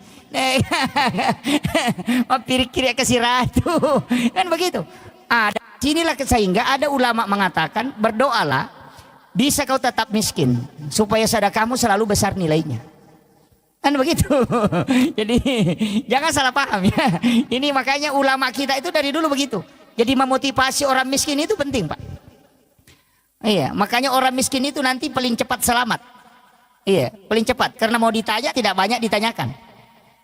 Mapirik kiri kasih ratu. Kan begitu. Ada sinilah sehingga ada ulama mengatakan berdoalah bisa kau tetap miskin supaya sedekahmu selalu besar nilainya. Kan begitu. Jadi jangan salah paham ya. Ini makanya ulama kita itu dari dulu begitu. Jadi memotivasi orang miskin itu penting, Pak. Iya, makanya orang miskin itu nanti paling cepat selamat. Iya, paling cepat karena mau ditanya tidak banyak ditanyakan.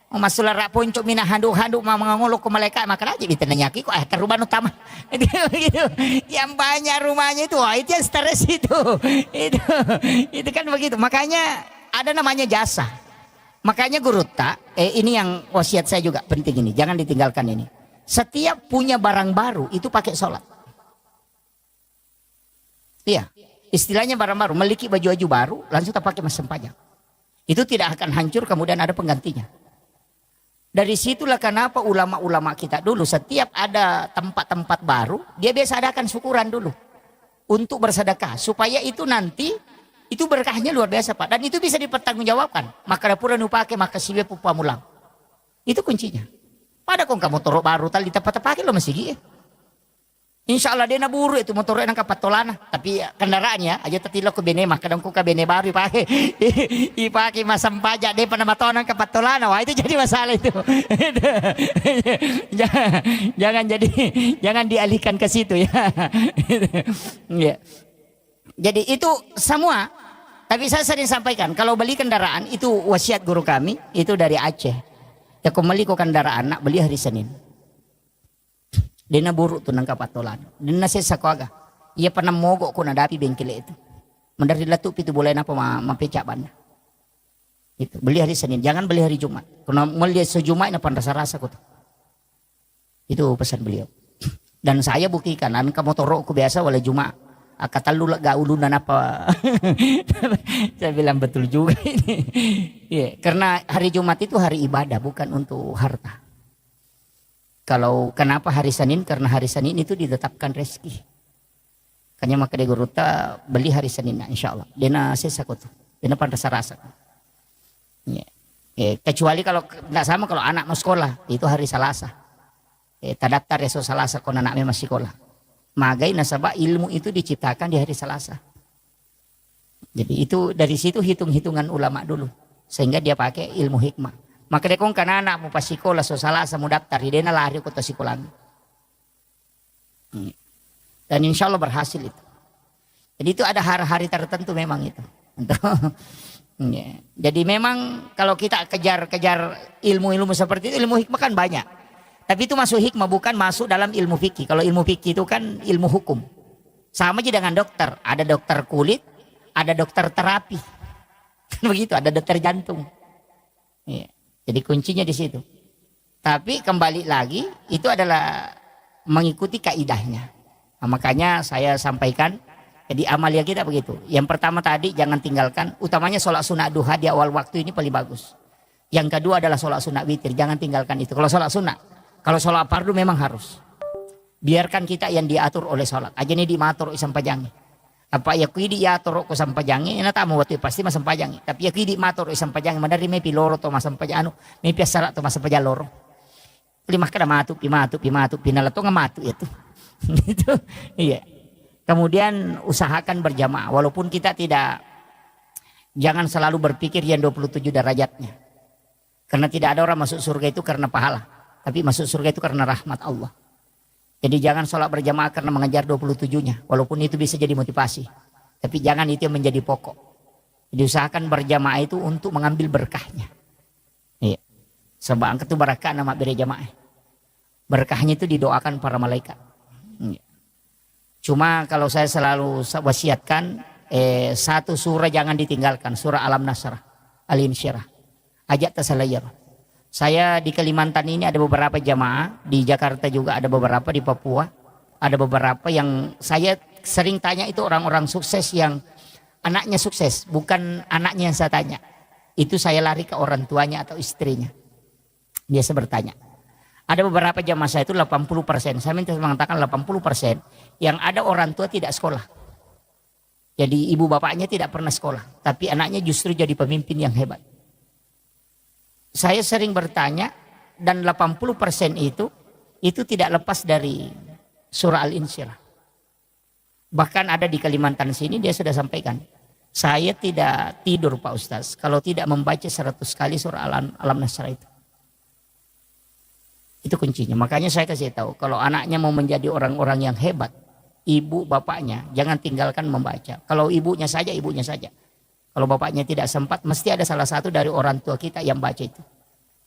Masulah rak puncuk mina handuk-handuk mangolok ke malaikat maka aja ditanyaki kok ke rumah utama. Begitu. Yang banyak rumahnya itu, wah itu yang stres itu. Itu kan begitu. Makanya ada namanya jasa. Makanya guru tak, ini yang wasiat saya juga penting ini, jangan ditinggalkan ini. Setiap punya barang baru itu pakai sholat. Iya, istilahnya barang baru, memiliki baju-baju baru, langsung tak pakai masam pajak. Itu tidak akan hancur, kemudian ada penggantinya. Dari situlah kenapa ulama-ulama kita dulu setiap ada tempat-tempat baru, dia biasa adakan syukuran dulu untuk bersedekah supaya itu nanti itu berkahnya luar biasa, Pak, dan itu bisa dipertanggungjawabkan. Maka dapur nu pakai maka siwe pupa mulang. Itu kuncinya. Pada kong kamu motor baru tali tepat pakai lo masih gitu. Insya Allah dia naburu itu motornya nang kapatolana, tapi kendaraannya aja tetilo ke bene maka dong ke bene baru dipakai. Dipakai masam pajak dia pernah matonan kapatolana, wah itu jadi masalah itu. jangan dialihkan ke situ ya. Ya. Jadi itu semua, tapi saya sering sampaikan kalau beli kendaraan itu wasiat guru kami itu dari Aceh. Ya kembali ke kendaraan nak beli hari Senin. Dia buruk tuh nang kapatolan. Dia sesa ko aga. Ia pernah mogok ko nadapi bengkel itu. Mendari latup itu boleh napa mapecak banda. Itu beli hari Senin, jangan beli hari Jumat. Karena melihat sejumat napa rasa-rasa ko tuh. Itu pesan beliau. Dan saya buktikan an ka motor ko biasa wala Jumat. Katalu ga ulunan apa. Saya bilang betul juga ini. Yeah, karena hari Jumat itu hari ibadah bukan untuk harta. Kalau kenapa hari Senin? Karena hari Senin itu ditetapkan rezeki. Kanya maka dia guru ta beli hari Senin insya Allah. Dena sesa tuh. Dena pantas rasa. Ya. Kecuali kalau tidak sama kalau anak mau sekolah itu hari Selasa. Tadaptar esok Selasa kalau anaknya masih sekolah. Magai nasabah ilmu itu diciptakan di hari Selasa. Jadi itu dari situ hitung-hitungan ulama dulu. Sehingga dia pakai ilmu hikmah. Maka dia kong kan anak mau pas sekolah so Selasa mau daftar. Dia lari ke sekolah. Dan insya Allah berhasil itu. Jadi itu ada hari-hari tertentu memang itu. Jadi memang kalau kita kejar-kejar ilmu-ilmu seperti itu, ilmu hikmah kan banyak. Tapi itu masuk hikmah bukan masuk dalam ilmu fikih. Kalau ilmu fikih itu kan ilmu hukum. Sama aja dengan dokter. Ada dokter kulit, ada dokter terapi. Begitu, ada dokter jantung. Jadi kuncinya di situ. Tapi kembali lagi itu adalah mengikuti kaidahnya. Nah, makanya saya sampaikan jadi amalia kita begitu. Yang pertama tadi jangan tinggalkan, utamanya sholat sunat duha di awal waktu ini paling bagus. Yang kedua adalah sholat sunat witir, jangan tinggalkan itu. Kalau sholat sunat, kalau sholat fardu memang harus. Biarkan kita yang diatur oleh sholat. Aja ini dimatur isam pajangi. Apa ya kui diatur ko sampajangi, ina tamu waktu pasti masam pajangi. Tapi ya kui di matur isam pajangi, mandari may piloro to masam pajang may piasara to masam pajang loro. Lima kada matu, pinalato nga matu itu. Itu iya. Kemudian usahakan berjamaah walaupun kita tidak, jangan selalu berpikir yang 27 derajatnya. Karena tidak ada orang masuk surga itu karena pahala, tapi masuk surga itu karena rahmat Allah. Jadi jangan sholat berjamaah karena mengejar 27-nya. Walaupun itu bisa jadi motivasi. Tapi jangan itu yang menjadi pokok. Jadi usahakan berjamaah itu untuk mengambil berkahnya. Iya. Sebab itu berkah nama berjamaah. Berkahnya itu didoakan para malaikat. Iya. Cuma kalau saya selalu wasiatkan, satu surah jangan ditinggalkan. Surah Alam Nasrah, Al-Insyirah. Ajak tasalayar. Saya di Kalimantan ini ada beberapa jamaah, di Jakarta juga ada beberapa, di Papua ada beberapa yang saya sering tanya itu orang-orang sukses yang anaknya sukses, bukan anaknya yang saya tanya. Itu saya lari ke orang tuanya atau istrinya. Biasa bertanya. Ada beberapa jamaah saya itu 80%. Saya minta mengatakan 80% yang ada orang tua tidak sekolah. Jadi ibu bapaknya tidak pernah sekolah. Tapi anaknya justru jadi pemimpin yang hebat. Saya sering bertanya dan 80% itu tidak lepas dari surah Al-Insyirah. Bahkan ada di Kalimantan sini dia sudah sampaikan. Saya tidak tidur Pak Ustaz kalau tidak membaca 100 kali surah Al-Nasr itu. Itu kuncinya. Makanya saya kasih tahu, kalau anaknya mau menjadi orang-orang yang hebat, ibu bapaknya jangan tinggalkan membaca. Kalau ibunya saja, ibunya saja. Kalau bapaknya tidak sempat, mesti ada salah satu dari orang tua kita yang baca itu.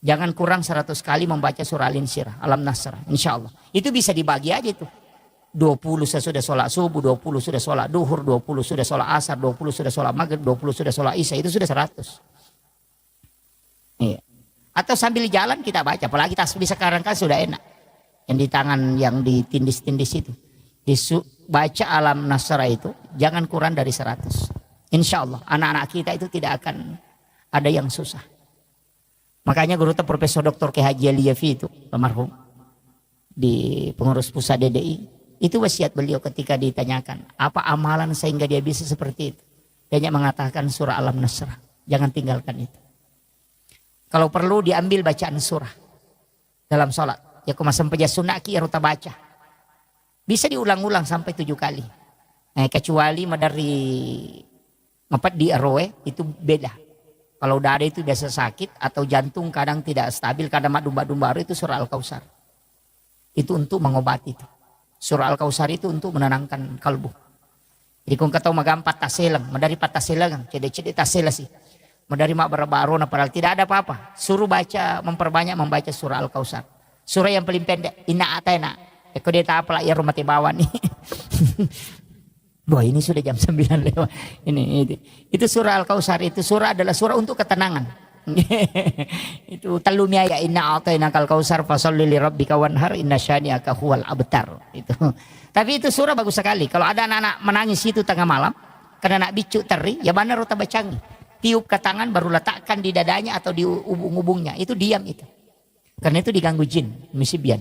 Jangan kurang 100 kali membaca surah Al-Insyirah, Al-Nasr, insya Allah. Itu bisa dibagi aja itu. 20 sudah sholat subuh, 20 sudah sholat duhur, 20 sudah sholat asar, 20 sudah sholat maghrib, 20 sudah sholat isya, itu sudah 100. Iya. Atau sambil jalan kita baca, apalagi tasbih sekarang kan sudah enak. Yang di tangan yang ditindis-tindis itu. Baca Alam Nasra itu jangan kurang dari 100. Insya Allah anak-anak kita itu tidak akan ada yang susah. Makanya guru Profesor Dr. K. Haji Aliyafi itu almarhum di pengurus pusat DDI, itu wasiat beliau ketika ditanyakan apa amalan sehingga dia bisa seperti itu. Dia mengatakan surah Alam Nasra, jangan tinggalkan itu. Kalau perlu diambil bacaan surah dalam sholat. Ya kuma sampai sunaki ya ruta baca. Bisa diulang-ulang sampai 7 kali. Nah, kecuali dari di RW itu beda. Kalau dada itu biasa sakit atau jantung kadang tidak stabil, kadang domba-domba itu surah Al-Kautsar. Itu untuk mengobati itu. Surah Al-Kautsar itu untuk menenangkan kalbu. Jadi kung kataw magampat taselang, madari pataselang, cede-cede tasela sih. Dari mak berbarona padahal tidak ada apa-apa. Suruh baca, memperbanyak membaca surah Al-Kautsar. Surah yang paling pendek, inna atayna. Eko dia tak apalah ya rumah tibawan nih. Wah ini sudah jam 9 lewat. Itu surah Al-Kautsar, itu surah adalah surah untuk ketenangan. Itu talumia ya inna atayna kal-kautsar fasholli li rabbika wanhar inna syani'aka huwal abtar. Itu. Tapi itu surah bagus sekali. Kalau ada anak-anak menangis itu tengah malam karena nak bicu teri, ya benar rota bacangi. Tiup ke tangan baru letakkan di dadanya atau di ubung-ubungnya. Itu diam itu. Karena itu diganggu jin, misibian.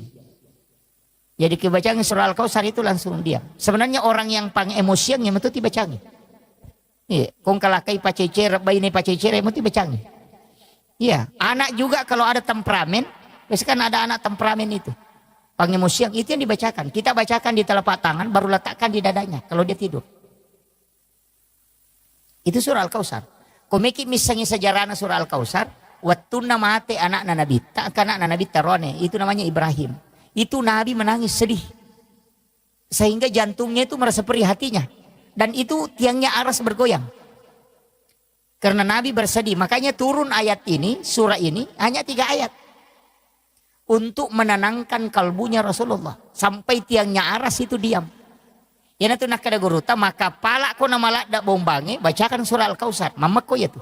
Jadi kebacaan surah Al-Kautsar itu langsung diam. Sebenarnya orang yang pang emosian yang itu dibacangi. Iya, kong kalakai pacecer, bayi ini pacecer yang itu dibacangi. Iya, anak juga kalau ada temperamen, biasanya kan ada anak temperamen itu. Pang emosian itu yang dibacakan. Kita bacakan di telapak tangan baru letakkan di dadanya kalau dia tidur. Itu surah Al-Kautsar. Komiki misalnya sejarahnya surah Al-Kautsar, waktu namate anak Nabi, tak anak Nabi Tarone, itu namanya Ibrahim. Itu Nabi menangis sedih. Sehingga jantungnya itu merasa perih hatinya. Dan itu tiangnya aras bergoyang. Karena Nabi bersedih, makanya turun ayat ini, surah ini hanya 3 ayat. Untuk menenangkan kalbunya Rasulullah. Sampai tiangnya aras itu diam. Ya nanti nak kada guruta maka pala ko na malak bombange bacakan surah Al-Kautsar mamak ko ya tuh.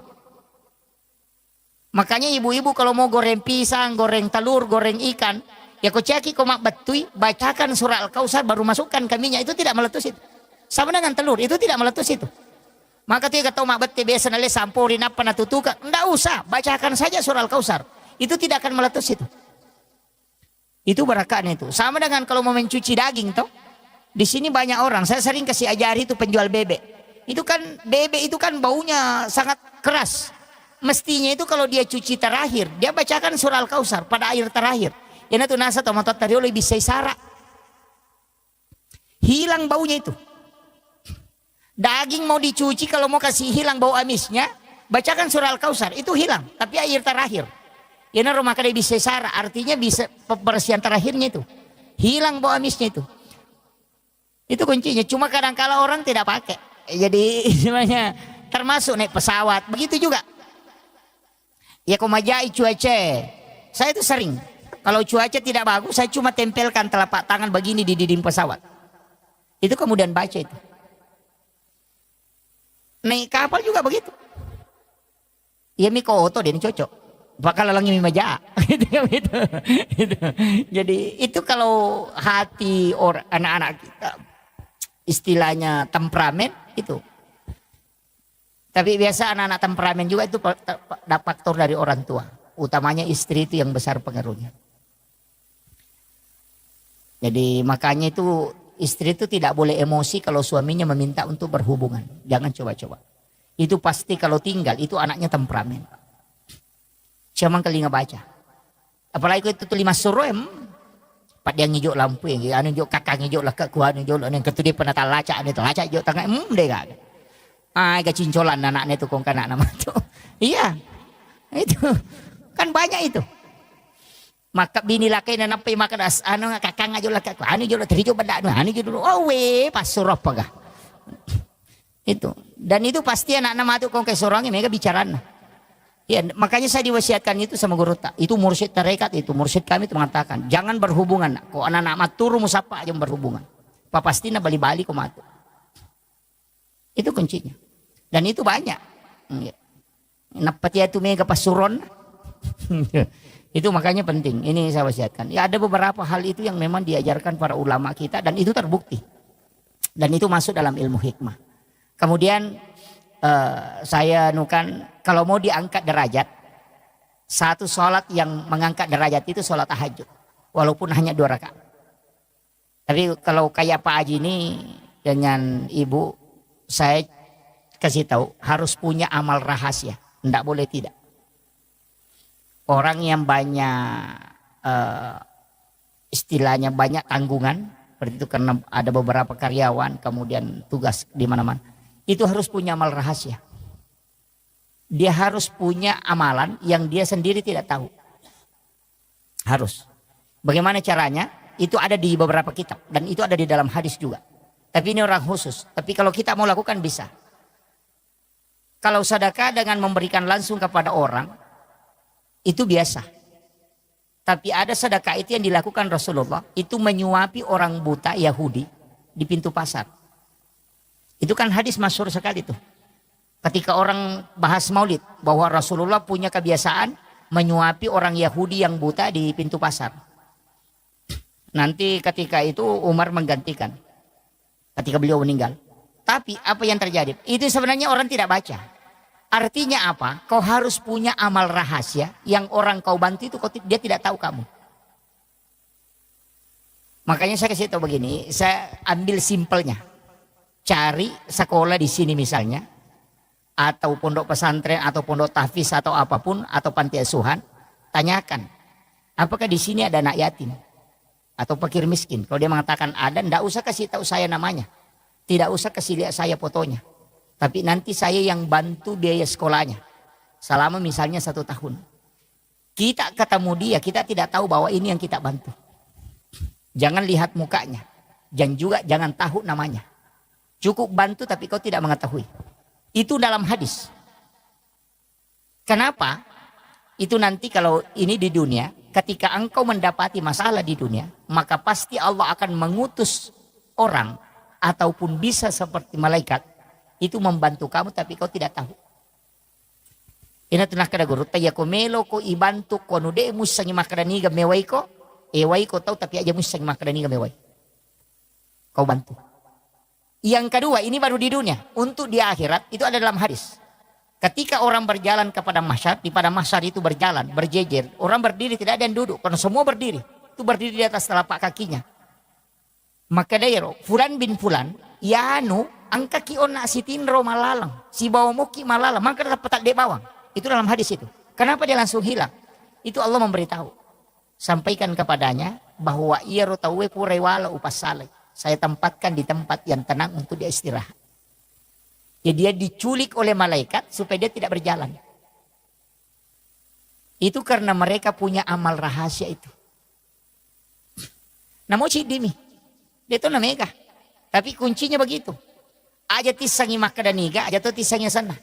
Makanya ibu-ibu kalau mau goreng pisang, goreng telur, goreng ikan, ya ko ceki ko mak batui bacakan surah Al-Kautsar baru masukkan ke minyak, itu tidak meletus itu. Sama dengan telur itu tidak meletus itu. Maka tuh kata mak batti biasa nale sampurin apa natutuka, enggak usah, bacakan saja surah Al-Kautsar. Itu tidak akan meletus itu. Itu barakan itu. Sama dengan kalau mau mencuci daging toh. Di sini banyak orang, saya sering kasih ajari itu penjual bebek. Itu kan bebek itu kan baunya sangat keras. Mestinya itu kalau dia cuci terakhir, dia bacakan surah Al-Kautsar pada air terakhir. Yana tu nasa tomato tario lebih sara. Hilang baunya itu. Daging mau dicuci kalau mau kasih hilang bau amisnya, bacakan surah Al-Kautsar itu hilang, tapi air terakhir. Yana rumah kada bisa sara, artinya bisa pembersihan terakhirnya itu. Hilang bau amisnya itu. Itu kuncinya. Cuma kadang-kala orang tidak pakai. Jadi sebenarnya termasuk naik pesawat. Begitu juga. Ya komajai cuaca. Saya itu sering. Kalau cuaca tidak bagus, saya cuma tempelkan telapak tangan begini di dinding pesawat. Itu kemudian baca itu. Naik kapal juga begitu. Ya miko oto dia ini cocok. Bakal lalangi mimaja. Gitu. Jadi itu kalau hati orang anak-anak kita istilahnya temperamen itu. Tapi biasa anak-anak temperamen juga itu faktor dari orang tua. utamanya istri itu yang besar pengaruhnya. Jadi makanya itu istri itu tidak boleh emosi kalau suaminya meminta untuk berhubungan. Jangan coba-coba. Itu pasti kalau tinggal itu anaknya temperamen. Siapa kali nggak baca. Apalagi itu 5 suruh Pak dia ngijok lampu yang anu ngijok kakak ngijok lah kuan ngijok yang ketu dia pernah laca itu laca ngijok tengah deh gak. Gak cincolan anaknya itu kong kanak nama itu. Iya. Itu kan banyak itu. Maka bini laki dan apa yang makan anu kakak ngajak laki anu jolo terijo benda anu jolo pas surah pagah. Itu. Dan itu pasti anak-anak matu kong ke sorangnya mereka bicaraan. Ya, makanya saya diwasiatkan itu sama guru tak. Itu mursyid tarekat itu, mursyid kami itu mengatakan, jangan berhubungan. Kok anak-anak maturu musapa aja berhubungan. Pa pasti na bali-bali kok matu. Itu kuncinya. Dan itu banyak. Napati itu mega pasuron. Itu makanya penting. Ini saya wasiatkan. Ya ada beberapa hal itu yang memang diajarkan para ulama kita dan itu terbukti. Dan itu masuk dalam ilmu hikmah. Kemudian saya nukan kalau mau diangkat derajat, satu sholat yang mengangkat derajat itu sholat tahajud, walaupun hanya 2 rakaat. Tapi kalau kayak Pak Haji ini dengan Ibu, saya kasih tahu harus punya amal rahasia, tidak boleh tidak. Orang yang banyak istilahnya banyak tanggungan, seperti itu karena ada beberapa karyawan, kemudian tugas di mana-mana. Itu harus punya amal rahasia. Dia harus punya amalan yang dia sendiri tidak tahu. Harus. Bagaimana caranya? Itu ada di beberapa kitab. Dan itu ada di dalam hadis juga. Tapi ini orang khusus. Tapi kalau kita mau lakukan bisa. Kalau sedekah dengan memberikan langsung kepada orang, itu biasa. Tapi ada sedekah itu yang dilakukan Rasulullah. Itu menyuapi orang buta Yahudi di pintu pasar. Itu kan hadis masyhur sekali tuh. Ketika orang bahas maulid. Bahwa Rasulullah punya kebiasaan menyuapi orang Yahudi yang buta di pintu pasar. Nanti ketika itu Umar menggantikan. Ketika beliau meninggal. Tapi apa yang terjadi? Itu sebenarnya orang tidak baca. Artinya apa? Kau harus punya amal rahasia. Yang orang kau bantu itu dia tidak tahu kamu. Makanya saya kasih tahu begini. Saya ambil simpelnya. Cari sekolah di sini misalnya, atau pondok pesantren, atau pondok tahfiz, atau apapun, atau panti asuhan, tanyakan, apakah di sini ada anak yatim atau fakir miskin? Kalau dia mengatakan ada, tidak usah kasih tahu saya namanya, tidak usah kasih lihat saya fotonya, tapi nanti saya yang bantu biaya sekolahnya, selama misalnya 1 tahun. Kita ketemu dia, kita tidak tahu bahwa ini yang kita bantu. Jangan lihat mukanya, dan juga jangan tahu namanya. Cukup bantu tapi kau tidak mengetahui. Itu dalam hadis. Kenapa? Itu nanti kalau ini di dunia, ketika engkau mendapati masalah di dunia, maka pasti Allah akan mengutus orang ataupun bisa seperti malaikat itu membantu kamu tapi kau tidak tahu. Ina tunah kada guru taya ko melo ko ibantu ko nude musangi makadani ga mewai ko tahu tapi aja musangi makadani ga mewai. Kau bantu. Yang kedua, ini baru di dunia. Untuk di akhirat, itu ada dalam hadis. Ketika orang berjalan kepada mahsyar, di pada mahsyar itu berjalan, berjejer. Orang berdiri, tidak ada yang duduk. Karena semua berdiri. Itu berdiri di atas telapak kakinya. Maka dairo, Fulan bin Fulan, ya anu, angka kiona si tinro malalang. Si bawa muki malalang. Maka dapat petak de bawang. Itu dalam hadis itu. Kenapa dia langsung hilang? Itu Allah memberitahu. Sampaikan kepadanya, bahwa ia rotawe purewala upas saleh. Saya tempatkan di tempat yang tenang untuk dia istirahat. Ya dia diculik oleh malaikat supaya dia tidak berjalan. Itu karena mereka punya amal rahasia itu. Namun dimi. Dia itu namanya. Tapi kuncinya begitu. Aja tisangi makadaniga, aja tuh tisangi sana.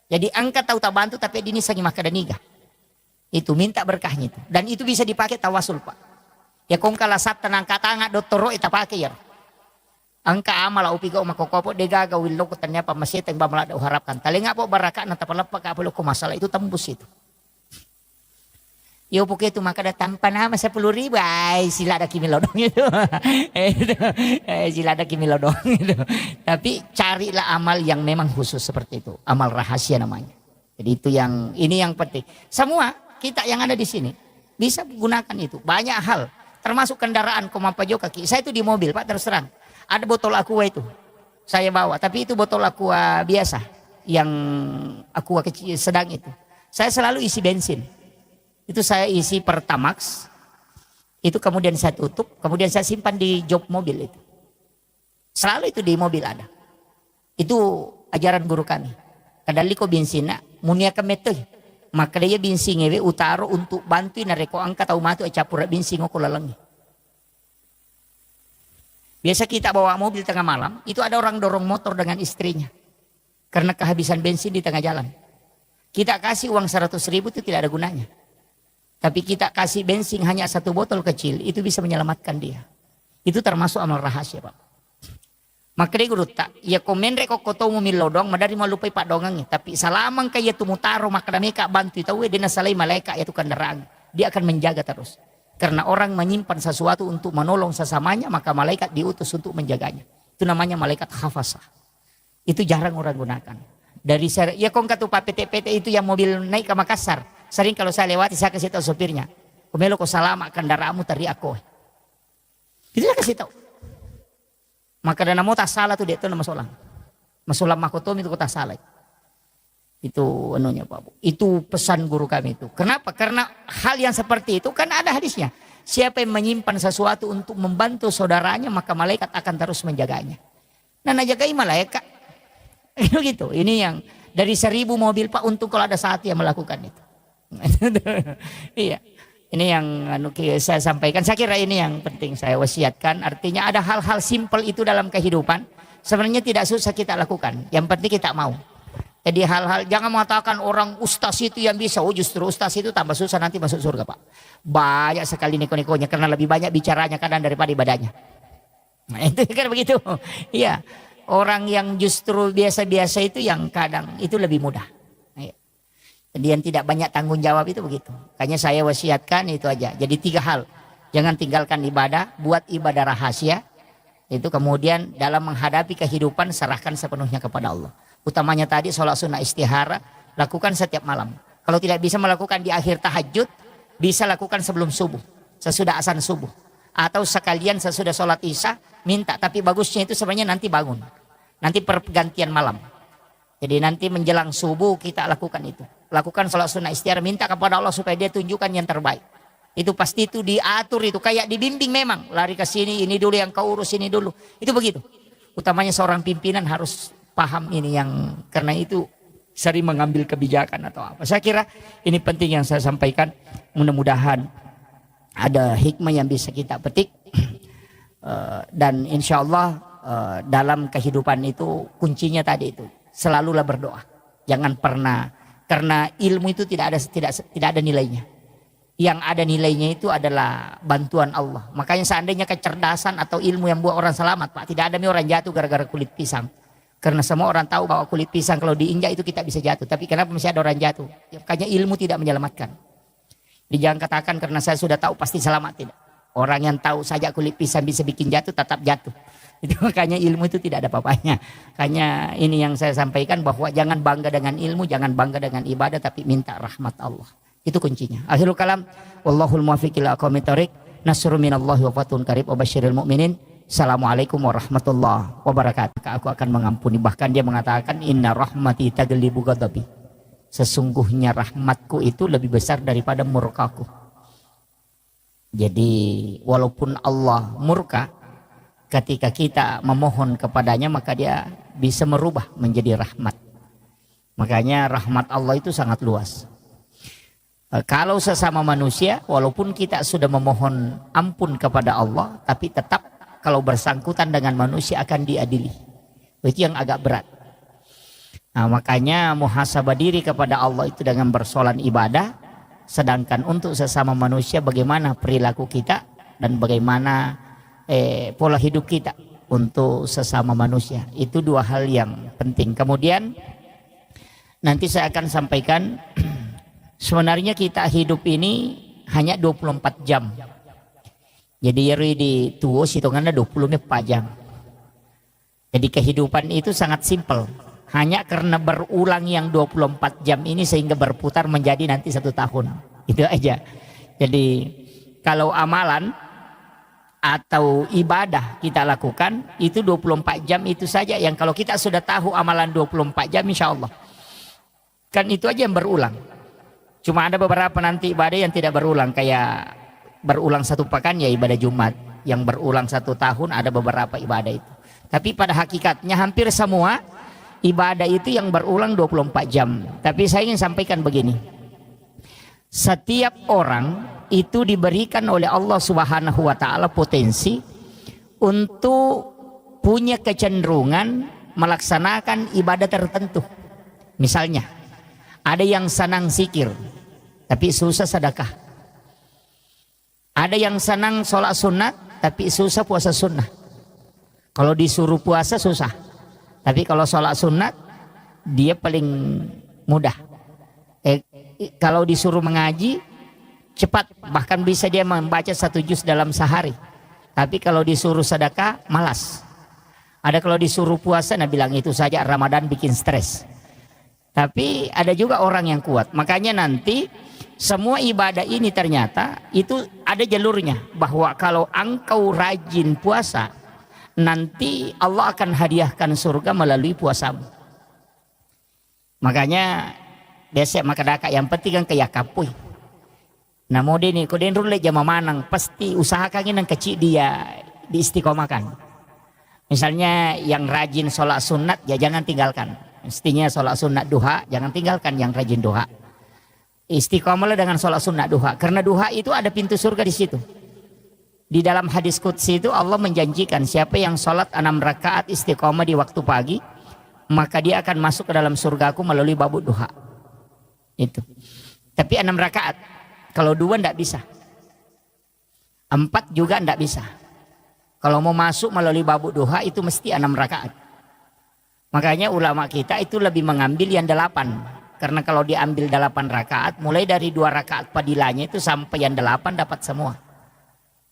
Jadi angkat tahu tak bantu tapi dini sangi makadaniga. Itu minta berkahnya itu. Dan itu bisa dipakai tawasul Pak. Ya kong kalasat tenang katanga doktoro ita pakai ya. Angka amal upi ko makokopo de gagawin lo ko tanya pa masiteng ba malada uharapkan. Talinga po baraka na tapalapak ka ko masalah itu tembus itu. Yo po itu maka datang panama 10.000 ay sila ada kimilodong itu. Sila ada kimilodong itu. Tapi carilah amal yang memang khusus seperti itu. Amal rahasia namanya. Jadi itu yang ini yang penting. Semua kita yang ada di sini bisa gunakan itu. Banyak hal, termasuk kendaraan komapajo kaki. Saya itu di mobil Pak, terus terang. Ada botol aqua itu, saya bawa. Tapi itu botol aqua biasa, yang aqua kecil sedang itu. Saya selalu isi bensin. Itu saya isi Pertamax. Itu kemudian saya tutup, kemudian saya simpan di jok mobil itu. Selalu itu di mobil ada. Itu ajaran guru kami. Kadali ko bensina, munia kametoy. Maka dia bensin ngewe utaro untuk bantu nareko angkat atau matu capura bensin ko lalangi. Biasa kita bawa mobil tengah malam, itu ada orang dorong motor dengan istrinya. Karena kehabisan bensin di tengah jalan. Kita kasih uang 100.000 itu tidak ada gunanya. Tapi kita kasih bensin hanya 1 botol kecil, itu bisa menyelamatkan dia. Itu termasuk amal rahasia Pak. Maka dia guru tak, ya komen reko kotomu milodong, madari malupai pak dongangnya. Tapi salamang kaya tumutaro, maka mereka bantu tahu dia nasalai malaikat ya tu kendaraan. Dia akan menjaga terus. Karena orang menyimpan sesuatu untuk menolong sesamanya, maka malaikat diutus untuk menjaganya. Itu namanya malaikat hafasah. Itu jarang orang gunakan. Dari ya kong katu pak PT-PT itu yang mobil naik ke Makassar. Sering kalau saya lewati saya kasih tahu sopirnya. Komelo ko salama kendaraanmu tari aku. Itu saya kasih tahu. Maka dana mau tak salah tuh dia itu nama solang. Masolang makotom itu tak salah. Itu anunya Pak Bu. Itu pesan guru kami itu. Kenapa? Karena hal yang seperti itu kan ada hadisnya. Siapa yang menyimpan sesuatu untuk membantu saudaranya maka malaikat akan terus menjaganya. Nah najagai malaikat. Gitu. Ini yang dari 1.000 mobil Pak untuk kalau ada saat yang melakukan itu. Iya. Ini yang saya sampaikan. Saya kira ini yang penting saya wasiatkan. Artinya ada hal-hal simpel itu dalam kehidupan. Sebenarnya tidak susah kita lakukan. Yang penting kita mau. Jadi hal-hal jangan mengatakan orang ustaz itu yang bisa. Oh justru ustaz itu tambah susah nanti masuk surga Pak. Banyak sekali neko-nekonya karena lebih banyak bicaranya kadang daripada ibadahnya. Nah itu kan begitu. Iya. Orang yang justru biasa-biasa itu yang kadang itu lebih mudah. Jadi yang tidak banyak tanggung jawab itu begitu. Makanya saya wasiatkan itu aja. Jadi 3 hal. Jangan tinggalkan ibadah, buat ibadah rahasia. Itu kemudian dalam menghadapi kehidupan serahkan sepenuhnya kepada Allah. Utamanya tadi sholat sunnah istihara, lakukan setiap malam. Kalau tidak bisa melakukan di akhir tahajud, bisa lakukan sebelum subuh. Sesudah azan subuh. Atau sekalian sesudah sholat isya, minta. Tapi bagusnya itu sebenarnya nanti bangun. Nanti pergantian malam. Jadi nanti menjelang subuh kita lakukan itu. Lakukan sholat sunnah istihara, minta kepada Allah supaya dia tunjukkan yang terbaik. Itu pasti itu diatur itu, kayak dibimbing memang. Lari ke sini, ini dulu yang kau urus, ini dulu. Itu begitu. Utamanya seorang pimpinan harus paham ini yang, karena itu sering mengambil kebijakan atau apa. Saya kira ini penting yang saya sampaikan. Mudah-mudahan ada hikmah yang bisa kita petik. Dan insya Allah dalam kehidupan itu kuncinya tadi itu. Selalulah berdoa. Jangan pernah. Karena ilmu itu tidak ada nilainya. Yang ada nilainya itu adalah bantuan Allah. Makanya seandainya kecerdasan atau ilmu yang buat orang selamat Pak. Tidak ada orang jatuh gara-gara kulit pisang. Karena semua orang tahu bahwa kulit pisang kalau diinjak itu kita bisa jatuh. Tapi kenapa masih ada orang jatuh? Ya, makanya ilmu tidak menyelamatkan. Jadi jangan katakan karena saya sudah tahu pasti selamat. Tidak. Orang yang tahu saja kulit pisang bisa bikin jatuh tetap jatuh. Itu makanya ilmu itu tidak ada apa-apanya. Makanya ini yang saya sampaikan bahwa jangan bangga dengan ilmu, jangan bangga dengan ibadah, tapi minta rahmat Allah. Itu kuncinya. Akhirul kalam, wallahul muwaffiq ila aqwamit thoriq. Nasrun minallahi wa fathun qarib wa basyiril mu'minin. Assalamualaikum warahmatullahi wabarakatuh. Aku akan mengampuni. Bahkan dia mengatakan inna rahmati taglibu ghadabi. Sesungguhnya rahmatku itu lebih besar daripada murkaku. Jadi walaupun Allah murka, ketika kita memohon kepadanya maka dia bisa merubah menjadi rahmat. Makanya rahmat Allah itu sangat luas. Kalau sesama manusia walaupun kita sudah memohon ampun kepada Allah, tapi tetap kalau bersangkutan dengan manusia akan diadili. Itu yang agak berat. Nah, makanya muhasabah diri kepada Allah itu dengan bersolat ibadah. Sedangkan untuk sesama manusia bagaimana perilaku kita dan bagaimana pola hidup kita untuk sesama manusia. Itu 2 hal yang penting. Kemudian nanti saya akan sampaikan sebenarnya kita hidup ini hanya 24 jam. Jadi yari di tuo hitungannya 24 jam. Jadi kehidupan itu sangat simpel. Hanya karena berulang yang 24 jam ini sehingga berputar menjadi nanti 1 tahun. Itu aja. Jadi kalau amalan atau ibadah kita lakukan itu 24 jam itu saja, yang kalau kita sudah tahu amalan 24 jam insya Allah kan itu aja yang berulang. Cuma ada beberapa nanti ibadah yang tidak berulang, kayak berulang satu pekan ya ibadah Jumat, yang berulang 1 tahun ada beberapa ibadah itu. Tapi pada hakikatnya hampir semua ibadah itu yang berulang 24 jam. Tapi saya ingin sampaikan begini, setiap orang itu diberikan oleh Allah Subhanahu wa Ta'ala potensi untuk punya kecenderungan melaksanakan ibadah tertentu. Misalnya ada yang senang zikir tapi susah sedekah, ada yang senang sholat sunat tapi susah puasa sunnah. Kalau disuruh puasa susah, tapi kalau sholat sunat dia paling mudah. Kalau disuruh mengaji cepat, bahkan bisa dia membaca 1 juz dalam sehari. Tapi kalau disuruh sedekah malas. Ada kalau disuruh puasa, nah bilang itu saja Ramadan bikin stres. Tapi ada juga orang yang kuat. Makanya nanti semua ibadah ini ternyata itu ada jalurnya, bahwa kalau engkau rajin puasa, nanti Allah akan hadiahkan surga melalui puasamu. Makanya biasa maka daka yang penting kan kayak kapui. Nah mau dini kau den rule jama manang pasti usahakan yang kecil dia diistiqomahkan. Misalnya yang rajin sholat sunat ya jangan tinggalkan. Mestinya sholat sunat duha jangan tinggalkan yang rajin duha. Istiqomahlah dengan sholat sunat duha, karena duha itu ada pintu surga di situ. Di dalam hadis qudsi itu Allah menjanjikan siapa yang sholat 6 rakaat istiqomah di waktu pagi, maka dia akan masuk ke dalam surgaku melalui babut duha. Itu. Tapi 6 rakaat. Kalau 2 tidak bisa. 4 juga tidak bisa. Kalau mau masuk melalui babut duha itu mesti 6 rakaat. Makanya ulama kita itu lebih mengambil yang 8. Karena kalau diambil 8 rakaat, mulai dari 2 rakaat padilanya itu sampai yang 8 dapat semua.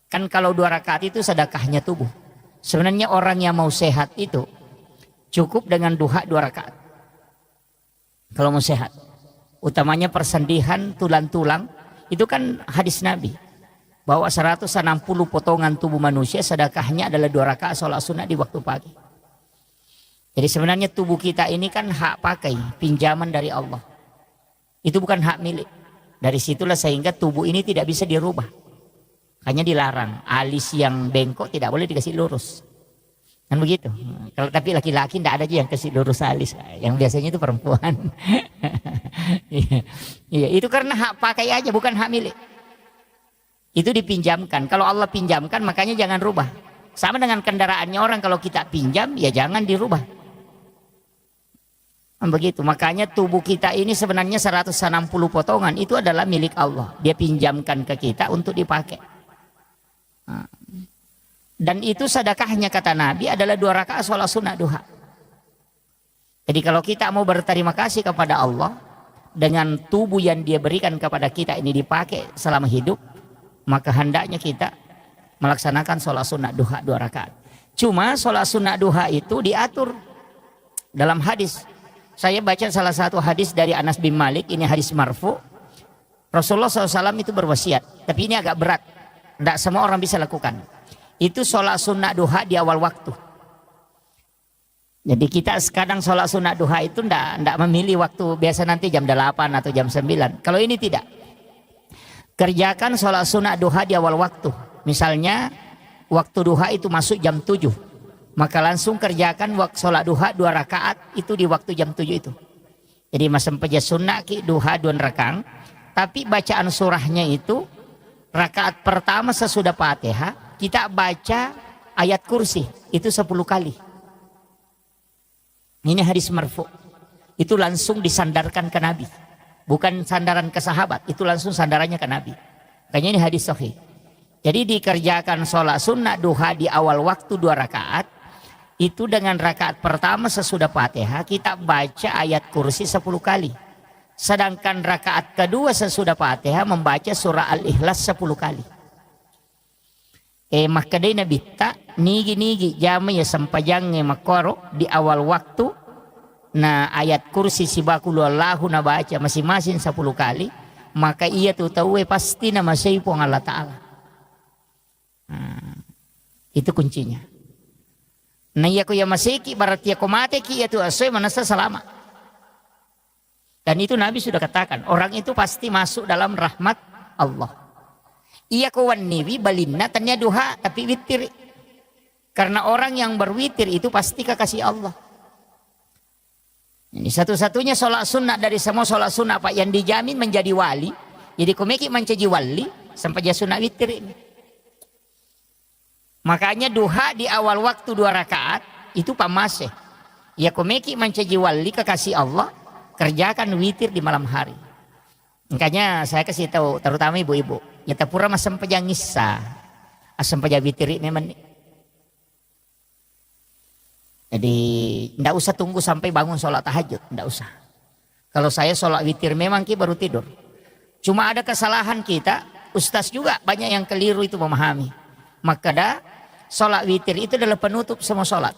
Kan kalau 2 rakaat itu sedekahnya tubuh. Sebenarnya orang yang mau sehat itu cukup dengan duha 2 rakaat. Kalau mau sehat. Utamanya persendihan tulang-tulang. Itu kan hadis Nabi. Bahwa 160 potongan tubuh manusia sedekahnya adalah 2 rakaat sholat sunat di waktu pagi. Jadi sebenarnya tubuh kita ini kan hak pakai, pinjaman dari Allah. Itu bukan hak milik. Dari situlah sehingga tubuh ini tidak bisa dirubah. Hanya dilarang, alis yang bengkok tidak boleh dikasih lurus. Kan begitu. Kalau tapi laki-laki tidak ada aja yang kasih lurus alis. Yang biasanya itu perempuan. Iya, itu karena hak pakai aja, bukan hak milik. Itu dipinjamkan. Kalau Allah pinjamkan, makanya jangan rubah. Sama dengan kendaraannya orang, kalau kita pinjam, ya jangan dirubah. Begitu. Makanya tubuh kita ini sebenarnya 160 potongan itu adalah milik Allah. Dia pinjamkan ke kita untuk dipakai. Dan itu sedekahnya kata Nabi adalah 2 rakaat sholat sunat duha. Jadi kalau kita mau berterima kasih kepada Allah dengan tubuh yang dia berikan kepada kita ini dipakai selama hidup, maka hendaknya kita melaksanakan sholat sunat duha 2 rakaat. Cuma sholat sunat duha itu diatur dalam hadis. Saya baca salah satu hadis dari Anas bin Malik, ini hadis marfu. Rasulullah SAW itu berwasiat, tapi ini agak berat. Tidak semua orang bisa lakukan. Itu sholat sunat duha di awal waktu. Jadi kita sekarang sholat sunat duha itu tidak memilih waktu biasa nanti jam 8 atau jam 9. Kalau ini tidak. Kerjakan sholat sunat duha di awal waktu. Misalnya waktu duha itu masuk jam 7. Maka langsung kerjakan waktu sholat duha 2 rakaat itu di waktu jam 7 itu. Jadi masam peja sunnah ki duha 2 rakang. Tapi bacaan surahnya itu rakaat pertama sesudah Fatihah kita baca ayat kursi itu 10 kali. Ini hadis marfu. Itu langsung disandarkan ke Nabi. Bukan sandaran ke sahabat, itu langsung sandarannya ke Nabi. Kayaknya ini hadis sahih. Jadi dikerjakan sholat sunnah duha di awal waktu 2 rakaat. Itu dengan rakaat pertama sesudah Fatihah kita baca ayat kursi 10 kali. Sedangkan rakaat kedua sesudah Fatihah membaca surah Al-Ikhlas 10 kali. Makadai Nabi tak nigi jama ya sampajang makoro di awal waktu. Nah ayat kursi sibakulu Allahu na baca masing-masing 10 kali. maka ia tu tahu pasti nama sayapong Allah Ta'ala. Itu kuncinya. Nah iya ko ya masiki berarti ya ko mati ki ya tu asoy manasa salama. Dan itu Nabi sudah katakan, orang itu pasti masuk dalam rahmat Allah. Iya ko waniwi balinna tanya duha tapi witir. Karena orang yang berwitir itu pasti kekasih Allah. Ini satu-satunya sholat sunnah dari semua sholat sunnah Pak yang dijamin menjadi wali. Jadi komeki menjadi wali sampai dia sunnah witir ini. Makanya duha di awal waktu 2 rakaat itu pamaseh. Ya komeki menjadi wali kekasih Allah, kerjakan witir di malam hari. Makanya saya kasih tahu terutama ibu-ibu, ya tapura masam pejang ngissa, asam pejang witir ini men. Jadi tidak usah tunggu sampai bangun sholat tahajud, tidak usah. Kalau saya sholat witir memang baru tidur. Cuma ada kesalahan kita, ustaz juga banyak yang keliru itu memahami. Maka dah sholat witir itu adalah penutup semua sholat.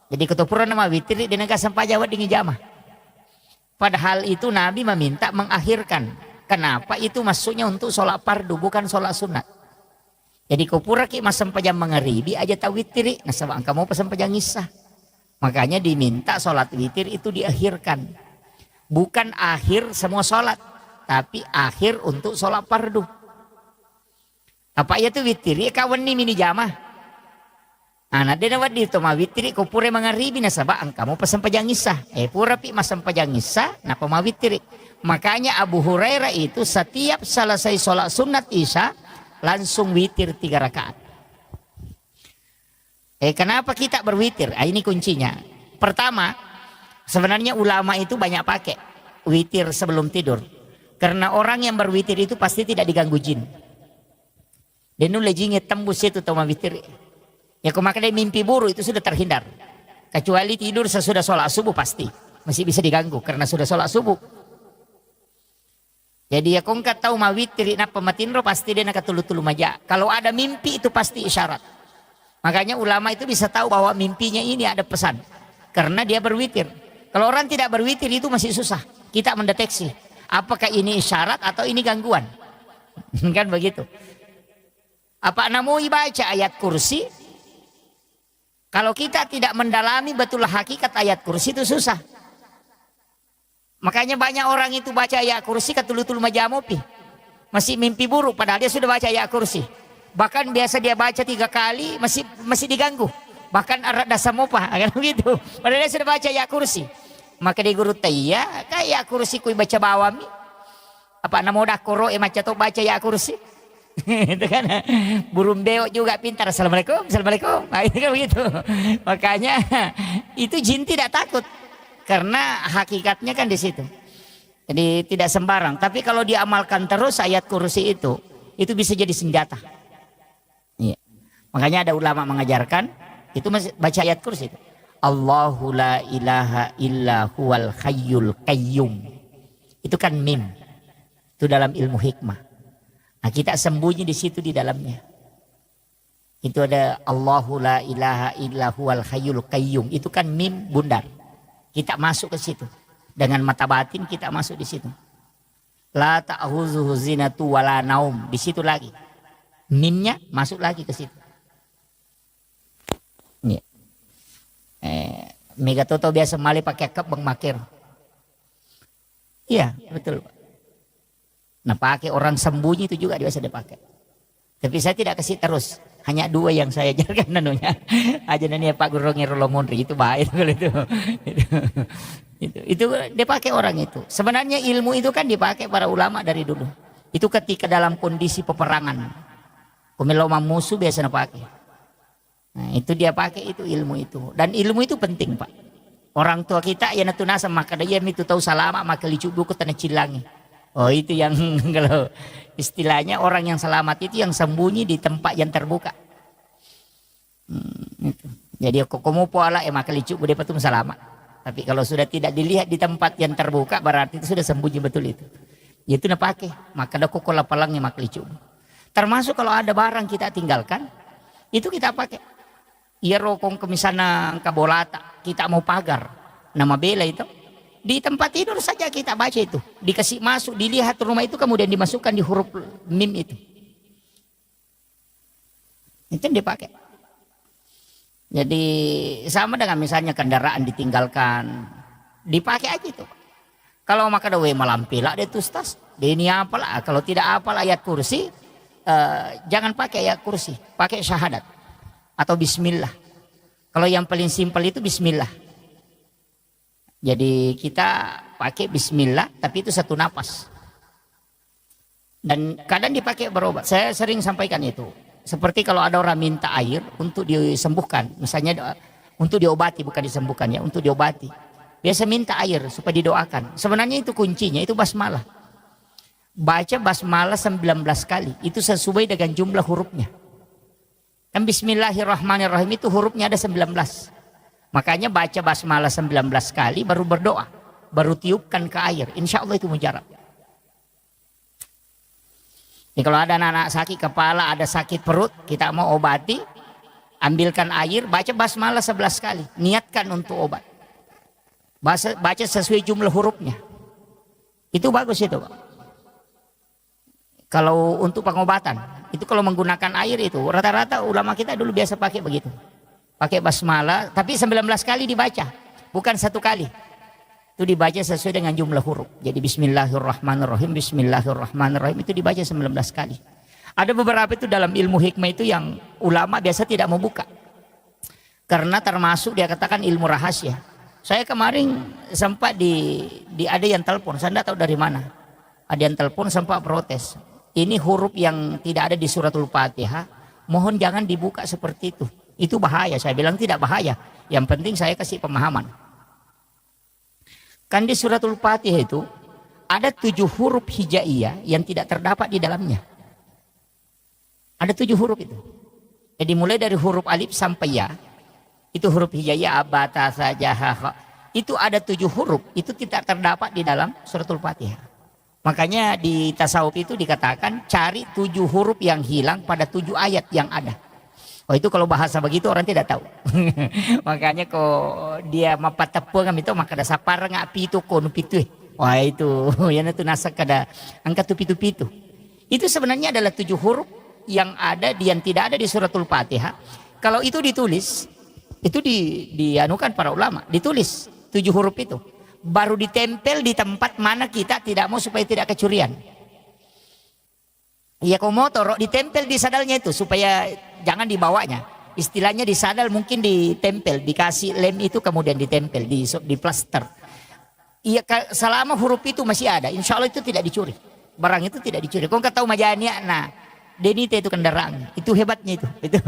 Jadi ketupuran nama witir di negara sampai Jawa dengan jamah. Padahal itu Nabi meminta mengakhirkan. Kenapa? Itu maksudnya untuk sholat fardu bukan sholat sunat. Jadi kupura ki masam pajam mengeribi aja tahu witir. Nah sebab kamu pesan pajang ngisah. Makanya diminta sholat witir itu diakhirkan. Bukan akhir semua sholat. Tapi akhir untuk sholat fardu. Apa ya itu witir? Ya kawan ni mini jamah. Anak dia nawat di toma witir. Kupura mengeribi na sabak kamu pesan pajang ngisah. Pura pi masam pajang ngisah. Napa ma witir? Makanya Abu Hurairah itu setiap selesai sholat sunat isya langsung witir 3 rakaat. Kenapa kita berwitir? Ini kuncinya. Pertama, sebenarnya ulama itu banyak pakai witir sebelum tidur. Karena orang yang berwitir itu pasti tidak diganggu jin. Dan nu lejingnya tembus itu toma witir. Ya kemakan mimpi buruk itu sudah terhindar. Kecuali tidur sesudah sholat subuh pasti masih bisa diganggu karena sudah sholat subuh. Jadi ya kau nggak tahu ma witir napa matinro pasti dia nak tulu-tulu maja. Kalau ada mimpi itu pasti isyarat. Makanya ulama itu bisa tahu bahwa mimpinya ini ada pesan. Karena dia berwitir. Kalau orang tidak berwitir itu masih susah. Kita mendeteksi. Apakah ini isyarat atau ini gangguan. Kan begitu. Apa namui baca ayat kursi. Kalau kita tidak mendalami betul hakikat ayat kursi itu susah. Makanya banyak orang itu baca ayat kursi ketulu-tulu majamopi. Masih mimpi buruk padahal dia sudah baca ayat kursi. Bahkan biasa dia baca 3 kali masih diganggu. Bahkan arad dasar mopah kan begitu. Padahal dia sudah baca ya kursi. Maka di guru taya kayak kursi kui baca bawam. Apa namo dah koro maca to baca ya kursi. Itu kan burung beo juga pintar. Assalamualaikum, assalamualaikum. Nah, itu kan begitu. Makanya itu jin tidak takut karena hakikatnya kan di situ. Jadi tidak sembarang. Tapi kalau diamalkan terus ayat kursi itu bisa jadi senjata. Makanya ada ulama mengajarkan itu baca ayat kursi itu. Allahu la ilaha illa huwal hayyul qayyum. Itu kan mim. Itu dalam ilmu hikmah. Nah, kita sembunyi di situ di dalamnya. Itu ada Allahu la ilaha illa huwal hayyul qayyum. Itu kan mim bundar. Kita masuk ke situ. Dengan mata batin kita masuk di situ. La ta'khuzuhu zinatu wala naum. Di situ lagi. Mimnya masuk lagi ke situ. Mega Toto biasa mali pakai kep bang makir. Iya betul. Nah pakai orang sembunyi itu juga biasa dipakai. Tapi saya tidak kasih terus. Hanya 2 yang saya ajarkan nanunya. Aja nanya Pak Guru Ngirolo Mondri itu bahaya itu. Itu dia pakai orang itu. Sebenarnya ilmu itu kan dipakai para ulama dari dulu. Itu ketika dalam kondisi peperangan. Kumeloma musuh biasa pakai. Nah, itu dia pakai itu ilmu itu. Dan ilmu itu penting Pak. Orang tua kita ya natunasa maka dia itu tahu salama maka licu buku tanah cilangi. Oh itu yang kalau istilahnya orang yang selamat itu yang sembunyi di tempat yang terbuka. Itu. Jadi kok kamu pola maka licu bude patung selamat. Tapi kalau sudah tidak dilihat di tempat yang terbuka berarti itu sudah sembunyi betul itu. Ya itu nak pakai maka ada kok palangnya maka licu. Termasuk kalau ada barang kita tinggalkan itu kita pakai. Iya rokong ke misalnya kabolata kita mau pagar nama bela itu Di tempat tidur saja kita baca itu. Dikasih masuk, dilihat rumah itu kemudian dimasukkan di huruf mim itu. Itu yang dipakai. Jadi sama dengan misalnya kendaraan ditinggalkan. Dipakai aja itu. Kalau maka dawe malampila dia tuh tas. Dia ini apalah. Kalau tidak apalah ayat kursi. Jangan pakai ayat kursi. Pakai syahadat. Atau bismillah. Kalau yang paling simpel itu bismillah. Jadi kita pakai bismillah tapi itu satu napas. Dan kadang dipakai berobat. Saya sering sampaikan itu. Seperti kalau ada orang minta air untuk disembuhkan. Misalnya untuk diobati, bukan disembuhkan ya. Untuk diobati. Biasa minta air supaya didoakan. Sebenarnya itu kuncinya, itu basmalah. Baca basmalah 19 kali. Itu sesuai dengan jumlah hurufnya. Dan bismillahirrahmanirrahim itu hurufnya ada 19. Makanya baca basmalah 19 kali baru berdoa. Baru tiupkan ke air. Insya Allah itu mujarab. Jadi kalau ada anak sakit kepala, ada sakit perut, kita mau obati. Ambilkan air, baca basmalah 11 kali. Niatkan untuk obat. Baca sesuai jumlah hurufnya. Itu bagus itu, Pak. Kalau untuk pengobatan. Itu kalau menggunakan air itu. Rata-rata ulama kita dulu biasa pakai begitu. Pakai basmalah, tapi 19 kali dibaca, bukan satu kali. Itu dibaca sesuai dengan jumlah huruf. Jadi bismillahirrahmanirrahim, bismillahirrahmanirrahim itu dibaca 19 kali. Ada beberapa itu dalam ilmu hikmah itu yang ulama biasa tidak membuka. Karena termasuk dia katakan ilmu rahasia. Saya kemarin sempat ada yang telepon, saya tidak tahu dari mana. Ada yang telepon sempat protes. Ini huruf yang tidak ada di suratul Fatihah, mohon jangan dibuka seperti itu. Itu bahaya. Saya bilang tidak bahaya. Yang penting saya kasih pemahaman. Kan di suratul Fatihah itu ada 7 huruf hijaiyah yang tidak terdapat di dalamnya. Ada 7 huruf itu. Jadi mulai dari huruf alif sampai ya. Itu huruf hijaiyah abata sajaha. Itu ada 7 huruf. Itu tidak terdapat di dalam suratul Fatihah. Makanya di tasawuf itu dikatakan cari 7 huruf yang hilang pada 7 ayat yang ada. Oh itu kalau bahasa begitu orang tidak tahu. Makanya kok dia mapat tepung itu maka ada sapar ngak pitu kono pitu. Wah itu yang itu nasak kada angka tu pitu. Itu sebenarnya adalah 7 huruf yang ada yang tidak ada di suratul Fatihah. Kalau itu ditulis, itu dianukan para ulama, ditulis 7 huruf itu. Baru ditempel di tempat mana kita tidak mau supaya tidak kecurian. Iya kau mau taruh ditempel di sadalnya itu supaya jangan dibawanya. Istilahnya di sadal mungkin ditempel, dikasih lem itu kemudian ditempel di plaster. Iya selama huruf itu masih ada, insya Allah itu tidak dicuri. Barang itu tidak dicuri. Kau nggak tahu majanya, nah denite itu kendaraan, itu hebatnya itu. Itu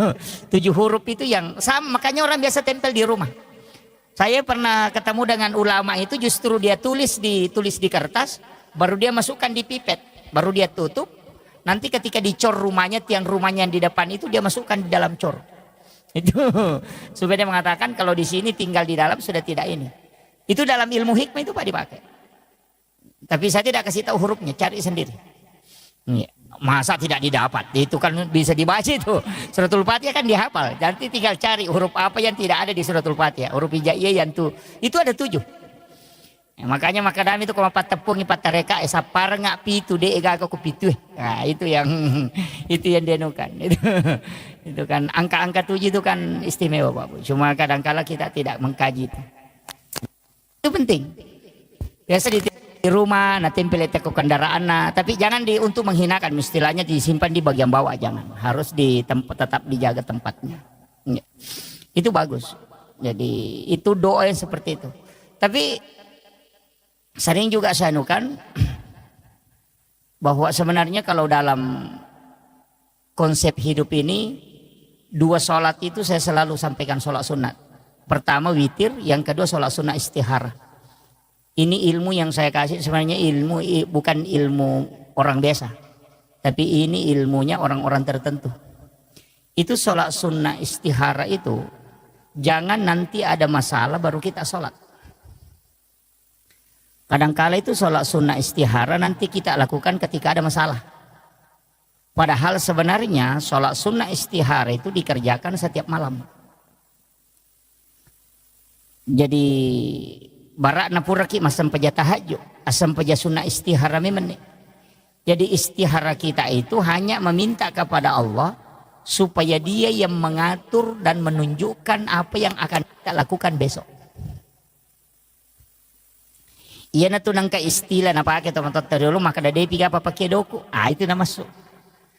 7 huruf itu yang sama, makanya orang biasa tempel di rumah. Saya pernah ketemu dengan ulama itu justru dia tulis di kertas, baru dia masukkan di pipet, baru dia tutup. Nanti ketika dicor rumahnya, tiang rumahnya yang di depan itu dia masukkan di dalam cor. Itu supaya dia mengatakan kalau di sini tinggal di dalam sudah tidak ini. Itu dalam ilmu hikmah itu Pak dipakai. Tapi saya tidak kasih tahu hurufnya, cari sendiri. Masa tidak didapat? Itu kan bisa dibaca itu. Suratul Fatihah kan dihafal. Nanti tinggal cari huruf apa yang tidak ada di suratul Fatihah. Huruf hijaiyah yang itu ada 7. Makanya makadami itu kalau tepung ipat tareka sapar ngak pitu de ega aku pitu. Nah, itu yang dianukan. Itu kan angka-angka 7 itu kan istimewa Pak Bu. Cuma kadang-kala kita tidak mengkaji itu. Itu penting. Biasa di rumah nah tempel ke kendaraan tapi jangan untuk menghinakan, istilahnya disimpan di bagian bawah, jangan. Harus tetap dijaga tempatnya. Itu bagus. Jadi itu doa yang seperti itu. Tapi sering juga saya anukan bahwa sebenarnya kalau dalam konsep hidup ini 2 sholat itu saya selalu sampaikan sholat sunat. Pertama witir, yang kedua sholat sunat istihara. Ini ilmu yang saya kasih sebenarnya ilmu bukan ilmu orang biasa, tapi ini ilmunya orang-orang tertentu. Itu sholat sunnah istihara itu jangan nanti ada masalah baru kita sholat. Kadangkala itu sholat sunnah istihara nanti kita lakukan ketika ada masalah. Padahal sebenarnya sholat sunnah istihara itu dikerjakan setiap malam. Jadi barak napura ki masam paja tahajud, asam paja sunnah istihara memang. Jadi istihara kita itu hanya meminta kepada Allah supaya dia yang mengatur dan menunjukkan apa yang akan kita lakukan besok. Iya na tunang ka istilah na pakai teman-teman terlalu maka ada piga apa pakai doku. Itu na masuk.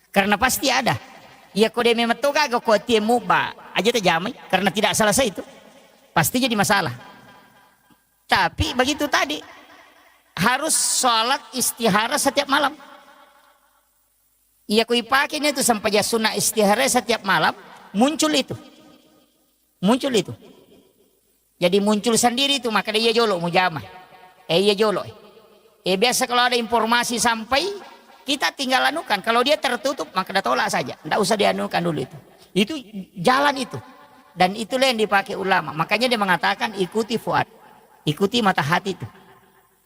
Karena pasti ada. Iya kode memang tuh kagak kau tiemu ba aja terjamai karena tidak selesai itu pasti jadi masalah. Tapi begitu tadi harus sholat istihara setiap malam. Iya kui pakai itu sampai sunnah istihara setiap malam muncul itu. Jadi muncul sendiri itu maka dia jolo mujamah. Iya jolo. Biasa kalau ada informasi sampai kita tinggal anukan. Kalau dia tertutup maka dah tolak saja. Tidak usah dianukan dulu itu. Itu jalan itu. Dan itulah yang dipakai ulama. Makanya dia mengatakan ikuti fuad. Ikuti mata hati itu.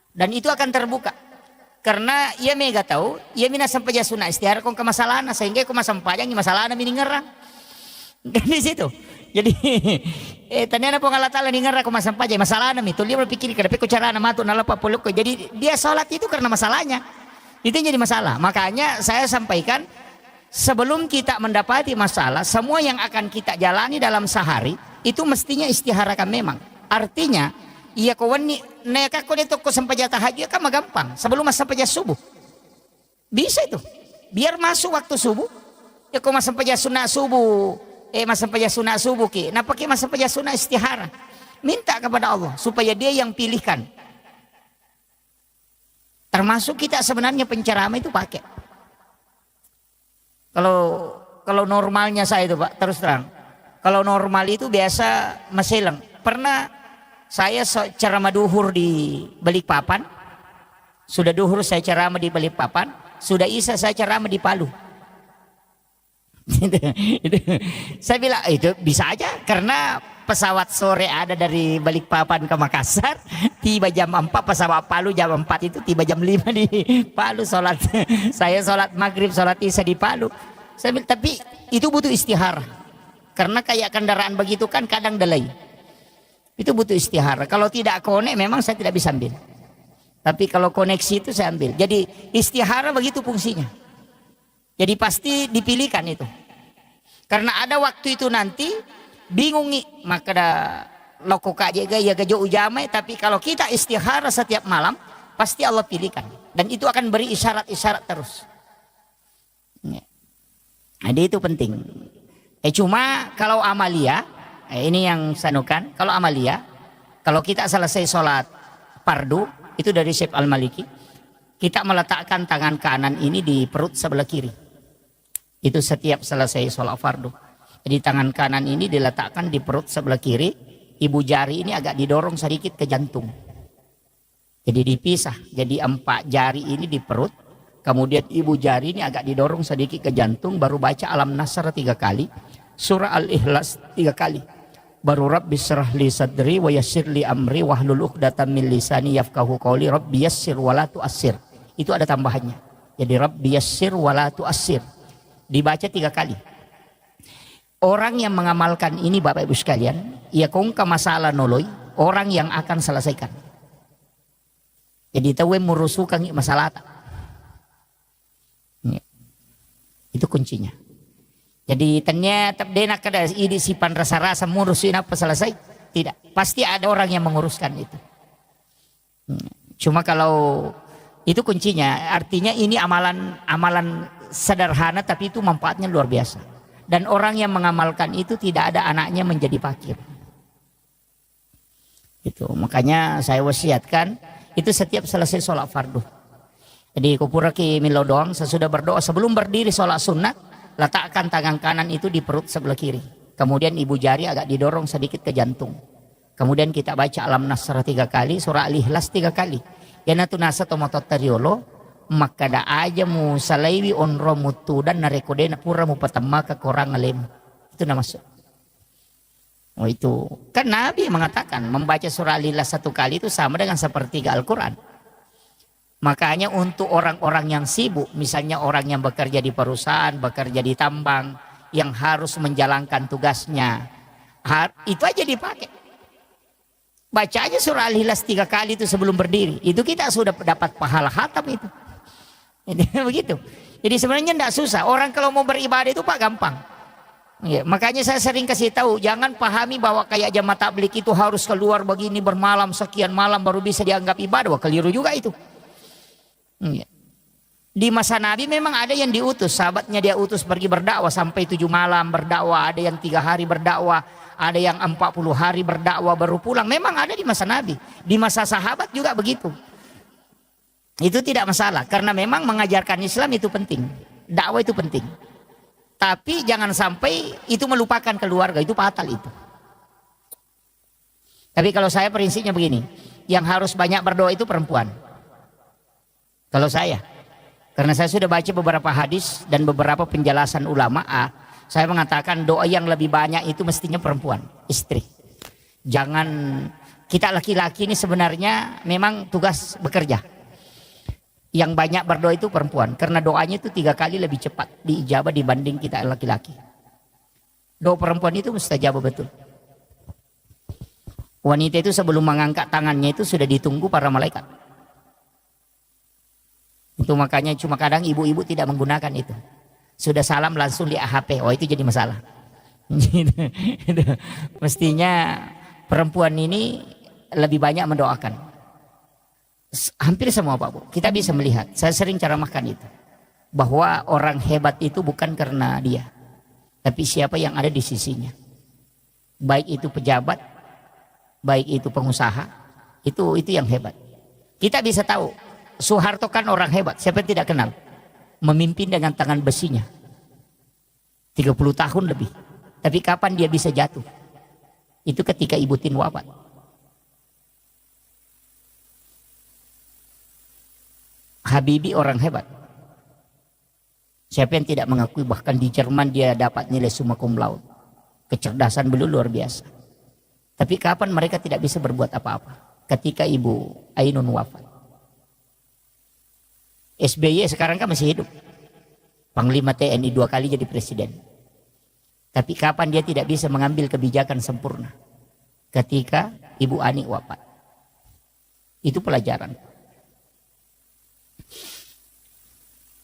Dan itu akan terbuka. Karena ia mega tahu. Ia mina sampai sunnah istihara kong kemasalahan. Sehingga kong masampajang masalahan mini ngerang. Di situ. Jadi tanyana po Allah Ta'ala ningar ako masampajay masalah na itu dia berpikir kada pe ko cara na mato nalapa pulok ko. Jadi dia sholat itu karena masalahnya. Itu yang jadi masalah. Makanya saya sampaikan sebelum kita mendapati masalah, semua yang akan kita jalani dalam sehari itu mestinya istiharakan memang. Artinya iya ko wani neka ko dito ko sampajay tahajud kan magampang sebelum sampajay subuh. Bisa itu. Biar masuk waktu subuh ya ko masampajay sunnah subuh. Masa paja sunnah subuh ki. Nah pakai masa paja sunnah istihara. Minta kepada Allah supaya dia yang pilihkan. Termasuk kita sebenarnya penceramah itu pakai. Kalau normalnya saya itu Pak, terus terang. Kalau normal itu biasa maselang. Pernah saya ceramah duhur di Balikpapan. Sudah duhur saya ceramah di Balikpapan. Sudah isya saya ceramah di Palu. itu. Saya bilang itu bisa aja karena pesawat sore ada dari Balikpapan ke Makassar tiba jam 4 pesawat Palu jam 4 itu tiba jam 5 di Palu sholat saya sholat maghrib sholat isya di Palu. Saya bilang tapi itu butuh istihara karena kayak kendaraan begitu kan kadang delay itu butuh istihara. Kalau tidak konek memang saya tidak bisa ambil tapi kalau koneksi itu saya ambil. Jadi istihara begitu fungsinya. Jadi pasti dipilihkan itu. Karena ada waktu itu nanti bingungi maka ada loko kaje ya gajo ujame tapi kalau kita istihara setiap malam pasti Allah pilihkan dan itu akan beri isyarat-isyarat terus. Jadi itu penting. Cuma kalau amalia ini yang sanukan kalau amalia kalau kita selesai sholat fardu itu dari Syekh Al-Maliki kita meletakkan tangan kanan ini di perut sebelah kiri. Itu setiap selesai sholat fardu. Jadi tangan kanan ini diletakkan di perut sebelah kiri. Ibu jari ini agak didorong sedikit ke jantung. Jadi dipisah. Jadi 4 jari ini di perut. Kemudian ibu jari ini agak didorong sedikit ke jantung. Baru baca Alam Nasr 3 kali. Surah Al-Ikhlas 3 kali. Baru Rabbi syrah li sadri wa yassir li amri wahlul 'uqdatam min lisani yafqahu qawli Rabbi yassir wa la tu'assir. Itu ada tambahannya. Jadi Rabbi yassir wa la tu'assir. Dibaca 3 kali. Orang yang mengamalkan ini Bapak Ibu sekalian, ia kongka masalah noloy, orang yang akan selesaikan. Jadi tahu murusukan masalah. Itu kuncinya. Jadi ternyata dena kada ini sipan rasa-rasa murusin apa selesai? Tidak. Pasti ada orang yang menguruskan itu. Cuma kalau itu kuncinya, artinya ini amalan sederhana tapi itu manfaatnya luar biasa. Dan orang yang mengamalkan itu tidak ada anaknya menjadi fakir. Itu makanya saya wasiatkan itu setiap selesai sholat fardu. Jadi kupura ki milo doang sesudah berdoa sebelum berdiri sholat sunat letakkan tangan kanan itu di perut sebelah kiri. Kemudian ibu jari agak didorong sedikit ke jantung. Kemudian kita baca Alam Nasr 3 kali, surah Al-Ikhlas 3 kali. Yana tunasa tomotot teriolo maka da aja mu salaiwi onro mutu dan narekode na pura mu patama ke korang alim. Itu nama masuk. Oh itu kan Nabi mengatakan membaca surah Al-Ikhlas 1 kali itu sama dengan sepertiga Al-Quran. Makanya untuk orang-orang yang sibuk, misalnya orang yang bekerja di perusahaan, bekerja di tambang, yang harus menjalankan tugasnya, itu aja dipakai. Baca aja surah Al-Ikhlas 3 kali itu sebelum berdiri. Itu kita sudah dapat pahala khatam itu. Jadi begitu. Jadi sebenarnya tidak susah. Orang kalau mau beribadah itu Pak gampang. Ya, makanya saya sering kasih tahu, jangan pahami bahwa kayak jamaah tabligh itu harus keluar begini bermalam sekian malam baru bisa dianggap ibadah. Wah, keliru juga itu. Ya. Di masa Nabi memang ada yang diutus, sahabatnya dia utus pergi berdakwah sampai 7 malam berdakwah, ada yang 3 hari berdakwah, ada yang 40 hari berdakwah baru pulang. Memang ada di masa Nabi, di masa sahabat juga begitu. Itu tidak masalah, karena memang mengajarkan Islam itu penting, dakwah itu penting. Tapi jangan sampai itu melupakan keluarga, itu fatal itu. Tapi kalau saya prinsipnya begini, yang harus banyak berdoa itu perempuan. Kalau saya, karena saya sudah baca beberapa hadis dan beberapa penjelasan ulama, saya mengatakan doa yang lebih banyak itu mestinya perempuan, istri. Jangan, kita laki-laki ini sebenarnya memang tugas bekerja. Yang banyak berdoa itu perempuan, karena doanya itu 3 kali lebih cepat diijabah dibanding kita laki-laki. Doa perempuan itu mustajab betul. Wanita itu sebelum mengangkat tangannya itu sudah ditunggu para malaikat. Itu makanya cuma kadang ibu-ibu tidak menggunakan itu. Sudah salam langsung di AHP, oh itu jadi masalah. Mestinya perempuan ini lebih banyak mendoakan. Hampir semua Pak Bu, kita bisa melihat, saya sering ceramahkan itu, bahwa orang hebat itu bukan karena dia, tapi siapa yang ada di sisinya. Baik itu pejabat, baik itu pengusaha, itu yang hebat. Kita bisa tahu, Soeharto kan orang hebat, siapa yang tidak kenal? Memimpin dengan tangan besinya 30 tahun lebih. Tapi kapan dia bisa jatuh? Itu ketika Ibu Tin wafat. Habibie orang hebat. Siapa yang tidak mengakui, bahkan di Jerman dia dapat nilai summa cum laude. Kecerdasan beliau luar biasa. Tapi kapan mereka tidak bisa berbuat apa-apa? Ketika Ibu Ainun wafat. SBY sekarang kan masih hidup. Panglima TNI 2 kali jadi presiden. Tapi kapan dia tidak bisa mengambil kebijakan sempurna? Ketika Ibu Ani wafat. Itu pelajaran.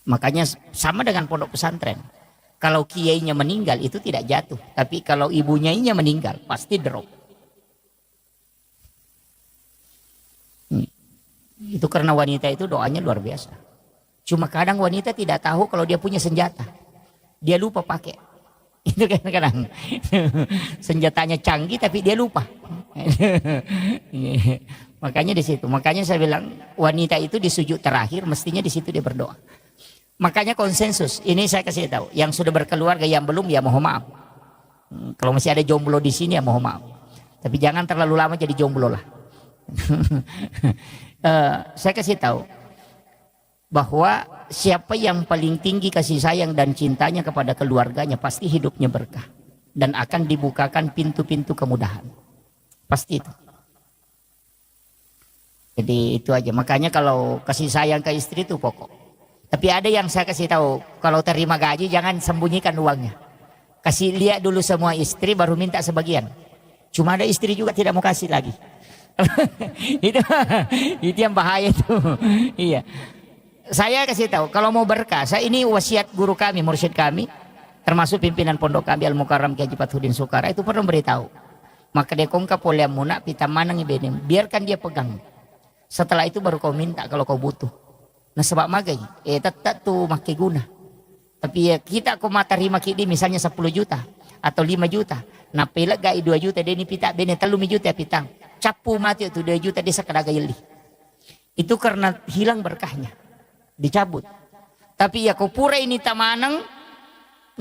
Makanya sama dengan pondok pesantren. Kalau kiainya meninggal itu tidak jatuh. Tapi kalau ibunya meninggal pasti drop. Itu karena wanita itu doanya luar biasa. Cuma kadang wanita tidak tahu kalau dia punya senjata. Dia lupa pakai. Itu kadang-kadang senjatanya canggih tapi dia lupa. Makanya di situ. Makanya saya bilang wanita itu di sujud terakhir mestinya di situ dia berdoa. Makanya konsensus. Ini saya kasih tahu. Yang sudah berkeluarga, yang belum ya mohon maaf. Kalau masih ada jomblo di sini ya mohon maaf. Tapi jangan terlalu lama jadi jomblo lah. Saya kasih tahu bahwa siapa yang paling tinggi kasih sayang dan cintanya kepada keluarganya pasti hidupnya berkah dan akan dibukakan pintu-pintu kemudahan. Pasti itu. Jadi itu aja. Makanya kalau kasih sayang ke istri itu pokok. Tapi ada yang saya kasih tahu, kalau terima gaji jangan sembunyikan uangnya. Kasih lihat dulu semua istri baru minta sebagian. Cuma ada istri juga tidak mau kasih lagi. itu yang bahaya itu. Iya. Saya kasih tahu, kalau mau berkah, saya ini wasiat guru kami, mursyid kami, termasuk pimpinan pondok kami Al-Mukarram Kiai Haji Fathuddin Sukara itu pernah beritahu. Maka dia kongka polya munak pita manang ibenim, biarkan dia pegang. Setelah itu baru kau minta kalau kau butuh. Nah sebab magai, tetap tuh makai guna. Tapi ya kita kau terima kini misalnya 10 juta atau 5 juta. Nah pelak gai 2 juta dia ni pita bene 3 juta pitang. Capu mati itu 2 juta dia sekadaga yeli. Itu karena hilang berkahnya. Dicabut. Tapi ya kau pura ini tamanang,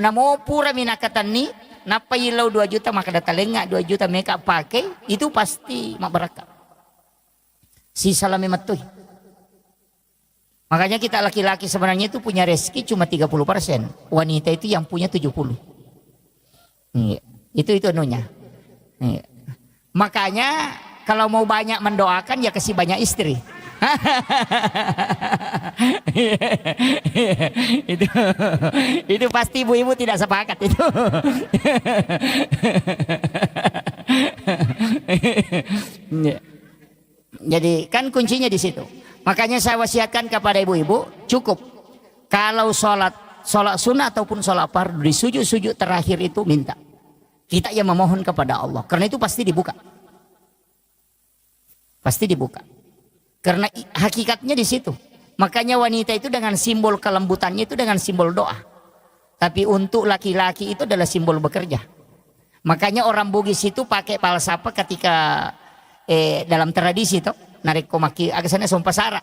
namo pura minakatan ni, napa ilau 2 juta maka data lengak 2 juta mereka pakai, itu pasti mak berkah. Sisa lami matuh. Makanya kita laki-laki sebenarnya itu punya rezeki cuma 30%. Wanita itu yang punya 70%. Itu anunya. Makanya kalau mau banyak mendoakan ya kasih banyak istri. itu pasti ibu-ibu tidak sepakat itu. Ya. Jadi kan kuncinya di situ. Makanya saya wasiatkan kepada ibu-ibu, cukup kalau sholat sunnah ataupun sholat fardu di sujud-sujud terakhir itu minta. Kita yang memohon kepada Allah. Karena itu pasti dibuka. Pasti dibuka. Karena hakikatnya di situ. Makanya wanita itu dengan simbol kelembutannya itu dengan simbol doa. Tapi untuk laki-laki itu adalah simbol bekerja. Makanya orang Bugis itu pakai palsapa ketika dalam tradisi itu narik komaki agasana sompasara.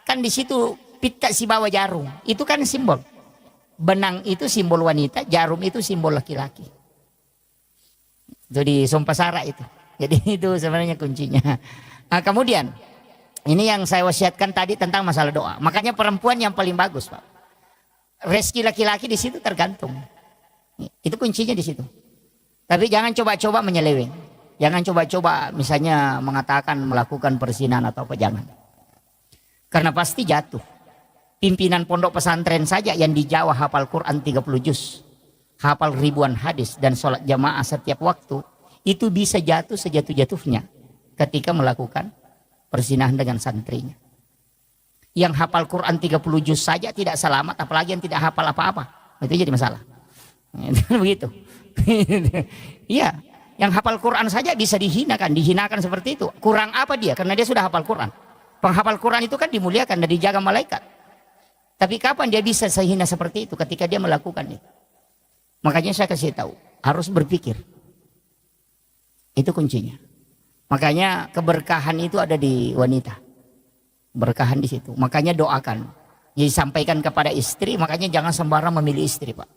Kan di situ pita si bawa jarum. Itu kan simbol. Benang itu simbol wanita, jarum itu simbol laki-laki. Jadi sompasara itu. Jadi itu sebenarnya kuncinya. Nah, kemudian ini yang saya wasiatkan tadi tentang masalah doa. Makanya perempuan yang paling bagus, Pak. Rezeki laki-laki di situ tergantung. Itu kuncinya di situ. Tapi jangan coba-coba menyeleweng. Jangan coba-coba misalnya mengatakan melakukan perzinahan atau apa, jangan. Karena pasti jatuh. Pimpinan pondok pesantren saja yang di Jawa hafal Quran 30 juz. Hafal ribuan hadis dan sholat jamaah setiap waktu. Itu bisa jatuh sejatuh-jatuhnya ketika melakukan perzinahan dengan santrinya. Yang hafal Quran 30 juz saja tidak selamat, apalagi yang tidak hafal apa-apa. Itu jadi masalah. Begitu. Iya, yang hafal Quran saja bisa dihinakan seperti itu. Kurang apa dia? Karena dia sudah hafal Quran. Penghafal Quran itu kan dimuliakan dan dijaga malaikat. Tapi kapan dia bisa sehina seperti itu ketika dia melakukan itu? Makanya saya kasih tahu, harus berpikir. Itu kuncinya. Makanya keberkahan itu ada di wanita. Berkahan di situ. Makanya doakan. Jadi sampaikan kepada istri, makanya jangan sembarang memilih istri, Pak.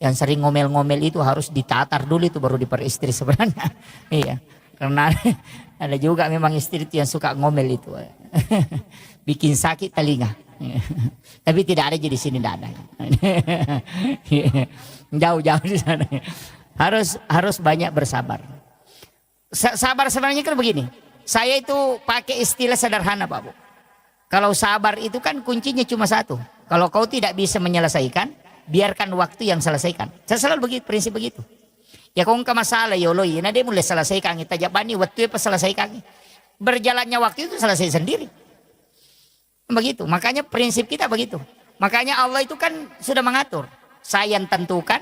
Yang sering ngomel-ngomel itu harus ditatar dulu itu baru diperistri sebenarnya. Iya. Karena ada juga memang istri itu yang suka ngomel itu. Bikin sakit telinga. Tapi tidak ada di sini, tidak ada. Jauh-jauh di sana. Harus banyak bersabar. Sabar sebenarnya kan begini. Saya itu pakai istilah sederhana, Pak Bu. Kalau sabar itu kan kuncinya cuma satu. Kalau kau tidak bisa menyelesaikan, biarkan waktu yang selesaikan. Saya selalu begitu, prinsip begitu. Ya kau nggak masalah ya Allah, nah dia mulai selesaikan. Kita jabani waktu apa selesaikan. Berjalannya waktu itu selesai sendiri. Begitu. Makanya prinsip kita begitu. Makanya Allah itu kan sudah mengatur. Saya yang tentukan,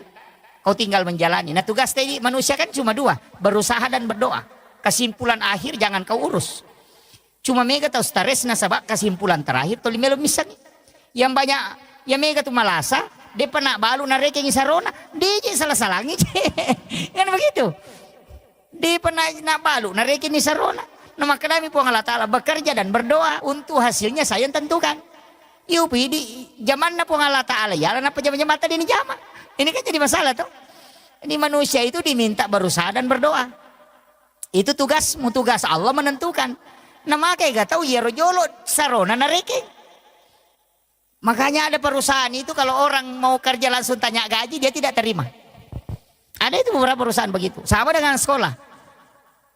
kau tinggal menjalani. Nah tugas tadi manusia kan cuma dua, berusaha dan berdoa. Kesimpulan akhir jangan kau urus. Cuma mega tahu stares nasabak kesimpulan terakhir toli melo misalnya. Yang banyak yang mega tuh malasa, dia pernah balu nareking isarona, dia salah-salangi. Kan begitu. Dia pernah nak balu nareking isarona. Nah maka kami pun Allah Ta'ala bekerja dan berdoa untuk hasilnya saya yang tentukan. Yupi di zaman na pun Allah Ta'ala ya, apa zaman mata di jama. Ini kan jadi masalah tuh. Ini manusia itu diminta berusaha dan berdoa. Itu tugasmu, tugas Allah menentukan. Nah makanya gak tahu ya rojolo sarona nareking. Makanya ada perusahaan itu kalau orang mau kerja langsung tanya gaji dia tidak terima. Ada itu beberapa perusahaan begitu. Sama dengan sekolah.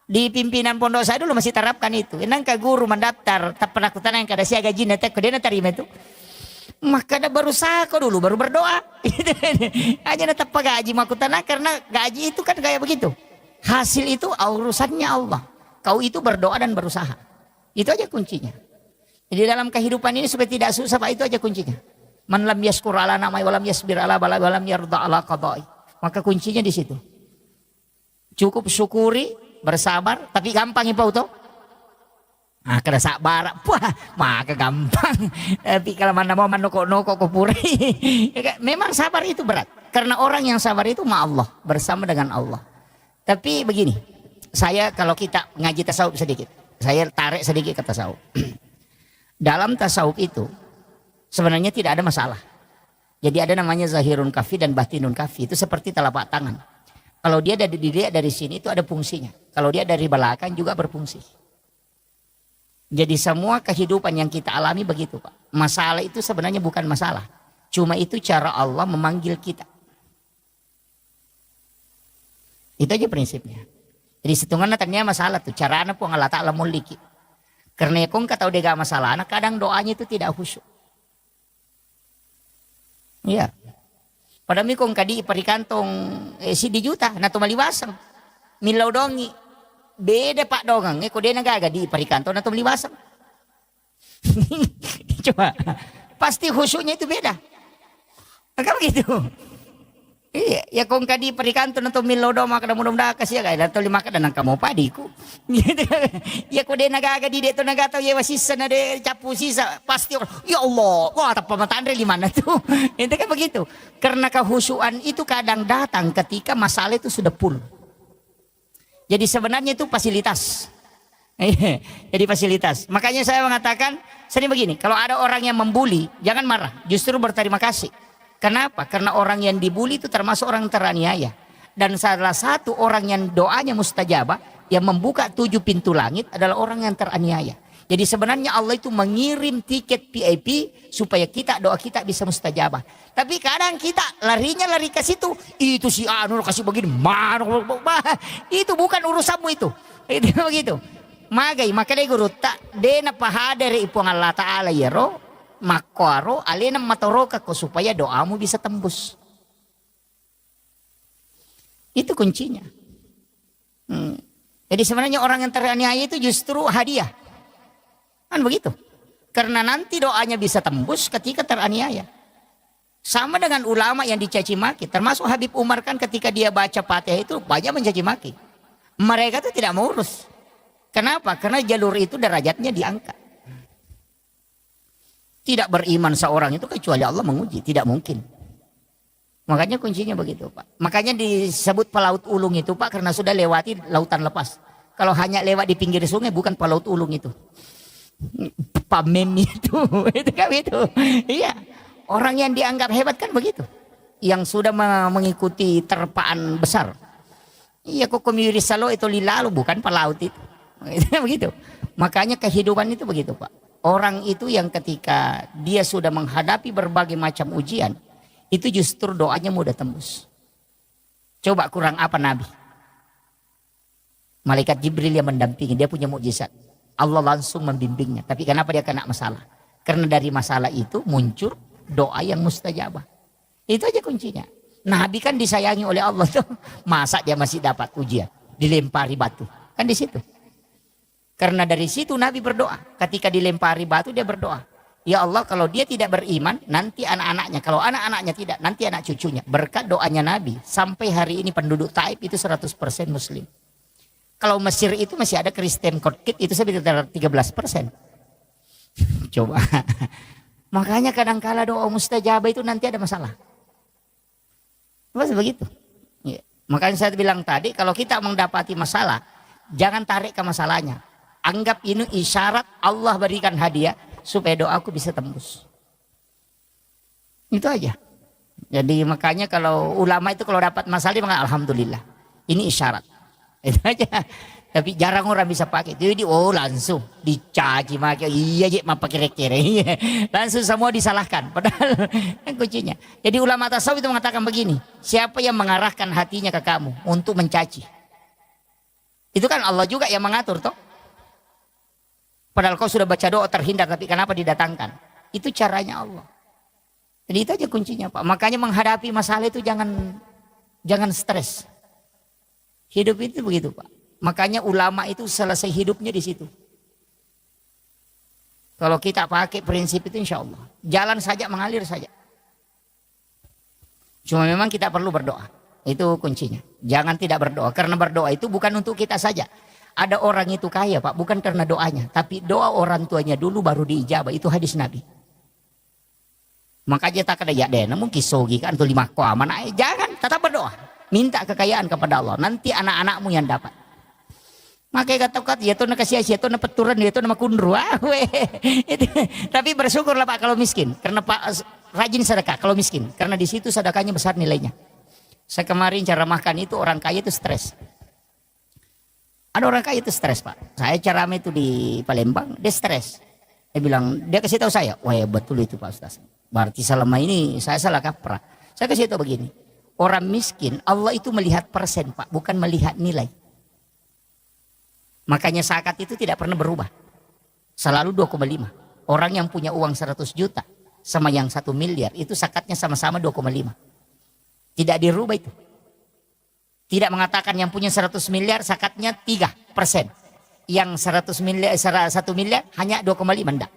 Di pimpinan pondok saya dulu masih terapkan itu. Enang ke guru mendaftar tak pernah kutanya yang kada sia gaji nanti dia terima itu. Maka ada berusaha kok dulu baru berdoa. Aja tetap gaji makutana karena gaji itu kan kayak begitu. Hasil itu urusannya Allah. Kau itu berdoa dan berusaha. Itu aja kuncinya. Jadi dalam kehidupan ini supaya tidak susah, Pak, itu aja kuncinya. Man lam yaskur ala namai walam yasbir ala bala walam yarda ala qada'i. Maka kuncinya di situ. Cukup syukuri, bersabar, tapi gampang ya Pak Uto. Ah, kada sabar, wah, maka gampang. Tapi kalau mana mau manoko-noko kupuri. Memang sabar itu berat. Karena orang yang sabar itu ma Allah, bersama dengan Allah. Tapi begini, saya kalau kita ngaji tasawuf sedikit. Saya tarik sedikit ke tasawuf. Dalam tasawuf itu sebenarnya tidak ada masalah. Jadi ada namanya zahirun kafi dan batinun kafi. Itu seperti telapak tangan. Kalau dia dari sini itu ada fungsinya. Kalau dia dari belakang juga berfungsi. Jadi semua kehidupan yang kita alami begitu, Pak. Masalah itu sebenarnya bukan masalah. Cuma itu cara Allah memanggil kita. Itu aja prinsipnya. Jadi setengahnya ternyata masalah tuh. Cara anak pun Allah Ta'ala muliki. Karena ya kong tahu dia gak masalah. Anak kadang doanya itu tidak khusyuk. Iya. Padahal kong kadi perikantong si di juta. Nato maliwasang. Milaw dongi. beda Pak Dongang. Kok dia nagaga di parikanto na tumliwasan. Coba. Pasti khusyuknya itu beda. Maka begitu. Iya, ya kung kadi parikanto na tumilodo maka mudah-mudahan kasi ya kaya lima ka nang kamo padiku. Gitu. Ya kung dia nagaga di dito nagataw ya wasisa na de capu sisa pasti ya Allah, wah apa pamataan re lima na tuh. Itu kan begitu. Karena kehusuan itu kadang datang ketika masalah itu sudah full. Jadi sebenarnya itu fasilitas. Jadi fasilitas. Makanya saya mengatakan sering begini, kalau ada orang yang membuli, jangan marah, justru berterima kasih. Kenapa? Karena orang yang dibuli itu termasuk orang teraniaya. Dan salah satu orang yang doanya mustajabah, yang membuka 7 pintu langit adalah orang yang teraniaya. Jadi sebenarnya Allah itu mengirim tiket VIP supaya doa kita bisa mustajabah. Tapi kadang kita lari ke situ, itu si Anu kasih begini, itu bukan urusanmu itu. Itu begitu. Maka dia guru tak dena pahadere ipong Allah Ta'ala yero makwaro alena matoroka ko supaya doamu bisa tembus. Itu kuncinya. Jadi sebenarnya orang yang teraniaya itu justru hadiah. Kan begitu. Karena nanti doanya bisa tembus ketika teraniaya. Sama dengan ulama yang dicaci maki. Termasuk Habib Umar kan ketika dia baca Fatihah itu banyak mencaci maki. Mereka itu tidak mau urus. Kenapa? Karena jalur itu derajatnya diangkat. Tidak beriman seorang itu kecuali Allah menguji. Tidak mungkin. Makanya kuncinya begitu Pak. Makanya disebut pelaut ulung itu Pak. Karena sudah lewati lautan lepas. Kalau hanya lewat di pinggir sungai bukan pelaut ulung itu. Pamem itu. Itu kan itu. Iya. Orang yang dianggap hebat kan begitu. Yang sudah mengikuti terpaan besar. Iya kok komiri salo itu lilalu bukan pelaut itu. Begitu. Makanya kehidupan itu begitu Pak. Orang itu yang ketika dia sudah menghadapi berbagai macam ujian, itu justru doanya mudah tembus. Coba kurang apa Nabi? Malaikat Jibril yang mendampingi, dia punya mukjizat. Allah langsung membimbingnya. Tapi kenapa dia kena masalah? Karena dari masalah itu muncul doa yang mustajabah. Itu aja kuncinya. Nabi kan disayangi oleh Allah tuh. Masa dia masih dapat ujian? Dilempari batu. Kan di situ. Karena dari situ Nabi berdoa. Ketika dilempari batu dia berdoa. Ya Allah kalau dia tidak beriman nanti anak-anaknya. Kalau anak-anaknya tidak nanti anak cucunya. Berkat doanya Nabi. Sampai hari ini penduduk Taif itu 100% muslim. Kalau Mesir itu masih ada Kristen Kotkit itu sekitar 13%. Coba. Makanya kadang-kala doa mustajabah itu nanti ada masalah. Pas begitu. Ya. Makanya saya bilang tadi kalau kita mendapati masalah jangan tarik ke masalahnya. Anggap ini isyarat Allah berikan hadiah supaya doaku bisa tembus. Itu aja. Jadi makanya kalau ulama itu kalau dapat masalah dia alhamdulillah. Ini isyarat. Itu aja. Tapi jarang orang bisa pakai. Jadi langsung dicaci maki. Iya je mapa kira-kira. Langsung semua disalahkan. Padahal kan kuncinya. Jadi ulama tasawuf itu mengatakan begini. Siapa yang mengarahkan hatinya ke kamu untuk mencaci? Itu kan Allah juga yang mengatur toh. Padahal kau sudah baca doa terhindar tapi kenapa didatangkan? Itu caranya Allah. Jadi itu aja kuncinya Pak. Makanya menghadapi masalah itu jangan stres. Hidup itu begitu Pak. Makanya ulama itu selesai hidupnya di situ. Kalau kita pakai prinsip itu insya Allah. Jalan saja mengalir saja. Cuma memang kita perlu berdoa. Itu kuncinya. Jangan tidak berdoa. Karena berdoa itu bukan untuk kita saja. Ada orang itu kaya Pak, bukan karena doanya. Tapi doa orang tuanya dulu baru diijabah. Itu hadis Nabi. Makanya tak ada ya deh, namun kisogi kan tuh 5 mana. Jangan, tetap berdoa. Minta kekayaan kepada Allah. Nanti anak-anakmu yang dapat. Makanya kata-kata, ya tuh nakasih ya tuh napeturan, ya tuh nama kundru. Tapi bersyukurlah Pak kalau miskin. Karena Pak rajin sedekah kalau miskin. Karena di situ sedekahnya besar nilainya. Saya kemarin cara makan itu orang kaya itu stres. Ada orang kaya itu stres Pak. Saya cara itu di Palembang, dia stres. Dia bilang, dia kasih tahu saya, wah ya betul itu Pak Ustaz. Berarti selama ini saya salah kaprah. Saya kasih tahu begini, orang miskin Allah itu melihat persen Pak, bukan melihat nilai. Makanya zakat itu tidak pernah berubah. Selalu 2,5. Orang yang punya uang 100 juta sama yang 1 miliar itu zakatnya sama-sama 2,5. Tidak dirubah itu. Tidak mengatakan yang punya 100 miliar zakatnya 3. persen. Yang 100 miliar, 1 miliar hanya 2,5 enggak.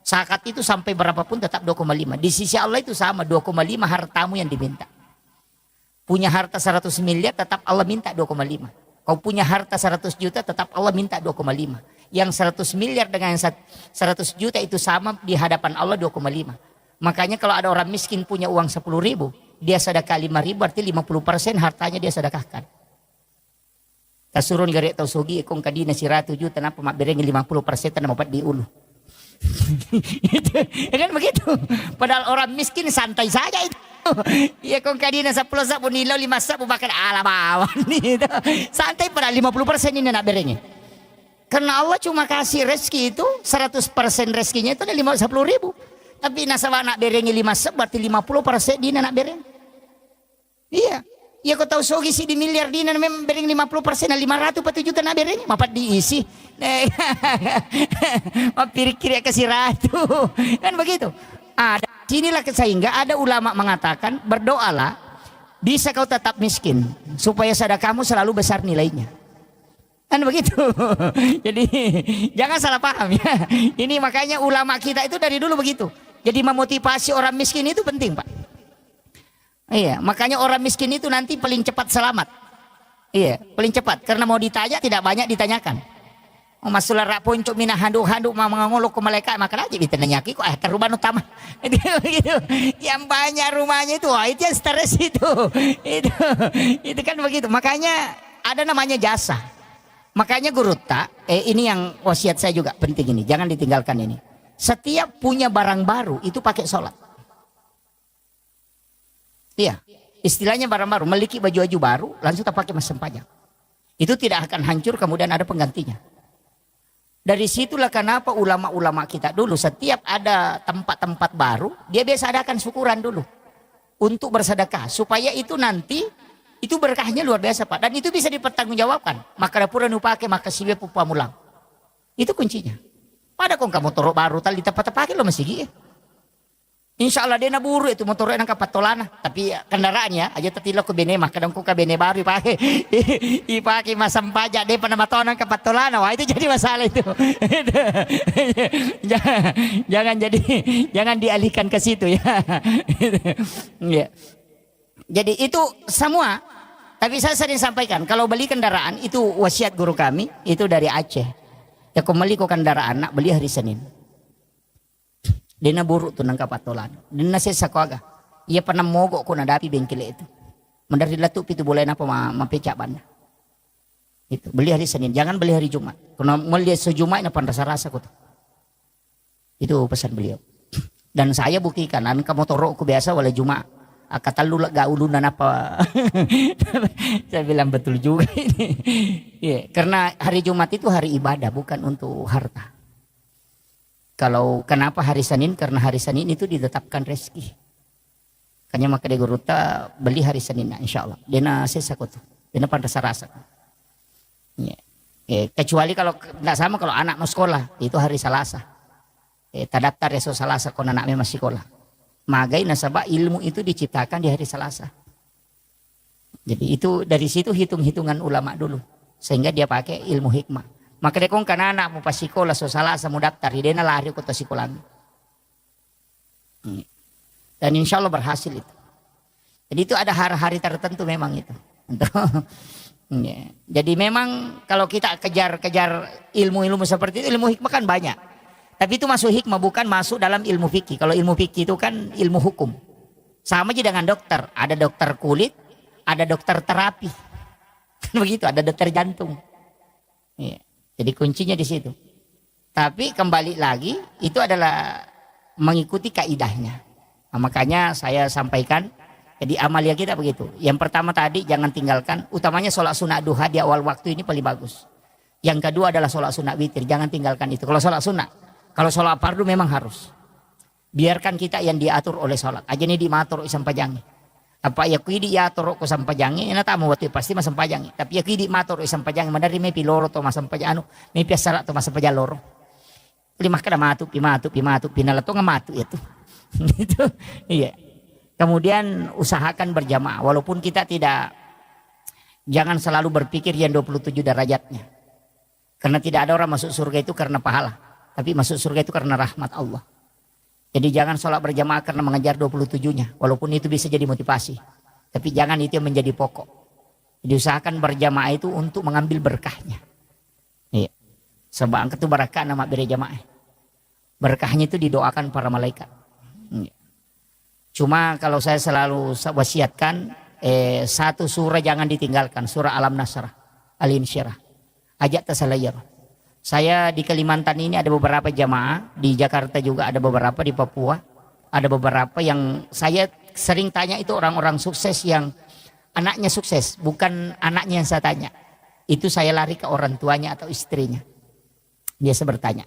Zakat itu sampai berapapun tetap 2,5. Di sisi Allah itu sama 2,5 hartamu yang diminta. Punya harta 100 miliar tetap Allah minta 2,5. Kau punya harta 100 juta tetap Allah minta 2,5. Yang 100 miliar dengan 100 juta itu sama di hadapan Allah 2,5. Makanya kalau ada orang miskin punya uang 10 ribu, dia sedekah 5 ribu, berarti 50% hartanya dia sedekahkan. Kasurun garek tau sogi kong kadina si ratu juta napa mak berengi 50% tanah mapat di ulu. Itu kan begitu. Padahal orang miskin santai saja itu. Ya kong kadina 10 sabu nilau 5 sabu bahkan alabawan itu. Santai pada 50% ini nak berengi. Karena Allah cuma kasih rezeki itu 100% rezekinya itu ada 10 ribu. Tapi nasabah nak berengi 5 sabu berarti 50% dia nak bereng. Iya. Ya kau tahu sogi si di miliar dina memang bereng 50%, 500 patu juta na bereng mapat diisi. Mapir-kiri kasih ratu. Kan begitu. Ada sinilah sehingga ada ulama mengatakan berdoalah bisa kau tetap miskin supaya sedekahmu selalu besar nilainya. Kan begitu. Jadi jangan salah paham ya. Ini makanya ulama kita itu dari dulu begitu. Jadi memotivasi orang miskin itu penting, Pak. Iya, makanya orang miskin itu nanti paling cepat selamat. Iya, paling cepat karena mau ditanya tidak banyak ditanyakan. Oh, masulah raponcok mina handuk-handuk mangolok ke malaikat makan aja ditanyaki kok rumah utama. Gitu. Yang banyak rumahnya itu, itu yang stres itu. Itu kan begitu. Makanya ada namanya jasa. Makanya guru tak, ini yang wasiat saya juga penting ini, jangan ditinggalkan ini. Setiap punya barang baru itu pakai sholat. Iya, istilahnya barang baru, memiliki baju-baju baru, langsung tak pakai mas sempajang. Itu tidak akan hancur, kemudian ada penggantinya. Dari situlah kenapa ulama-ulama kita dulu setiap ada tempat-tempat baru, dia biasa adakan syukuran dulu untuk bersedekah, supaya itu nanti itu berkahnya luar biasa, Pak. Dan itu bisa dipertanggungjawabkan. Maka dapur nu pakai maka siwe pupa mulang. Itu kuncinya. Pada kong kamu motor baru tali tempat pakai lo masih gitu. Insya Allah dia naburu itu motor yang kapatolana, tapi kendaraannya aja tetilo ke benemah, kadang ku ke bene baru dipakai masam pajak dia pada matonan kapatolana, wah itu jadi masalah itu. jangan dialihkan ke situ ya. Ya. Jadi itu semua. Tapi saya sering sampaikan kalau beli kendaraan itu wasiat guru kami itu dari Aceh. Ya kembali ke kendaraan nak beli hari Senin. Dena buruk tu nang kapatolan. Dena sesa ko aga. Ia pernah mogok ko nadapi bengkel itu. Mendari latup itu boleh apa mapecak banda. Itu beli hari Senin, jangan beli hari Jumat. Karena melihat sejumat na rasa-rasa ko. Itu pesan beliau. Dan saya buktikan angka motor ko biasa wala Jumat. Kata lu gak ulunan apa. Saya bilang betul juga ini. Yeah, karena hari Jumat itu hari ibadah bukan untuk harta. Kalau kenapa hari Senin? Karena hari Senin itu ditetapkan rezeki. Kanya maka dia guruta beli hari Senin insya Allah. Dena sesakut. Dena pantas rasa. Kecuali kalau tidak sama kalau anak mau sekolah itu hari Selasa. Terdaftar esok Selasa kalau anaknya masih sekolah. Magai nasabah ilmu itu diciptakan di hari Selasa. Jadi itu dari situ hitung-hitungan ulama dulu. Sehingga dia pakai ilmu hikmah. Maka dia kong anak mau pas sekolah so Selasa mau daftar. Dia lari ke sekolah. Dan insya Allah berhasil itu. Jadi itu ada hari-hari tertentu memang itu. Jadi memang kalau kita kejar-kejar ilmu-ilmu seperti itu, ilmu hikmah kan banyak. Tapi itu masuk hikmah bukan masuk dalam ilmu fikih. Kalau ilmu fikih itu kan ilmu hukum. Sama aja dengan dokter. Ada dokter kulit, ada dokter terapi. Begitu, ada dokter jantung. Jadi kuncinya di situ. Tapi kembali lagi itu adalah mengikuti kaidahnya. Nah, makanya saya sampaikan. Jadi amalia kita begitu. Yang pertama tadi jangan tinggalkan. Utamanya sholat sunat duha di awal waktu ini paling bagus. Yang kedua adalah sholat sunat witir. Jangan tinggalkan itu. Kalau sholat sunat. Kalau sholat fardu memang harus. Biarkan kita yang diatur oleh sholat. Aja ini dimatur isam pajangi. Apa ya kui diatur ko sampajangi. Ina tamu waktu pasti masam pajangi. Tapi ya kui di matur isam pajangi. Mandari may piloro to masam pajangi. May piasara to masam pajangi loro. Lima kada matu, pinalato nga matu itu. Itu. Iya. Kemudian usahakan berjamaah. Walaupun kita tidak. Jangan selalu berpikir yang 27 derajatnya. Karena tidak ada orang masuk surga itu karena pahala, tapi masuk surga itu karena rahmat Allah. Jadi jangan sholat berjamaah karena mengejar 27-nya, walaupun itu bisa jadi motivasi. Tapi jangan itu yang menjadi pokok. Jadi usahakan berjamaah itu untuk mengambil berkahnya. Iya. Sebab angkat itu barakah nama berjamaah. Berkahnya itu didoakan para malaikat. Iya. Cuma kalau saya selalu wasiatkan, satu surah jangan ditinggalkan, surah Alam Nasrah, Al-Insyirah. Ajak tasalayar. Saya di Kalimantan ini ada beberapa jamaah, di Jakarta juga ada beberapa, di Papua ada beberapa yang saya sering tanya itu orang-orang sukses yang anaknya sukses, bukan anaknya yang saya tanya. Itu saya lari ke orang tuanya atau istrinya. Biasa bertanya.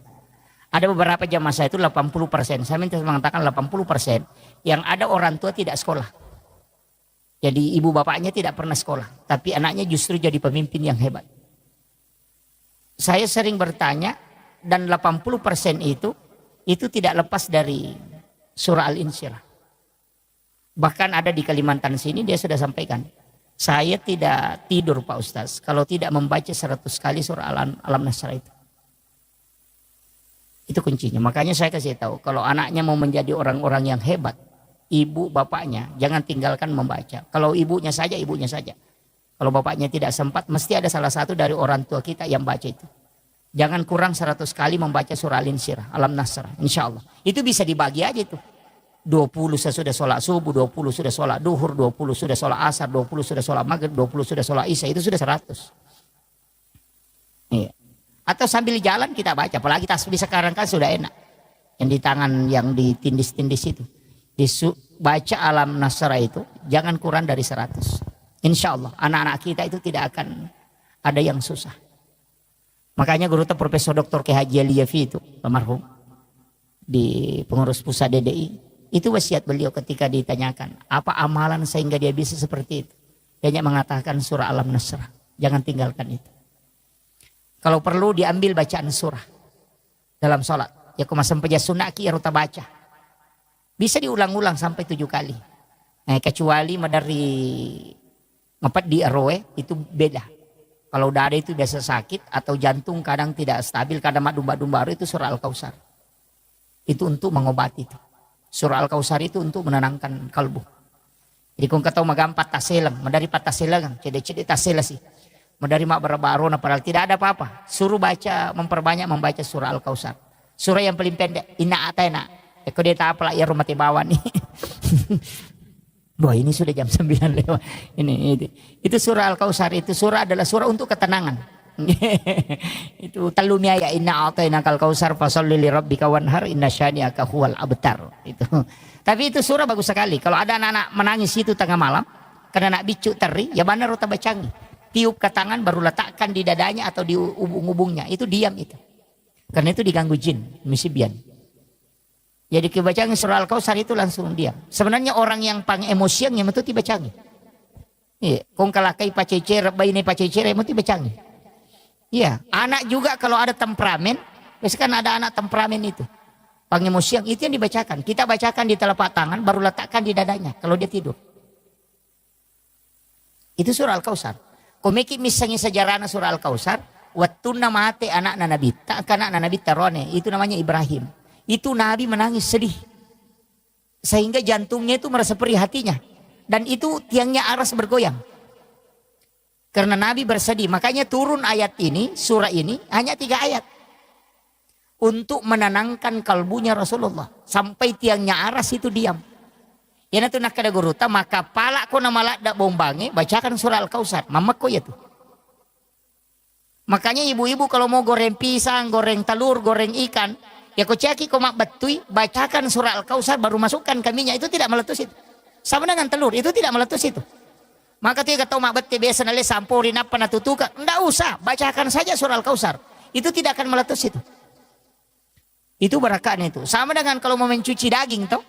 Ada beberapa jamaah saya itu 80%, saya minta mengatakan 80% yang ada orang tua tidak sekolah. Jadi ibu bapaknya tidak pernah sekolah, tapi anaknya justru jadi pemimpin yang hebat. Saya sering bertanya, dan 80% itu tidak lepas dari surah Al-Insyirah. Bahkan ada di Kalimantan sini dia sudah sampaikan, saya tidak tidur Pak Ustaz kalau tidak membaca 100 kali surah Alam Nasrah itu. Itu kuncinya. Makanya saya kasih tahu, kalau anaknya mau menjadi orang-orang yang hebat, ibu bapaknya jangan tinggalkan membaca. Kalau ibunya saja, ibunya saja. Kalau bapaknya tidak sempat, mesti ada salah satu dari orang tua kita yang baca itu. Jangan kurang 100 kali membaca surah Al-Insyirah, Alam Nasrah, insya Allah. Itu bisa dibagi aja itu. 20 sesudah sholat subuh, 20 sudah sholat duhur, 20 sudah sholat asar, 20 sudah sholat maghrib, 20 sudah sholat isya, itu sudah 100. Iya. Atau sambil jalan kita baca, apalagi tasbih sekarang kan sudah enak. Yang di tangan, yang ditindis-tindis itu. Baca Alam Nasrah itu, jangan kurang dari 100. Insya Allah anak-anak kita itu tidak akan ada yang susah. Makanya guru Profesor Dr. K. Haji Aliyafi itu almarhum di pengurus pusat DDI, itu wasiat beliau ketika ditanyakan apa amalan sehingga dia bisa seperti itu. Dia mengatakan surah Alam Nasrah, jangan tinggalkan itu. Kalau perlu diambil bacaan surah dalam sholat, ya kuma sampai sunaki ya ruta baca, bisa diulang-ulang sampai 7 kali. Kecuali dari ngepat di RW itu beda. Kalau dada itu biasa sakit atau jantung kadang tidak stabil, kadang domba-domba itu surah Al-Kautsar. Itu untuk mengobati itu. Surah Al-Kautsar itu untuk menenangkan kalbu. Jadi kung kataw magampat taselang, madari pataselang, cede-cede tasela sih. Madari mak barabarona padahal tidak ada apa-apa. Suruh baca, memperbanyak membaca surah Al-Kautsar. Surah yang paling pendek, inna atena. Eko dia tak apalah ya rumah tibawan nih. Wah ini sudah jam 9 lewat. Itu surah Al-Kautsar, itu surah adalah surah untuk ketenangan. Itu talumia ya inna a'tainaka al-kautsar fasholli li rabbika wanhar inna syani'aka huwal abtar. Itu. Tapi itu surah bagus sekali. Kalau ada anak-anak menangis itu tengah malam karena nak bicu teri, ya benar rota bacangi. Tiup ke tangan baru letakkan di dadanya atau di ubung-ubungnya. Itu diam itu. Karena itu diganggu jin, misibian. Jadi kebacangi surah Al-Kautsar itu langsung diam. Sebenarnya orang yang pang emosian yang itu tibacangi. Iya, kong kalakai pacecer, bayi pacecer yang itu tibacangi. Iya, anak juga kalau ada temperamen, biasanya kan ada anak temperamen itu. Pang emosian itu yang dibacakan. Kita bacakan di telapak tangan baru letakkan di dadanya kalau dia tidur. Itu surah Al-Kautsar. Komeki misalnya sejarahnya surah Al-Kautsar, wattuna mate anak Nabi, tak anak Nabi tarone, itu namanya Ibrahim. Itu Nabi menangis sedih. Sehingga jantungnya itu merasa perih hatinya. Dan itu tiangnya aras bergoyang. Karena Nabi bersedih. Makanya turun ayat ini, surah ini hanya 3 ayat. Untuk menenangkan kalbunya Rasulullah. Sampai tiangnya aras itu diam. Ya nanti nak kada guruta maka pala ko na malak dak bombange bacakan surah Al-Kautsar. Mamak ko ya tuh. Makanya ibu-ibu kalau mau goreng pisang, goreng telur, goreng ikan, ya kau ceki kau mak betui, bacakan surah Al-Kautsar baru masukkan ke minyak, itu tidak meletus itu. Sama dengan telur, itu tidak meletus itu. Maka dia kata mak beti biasa nale sampurin apa natutuka, enggak usah, bacakan saja surah Al-Kautsar. Itu tidak akan meletus itu. Itu berakanya itu. Sama dengan kalau mau mencuci daging toh.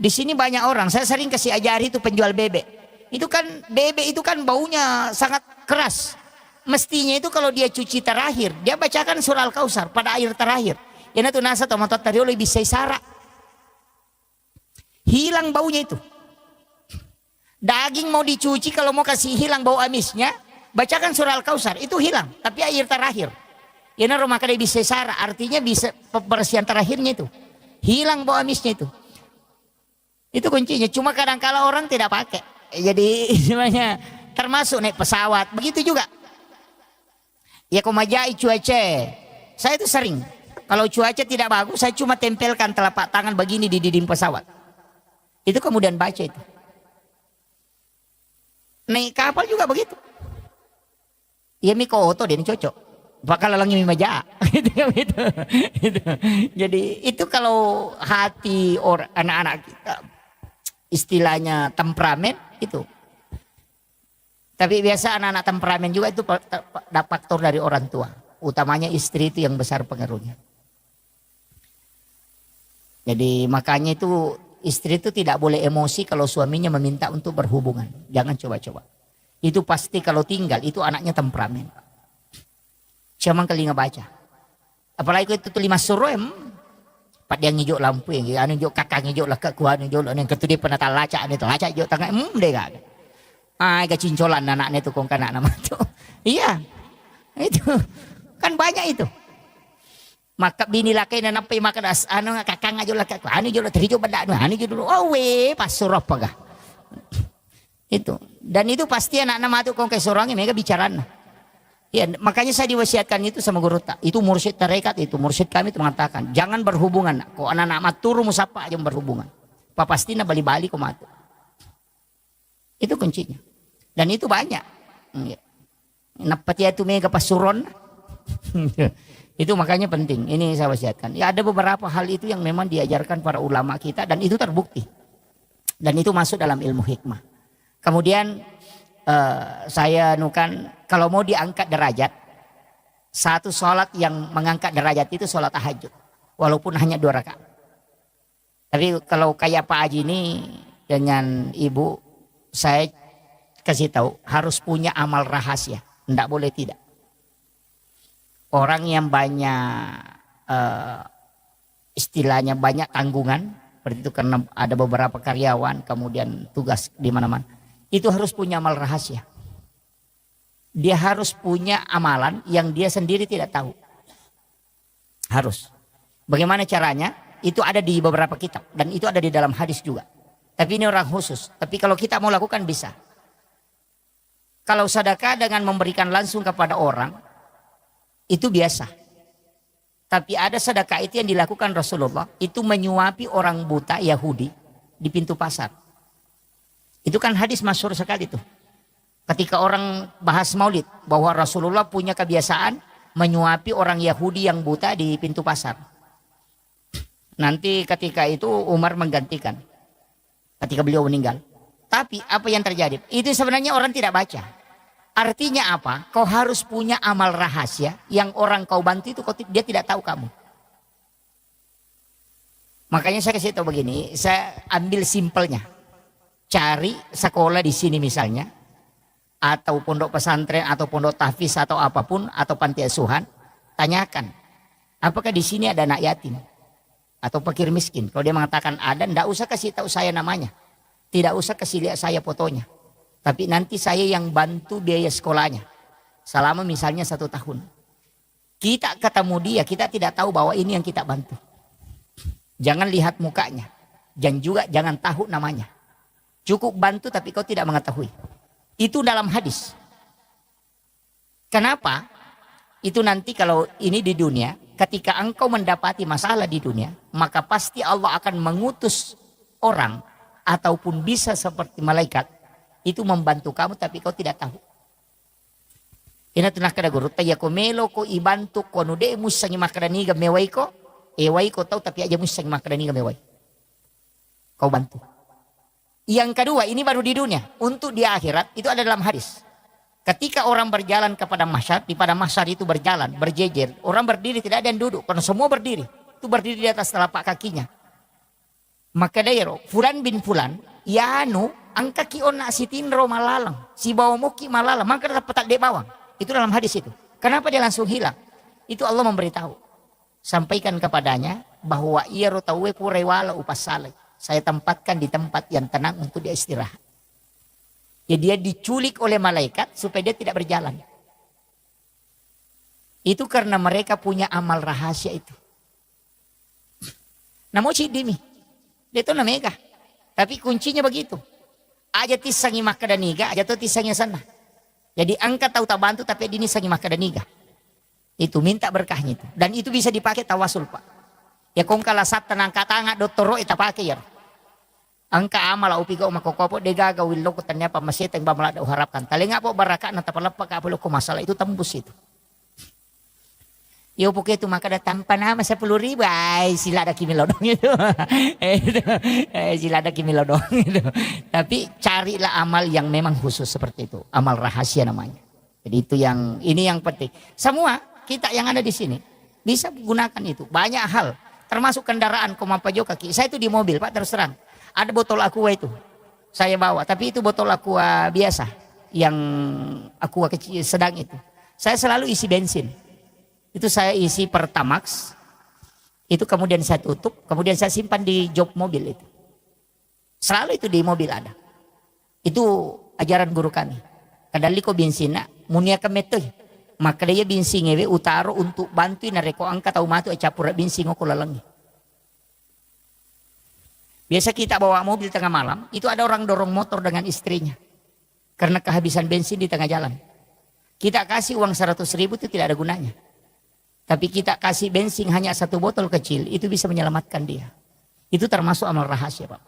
Di sini banyak orang, saya sering kasih ajari itu penjual bebek. Itu kan bebek itu kan baunya sangat keras. Mestinya itu kalau dia cuci terakhir, dia bacakan surah Al-Kautsar pada air terakhir. Ya itu nasa tomatot tadi oleh bisa sara. Hilang baunya itu. Daging mau dicuci kalau mau kasih hilang bau amisnya, bacakan surah Al-Kautsar, itu hilang, tapi air terakhir. Ya naro maka dia bisa sara, artinya bisa pembersihan terakhirnya itu. Hilang bau amisnya itu. Itu kuncinya. Cuma kadang-kala orang tidak pakai. Jadi sebenarnya termasuk naik pesawat, begitu juga. Ya komajai cuaca. Saya itu sering. Kalau cuaca tidak bagus, saya cuma tempelkan telapak tangan begini di dinding pesawat. Itu kemudian baca itu. Naik kapal juga begitu. Ya miko oto dia cocok. Bakal lalangi mimaja. Gitu. Jadi itu kalau hati orang anak-anak kita istilahnya temperamen itu. Tapi biasa anak-anak temperamen juga itu faktor dari orang tua. Utamanya istri itu yang besar pengaruhnya. Jadi makanya itu istri itu tidak boleh emosi kalau suaminya meminta untuk berhubungan. Jangan coba-coba. Itu pasti kalau tinggal itu anaknya temperamen. Cuma kali ngebaca. Apalagi itu tulis masuk Pak dia ngijok lampu yang anu ngijok kakak ngijok lah kak kuan ngijok lah yang ketu dia pernah laca itu laca ngijok tengah deh gak. Kecincolan anaknya itu kong kanak nama itu. Iya. Itu kan banyak itu. Maka bini laki dan apa yang makan anu kakak ngajok lah kak anu ngijok lah terijo benda anu ngijok dulu. Oh we pas surah apa itu. Dan itu pasti anak nama itu kong kayak sorangnya mereka bicaraan. Ya, makanya saya diwasiatkan itu sama guru tak. Itu mursyid tarekat itu, mursyid kami itu mengatakan, jangan berhubungan. Kok anak-anak maturu musapa aja berhubungan. Pasti na bali-bali kok matu. Itu kuncinya. Dan itu banyak. Napat ya itu mega pasuron. Itu makanya penting. Ini saya wasiatkan. Ya ada beberapa hal itu yang memang diajarkan para ulama kita dan itu terbukti. Dan itu masuk dalam ilmu hikmah. Kemudian saya nukan kalau mau diangkat derajat, satu sholat yang mengangkat derajat itu sholat tahajud, walaupun hanya 2 rakaat. Tapi kalau kayak Pak Haji ini dengan Ibu, saya kasih tahu harus punya amal rahasia, tidak boleh tidak. Orang yang banyak istilahnya banyak tanggungan, seperti itu karena ada beberapa karyawan, kemudian tugas di mana-mana. Itu harus punya amal rahasia. Dia harus punya amalan yang dia sendiri tidak tahu. Harus. Bagaimana caranya? Itu ada di beberapa kitab. Dan itu ada di dalam hadis juga. Tapi ini orang khusus. Tapi kalau kita mau lakukan bisa. Kalau sedekah dengan memberikan langsung kepada orang. Itu biasa. Tapi ada sedekah itu yang dilakukan Rasulullah. Itu menyuapi orang buta Yahudi di pintu pasar. Itu kan hadis masyhur sekali tuh. Ketika orang bahas maulid. Bahwa Rasulullah punya kebiasaan menyuapi orang Yahudi yang buta di pintu pasar. Nanti ketika itu Umar menggantikan. Ketika beliau meninggal. Tapi apa yang terjadi? Itu sebenarnya orang tidak baca. Artinya apa? Kau harus punya amal rahasia. Yang orang kau bantu itu dia tidak tahu kamu. Makanya saya kasih tahu begini. Saya ambil simpelnya. Cari sekolah di sini misalnya, atau pondok pesantren, atau pondok tahfiz, atau apapun, atau panti asuhan, tanyakan, apakah di sini ada anak yatim atau fakir miskin? Kalau dia mengatakan ada, tidak usah kasih tahu saya namanya, tidak usah kasih lihat saya fotonya, tapi nanti saya yang bantu biaya sekolahnya, selama misalnya 1 tahun. Kita ketemu dia, kita tidak tahu bahwa ini yang kita bantu. Jangan lihat mukanya, dan juga jangan tahu namanya. Cukup bantu tapi kau tidak mengetahui. Itu dalam hadis. Kenapa? Itu nanti kalau ini di dunia, ketika engkau mendapati masalah di dunia, maka pasti Allah akan mengutus orang ataupun bisa seperti malaikat itu membantu kamu tapi kau tidak tahu. Ina tunah kada guru taya ko melo ko ibantu ko nude musangi makrani ga mewai ko ko tahu tapi aja musangi makrani ga mewai. Kau bantu. Yang kedua, ini baru di dunia. Untuk di akhirat, itu ada dalam hadis. Ketika orang berjalan kepada mahsyar, di pada mahsyar itu berjalan, berjejer. Orang berdiri, tidak ada yang duduk. Karena semua berdiri. Itu berdiri di atas telapak kakinya. Maka dairo, Fulan bin Fulan, ya anu, angka kiona sitinro malalang. Si bawa muki malalang, maka dapat petak de bawang. Itu dalam hadis itu. Kenapa dia langsung hilang? Itu Allah memberitahu. Sampaikan kepadanya, bahwa ia rotawe purewala upas saleh. Saya tempatkan di tempat yang tenang untuk dia istirahat. Ya dia diculik oleh malaikat supaya dia tidak berjalan. Itu karena mereka punya amal rahasia itu. Namo dimi. Dia itu namanya. Tapi kuncinya begitu. Aja tisangi maka daniga, aja tuh tisangi sana. Jadi angkat tahu tak bantu tapi dini sangi maka daniga. Itu minta berkahnya itu. Dan itu bisa dipakai tawasul Pak. Ya kong kala sat tenang katanga doktoro ita pakai ya. Angka amala upiga umakokopo degaga willo kutanya pa masita yang bamalada uharapkan. Talinga po baraka na tapalapa ka apolo ko masalah itu tembus itu. Yo pokoknya itu maka datang panama 10.000 ay sila ada kimilodong itu. Sila ada kimilodong itu. Tapi carilah amal yang memang khusus seperti itu. Amal rahasia namanya. Jadi itu yang ini yang penting. Semua kita yang ada di sini bisa gunakan itu. Banyak hal termasuk kendaraan komapajo kaki. Saya itu di mobil Pak terus terang. Ada botol aqua itu. Saya bawa tapi itu botol aqua biasa yang aqua kecil sedang itu. Saya selalu isi bensin. Itu saya isi Pertamax, itu kemudian saya tutup, kemudian saya simpan di jok mobil itu. Selalu itu di mobil ada. Itu ajaran guru kami. Kadali ko bensina, munia kemetoy. Maka dia bensin ngewe utaro untuk bantu nareko angka tau matu capura bensin ko lalangi. Biasa kita bawa mobil tengah malam, itu ada orang dorong motor dengan istrinya. Karena kehabisan bensin di tengah jalan. Kita kasih uang 100.000 itu tidak ada gunanya. Tapi kita kasih bensin hanya 1 botol kecil, itu bisa menyelamatkan dia. Itu termasuk amal rahasia Pak.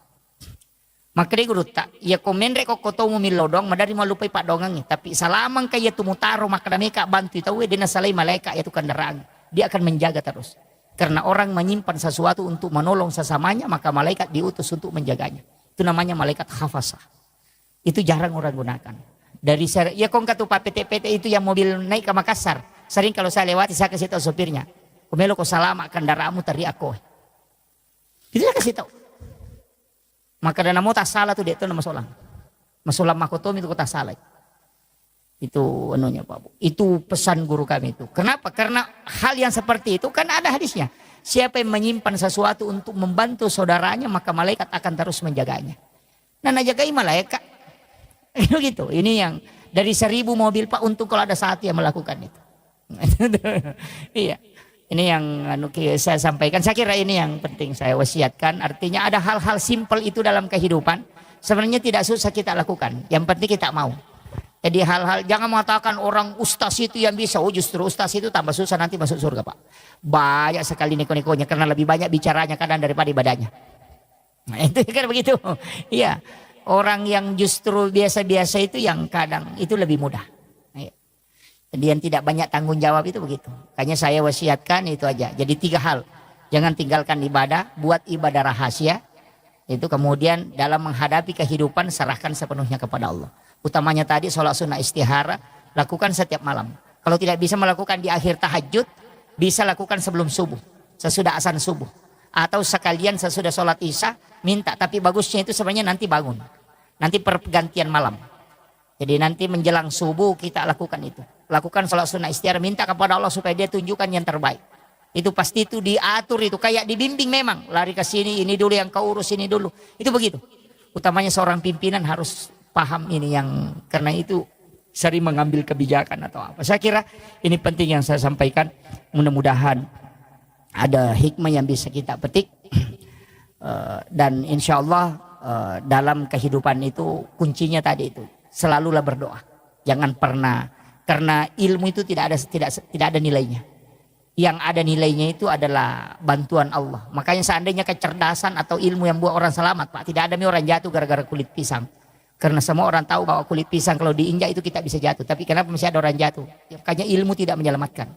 Maka dia guru tak, ya komen reko kotomu milodong, madari malupai Pak dongangnya. Tapi salamang kaya tumutaro, maka mereka bantu, tahu dia nasalai malaikat yaitu kendaraan. Dia akan menjaga terus. Karena orang menyimpan sesuatu untuk menolong sesamanya, maka malaikat diutus untuk menjaganya. Itu namanya malaikat hafasah. Itu jarang orang gunakan. Dari ya kong katu Pak PT-PT itu yang mobil naik ke Makassar. Sering kalau saya lewati saya kasih tahu sopirnya. Kumelo ko salama kendaraanmu tadi aku. Itu saya kasih tahu. Maka dana mo tak salah tuh dia itu nama solang. Masolang makotom itu tak salah. Itu anunya Pak Bu. Itu pesan guru kami itu. Kenapa? Karena hal yang seperti itu kan ada hadisnya. Siapa yang menyimpan sesuatu untuk membantu saudaranya maka malaikat akan terus menjaganya. Nah najagai malaikat. Gitu. Ini yang dari 1.000 mobil Pak untuk kalau ada satu yang melakukan itu. Iya, ini yang saya sampaikan. Saya kira ini yang penting saya wasiatkan. Artinya ada hal-hal simpel itu dalam kehidupan. Sebenarnya tidak susah kita lakukan. Yang penting kita mau. Jadi hal-hal jangan mengatakan orang ustaz itu yang bisa. Oh justru ustaz itu tambah susah nanti masuk surga Pak. Banyak sekali neko-nekonya karena lebih banyak bicaranya kadang daripada ibadahnya. Nah, itu kan begitu. Iya, orang yang justru biasa-biasa itu yang kadang itu lebih mudah. Jadi yang tidak banyak tanggung jawab itu begitu. Kayaknya saya wasiatkan itu aja. Jadi 3 hal. Jangan tinggalkan ibadah, buat ibadah rahasia. Itu kemudian dalam menghadapi kehidupan serahkan sepenuhnya kepada Allah. Utamanya tadi sholat sunnah istihara, lakukan setiap malam. Kalau tidak bisa melakukan di akhir tahajud, bisa lakukan sebelum subuh. Sesudah azan subuh. Atau sekalian sesudah sholat isya, minta. Tapi bagusnya itu sebenarnya nanti bangun. Nanti pergantian malam. Jadi nanti menjelang subuh kita lakukan itu. Lakukan sholat sunnah istihara, minta kepada Allah supaya dia tunjukkan yang terbaik. Itu pasti itu diatur itu, kayak dibimbing memang. Lari ke sini, ini dulu yang kau urus, ini dulu. Itu begitu. Utamanya seorang pimpinan harus paham ini yang, karena itu sering mengambil kebijakan atau apa. Saya kira ini penting yang saya sampaikan. Mudah-mudahan ada hikmah yang bisa kita petik. Dan insya Allah dalam kehidupan itu kuncinya tadi itu. Selalulah berdoa. Jangan pernah, karena ilmu itu tidak ada nilainya. Yang ada nilainya itu adalah bantuan Allah. Makanya seandainya kecerdasan atau ilmu yang buat orang selamat Pak, tidak ada orang jatuh gara-gara kulit pisang. Karena semua orang tahu bahwa kulit pisang kalau diinjak itu kita bisa jatuh. Tapi kenapa masih ada orang jatuh? Makanya ilmu tidak menyelamatkan.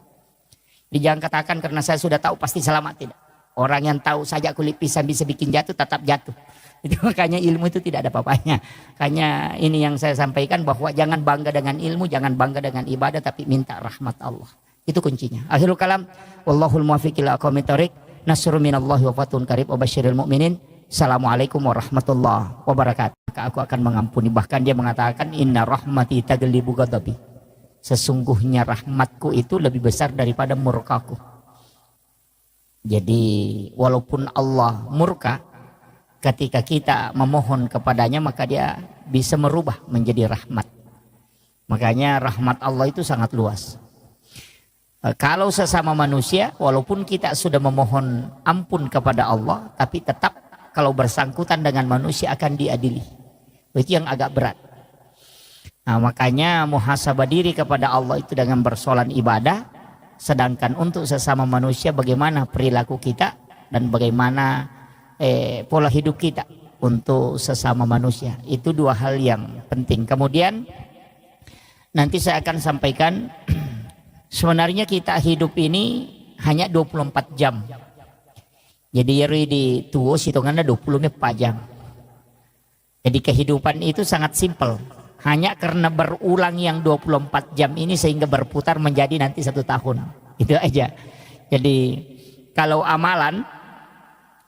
Jadi jangan katakan karena saya sudah tahu pasti selamat, tidak. Orang yang tahu saja kulit pisang bisa bikin jatuh tetap jatuh. Itu makanya ilmu itu tidak ada apa-apanya. Makanya ini yang saya sampaikan bahwa jangan bangga dengan ilmu, jangan bangga dengan ibadah, tapi minta rahmat Allah. Itu kuncinya. Akhirul kalam, wallahul muwaffiq ila aqwamit thoriq. Nasrun minallahi wa fathun qarib wa basyiril mu'minin. Assalamualaikum warahmatullahi wabarakatuh. Aku akan mengampuni. Bahkan dia mengatakan inna rahmati taglibu ghadabi. Sesungguhnya rahmatku itu lebih besar daripada murkaku. Jadi walaupun Allah murka, ketika kita memohon kepadanya maka dia bisa merubah menjadi rahmat. Makanya rahmat Allah itu sangat luas. Kalau sesama manusia, walaupun kita sudah memohon ampun kepada Allah, tapi tetap kalau bersangkutan dengan manusia akan diadili. Itu yang agak berat. Nah, makanya muhasabah diri kepada Allah itu dengan bersolat ibadah, sedangkan untuk sesama manusia bagaimana perilaku kita dan bagaimana pola hidup kita untuk sesama manusia. Itu dua hal yang penting. Kemudian nanti saya akan sampaikan sebenarnya kita hidup ini hanya 24 jam. Jadi di tuo hitungannya 24 jam. Jadi kehidupan itu sangat simpel. Hanya karena berulang yang 24 jam ini sehingga berputar menjadi nanti 1 tahun. Itu aja. Jadi kalau amalan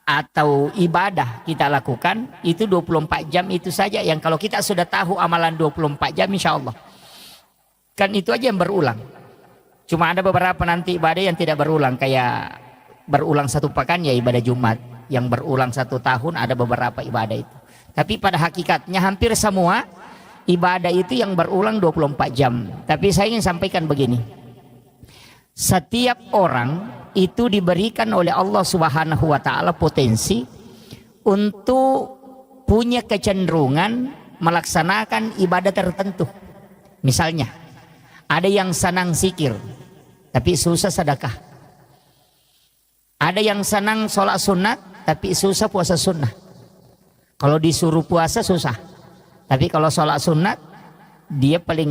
atau ibadah kita lakukan itu 24 jam itu saja, yang kalau kita sudah tahu amalan 24 jam insya Allah kan itu aja yang berulang. Cuma ada beberapa nanti ibadah yang tidak berulang, kayak berulang 1 pekan ya ibadah Jumat, yang berulang 1 tahun ada beberapa ibadah itu. Tapi pada hakikatnya hampir semua ibadah itu yang berulang 24 jam. Tapi saya ingin sampaikan begini, setiap orang itu diberikan oleh Allah Subhanahu wa taala potensi untuk punya kecenderungan melaksanakan ibadah tertentu. Misalnya, ada yang senang zikir tapi susah sedekah. Ada yang senang sholat sunat tapi susah puasa sunnah. Kalau disuruh puasa susah, tapi kalau sholat sunat dia paling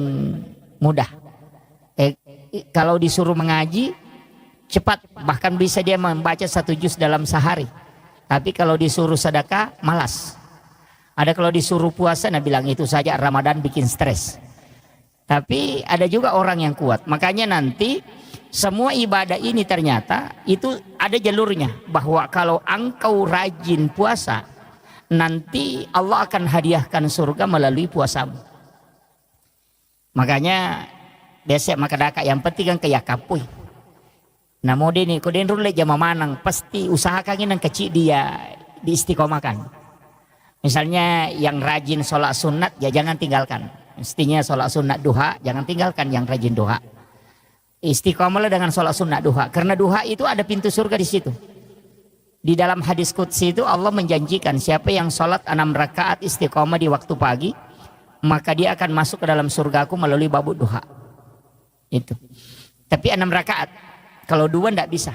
mudah. Kalau disuruh mengaji cepat, bahkan bisa dia membaca 1 juz dalam sehari. Tapi kalau disuruh sedekah malas. Ada kalau disuruh puasa, nah bilang itu saja Ramadan bikin stres. Tapi ada juga orang yang kuat. Makanya nanti semua ibadah ini ternyata itu ada jalurnya, bahwa kalau engkau rajin puasa, nanti Allah akan hadiahkan surga melalui puasamu. Makanya biasa makadaka yang penting kan kayak kapui. Nah mau ini kau den rule jama manang pasti usahakan yang kecil dia diistiqomahkan. Misalnya yang rajin sholat sunat ya jangan tinggalkan. Mestinya sholat sunat duha jangan tinggalkan yang rajin duha. Istiqomahlah dengan sholat sunat duha, karena duha itu ada pintu surga di situ. Di dalam hadis qudsi itu Allah menjanjikan siapa yang sholat 6 rakaat istiqomah di waktu pagi, maka dia akan masuk ke dalam surgaku melalui babu duha. Itu. Tapi 6 rakaat. Kalau 2 enggak bisa.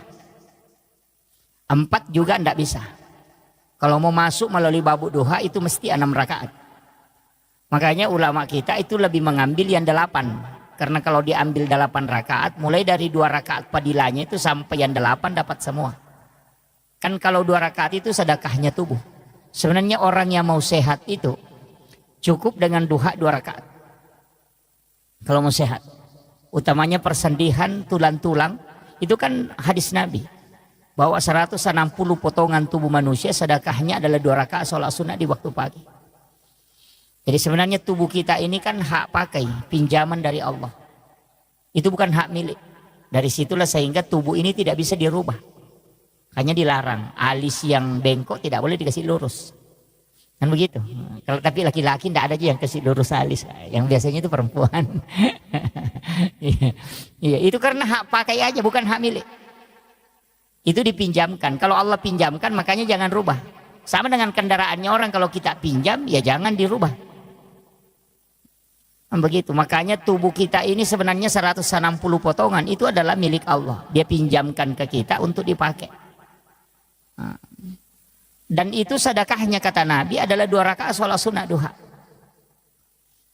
4 juga enggak bisa. Kalau mau masuk melalui babu duha itu mesti 6 rakaat. Makanya ulama kita itu lebih mengambil yang 8. Karena kalau diambil 8 rakaat, mulai dari 2 rakaat padilanya itu sampai yang 8 dapat semua. Kan kalau 2 rakaat itu sedekahnya tubuh. Sebenarnya orang yang mau sehat itu cukup dengan duha 2 rakaat. Kalau mau sehat. Utamanya persendihan tulang-tulang. Itu kan hadis Nabi. Bahwa 160 potongan tubuh manusia sedekahnya adalah 2 rakaat sholat sunat di waktu pagi. Jadi sebenarnya tubuh kita ini kan hak pakai, pinjaman dari Allah. Itu bukan hak milik. Dari situlah sehingga tubuh ini tidak bisa dirubah. Hanya dilarang. Alis yang bengkok tidak boleh dikasih lurus. Kan begitu. Kalau tapi laki-laki tidak ada aja yang kasih lurus alis. Yang biasanya itu perempuan. Iya, itu karena hak pakai aja, bukan hak milik. Itu dipinjamkan. Kalau Allah pinjamkan, makanya jangan rubah. Sama dengan kendaraannya orang, kalau kita pinjam, ya jangan dirubah. Begitu. Makanya tubuh kita ini sebenarnya 160 potongan itu adalah milik Allah. Dia pinjamkan ke kita untuk dipakai. Dan itu sedekahnya kata Nabi adalah 2 rakaat sholat sunat duha.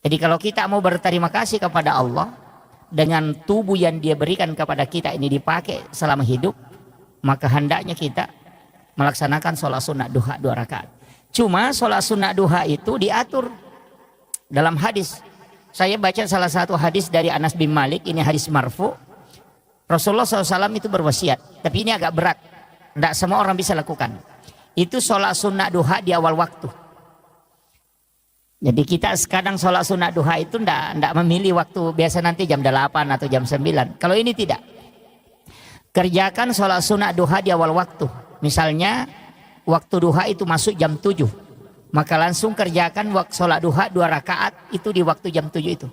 Jadi kalau kita mau berterima kasih kepada Allah dengan tubuh yang dia berikan kepada kita ini dipakai selama hidup, maka hendaknya kita melaksanakan sholat sunat duha 2 rakaat. Cuma sholat sunat duha itu diatur dalam hadis. Saya baca salah satu hadis dari Anas bin Malik, ini hadis marfu. Rasulullah SAW itu berwasiat, tapi ini agak berat. Tidak semua orang bisa lakukan. Itu sholat sunat duha di awal waktu. Jadi kita sekarang sholat sunat duha itu tidak memilih waktu biasa nanti jam 8 atau jam 9. Kalau ini tidak. Kerjakan sholat sunat duha di awal waktu. Misalnya waktu duha itu masuk jam 7. Maka langsung kerjakan waktu sholat duha 2 rakaat itu di waktu jam 7 itu.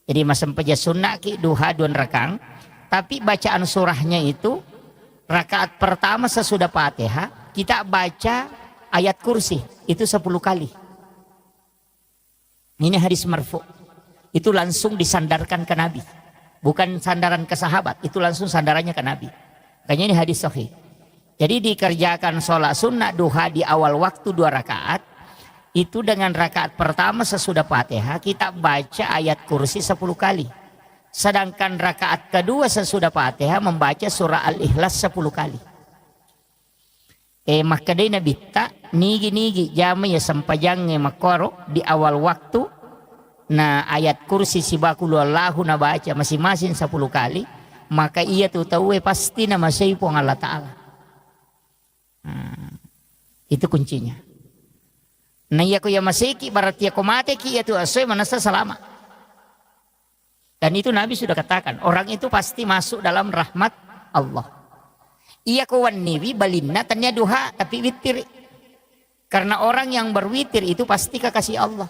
Jadi masam peja sunnah ki duha 2 rakang. Tapi bacaan surahnya itu rakaat pertama sesudah Fatihah kita baca ayat kursi itu 10 kali. Ini hadis marfu. Itu langsung disandarkan ke Nabi. Bukan sandaran ke sahabat, itu langsung sandarannya ke Nabi. Makanya ini hadis sahih. Jadi dikerjakan sholat sunnah duha di awal waktu 2 rakaat. Itu dengan rakaat pertama sesudah Fatihah kita baca ayat kursi 10 kali. Sedangkan rakaat kedua sesudah Fatihah membaca surah Al-Ikhlas 10 kali. Makadai Nabi tak nigi jama ya sampajang makoro di awal waktu. Nah ayat kursi sibakulu Allahu na baca masing-masing 10 kali. Maka ia tu tahu pasti nama saipong Allah Ta'ala. Itu kuncinya. Nah iya ko ya masiki berarti aku mati ki itu asoy manasa selama. Dan itu Nabi sudah katakan orang itu pasti masuk dalam rahmat Allah. Iya ko waniwi balinna tanya duha tapi witir. Karena orang yang berwitir itu pasti kekasih Allah.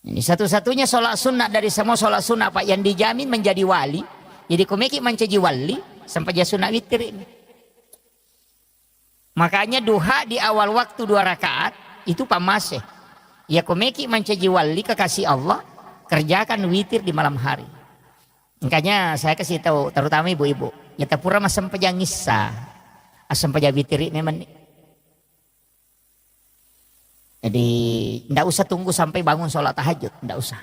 Ini satu-satunya sholat sunnah dari semua sholat sunnah Pak yang dijamin menjadi wali. Jadi komeki menjadi wali sampai dia sunnah witir ini. Makanya duha di awal waktu 2 rakaat itu pamaseh. Ya komeki menjadi wali kekasih Allah kerjakan witir di malam hari. Makanya saya kasih tahu terutama ibu-ibu. Ya tapura masam pajangisa asam pajawitir memang. Jadi tidak usah tunggu sampai bangun sholat tahajud, tidak usah.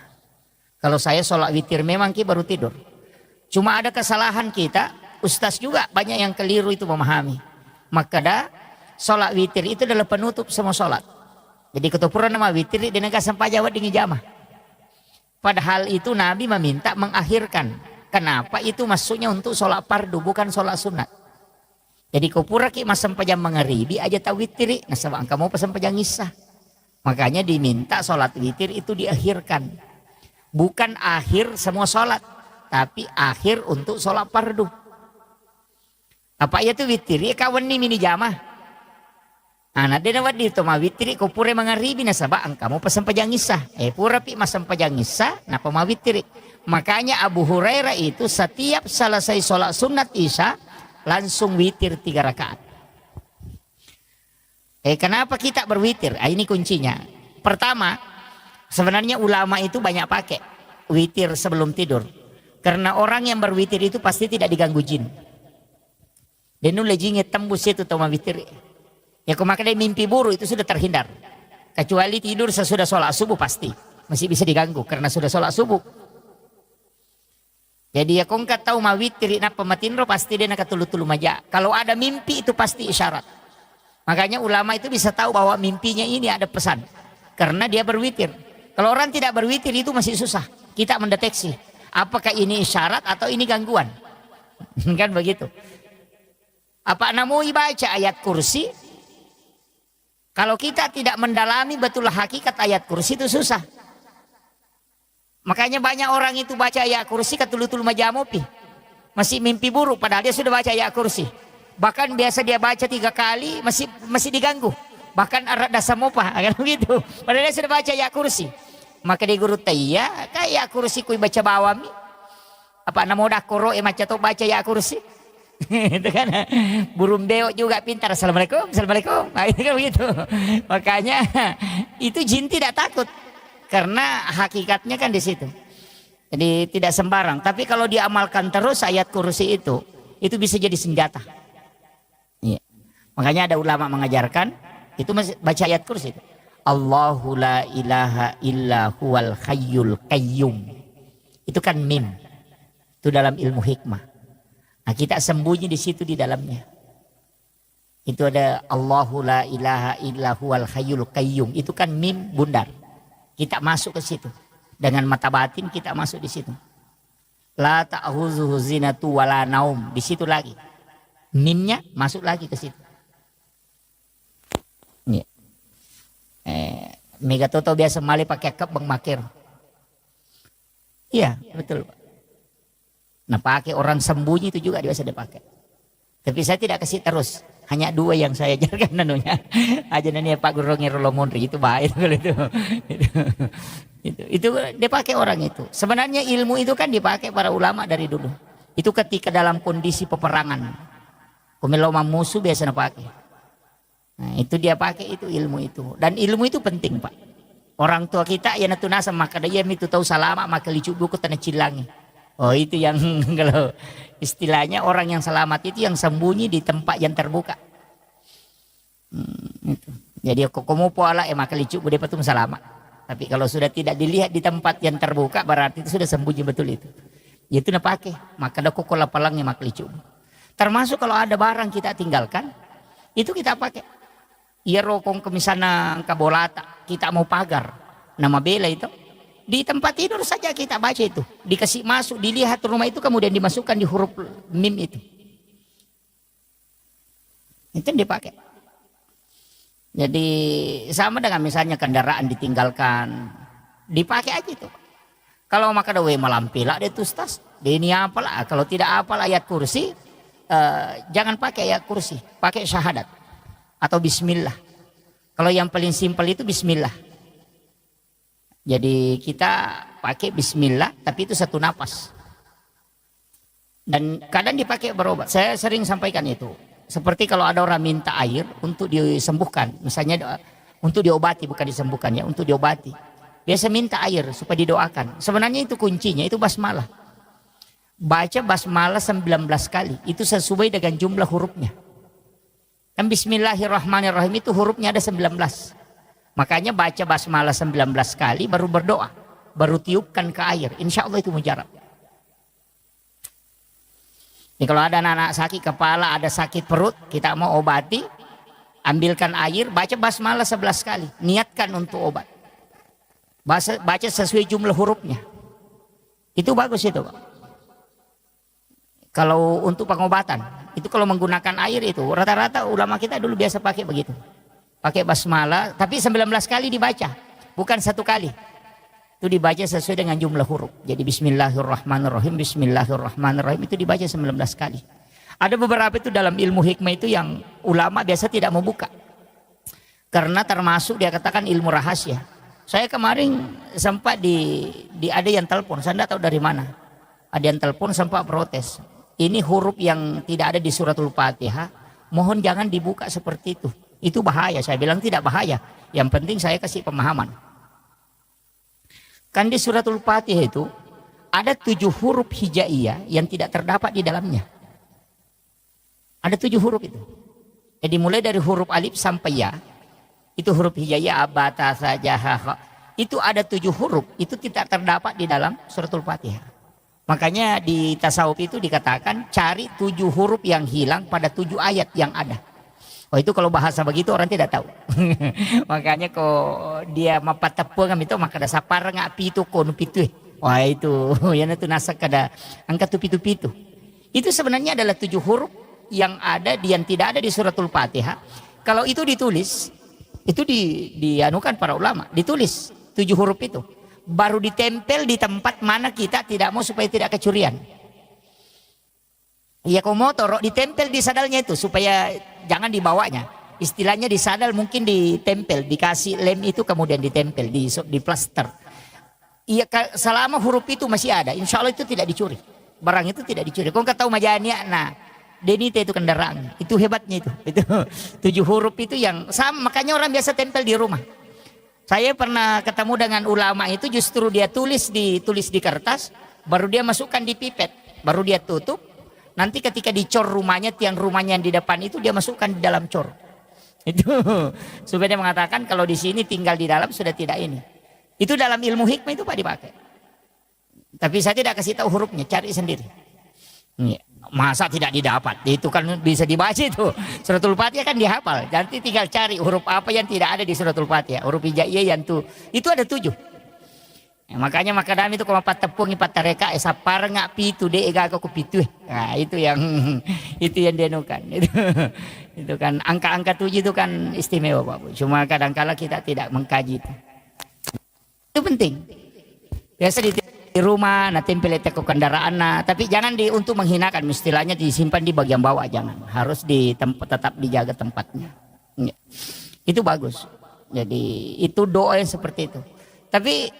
Kalau saya sholat witir memang ki baru tidur. Cuma ada kesalahan kita, ustaz juga banyak yang keliru itu memahami. Maka dah sholat witir itu adalah penutup semua sholat. Jadi ketupuran nama witir di negara sampai jawab dengan jamah. Padahal itu Nabi meminta mengakhirkan. Kenapa itu masuknya untuk sholat fardu bukan sholat sunat. Jadi kau pura ki masam pajam mengeribi aja tak witiri. Nah sebab kamu pasang pajang isah. Makanya diminta sholat witir itu diakhirkan. Bukan akhir semua sholat. Tapi akhir untuk sholat fardu. Apa ya itu witiri? Kawan ni mini jamah. Anak dia nawat di toma witiri kau pura mengeribi. Nah sebab kamu pasang pajang isah. Pura pi masam pajang isah. Nah pama witiri. Makanya Abu Hurairah itu setiap selesai sholat sunat isya langsung witir 3 rakaat. Kenapa kita berwitir? Ini kuncinya. Pertama, sebenarnya ulama itu banyak pakai witir sebelum tidur. Karena orang yang berwitir itu pasti tidak diganggu jin. Dan nu lejingnya tembus itu toma witir. Ya kemakai mimpi buruk itu sudah terhindar. Kecuali tidur sesudah sholat subuh pasti masih bisa diganggu karena sudah sholat subuh. Jadi ya kau nggak tahu mau witir napa matinro pasti dia nak tulu-tulu maja. Kalau ada mimpi itu pasti isyarat. Makanya ulama itu bisa tahu bahwa mimpinya ini ada pesan. Karena dia berwitir. Kalau orang tidak berwitir itu masih susah. Kita mendeteksi. Apakah ini isyarat atau ini gangguan. Kan begitu. Apa namanya baca ayat kursi. Kalau kita tidak mendalami betul hakikat ayat kursi itu susah. Makanya banyak orang itu baca ayat kursi ketulu-tulu majamopi. Masih mimpi buruk padahal dia sudah baca ayat kursi. Bahkan biasa dia baca 3 kali masih diganggu. Bahkan arad dasamopa kan begitu. Padahal dia sudah baca ayat kursi. Maka dia guru taya kayak kursi kui baca bawami. Apa namo dah koro maca to baca ayat kursi. Itu kan burung beo juga pintar. Assalamualaikum, assalamualaikum. Nah, itu kan begitu. Makanya itu jin tidak takut. Karena hakikatnya kan di situ. Jadi tidak sembarang. Tapi kalau diamalkan terus ayat kursi itu bisa jadi senjata. Iya. Makanya ada ulama mengajarkan itu baca ayat kursi. Allahu la ilaha illa huwal hayyul qayyum. Itu kan mim. Itu dalam ilmu hikmah. Nah kita sembunyi di situ di dalamnya. Itu ada Allahu la ilaha illa huwal hayyul qayyum. Itu kan mim bundar. Kita masuk ke situ. Dengan mata batin kita masuk di situ. La ta'khuzuhu zinatu wala naum. Di situ lagi. Mimnya masuk lagi ke situ. Ya. Mega Toto biasa mali pakai kep bang makir. Iya betul. Nah pakai orang sembunyi itu juga biasa dipakai. Tapi saya tidak kasih terus. Hanya 2 yang saya ajarkan nanunya. Aja nanya Pak Guru Ngirolo Mondri itu baik kalau itu. Itu dia pakai orang itu. Sebenarnya ilmu itu kan dipakai para ulama dari dulu. Itu ketika dalam kondisi peperangan. Kumeloma musuh biasanya pakai. Nah, itu dia pakai itu ilmu itu. Dan ilmu itu penting, Pak. Orang tua kita ya natunasa maka dia itu tahu salama maka licu buku tanah cilangi. Oh, itu yang kalau istilahnya orang yang selamat itu yang sembunyi di tempat yang terbuka. Itu. Jadi kokomo poala maka licu bude patung selamat. Tapi kalau sudah tidak dilihat di tempat yang terbuka berarti itu sudah sembunyi betul itu. Itu nak pakai, maka ada koko lapalangnya mak licu. Termasuk kalau ada barang kita tinggalkan, itu kita pakai. Iya rokong ke misalnya kabolata, kita mau pagar, nama bela itu. Di tempat tidur saja kita baca itu. Dikasih masuk, dilihat rumah itu kemudian dimasukkan di huruf mim itu. Itu yang dipakai. Jadi sama dengan misalnya kendaraan ditinggalkan, dipakai aja itu. Kalau maka dawe malampila dia tustas, dia ini apalah. Kalau tidak apalah ayat kursi, jangan pakai ayat kursi, pakai syahadat atau bismillah. Kalau yang paling simpel itu bismillah. Jadi kita pakai bismillah, tapi itu satu napas. Dan kadang dipakai berobat. Saya sering sampaikan itu. Seperti kalau ada orang minta air untuk disembuhkan, misalnya untuk diobati, bukan disembuhkan ya, untuk diobati. Biasa minta air supaya didoakan. Sebenarnya itu kuncinya, itu basmalah. Baca basmalah 19 kali, itu sesuai dengan jumlah hurufnya. Dan bismillahirrahmanirrahim itu hurufnya ada 19. Makanya baca basmalah 19 kali baru berdoa, baru tiupkan ke air. Insya Allah itu mujarab. Jadi kalau ada anak sakit kepala, ada sakit perut, kita mau obati, ambilkan air, baca basmalah 11 kali, niatkan untuk obat. Baca sesuai jumlah hurufnya. Itu bagus itu, Pak. Kalau untuk pengobatan, itu kalau menggunakan air itu, rata-rata ulama kita dulu biasa pakai begitu. Pakai basmalah, tapi 19 kali dibaca, bukan satu kali. Itu dibaca sesuai dengan jumlah huruf. Jadi bismillahirrahmanirrahim, bismillahirrahmanirrahim itu dibaca 19 kali. Ada beberapa itu dalam ilmu hikmah itu yang ulama biasa tidak membuka. Karena termasuk dia katakan ilmu rahasia. Saya kemarin sempat ada yang telepon, saya tidak tahu dari mana. Ada yang telepon sempat protes. Ini huruf yang tidak ada di suratul Fatihah, mohon jangan dibuka seperti itu. Itu bahaya. Saya bilang tidak bahaya. Yang penting saya kasih pemahaman. Kan di suratul Fatihah itu ada 7 huruf hijaiyah yang tidak terdapat di dalamnya. Ada 7 huruf itu. Jadi mulai dari huruf alif sampai ya, itu huruf hijaiyah abata saja. Itu ada 7 huruf, itu tidak terdapat di dalam suratul Fatihah. Makanya di tasawuf itu dikatakan cari 7 huruf yang hilang pada 7 ayat yang ada. Oh itu kalau bahasa begitu orang tidak tahu. Makanya kok dia mapat tepung itu maka ada sapar ngak pitu kono pitu. Wah itu yang itu nasak kada angka tu pitu. Itu sebenarnya adalah 7 huruf yang ada yang tidak ada di suratul Fatihah. Kalau itu ditulis, itu dianukan para ulama, ditulis 7 huruf itu. Baru ditempel di tempat mana kita tidak mau supaya tidak kecurian. Ya kau mau taruh ditempel di sadalnya itu supaya jangan dibawanya. Istilahnya di sadal mungkin ditempel, dikasih lem itu kemudian ditempel di plaster. Iya selama huruf itu masih ada, insya Allah itu tidak dicuri. Barang itu tidak dicuri. Kau nggak tahu majanya, nah denite itu kendaraan, itu hebatnya itu 7 huruf itu yang sama. Makanya orang biasa tempel di rumah. Saya pernah ketemu dengan ulama itu justru dia ditulis di kertas, baru dia masukkan di pipet, baru dia tutup. Nanti ketika dicor rumahnya, tiang rumahnya yang di depan itu dia masukkan di dalam cor. Itu supaya dia mengatakan kalau di sini tinggal di dalam sudah tidak ini. Itu dalam ilmu hikmah itu Pak dipakai. Tapi saya tidak kasih tahu hurufnya, cari sendiri. Masa tidak didapat? Itu kan bisa dibaca itu. Suratul Fatihah kan dihafal. Nanti tinggal cari huruf apa yang tidak ada di suratul Fatihah. Huruf hijaiyah yang itu ada 7. Ya, makanya makadami itu kalau patepung ipat tareka sapar ngak pitu de ega aku pitu. Nah, itu yang dianukan. Itu kan angka-angka 7 itu kan istimewa Pak Bu. Cuma kadang-kala kita tidak mengkaji itu. Itu penting. Biasa di rumah nah tempel ke kendaraan nah, tapi jangan untuk menghinakan, istilahnya disimpan di bagian bawah, jangan. Harus tetap dijaga tempatnya. Ya. Itu bagus. Jadi itu doa yang seperti itu. Tapi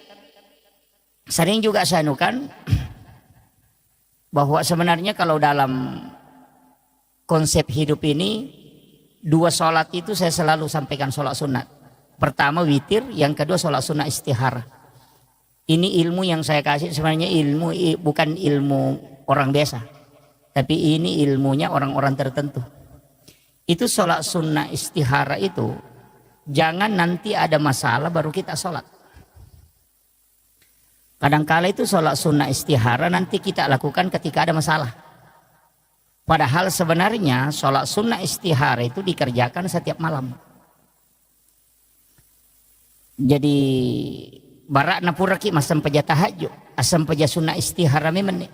Sering juga saya anukan bahwa sebenarnya kalau dalam konsep hidup ini, dua sholat itu saya selalu sampaikan sholat sunat. Pertama witir, yang kedua sholat sunat istihara. Ini ilmu yang saya kasih sebenarnya ilmu bukan ilmu orang biasa, tapi ini ilmunya orang-orang tertentu. Itu sholat sunnah istihara itu jangan nanti ada masalah baru kita sholat. Kadangkala itu sholat sunnah istihara nanti kita lakukan ketika ada masalah. Padahal sebenarnya sholat sunnah istihara itu dikerjakan setiap malam. Jadi barak napuraki masam paja tahajud, asam paja sunnah istihara memang.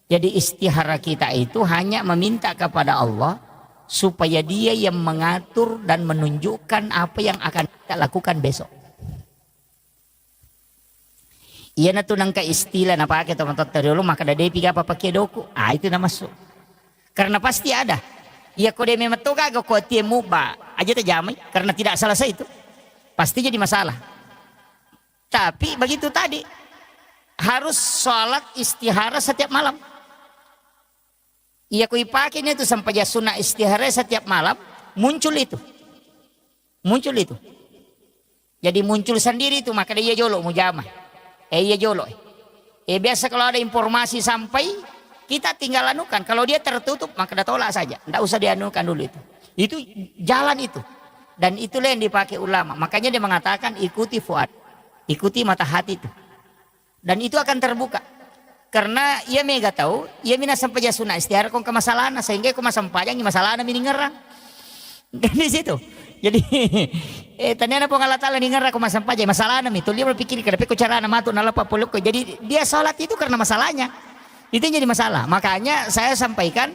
Jadi istihara kita itu hanya meminta kepada Allah supaya Dia yang mengatur dan menunjukkan apa yang akan kita lakukan besok. Iya na tunang ka istilah na pakai teman-teman dulu maka ada piga apa pakai doku. Ah itu nama masuk. Karena pasti ada. Iya kode memang tuh kagak kau tiemu ba aja terjamai karena tidak selesai itu. Pasti jadi masalah. Tapi begitu tadi harus sholat istihara setiap malam. Iya kui pakai itu sampai sunnah istihara setiap malam muncul itu. Muncul itu. Jadi muncul sendiri itu maka dia jolo mujamah. Iya jolo. Biasa kalau ada informasi sampai kita tinggal anukan. Kalau dia tertutup maka dah tolak saja. Tidak usah dianukan dulu itu. Itu jalan itu. Dan itulah yang dipakai ulama. Makanya dia mengatakan ikuti fuad. Ikuti mata hati itu. Dan itu akan terbuka. Karena ia mega tahu, ia mina sampai sunah istihara kong ke masalah sehingga kong masampajang masalah mini ngerang. Di situ. Jadi tanya apa ngalah tala ni ngerang kong masampajang masalah itu dia berpikir kenapa kok cara nama tu nala papuluk. Jadi dia sholat itu karena masalahnya. Itu jadi masalah. Makanya saya sampaikan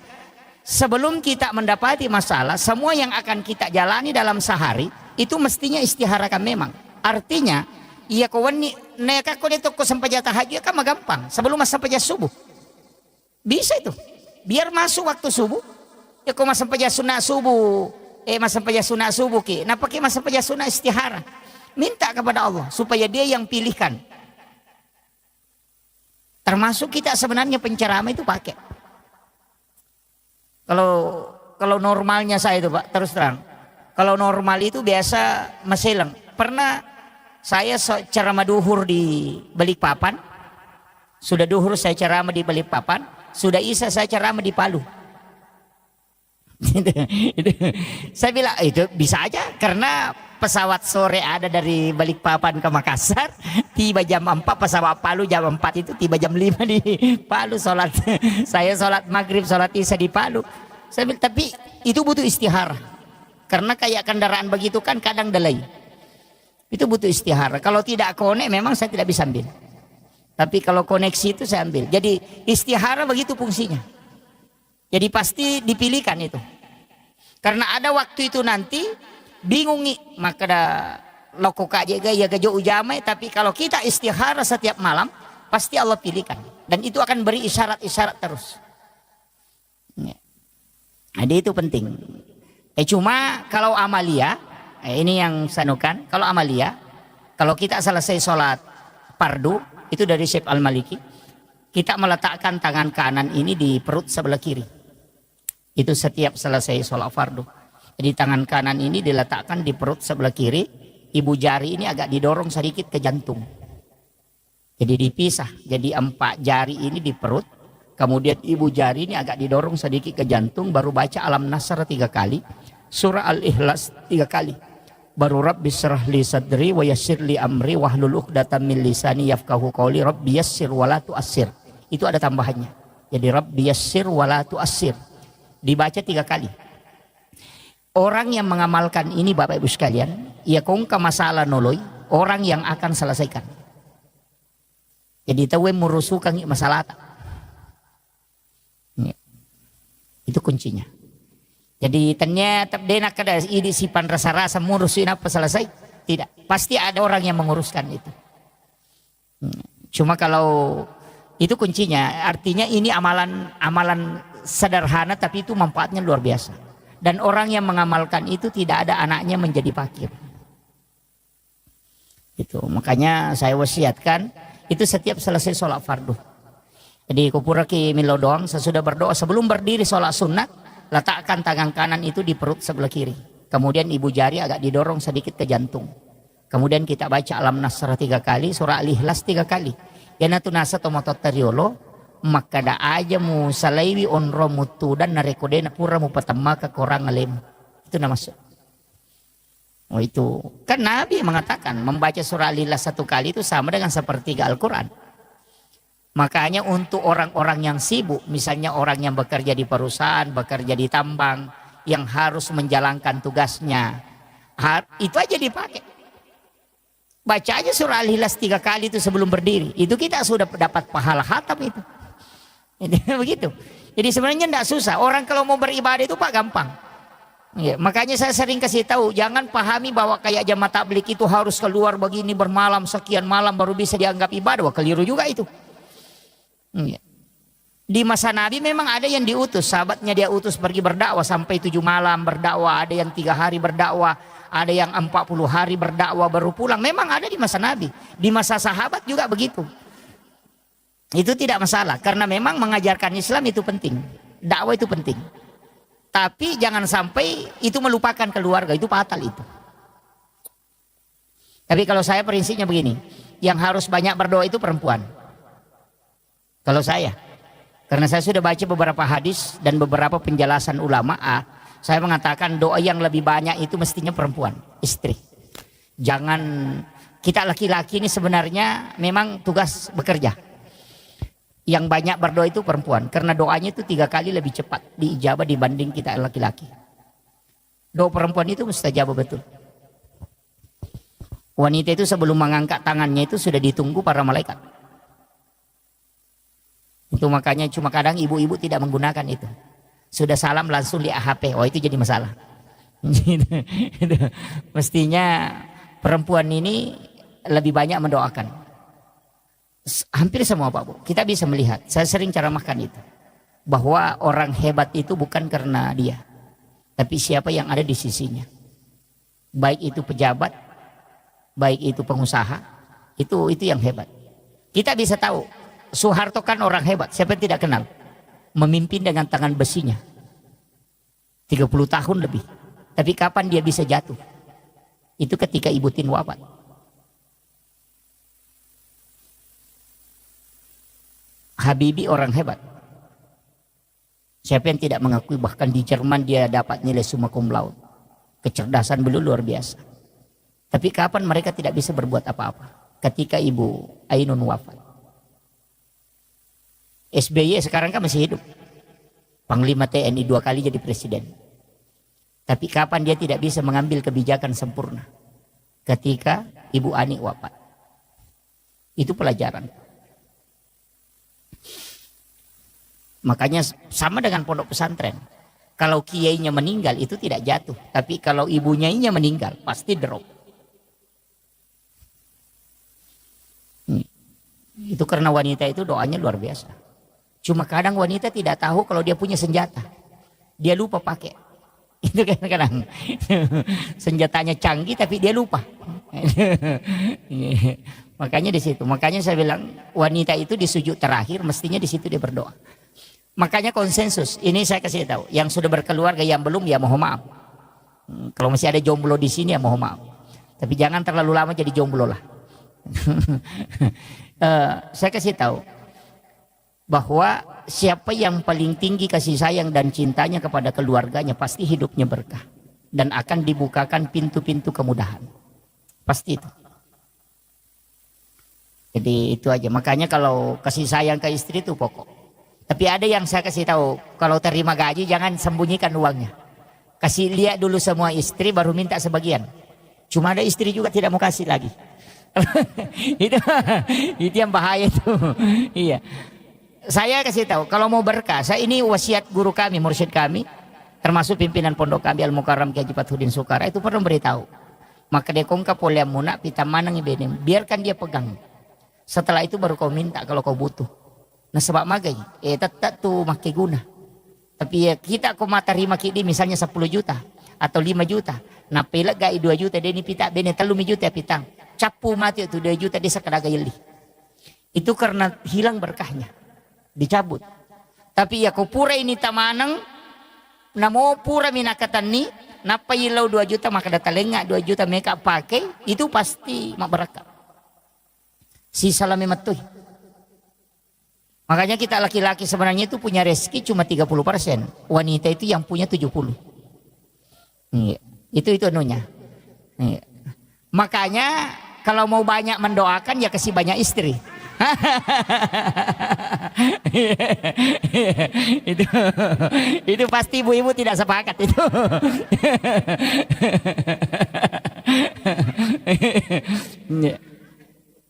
sebelum kita mendapati masalah, semua yang akan kita jalani dalam sehari itu mestinya istiharakan memang. Artinya iya kawan ni neka kau itu kau sampai jatah haji kan gampang sebelum sampai jatah subuh bisa itu biar masuk waktu subuh ya kau masuk sampai jatah sunat subuh masuk sampai jatah sunat subuh ki napa ki masuk sampai jatah sunat istihara minta kepada Allah supaya Dia yang pilihkan termasuk kita sebenarnya penceramah itu pakai kalau normalnya saya itu Pak terus terang kalau normal itu biasa maselang pernah saya ceramah duhur di Balikpapan. Sudah duhur saya ceramah di Balikpapan. Sudah isya saya ceramah di Palu. Saya bilang itu bisa aja karena pesawat sore ada dari Balikpapan ke Makassar. Tiba jam 4 pesawat Palu jam 4 itu tiba jam 5 di Palu sholat. Saya sholat maghrib sholat isya di Palu. Saya bilang tapi itu butuh istihara. Karena kayak kendaraan begitu kan kadang delay. Itu butuh istihara. Kalau tidak konek memang saya tidak bisa ambil. Tapi kalau koneksi itu saya ambil. Jadi istihara begitu fungsinya. Jadi pasti dipilihkan itu. Karena ada waktu itu nanti bingung nih. Maka ada loko kajaga ya gajo ujamai. Tapi kalau kita istihara setiap malam pasti Allah pilihkan. Dan itu akan beri isyarat-isyarat terus. Jadi itu penting. Cuma kalau amalia ini yang sanukan kalau amalia kalau kita selesai sholat fardu itu dari Syekh Al-Maliki kita meletakkan tangan kanan ini di perut sebelah kiri itu setiap selesai sholat fardu jadi tangan kanan ini diletakkan di perut sebelah kiri ibu jari ini agak didorong sedikit ke jantung jadi dipisah jadi 4 jari ini di perut kemudian ibu jari ini agak didorong sedikit ke jantung baru baca Alam Nasr 3 kali surah Al-Ikhlas 3 kali baru Rabbi syrah li sadri wa yassir li amri wahlul 'uqdatam min lisani yafqahu qawli Rabbi yassir wa la tu'assir itu ada tambahannya jadi Rabbi yassir wa la tu'assir dibaca 3 kali orang yang mengamalkan ini Bapak Ibu sekalian ia kongka masalah noloi orang yang akan selesaikan jadi tahu murusukan masalah itu kuncinya. Jadi ternyata denak kada ini sipan rasa-rasa ngurusin apa selesai? Tidak. Pasti ada orang yang menguruskan itu. Cuma kalau itu kuncinya, artinya ini amalan sederhana tapi itu manfaatnya luar biasa. Dan orang yang mengamalkan itu tidak ada anaknya menjadi fakir. Itu makanya saya wasiatkan Itu setiap selesai sholat fardu. Jadi kupura ki milo doang sesudah berdoa sebelum berdiri sholat sunat, letakkan tangan kanan itu di perut sebelah kiri. Kemudian ibu jari agak didorong sedikit ke jantung. Kemudian kita baca alam nasrah 3 kali, surah al-ikhlas 3 kali. Yana tu nasa tomato teriolo, maka da aja mu salaiwi onro mutu dan narekode na pura mu patama ke korang alim. Itu nama masuk. Oh itu kan Nabi mengatakan membaca surah al-ikhlas 1 kali itu sama dengan sepertiga Al-Quran. Makanya untuk orang-orang yang sibuk, misalnya orang yang bekerja di perusahaan, bekerja di tambang, yang harus menjalankan tugasnya, itu aja dipakai. Baca aja surah Al-Ikhlas 3 kali itu sebelum berdiri. Itu kita sudah dapat pahala khatam itu. Begitu. Jadi sebenarnya tidak susah. Orang kalau mau beribadah itu Pak gampang. Ya, makanya saya sering kasih tahu, jangan pahami bahwa kayak jamaah tabligh itu harus keluar begini bermalam sekian malam baru bisa dianggap ibadah. Wah, keliru juga itu. Di masa Nabi memang ada yang diutus, sahabatnya dia utus pergi berdakwah sampai 7 malam berdakwah, ada yang 3 hari berdakwah, ada yang 40 hari berdakwah baru pulang. Memang ada di masa Nabi, di masa sahabat juga begitu. Itu tidak masalah karena memang mengajarkan Islam itu penting, dakwah itu penting. Tapi jangan sampai itu melupakan keluarga, itu fatal itu. Tapi kalau saya prinsipnya begini, yang harus banyak berdoa itu perempuan. Kalau saya, karena saya sudah baca beberapa hadis dan beberapa penjelasan ulama, saya mengatakan doa yang lebih banyak itu mestinya perempuan, istri. Jangan, kita laki-laki ini sebenarnya memang tugas bekerja. Yang banyak berdoa itu perempuan, karena doanya itu 3 kali lebih cepat diijabah dibanding kita laki-laki. Doa perempuan itu mustajab betul. Wanita itu sebelum mengangkat tangannya itu sudah ditunggu para malaikat. Itu makanya cuma kadang ibu-ibu tidak menggunakan itu. Sudah salam langsung di AHP. Oh itu jadi masalah. Mestinya perempuan ini lebih banyak mendoakan. Hampir semua Pak Bu. Kita bisa melihat. Saya sering ceramahkan itu. Bahwa orang hebat itu bukan karena dia. Tapi siapa yang ada di sisinya. Baik itu pejabat. Baik itu pengusaha. Itu yang hebat. Kita bisa tahu. Soeharto kan orang hebat, siapa yang tidak kenal? Memimpin dengan tangan besinya 30 tahun lebih. Tapi kapan dia bisa jatuh? Itu ketika Ibu Tin wafat. Habibie orang hebat. Siapa yang tidak mengakui? Bahkan di Jerman dia dapat nilai summa cum laude. Kecerdasan beliau luar biasa. Tapi kapan mereka tidak bisa berbuat apa-apa? Ketika Ibu Ainun wafat. SBY sekarang kan masih hidup. Panglima TNI 2 kali jadi presiden. Tapi kapan dia tidak bisa mengambil kebijakan sempurna? Ketika Ibu Ani wafat. Itu pelajaran. Makanya sama dengan pondok pesantren. Kalau kiainya meninggal itu tidak jatuh. Tapi kalau ibunya meninggal pasti drop. Itu karena wanita itu doanya luar biasa. Cuma kadang wanita tidak tahu kalau dia punya senjata. Dia lupa pakai. Itu kadang-kadang senjatanya canggih tapi dia lupa. Makanya di situ. Makanya saya bilang wanita itu di sujud terakhir mestinya di situ dia berdoa. Makanya konsensus. Ini saya kasih tahu. Yang sudah berkeluarga yang belum ya mohon maaf. Kalau masih ada jomblo di sini ya mohon maaf. Tapi jangan terlalu lama jadi jomblo lah. Saya kasih tahu. Bahwa siapa yang paling tinggi kasih sayang dan cintanya kepada keluarganya pasti hidupnya berkah dan akan dibukakan pintu-pintu kemudahan. Pasti itu. Jadi itu aja. Makanya kalau kasih sayang ke istri itu pokok. Tapi ada yang saya kasih tahu, kalau terima gaji jangan sembunyikan uangnya. Kasih lihat dulu semua istri baru minta sebagian. Cuma ada istri juga tidak mau kasih lagi. itu yang bahaya itu. Iya. Saya kasih tahu, kalau mau berkah, saya ini wasiat guru kami, mursyid kami, termasuk pimpinan pondok kami Al-Mukarram Kiai Haji Fathudin Sukara, itu pernah beritahu. Maka dia kongka polia muna pita manang ibenem, biarkan dia pegang. Setelah itu baru kau minta kalau kau butuh. Nah sebab magai, tetap tuh makai guna. Tapi ya kita kau mata terima kidi misalnya 10 juta atau 5 juta. Nah pelak gai 2 juta, dia ini pita, bene 3 juta pitang. Capu mati itu 2 juta dia sekadar gayeli. Itu karena hilang berkahnya, dicabut. Tapi ya kau pura ini tamanang, namo pura minakatan ni, napa ilau 2 juta maka data lengak 2 juta mereka pakai, itu pasti mak berkah. Sisa lame matuh. Makanya kita laki-laki sebenarnya itu punya rezeki cuma 30%. Wanita itu yang punya 70%. Itu anunya. Makanya kalau mau banyak mendoakan ya kasih banyak istri. itu pasti ibu-ibu tidak sepakat itu.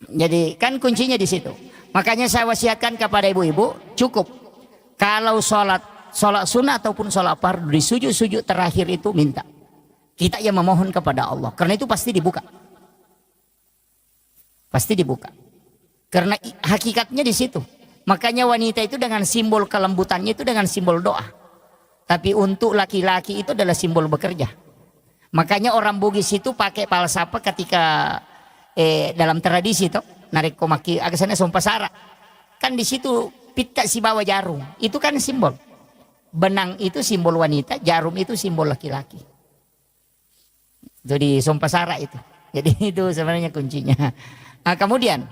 Jadi kan kuncinya di situ. Makanya saya wasiatkan kepada ibu-ibu, cukup kalau sholat sunnah ataupun sholat fardu di sujud-sujud terakhir itu minta. Kita yang memohon kepada Allah, karena itu pasti dibuka. Pasti dibuka. Karena hakikatnya di situ. Makanya wanita itu dengan simbol kelembutannya itu dengan simbol doa. Tapi untuk laki-laki itu adalah simbol bekerja. Makanya orang Bugis itu pakai palsapa ketika dalam tradisi itu narik komaki agak sana sompasara. Kan di situ pita si bawa jarum. Itu kan simbol. Benang itu simbol wanita, jarum itu simbol laki-laki. Itu di sompasara itu. Jadi itu sebenarnya kuncinya. Nah, kemudian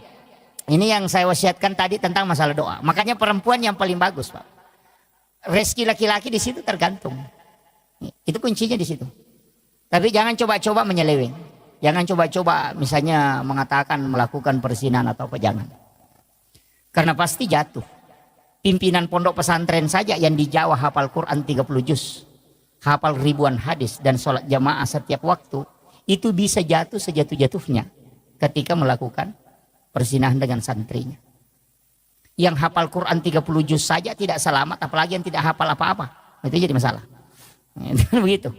ini yang saya wasiatkan tadi tentang masalah doa. Makanya perempuan yang paling bagus, Pak. Rezeki laki-laki di situ tergantung. Itu kuncinya di situ. Tapi jangan coba-coba menyeleweng. Jangan coba-coba misalnya mengatakan melakukan perzinahan atau apa, jangan. Karena pasti jatuh. Pimpinan pondok pesantren saja yang di Jawa hafal Quran 30 juz. Hafal ribuan hadis dan sholat jamaah setiap waktu. Itu bisa jatuh sejatuh-jatuhnya ketika melakukan perzinahan dengan santrinya. Yang hafal Quran 30 juz saja tidak selamat, apalagi yang tidak hafal apa-apa. Itu jadi masalah. Begitu.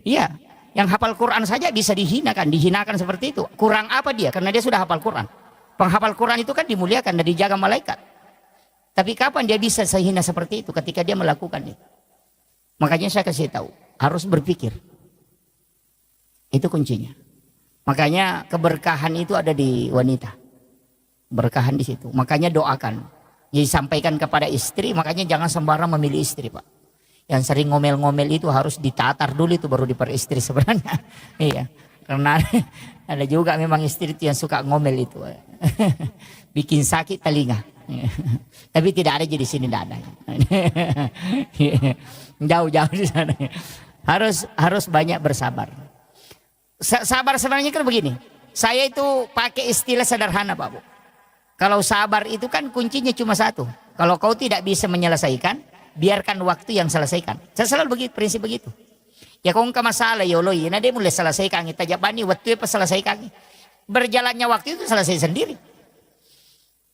Iya, yang hafal Quran saja bisa dihinakan seperti itu. Kurang apa dia? Karena dia sudah hafal Quran. Penghafal Quran itu kan dimuliakan dan dijaga malaikat. Tapi kapan dia bisa sehina seperti itu? Ketika dia melakukan itu. Makanya saya kasih tahu, harus berpikir. Itu kuncinya. Makanya keberkahan itu ada di wanita. Berkahan di situ. Makanya doakan. Jadi sampaikan kepada istri, makanya jangan sembarang memilih istri, Pak. Yang sering ngomel-ngomel itu harus ditatar dulu itu baru diperistri sebenarnya. Iya. Karena ada juga memang istri itu yang suka ngomel itu. Bikin sakit telinga. Tapi tidak ada jadi sini, tidak ada. Jauh-jauh di sana. Harus banyak bersabar. Sabar sebenarnya kan begini. Saya itu pakai istilah sederhana, Pak Bu. Kalau sabar itu kan kuncinya cuma satu. Kalau kau tidak bisa menyelesaikan, biarkan waktu yang selesaikan. Saya selalu begitu, prinsip begitu. Ya kau nggak masalah ya Allah, ya dia mulai selesaikan kita jabani waktu apa selesaikan. Berjalannya waktu itu selesai sendiri.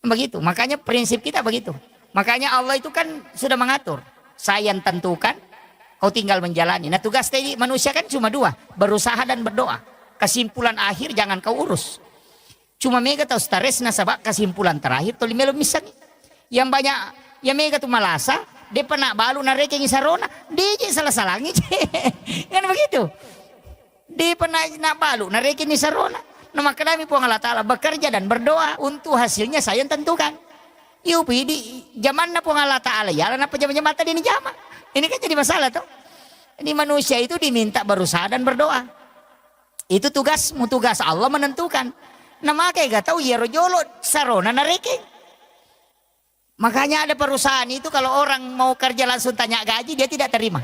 Begitu. Makanya prinsip kita begitu. Makanya Allah itu kan sudah mengatur. Saya yang tentukan, kau tinggal menjalani. Nah tugas tadi manusia kan cuma 2, berusaha dan berdoa. Kesimpulan akhir jangan kau urus. Cuma mega tahu stres nasabak kesimpulan terakhir tuh limelo misalnya. Yang banyak ya mega tuh malasa, dia pernah balu nareke ngisarona, dia je salah-salangi. Kan begitu. Dia pernah nak balu nareke ngisarona. Nama kami pun Allah Ta'ala bekerja dan berdoa untuk hasilnya saya yang tentukan. Yupi di zaman na pun Allah Ta'ala ya, apa zaman mata di jama. Ini kan jadi masalah tuh. Ini manusia itu diminta berusaha dan berdoa. Itu tugasmu, tugas Allah menentukan. Nama kayak gak tahu ya rojolo sarona nareke. Makanya ada perusahaan itu kalau orang mau kerja langsung tanya gaji dia tidak terima.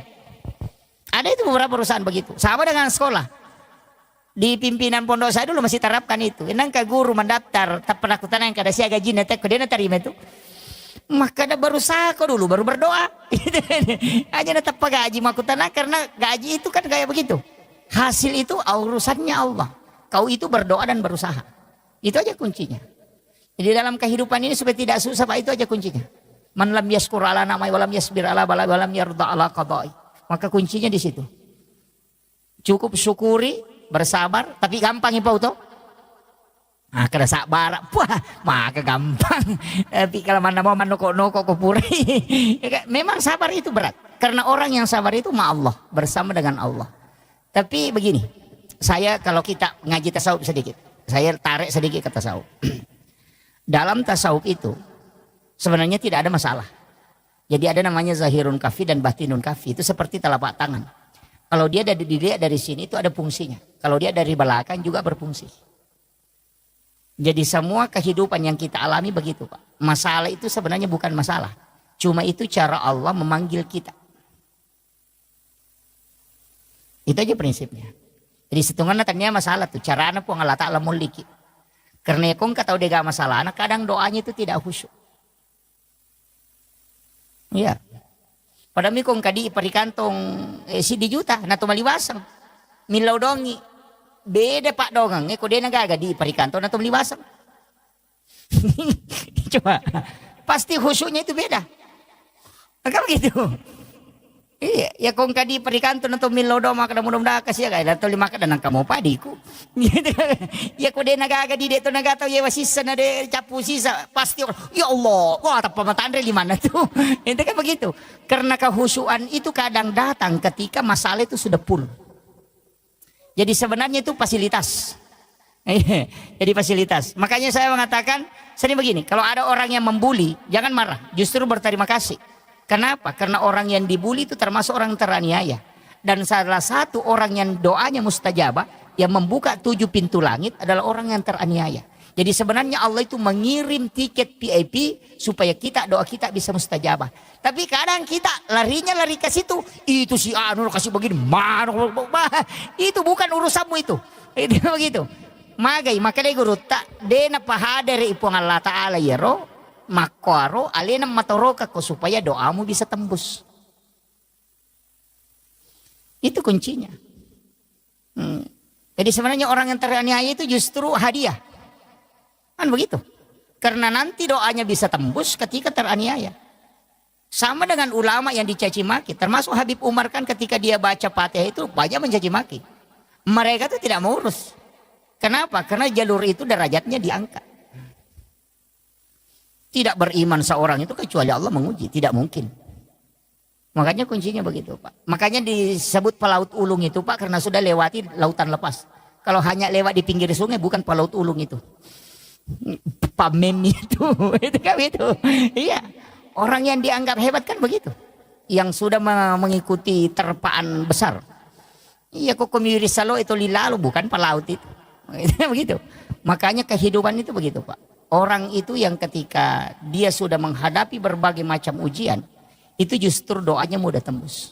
Ada itu beberapa perusahaan begitu. Sama dengan sekolah. Di pimpinan pondok saya dulu masih terapkan itu. Nangka guru mendaftar tak pernah kutanya yang kada sia gaji netek dia terima itu. Maka ada berusaha kok dulu baru berdoa. Aja tetap gaji makutana karena gaji itu kan kayak begitu. Hasil itu urusannya Allah. Kau itu berdoa dan berusaha. Itu aja kuncinya. Jadi dalam kehidupan ini supaya tidak susah, Pak, itu aja kuncinya. Man lam yaskur ala namai walam yasbir ala bala walam yarda ala qada'i. Maka kuncinya di situ. Cukup syukuri, bersabar, tapi gampang ya Pak Uto. Nah, kada sabar, wah, maka gampang. Tapi kalau mana mau manoko-noko kupuri. Memang sabar itu berat. Karena orang yang sabar itu ma Allah, bersama dengan Allah. Tapi begini, saya kalau kita ngaji tasawuf sedikit, saya tarik sedikit ke tasawuf. Dalam tasawuf itu sebenarnya tidak ada masalah. Jadi ada namanya zahirun kafi dan batinun kafi. Itu seperti telapak tangan. Kalau dia dilihat dari sini itu ada fungsinya. Kalau dia dari belakang juga berfungsi. Jadi semua kehidupan yang kita alami begitu Pak. Masalah itu sebenarnya bukan masalah. Cuma itu cara Allah memanggil kita. Itu aja prinsipnya. Jadi setengah natanya masalah tuh. Cara anak pun Allah Ta'ala muliki. Karena kong kata udah gak masalah. Anak kadang doanya itu tidak khusyuk. Iya. Padahal mikong kadi perikantong si di juta. Nato maliwasang. Milaw dongi. Beda Pak dongang. Ko dia nagaga di perikantong nato maliwasang. Coba. Pasti khusyuknya itu beda. Maka begitu. Iya, ya kung kadi perikanto na to milaw daw maka mudah-mudahan kasi kay dato lima ka nang kamo padiku. Ya ko de nagagadi dito nagataw ya wasisa na de capu sisa pasti ya Allah, wah apa pamataan lima na to. Itu kan begitu. Karena kehusuan itu kadang datang ketika masalah itu sudah full. Jadi sebenarnya itu fasilitas. Jadi fasilitas. Makanya saya mengatakan sering begini, kalau ada orang yang membuli, jangan marah, justru berterima kasih. Kenapa? Karena orang yang dibuli itu termasuk orang teraniaya. Dan salah satu orang yang doanya mustajabah, yang membuka 7 pintu langit adalah orang yang teraniaya. Jadi sebenarnya Allah itu mengirim tiket VIP supaya doa kita bisa mustajabah. Tapi kadang kita lari ke situ, itu si Anu kasih begini, itu bukan urusanmu itu. Itu begitu. Maka dia guru tak dena pahadere ipong Allah Ta'ala yero. Makaro alina matoroka ko supaya doamu bisa tembus. Itu kuncinya. Jadi sebenarnya orang yang teraniaya itu justru hadiah. Kan begitu. Karena nanti doanya bisa tembus ketika teraniaya. Sama dengan ulama yang dicaci maki. Termasuk Habib Umar kan ketika dia baca Fatihah itu banyak mencaci maki. Mereka itu tidak mau urus. Kenapa? Karena jalur itu derajatnya diangkat. Tidak beriman seorang itu kecuali Allah menguji. Tidak mungkin. Makanya kuncinya begitu Pak. Makanya disebut pelaut ulung itu Pak. Karena sudah lewati lautan lepas. Kalau hanya lewat di pinggir sungai bukan pelaut ulung itu. Pamem itu. Itu kan begitu. Iya. Orang yang dianggap hebat kan begitu. Yang sudah mengikuti terpaan besar. Iya kok komiri salo itu lilalu bukan pelaut itu. Begitu. Makanya kehidupan itu begitu Pak. Orang itu yang ketika dia sudah menghadapi berbagai macam ujian, itu justru doanya mudah tembus.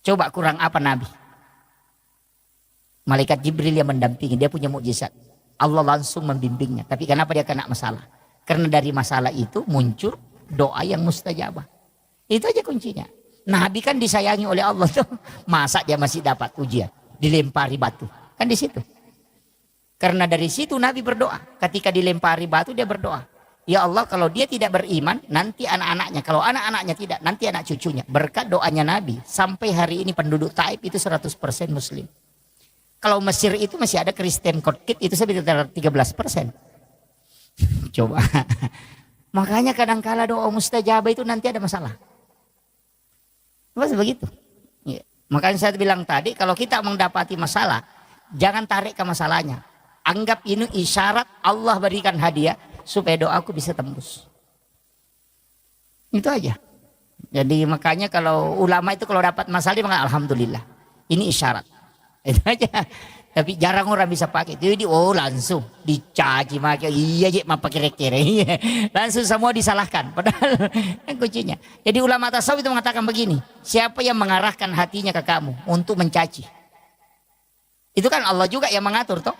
Coba kurang apa Nabi? Malaikat Jibril yang mendampingi, dia punya mukjizat. Allah langsung membimbingnya. Tapi kenapa dia kena masalah? Karena dari masalah itu muncul doa yang mustajabah. Itu aja kuncinya. Nabi kan disayangi oleh Allah tuh. Masa dia masih dapat ujian? Dilempari batu. Kan di situ. Karena dari situ Nabi berdoa. Ketika dilempari batu dia berdoa. Ya Allah kalau dia tidak beriman nanti anak-anaknya. Kalau anak-anaknya tidak nanti anak cucunya. Berkat doanya Nabi. Sampai hari ini penduduk Taif itu 100% muslim. Kalau Mesir itu masih ada Kristen Kotkit itu sekitar 13%. Coba. Makanya kadang-kala doa mustajabah itu nanti ada masalah. Mas begitu. Ya. Makanya saya bilang tadi kalau kita mendapati masalah. Jangan tarik ke masalahnya. Anggap ini isyarat Allah berikan hadiah supaya doaku bisa tembus. Itu aja. Jadi makanya kalau ulama itu kalau dapat masalah dia mengatakan alhamdulillah. Ini isyarat. Itu aja. Tapi jarang orang bisa pakai. Jadi langsung dicaci maki. Iya je mah pakai kere. Langsung semua disalahkan. Padahal kuncinya. Jadi ulama tasawuf itu mengatakan begini. Siapa yang mengarahkan hatinya ke kamu untuk mencaci? Itu kan Allah juga yang mengatur toh.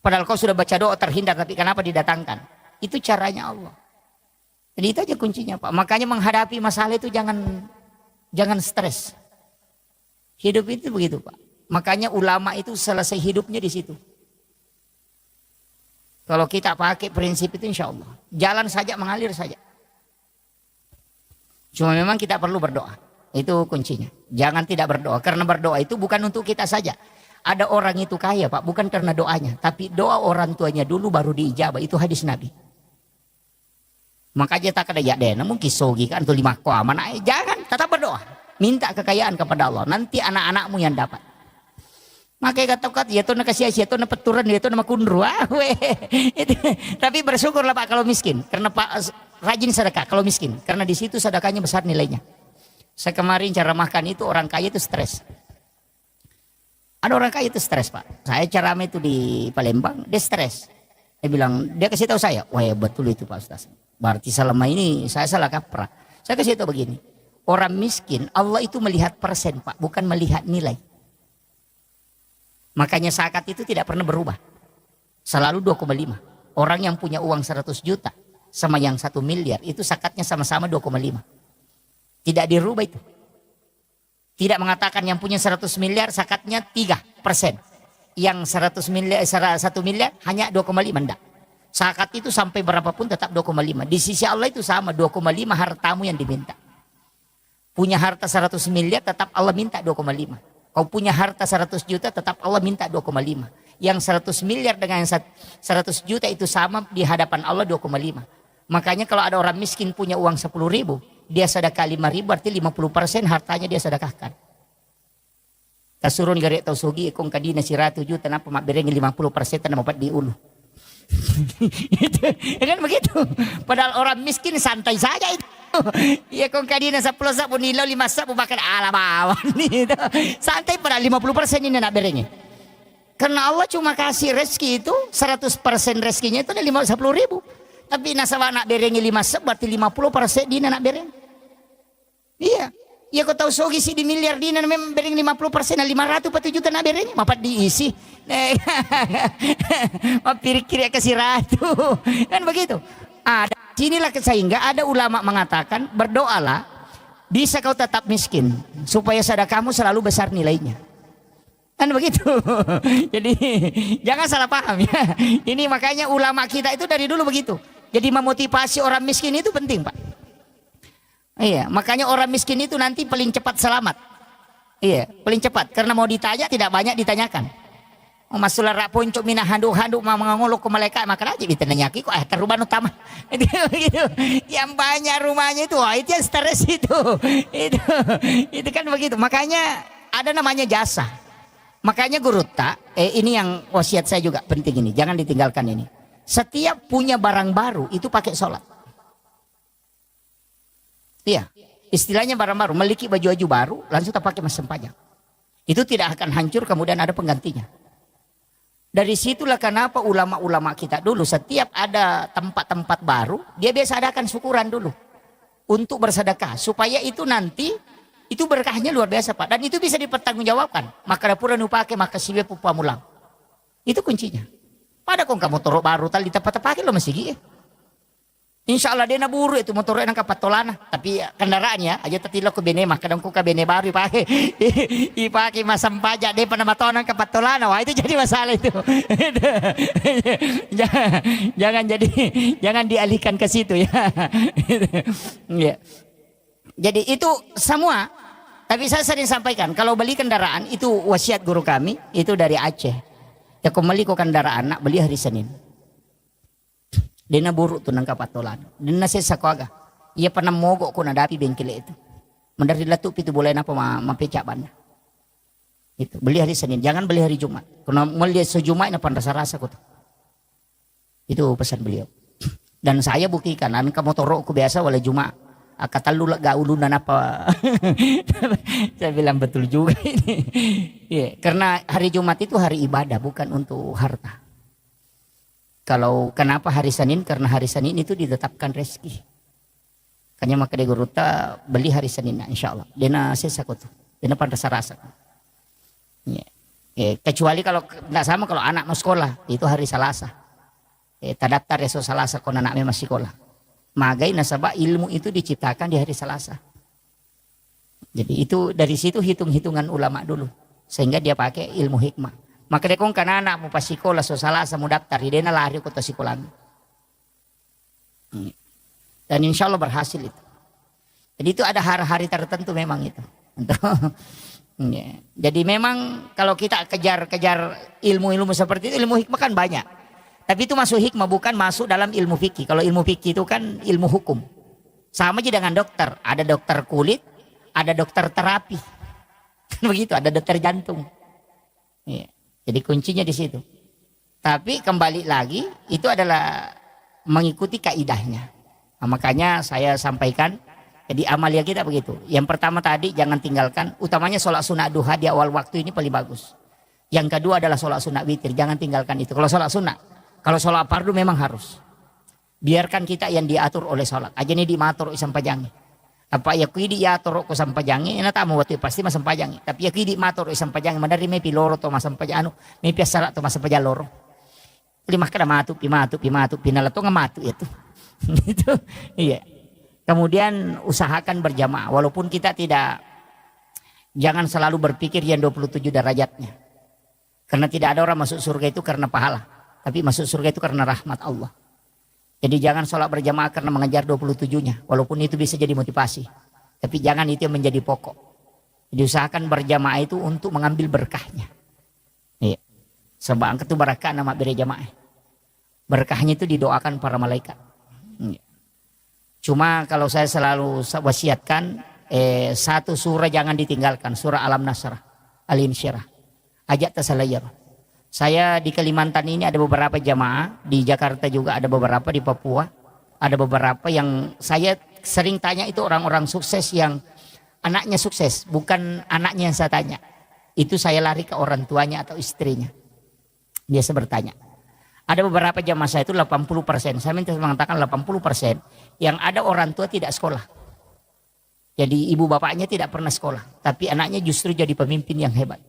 Padahal kau sudah baca doa terhindar tapi kenapa didatangkan? Itu caranya Allah. Jadi itu aja kuncinya Pak. Makanya menghadapi masalah itu jangan stres. Hidup itu begitu Pak. Makanya ulama itu selesai hidupnya di situ. Kalau kita pakai prinsip itu insya Allah. Jalan saja mengalir saja. Cuma memang kita perlu berdoa. Itu kuncinya. Jangan tidak berdoa. Karena berdoa itu bukan untuk kita saja. Ada orang itu kaya Pak, bukan karena doanya. Tapi doa orang tuanya dulu baru diijabah. Itu hadis Nabi. Makanya tak ada ya deh. Namun kisogi kan tuh 5 koaman. Jangan, tetap berdoa. Minta kekayaan kepada Allah. Nanti anak-anakmu yang dapat. Makanya kata ya tuh nak kasih tuh nak peturan ya tuh nama kundru. Tapi bersyukurlah Pak kalau miskin, karena Pak rajin sedekah kalau miskin, karena di situ sedekahnya besar nilainya. Saya kemarin cara makan itu orang kaya itu stres. Ada orang kaya itu stres Pak. Saya ceramah itu di Palembang, dia stres. Dia bilang, dia kasih tahu saya, wah ya betul itu Pak Ustaz. Berarti selama ini saya salah kaprah. Saya kasih tahu begini, orang miskin Allah itu melihat persen Pak, bukan melihat nilai. Makanya zakat itu tidak pernah berubah. Selalu 2,5. Orang yang punya uang 100 juta sama yang 1 miliar itu zakatnya sama-sama 2,5. Tidak dirubah itu. Tidak mengatakan yang punya 100 miliar zakatnya 3%. Yang 100 miliar, 1 miliar hanya 2,5. Enggak. Zakat itu sampai berapapun tetap 2,5. Di sisi Allah itu sama 2,5 hartamu yang diminta. Punya harta 100 miliar tetap Allah minta 2,5. Kau punya harta 100 juta tetap Allah minta 2,5. Yang 100 miliar dengan 100 juta itu sama di hadapan Allah 2,5. Makanya kalau ada orang miskin punya uang 10 ribu, dia sedekah 5 ribu, berarti 50% hartanya dia sedekahkan. Kasurun garek tau sogi ikong kadina siratu juta napa mak berengi 50% tanah mapat di ulu. Kan begitu. Padahal orang miskin santai saja itu. Ya kong kadina 10 sapu nilau 5 sapu makan ala bawan itu. Santai pada 50% ini nak berengi. Karena Allah cuma kasih rezeki itu 100% rezekinya itu ada 10 ribu. Tapi nasabah nak berengi 5 sep berarti 50% dina nak bereng. Iya. Ya kau tahu sogi si di miliar dina memang bereng 50% 500 juta nak bereng mapat diisi. Mampir kiri kasih ratu. Kan begitu. Ada sinilah sehingga ada ulama mengatakan berdoalah bisa kau tetap miskin supaya sedekahmu selalu besar nilainya. Kan begitu. Jadi jangan salah paham ya. Ini makanya ulama kita itu dari dulu begitu. Jadi memotivasi orang miskin itu penting Pak. Iya, makanya orang miskin itu nanti paling cepat selamat. Iya, paling cepat karena mau ditanya tidak banyak ditanyakan. Oh, masulah rak poncok minah handuk-handuk mau mengolok ke malaikat maka aja ditanyaki kok rumah utama. Gitu. Yang banyak rumahnya itu, wah, itu yang stres itu. Itu kan begitu. Makanya ada namanya jasa. Makanya guru tak, ini yang wasiat saya juga penting ini, jangan ditinggalkan ini. Setiap punya barang baru itu pakai sholat. Iya, istilahnya barang baru, memiliki baju-baju baru, langsung tak pakai mas sempajang. Itu tidak akan hancur, kemudian ada penggantinya. Dari situlah kenapa ulama-ulama kita dulu setiap ada tempat-tempat baru, dia biasa adakan syukuran dulu untuk bersedekah supaya itu nanti itu berkahnya luar biasa Pak, dan itu bisa dipertanggungjawabkan. Maka dapura nu pakai maka siwe pupa mulang. Itu kuncinya. Pada kong kamu motor baru tali tepat pakai lo masih gih. Insya Allah dia naburu itu motornya nang kapatolana, tapi kendaraannya aja tetilo ke bene mah kadang ku ke bene baru pakai dipakai masam pajak dia pernah matonan kapatolana, wah itu jadi masalah itu. jangan jangan dialihkan ke situ ya. Ya. Jadi itu semua. Tapi saya sering sampaikan kalau beli kendaraan itu wasiat guru kami itu dari Aceh. Ya kembali ke kendaraan nak beli hari Senin. Dia buruk tuh nang kapatolan. Dia nasi sakoaga. Ia pernah mogok ko nadapi bengkel itu. Mendari latup itu boleh napa mapecak banda. Itu beli hari Senin, jangan beli hari Jumat. Karena melihat sejumat apa rasa-rasa ko tuh. Itu pesan beliau. Dan saya buktikan an ka motorku biasa wala Jumat. Kata lu gak ulunan apa. Saya bilang betul juga ini. Ya, karena hari Jumat itu hari ibadah bukan untuk harta. Kalau kenapa hari Senin? Karena hari Senin itu ditetapkan rezeki. Kanya maka dia guruta beli hari Senin insya Allah. Dena sesak tuh. Dena pada rasa. Ya. Kecuali kalau tidak sama kalau anak mau sekolah itu hari Selasa. Terdaftar esok Selasa kalau anaknya masih sekolah. Magai nasabah ilmu itu diciptakan di hari Selasa. Jadi itu dari situ hitung-hitungan ulama dulu. Sehingga dia pakai ilmu hikmah. Maka dia kong anak mau pas sekolah so Selasa mau daftar. Dia lari ke sekolah. Dan insya Allah berhasil itu. Jadi itu ada hari-hari tertentu memang itu. Jadi memang kalau kita kejar ilmu-ilmu seperti itu, ilmu hikmah kan banyak. Tapi itu masuk hikmah bukan masuk dalam ilmu fikih. Kalau ilmu fikih itu kan ilmu hukum. Sama aja dengan dokter. Ada dokter kulit, ada dokter terapi. Begitu, ada dokter jantung. Ya. Jadi kuncinya di situ. Tapi kembali lagi itu adalah mengikuti kaidahnya. Nah, makanya saya sampaikan, jadi amalia kita begitu. Yang pertama tadi jangan tinggalkan, utamanya sholat sunat duha di awal waktu ini paling bagus. Yang kedua adalah sholat sunat witir, jangan tinggalkan itu. Kalau sholat sunat, kalau sholat fardu memang harus. Biarkan kita yang diatur oleh sholat. Aja ini dimatur isam pajangi. Apa ya kui diatur ko sampajangi, ina tamu waktu pasti masam pajangi. Tapi ya kui di matur isam pajangi, mandari may piloro to masam pajano, may piasara to masam pajaloro. Lima kada matu, pinala to ngamatu itu. Itu, iya. Kemudian usahakan berjamaah, walaupun kita tidak, jangan selalu berpikir yang 27 derajatnya. Karena tidak ada orang masuk surga itu karena pahala, tapi masuk surga itu karena rahmat Allah. Jadi jangan sholat berjamaah karena mengejar 27-nya, walaupun itu bisa jadi motivasi. Tapi jangan itu yang menjadi pokok. Jadi usahakan berjamaah itu untuk mengambil berkahnya. Iya. Sebab angkat itu barakah nama berjamaah. Berkahnya itu didoakan para malaikat. Iya. Cuma kalau saya selalu wasiatkan, satu surah jangan ditinggalkan, surah Alam Nasrah, Al-Insyirah. Ajak tasalayar. Saya di Kalimantan ini ada beberapa jamaah, di Jakarta juga ada beberapa, di Papua ada beberapa yang saya sering tanya itu orang-orang sukses yang anaknya sukses, bukan anaknya yang saya tanya. Itu saya lari ke orang tuanya atau istrinya. Biasa bertanya. Ada beberapa jamaah saya itu 80%, saya minta mengatakan 80% yang ada orang tua tidak sekolah. Jadi ibu bapaknya tidak pernah sekolah, tapi anaknya justru jadi pemimpin yang hebat.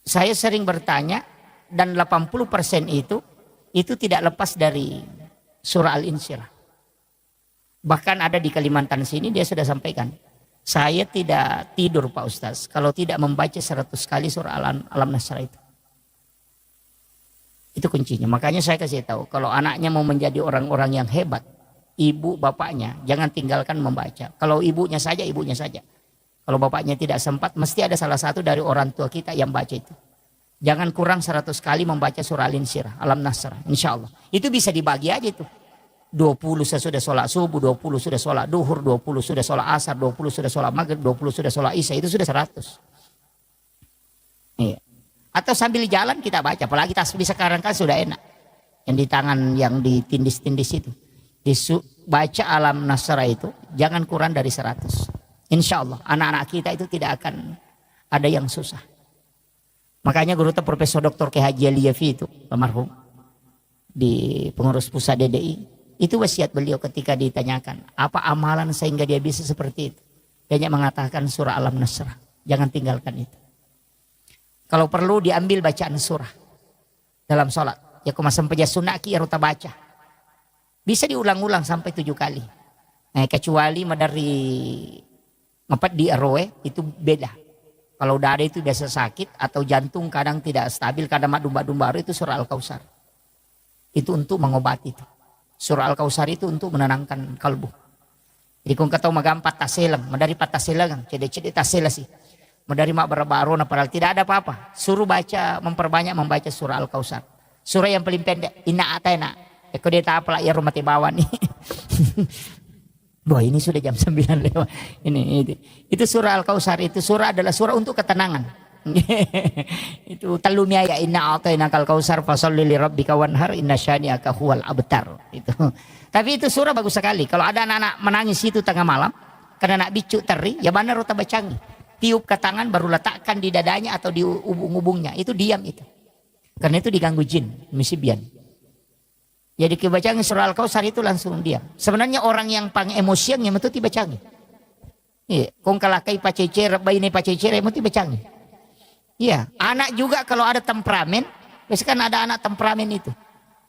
Saya sering bertanya, dan 80% itu tidak lepas dari surah Al-Insyirah. Bahkan ada di Kalimantan sini dia sudah sampaikan, saya tidak tidur Pak Ustaz kalau tidak membaca 100 kali surah Alam Nasrah itu. Itu kuncinya. Makanya saya kasih tahu, kalau anaknya mau menjadi orang-orang yang hebat, ibu bapaknya jangan tinggalkan membaca. Kalau ibunya saja, ibunya saja. Kalau bapaknya tidak sempat, mesti ada salah satu dari orang tua kita yang baca itu. Jangan kurang 100 kali membaca surah Al-Insyirah, Alam Nasrah, insya Allah. Itu bisa dibagi aja itu. 20 sudah sholat subuh, 20 sudah sholat duhur, 20 sudah sholat asar, 20 sudah sholat maghrib, 20 sudah sholat isya, itu sudah 100. Iya. Atau sambil jalan kita baca, apalagi tasbih sekarang kan sudah enak. Yang di tangan, yang ditindis-tindis itu. Baca Alam Nasrah itu, jangan kurang dari 100. Insya Allah anak-anak kita itu tidak akan ada yang susah. Makanya guru Profesor Dr. K. Haji Aliyafi itu almarhum di pengurus pusat DDI, itu wasiat beliau ketika ditanyakan apa amalan sehingga dia bisa seperti itu. Dia mengatakan surah Alam Nasrah, jangan tinggalkan itu. Kalau perlu diambil bacaan surah dalam sholat, ya kumasam peja sunaki ya ruta baca, bisa diulang-ulang sampai 7 kali. Nah, kecuali dari ngepat di RW itu beda. Kalau dada itu biasa sakit atau jantung kadang tidak stabil, kadang domba-domba itu surah Al-Kautsar. Itu untuk mengobati itu. Surah Al-Kautsar itu untuk menenangkan kalbu. Jadi kung kataw magampat taselang, madari pataselang, cede-cede tasela sih. Madari mak barbarona padahal tidak ada apa-apa. Suruh baca, memperbanyak membaca surah Al-Kautsar. Surah yang paling pendek, inna atayna. Eko dia tak apalah ya rumah tibawan nih. Wah ini sudah jam 9 lewat. Itu surah Al-Kautsar, itu surah adalah surah untuk ketenangan. Itu talumia ya inna a'tayna kal kautsar fasholli li rabbika wanhar inna syani'aka huwal abtar. Itu. Tapi itu surah bagus sekali. Kalau ada anak-anak menangis itu tengah malam karena nak bicu teri, ya mana rota bacangi. Tiup ke tangan baru letakkan di dadanya atau di ubung-ubungnya. Itu diam itu. Karena itu diganggu jin, misibian. Jadi kebacangi surah Al-Kautsar itu langsung diam. Sebenarnya orang yang pang emosian yang itu dibacangi. Iya, kong kalakai pacecer, bayi pacecer yang itu dibacangi. Iya, anak juga kalau ada temperamen, biasanya kan ada anak temperamen itu.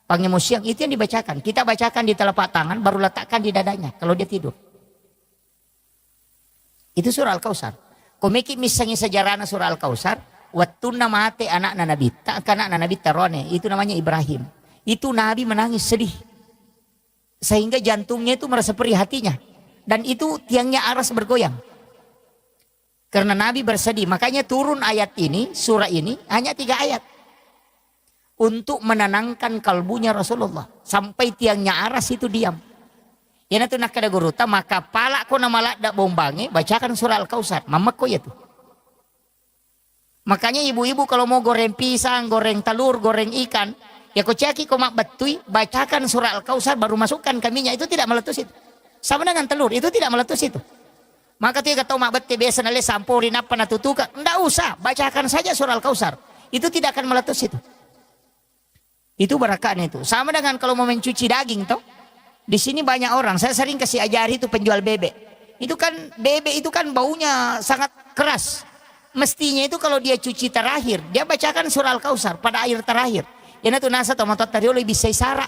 Pang emosian itu yang dibacakan. Kita bacakan di telapak tangan baru letakkan di dadanya kalau dia tidur. Itu surah Al-Kautsar. Komiki misalnya sejarahnya surah Al-Kautsar, waktu namate anak Nabi, tak anak Nabi Tarone, itu namanya Ibrahim. Itu Nabi menangis sedih. Sehingga jantungnya itu merasa perih hatinya. Dan itu tiangnya aras bergoyang. Karena Nabi bersedih. Makanya turun ayat ini, surah ini hanya 3 ayat. Untuk menenangkan kalbunya Rasulullah. Sampai tiangnya aras itu diam. Ya nanti nak kada guruta, maka pala ko na malak dak bombangi, bacakan surah Al-Kautsar. Mamak ko ya tuh. Makanya ibu-ibu kalau mau goreng pisang, goreng telur, goreng ikan, ya kau ceki kau mak betui, bacakan surah Al-Kausar baru masukkan ke minyak, itu tidak meletus itu. Sama dengan telur, itu tidak meletus itu. Maka tiga tahu mak beti biasa nale sampurin apa natutuka, enggak usah, bacakan saja surah Al-Kausar. Itu tidak akan meletus itu. Itu berakanya itu. Sama dengan kalau mau mencuci daging toh. Di sini banyak orang, saya sering kasih ajari itu penjual bebek. Itu kan bebek itu kan baunya sangat keras. Mestinya itu kalau dia cuci terakhir, dia bacakan surah Al-Kausar pada air terakhir. Yana tu nasa tomatot tariolo bisa sara.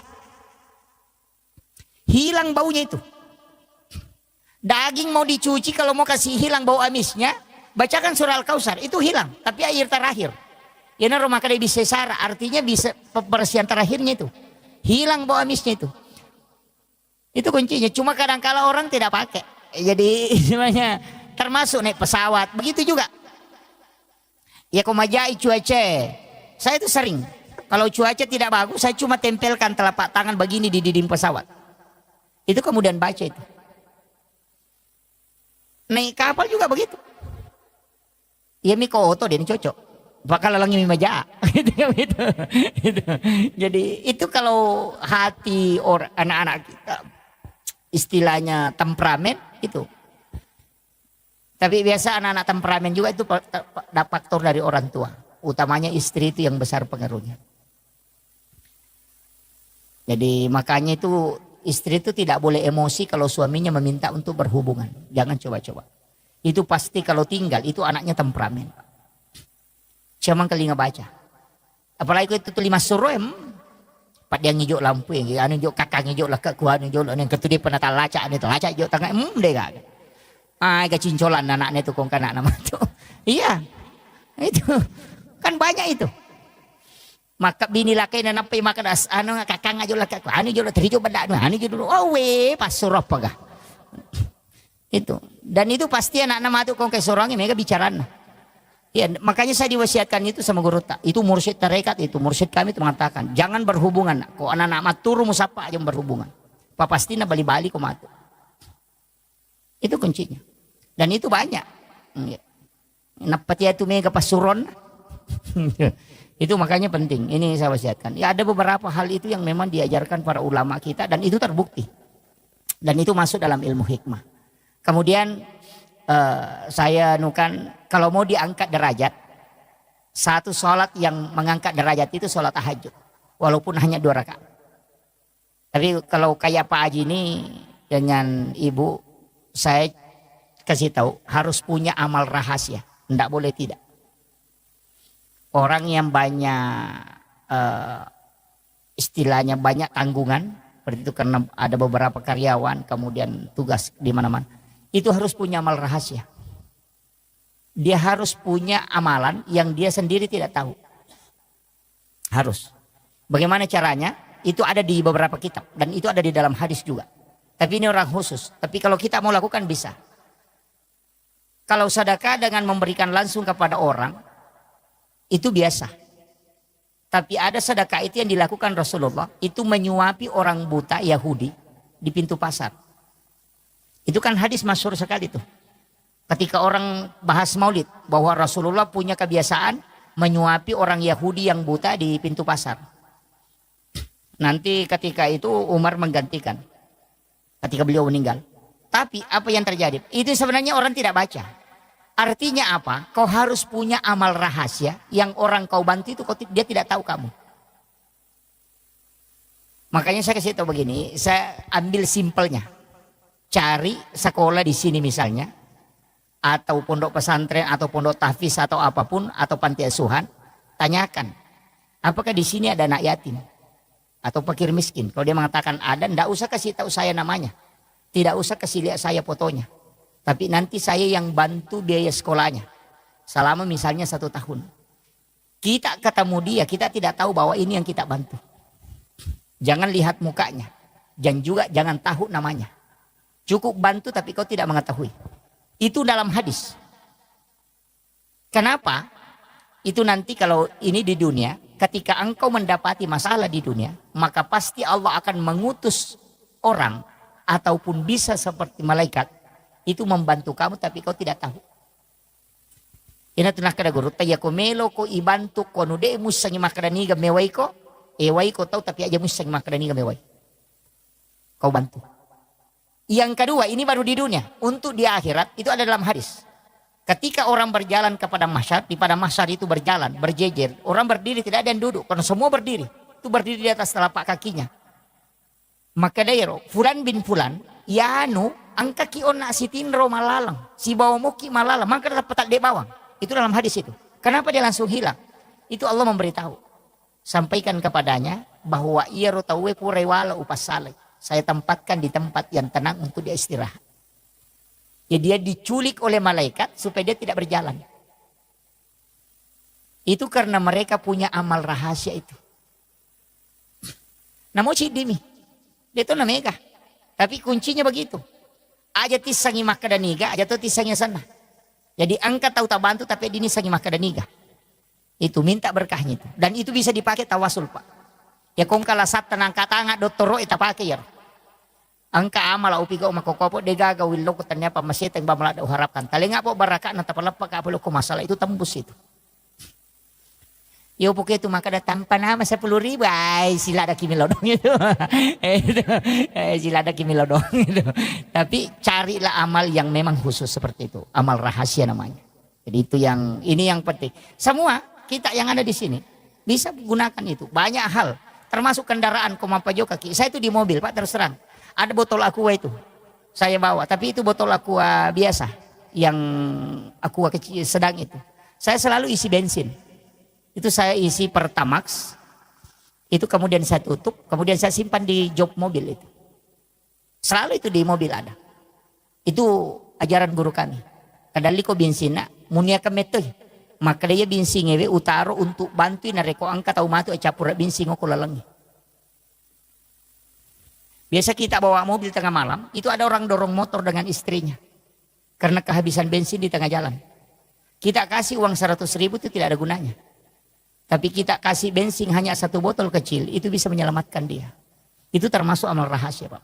Hilang baunya itu. Daging mau dicuci kalau mau kasih hilang bau amisnya, bacakan surah Al-Kausar, itu hilang, tapi air terakhir. Yana rumah kada bisa sara, artinya bisa pembersihan terakhirnya itu. Hilang bau amisnya itu. Itu kuncinya, cuma kadang-kala orang tidak pakai. Jadi sebenarnya termasuk naik pesawat, begitu juga. Ya komajai cuaca. Saya itu sering, kalau cuaca tidak bagus, saya cuma tempelkan telapak tangan begini di dinding pesawat. Itu kemudian baca itu. Naik kapal juga begitu. Ya miko oto dia cocok. Bakal lalangi mimaja. Gitu. Jadi itu kalau hati orang anak-anak kita istilahnya temperamen itu. Tapi biasa anak-anak temperamen juga itu faktor dari orang tua. Utamanya istri itu yang besar pengaruhnya. Jadi makanya itu istri itu tidak boleh emosi kalau suaminya meminta untuk berhubungan. Jangan coba-coba. Itu pasti kalau tinggal itu anaknya temperamen. Cuma kali ngebaca. Apalagi itu 5 suruh Pak dia ngijok lampu yang anu ngijok kakak ngijok lah kuan ngijok yang ketu dia pernah laca itu laca ngijok tengah deh gak. Kecincolan anaknya itu kong kanak nama itu. Iya. Itu kan banyak itu. Maka bini laki dan apa maka das anu kakak ngajol laki anu jolo terijo benda anu jolo pas surah pagah. Itu. Dan itu pasti anak nama itu kong ke sorangnya mereka bicaraan. Ya, makanya saya diwasiatkan itu sama guru tak. Itu mursyid tarekat itu mursyid kami itu mengatakan jangan berhubungan. Kok anak-anak maturu musapa aja berhubungan. Papastina bali-bali kok matu. Itu kuncinya. Dan itu banyak. Napati itu mega pasuron. Itu makanya penting. Ini saya wasiatkan. Ya ada beberapa hal itu yang memang diajarkan para ulama kita dan itu terbukti. Dan itu masuk dalam ilmu hikmah. Kemudian saya nukan kalau mau diangkat derajat, satu sholat yang mengangkat derajat itu sholat tahajud, walaupun hanya 2 rakaat. Tapi kalau kayak Pak Haji ini dengan ibu, saya kasih tahu harus punya amal rahasia, tidak boleh tidak. Orang yang banyak istilahnya banyak tanggungan, seperti itu karena ada beberapa karyawan, kemudian tugas di mana-mana. Itu harus punya amal rahasia. Dia harus punya amalan yang dia sendiri tidak tahu. Harus. Bagaimana caranya? Itu ada di beberapa kitab. Dan itu ada di dalam hadis juga. Tapi ini orang khusus. Tapi kalau kita mau lakukan bisa. Kalau sedekah dengan memberikan langsung kepada orang. Itu biasa. Tapi ada sedekah itu yang dilakukan Rasulullah. Itu menyuapi orang buta Yahudi di pintu pasar. Itu kan hadis masyhur sekali tuh. Ketika orang bahas maulid. Bahwa Rasulullah punya kebiasaan menyuapi orang Yahudi yang buta di pintu pasar. Nanti ketika itu Umar menggantikan. Ketika beliau meninggal. Tapi apa yang terjadi? Itu sebenarnya orang tidak baca. Artinya apa? Kau harus punya amal rahasia. Yang orang kau bantu itu dia tidak tahu kamu. Makanya saya kasih tahu begini. Saya ambil simpelnya. Cari sekolah di sini misalnya, atau pondok pesantren, atau pondok tahfiz, atau apapun, atau panti asuhan, tanyakan, apakah di sini ada anak yatim atau fakir miskin? Kalau dia mengatakan ada, tidak usah kasih tahu saya namanya, tidak usah kasih lihat saya fotonya, tapi nanti saya yang bantu biaya sekolahnya, selama misalnya 1 tahun. Kita ketemu dia, kita tidak tahu bahwa ini yang kita bantu. Jangan lihat mukanya, dan juga jangan tahu namanya. Cukup bantu tapi kau tidak mengetahui. Itu dalam hadis. Kenapa? Itu nanti kalau ini di dunia, ketika engkau mendapati masalah di dunia, maka pasti Allah akan mengutus orang ataupun bisa seperti malaikat itu membantu kamu tapi kau tidak tahu. Ina tunah kada guru taya ko melo ko ibantu ko nude musang makadaniga meway ko. Eway ko tahu tapi aja musang makadaniga meway. Kau bantu. Yang kedua ini baru di dunia. Untuk di akhirat itu ada dalam hadis. Ketika orang berjalan kepada mahsyar, di pada mahsyar itu berjalan, berjejer. Orang berdiri tidak ada yang duduk karena semua berdiri. Itu berdiri di atas telapak kakinya. Maka dairo Fulan bin Fulan yanu angka kiona sitinro malalang. Si bawa muki malalang. Maka dapat petak de bawang. Itu dalam hadis itu. Kenapa dia langsung hilang? Itu Allah memberitahu. Sampaikan kepadanya bahwa ia rotawe purewala upas saleh. Saya tempatkan di tempat yang tenang untuk dia istirahat. Ya dia diculik oleh malaikat supaya dia tidak berjalan. Itu karena mereka punya amal rahasia itu. Namun dimi. Dia itu namanya. Tapi kuncinya begitu. Aja tisangi maka dan niga, aja tuh tisangi sana. Jadi angkat tahu tak bantu tapi dini sangi maka dan niga. Itu minta berkahnya itu. Dan itu bisa dipakai tawasul Pak. Ya kong kala sat tenang katanga doktoro ita pakai ya. Angka amal upi ko makokopo de gagawin lo kutanya pa masita yang bamala da uharapkan. Talinga po baraka na tapalapa ka apolo ko masalah itu tembus itu. Yo pokoknya itu maka datang panama 10.000 ay sila ada kimilodong itu. Sila ada kimilodong itu. Tapi carilah amal yang memang khusus seperti itu. Amal rahasia namanya. Jadi itu yang ini yang penting. Semua kita yang ada di sini bisa gunakan itu. Banyak hal termasuk kendaraan komapajo kaki. Saya itu di mobil Pak terus terang. Ada botol aqua itu. Saya bawa tapi itu botol aqua biasa yang aqua kecil sedang itu. Saya selalu isi bensin. Itu saya isi Pertamax, itu kemudian saya tutup, kemudian saya simpan di jok mobil itu. Selalu itu di mobil ada. Itu ajaran guru kami. Kadali ko bensina, munia kemetoy. Maka dia bensin ngewe utaro untuk bantu nareko angka tau matu capura bensin ko lalangi. Biasa kita bawa mobil tengah malam, itu ada orang dorong motor dengan istrinya. Karena kehabisan bensin di tengah jalan. Kita kasih uang 100.000 itu tidak ada gunanya. Tapi kita kasih bensin hanya 1 botol kecil, itu bisa menyelamatkan dia. Itu termasuk amal rahasia Pak.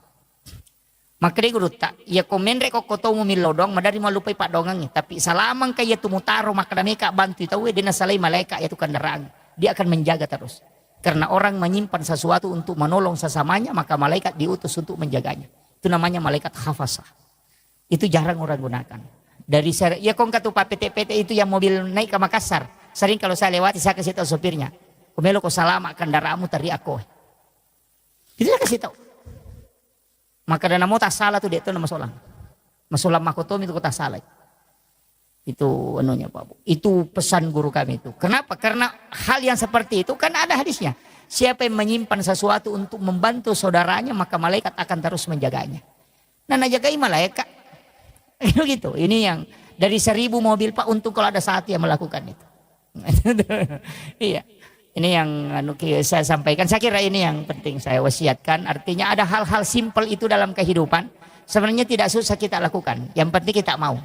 Maka dia guru tak, ya komen reko kotomu milodong, madari malupai Pak dongangnya. Tapi salamang kaya tumutaro, maka mereka bantu itu, dia nasalai malaikat yaitu kendaraan. Dia akan menjaga terus. Karena orang menyimpan sesuatu untuk menolong sesamanya, maka malaikat diutus untuk menjaganya. Itu namanya malaikat hafazah. Itu jarang orang gunakan. Dari ya kong katu Pak PT-PT itu yang mobil naik ke Makassar. Sering kalau saya lewati saya kasih tahu sopirnya. Kumelo ko salama kendaraanmu tari ako. Itu saya kasih tahu. Maka dana mo tak salah tuh dia itu nama solang. Masolang makotom itu kota salah. Itu anunya Pak Bu. Itu pesan guru kami itu. Kenapa? Karena hal yang seperti itu kan ada hadisnya. Siapa yang menyimpan sesuatu untuk membantu saudaranya maka malaikat akan terus menjaganya. Nah najagai malaikat. Gitu. Ini yang dari 1.000 mobil Pak untuk kalau ada saat yang melakukan itu. Iya, ini yang saya sampaikan. Saya kira ini yang penting saya wasiatkan. Artinya ada hal-hal simpel itu dalam kehidupan. Sebenarnya tidak susah kita lakukan. Yang penting kita mau.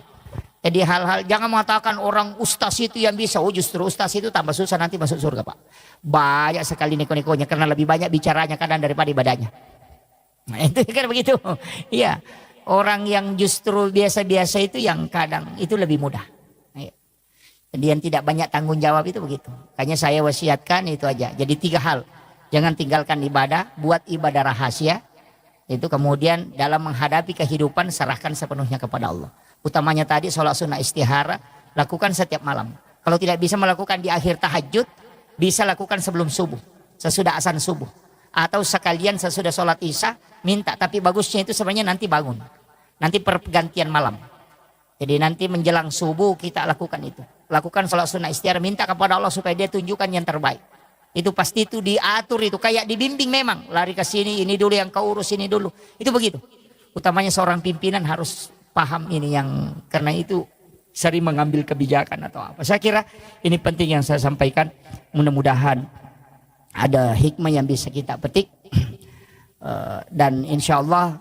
Jadi hal-hal jangan mengatakan orang ustaz itu yang bisa. Oh justru ustaz itu tambah susah nanti masuk surga Pak. Banyak sekali neko-nekonya karena lebih banyak bicaranya kadang daripada ibadahnya. Nah, itu kan begitu. Iya, orang yang justru biasa-biasa itu yang kadang itu lebih mudah. Jadi yang tidak banyak tanggung jawab itu begitu. Makanya saya wasiatkan itu aja. Jadi 3 hal. Jangan tinggalkan ibadah, buat ibadah rahasia. Itu kemudian dalam menghadapi kehidupan serahkan sepenuhnya kepada Allah. Utamanya tadi sholat sunnah istihara, lakukan setiap malam. Kalau tidak bisa melakukan di akhir tahajud, bisa lakukan sebelum subuh. Sesudah azan subuh. Atau sekalian sesudah sholat isya, minta. Tapi bagusnya itu sebenarnya nanti bangun. Nanti pergantian malam. Jadi nanti menjelang subuh kita lakukan itu. Lakukan sholat sunnah istighfar, minta kepada Allah supaya dia tunjukkan yang terbaik. Itu pasti itu diatur itu, kayak dibimbing memang. Lari ke sini, ini dulu yang kau urus, ini dulu. Itu begitu. Utamanya seorang pimpinan harus paham ini yang, karena itu sering mengambil kebijakan atau apa. Saya kira ini penting yang saya sampaikan. Mudah-mudahan ada hikmah yang bisa kita petik. Dan insya Allah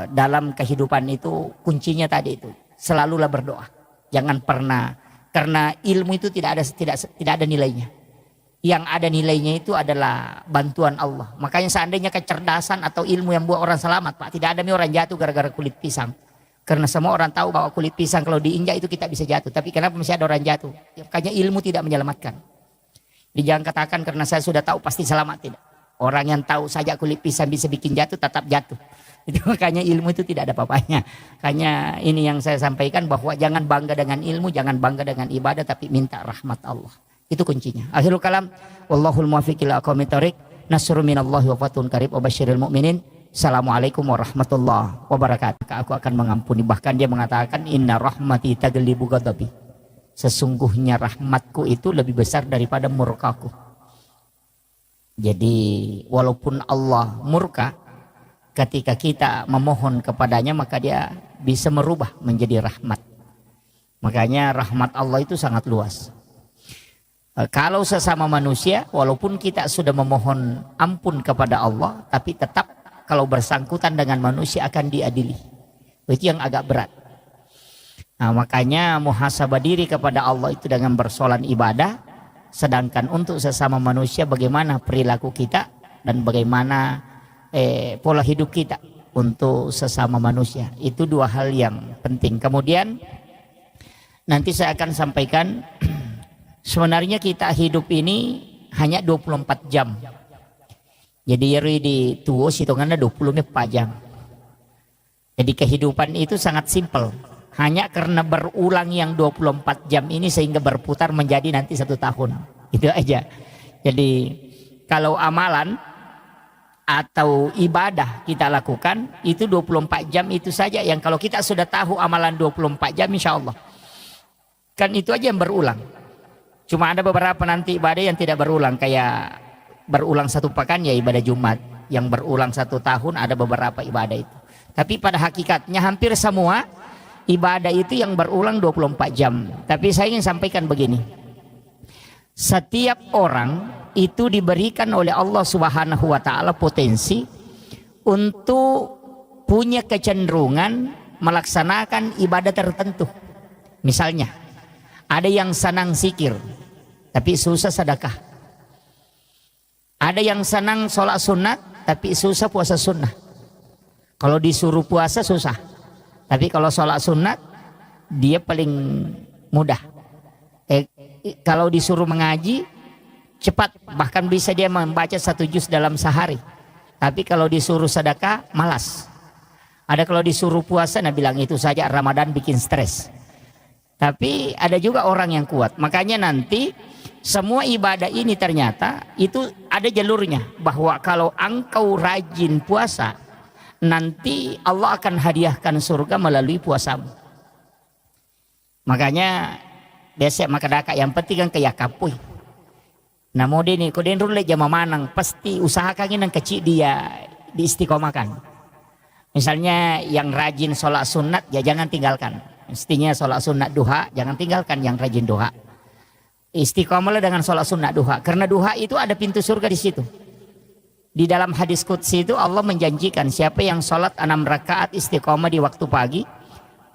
dalam kehidupan itu kuncinya tadi itu. Selalulah berdoa. Jangan pernah. Karena ilmu itu tidak ada nilainya. Yang ada nilainya itu adalah bantuan Allah. Makanya seandainya kecerdasan atau ilmu yang buat orang selamat Pak. Tidak ada orang jatuh gara-gara kulit pisang. Karena semua orang tahu bahwa kulit pisang kalau diinjak itu kita bisa jatuh. Tapi kenapa masih ada orang jatuh? Ya, makanya ilmu tidak menyelamatkan. Jangan katakan karena saya sudah tahu pasti selamat, tidak. Orang yang tahu saja kulit pisang bisa bikin jatuh, tetap jatuh. Itu makanya ilmu itu tidak ada apa-apanya. Makanya ini yang saya sampaikan bahwa jangan bangga dengan ilmu, jangan bangga dengan ibadah, tapi minta rahmat Allah. Itu kuncinya. Akhirul kalam, wallahul muwaffiq ila aqwamit thoriq. Nasrun minallahi wa fathun qarib wa basyiril mu'minin. Assalamualaikum warahmatullahi wabarakatuh. Aku akan mengampuni. Bahkan dia mengatakan inna rahmati taglibu ghadabi. Sesungguhnya rahmatku itu lebih besar daripada murkaku. Jadi walaupun Allah murka, ketika kita memohon kepadanya maka dia bisa merubah menjadi rahmat. Makanya rahmat Allah itu sangat luas. Kalau sesama manusia, walaupun kita sudah memohon ampun kepada Allah, tapi tetap kalau bersangkutan dengan manusia akan diadili. Itu yang agak berat. Nah, makanya muhasabah diri kepada Allah itu dengan bersolat ibadah. Sedangkan untuk sesama manusia bagaimana perilaku kita dan bagaimana pola hidup kita untuk sesama manusia. Itu dua hal yang penting. Kemudian nanti saya akan sampaikan sebenarnya kita hidup ini hanya 24 jam. Jadi di tuos hitungannya 24 jam. Jadi kehidupan itu sangat simpel. Hanya karena berulang yang 24 jam ini sehingga berputar menjadi nanti 1 tahun. Itu aja. Jadi kalau amalan atau ibadah kita lakukan itu 24 jam itu saja. Yang kalau kita sudah tahu amalan 24 jam insya Allah. Kan itu aja yang berulang. Cuma ada beberapa nanti ibadah yang tidak berulang. Kayak berulang 1 pekan ya ibadah Jumat. Yang berulang 1 tahun ada beberapa ibadah itu. Tapi pada hakikatnya hampir semua ibadah itu yang berulang 24 jam. Tapi saya ingin sampaikan begini. Setiap orang itu diberikan oleh Allah Subhanahu wa taala potensi untuk punya kecenderungan melaksanakan ibadah tertentu. Misalnya, ada yang senang zikir tapi susah sedekah. Ada yang senang sholat sunat tapi susah puasa sunnah. Kalau disuruh puasa susah, tapi kalau sholat sunat dia paling mudah. Kalau disuruh mengaji cepat, bahkan bisa dia membaca 1 juz dalam sehari. Tapi kalau disuruh sedekah malas. Ada kalau disuruh puasa, nah bilang itu saja Ramadan bikin stres. Tapi ada juga orang yang kuat. Makanya nanti semua ibadah ini ternyata itu ada jalurnya. Bahwa kalau engkau rajin puasa, nanti Allah akan hadiahkan surga melalui puasamu. Makanya biasa maka daka yang penting kan kayak kapui. Nah mau ini kau den rule jama manang pasti usahakan yang kecil dia diistiqomahkan. Misalnya yang rajin sholat sunat ya jangan tinggalkan. Mestinya sholat sunat duha jangan tinggalkan yang rajin duha. Istiqomahlah dengan sholat sunat duha karena duha itu ada pintu surga di situ. Di dalam hadis qudsi itu Allah menjanjikan siapa yang sholat 6 rakaat istiqomah di waktu pagi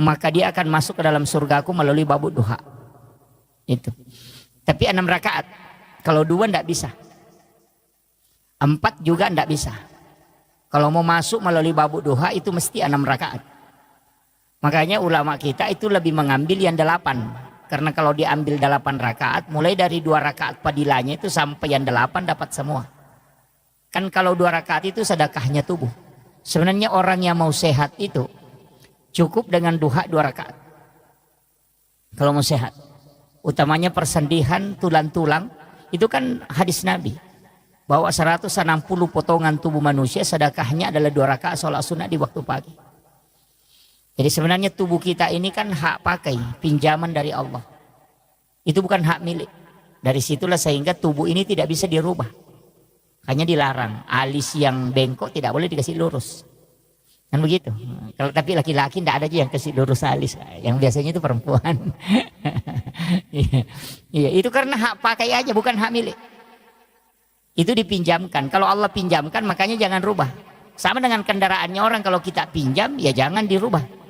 maka dia akan masuk ke dalam surgaku melalui babut duha. Itu. Tapi 6 rakaat. Kalau 2 tidak bisa. 4 juga tidak bisa. Kalau mau masuk melalui babut duha itu mesti 6 rakaat. Makanya ulama kita itu lebih mengambil yang 8. Karena kalau diambil 8 rakaat, mulai dari 2 rakaat padilanya itu sampai yang 8 dapat semua. Kan kalau 2 rakaat itu sedekahnya tubuh. Sebenarnya orang yang mau sehat itu cukup dengan duha 2 rakaat. Kalau mau sehat. Utamanya persendihan tulang-tulang. Itu kan hadis Nabi. Bahwa 160 potongan tubuh manusia sedekahnya adalah 2 rakaat sholat sunat di waktu pagi. Jadi sebenarnya tubuh kita ini kan hak pakai, pinjaman dari Allah. Itu bukan hak milik. Dari situlah sehingga tubuh ini tidak bisa dirubah. Hanya dilarang. Alis yang bengkok tidak boleh dikasih lurus. Kan begitu. Kalau tapi laki-laki tidak ada aja yang kasih lurus alis. Yang biasanya itu perempuan. Iya, itu karena hak pakai aja bukan hak milik. Itu dipinjamkan. Kalau Allah pinjamkan makanya jangan rubah. Sama dengan kendaraannya orang kalau kita pinjam ya jangan dirubah.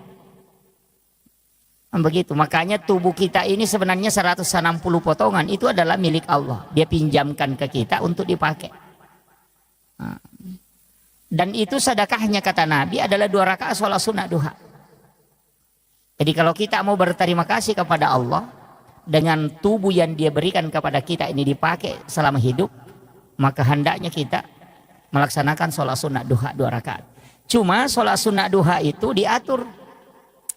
Begitu. Makanya tubuh kita ini sebenarnya 160 potongan itu adalah milik Allah. Dia pinjamkan ke kita untuk dipakai. Dan itu sedekahnya kata Nabi adalah 2 rakaat sholat sunat duha. Jadi kalau kita mau berterima kasih kepada Allah dengan tubuh yang dia berikan kepada kita ini dipakai selama hidup, maka hendaknya kita melaksanakan sholat sunat duha 2 rakaat. Cuma sholat sunat duha itu diatur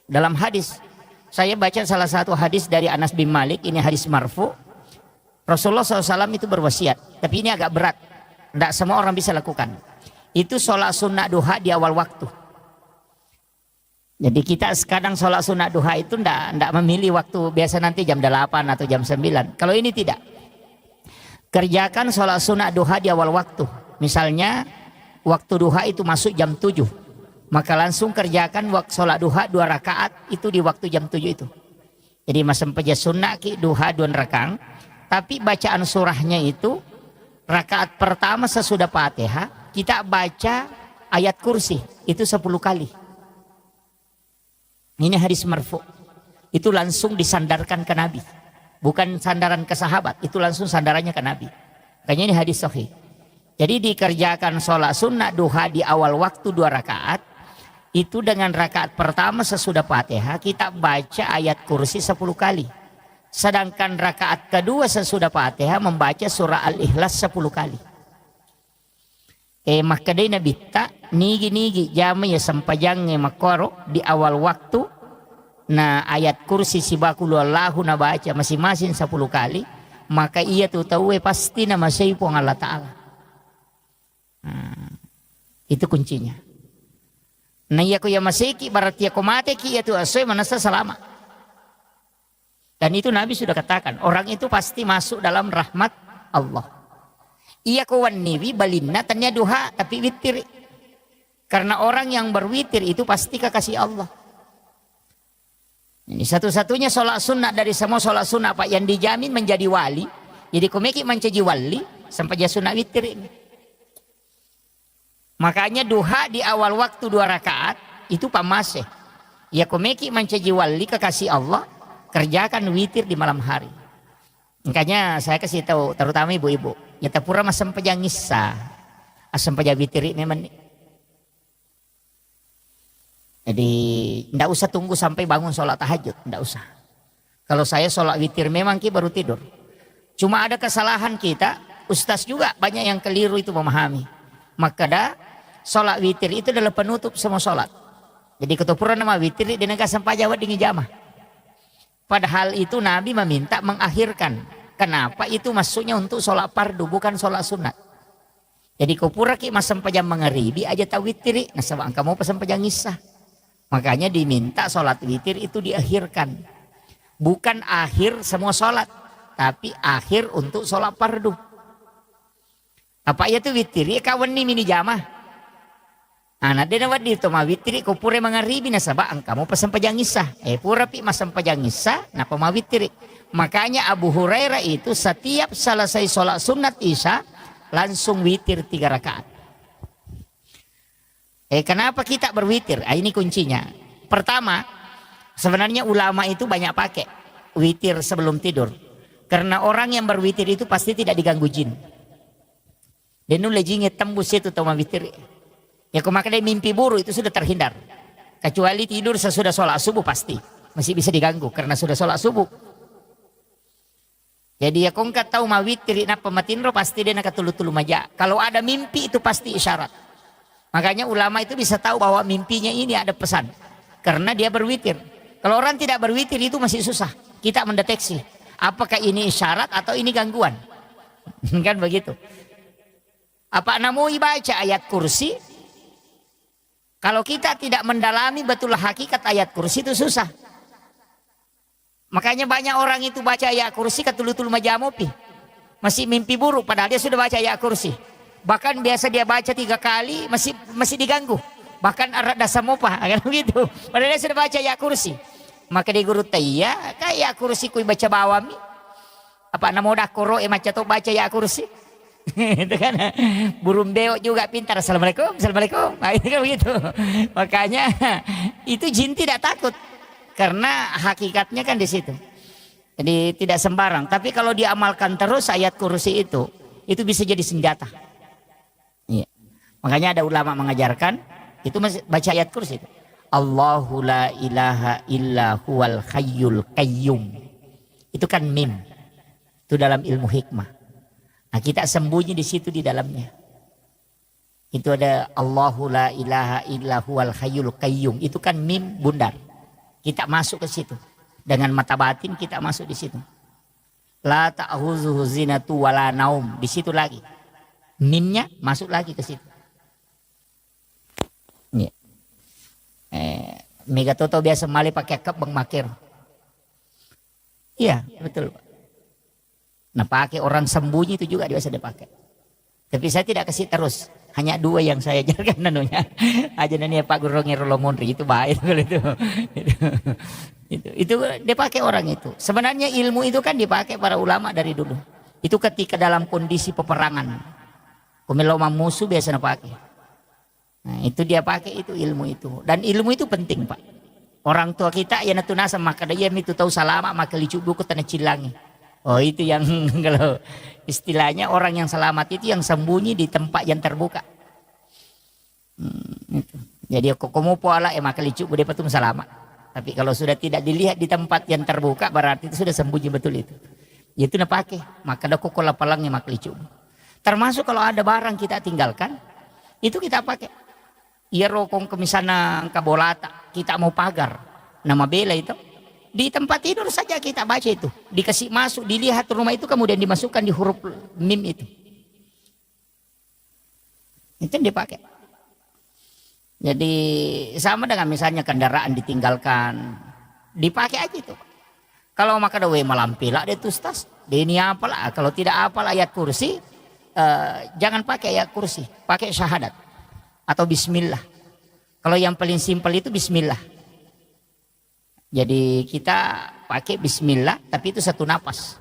dalam hadis. Saya baca salah satu hadis dari Anas bin Malik, ini hadis marfu. Rasulullah SAW itu berwasiat, tapi ini agak berat, tidak semua orang bisa lakukan. Itu sholat sunat duha di awal waktu. Jadi kita sekarang sholat sunat duha itu tidak memilih waktu, biasa nanti jam 8 atau jam 9. Kalau ini tidak. Kerjakan sholat sunat duha di awal waktu. Misalnya waktu duha itu masuk jam 7. Maka langsung kerjakan waktu sholat duha 2 rakaat itu di waktu jam 7 itu. Jadi masam peja sunat ki duha 2 rakaat. Tapi bacaan surahnya itu rakaat pertama sesudah Fatihah kita baca ayat kursi itu 10 kali. Ini hadis marfu. Itu langsung disandarkan ke Nabi. Bukan sandaran ke sahabat, itu langsung sandarannya ke Nabi. Makanya ini hadis sahih. Jadi dikerjakan sholat sunnah duha di awal waktu 2 rakaat. Itu dengan rakaat pertama sesudah Fatihah kita baca ayat kursi 10 kali. Sedangkan rakaat kedua sesudah Fatihah membaca surah Al-Ikhlas 10 kali. Makadai na bitta nigi jama ya sampajang makoro di awal waktu na ayat kursi sibakulu Allahu na baca masing-masing 10 kali, maka ia tu tahu pasti na masaipo ng Allah Ta'ala. Itu kuncinya. Na iya ko ya masiki berarti ya komate ki itu asoy manasa salama. Dan itu Nabi sudah katakan, orang itu pasti masuk dalam rahmat Allah. Iya kawan niwi balinna tanya duha tapi witir. Karena orang yang berwitir itu pasti kekasih Allah. Ini satu-satunya sholat sunnah dari semua sholat sunnah Pak yang dijamin menjadi wali. Jadi komeki menjadi wali sampai dia sunnah witir ini. Makanya duha di awal waktu 2 rakaat itu pamase. Ya komeki menjadi wali kekasih Allah, kerjakan witir di malam hari. Makanya saya kasih tahu terutama ibu-ibu. Ya tapura masam pajang ngisa. Asam pajang witiri memang. Jadi tidak usah tunggu sampai bangun sholat tahajud. Tidak usah. Kalau saya sholat witir memang kita baru tidur. Cuma ada kesalahan kita. Ustaz juga banyak yang keliru itu memahami. Maka dah sholat witir itu adalah penutup semua sholat. Jadi ketopura nama witir di negara sampai jawab dengan jamah. Padahal itu Nabi meminta mengakhirkan. Kenapa? Itu masuknya untuk sholat fardu bukan sholat sunat. Jadi kau pura ki masam pajang mengeribi aja tak witiri. Nah sebab kamu pasang pajang ngisah. Makanya diminta sholat witir itu diakhirkan. Bukan akhir semua sholat. Tapi akhir untuk sholat fardu. Apa ya itu witiri? Kawan ni mini jamah. Anak dia nawad dito mawitiri kau pura mengeribi na sebab kamu pasang pajang ngisah. Pura pi masam pajang ngisah. Napa mawitiri? Makanya Abu Hurairah itu setiap selesai sholat sunat isya langsung witir 3 rakaat. Kenapa kita berwitir? Ini kuncinya. Pertama, sebenarnya ulama itu banyak pakai witir sebelum tidur. Karena orang yang berwitir itu pasti tidak diganggu jin. Dan nula jinnya tembus itu toma witir. Ya kemakai mimpi buruk itu sudah terhindar. Kecuali tidur sesudah sholat subuh pasti masih bisa diganggu karena sudah sholat subuh. Jadi ya kau nggak tahu mawitiri na pematinro pasti dia nak tulu-tulu maja. Kalau ada mimpi itu pasti isyarat. Makanya ulama itu bisa tahu bahwa mimpinya ini ada pesan. Karena dia berwitir. Kalau orang tidak berwitir itu masih susah. Kita mendeteksi. Apakah ini isyarat atau ini gangguan. Kan begitu. Apa namui baca ayat kursi. Kalau kita tidak mendalami betul hakikat ayat kursi itu susah. Makanya banyak orang itu baca ayat kursi ketulu-tulu majamopi. Masih mimpi buruk padahal dia sudah baca ayat kursi. Bahkan biasa dia baca 3 kali masih diganggu. Bahkan arad dasamopa kan begitu. Padahal dia sudah baca ayat kursi. Maka di guru taya kayak kursi kui baca bawami. Apa namo dah koro maca to baca ayat kursi. Itu kan burung beo juga pintar. Assalamualaikum, assalamualaikum. Nah, itu kan begitu. Makanya itu jin tidak takut. Karena hakikatnya kan di situ. Jadi tidak sembarang. Tapi kalau diamalkan terus ayat kursi itu bisa jadi senjata. Iya. Makanya ada ulama mengajarkan itu baca ayat kursi itu. Allahu la ilaha illa huwal hayyul qayyum. Itu kan mim. Itu dalam ilmu hikmah. Nah, kita sembunyi di situ di dalamnya. Itu ada Allahu la ilaha illa huwal hayyul qayyum. Itu kan mim bundar. Kita masuk ke situ. Dengan mata batin kita masuk di situ. La ta'khuzuhu zinatu wala naum. Di situ lagi. Mimnya masuk lagi ke situ. Ya. Mega Toto biasa mali pakai kep bang makir. Iya betul. Nah pakai orang sembunyi itu juga biasa dipakai. Tapi saya tidak kasih terus. Hanya 2 yang saya ajarkan nanunya. Aja nanya Pak Guru Ngirolomondri itu baik itu. Itu dipakai orang itu. Sebenarnya ilmu itu kan dipakai para ulama dari dulu. Itu ketika dalam kondisi peperangan. Kumeloma musuh biasa pakai. Nah, itu dia pakai itu ilmu itu. Dan ilmu itu penting, Pak. Orang tua kita ya natunasa maka dia itu tahu salama maka licu buku tanah cilangi. Oh itu yang kalau istilahnya orang yang selamat itu yang sembunyi di tempat yang terbuka. Itu. Jadi kamu pola maka licu bude patung selamat. Tapi kalau sudah tidak dilihat di tempat yang terbuka berarti itu sudah sembunyi betul itu. Itu nak pakai maka ada kokola palangnya maka licu. Termasuk kalau ada barang kita tinggalkan itu kita pakai. Iya rokong ke misalnya kabolata kita mau pagar nama bela itu di tempat tidur saja kita baca itu dikasih masuk dilihat rumah itu kemudian dimasukkan di huruf mim itu yang dipakai. Jadi sama dengan misalnya kendaraan ditinggalkan dipakai aja itu. Kalau maka dawe malampila dia tustas ini apalah kalau tidak apalah ayat kursi jangan pakai ayat kursi pakai syahadat atau bismillah. Kalau yang paling simpel itu bismillah. Jadi kita pakai bismillah tapi itu satu napas.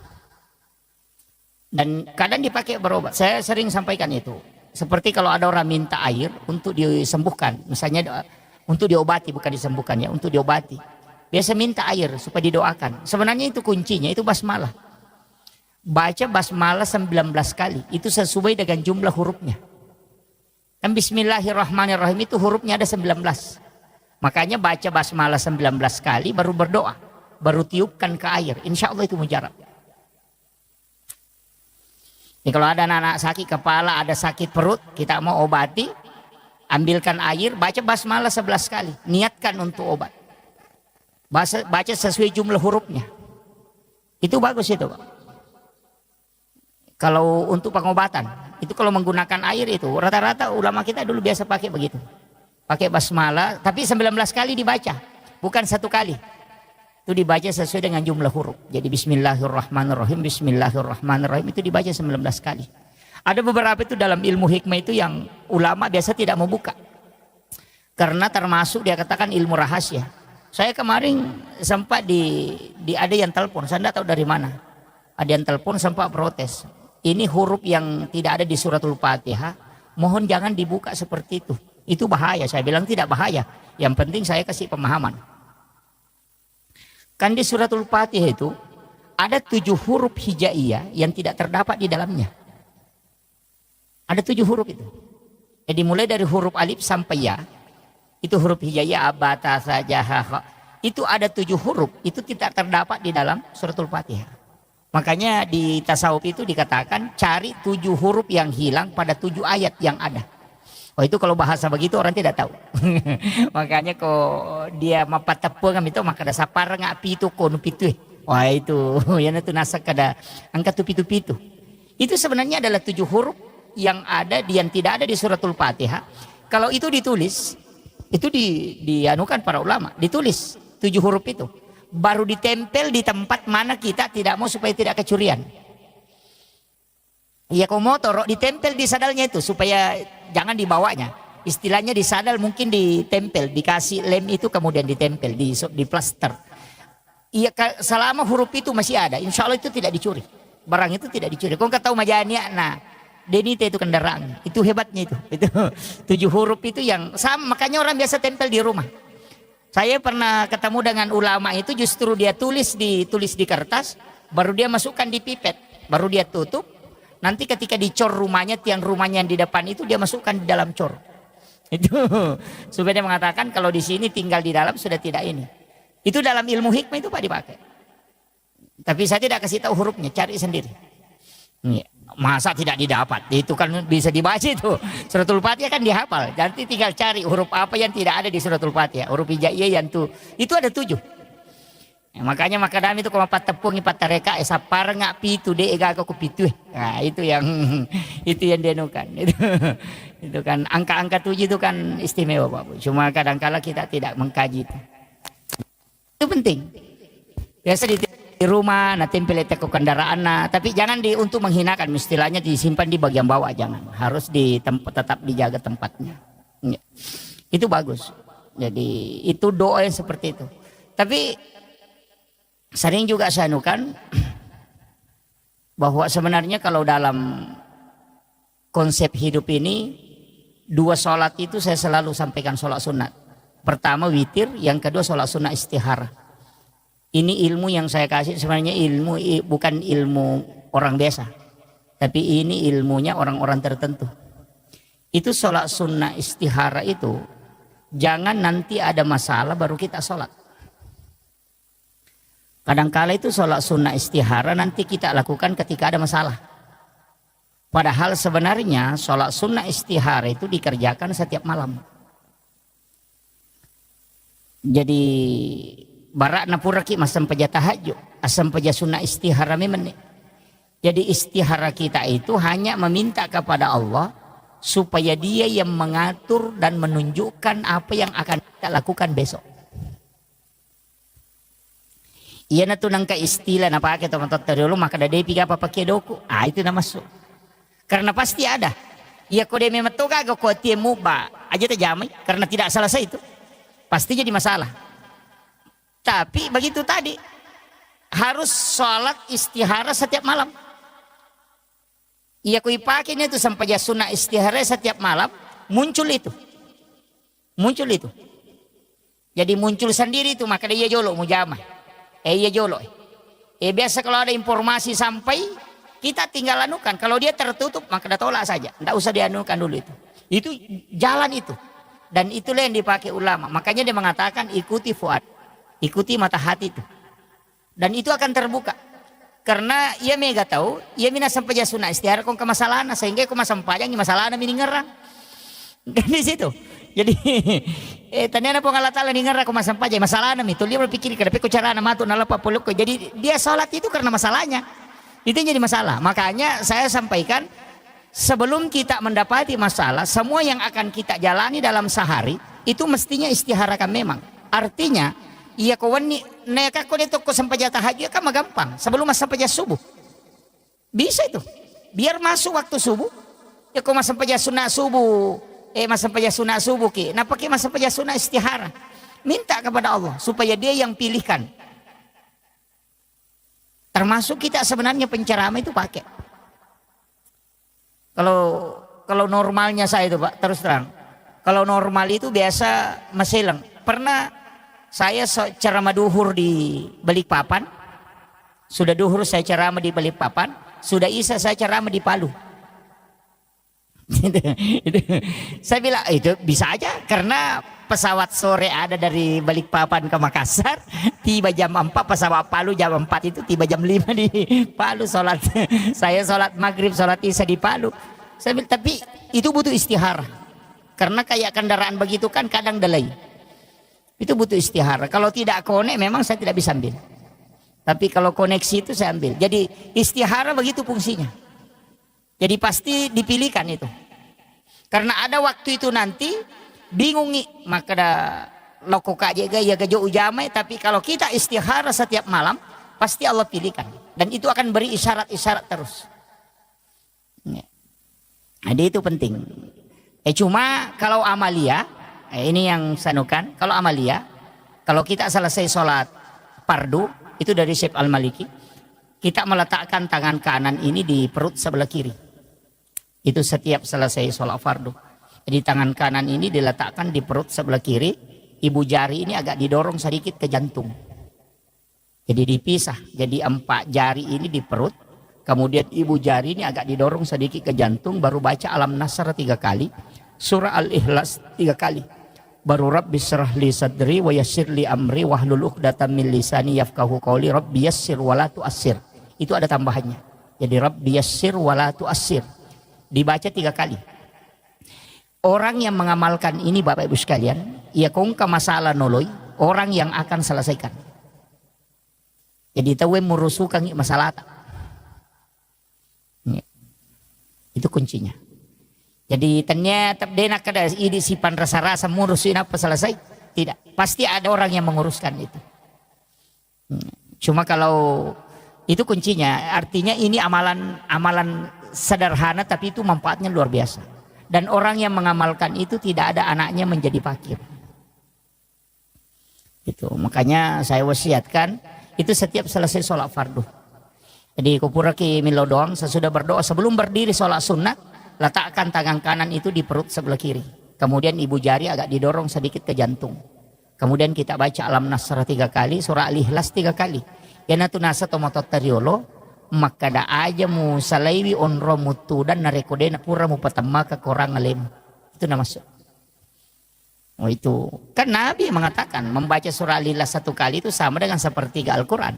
Dan kadang dipakai berobat. Saya sering sampaikan itu. Seperti kalau ada orang minta air untuk disembuhkan. Misalnya untuk diobati bukan disembuhkan ya. Untuk diobati. Biasa minta air supaya didoakan. Sebenarnya itu kuncinya itu basmalah. Baca basmalah 19 kali. Itu sesuai dengan jumlah hurufnya. Dan bismillahirrahmanirrahim itu hurufnya ada 19. Makanya baca basmalah 19 kali baru berdoa. Baru tiupkan ke air. Insya Allah itu mujarab. Jadi kalau ada anak sakit kepala, ada sakit perut, kita mau obati. Ambilkan air, baca basmalah 11 kali. Niatkan untuk obat. Baca sesuai jumlah hurufnya. Itu bagus itu Pak. Kalau untuk pengobatan. Itu kalau menggunakan air itu rata-rata ulama kita dulu biasa pakai begitu. Pakai basmalah tapi 19 kali dibaca. Bukan 1 kali. Itu dibaca sesuai dengan jumlah huruf. Jadi bismillahirrahmanirrahim. Bismillahirrahmanirrahim itu dibaca 19 kali. Ada beberapa itu dalam ilmu hikmah itu yang ulama biasa tidak mau buka. Karena termasuk dia katakan ilmu rahasia. Saya kemarin sempat ada yang telepon. Saya tidak tahu dari mana. Ada yang telepon sempat protes. Ini huruf yang tidak ada di suratul Fatihah, mohon jangan dibuka seperti itu. Itu bahaya. Saya bilang tidak bahaya. Yang penting saya kasih pemahaman. Kan di suratul Fatihah itu ada 7 huruf hijaiyah yang tidak terdapat di dalamnya. Ada 7 huruf itu. Jadi mulai dari huruf alif sampai ya. Itu huruf hijaiyah abata saja. Itu ada 7 huruf. Itu tidak terdapat di dalam suratul Fatihah. Makanya di tasawuf itu dikatakan cari 7 huruf yang hilang pada 7 ayat yang ada. Oh itu kalau bahasa begitu orang tidak tahu. Makanya kok dia mapat tepung itu maka ada sapar ngak pitu kono pitu. Wah itu ya itu nasak kada angka tu pitu-pitu. Itu sebenarnya adalah 7 huruf yang ada yang tidak ada di suratul Fatihah. Kalau itu ditulis itu dianukan para ulama, ditulis 7 huruf itu. Baru ditempel di tempat mana kita tidak mau supaya tidak kecurian. Ya kalau motor ditempel di sadalnya itu supaya jangan dibawanya. Istilahnya di sadal mungkin ditempel, dikasih lem itu kemudian ditempel di plaster. Iya selama huruf itu masih ada, insya Allah itu tidak dicuri. Barang itu tidak dicuri. Kau nggak tahu majanya, nah denite itu kendaraan, itu hebatnya itu. Itu 7 huruf itu yang sama, makanya orang biasa tempel di rumah. Saya pernah ketemu dengan ulama itu justru dia tulis di kertas, baru dia masukkan di pipet, baru dia tutup. Nanti ketika dicor rumahnya, tiang rumahnya yang di depan itu dia masukkan di dalam cor. Itu supaya dia mengatakan kalau di sini tinggal di dalam sudah tidak ini. Itu dalam ilmu hikmah itu Pak dipakai. Tapi saya tidak kasih tahu hurufnya, cari sendiri. Masa tidak didapat? Itu kan bisa dibaca itu. Suratul Fatihah kan dihafal. Nanti tinggal cari huruf apa yang tidak ada di Suratul Fatihah. Huruf hijaiyah yang itu ada 7. Makanya makadami itu kalau tepung ipat tareka esapar ngak pitu de ega aku pitu. Nah, itu yang denukan. Itu kan angka-angka 7 itu kan istimewa Pak Bu. Cuma kadang-kala kita tidak mengkaji itu. Itu penting. Biasa di rumah nah tempel ke kendaraan tapi jangan untuk menghinakan, istilahnya disimpan di bagian bawah, jangan. Harus di tempat, tetap dijaga tempatnya. Ya. Itu bagus. Jadi itu doa yang seperti itu. Tapi sering juga saya anukan bahwa sebenarnya kalau dalam konsep hidup ini 2 sholat itu saya selalu sampaikan sholat sunat. Pertama witir, yang kedua sholat sunat istihara. Ini ilmu yang saya kasih sebenarnya ilmu bukan ilmu orang biasa, tapi ini ilmunya orang-orang tertentu. Itu sholat sunnah istihara itu jangan nanti ada masalah baru kita sholat. Kadangkala itu sholat sunnah istihara nanti kita lakukan ketika ada masalah. Padahal sebenarnya sholat sunnah istihara itu dikerjakan setiap malam. Jadi barak napuraki masam paja tahajud, asam paja sunnah istihara memang. Jadi istihara kita itu hanya meminta kepada Allah supaya Dia yang mengatur dan menunjukkan apa yang akan kita lakukan besok. Iya na tunang ka istilah na pakai teman-teman dulu maka ada depi apa pakai doku. Itu na masuk. Karena pasti ada. Iya kode memang toga go ko tie muba aja terjamai karena tidak selesai itu. Pasti jadi masalah. Tapi begitu tadi harus sholat istihara setiap malam. Iya kui pakainya itu sampai sunnah istihara setiap malam muncul itu. Muncul itu. Jadi muncul sendiri itu maka dia jolo mujamah. Iya jolo. Biasa kalau ada informasi sampai kita tinggal anukan. Kalau dia tertutup maka dah tolak saja. Tidak usah dianukan dulu itu. Itu jalan itu. Dan itulah yang dipakai ulama. Makanya dia mengatakan ikuti fuad. Ikuti mata hati itu. Dan itu akan terbuka. Karena ia mega tahu. Ia mina sampai jasuna istihara kong kemasalahna. Sehingga kong masampajang masalahna mini ngerang. Dan di situ. Jadi tanyana po Allah Ta'ala ni ngara ko masampajay masalah na itu dia berpikir kada ko cara na mato na lapa pulok ko. Jadi dia sholat itu karena masalahnya. Itu jadi masalah. Makanya saya sampaikan sebelum kita mendapati masalah, semua yang akan kita jalani dalam sehari itu mestinya istiharakan memang. Artinya iya ko wani neka ko dito ko sampajay tahajud kan magampang sebelum sampajay subuh. Bisa itu. Biar masuk waktu subuh ya ko masampajay sunah subuh. Masa sunat subuh ki. Nah pakai masa sunat istihara. Minta kepada Allah supaya Dia yang pilihkan. Termasuk kita sebenarnya penceramah itu pakai. Kalau normalnya saya itu Pak, terus terang. Kalau normal itu biasa Maselang. Pernah saya ceramah duhur di Balikpapan. Sudah duhur saya ceramah di Balikpapan. Sudah isya saya ceramah di Palu. itu. Saya bilang itu bisa aja karena pesawat sore ada dari Balikpapan ke Makassar, tiba jam 4, pesawat Palu jam 4 itu tiba jam 5 di Palu sholat. Saya sholat maghrib, sholat isya di Palu. Saya bilang, tapi itu butuh istihara karena kayak kendaraan begitu kan kadang delay. Itu butuh istihara. Kalau tidak konek memang saya tidak bisa ambil. Tapi kalau koneksi itu saya ambil. Jadi istihara begitu fungsinya. Jadi pasti dipilihkan itu. Karena ada waktu itu nanti bingung nih, maka dah loko kajaga ya gajo ujamai. Tapi kalau kita istihara setiap malam, pasti Allah pilihkan. Dan itu akan beri isyarat-isyarat terus. Jadi itu penting. Cuma kalau amalia, ini yang sanukan. Kalau amalia, kalau kita selesai sholat fardu, itu dari Syekh Al-Maliki, kita meletakkan tangan kanan ini di perut sebelah kiri. Itu setiap selesai sholat fardu. Jadi tangan kanan ini diletakkan di perut sebelah kiri. Ibu jari ini agak didorong sedikit ke jantung. Jadi dipisah. Jadi 4 jari ini di perut. Kemudian ibu jari ini agak didorong sedikit ke jantung. Baru baca alam nasr 3 kali. Surah Al-Ikhlas 3 kali. Baru Rabbi syrah li sadri wa yassir li amri wahlul 'uqdatam min lisani yafqahu qawli Rabbi yassir wa la tu'assir. Itu ada tambahannya. Jadi Rabbi yassir wa la tu'assir. Dibaca 3 kali. Orang yang mengamalkan ini Bapak Ibu sekalian, ia kongka masalah noloi, orang yang akan selesaikan. Jadi tahu merusukan masalah. Itu kuncinya. Jadi ternyata denak kada ini sipan rasa-rasa ngurusin apa selesai? Tidak. Pasti ada orang yang menguruskan itu. Cuma kalau itu kuncinya, artinya ini amalan sederhana tapi itu manfaatnya luar biasa. Dan orang yang mengamalkan itu tidak ada anaknya menjadi fakir. Itu makanya saya wasiatkan itu setiap selesai sholat fardu. Jadi kupura ki milo doang sesudah berdoa sebelum berdiri sholat sunat, letakkan tangan kanan itu di perut sebelah kiri. Kemudian ibu jari agak didorong sedikit ke jantung. Kemudian kita baca alam nasrah 3 kali, surah Al-Ikhlas 3 kali. Yana tunasa tomotot teriolo maka da aja mu salaiwi onro mutu dan narekode na pura mu patama ke korang alim. Itu nama masuk. Oh itu kan Nabi mengatakan membaca surah Al-Ikhlas 1 kali itu sama dengan sepertiga Al-Quran.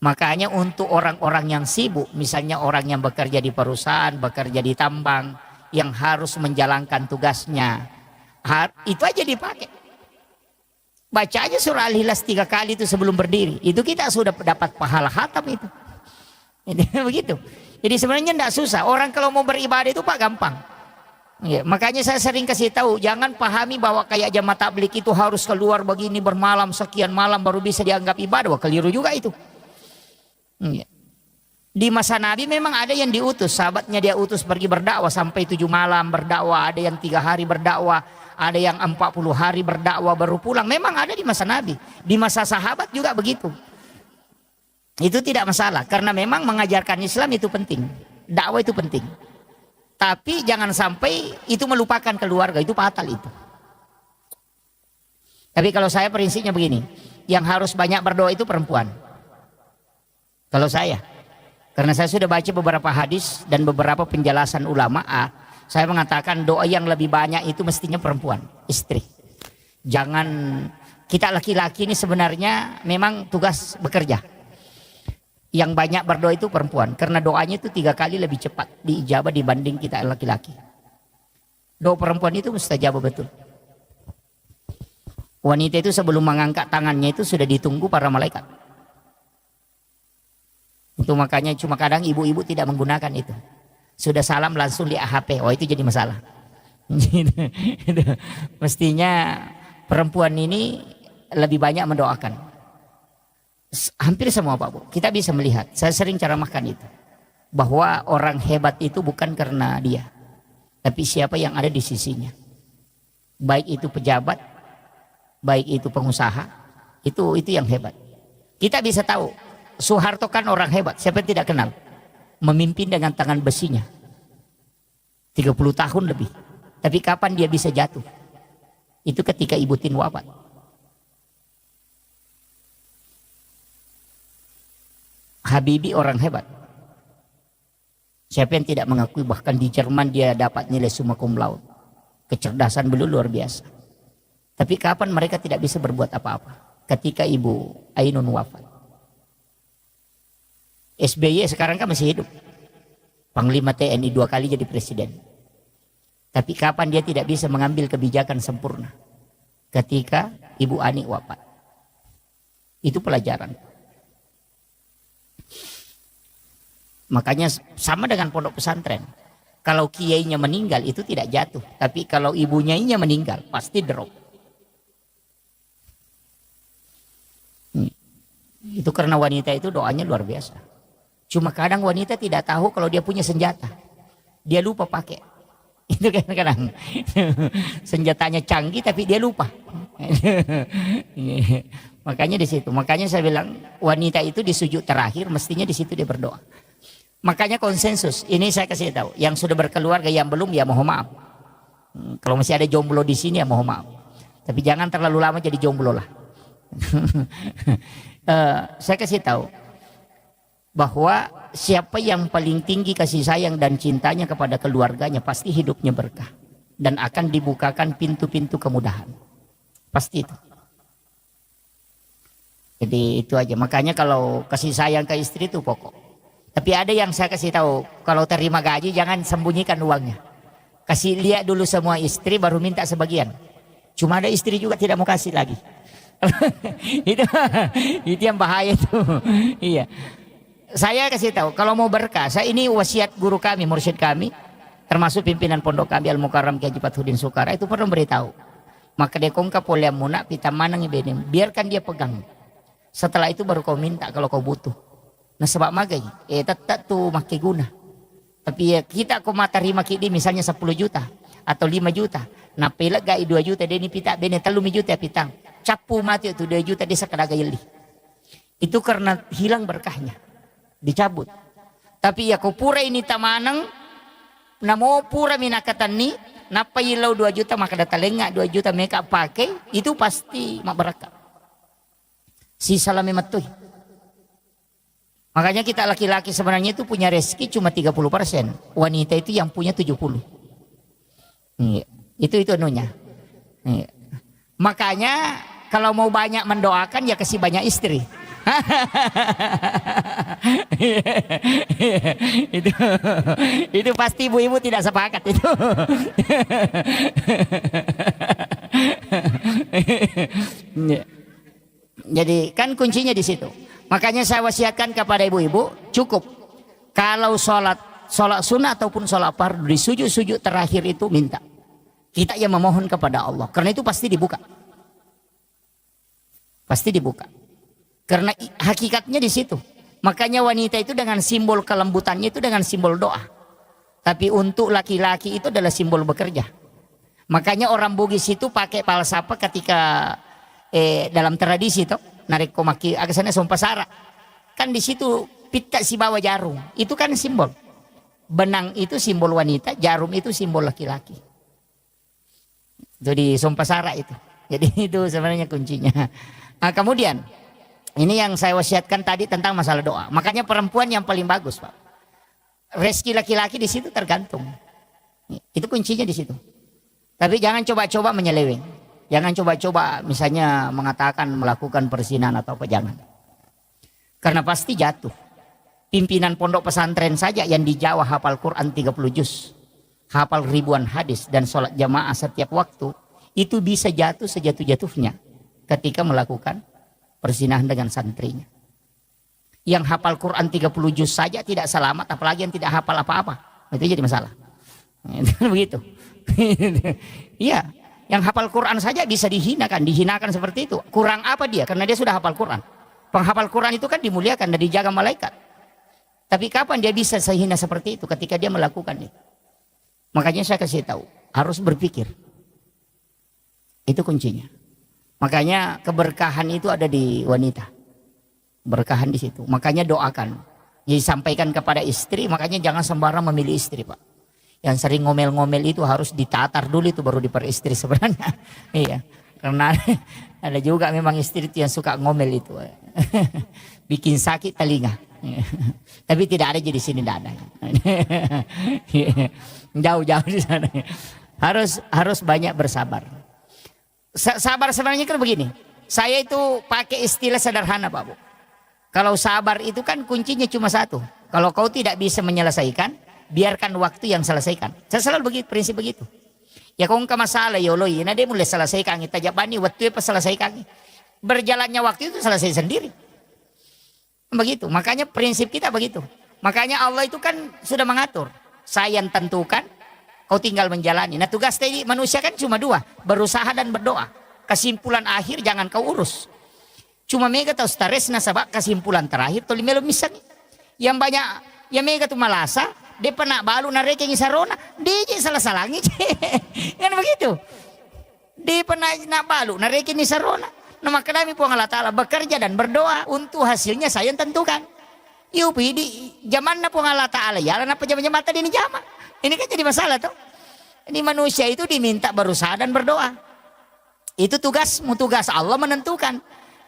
Makanya untuk orang-orang yang sibuk, misalnya orang yang bekerja di perusahaan, bekerja di tambang, yang harus menjalankan tugasnya, itu aja dipakai. Baca aja surah Al-Ikhlas 3 kali itu sebelum berdiri. Itu kita sudah dapat pahala khatam itu. Begitu. Jadi sebenarnya tidak susah. Orang kalau mau beribadah itu Pak gampang. Ya, makanya saya sering kasih tahu, jangan pahami bahwa kayak jamaah tabligh itu harus keluar begini bermalam sekian malam baru bisa dianggap ibadah. Wah, keliru juga itu. Ya. Di masa Nabi memang ada yang diutus, sahabatnya dia utus pergi berdakwah sampai 7 malam berdakwah, ada yang 3 hari berdakwah, ada yang 40 hari berdakwah baru pulang. Memang ada di masa Nabi. Di masa sahabat juga begitu. Itu tidak masalah karena memang mengajarkan Islam itu penting. Dakwah itu penting. Tapi jangan sampai itu melupakan keluarga, itu fatal itu. Tapi kalau saya prinsipnya begini, yang harus banyak berdoa itu perempuan. Kalau saya, karena saya sudah baca beberapa hadis dan beberapa penjelasan ulama, saya mengatakan doa yang lebih banyak itu mestinya perempuan, istri. Jangan, kita laki-laki ini sebenarnya memang tugas bekerja. Yang banyak berdoa itu perempuan, karena doanya itu 3 kali lebih cepat diijabah dibanding kita laki-laki. Doa perempuan itu mustajabah betul. Wanita itu sebelum mengangkat tangannya itu sudah ditunggu para malaikat. Itu makanya cuma kadang ibu-ibu tidak menggunakan itu. Sudah salam langsung di AHP, itu jadi masalah. Mestinya perempuan ini lebih banyak mendoakan. Hampir semua Pak Bu, kita bisa melihat, saya sering ceramahkan itu, bahwa orang hebat itu bukan karena dia, tapi siapa yang ada di sisinya. Baik itu pejabat, baik itu pengusaha, itu yang hebat. Kita bisa tahu, Soeharto kan orang hebat, siapa yang tidak kenal? Memimpin dengan tangan besinya 30 tahun lebih. Tapi kapan dia bisa jatuh? Itu ketika Ibu Tin wafat. Habibie orang hebat. Siapa yang tidak mengakui, bahkan di Jerman dia dapat nilai summa cum laude. Kecerdasan beliau luar biasa. Tapi kapan mereka tidak bisa berbuat apa-apa? Ketika Ibu Ainun wafat. SBY sekarang kan masih hidup. Panglima TNI 2 kali jadi presiden. Tapi kapan dia tidak bisa mengambil kebijakan sempurna? Ketika Ibu Ani wafat. Itu pelajaran. Makanya sama dengan pondok pesantren. Kalau kiainya meninggal itu tidak jatuh. Tapi kalau ibunya meninggal pasti drop. Itu karena wanita itu doanya luar biasa. Cuma kadang wanita tidak tahu kalau dia punya senjata. Dia lupa pakai. Itu kadang-kadang senjatanya canggih tapi dia lupa. Makanya di situ. Makanya saya bilang wanita itu di sujud terakhir mestinya di situ dia berdoa. Makanya konsensus, ini saya kasih tahu, yang sudah berkeluarga, yang belum ya mohon maaf. Kalau masih ada jomblo di sini ya mohon maaf. Tapi jangan terlalu lama jadi jomblo lah. Saya kasih tahu bahwa siapa yang paling tinggi kasih sayang dan cintanya kepada keluarganya pasti hidupnya berkah. dan akan dibukakan pintu-pintu kemudahan. Pasti itu. Jadi itu aja. Makanya kalau kasih sayang ke istri itu pokok. Tapi ada yang saya kasih tahu, kalau terima gaji jangan sembunyikan uangnya. Kasih lihat dulu semua istri baru minta sebagian. Cuma ada istri juga tidak mau kasih lagi. itu itu yang bahaya tuh. Iya. Saya kasih tahu kalau mau berkah, saya ini wasiat guru kami, mursyid kami, termasuk pimpinan pondok kami Al Mukarram Kiai Haji Fathudin Sukara itu pernah beritahu. Maka dia kongka polia munak pita manang ibenem, biarkan dia pegang. Setelah itu baru kau minta kalau kau butuh. Nah sebab magai, tetap tuh makai guna. Tapi ya kita kau mata terima kidi misalnya 10 juta atau 5 juta. Nah pelak gai 2 juta dia ni pita bene 3 juta pitang. Capu mati itu 2 juta dia sakadaga yeli. Itu karena hilang berkahnya. Dicabut. Tapi ya kau pura ini tamanang, namo pura minakatan ni, napa ilau 2 juta maka data lengak 2 juta mereka pakai, itu pasti mak berkah. Sisa lami matuh. Makanya kita laki-laki sebenarnya itu punya rezeki cuma 30%. Wanita itu yang punya 70%. Itu anunya. Makanya kalau mau banyak mendoakan ya kasih banyak istri. itu pasti ibu-ibu tidak sepakat itu. Jadi kan kuncinya di situ. Makanya saya wasiatkan kepada ibu-ibu, cukup kalau sholat sunnah ataupun sholat fardu di sujud-sujud terakhir itu minta. Kita yang memohon kepada Allah, karena itu pasti dibuka. Pasti dibuka. Karena hakikatnya di situ. Makanya wanita itu dengan simbol kelembutannya itu dengan simbol doa. Tapi untuk laki-laki itu adalah simbol bekerja. Makanya orang Bugis itu pakai palsapa ketika dalam tradisi itu narik komaki agasana sompasara. Kan di situ pita si bawa jarum. Itu kan simbol. Benang itu simbol wanita, jarum itu simbol laki-laki. Jadi sompasara itu. Jadi itu sebenarnya kuncinya. Nah, kemudian ini yang saya wasiatkan tadi tentang masalah doa. Makanya perempuan yang paling bagus, Pak. Rezeki laki-laki di situ tergantung. Itu kuncinya di situ. Tapi jangan coba-coba menyeleweng. Jangan coba-coba misalnya mengatakan melakukan perzinahan atau apa, jangan. Karena pasti jatuh. Pimpinan pondok pesantren saja yang di Jawa hafal Quran 30 juz. Hafal ribuan hadis dan sholat jamaah setiap waktu. Itu bisa jatuh sejatuh-jatuhnya ketika melakukan perzinahan dengan santrinya. Yang hafal Quran 30 juz saja tidak selamat, apalagi yang tidak hafal apa-apa. Itu jadi masalah. Begitu. Iya. Yang hafal Quran saja bisa dihinakan seperti itu. Kurang apa dia? Karena dia sudah hafal Quran. Penghafal Quran itu kan dimuliakan dan dijaga malaikat. Tapi kapan dia bisa sehina seperti itu ketika dia melakukan itu? Makanya saya kasih tahu, harus berpikir. Itu kuncinya. Makanya keberkahan itu ada di wanita. Berkahan di situ. Makanya doakan. Jadi sampaikan kepada istri, makanya jangan sembarang memilih istri, Pak. Yang sering ngomel-ngomel itu harus ditatar dulu itu baru diperistri sebenarnya. Iya. Karena ada juga memang istri itu yang suka ngomel itu. Bikin sakit telinga. Tapi tidak ada jadi sini, tidak ada. Jauh-jauh di sana. Harus banyak bersabar. Sabar sebenarnya kan begini. Saya itu pakai istilah sederhana, Pak Bu. Kalau sabar itu kan kuncinya cuma satu. Kalau kau tidak bisa menyelesaikan, biarkan waktu yang selesaikan. Saya selalu begitu, prinsip begitu. Ya kau nggak masalah ya Allah, nah dia mulai selesaikan kita jabani waktu apa selesaikan. Berjalannya waktu itu selesai sendiri. Begitu. Makanya prinsip kita begitu. Makanya Allah itu kan sudah mengatur. Saya yang tentukan, kau tinggal menjalani. Nah tugas tadi manusia kan cuma dua, berusaha dan berdoa. Kesimpulan akhir jangan kau urus. Cuma mega tahu staresna sabak kesimpulan terakhir toli melo misalnya. Yang banyak yang mega tuh malasa, dia pernah balu nareke ngisarona, dia salah-salangi. Kan begitu. Dia pernah nak balu nareke ngisarona. Nama kami pun Allah Ta'ala bekerja dan berdoa untuk hasilnya saya yang tentukan. Yupi di zaman pun Allah Ta'ala ya, apa jam-jam mata ini jama. Ini kan jadi masalah tuh. Ini manusia itu diminta berusaha dan berdoa. Itu tugasmu, tugas Allah menentukan.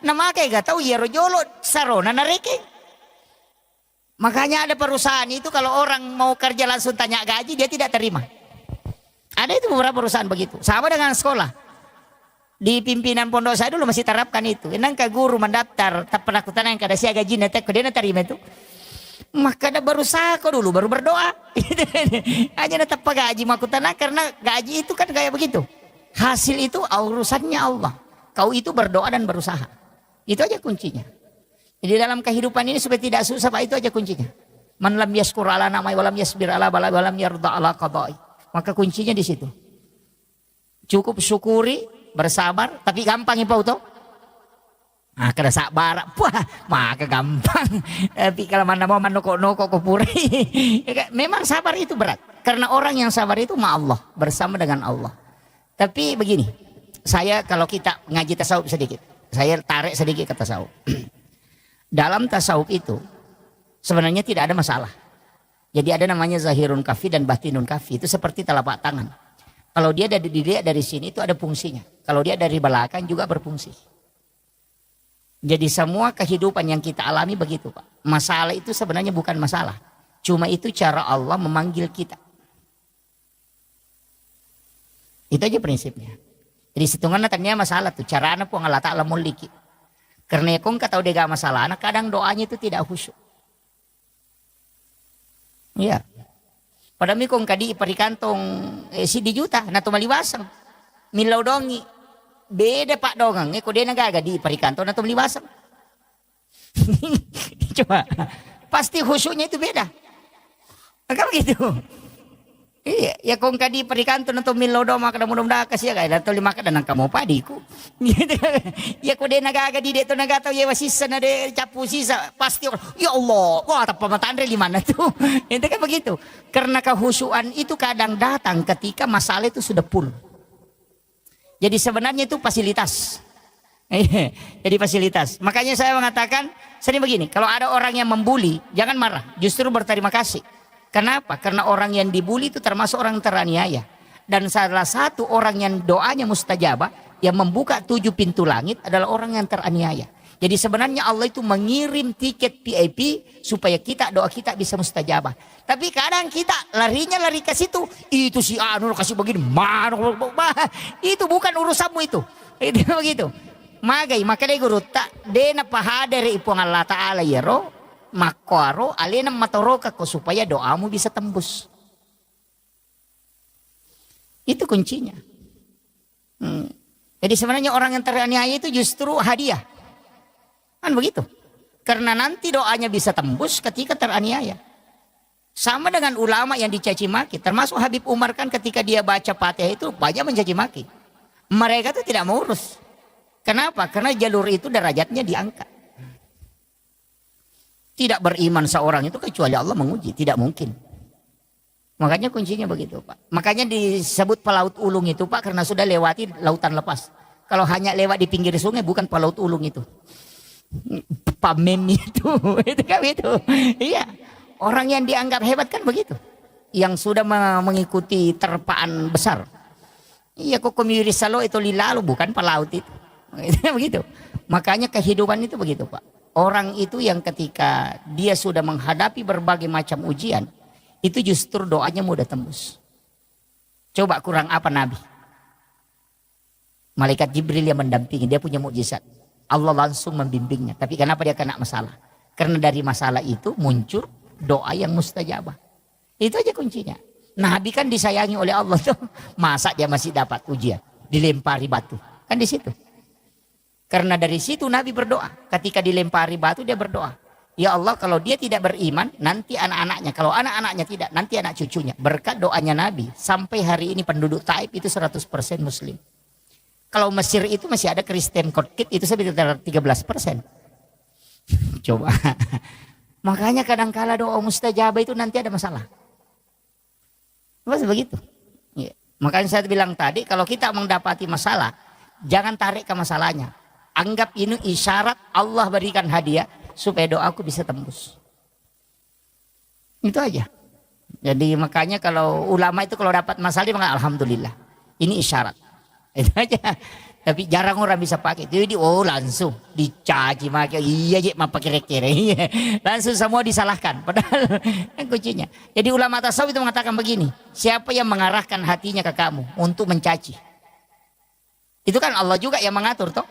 Nama kayak gak tahu ya rojolo sarona nareke. Makanya ada perusahaan itu kalau orang mau kerja langsung tanya gaji dia tidak terima. Ada itu beberapa perusahaan begitu. Sama dengan sekolah. Di pimpinan pondok saya dulu masih terapkan itu. Enang ke guru mendaftar, tak pernah kutanan kada sia gaji netek, dia terima itu. Maka ada berusaha kok dulu, baru berdoa. Hanya tetap gaji makutana karena gaji itu kan kayak begitu. Hasil itu urusannya Allah. Kau itu berdoa dan berusaha. Itu aja kuncinya. Jadi dalam kehidupan ini supaya tidak susah, Pak, itu aja kuncinya. Man lam yaskur ala namai walam yasbir ala bala walam yarda ala qadai. Maka kuncinya di situ. Cukup syukuri, bersabar, tapi gampang ya Pak Uto. Nah, kada sabar, wah, maka gampang. Tapi kalau mana mau noko kupuri, memang sabar itu berat. Karena orang yang sabar itu ma Allah, bersama dengan Allah. Tapi begini, saya kalau kita ngaji tasawuf sedikit, saya tarik sedikit ke tasawuf. Dalam tasawuf itu sebenarnya tidak ada masalah. Jadi ada namanya zahirun kafi dan batinun kafi. Itu seperti telapak tangan. Kalau dia dari sini itu ada fungsinya. Kalau dia dari belakang juga berfungsi. Jadi semua kehidupan yang kita alami begitu, Pak. Masalah itu sebenarnya bukan masalah. Cuma itu cara Allah memanggil kita. Itu aja prinsipnya. Jadi setengahnya tanya masalah tuh. Cara anak pun Allah Ta'ala muliki. Karena kong kata udah gak masalah, anak kadang doanya itu tidak khusyuk. Iya. Pada mi kong kadi parikantong si di juta, nato maliwasang. Milaw dongi. Beda Pak dongang, kok dia nagaga di parikantong nato maliwasang. Coba. Pasti khusyuknya itu beda. Enggak begitu. Iya, ya kong kadi perikanto nato milodo maka mudah-mudahan kasih ya nato lima kada nang kamu padiku. Ya kode nagaga di deto nagataw ya wasisa na de capu sisa pasti ya Allah, wah tak pamatandre lima na tuh. Itu kan begitu. Karena kehusuan itu kadang datang ketika masalah itu sudah full. Jadi sebenarnya itu fasilitas. Jadi fasilitas. Makanya saya mengatakan sering begini, kalau ada orang yang membuli, jangan marah, justru berterima kasih. Kenapa? Karena orang yang dibuli itu termasuk orang teraniaya. Dan salah satu orang yang doanya mustajabah, yang membuka 7 pintu langit adalah orang yang teraniaya. Jadi sebenarnya Allah itu mengirim tiket VIP supaya doa kita bisa mustajabah. Tapi kadang kita lari ke situ, itu si Anu kasih begini, mana? Itu bukan urusanmu itu. Itu begitu. Maka dia guru tak dena pahadere ipong Allah Ta'ala ya roh. Makwaro alena matoroka ko supaya doamu bisa tembus. Itu kuncinya. Jadi sebenarnya orang yang teraniaya itu justru hadiah. Kan begitu. Karena nanti doanya bisa tembus ketika teraniaya. Sama dengan ulama yang dicaci maki. Termasuk Habib Umar kan ketika dia baca Fatihah itu banyak mencaci maki. Mereka itu tidak mau urus. Kenapa? Karena jalur itu derajatnya diangkat. Tidak beriman seorang itu kecuali Allah menguji. Tidak mungkin. Makanya kuncinya begitu Pak. Makanya disebut pelaut ulung itu Pak. Karena sudah lewati lautan lepas. Kalau hanya lewat di pinggir sungai bukan pelaut ulung itu. Pamem itu. Itu kan itu. Iya. Orang yang dianggap hebat kan begitu. Yang sudah mengikuti terpaan besar. Iya kok komiri salo itu lilalu bukan pelaut itu. Begitu. Makanya kehidupan itu begitu Pak. Orang itu yang ketika dia sudah menghadapi berbagai macam ujian, itu justru doanya mudah tembus. Coba kurang apa Nabi? Malaikat Jibril yang mendampingi, dia punya mukjizat. Allah langsung membimbingnya. Tapi kenapa dia kena masalah? Karena dari masalah itu muncul doa yang mustajabah. Itu aja kuncinya. Nabi kan disayangi oleh Allah tuh. Masa dia masih dapat ujian? Dilempari batu. Kan di situ. Karena dari situ Nabi berdoa. Ketika dilempari batu dia berdoa. Ya Allah kalau dia tidak beriman nanti anak-anaknya. Kalau anak-anaknya tidak nanti anak cucunya. Berkat doanya Nabi. Sampai hari ini penduduk Taif itu 100% muslim. Kalau Mesir itu masih ada Kristen Kotkit itu sekitar 13%. Coba. Makanya kadang-kala doa mustajabah itu nanti ada masalah. Mas begitu. Ya. Makanya saya bilang tadi kalau kita mendapati masalah. Jangan tarik ke masalahnya. Anggap ini isyarat Allah berikan hadiah supaya doaku bisa tembus. Itu aja. Jadi makanya kalau ulama itu kalau dapat masalah dia mengatakan alhamdulillah. Ini isyarat. Itu aja. Tapi jarang orang bisa pakai. Jadi langsung dicaci maki. Iya je mah pakai kere. Langsung semua disalahkan. Padahal kan kuncinya. Jadi ulama tasawuf itu mengatakan begini. Siapa yang mengarahkan hatinya ke kamu untuk mencaci? Itu kan Allah juga yang mengatur toh.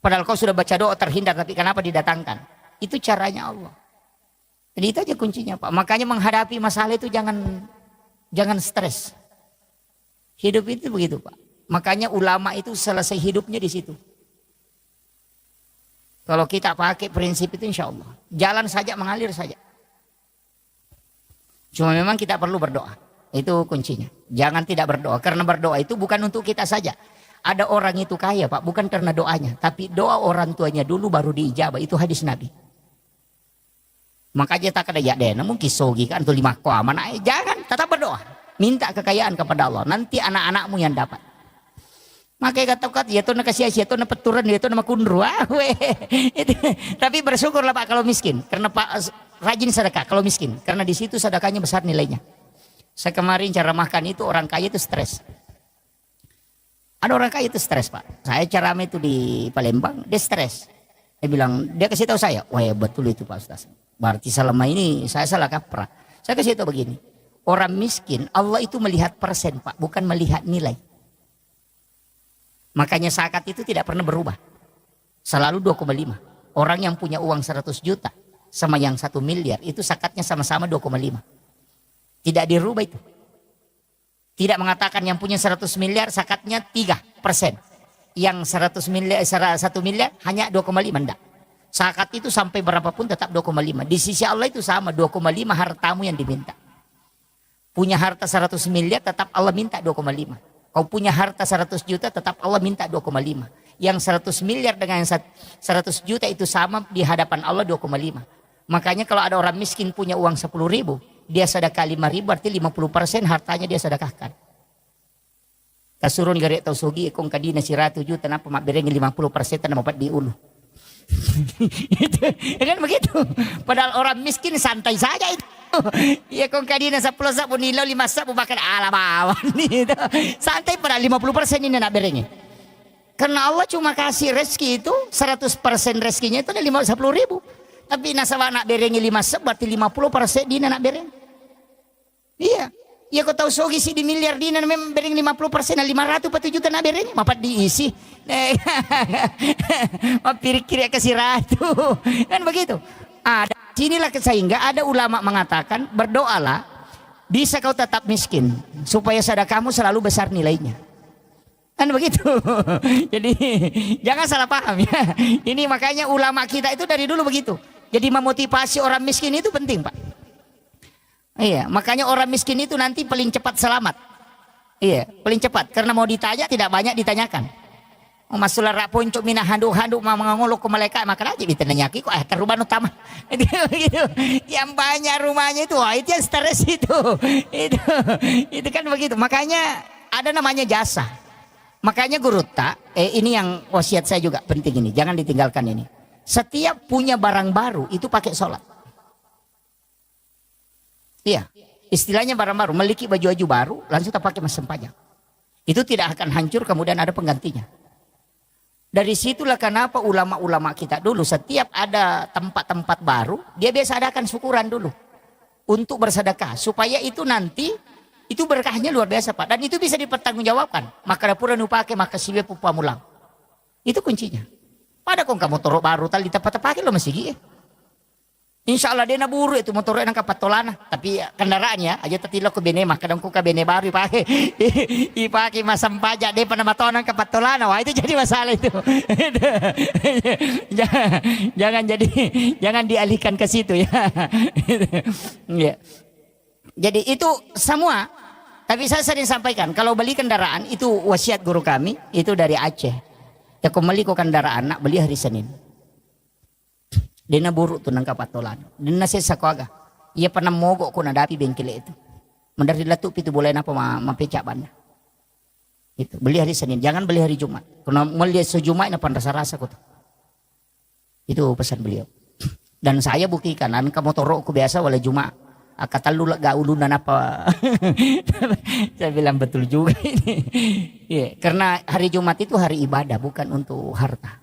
Padahal kau sudah baca doa terhindar, tapi kenapa didatangkan? Itu caranya Allah. Jadi itu aja kuncinya Pak. Makanya menghadapi masalah itu jangan stres. Hidup itu begitu Pak. Makanya ulama itu selesai hidupnya di situ. Kalau kita pakai prinsip itu insya Allah. Jalan saja, mengalir saja. Cuma memang kita perlu berdoa. Itu kuncinya. Jangan tidak berdoa. Karena berdoa itu bukan untuk kita saja. Ada orang itu kaya Pak. Bukan karena doanya. Tapi doa orang tuanya dulu baru diijabah. Itu hadis Nabi. Makanya tak ada ya deh. Namun kisogi kan. Itu 5 mana. Jangan. Tetap berdoa. Minta kekayaan kepada Allah. Nanti anak-anakmu yang dapat. Makanya kata-kata ya tuh nak kasih ya tuh nak peturan ya tuh nama kundru. Tapi bersyukurlah Pak kalau miskin. Karena Pak rajin sedekah kalau miskin. Karena di situ sedekahnya besar nilainya. Saya kemarin cara makan itu orang kaya itu stres. Ada orang kaya itu stres Pak. Saya ceramah itu di Palembang, dia stres. Dia bilang, dia kasih tahu saya, wah ya betul itu Pak Ustaz. Berarti selama ini saya salah kaprah. Saya kasih tahu begini. Orang miskin Allah itu melihat persen Pak, bukan melihat nilai. Makanya zakat itu tidak pernah berubah. Selalu 2,5. Orang yang punya uang 100 juta sama yang 1 miliar itu zakatnya sama-sama 2,5. Tidak dirubah itu. Tidak mengatakan yang punya 100 miliar zakatnya 3%. Yang 100 miliar, 1 miliar hanya 2,5. Enggak. Zakat itu sampai berapapun tetap 2,5. Di sisi Allah itu sama 2,5 hartamu yang diminta. Punya harta 100 miliar tetap Allah minta 2,5. Kau punya harta 100 juta tetap Allah minta 2,5. Yang 100 miliar dengan yang 100 juta itu sama di hadapan Allah 2,5. Makanya kalau ada orang miskin punya uang 10 ribu, dia sedekah 5 ribu, berarti 50% hartanya dia sedekahkan. Kasurun garek tau sugi kong kadina siratu juta napa mak bereng 50% tanah mapat di ulu. Itu kan begitu. Padahal orang miskin santai saja itu. Ya kong kadina 10 sabu nilo 5 sabu bahkan ala bawan itu. Santai pada 50% ini nak berengnya. Karena Allah cuma kasih rezeki itu 100% rezekinya itu ada 10 ribu. Tapi nasabah nak berengi 5 seb berarti 50% dina nak bereng. Iya. Ya kau tahu sogi si di miliar dina memang bereng 50% 500 atau juta nak bereng. Mapat diisi. Mapirik-kirik kasih ratu. Kan begitu. Ada sinilah sehingga ada ulama mengatakan berdoalah bisa kau tetap miskin supaya sedekahmu selalu besar nilainya. Kan begitu. Jadi jangan salah paham ya. Ini makanya ulama kita itu dari dulu begitu. Jadi memotivasi orang miskin itu penting Pak. Iya, makanya orang miskin itu nanti paling cepat selamat. Iya, paling cepat karena mau ditanya tidak banyak ditanyakan. Masulah rak poncok mina handuk-handuk mangolok ke malaikat makan aja ditanyaki kok ke rumah utama. Begitu. Yang banyak rumahnya itu, wah itu yang stres itu. Itu kan begitu. Makanya ada namanya jasa. Makanya guru tak, ini yang wasiat saya juga penting ini, jangan ditinggalkan ini. Setiap punya barang baru itu pakai sholat. Iya, istilahnya barang baru, memiliki baju-baju baru, langsung tak pakai masam pajak. Itu tidak akan hancur, kemudian ada penggantinya. Dari situlah kenapa ulama-ulama kita dulu setiap ada tempat-tempat baru, dia biasa adakan syukuran dulu untuk bersedekah supaya itu nanti itu berkahnya luar biasa Pak, dan itu bisa dipertanggungjawabkan. Maka dapur nu pakai maka siwe pupa mulang. Itu kuncinya. Pada kong kamu motor baru tali tepat pakai lo masih gih. Insya Allah dia naburu itu motornya nang kapatolana, tapi kendaraannya aja tetilo ke bene maka kadang ku ke bene baru ipakai ipakai masam pajak dia pernah matonan kapatolana, wah itu jadi masalah itu. jangan dialihkan ke situ ya. Ya. Jadi itu semua, tapi saya sering sampaikan kalau beli kendaraan itu wasiat guru kami itu dari Aceh. Ya kembali ke kendaraan nak beli hari Senin. Dia buruk tuh nang kapatolan. Dia nasi sakoaga. Ia pernah mogok ko nadapi bengkel itu. Mendari latup itu boleh napa mapecak banda. Itu beli hari Senin, jangan beli hari Jumat. Karena melihat sejumat napa rasa-rasa ko tuh. Itu pesan beliau. Dan saya buktikan an kamu torok ku biasa wala Jumat. Kata lu gak ulunan apa. Saya bilang betul juga ini. Ya, karena hari Jumat itu hari ibadah, bukan untuk harta.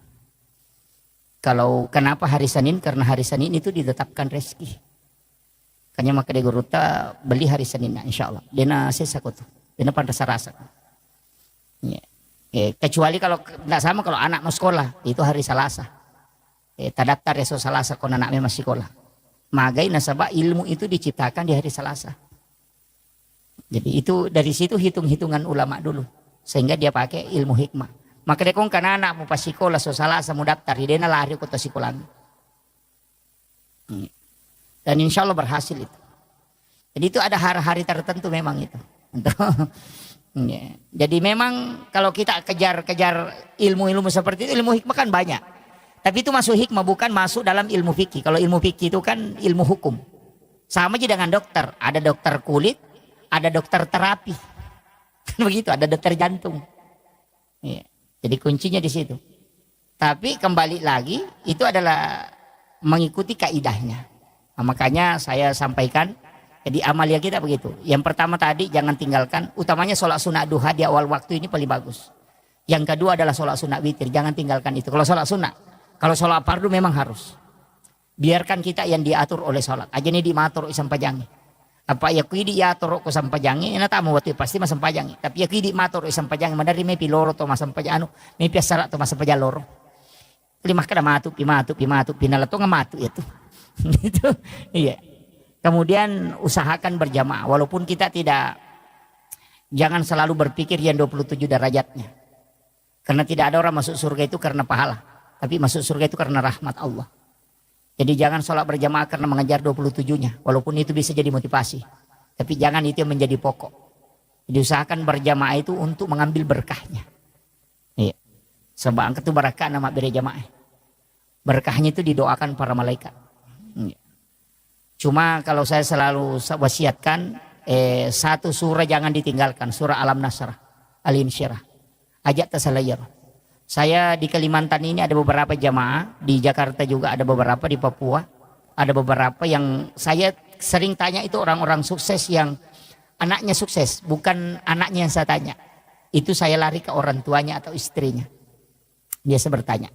Kalau kenapa hari Senin? Karena hari Senin itu ditetapkan rezeki. Kanya maka de guru ta beli hari Senin insya Allah. Dena sesakotu. Dena pantas rasa. Ya. Kecuali kalau tidak sama kalau anak mau sekolah itu hari Selasa. Tadaptar esok Selasa kalau anaknya masih sekolah. Magai nasabah ilmu itu diciptakan di hari Selasa. Jadi itu dari situ hitung-hitungan ulama dulu. Sehingga dia pakai ilmu hikmah. Maka dia kong karena anak mau pas sekolah so Selasa mau daftar. Dia lari ke sekolah. Dan insya Allah berhasil itu. Jadi itu ada hari-hari tertentu memang itu. Jadi memang kalau kita kejar-kejar ilmu-ilmu seperti itu, ilmu hikmah kan banyak. Tapi itu masuk hikmah, bukan masuk dalam ilmu fikih. Kalau ilmu fikih itu kan ilmu hukum. Sama aja dengan dokter. Ada dokter kulit, ada dokter terapi. Begitu, ada dokter jantung. Ya. Jadi kuncinya di situ. Tapi kembali lagi, itu adalah mengikuti kaidahnya. Nah, makanya saya sampaikan, jadi amalia kita begitu. Yang pertama tadi, jangan tinggalkan. Utamanya sholat sunat duha di awal waktu ini paling bagus. Yang kedua adalah sholat sunat witir. Jangan tinggalkan itu. Kalau sholat sunat. Kalau sholat fardu memang harus. Biarkan kita yang diatur oleh sholat. Aja ini dimatur isam pajangi. Apa ya kui diatur ko sampajangi. Ina tamu waktu pasti masam pajangi. Tapi ya kui dimatur isam pajangi. Madari mepi loro to masam pajangi. Mepi asarat to masam pajangi loro. Lima kada matu, pinala to ngamatu itu. Itu iya. Kemudian usahakan berjamaah. Walaupun kita tidak. Jangan selalu berpikir yang 27 derajatnya. Karena tidak ada orang masuk surga itu karena pahala. Tapi masuk surga itu karena rahmat Allah. Jadi jangan sholat berjamaah karena mengejar 27-nya. Walaupun itu bisa jadi motivasi. Tapi jangan itu yang menjadi pokok. Jadi usahakan berjamaah itu untuk mengambil berkahnya. Iya. Sebab itu berkah nama berjamaah. Berkahnya itu didoakan para malaikat. Iya. Cuma kalau saya selalu wasiatkan. Satu surah jangan ditinggalkan. Surah Alam Nasrah. Al-Insyirah. Ajak tasalayar. Saya di Kalimantan ini ada beberapa jamaah, di Jakarta juga ada beberapa, di Papua ada beberapa yang saya sering tanya itu orang-orang sukses yang anaknya sukses, bukan anaknya yang saya tanya. Itu saya lari ke orang tuanya atau istrinya. Biasa bertanya.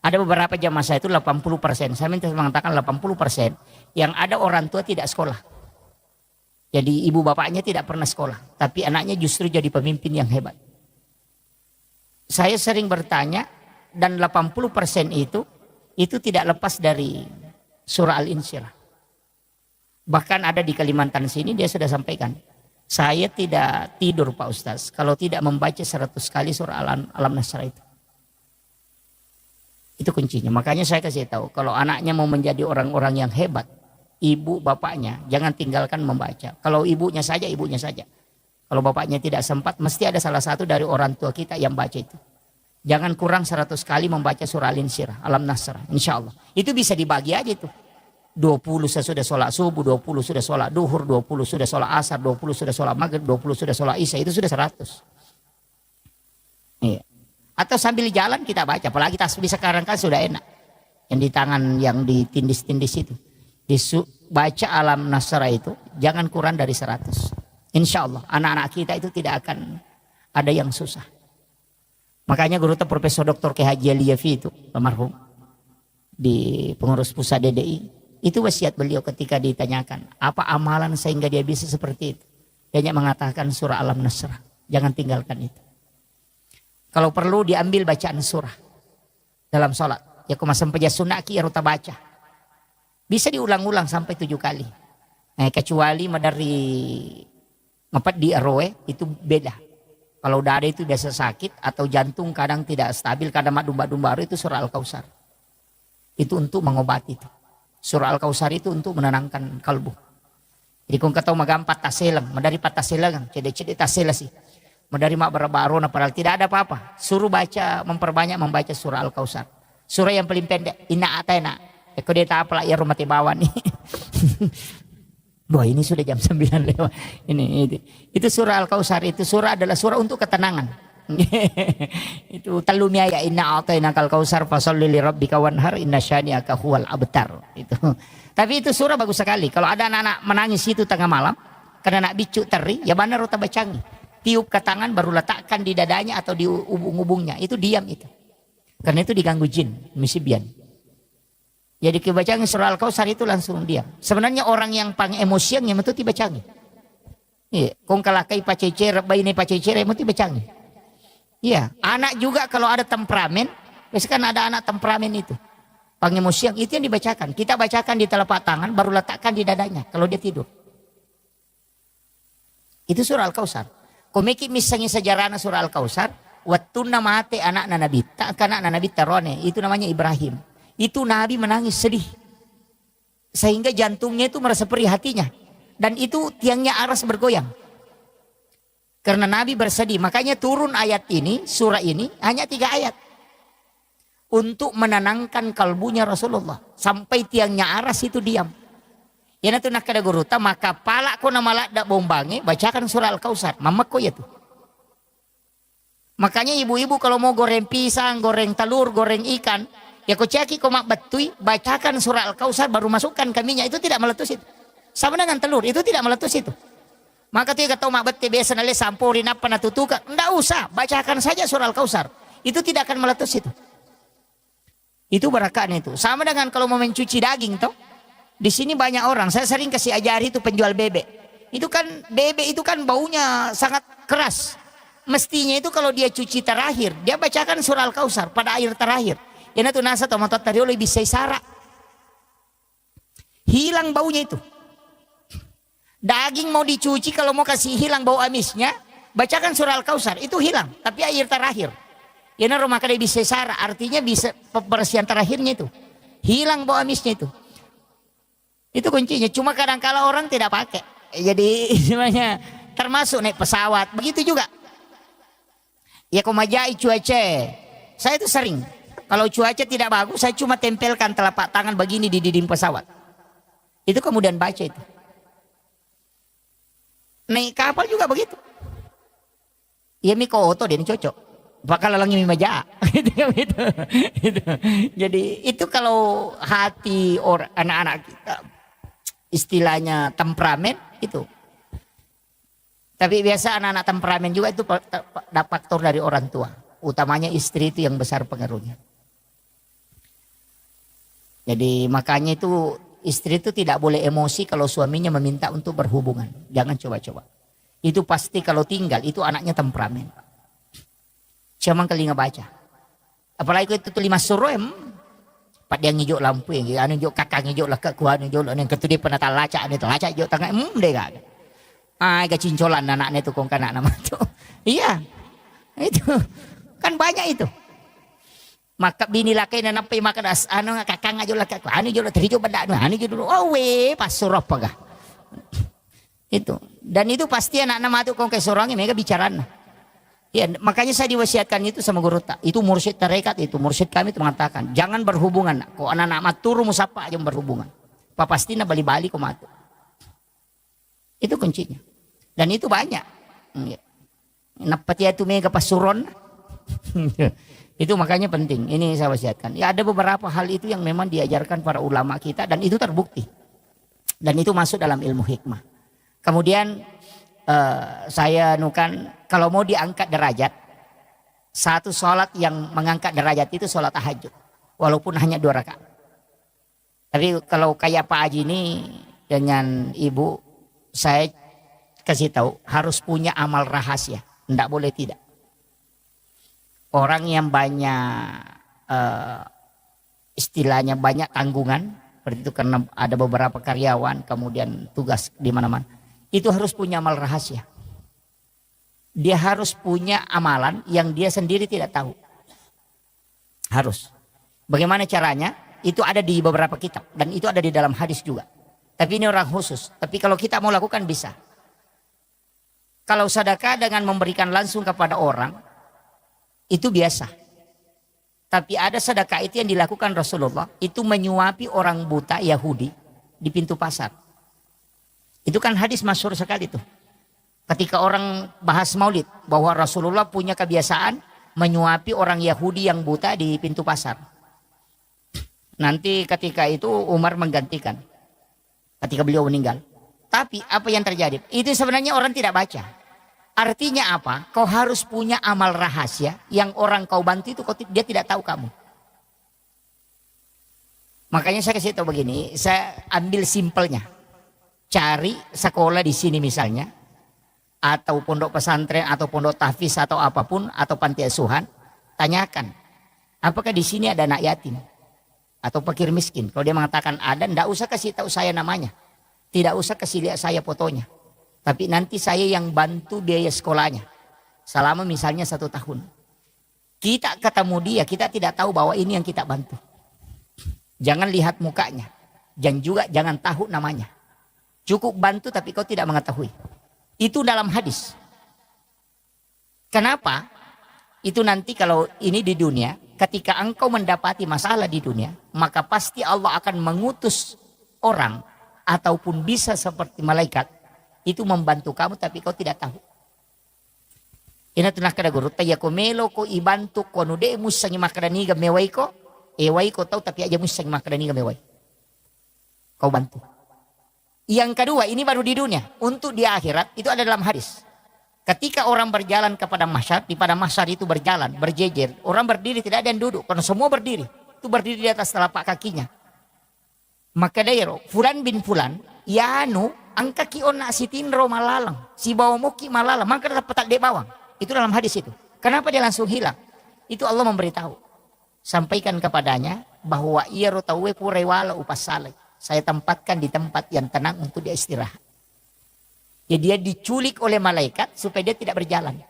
Ada beberapa jamaah saya itu 80%, saya minta mengatakan 80% yang ada orang tua tidak sekolah. Jadi ibu bapaknya tidak pernah sekolah, tapi anaknya justru jadi pemimpin yang hebat. Saya sering bertanya dan 80% itu tidak lepas dari surah Al-Insyirah. Bahkan ada di Kalimantan sini dia sudah sampaikan. Saya tidak tidur Pak Ustaz kalau tidak membaca 100 kali surah Alam Nasrah itu. Itu kuncinya. Makanya saya kasih tahu kalau anaknya mau menjadi orang-orang yang hebat, ibu bapaknya jangan tinggalkan membaca. Kalau ibunya saja, ibunya saja. Kalau bapaknya tidak sempat, mesti ada salah satu dari orang tua kita yang baca itu. Jangan kurang 100 kali membaca surah Al-Insyirah, Alam Nasrah, insya Allah. Itu bisa dibagi aja itu. 20 sudah sholat subuh, 20 sudah sholat duhur, 20 sudah sholat asar, 20 sudah sholat maghrib, 20 sudah sholat isya, itu sudah 100. Iya. Atau sambil jalan kita baca, apalagi tasbih sekarang kan sudah enak. Yang di tangan, yang ditindis-tindis itu. Baca Alam Nasrah itu, jangan kurang dari 100. Insya Allah anak-anak kita itu tidak akan ada yang susah. Makanya guru Profesor Dr. K. Haji Aliyafi itu almarhum di pengurus pusat DDI itu wasiat beliau ketika ditanyakan apa amalan sehingga dia bisa seperti itu. Dia mengatakan surah Alam Nasrah, jangan tinggalkan itu. Kalau perlu diambil bacaan surah dalam sholat. Ya kumasam sunaki ya ruta baca. Bisa diulang-ulang sampai 7 kali. Kecuali dari Ngapat di RW itu beda. Kalau dada itu biasa sakit atau jantung kadang tidak stabil, kadang domba-domba itu surah Al-Kautsar. Itu untuk mengobati itu. Surah Al-Kautsar itu untuk menenangkan kalbu. Jadi kung kataw magampat taselang, madari pataselang, cede-cede tasela sih. Madari mak barbarona padahal tidak ada apa-apa. Suruh baca, memperbanyak membaca surah Al-Kautsar. Surah yang paling pendek, inna atena. Eko dia tak apalah ya rumah tibawan nih. Wah ini sudah jam 9 lewat. Itu surah Al-Kautsar itu surah adalah surah untuk ketenangan. Itu talumia ya inna a'tainakal kautsar fasholli li rabbika wanhar inna syani'aka huwal abtar. Itu. Tapi itu surah bagus sekali. Kalau ada anak-anak menangis itu tengah malam karena nak bicu teri, ya benar rota bacangi. Tiup ke tangan baru letakkan di dadanya atau di ubung-ubungnya. Itu diam itu. Karena itu diganggu jin, misibian. Jadi kebacangi surah Al-Kautsar itu langsung diam. Sebenarnya orang yang pang emosian yang itu dibacangi. Iya, kong kalakai pacecer, bayi pacecer yang itu bacangi. Iya, anak juga kalau ada temperamen, biasanya kan ada anak temperamen itu. Pengemosian itu yang dibacakan. Kita bacakan di telapak tangan, baru letakkan di dadanya kalau dia tidur. Itu surah Al-Kautsar. Komiki misalnya sejarahnya surah Al-Kautsar, wattuna mate anak Nabi, tak anak Nabi Tarone, itu namanya Ibrahim. Itu Nabi menangis sedih. Sehingga jantungnya itu merasa perih hatinya. Dan itu tiangnya aras bergoyang. Karena Nabi bersedih. Makanya turun ayat ini, surah ini hanya 3 ayat. Untuk menenangkan kalbunya Rasulullah. Sampai tiangnya aras itu diam. Ya nanti nak kada guruta maka pala ko na malak dak bombange bacakan surah Al-Kautsar. Mamak ko ya tuh. Makanya ibu-ibu kalau mau goreng pisang, goreng telur, goreng ikan, ya ko ceki ko mak batui, bacakan surah Al-Kautsar baru masukkan ke minyak, itu tidak meletus itu. Sama dengan telur, itu tidak meletus itu. Maka tuh kata mak bette biasa nale sampurin apa natutuka, enggak usah, bacakan saja surah Al-Kautsar. Itu tidak akan meletus itu. Itu barakan itu. Sama dengan kalau mau mencuci daging toh. Di sini banyak orang, saya sering kasih ajari itu penjual bebek. Itu kan bebek itu kan baunya sangat keras. Mestinya itu kalau dia cuci terakhir, dia bacakan surah Al-Kautsar pada air terakhir. Yana tuh nasa tomato tario lebih sesara. Hilang baunya itu. Daging mau dicuci kalau mau kasih hilang bau amisnya, bacakan surah Al-Kautsar itu hilang, tapi air terakhir. Yana rumah kada bisa sesara, artinya bisa pembersihan terakhirnya itu. Hilang bau amisnya itu. Itu kuncinya. Cuma kadang-kala orang tidak pakai. Jadi semuanya termasuk naik pesawat, begitu juga. Ya komajai cuaca. Saya itu sering. Kalau cuaca tidak bagus, saya cuma tempelkan telapak tangan begini di dinding pesawat. Itu kemudian baca itu. Naik kapal juga begitu. Ya miko oto dia ini cocok. Bakal lalangi mimaja. Gitu. Jadi itu kalau hati orang anak-anak kita istilahnya temperamen itu. Tapi biasa anak-anak temperamen juga itu faktor dari orang tua. Utamanya istri itu yang besar pengaruhnya. Jadi makanya itu istri itu tidak boleh emosi kalau suaminya meminta untuk berhubungan. Jangan coba-coba. Itu pasti kalau tinggal itu anaknya temperamen. Cuma kali nggak baca. Apalagi itu 5 surah Pak dia ngijok lampu yang anu ngijok kakak ngijok lah ke kuan ngijok yang ketudi penata laca itu laca ngijok tengah deh gak. Ga cincolan anaknya itu kong kanak nama itu. Iya. Itu kan banyak itu. Maka bini laki dan apa makan anu kakak ngajok lah ke anu ngijok terijo benda anu ngijok dulu. Oh we pas surah apa gak. Itu. Dan itu pasti anak nama itu kong ke sorangnya mereka bicaraan. Ya, makanya saya diwasiatkan itu sama guru tak. Itu mursyid tarekat itu, mursyid kami itu mengatakan, jangan berhubungan. Kok anak-anak maturu musapa aja berhubungan. Pak pasti na bali-bali kok matu. Itu kuncinya. Dan itu banyak. Napati itu mega pasuron. Itu makanya penting. Ini saya wasiatkan. Ya ada beberapa hal itu yang memang diajarkan para ulama kita dan itu terbukti. Dan itu masuk dalam ilmu hikmah. Kemudian saya nukan kalau mau diangkat derajat, satu sholat yang mengangkat derajat itu sholat tahajud walaupun hanya 2 rakaat. Tapi kalau kayak Pak Haji ini dengan ibu, saya kasih tahu harus punya amal rahasia, tidak boleh tidak. Orang yang banyak istilahnya banyak tanggungan seperti itu karena ada beberapa karyawan kemudian tugas di mana-mana. Itu harus punya amal rahasia. Dia harus punya amalan yang dia sendiri tidak tahu. Harus. Bagaimana caranya? Itu ada di beberapa kitab. Dan itu ada di dalam hadis juga. Tapi ini orang khusus. Tapi kalau kita mau lakukan bisa. Kalau sedekah dengan memberikan langsung kepada orang. Itu biasa. Tapi ada sedekah itu yang dilakukan Rasulullah. Itu menyuapi orang buta Yahudi di pintu pasar. Itu kan hadis masyhur sekali tuh. Ketika orang bahas maulid, bahwa Rasulullah punya kebiasaan menyuapi orang Yahudi yang buta di pintu pasar. Nanti ketika itu Umar menggantikan, ketika beliau meninggal. Tapi apa yang terjadi? Itu sebenarnya orang tidak baca. Artinya apa? Kau harus punya amal rahasia yang orang kau bantu itu dia tidak tahu kamu. Makanya saya kasih tahu begini, saya ambil simpelnya. Cari sekolah di sini misalnya, atau pondok pesantren, atau pondok tahfiz, atau apapun, atau panti asuhan, tanyakan, apakah di sini ada anak yatim atau fakir miskin? Kalau dia mengatakan ada, tidak usah kasih tahu saya namanya, tidak usah kasih lihat saya fotonya, tapi nanti saya yang bantu biaya sekolahnya selama misalnya 1 tahun. Kita ketemu dia, kita tidak tahu bahwa ini yang kita bantu. Jangan lihat mukanya, dan juga jangan tahu namanya. Cukup bantu tapi kau tidak mengetahui. Itu dalam hadis. Kenapa? Itu nanti kalau ini di dunia, ketika engkau mendapati masalah di dunia, maka pasti Allah akan mengutus orang ataupun bisa seperti malaikat itu membantu kamu tapi kau tidak tahu. Ina tunah kada guru tayako melo ko ibantu ko nude musangi makadani ga mewai ko ewai ko tahu tapi aja musangi makadani ga mewai. Kau bantu. Yang kedua, ini baru di dunia. Untuk di akhirat, itu ada dalam hadis. Ketika orang berjalan kepada mahsyar, di pada mahsyar itu berjalan, berjejer. Orang berdiri, tidak ada yang duduk. Karena semua berdiri. Itu berdiri di atas telapak kakinya. Maka dairo, Fulan bin Fulan, yanu, angka kiona sitinro malalang. Si bawa muki malalang, maka dapat petak de bawang. Itu dalam hadis itu. Kenapa dia langsung hilang? Itu Allah memberitahu. Sampaikan kepadanya, bahwa ia rotawe purewala upas saleh. Saya tempatkan di tempat yang tenang untuk dia istirahat. Ya dia diculik oleh malaikat supaya dia tidak berjalan.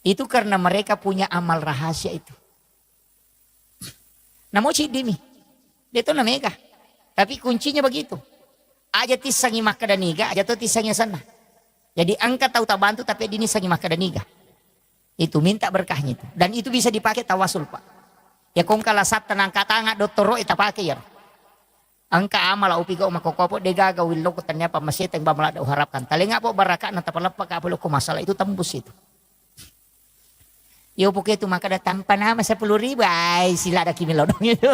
Itu karena mereka punya amal rahasia itu. Namun dimi. Dia itu namanya. Tapi kuncinya begitu. Aja tisangi makadaniga, aja tuh tisangi sana. Jadi angkat tahu tak bantu tapi ini sangi makadaniga. Itu minta berkahnya itu. Dan itu bisa dipakai tawasul Pak. Ya kong kala sat tenang katanga doktoro ita pakai ya. Angka amala upiga umakokopo degaga willo ko tanya pa maseteng ba malada uharapkan. Talinga po baraka na tapalapak ka po masalah itu tembus itu. Yo po itu maka datang panama 10.000 ay sila ada kimilodong itu.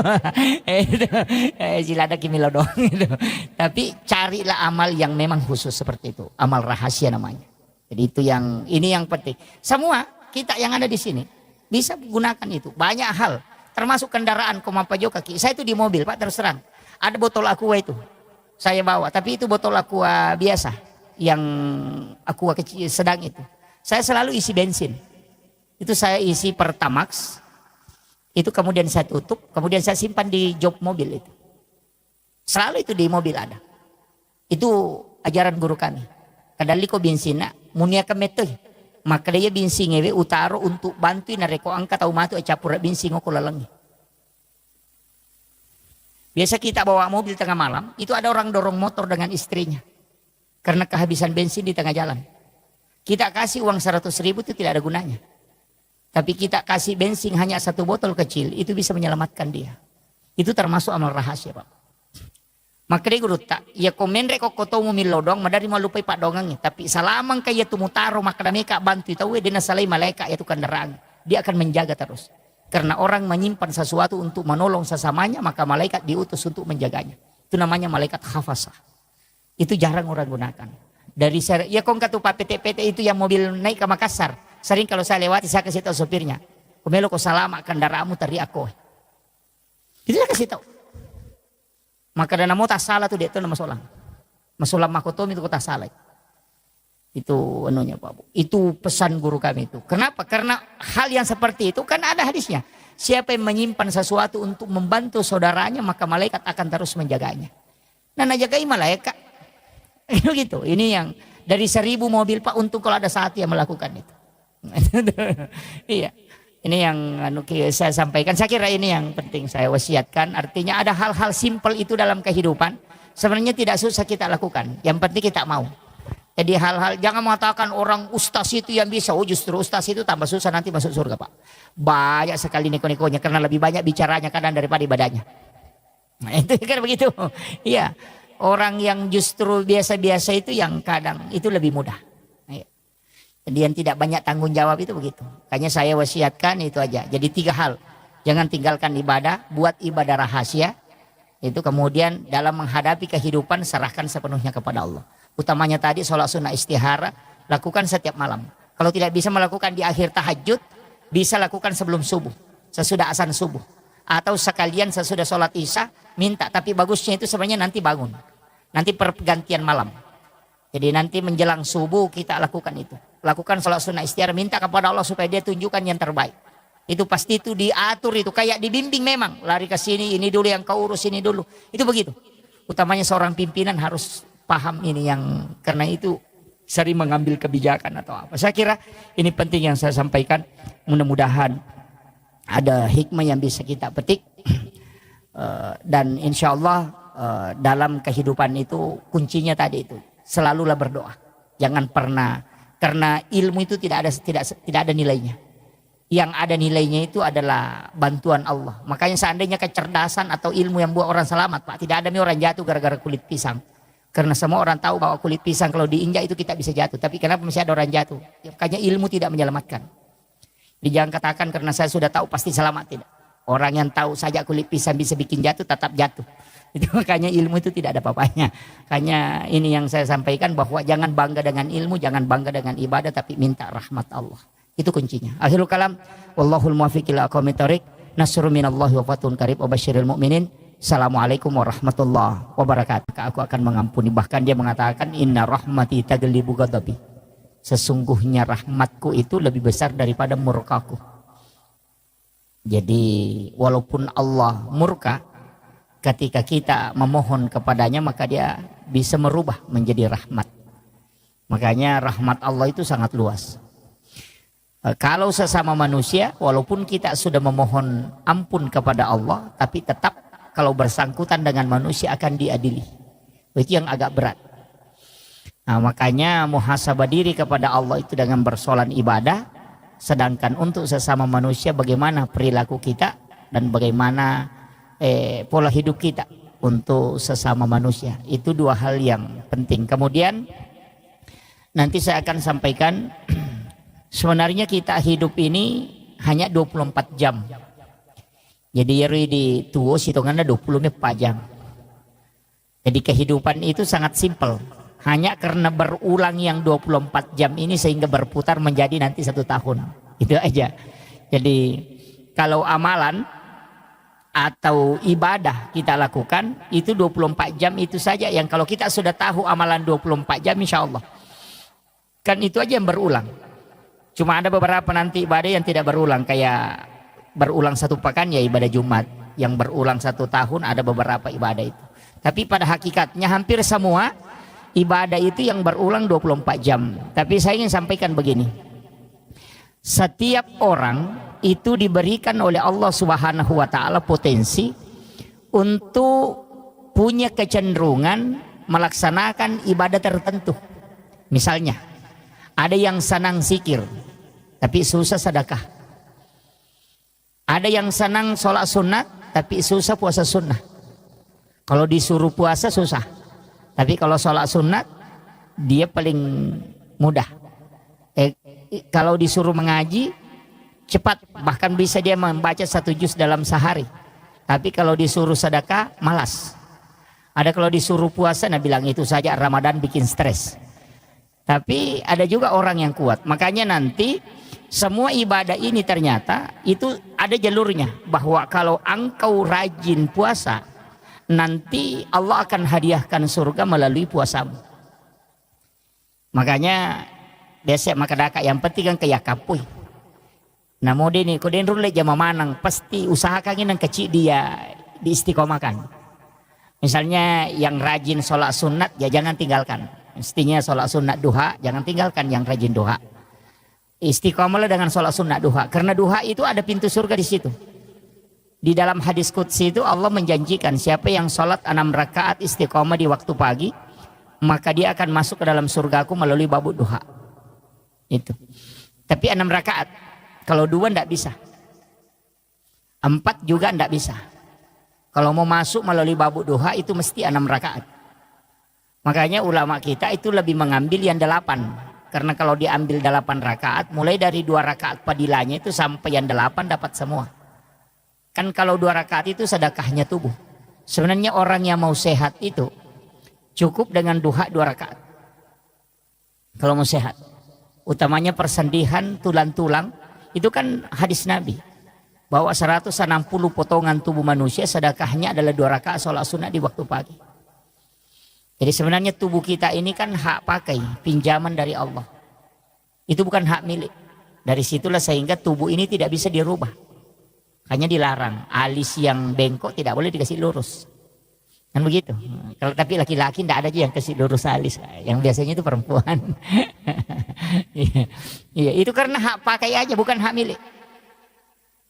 Sila ada kimilodong itu. Tapi carilah amal yang memang khusus seperti itu. Amal rahasia namanya. Jadi itu yang ini yang penting. Semua kita yang ada di sini bisa gunakan itu. Banyak hal termasuk kendaraan komampajo kaki. Saya itu di mobil Pak terus terang. Ada botol aqua itu saya bawa, tapi itu botol aqua biasa yang aqua kecil sedang itu. Saya selalu isi bensin. Itu saya isi Pertamax. Itu kemudian saya tutup, kemudian saya simpan di jok mobil itu. Selalu itu di mobil ada. Itu ajaran guru kami. Kadali ko bensina munia kametoy. Maka dia bensin ngewe utaro untuk bantu nareko angka tau matu capura bensin ko lalangi. Biasa kita bawa mobil tengah malam, itu ada orang dorong motor dengan istrinya. Karena kehabisan bensin di tengah jalan. Kita kasih uang 100.000 itu tidak ada gunanya. Tapi kita kasih bensin hanya 1 botol kecil, itu bisa menyelamatkan dia. Itu termasuk amal rahasia Pak. Maka dia guru tak, ya komen reko kotomu milodong, madari malupai Pak dongangnya. Tapi salamang kaya tumutaro, maka mereka bantu, tahu dia nasalai malaikat yaitu kendaraan. Dia akan menjaga terus. Karena orang menyimpan sesuatu untuk menolong sesamanya, maka malaikat diutus untuk menjaganya. Itu namanya malaikat hafasah. Itu jarang orang gunakan. Dari ya kong katu Pak PT-PT itu yang mobil naik ke Makassar. Sering kalau saya lewati saya kasih tahu sopirnya. Kumelo ko salama kendaraanmu tadi aku. Itu saya kasih tahu. Maka dana mo tak salah tuh dia itu nama solang. Masulam makotom itu kota salah. Itu anunya Pak Bu. Itu pesan guru kami itu. Kenapa? Karena hal yang seperti itu kan ada hadisnya. Siapa yang menyimpan sesuatu untuk membantu saudaranya maka malaikat akan terus menjaganya. Nah najagai malaikat. Gitu. Ini yang dari 1.000 mobil Pak untuk kalau ada saat yang melakukan itu. Iya. Ini yang saya sampaikan. Saya kira ini yang penting saya wasiatkan. Artinya ada hal-hal simpel itu dalam kehidupan. Sebenarnya tidak susah kita lakukan. Yang penting kita mau. Jadi hal-hal jangan mengatakan orang ustaz itu yang bisa. Oh justru ustaz itu tambah susah nanti masuk surga Pak. Banyak sekali neko-nekonya karena lebih banyak bicaranya kadang daripada ibadahnya. Nah itu kan begitu. Iya. Orang yang justru biasa-biasa itu yang kadang itu lebih mudah. Jadi yang tidak banyak tanggung jawab itu begitu. Makanya saya wasiatkan itu aja. Jadi 3 hal. Jangan tinggalkan ibadah, buat ibadah rahasia. Itu kemudian dalam menghadapi kehidupan serahkan sepenuhnya kepada Allah. Utamanya tadi sholat sunnah istihara, lakukan setiap malam. Kalau tidak bisa melakukan di akhir tahajud, bisa lakukan sebelum subuh, sesudah azan subuh. Atau sekalian sesudah sholat isya, minta. Tapi bagusnya itu sebenarnya nanti bangun. Nanti pergantian malam. Jadi nanti menjelang subuh kita lakukan itu. Lakukan sholat sunnah istihara, minta kepada Allah supaya dia tunjukkan yang terbaik. Itu pasti itu diatur itu. Kayak dibimbing memang. Lari ke sini, ini dulu yang kau urus, ini dulu. Itu begitu. Utamanya seorang pimpinan harus paham ini yang karena itu sering mengambil kebijakan atau apa. Saya kira ini penting yang saya sampaikan. Mudah-mudahan ada hikmah yang bisa kita petik. Dan insya Allah dalam kehidupan itu kuncinya tadi itu. Selalulah berdoa. Jangan pernah, karena ilmu itu tidak ada nilainya. Yang ada nilainya itu adalah bantuan Allah. Makanya seandainya kecerdasan atau ilmu yang buat orang selamat, Pak, tidak ada orang jatuh gara-gara kulit pisang. Karena semua orang tahu bahwa kulit pisang kalau diinjak itu kita bisa jatuh. Tapi kenapa masih ada orang jatuh? Ya, makanya ilmu tidak menyelamatkan. Jadi jangan katakan karena saya sudah tahu pasti selamat, tidak. Orang yang tahu saja kulit pisang bisa bikin jatuh, tetap jatuh. Itu makanya ilmu itu tidak ada apa-apanya. Makanya ini yang saya sampaikan bahwa jangan bangga dengan ilmu, jangan bangga dengan ibadah, tapi minta rahmat Allah. Itu kuncinya. Akhirul kalam, wallahul muwaffiq ila aqwamit thoriq. Nasrun minallahi wa fathun qarib wa basyiril mu'minin. Assalamualaikum warahmatullahi wabarakatuh. Aku akan mengampuni. Bahkan dia mengatakan inna rahmati taglibu ghadabi. Sesungguhnya rahmatku itu lebih besar daripada murkaku. Jadi walaupun Allah murka, ketika kita memohon kepadanya maka dia bisa merubah menjadi rahmat. Makanya rahmat Allah itu sangat luas. Kalau sesama manusia, walaupun kita sudah memohon ampun kepada Allah, tapi tetap kalau bersangkutan dengan manusia akan diadili. Itu yang agak berat. Nah, makanya muhasabah diri kepada Allah itu dengan bersolat ibadah. Sedangkan untuk sesama manusia bagaimana perilaku kita dan bagaimana pola hidup kita untuk sesama manusia. Itu 2 hal yang penting. Kemudian nanti saya akan sampaikan sebenarnya kita hidup ini hanya 24 jam. Jadi di tuo hitungannya 24 jam. Jadi kehidupan itu sangat simpel. Hanya karena berulang yang 24 jam ini sehingga berputar menjadi nanti 1 tahun. Itu aja. Jadi kalau amalan atau ibadah kita lakukan itu 24 jam itu saja. Yang kalau kita sudah tahu amalan 24 jam insya Allah. Kan itu aja yang berulang. Cuma ada beberapa nanti ibadah yang tidak berulang. Kayak berulang 1 pekan ya ibadah Jumat. Yang berulang 1 tahun ada beberapa ibadah itu. Tapi pada hakikatnya hampir semua ibadah itu yang berulang 24 jam. Tapi saya ingin sampaikan begini. Setiap orang itu diberikan oleh Allah Subhanahu wa taala potensi untuk punya kecenderungan melaksanakan ibadah tertentu. Misalnya, ada yang senang zikir tapi susah sedekah. Ada yang senang sholat sunnah tapi susah puasa sunnah. Kalau disuruh puasa susah. Tapi kalau sholat sunat dia paling mudah. Kalau disuruh mengaji cepat, bahkan bisa dia membaca 1 juz dalam sehari. Tapi kalau disuruh sedekah malas. Ada kalau disuruh puasa, nah bilang itu saja Ramadan bikin stres. Tapi ada juga orang yang kuat. Makanya nanti semua ibadah ini ternyata itu ada jalurnya. Bahwa kalau engkau rajin puasa, nanti Allah akan hadiahkan surga melalui puasamu. Makanya biasa maka daka yang penting kan kayak kapui. Nah mau dini kuden rule jama manang pasti usahakan yang kecil dia diistiqomahkan. Misalnya yang rajin sholat sunat ya jangan tinggalkan. Mestinya sholat sunat duha jangan tinggalkan yang rajin duha. Istiqomahlah dengan sholat sunat duha karena duha itu ada pintu surga di situ. Di dalam hadis qudsi itu Allah menjanjikan siapa yang sholat 6 rakaat istiqomah di waktu pagi maka dia akan masuk ke dalam surgaku melalui babuk duha. Itu. Tapi 6 rakaat. Kalau 2 tidak bisa. 4 juga tidak bisa. Kalau mau masuk melalui babuk duha itu mesti 6 rakaat. Makanya ulama kita itu lebih mengambil yang 8. Karena kalau diambil 8 rakaat, mulai dari 2 rakaat padilanya itu sampai yang 8 dapat semua. Kan kalau 2 rakaat itu sedekahnya tubuh. Sebenarnya orang yang mau sehat itu cukup dengan duha 2 rakaat. Kalau mau sehat. Utamanya persendihan tulang-tulang, itu kan hadis Nabi. Bahwa 160 potongan tubuh manusia sedekahnya adalah 2 rakaat sholat sunat di waktu pagi. Jadi sebenarnya tubuh kita ini kan hak pakai, pinjaman dari Allah. Itu bukan hak milik. Dari situlah sehingga tubuh ini tidak bisa dirubah. Hanya dilarang. Alis yang bengkok tidak boleh dikasih lurus. Kan begitu. Kalau tapi laki-laki tidak ada aja yang kasih lurus alis. Yang biasanya itu perempuan. Iya, itu karena hak pakai aja, bukan hak milik.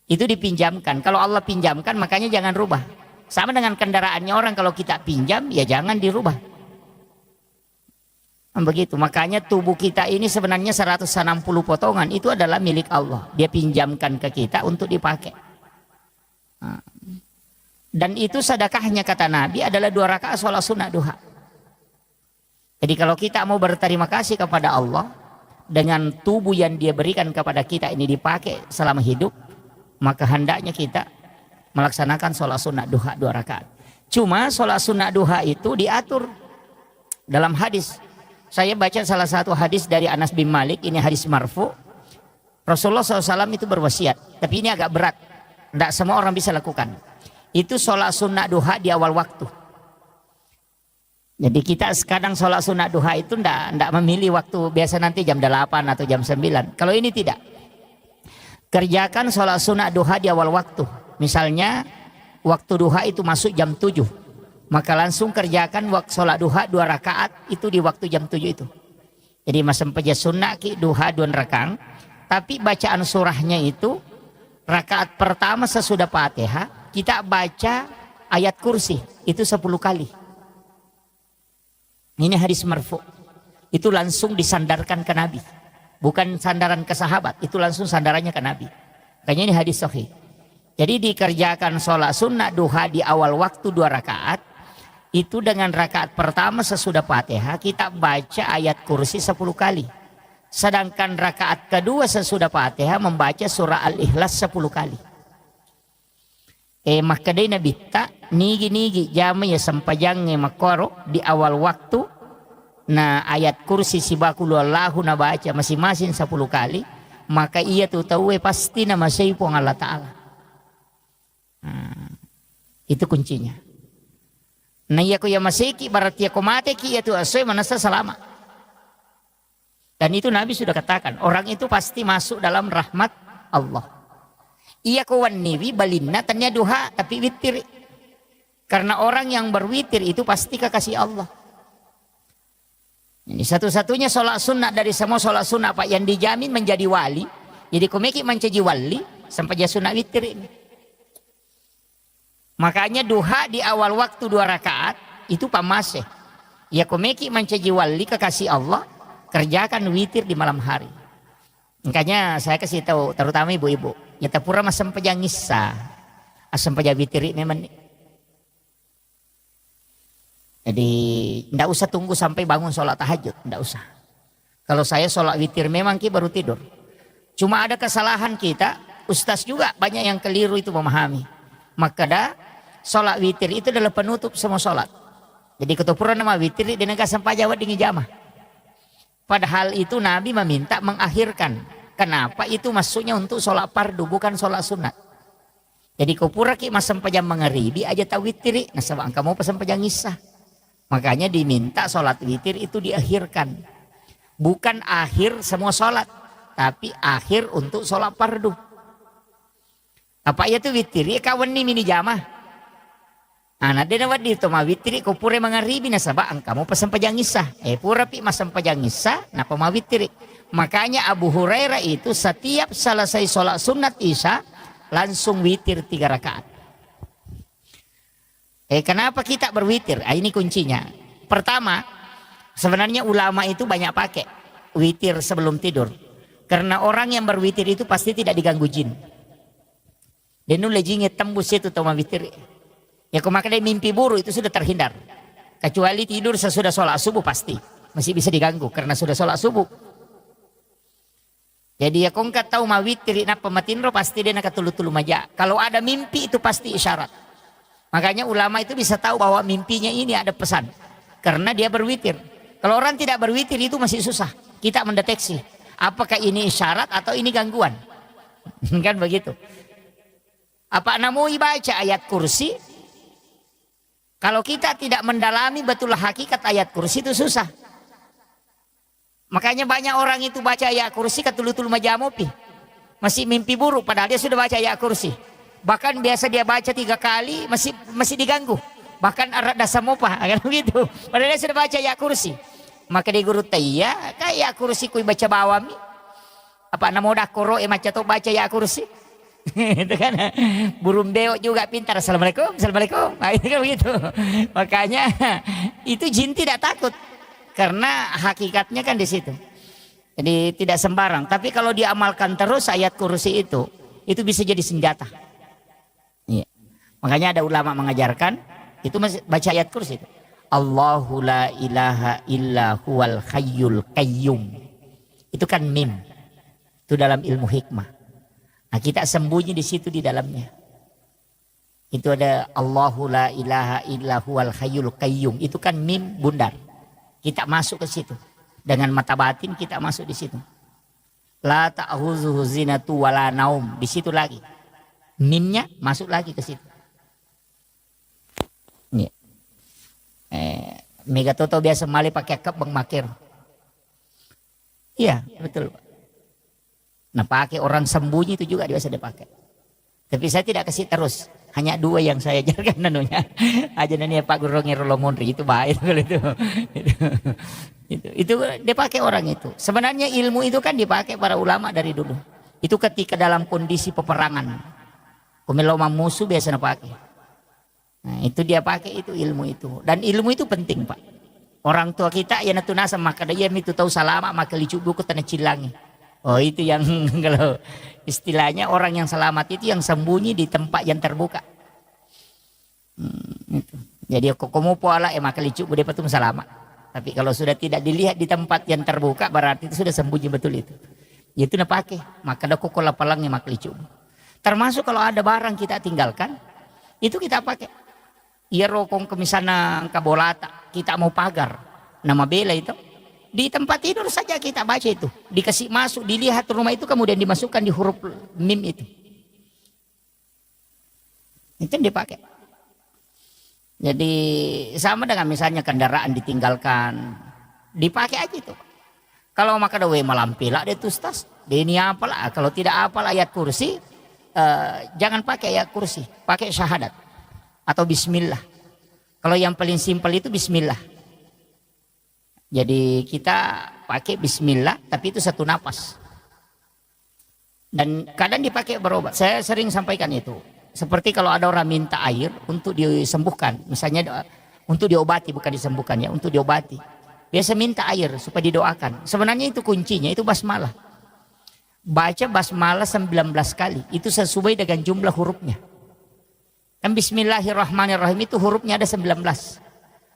Itu dipinjamkan. Kalau Allah pinjamkan, makanya jangan rubah. Sama dengan kendaraannya orang, kalau kita pinjam, ya jangan dirubah. Begitu, makanya tubuh kita ini sebenarnya 160 potongan itu adalah milik Allah. Dia pinjamkan ke kita untuk dipakai. Dan itu sedekahnya kata Nabi adalah 2 rakaat sholat sunat duha. Jadi kalau kita mau berterima kasih kepada Allah dengan tubuh yang Dia berikan kepada kita ini dipakai selama hidup, maka hendaknya kita melaksanakan sholat sunat duha 2 rakaat. Cuma sholat sunat duha itu diatur dalam hadis. Saya baca salah satu hadis dari Anas bin Malik, ini hadis marfu. Rasulullah SAW itu berwasiat, tapi ini agak berat, tidak semua orang bisa lakukan. Itu sholat sunat duha di awal waktu. Jadi kita sekarang sholat sunat duha itu tidak memilih waktu, biasa nanti jam 8 atau jam 9. Kalau ini tidak. Kerjakan sholat sunat duha di awal waktu. Misalnya waktu duha itu masuk jam 7. Maka langsung kerjakan waktu sholat duha 2 rakaat itu di waktu jam 7 itu. Jadi masam peja sunnah ki duha 2 rakang. Tapi bacaan surahnya itu rakaat pertama sesudah Fatihah kita baca ayat kursi itu 10 kali. Ini hadis marfu. Itu langsung disandarkan ke Nabi. Bukan sandaran ke sahabat, itu langsung sandarannya ke Nabi. Kayaknya ini hadis sahih. Jadi dikerjakan sholat sunnah duha di awal waktu 2 rakaat. Itu dengan rakaat pertama sesudah Fatihah kita baca ayat kursi 10 kali. Sedangkan rakaat kedua sesudah Fatihah membaca surah Al-Ikhlas 10 kali. Makadai Nabi tak nigi jama ya sampajang makoro di awal waktu. Nah ayat kursi sibakulu Allahu na baca masing-masing 10 kali. Maka ia tuh tahu pasti nama saipong Allah Ta'ala. Itu kuncinya. Nah iya ko ya masiki berarti ya ko mati ki ya tu asoy manasa salama. Dan itu Nabi sudah katakan, orang itu pasti masuk dalam rahmat Allah. Iya ko waniwi balinna tanya duha tapi witir. Karena orang yang berwitir itu pasti kekasih Allah. Ini satu-satunya sholat sunnah dari semua sholat sunnah Pak yang dijamin menjadi wali. Jadi komeki menjadi wali sampai dia sunnah witir ini. Makanya duha di awal waktu 2 rakaat itu pamaseh. Ya komeki mencaji wali kekasih Allah, kerjakan witir di malam hari. Makanya saya kasih tahu terutama ibu-ibu, ya tapura masam pejang ngissa, asam pejang witir ini men. Jadi tidak usah tunggu sampai bangun sholat tahajud, tidak usah. Kalau saya sholat witir memang ki baru tidur. Cuma ada kesalahan kita, ustaz juga banyak yang keliru itu memahami. Maka dah sholat witir itu adalah penutup semua sholat. Jadi ketupuran nama witir di negara sampai Jawa dengan jamah. Padahal itu Nabi meminta mengakhirkan. Kenapa? Itu maksudnya untuk sholat fardu bukan sholat sunat. Jadi kupura ki masam pajam mengeribi aja tak witir. Nah sebab kamu pasang pajang isah. Makanya diminta sholat witir itu diakhirkan. Bukan akhir semua sholat. Tapi akhir untuk sholat fardu. Apa ya itu witir? Ya kawan ni mini jamah. Anak dia nawad dito mawitiri ko pure mangaribi na saba ang kamu pasang pajangisa. Pura pi masang pajangisa na pamawitiri. Makanya Abu Hurairah itu setiap selesai sholat sunat isya langsung witir 3 rakaat. Kenapa kita berwitir? Ini kuncinya. Pertama, sebenarnya ulama itu banyak pakai witir sebelum tidur. Karena orang yang berwitir itu pasti tidak diganggu jin. Dan nu lejingnya tembus itu toma witir. Ya kemakai mimpi buruk itu sudah terhindar. Kecuali tidur sesudah sholat subuh pasti masih bisa diganggu karena sudah sholat subuh. Jadi ya kongkat tahu mawitri napa matinro pasti dia nak tulu-tulu maja. Kalau ada mimpi itu pasti isyarat. Makanya ulama itu bisa tahu bahwa mimpinya ini ada pesan karena dia berwitir. Kalau orang tidak berwitir itu masih susah kita mendeteksi apakah ini isyarat atau ini gangguan. Kan begitu. Apa namui baca ayat kursi? Kalau kita tidak mendalami betul hakikat ayat kursi itu susah. Makanya banyak orang itu baca ayat kursi ketulu-tulu majamopi. Masih mimpi buruk padahal dia sudah baca ayat kursi. Bahkan biasa dia baca 3 kali masih diganggu. Bahkan arat dasar mopa kan begitu. Padahal dia sudah baca ayat kursi. Maka di guru taya kayak ayat kursi kui baca bawami. Apa namo dah koro maca to baca ayat kursi. Itu kan burung beo juga pintar. Assalamualaikum, assalamualaikum. Nah, itu kan begitu. Makanya itu jin tidak takut karena hakikatnya kan di situ. Jadi tidak sembarang. Tapi kalau diamalkan terus ayat kursi itu bisa jadi senjata. Iya. Makanya ada ulama mengajarkan itu baca ayat kursi itu. Allahu la ilaha illa huwal hayyul qayyum. Itu kan mim. Itu dalam ilmu hikmah. Nah, kita sembunyi di situ di dalamnya. Itu ada Allahu la ilaha illa huwal hayyul qayyum. Itu kan mim bundar. Kita masuk ke situ. Dengan mata batin kita masuk di situ. La ta'khuzuhu zinatu wala naum. Di situ lagi. Mimnya masuk lagi ke situ. Nih. Mega Toto biasa mali pakai kep Bang Makir. Iya, betul, Pak. Nah, pakai orang sembunyi itu juga biasa dipakai. Tapi saya tidak kasih terus. Hanya 2 yang saya ajarkan nanunya. Aja nanya Pak Guru Ngirolo Mondri itu baik itu. Itu dia pakai orang itu. Sebenarnya ilmu itu kan dipakai para ulama dari dulu. Itu ketika dalam kondisi peperangan. Kumeloma musuh biasa pakai. Nah, itu dia pakai itu ilmu itu. Dan ilmu itu penting, Pak. Orang tua kita ya natunasa maka dia itu tahu salama maka licubu ke tanah cilangi. Oh itu yang kalau istilahnya orang yang selamat itu yang sembunyi di tempat yang terbuka. Itu. Jadi kokomu poala maka licuk bude patung selamat. Tapi kalau sudah tidak dilihat di tempat yang terbuka berarti itu sudah sembunyi betul itu. Itu nak pakai maka ada kokola palangnya maka licuk. Termasuk kalau ada barang kita tinggalkan itu kita pakai. Iya rokong ke misalnya kabolata kita mau pagar nama bela itu. Di tempat tidur saja kita baca itu. Dikasih masuk, dilihat rumah itu kemudian dimasukkan di huruf mim itu. Itu yang dipakai. Jadi sama dengan misalnya kendaraan ditinggalkan. Dipakai aja itu. Kalau maka dawe malampila dia tustas. Dia ini apalah. Kalau tidak apal ayat kursi. Jangan pakai ayat kursi. Pakai syahadat. Atau bismillah. Kalau yang paling simpel itu bismillah. Jadi kita pakai bismillah tapi itu 1 napas. Dan kadang dipakai berobat. Saya sering sampaikan itu. Seperti kalau ada orang minta air untuk disembuhkan. Misalnya untuk diobati bukan disembuhkan ya. Untuk diobati. Biasa minta air supaya didoakan. Sebenarnya itu kuncinya itu basmalah. Baca basmalah 19 kali. Itu sesuai dengan jumlah hurufnya. Dan bismillahirrahmanirrahim itu hurufnya ada 19.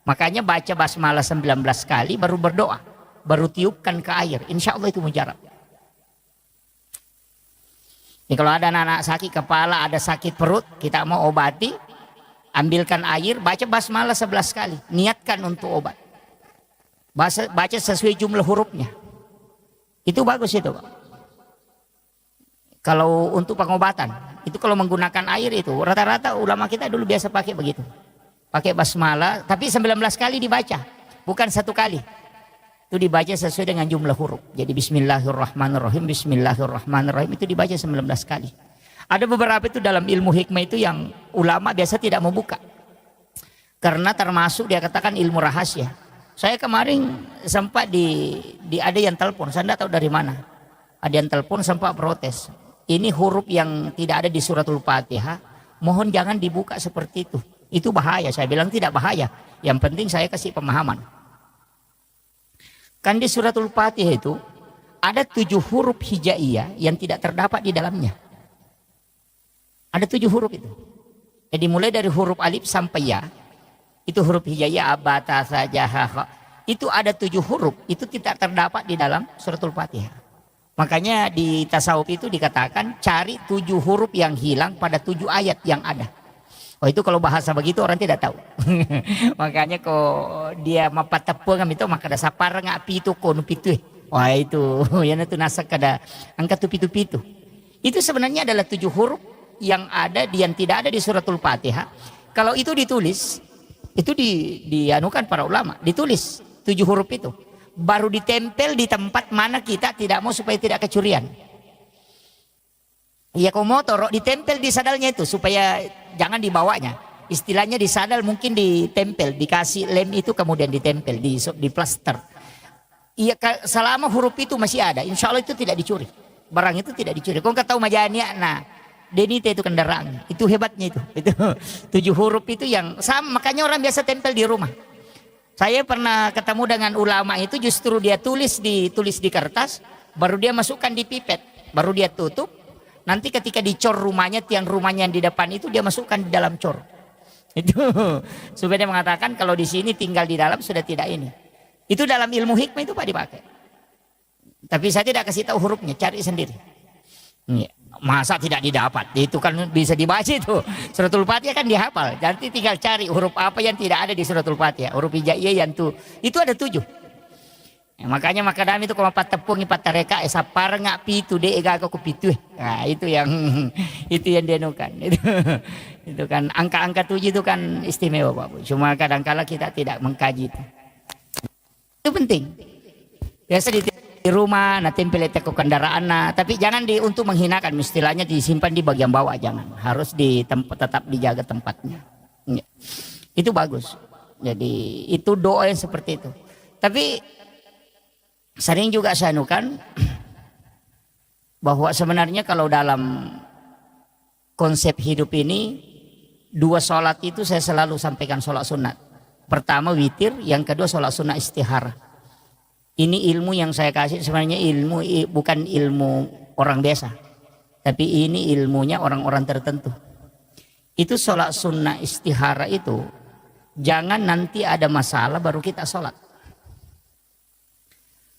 Makanya baca basmalah 19 kali baru berdoa. Baru tiupkan ke air. Insya Allah itu mujarab. Jadi kalau ada anak sakit kepala, ada sakit perut, kita mau obati. Ambilkan air, baca basmalah 11 kali. Niatkan untuk obat. Baca sesuai jumlah hurufnya. Itu bagus itu, Pak. Kalau untuk pengobatan. Itu kalau menggunakan air itu. Rata-rata ulama kita dulu biasa pakai begitu. Pakai basmalah, tapi 19 kali dibaca, bukan 1 kali. Itu dibaca sesuai dengan jumlah huruf. Jadi bismillahirrahmanirrahim, bismillahirrahmanirrahim itu dibaca 19 kali. Ada beberapa itu dalam ilmu hikmah itu yang ulama biasa tidak membuka. Karena termasuk dia katakan ilmu rahasia. Saya kemarin sempat ada yang telepon, saya tidak tahu dari mana. Ada yang telepon sempat protes. Ini huruf yang tidak ada di suratul Fatihah, mohon jangan dibuka seperti itu. Itu bahaya. Saya bilang tidak bahaya. Yang penting saya kasih pemahaman. Kan di suratul Fatihah itu ada 7 huruf hijaiyah yang tidak terdapat di dalamnya. Ada 7 huruf itu. Jadi mulai dari huruf alif sampai ya. Itu huruf hijaiyah abata saja. Itu ada 7 huruf, itu tidak terdapat di dalam suratul Fatihah. Makanya di tasawuf itu dikatakan cari 7 huruf yang hilang pada 7 ayat yang ada. Oh itu kalau bahasa begitu orang tidak tahu. Makanya kok dia mapat tepung itu maka ada sapar ngak pitu kono pitu. Wah itu yang itu nasak kada angka tu pitu. Itu sebenarnya adalah 7 huruf yang ada yang tidak ada di suratul Fatihah. Kalau itu ditulis, itu dianukan para ulama, ditulis 7 huruf itu. Baru ditempel di tempat mana kita tidak mau supaya tidak kecurian. Iya kau mau taruh ditempel di sadalnya itu supaya jangan dibawanya. Istilahnya di sadal mungkin ditempel, dikasih lem itu kemudian ditempel di plaster. Iya selama huruf itu masih ada, insya Allah itu tidak dicuri. Barang itu tidak dicuri. Kau nggak tahu majanya, nah denite itu kendaraan, itu hebatnya itu. Itu 7 huruf itu yang sama, makanya orang biasa tempel di rumah. Saya pernah ketemu dengan ulama itu justru dia tulis di kertas, baru dia masukkan di pipet, baru dia tutup. Nanti ketika dicor rumahnya, tiang rumahnya yang di depan itu dia masukkan di dalam cor. Itu supaya dia mengatakan kalau di sini tinggal di dalam sudah tidak ini. Itu dalam ilmu hikmah itu Pak dipakai. Tapi saya tidak kasih tahu hurufnya, cari sendiri. Masa tidak didapat? Itu kan bisa dibaca itu. Suratul Fatihah kan dihafal. Nanti tinggal cari huruf apa yang tidak ada di suratul Fatihah. Huruf hijaiyah yang itu ada 7. Makanya makadami itu kalau 4 tepung 4 tareka sapar ngak pitu de ega aku pitu. Nah, itu yang dianukan. Itu kan angka-angka 7 itu kan istimewa Pak Bu. Cuma kadang-kala kita tidak mengkaji itu. Itu penting. Biasa di rumah nah tempel ke kendaraan tapi jangan untuk menghinakan, istilahnya disimpan di bagian bawah, jangan. Harus tetap dijaga tempatnya. Ya. Itu bagus. Jadi itu doa yang seperti itu. Tapi sering juga saya anukan bahwa sebenarnya kalau dalam konsep hidup ini 2 sholat itu saya selalu sampaikan sholat sunat. Pertama witir, yang kedua sholat sunat istihara. Ini ilmu yang saya kasih sebenarnya ilmu bukan ilmu orang biasa, tapi ini ilmunya orang-orang tertentu. Itu sholat sunnah istihara itu jangan nanti ada masalah baru kita sholat.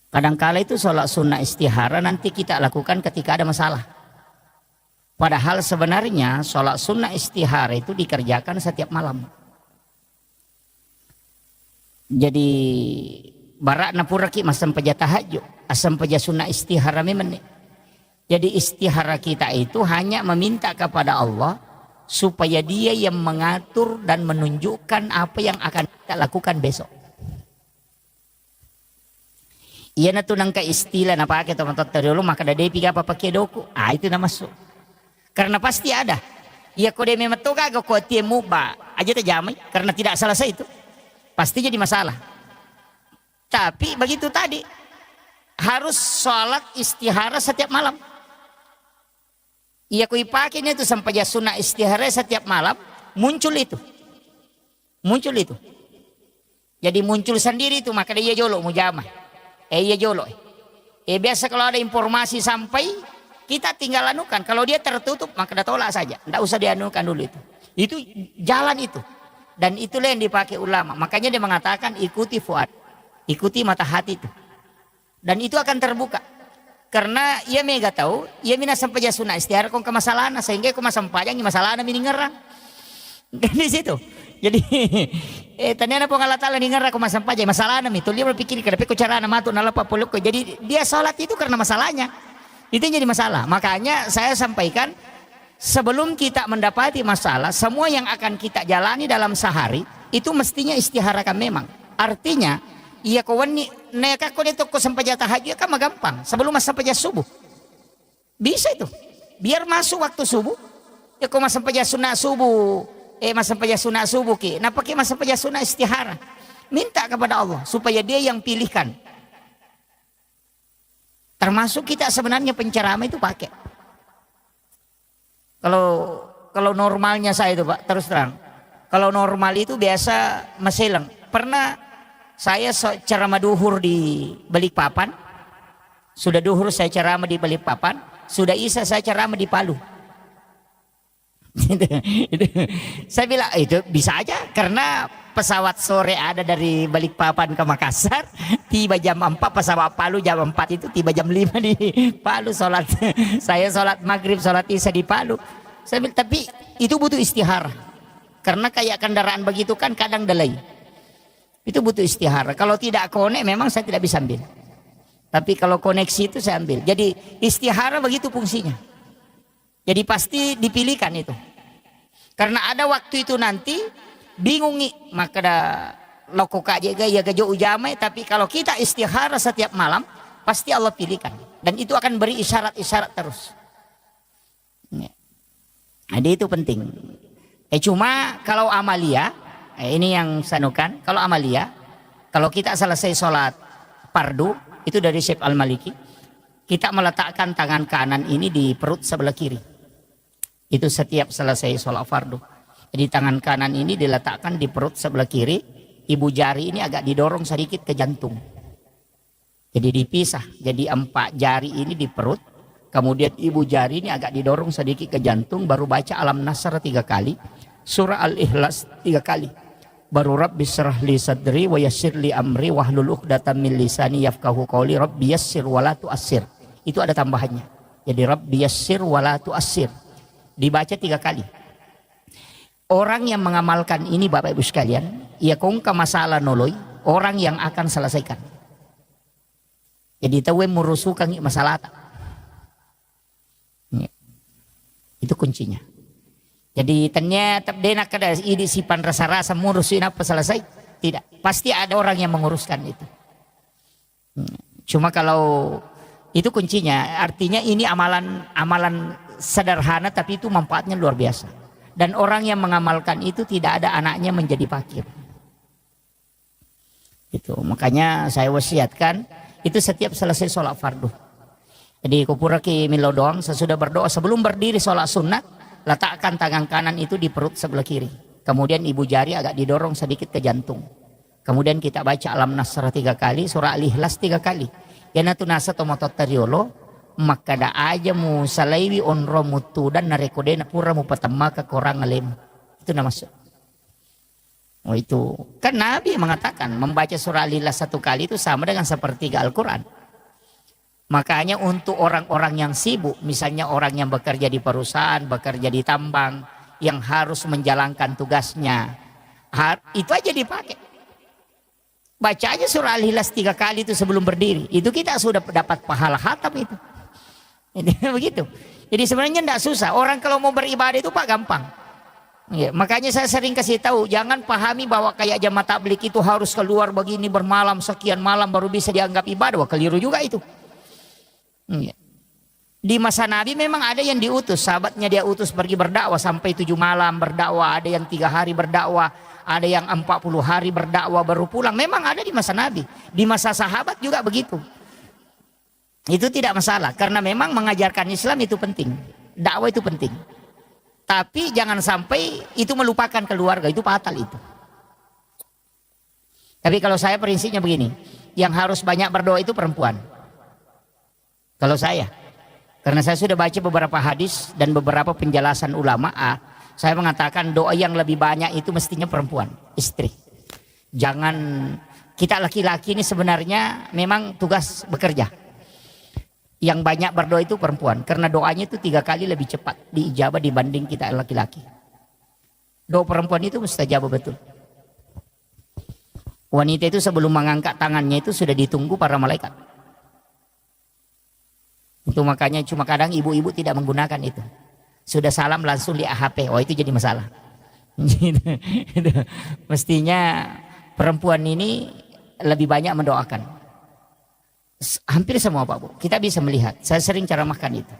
Kadangkala itu sholat sunnah istihara nanti kita lakukan ketika ada masalah. Padahal sebenarnya sholat sunnah istihara itu dikerjakan setiap malam. Jadi barak napuraki masam paja tahajud, asam paja sunnah istihara memang. Jadi istihara kita itu hanya meminta kepada Allah supaya Dia yang mengatur dan menunjukkan apa yang akan kita lakukan besok. Iya na tunang ka istilah na pakai teman-teman dulu maka ada piga apa pakai doku. Itu na masuk. Karena pasti ada. Iya kode memang tuh kagak kok tiemu ba aja terjamai karena tidak selesai itu. Pasti jadi masalah. Tapi begitu tadi harus sholat istihara setiap malam. Iya kui pakainya itu sampai sunnah istihara setiap malam muncul itu. Muncul itu. Jadi muncul sendiri itu maka dia jolo mujamah. Iya jolo. Biasa kalau ada informasi sampai kita tinggal anukan. Kalau dia tertutup maka dah tolak saja. Tidak usah dianukan dulu itu. Itu jalan itu. Dan itulah yang dipakai ulama. Makanya dia mengatakan ikuti fuad. Ikuti mata hati itu. Dan itu akan terbuka. Karena ia mega tahu. Ia mina sampai sunnah istihara kong kemasalahan. Sehingga kong masampajang masalahan mini ngerang. Di situ. Jadi tanyana po Allah Ta'ala ningar ako masampajay masalah na ito dia berpikir kada pe ko cara na mato nalapa pulok ko. Jadi dia sholat itu karena masalahnya. Itu yang jadi masalah. Makanya saya sampaikan sebelum kita mendapati masalah, semua yang akan kita jalani dalam sehari itu mestinya istiharakan memang. Artinya iya ko wani neka ko dito ko sampajay tahajud kan magampang sebelum sampajay subuh. Bisa itu. Biar masuk waktu subuh ya ko masampajay sunnah subuh. Masa paja sunnah subuh ki. Nah pakai masa paja sunnah istihara. Minta kepada Allah supaya Dia yang pilihkan. Termasuk kita sebenarnya penceramah itu pakai. Kalau normalnya saya itu Pak terus terang. Kalau normal itu biasa maselang. Pernah saya ceramah duhur di Balikpapan. Sudah duhur saya ceramah di Balikpapan. Sudah isya saya ceramah di Palu. Saya bilang itu bisa aja karena pesawat sore ada dari Balikpapan ke Makassar, tiba jam 4, pesawat Palu jam 4 itu tiba jam 5 di Palu sholat. Saya sholat maghrib, sholat isya di Palu. Saya bilang, tapi itu butuh istihara. Karena kayak kendaraan begitu kan kadang delay. Itu butuh istihara. Kalau tidak konek memang saya tidak bisa ambil. Tapi kalau koneksi itu saya ambil. Jadi istihara begitu fungsinya. Jadi pasti dipilihkan itu. Karena ada waktu itu nanti bingung nih, maka ada loko kaje ya kejo ujamai, tapi kalau kita istihara setiap malam pasti Allah pilihkan dan itu akan beri isyarat-isyarat terus. Jadi itu penting. Cuma kalau amalia, ini yang sanukan, kalau amalia, kalau kita selesai sholat fardu itu dari Syekh Al-Maliki, kita meletakkan tangan kanan ini di perut sebelah kiri. Itu setiap selesai sholat fardu. Jadi tangan kanan ini diletakkan di perut sebelah kiri, ibu jari ini agak didorong sedikit ke jantung. Jadi dipisah, jadi 4 jari ini di perut, kemudian ibu jari ini agak didorong sedikit ke jantung, baru baca Alam Nasr 3 kali, surah Al-Ikhlas 3 kali. Baru Rabbi syrah li sadri wa yassir li amri wahlul 'uqdatam min lisani yafqahu qawli Rabbi yassir wa la tu'assir. Itu ada tambahannya. Jadi Rabbi yassir wa la tu'assir. Dibaca 3 kali. Orang yang mengamalkan ini Bapak Ibu sekalian, ia kongka masalah noloy, orang yang akan selesaikan. Jadi tahu murusukan masalah. Itu kuncinya. Jadi ternyata dena kada ini sipan rasa-rasa ngurusin apa selesai. Tidak, pasti ada orang yang menguruskan itu. Cuma kalau itu kuncinya, artinya ini amalan sederhana tapi itu manfaatnya luar biasa. Dan orang yang mengamalkan itu tidak ada anaknya menjadi fakir. Itu makanya saya wasiatkan itu setiap selesai sholat fardu. Jadi kupuraki milo doang sesudah berdoa sebelum berdiri sholat sunnah, letakkan tangan kanan itu di perut sebelah kiri. Kemudian ibu jari agak didorong sedikit ke jantung. Kemudian kita baca Alam Nasr 3 kali, surah Al-Ikhlas 3 kali. Yana tunasa tomotot tariolo, maka da aja mu salaiwi onro mutu dan narekode na pura mu patama ke korang alim. Itu nama masuk. Oh itu kan Nabi mengatakan membaca surah Al-Ikhlas 1 kali itu sama dengan sepertiga Al-Quran. Makanya untuk orang-orang yang sibuk, misalnya orang yang bekerja di perusahaan, bekerja di tambang, yang harus menjalankan tugasnya, itu aja dipakai. Baca aja surah Al-Ikhlas 3 kali itu sebelum berdiri. Itu kita sudah dapat pahala khatam itu. Ini begitu. Jadi sebenarnya tidak susah. Orang kalau mau beribadah itu Pak gampang. Ya, makanya saya sering kasih tahu, jangan pahami bahwa kayak jamaah tabligh itu harus keluar begini bermalam sekian malam baru bisa dianggap ibadah. Wah, keliru juga itu. Ya. Di masa Nabi memang ada yang diutus, sahabatnya dia utus pergi berdakwah sampai 7 malam berdakwah, ada yang 3 hari berdakwah, ada yang 40 hari berdakwah baru pulang. Memang ada di masa Nabi. Di masa sahabat juga begitu. Itu tidak masalah karena memang mengajarkan Islam itu penting, dakwah itu penting. Tapi jangan sampai itu melupakan keluarga, itu fatal itu. Tapi kalau saya prinsipnya begini, yang harus banyak berdoa itu perempuan. Kalau saya, karena saya sudah baca beberapa hadis dan beberapa penjelasan ulama, saya mengatakan doa yang lebih banyak itu mestinya perempuan, istri. Jangan, kita laki-laki ini sebenarnya memang tugas bekerja. Yang banyak berdoa itu perempuan, karena doanya itu 3 kali lebih cepat diijabah dibanding kita laki-laki. Doa perempuan itu mustajab betul. Wanita itu sebelum mengangkat tangannya itu sudah ditunggu para malaikat. Itu makanya cuma kadang ibu-ibu tidak menggunakan itu. Sudah salam langsung di AHP, oh itu jadi masalah. Mestinya perempuan ini lebih banyak mendoakan. Hampir semua Pak Bu, kita bisa melihat, saya sering ceramahkan itu,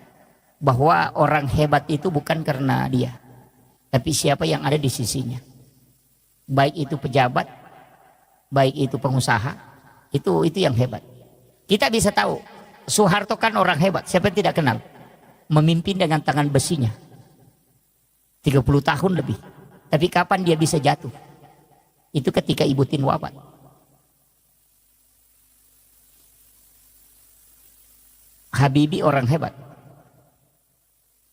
bahwa orang hebat itu bukan karena dia, tapi siapa yang ada di sisinya. Baik itu pejabat, baik itu pengusaha, itu yang hebat. Kita bisa tahu, Soeharto kan orang hebat, siapa yang tidak kenal? Memimpin dengan tangan besinya 30 tahun lebih. Tapi kapan dia bisa jatuh? Itu ketika Ibu Tin wafat. Habibie orang hebat.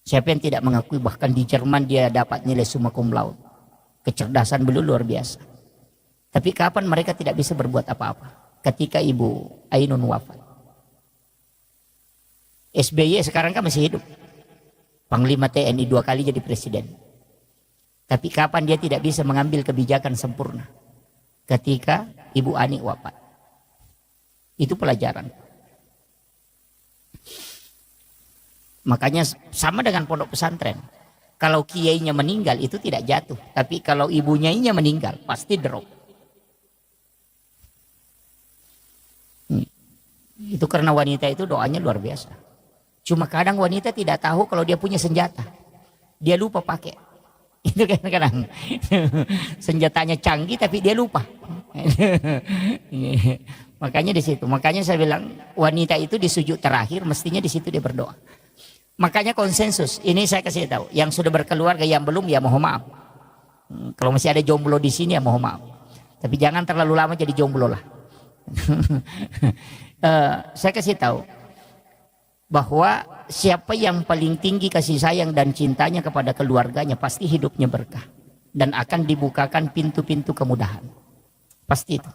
Siapa yang tidak mengakui, bahkan di Jerman dia dapat nilai summa cum laude. Kecerdasan beliau luar biasa. Tapi kapan mereka tidak bisa berbuat apa-apa? Ketika Ibu Ainun wafat. SBY sekarang kan masih hidup. Panglima TNI 2 kali jadi presiden. Tapi kapan dia tidak bisa mengambil kebijakan sempurna? Ketika Ibu Ani wafat. Itu pelajaran. Makanya sama dengan pondok pesantren. Kalau kiainya meninggal itu tidak jatuh. Tapi kalau ibunya meninggal pasti drop. Itu karena wanita itu doanya luar biasa. Cuma kadang wanita tidak tahu kalau dia punya senjata. Dia lupa pakai. Itu kadang-kadang senjatanya canggih tapi dia lupa. Makanya di situ. Makanya saya bilang wanita itu di sujud terakhir mestinya di situ dia berdoa. Makanya konsensus. Ini saya kasih tahu. Yang sudah berkeluarga, yang belum ya mohon maaf. Kalau masih ada jomblo di sini ya mohon maaf. Tapi jangan terlalu lama jadi jomblo lah. Saya kasih tahu bahwa siapa yang paling tinggi kasih sayang dan cintanya kepada keluarganya pasti hidupnya berkah dan akan dibukakan pintu-pintu kemudahan. Pasti itu.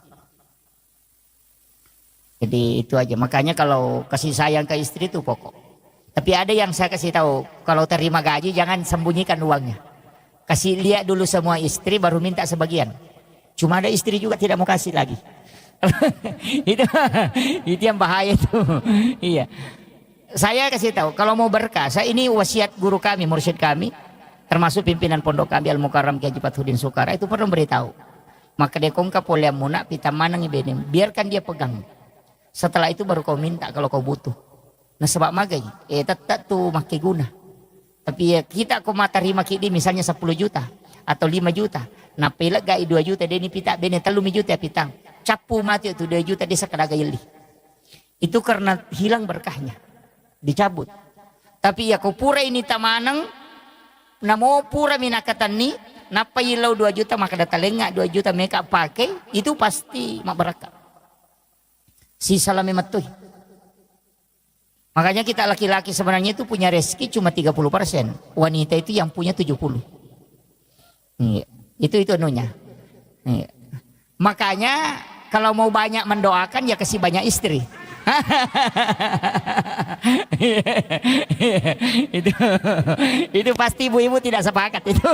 Jadi itu aja. Makanya kalau kasih sayang ke istri itu pokok. Tapi ada yang saya kasih tahu, kalau terima gaji jangan sembunyikan uangnya. Kasih lihat dulu semua istri baru minta sebagian. Cuma ada istri juga tidak mau kasih lagi. itu yang bahaya itu. Iya. Saya kasih tahu, kalau mau berkah, saya ini wasiat guru kami, mursyid kami, termasuk pimpinan pondok kami Al-Mukarram Kiai Haji Fathuddin Sukara itu pernah beritahu. Maka dia kongka polya muna pita manang ibenim, biarkan dia pegang. Setelah itu baru kau minta kalau kau butuh. Nah sebab magai, tetap tuh makai guna. Tapi ya kita kau terima kini misalnya 10 juta atau 5 juta. Nah pelak gai 2 juta, dia ni pita bene 3 juta pitang. Capu mati itu 2 juta dia sekadar gayli. Itu karena hilang berkahnya. Dicabut. Tapi ya kau pura ini tamanang, namo pura minakatan ni, napa ilau 2 juta maka data lengak 2 juta mereka pakai, itu pasti mak berkah. Sisa lame matuh. Makanya kita laki-laki sebenarnya itu punya rezeki cuma 30%. Wanita itu yang punya 70%. Iya. Itu anunya. Iya. Makanya kalau mau banyak mendoakan ya kasih banyak istri. itu pasti ibu-ibu tidak sepakat itu.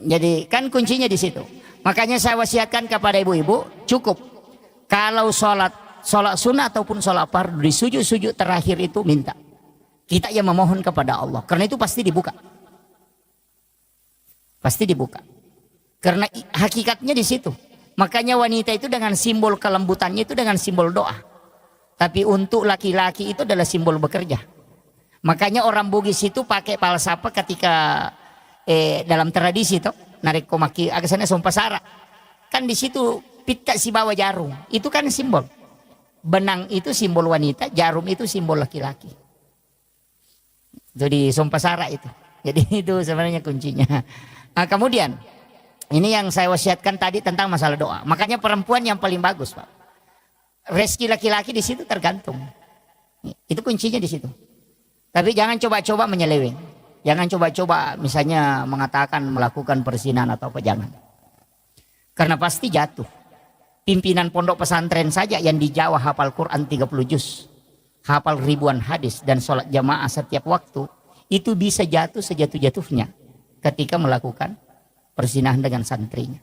Jadi kan kuncinya di situ. Makanya saya wasiatkan kepada ibu-ibu cukup kalau sholat sunnah ataupun sholat fardu di sujud terakhir itu minta. Kita yang memohon kepada Allah karena itu pasti dibuka. Pasti dibuka. Karena hakikatnya di situ. Makanya wanita itu dengan simbol kelembutannya itu dengan simbol doa. Tapi untuk laki-laki itu adalah simbol bekerja. Makanya orang Bugis itu pakai palsapa ketika dalam tradisi itu narik komaki agasana sompasara. Kan di situ pita si bawa jarum. Itu kan simbol. Benang itu simbol wanita, jarum itu simbol laki-laki. Jadi sompasara itu. Jadi itu sebenarnya kuncinya. Nah, kemudian ini yang saya wasiatkan tadi tentang masalah doa. Makanya perempuan yang paling bagus, Pak. Rezeki laki-laki di situ tergantung. Itu kuncinya di situ. Tapi jangan coba-coba menyeleweng. Jangan coba-coba misalnya mengatakan melakukan perzinahan atau apa, jangan. Karena pasti jatuh. Pimpinan pondok pesantren saja yang di Jawa hafal Quran 30 juz. Hafal ribuan hadis dan sholat jamaah setiap waktu. Itu bisa jatuh sejatuh-jatuhnya ketika melakukan perzinahan dengan santrinya.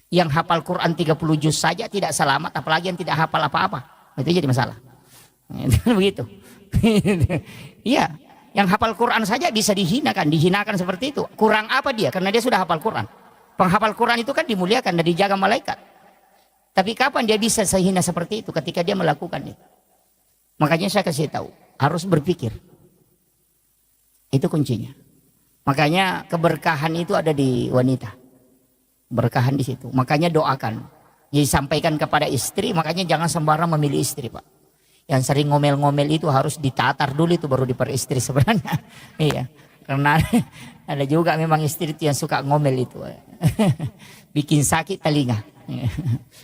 Yang hafal Quran 30 juz saja tidak selamat, apalagi yang tidak hafal apa-apa. Itu jadi masalah. Begitu. Iya. Yang hafal Quran saja bisa dihinakan seperti itu. Kurang apa dia? Karena dia sudah hafal Quran. Penghafal Quran itu kan dimuliakan dan dijaga malaikat. Tapi kapan dia bisa sehina seperti itu ketika dia melakukan itu? Makanya saya kasih tahu, harus berpikir. Itu kuncinya. Makanya keberkahan itu ada di wanita. Berkahan di situ. Makanya doakan. Jadi sampaikan kepada istri, makanya jangan sembarang memilih istri, Pak. Yang sering ngomel-ngomel itu harus ditatar dulu itu baru diperistri sebenarnya. Iya. Karena ada juga memang istri itu yang suka ngomel itu. Bikin sakit telinga.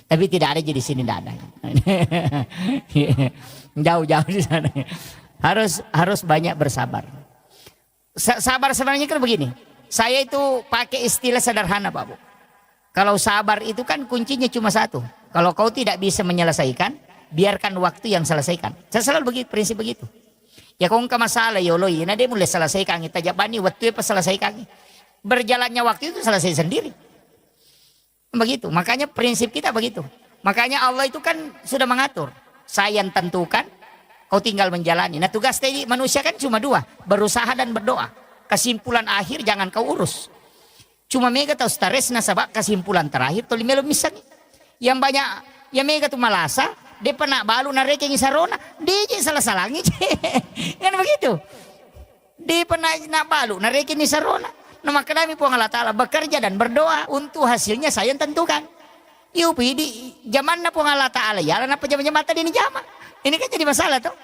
Tapi tidak ada di sini, tidak ada. Jauh-jauh di sana. Harus banyak bersabar. Sabar sebenarnya kan begini. Saya itu pakai istilah sederhana Pak Bu. Kalau sabar itu kan kuncinya cuma satu. Kalau kau tidak bisa menyelesaikan, biarkan waktu yang selesaikan. Saya selalu begitu, prinsip begitu. Ya kau nggak masalah ya Allah, nah dia mulai selesaikan. Kita jabani waktu apa selesaikan. Berjalannya waktu itu selesai sendiri. Begitu. Makanya prinsip kita begitu. Makanya Allah itu kan sudah mengatur. Saya yang tentukan, kau tinggal menjalani. Nah tugas tadi manusia kan cuma dua, berusaha dan berdoa. Kesimpulan akhir jangan kau urus. Cuma mega tahu stres nasabak kesimpulan terakhir toli melo misalnya. Yang banyak yang mega tuh malasa, dia pernah balu nareke ngisarona, dia salah-salangi. Kan begitu. Dia pernah nak balu nareke ngisarona. Nah maka kami puang Allah Ta'ala bekerja dan berdoa untuk hasilnya saya yang tentukan. Yupi di zaman na puang Allah Ta'ala ya, apa zaman mata di jama. Ini kan jadi masalah tuh.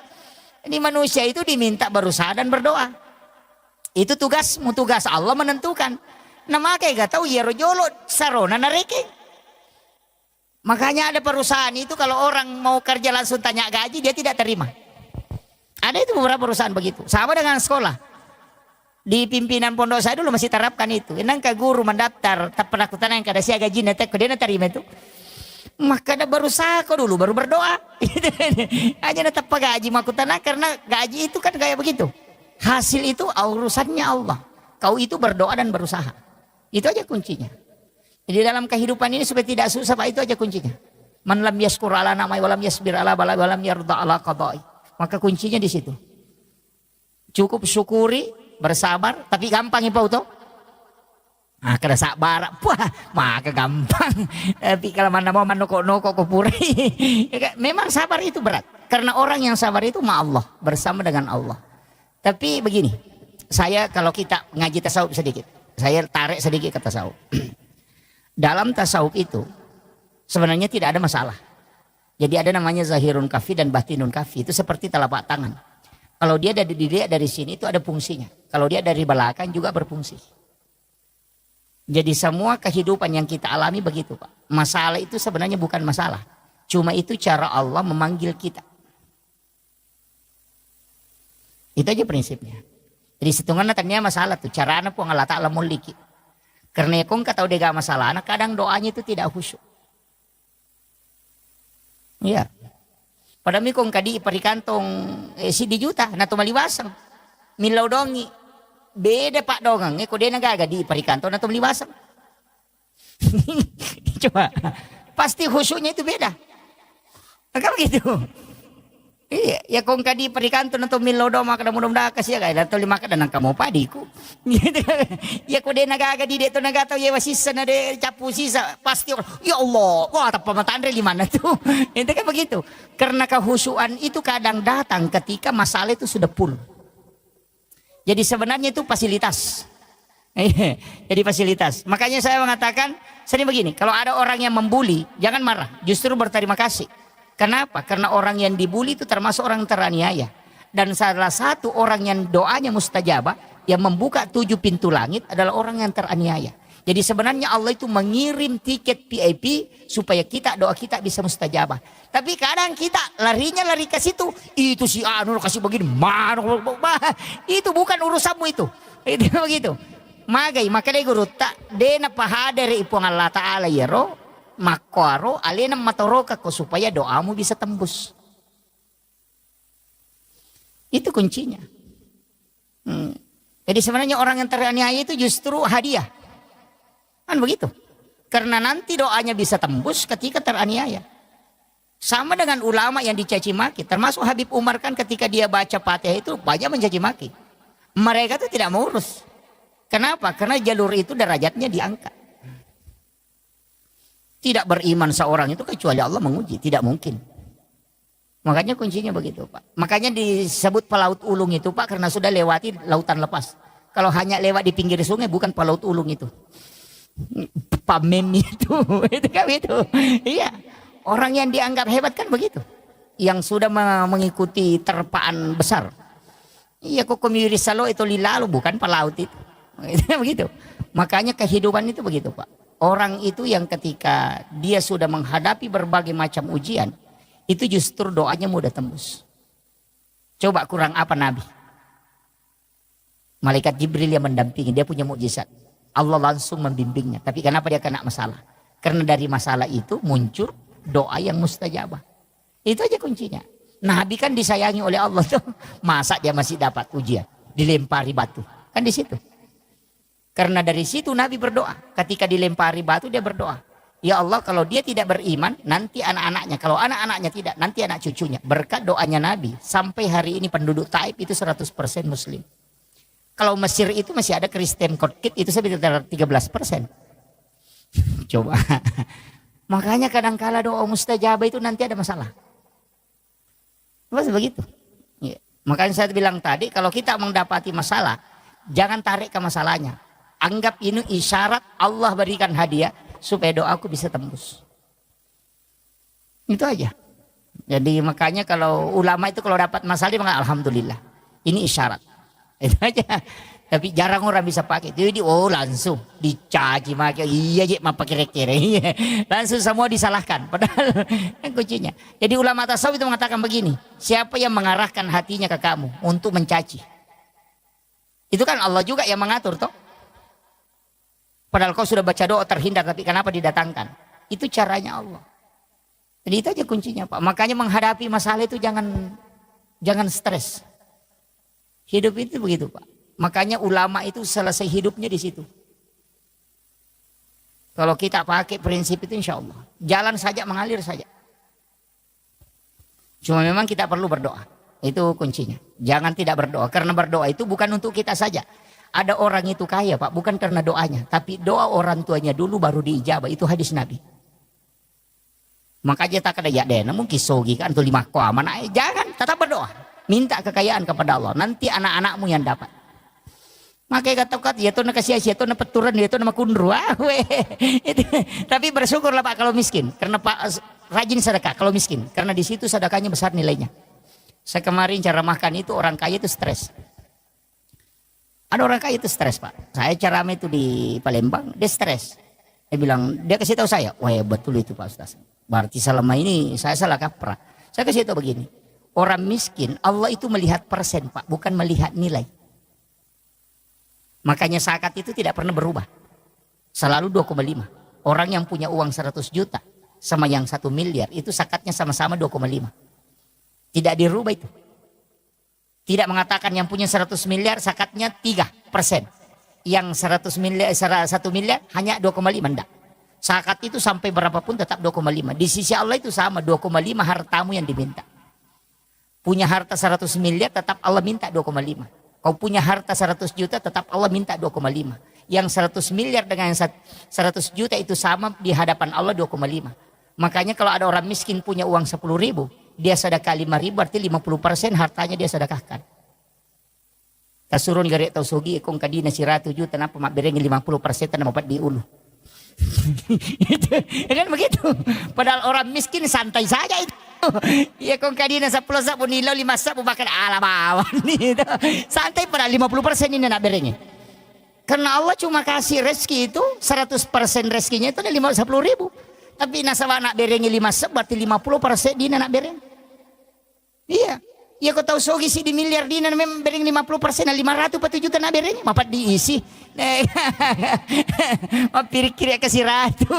Ini manusia itu diminta berusaha dan berdoa. Itu tugasmu, tugas Allah menentukan. Nah makanya gak tahu ya rojolo sarona nareke. Makanya ada perusahaan itu kalau orang mau kerja langsung tanya gaji dia tidak terima. Ada itu beberapa perusahaan begitu. Sama dengan sekolah. Di pimpinan pondok saya dulu masih terapkan itu. Enang ke guru mendaftar tak pernah kutanya yang kada sia gaji nanti dia terima itu. Maka ada berusaha kok dulu baru berdoa. Aja tetap gaji makutana karena gaji itu kan kayak begitu. Hasil itu urusannya Allah. Kau itu berdoa dan berusaha. Itu aja kuncinya. Jadi dalam kehidupan ini supaya tidak susah Pak, itu aja kuncinya. Man lam yaskur ala namai walam yasbir ala balai walam yarda ala qadai. Maka kuncinya di situ. Cukup syukuri, bersabar, tapi gampang ya Pak Uto. Ah kada sabar, wah maka gampang. Tapi kalau mana mau manoko-noko kupuri. Memang sabar itu berat. Karena orang yang sabar itu ma Allah, bersama dengan Allah. Tapi begini, saya kalau kita ngaji tasawuf sedikit. Saya tarik sedikit ke tasawuf. Dalam tasawuf itu sebenarnya tidak ada masalah. Jadi ada namanya zahirun kafi dan batinun kafi. Itu seperti telapak tangan. Kalau dia dari sini itu ada fungsinya. Kalau dia dari belakang juga berfungsi. Jadi semua kehidupan yang kita alami begitu Pak. Masalah itu sebenarnya bukan masalah. Cuma itu cara Allah memanggil kita. Itu aja prinsipnya. Jadi setengah tanya masalah tuh cara anak pun Allah Ta'ala muliki. Karena ya kong tahu dia gak masalah anak kadang doanya itu tidak khusyuk. Iya. Padahal kong kadi perikantong si di juta na tumaliwasang. Milaw dongi. Beda Pak dongang. Kok dia nagaga di perikantong na tumaliwasang. Coba. Pasti khusyuknya itu beda. Maka begitu. Iya, ya kong kadi perikanto na to milodo maka mudah kasi ya kaya to lima kada nang kamo padiku. Gitu. Ya ko de nagaga di deto nagataw ya wasisa na de capu sisa pasti ya Allah, wah tapa pamataan re lima na to. Itu kan begitu. Karena kehusuan itu kadang datang ketika masalah itu sudah full. Jadi sebenarnya itu fasilitas. Jadi fasilitas. Makanya saya mengatakan sering begini, kalau ada orang yang membuli, jangan marah, justru berterima kasih. Kenapa? Karena orang yang dibuli itu termasuk orang teraniaya. Dan salah satu orang yang doanya mustajabah, yang membuka 7 pintu langit adalah orang yang teraniaya. Jadi sebenarnya Allah itu mengirim tiket VIP supaya doa kita bisa mustajabah. Tapi kadang kita lari ke situ, itu si Anu kasih begini, itu bukan urusanmu itu. Itu begitu. Maka dia guru tak dena pahadere ipong Allah Ta'ala ya roh. Makaro alena matoroka ko supaya doamu bisa tembus. Itu kuncinya. Jadi sebenarnya orang yang teraniaya itu justru hadiah. Kan begitu. Karena nanti doanya bisa tembus ketika teraniaya. Sama dengan ulama yang dicaci maki. Termasuk Habib Umar kan ketika dia baca Fatihah itu banyak mencaci maki. Mereka itu tidak mau urus. Kenapa? Karena jalur itu derajatnya diangkat. Tidak beriman seorang itu kecuali Allah menguji. Tidak mungkin. Makanya kuncinya begitu Pak. Makanya disebut pelaut ulung itu Pak. Karena sudah lewati lautan lepas. Kalau hanya lewat di pinggir sungai bukan pelaut ulung itu. Pamem itu. Itu kan itu. Iya. Orang yang dianggap hebat kan begitu. Yang sudah mengikuti terpaan besar. Iya kok komiri salo itu lilalu bukan pelaut itu. Itu begitu. Makanya kehidupan itu begitu Pak. Orang itu yang ketika dia sudah menghadapi berbagai macam ujian, itu justru doanya mudah tembus. Coba kurang apa Nabi? Malaikat Jibril yang mendampingi, dia punya mukjizat. Allah langsung membimbingnya. Tapi kenapa dia kena masalah? Karena dari masalah itu muncul doa yang mustajabah. Itu aja kuncinya. Nabi kan disayangi oleh Allah tuh. Masa dia masih dapat ujian? Dilempari batu. Kan di situ. Karena dari situ Nabi berdoa. Ketika dilempari batu dia berdoa. Ya Allah, kalau dia tidak beriman, nanti anak-anaknya. Kalau anak-anaknya tidak, nanti anak cucunya. Berkat doanya Nabi, sampai hari ini penduduk Taif itu 100% Muslim. Kalau Mesir itu masih ada Kristen Kokit, itu sekitar 13%. Coba. Makanya kadang-kala doa mustajabah itu nanti ada masalah. Pas begitu. Ya. Makanya saya bilang tadi, kalau kita mendapati masalah, jangan tarik ke masalahnya. Anggap ini isyarat Allah berikan hadiah supaya doaku bisa tembus. Itu aja. Jadi makanya kalau ulama itu kalau dapat masalah dia mengatakan alhamdulillah. Ini isyarat. Itu aja. Tapi jarang orang bisa pakai. Jadi langsung dicaci maki. Iya je mah pakai kere. Langsung semua disalahkan. Padahal yang kuncinya. Jadi ulama tasawuf itu mengatakan begini. Siapa yang mengarahkan hatinya ke kamu untuk mencaci? Itu kan Allah juga yang mengatur toh. Padahal kau sudah baca doa terhindar, tapi kenapa didatangkan? Itu caranya Allah. Jadi itu aja kuncinya Pak. Makanya menghadapi masalah itu jangan stres. Hidup itu begitu Pak. Makanya ulama itu selesai hidupnya di situ. Kalau kita pakai prinsip itu insya Allah. Jalan saja, mengalir saja. Cuma memang kita perlu berdoa. Itu kuncinya. Jangan tidak berdoa. Karena berdoa itu bukan untuk kita saja. Ada orang itu kaya Pak, bukan karena doanya. Tapi doa orang tuanya dulu baru diijabah. Itu hadis Nabi. Makanya tak ada ya deh, mungkin sogi kan tuh 5 mana. Jangan, tetap berdoa. Minta kekayaan kepada Allah. Nanti anak-anakmu yang dapat. Makanya kata-kata, ya tuh nakasih ya tuh peturan, ya tuh nama kundru. Tapi bersyukurlah Pak kalau miskin. Karena Pak rajin sedekah kalau miskin. Karena di situ sedekahnya besar nilainya. Saya kemarin cara makan itu orang kaya itu stres. Ada orang kaya itu stres Pak. Saya cara itu di Palembang, dia stres. Dia bilang, dia kasih tahu saya, wah ya betul itu Pak Ustaz. Berarti selama ini saya salah kaprah. Saya kasih tahu begini, orang miskin Allah itu melihat persen Pak, bukan melihat nilai. Makanya zakat itu tidak pernah berubah. Selalu 2,5. Orang yang punya uang 100 juta sama yang 1 miliar itu zakatnya sama-sama 2,5. Tidak dirubah itu. Tidak mengatakan yang punya 100 miliar zakatnya 3%. Yang 100 miliar, 1 miliar hanya 2,5. Enggak. Zakat itu sampai berapapun tetap 2,5. Di sisi Allah itu sama 2,5 hartamu yang diminta. Punya harta 100 miliar tetap Allah minta 2,5. Kau punya harta 100 juta tetap Allah minta 2,5. Yang 100 miliar dengan yang 100 juta itu sama di hadapan Allah 2,5. Makanya kalau ada orang miskin punya uang 10 ribu. Dia sedekah 5 ribu berarti 50% hartanya dia sedekahkan. Kasurun garek tau sogi kong kadina siratu juta napa mak berengi 50% tanah mapat di ulu. Kan begitu. Padahal orang miskin santai saja itu. Ya kong kadina 10 sabu nilau 5 sabu bahkan alabawan itu. Santai pada 50% ini nak berengi. Karena Allah cuma kasih rezeki itu 100% rezekinya itu ada 10 ribu. Tapi nasabah nak berengi 5 seb berarti 50% dina nak bereng. Iya. Ya kau tahu sogi si di miliar dina memang bereng 50% 500 patu juta nak bereng. Mapat diisi. Mapirik-kirik kasih ratu.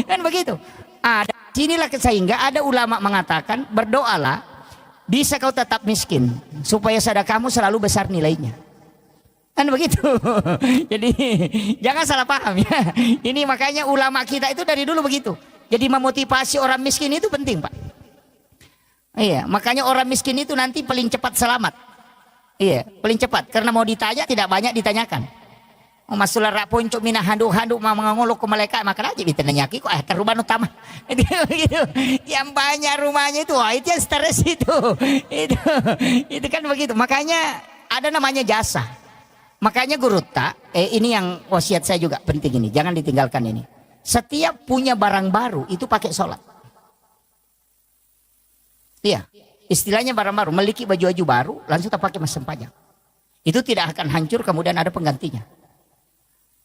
Kan begitu. Ada sinilah sehingga ada ulama mengatakan berdoalah bisa kau tetap miskin supaya sedekahmu selalu besar nilainya. Kan begitu. Jadi jangan salah paham ya. Ini makanya ulama kita itu dari dulu begitu. Jadi memotivasi orang miskin itu penting Pak. Iya, makanya orang miskin itu nanti paling cepat selamat. Iya, paling cepat karena mau ditanya tidak banyak ditanyakan. Oh masulah rak poncok mina handuk-handuk mau mengolok ke malaikat maka aja ditanyaki kok rumah utama. Gitu. Yang banyak rumahnya itu, wah itu yang stres itu. Itu kan begitu. Makanya ada namanya jasa. Makanya guru tak, ini yang wasiat saya juga penting ini, jangan ditinggalkan ini. Setiap punya barang baru itu pakai sholat. Iya, istilahnya barang baru, memiliki baju-baju baru, langsung tak pakai mas sempajang. Itu tidak akan hancur, kemudian ada penggantinya.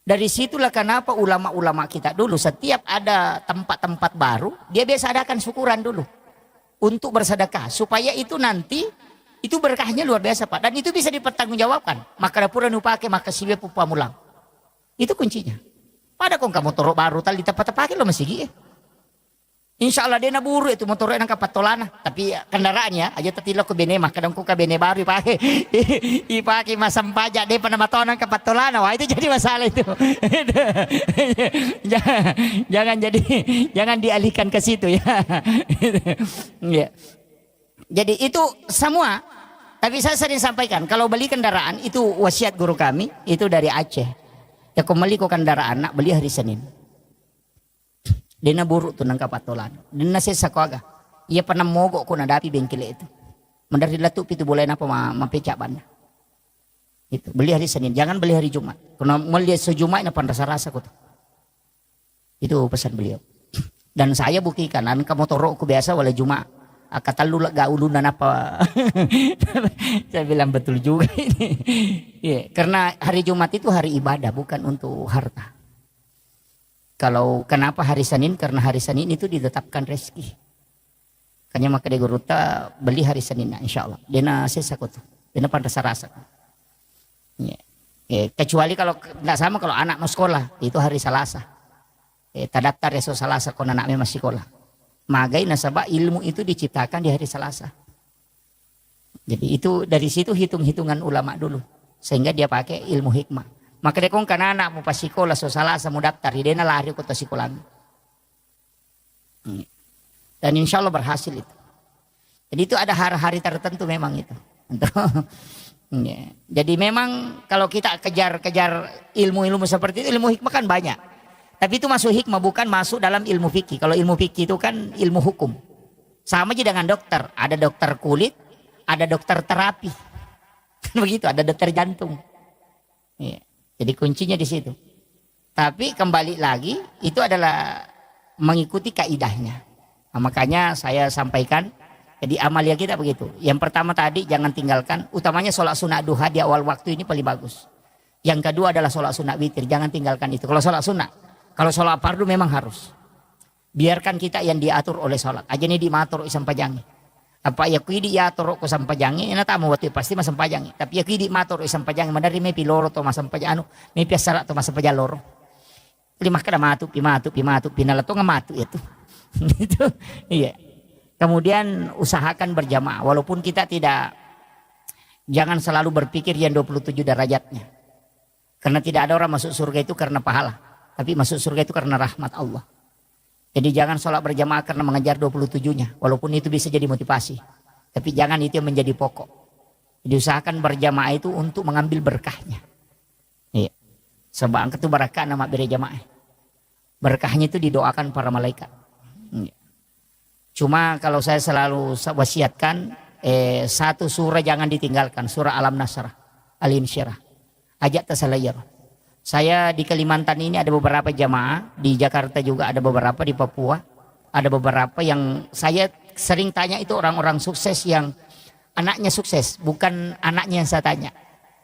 Dari situlah kenapa ulama-ulama kita dulu setiap ada tempat-tempat baru, dia biasa adakan syukuran dulu untuk bersedekah, supaya itu nanti Itu berkahnya luar biasa Pak. Dan itu bisa dipertanggungjawabkan. Maka dapura nu pakai maka siwe pupa mulang. Itu kuncinya. Pada kong kamu motor baru tali tempat pakai lo masih gini. Insya Allah dia naburu itu motor enak kapat tolana. Tapi kendaraannya aja tetilo ke bene mah kadang ku ke bene baru pakai. Ipakai masam pajak dia pada matonan kapat tolana. Wah itu jadi masalah itu. jangan dialihkan ke situ ya. Ya. Jadi itu semua. Tapi saya sering sampaikan kalau beli kendaraan itu wasiat guru kami itu dari Aceh. Ya kembali ke kendaraan nak beli hari Senin. Dena buruk tu nang kapatolan. Dena sesa ko aga. Ia pernah mogok ko nadapi bengkel itu. Mendari latup itu boleh apa mapecak banda. Itu beli hari Senin, jangan beli hari Jumat. Karena melihat sejumat na rasa-rasa ko. Itu pesan beliau. Dan saya buktikan an ka motor ko biasa wala Jumat. Kata lu gak ulunan apa. Saya bilang betul juga ini. Yeah, karena hari Jumat itu hari ibadah bukan untuk harta. Kalau kenapa hari Senin? Karena hari Senin itu ditetapkan rezeki. Kanya maka dia guruta beli hari Senin insya Allah. Dena sesakut. Dena pantas rasa. Kecuali kalau tidak sama kalau anak mau sekolah itu hari Selasa. Terdaftar esok Selasa kalau anaknya masih sekolah. Magai nasabah ilmu itu diciptakan di hari Selasa. Jadi itu dari situ hitung-hitungan ulama dulu. Sehingga dia pakai ilmu hikmah. Maka dia kong anak mau pas sekolah so Selasa mau daftar. Dia lari ke sekolah. Dan insya Allah berhasil itu. Jadi itu ada hari-hari tertentu memang itu. Jadi memang kalau kita kejar ilmu-ilmu seperti itu, ilmu hikmah kan banyak. Tapi itu masuk hikmah bukan masuk dalam ilmu fikih. Kalau ilmu fikih itu kan ilmu hukum. Sama aja dengan dokter. Ada dokter kulit, ada dokter terapi. Begitu, ada dokter jantung. Jadi kuncinya di situ. Tapi kembali lagi itu adalah mengikuti kaidahnya. Nah, makanya saya sampaikan. Jadi amalia kita begitu. Yang pertama tadi jangan tinggalkan. Utamanya sholat sunat duha di awal waktu ini paling bagus. Yang kedua adalah sholat sunat witir. Jangan tinggalkan itu. Kalau sholat sunat. Kalau sholat fardu memang harus. Biarkan kita yang diatur oleh sholat. Aja ini dimatur isam pajangi. Apa ya kui diatur ko sampajangi. Ina tamu waktu pasti masam pajangi. Tapi ya kui di matur isam pajangi. Mandari may piloro to masam pajangi. May piasara to masam pajangi loro. Lima kada matu, pinalato nga matu itu. Itu. Iya. Kemudian usahakan berjamaah. Walaupun kita jangan selalu berpikir yang 27 derajatnya. Karena tidak ada orang masuk surga itu karena pahala. Tapi masuk surga itu karena rahmat Allah. Jadi jangan sholat berjamaah karena mengejar 27-nya. Walaupun itu bisa jadi motivasi. Tapi jangan itu yang menjadi pokok. Jadi usahakan berjamaah itu untuk mengambil berkahnya. Iya. Sebab itu barakah nama berjamaah. Berkahnya itu didoakan para malaikat. Iya. Cuma kalau saya selalu wasiatkan satu surah jangan ditinggalkan, surah Alam Nasrah, Al-Insyirah. Ajak tasalayar. Saya di Kalimantan ini ada beberapa jamaah, di Jakarta juga ada beberapa, di Papua ada beberapa yang saya sering tanya itu orang-orang sukses yang anaknya sukses, bukan anaknya yang saya tanya.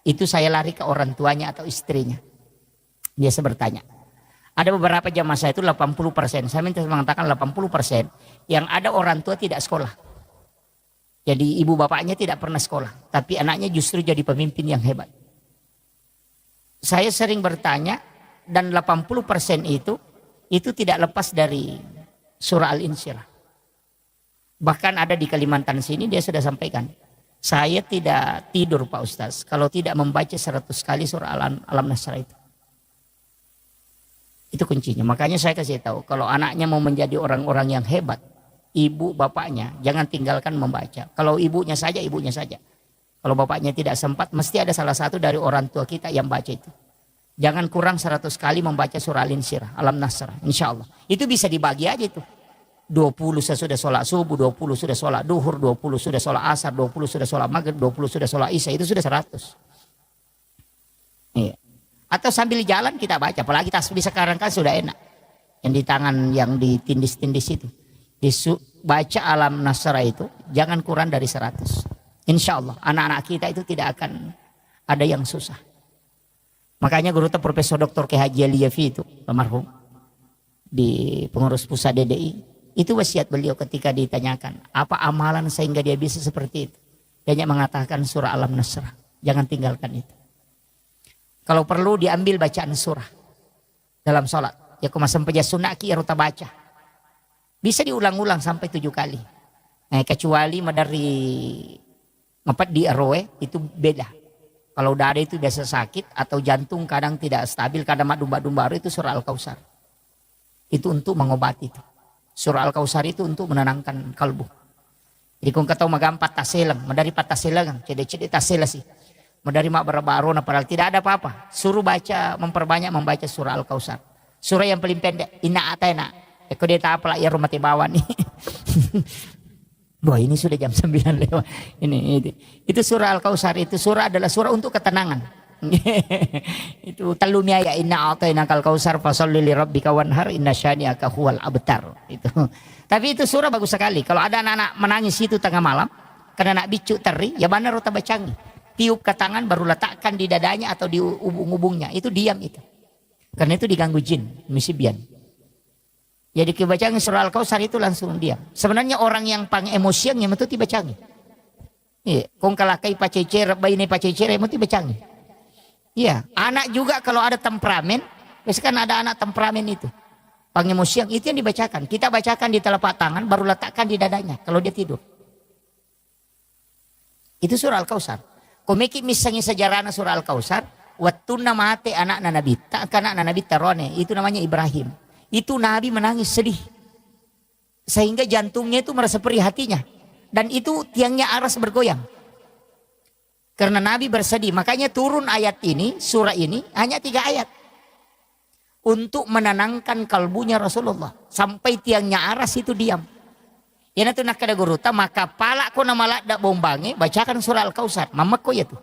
Itu saya lari ke orang tuanya atau istrinya. Biasa bertanya. Ada beberapa jamaah saya itu 80%, saya minta mengatakan 80% yang ada orang tua tidak sekolah. Jadi ibu bapaknya tidak pernah sekolah, tapi anaknya justru jadi pemimpin yang hebat. Saya sering bertanya dan 80% itu tidak lepas dari surah Al-Insyirah. Bahkan ada di Kalimantan sini dia sudah sampaikan, saya tidak tidur Pak Ustaz kalau tidak membaca 100 kali surah Alam Nasrah itu. Itu kuncinya. Makanya saya kasih tahu kalau anaknya mau menjadi orang-orang yang hebat, ibu bapaknya jangan tinggalkan membaca. Kalau ibunya saja. Kalau bapaknya tidak sempat, mesti ada salah satu dari orang tua kita yang baca itu. Jangan kurang 100 kali membaca surah Al-Insyirah, Alam Nasrah, insya Allah. Itu bisa dibagi aja itu. 20 sudah sholat subuh, 20 sudah sholat duhur, 20 sudah sholat asar, 20 sudah sholat maghrib, 20 sudah sholat isya, itu sudah 100. Iya. Atau sambil jalan kita baca, apalagi tasbih sekarang kan sudah enak. Yang di tangan yang ditindis-tindis itu. Baca Alam Nasrah itu jangan kurang dari 100. Insya Allah anak-anak kita itu tidak akan ada yang susah. Makanya guru Profesor Dr. K. Haji Aliyafi itu almarhum di pengurus pusat DDI itu wasiat beliau ketika ditanyakan apa amalan sehingga dia bisa seperti itu. Dia hanya mengatakan surah Alam Nasrah. Jangan tinggalkan itu. Kalau perlu diambil bacaan surah dalam sholat. Ya kuma sampai sunaki ya ruta baca. Bisa diulang-ulang sampai 7 kali. Kecuali dari ngepat di RW itu beda. Kalau dada itu biasa sakit atau jantung kadang tidak stabil, kadang domba-domba itu surah Al-Kautsar. Itu untuk mengobati itu. Surah Al-Kautsar itu untuk menenangkan kalbu. Jadi kung kataw magampat taselang, madari pataselang, cede-cede tasela sih. Madari mak barabaro na padahal tidak ada apa-apa. Suruh baca, memperbanyak membaca surah Al-Kautsar. Surah yang paling pendek, ina atena. Eko dia tak apalah ya rumah tibawan nih. Wah ini sudah jam 9 lewat. Itu surah Al-Kautsar, itu surah adalah surah untuk ketenangan. Itu talumia ya inna a'tainaka al-kautsar fasholli li rabbika wanhar inna syani'aka huwal abtar. Itu. Tapi itu surah bagus sekali. Kalau ada anak-anak menangis itu tengah malam karena nak bicu teri, ya benar rota bacangi. Tiup ke tangan baru letakkan di dadanya atau di ubung-ubungnya. Itu diam itu. Karena itu diganggu jin, misibian. Jadi kebacangi surah Al-Kautsar itu langsung diam. Sebenarnya orang yang pang emosian yang itu tibacangi. Iya, kong kalakai pacecer, bayi pacecer yang itu tibacangi. Iya, anak juga kalau ada temperamen, biasanya kan ada anak temperamen itu. Pang emosian itu yang dibacakan. Kita bacakan di telapak tangan baru letakkan di dadanya kalau dia tidur. Itu surah Al-Kautsar. Komeki misalnya sejarahnya surah Al-Kautsar, wattuna mate anak Nabi, tak anak Nabi tarone, itu namanya Ibrahim. Itu Nabi menangis sedih. Sehingga jantungnya itu merasa perih hatinya. Dan itu tiangnya aras bergoyang. Karena Nabi bersedih. Makanya turun ayat ini, surah ini hanya 3 ayat. Untuk menenangkan kalbunya Rasulullah. Sampai tiangnya aras itu diam. Ya nanti nak kada guruta maka pala ko na malak dak bombange bacakan surah Al-Kautsar. Mamak ko ya tuh.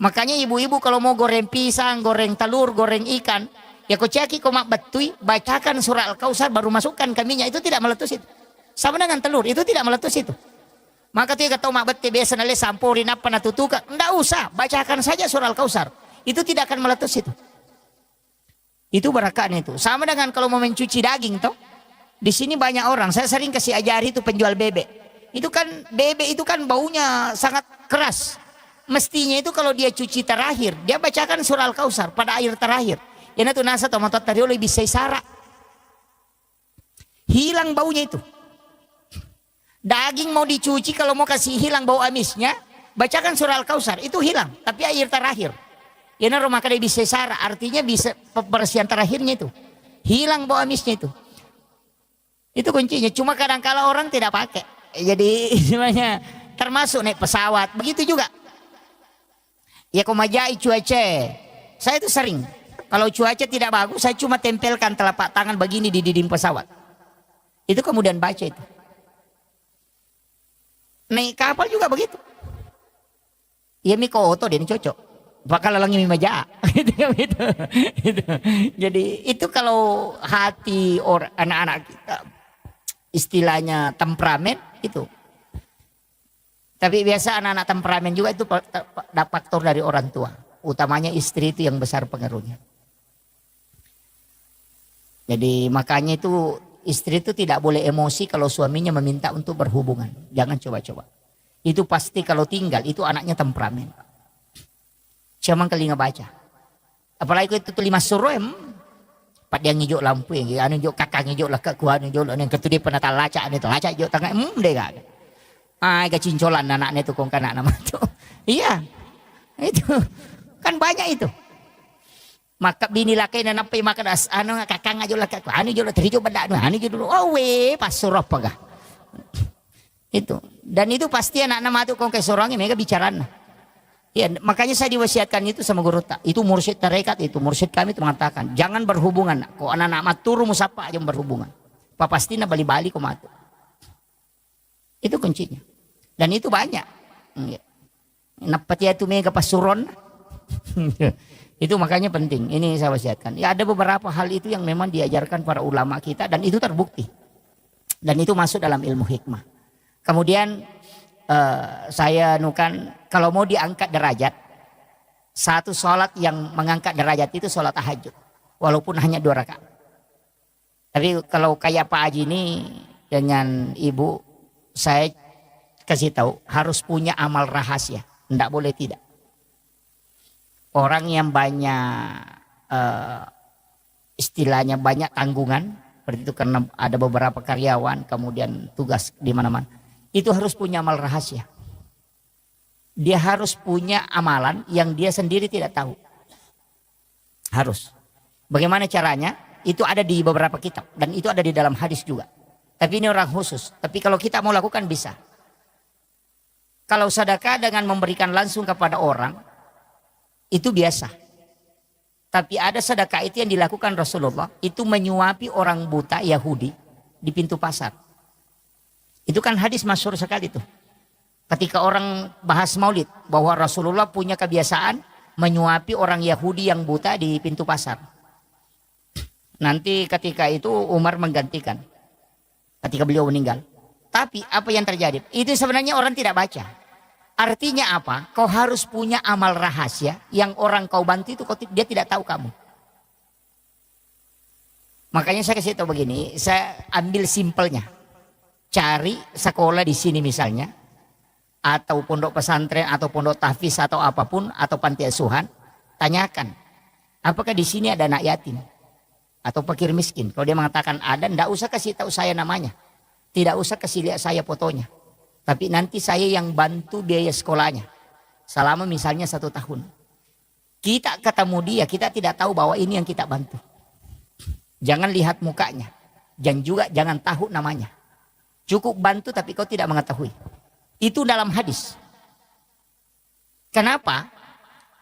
Makanya ibu-ibu kalau mau goreng pisang, goreng telur, goreng ikan, ya kau ceki kau mak betui, bacakan surah Al-Kautsar baru masukkan ke minyak, itu tidak meletus itu. Sama dengan telur, itu tidak meletus itu. Maka tuh kata mak beti biasa nale sampurin apa natutuka, enggak usah, bacakan saja surah Al-Kautsar. Itu tidak akan meletus itu. Itu berakaan itu. Sama dengan kalau mau mencuci daging toh. Di sini banyak orang, saya sering kasih ajari itu penjual bebek. Itu kan bebek itu kan baunya sangat keras. Mestinya itu kalau dia cuci terakhir, dia bacakan surah Al-Kautsar pada air terakhir. Yana tuh nasa tomatot tadi oleh bisa sara. Hilang baunya itu. Daging mau dicuci kalau mau kasih hilang bau amisnya, bacakan surah Al-Kautsar itu hilang, tapi air terakhir. Yana rumah kada bisa sara, artinya bisa pembersihan terakhirnya itu. Hilang bau amisnya itu. Itu kuncinya. Cuma kadang-kala orang tidak pakai. Jadi semuanya termasuk naik pesawat, begitu juga. Ya komajai cuaca. Saya itu sering. Kalau cuaca tidak bagus, saya cuma tempelkan telapak tangan begini di dinding pesawat. Itu kemudian baca itu. Naik kapal juga begitu. Ya miko oto dia cocok. Bakal lalangi mimaja. Gitu. Jadi itu kalau hati orang anak-anak kita istilahnya temperamen itu. Tapi biasa anak-anak temperamen juga itu faktor dari orang tua. Utamanya istri itu yang besar pengaruhnya. Jadi makanya itu istri itu tidak boleh emosi kalau suaminya meminta untuk berhubungan. Jangan coba-coba. Itu pasti kalau tinggal itu anaknya temperamen. Cuma kali ngebaca. Apalagi itu tulis suruh Pak dia ngijuk lampu yang anu ngijuk kakak ngijuk lah ke kuan ngijuk lah yang ketu dia pernah laca itu laca ngijuk tengah deh gak. Kecincolan anaknya itu kong kanak nama itu. Iya. Itu kan banyak itu. Maka bini laki dan apa yang makan anu kakak ngajul lah anu ngijuk lah terijuk benda anu ngijuk dulu. Oh we pas suruh apa itu. Dan itu pasti anak nama itu kong ke sorangnya mereka bicara. Ya, makanya saya diwasiatkan itu sama guru tak. Itu mursyid tarekat itu, mursyid kami itu mengatakan, jangan berhubungan. Kok anak-anak maturu musapa aja berhubungan. Pasti na bali-bali kok matu. Itu kuncinya. Dan itu banyak. Napat ya itu mega pasuron. Itu makanya penting. Ini saya wasiatkan. Ya ada beberapa hal itu yang memang diajarkan para ulama kita dan itu terbukti. Dan itu masuk dalam ilmu hikmah. Kemudian saya nukan kalau mau diangkat derajat, satu sholat yang mengangkat derajat itu sholat tahajud walaupun hanya 2 rakaat. Tapi kalau kayak Pak Haji ini dengan ibu, saya kasih tahu harus punya amal rahasia, tidak boleh tidak. Orang yang banyak istilahnya banyak tanggungan, seperti itu karena ada beberapa karyawan, kemudian tugas di mana-mana, itu harus punya amal rahasia. Dia harus punya amalan yang dia sendiri tidak tahu. Harus. Bagaimana caranya? Itu ada di beberapa kitab dan itu ada di dalam hadis juga. Tapi ini orang khusus. Tapi kalau kita mau lakukan bisa. Kalau sedekah dengan memberikan langsung kepada orang, itu biasa. Tapi ada sedekah itu yang dilakukan Rasulullah, itu menyuapi orang buta Yahudi di pintu pasar. Itu kan hadis masyhur sekali tuh. Ketika orang bahas maulid, bahwa Rasulullah punya kebiasaan menyuapi orang Yahudi yang buta di pintu pasar. Nanti ketika itu Umar menggantikan. Ketika beliau meninggal. Tapi apa yang terjadi? Itu sebenarnya orang tidak baca. Artinya apa? Kau harus punya amal rahasia yang orang kau bantu itu dia tidak tahu kamu. Makanya saya kasih tahu begini, saya ambil simpelnya. Cari sekolah di sini misalnya, atau pondok pesantren, atau pondok tahfiz, atau apapun, atau panti asuhan, tanyakan, apakah di sini ada anak yatim atau fakir miskin? Kalau dia mengatakan ada, tidak usah kasih tahu saya namanya, tidak usah kasih lihat saya fotonya, tapi nanti saya yang bantu biaya sekolahnya selama misalnya 1 tahun. Kita ketemu dia, kita tidak tahu bahwa ini yang kita bantu. Jangan lihat mukanya, dan juga jangan tahu namanya. Cukup bantu tapi kau tidak mengetahui. Itu dalam hadis. Kenapa?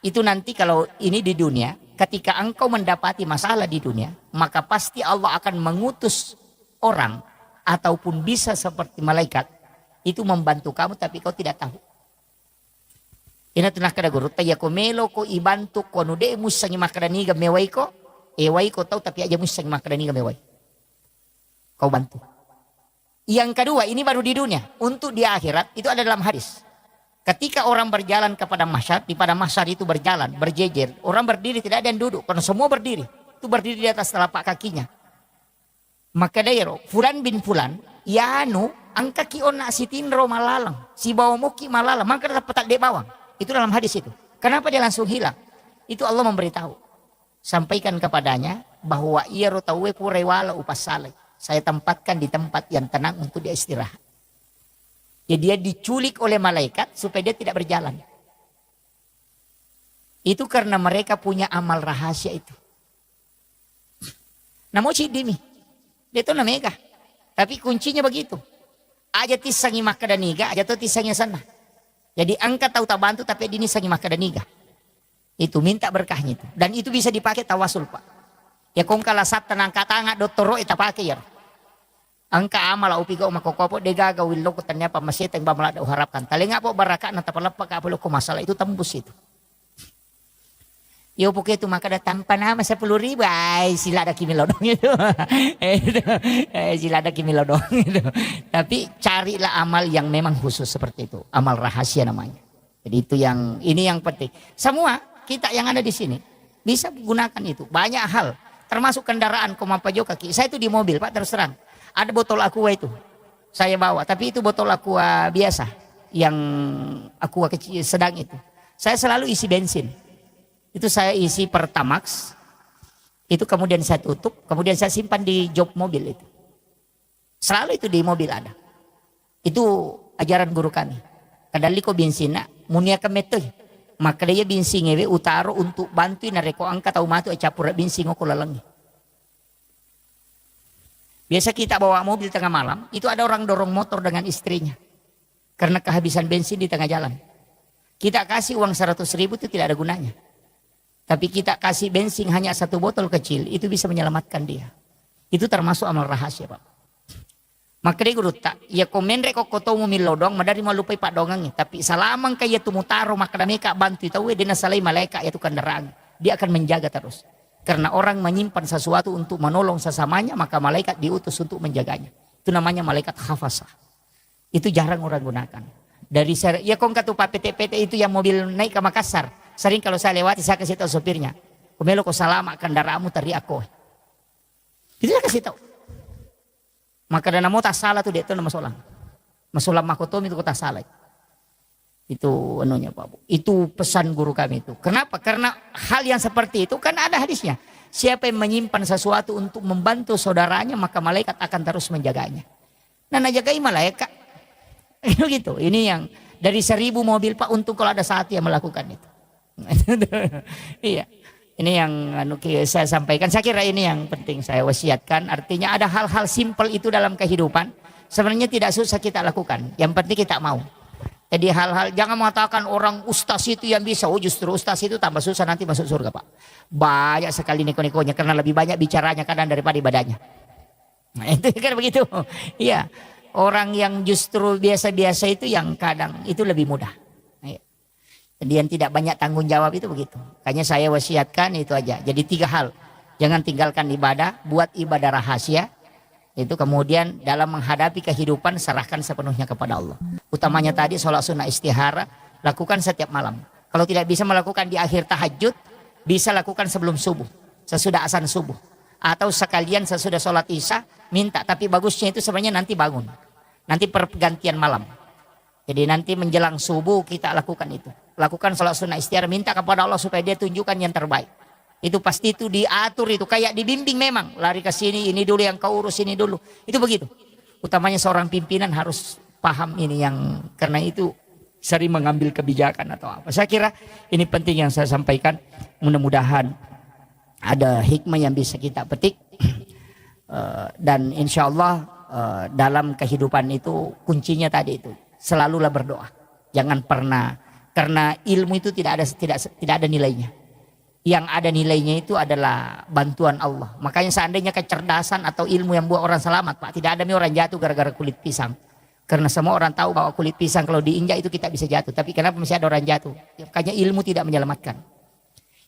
Itu nanti kalau ini di dunia, ketika engkau mendapati masalah di dunia, maka pasti Allah akan mengutus orang ataupun bisa seperti malaikat itu membantu kamu tapi kau tidak tahu. Ina tunah kada guru tayako melo ko ibantu ko nude musangi makadaniga mewai ko tahu tapi aja musangi makadaniga mewai. Kau bantu. Yang kedua, ini baru di dunia. Untuk di akhirat itu ada dalam hadis. Ketika orang berjalan kepada mahsyar, di pada mahsyar itu berjalan, berjejer. Orang berdiri, tidak ada yang duduk. Karena semua berdiri. Itu berdiri di atas telapak kakinya. Maka dairo, Fulan bin Fulan, ya anu, angka kiona sitinro malalang. Si bawa muki malalang, maka dapat petak di bawang. Itu dalam hadis itu. Kenapa dia langsung hilang? Itu Allah memberitahu. Sampaikan kepadanya bahwa ia rotawe purewala upas saleh. Saya tempatkan di tempat yang tenang untuk dia istirahat. Ya dia diculik oleh malaikat supaya dia tidak berjalan. Itu karena mereka punya amal rahasia itu. Namun dimi. Dia itu namanya. Tapi kuncinya begitu. Aja tisangi makadaniga, aja tuh tisangnya sana. Jadi angkat tahu tak bantu tapi dini sangi makadaniga. Itu minta berkahnya itu. Dan itu bisa dipakai tawasul Pak. Ya kung kalasat tanang katanga doktoro ita pakai ya. Angka amala upiga umakokopo dega gawin lo kutanya pamasita yang bamalada uharapkan. Talinga po baraka na tapalapa ka apolo ko masalah itu tembus itu. Yo po itu maka datang panama 10.000 ay sila ada kimilodong itu. Sila ada kimilodong itu. Tapi carilah amal yang memang khusus seperti itu. Amal rahasia namanya. Jadi itu yang ini yang penting. Semua kita yang ada di sini bisa gunakan itu. Banyak hal. Termasuk kendaraan komapajo kaki. Saya itu di mobil Pak terus terang. Ada botol aqua itu. Saya bawa. Tapi itu botol aqua biasa. Yang aqua kecil sedang itu. Saya selalu isi bensin. Itu saya isi Pertamax. Itu kemudian saya tutup. Kemudian saya simpan di jok mobil itu. Selalu itu di mobil ada. Itu ajaran guru kami. Kadali ko bensina. Munia kemetoy. Maka dia binsing ewe utaro untuk bantu na reko angka tau matu capur binsing ko lalangi. Biasa kita bawa mobil tengah malam, itu ada orang dorong motor dengan istrinya. Karena kehabisan bensin di tengah jalan. Kita kasih uang 100.000 itu tidak ada gunanya. Tapi kita kasih bensin hanya 1 botol kecil, itu bisa menyelamatkan dia. Itu termasuk amal rahasia Pak. Maka dia guru tak, ya komen reko koto mo milodong, madari malupai Pak dongangnya. Tapi salamang kaya tumutaro, maka mereka bantu itu, dia nasalay malaika, yaitu kendaraan. Dia akan menjaga terus. Karena orang menyimpan sesuatu untuk menolong sesamanya, maka malaikat diutus untuk menjaganya. Itu namanya malaikat hafasah. Itu jarang orang gunakan. Dari ya kong katu Pak PT-PT itu yang mobil naik ke Makassar. Sering kalau saya lewati, saya kasih tahu sopirnya. Kumelo ko salama kendaraanmu tari ako. Itu saya kasih tahu. Maka dana mau tak salah tuh dia itu nama solang. Masulam Makotom itu kota Saleh. Itu anunya Pak Bu. Itu pesan guru kami itu. Kenapa? Karena hal yang seperti itu kan ada hadisnya. Siapa yang menyimpan sesuatu untuk membantu saudaranya, maka malaikat akan terus menjaganya. Nah, najagai malaikat. Gitu. Ini yang dari 1000 mobil Pak, untuk kalau ada satu yang melakukan itu. Iya. Ini yang saya sampaikan. Saya kira ini yang penting saya wasiatkan. Artinya ada hal-hal simpel itu dalam kehidupan. Sebenarnya tidak susah kita lakukan. Yang penting kita mau. Jadi hal-hal, jangan mengatakan orang ustaz itu yang bisa. Oh justru ustaz itu tambah susah nanti masuk surga Pak. Banyak sekali neko-nekonya karena lebih banyak bicaranya kadang daripada ibadahnya. Nah itu kan begitu. Iya. Orang yang justru biasa-biasa itu yang kadang itu lebih mudah. Jadi yang tidak banyak tanggung jawab itu begitu. Makanya saya wasiatkan itu aja. Jadi 3 hal. Jangan tinggalkan ibadah, buat ibadah rahasia. Itu kemudian dalam menghadapi kehidupan serahkan sepenuhnya kepada Allah. Utamanya tadi sholat sunnah istihara, lakukan setiap malam. Kalau tidak bisa melakukan di akhir tahajud, bisa lakukan sebelum subuh, sesudah azan subuh. Atau sekalian sesudah sholat isya, minta. Tapi bagusnya itu sebenarnya nanti bangun. Nanti pergantian malam. Jadi nanti menjelang subuh kita lakukan itu. Lakukan sholat sunnah istihara, minta kepada Allah supaya dia tunjukkan yang terbaik. Itu pasti itu diatur itu, kayak dibimbing memang. Lari ke sini, ini dulu yang kau urus, ini dulu. Itu begitu. Utamanya seorang pimpinan harus paham ini yang, karena itu sering mengambil kebijakan atau apa. Saya kira ini penting yang saya sampaikan. Mudah-mudahan ada hikmah yang bisa kita petik. Dan insya Allah dalam kehidupan itu kuncinya tadi itu. Selalulah berdoa. Jangan pernah, karena ilmu itu tidak ada nilainya. Yang ada nilainya itu adalah bantuan Allah. Makanya seandainya kecerdasan atau ilmu yang buat orang selamat Pak, tidak ada orang jatuh gara-gara kulit pisang. Karena semua orang tahu bahwa kulit pisang kalau diinjak itu kita bisa jatuh. Tapi kenapa masih ada orang jatuh? Makanya ilmu tidak menyelamatkan.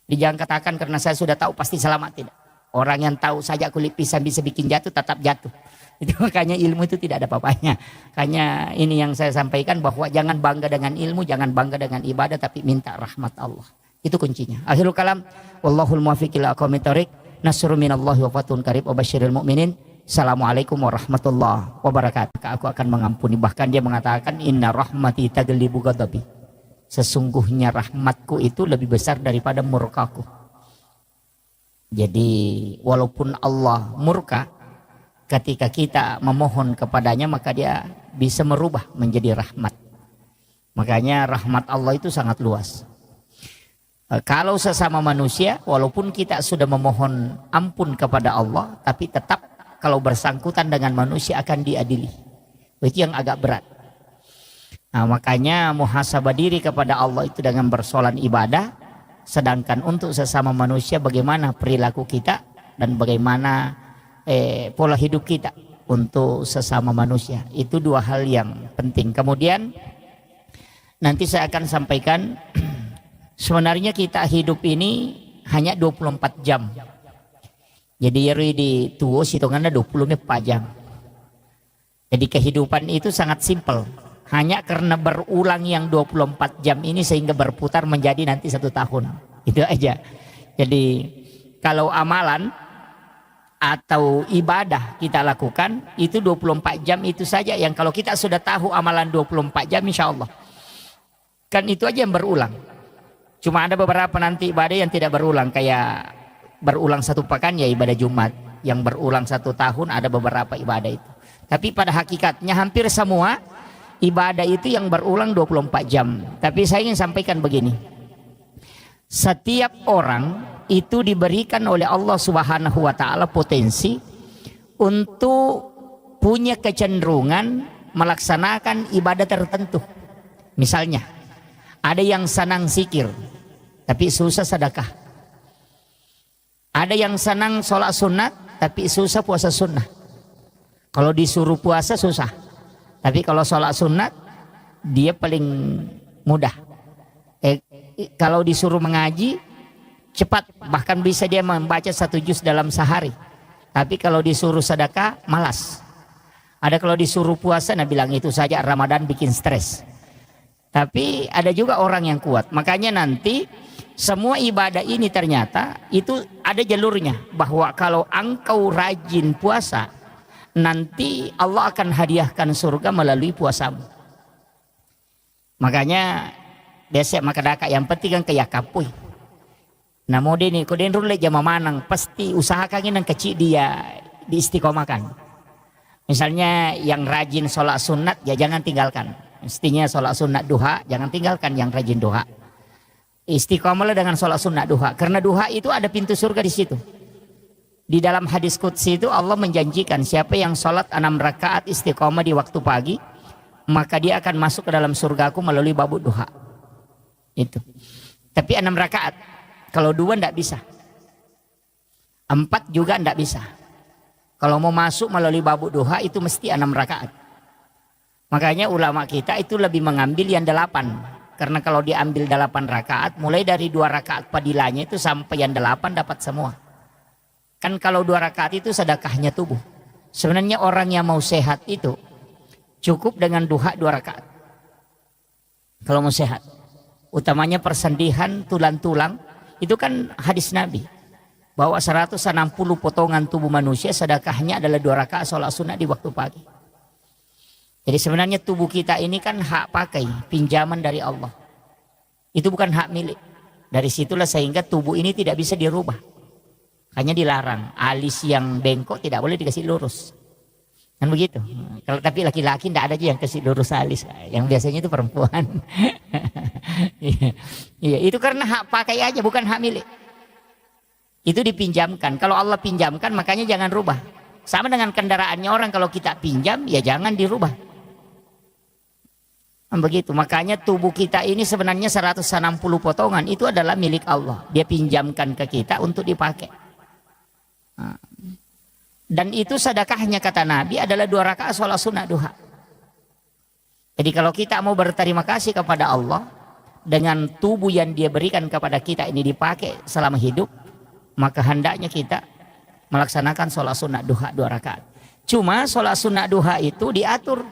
Jadi jangan katakan karena saya sudah tahu pasti selamat, tidak. Orang yang tahu saja kulit pisang bisa bikin jatuh, tetap jatuh. Itu makanya ilmu itu tidak ada apa-apanya. Makanya ini yang saya sampaikan, bahwa jangan bangga dengan ilmu, jangan bangga dengan ibadah, tapi minta rahmat Allah. Itu kuncinya. Akhirul kalam, wallahul muwaffiq ila aqwamit thoriq. Nasrun minallahi wa fathun qarib wa basyiril mu'minin. Assalamualaikum warahmatullahi wabarakatuh. Aku akan mengampuni. Bahkan dia mengatakan inna rahmati taglibu ghadabi. Sesungguhnya rahmatku itu lebih besar daripada murkaku. Jadi walaupun Allah murka, ketika kita memohon kepadanya maka dia bisa merubah menjadi rahmat. Makanya rahmat Allah itu sangat luas. Kalau sesama manusia, walaupun kita sudah memohon ampun kepada Allah, tapi tetap kalau bersangkutan dengan manusia akan diadili. Itu yang agak berat. Nah, makanya muhasabah diri kepada Allah itu dengan bersolat ibadah. Sedangkan untuk sesama manusia bagaimana perilaku kita dan bagaimana pola hidup kita untuk sesama manusia. Itu 2 hal yang penting. Kemudian nanti saya akan sampaikan. Sebenarnya kita hidup ini hanya 24 jam. Jadi di tuo hitungannya 24 jam. Jadi kehidupan itu sangat simpel. Hanya karena berulang yang 24 jam ini sehingga berputar menjadi nanti 1 tahun. Itu aja. Jadi kalau amalan atau ibadah kita lakukan itu 24 jam itu saja. Yang kalau kita sudah tahu amalan 24 jam insya Allah. Kan itu aja yang berulang. Cuma ada beberapa nanti ibadah yang tidak berulang, kayak berulang 1 pekan ya ibadah Jumat, yang berulang 1 tahun ada beberapa ibadah itu. Tapi pada hakikatnya hampir semua ibadah itu yang berulang 24 jam. Tapi saya ingin sampaikan begini. Setiap orang itu diberikan oleh Allah Subhanahu wa taala potensi untuk punya kecenderungan melaksanakan ibadah tertentu. Misalnya, ada yang senang zikir tapi susah sedekah. Ada yang senang sholat sunat tapi susah puasa sunnah. Kalau disuruh puasa susah, tapi kalau sholat sunat dia paling mudah. Kalau disuruh mengaji cepat, bahkan bisa dia membaca 1 juz dalam sehari. Tapi kalau disuruh sedekah malas. Ada kalau disuruh puasa, nah bilang itu saja Ramadan bikin stres. Tapi ada juga orang yang kuat. Makanya nanti semua ibadah ini ternyata itu ada jalurnya. Bahwa kalau engkau rajin puasa, nanti Allah akan hadiahkan surga melalui puasamu. Makanya biasa makadaka yang penting kan kayak kapui. Nah mode ni kau denrul le jama manang pasti usahakan yang kecil dia diistiqomahkan. Misalnya yang rajin sholat sunat ya jangan tinggalkan. Mestinya sholat sunat duha jangan tinggalkan yang rajin duha. Istiqomahlah dengan sholat sunat duha karena duha itu ada pintu surga di situ. Di dalam hadis qudsi itu Allah menjanjikan siapa yang sholat 6 rakaat istiqomah di waktu pagi, maka dia akan masuk ke dalam surgaku melalui babuk duha. Itu. Tapi 6 rakaat. Kalau 2 tidak bisa. 4 juga tidak bisa. Kalau mau masuk melalui babuk duha itu mesti 6 rakaat. Makanya ulama kita itu lebih mengambil yang 8. Karena kalau diambil 8 rakaat, mulai dari 2 rakaat padilanya itu sampai yang 8 dapat semua. Kan kalau 2 rakaat itu sedekahnya tubuh. Sebenarnya orang yang mau sehat itu cukup dengan duha 2 rakaat. Kalau mau sehat. Utamanya persendihan tulang-tulang. Itu kan hadis Nabi. Bahwa 160 potongan tubuh manusia sedekahnya adalah 2 rakaat sholat sunat di waktu pagi. Jadi sebenarnya tubuh kita ini kan hak pakai. Pinjaman dari Allah. Itu bukan hak milik. Dari situlah sehingga tubuh ini tidak bisa dirubah. Hanya dilarang, alis yang bengkok tidak boleh dikasih lurus. Kan begitu. Kalau tapi laki-laki tidak ada aja yang kasih lurus alis. Yang biasanya itu perempuan. Iya, itu karena hak pakai aja bukan hak milik. Itu dipinjamkan. Kalau Allah pinjamkan makanya jangan rubah. Sama dengan kendaraannya orang kalau kita pinjam ya jangan dirubah. Begitu. Makanya tubuh kita ini sebenarnya 160 potongan itu adalah milik Allah. Dia pinjamkan ke kita untuk dipakai. Dan itu sedekahnya kata Nabi adalah 2 rakaat sholat sunat duha. Jadi kalau kita mau berterima kasih kepada Allah dengan tubuh yang dia berikan kepada kita ini dipakai selama hidup, maka hendaknya kita melaksanakan sholat sunat duha 2 rakaat. Cuma sholat sunat duha itu diatur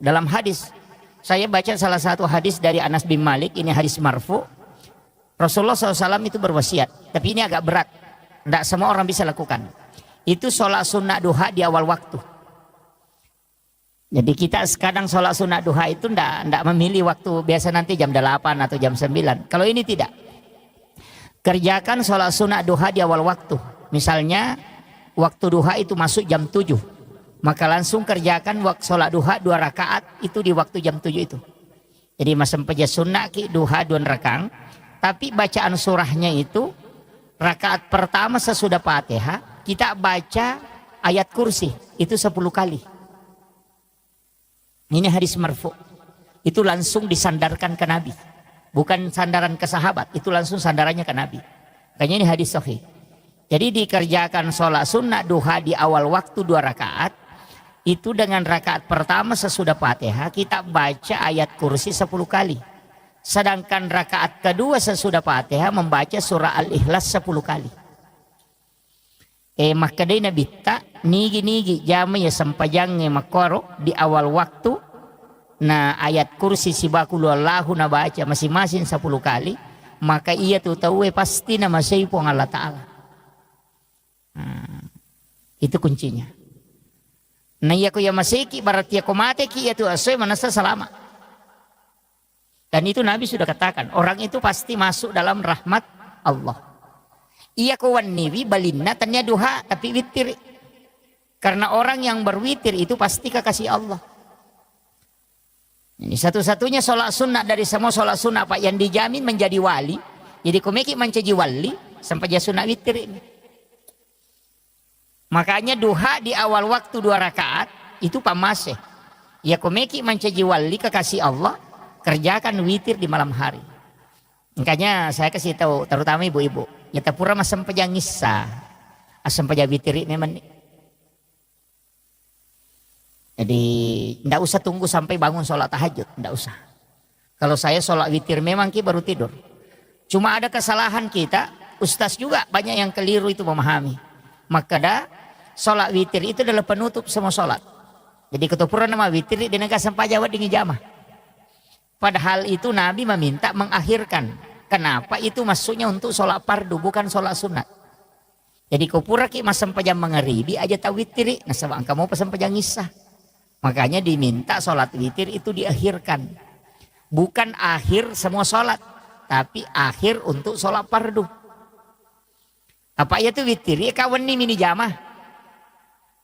dalam hadis. Saya baca salah satu hadis dari Anas bin Malik, ini hadis marfu. Rasulullah SAW itu berwasiat, tapi ini agak berat. Tidak semua orang bisa lakukan. Itu sholat sunat duha di awal waktu. Jadi kita sekarang sholat sunat duha itu tidak memilih waktu biasa nanti jam 8 atau jam 9. Kalau ini tidak. Kerjakan sholat sunat duha di awal waktu. Misalnya waktu duha itu masuk jam 7. Maka langsung kerjakan waktu sholat duha 2 rakaat itu di waktu jam 7 itu. Jadi masam peja sunat ki duha 2 rakaat. Tapi bacaan surahnya itu rakaat pertama sesudah Fatihah kita baca ayat kursi itu 10 kali. Ini hadis marfu. Itu langsung disandarkan ke Nabi. Bukan sandaran ke sahabat, itu langsung sandarannya ke Nabi. Makanya ini hadis sahih. Jadi dikerjakan sholat sunnah duha di awal waktu 2 rakaat. Itu dengan rakaat pertama sesudah Fatihah kita baca ayat kursi 10 kali. Sedangkan rakaat kedua sesudah Fatihah membaca surah Al-Ikhlas 10 kali. Makadai Nabi tak nigi jama ya sampajangnya makoro di awal waktu. Nah ayat kursi sibakulu Allahu na baca masing-masing 10 kali. Maka ia tuh tahu pasti nama saipong Allah Ta'ala. Itu kuncinya. Nah iya ko ya masiki berarti ya ko mate ki ya tuh asoy manasa salama. Dan itu Nabi sudah katakan orang itu pasti masuk dalam rahmat Allah. Iya ko waniwi balinna tanya duha tapi witir. Karena orang yang berwitir itu pasti kekasih Allah. Ini satu-satunya sholat sunnah dari semua sholat sunnah Pak yang dijamin menjadi wali. Jadi komeki menjadi wali sampai dia sunnah witir ini. Makanya duha di awal waktu 2 rakaat itu pamaseh. Ya komeki menjadi wali kekasih Allah kerjakan witir di malam hari. Makanya saya kasih tahu terutama ibu-ibu. Ya tapura masam pejang ngissa. Asam pejang witir memang. Jadi tidak usah tunggu sampai bangun sholat tahajud, tidak usah. Kalau saya sholat witir memang ki baru tidur. Cuma ada kesalahan kita, ustaz juga banyak yang keliru itu memahami. Maka dah sholat witir itu adalah penutup semua sholat. Jadi ketupuran nama witir di negara sampai Jawa di jamah. Padahal itu Nabi meminta mengakhirkan. Kenapa itu masuknya untuk sholat fardu bukan sholat sunat. Jadi kau pura ki masam pajang mangaribi aja tak witiri. Nah sabang kamu pasam pajang isah. Makanya diminta sholat witir itu diakhirkan. Bukan akhir semua sholat. Tapi akhir untuk sholat fardu. Apa ya tuh witiri? Kawan ni mini jamah.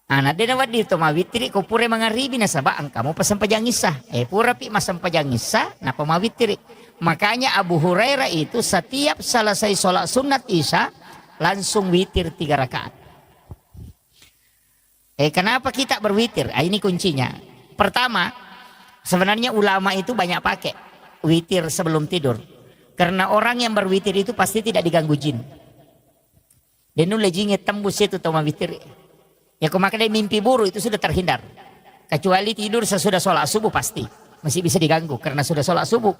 Anak dia nawat di toma witiri kau pura mangaribi. Nah sabang kamu pasam pajang isah. Pura pi masam pajang isah. Nah pama witiri. Makanya Abu Hurairah itu setiap selesai sholat sunat isya. Langsung witir 3 rakaat. Kenapa kita berwitir? Ini kuncinya. Pertama, sebenarnya ulama itu banyak pakai witir sebelum tidur. Karena orang yang berwitir itu pasti tidak diganggu jin. Dan nu lejingnya tembus itu toma witir. Ya kau makan mimpi buruk itu sudah terhindar. Kecuali tidur sesudah sholat subuh pasti. Masih bisa diganggu karena sudah sholat subuh.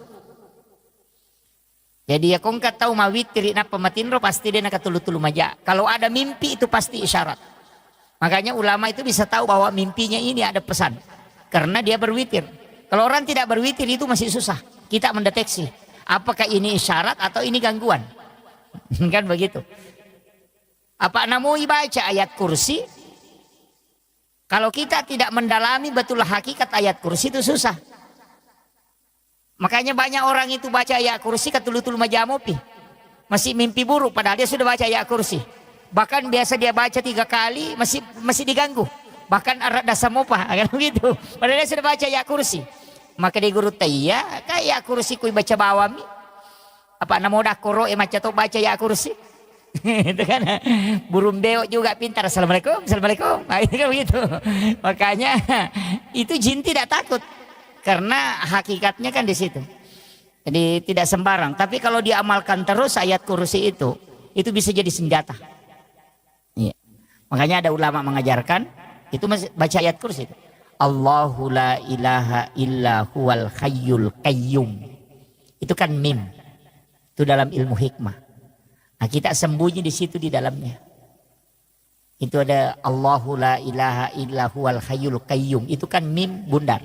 Jadi ya kau nggak tahu mau witir napa matinro pasti dia nak tulu-tulu maja. Kalau ada mimpi itu pasti isyarat. Makanya ulama itu bisa tahu bahwa mimpinya ini ada pesan. Karena dia berwitir. Kalau orang tidak berwitir itu masih susah. Kita mendeteksi. Apakah ini isyarat atau ini gangguan. Kan begitu. Apa namanya baca ayat kursi. Kalau kita tidak mendalami betul hakikat ayat kursi itu susah. Makanya banyak orang itu baca ayat kursi ketulu-tulu majamopi. Masih mimpi buruk padahal dia sudah baca ayat kursi. Bahkan biasa dia baca 3 kali masih diganggu. Bahkan arad dasamopa kan begitu. Padahal dia sudah baca ayat kursi. Maka dia guru taya kayak kursi kui baca bawami. Apa namo dah koro maca to baca ayat kursi. Itu kan burung beo juga pintar. Assalamualaikum, assalamualaikum. Nah, itu kan begitu. Makanya itu jin tidak takut. Karena hakikatnya kan di situ. Jadi tidak sembarang. Tapi kalau diamalkan terus ayat kursi itu bisa jadi senjata. Iya. Makanya ada ulama mengajarkan itu baca ayat kursi. Allahu la ilaha illa huwal hayyul qayyum. Itu kan mim. Itu dalam ilmu hikmah. Nah, kita sembunyi di situ di dalamnya. Itu ada Allahu la ilaha illa huwal hayyul qayyum. Itu kan mim bundar.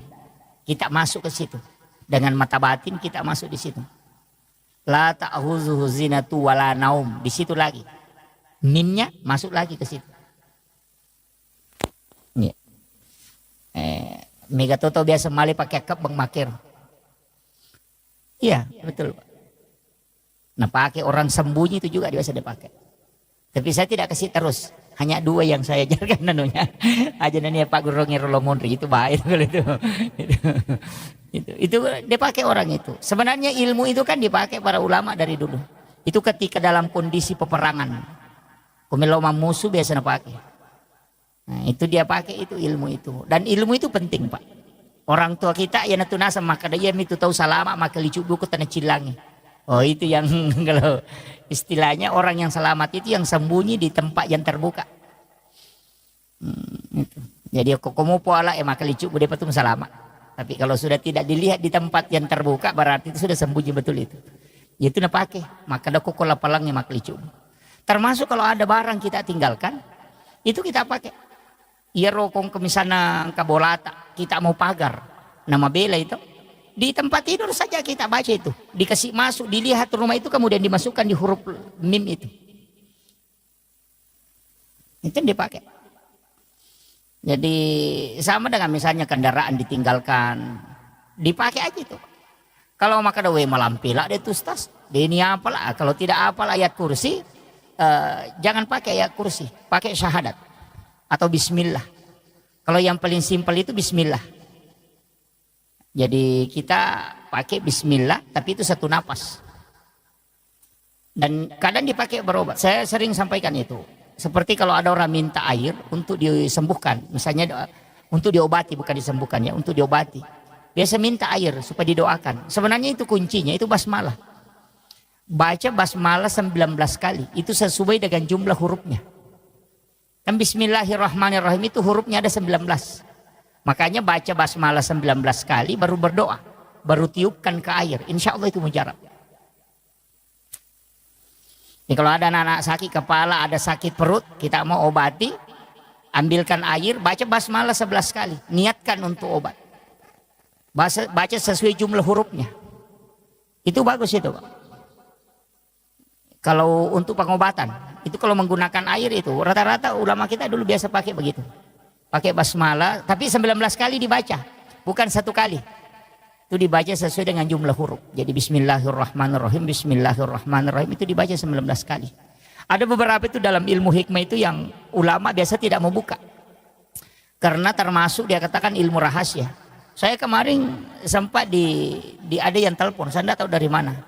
Kita masuk ke situ. Dengan mata batin kita masuk di situ. La ta'khuzuhu zinatu wala naum. Di situ lagi. Mimnya masuk lagi ke situ. Ya. Mega Toto biasa mali pakai kep bang makir. Iya, betul. Nah, pakai orang sembunyi itu juga biasa dipakai. Tapi saya tidak kasih terus. Hanya 2 yang saya ajarkan nanunya. Aja nanya Pak Guru Ngirolo Mondri itu baik kalau itu. Itu dia pakai orang itu. Sebenarnya ilmu itu kan dipakai para ulama dari dulu. Itu ketika dalam kondisi peperangan. Kumeloma musuh biasa pakai. Nah, itu dia pakai itu ilmu itu. Dan ilmu itu penting, Pak. Orang tua kita ya natunasa maka dia itu tahu salama maka licu buku tanah cilangi. Oh itu yang kalau istilahnya orang yang selamat itu yang sembunyi di tempat yang terbuka. Itu. Jadi kamu pola maka licu bude patung selamat. Tapi kalau sudah tidak dilihat di tempat yang terbuka berarti itu sudah sembunyi betul itu. Itu nak pakai maka ada kokola palangnya maka licu. Termasuk kalau ada barang kita tinggalkan itu kita pakai. Iya rokong ke misalnya kabolata kita mau pagar nama bela itu. Di tempat tidur saja kita baca itu. Dikasih masuk, dilihat rumah itu kemudian dimasukkan di huruf mim itu. Itu yang dipakai. Jadi sama dengan misalnya kendaraan ditinggalkan. Dipakai aja itu. Kalau maka dawe malampila dia tustas. Dia ini apalah. Kalau tidak apalah ayat kursi. Jangan pakai ayat kursi. Pakai syahadat. Atau bismillah. Kalau yang paling simpel itu bismillah. Jadi kita pakai bismillah tapi itu satu napas. Dan kadang dipakai berobat. Saya sering sampaikan itu. Seperti kalau ada orang minta air untuk disembuhkan. Misalnya untuk diobati bukan disembuhkan ya. Untuk diobati. Biasa minta air supaya didoakan. Sebenarnya itu kuncinya itu basmalah. Baca basmalah 19 kali. Itu sesuai dengan jumlah hurufnya. Dan bismillahirrahmanirrahim itu hurufnya ada 19. Makanya baca basmalah 19 kali baru berdoa. Baru tiupkan ke air. Insya Allah itu mujarab. Jadi kalau ada anak sakit kepala, ada sakit perut, kita mau obati. Ambilkan air, baca basmalah 11 kali. Niatkan untuk obat. Baca sesuai jumlah hurufnya. Itu bagus itu, Pak. Kalau untuk pengobatan. Itu kalau menggunakan air itu rata-rata ulama kita dulu biasa pakai begitu. Pakai basmalah, tapi 19 kali dibaca, bukan satu kali. Itu dibaca sesuai dengan jumlah huruf. Jadi bismillahirrahmanirrahim, bismillahirrahmanirrahim itu dibaca 19 kali. Ada beberapa itu dalam ilmu hikmah itu yang ulama biasa tidak mau buka. Karena termasuk dia katakan ilmu rahasia. Saya kemarin sempat ada yang telepon, saya tidak tahu dari mana.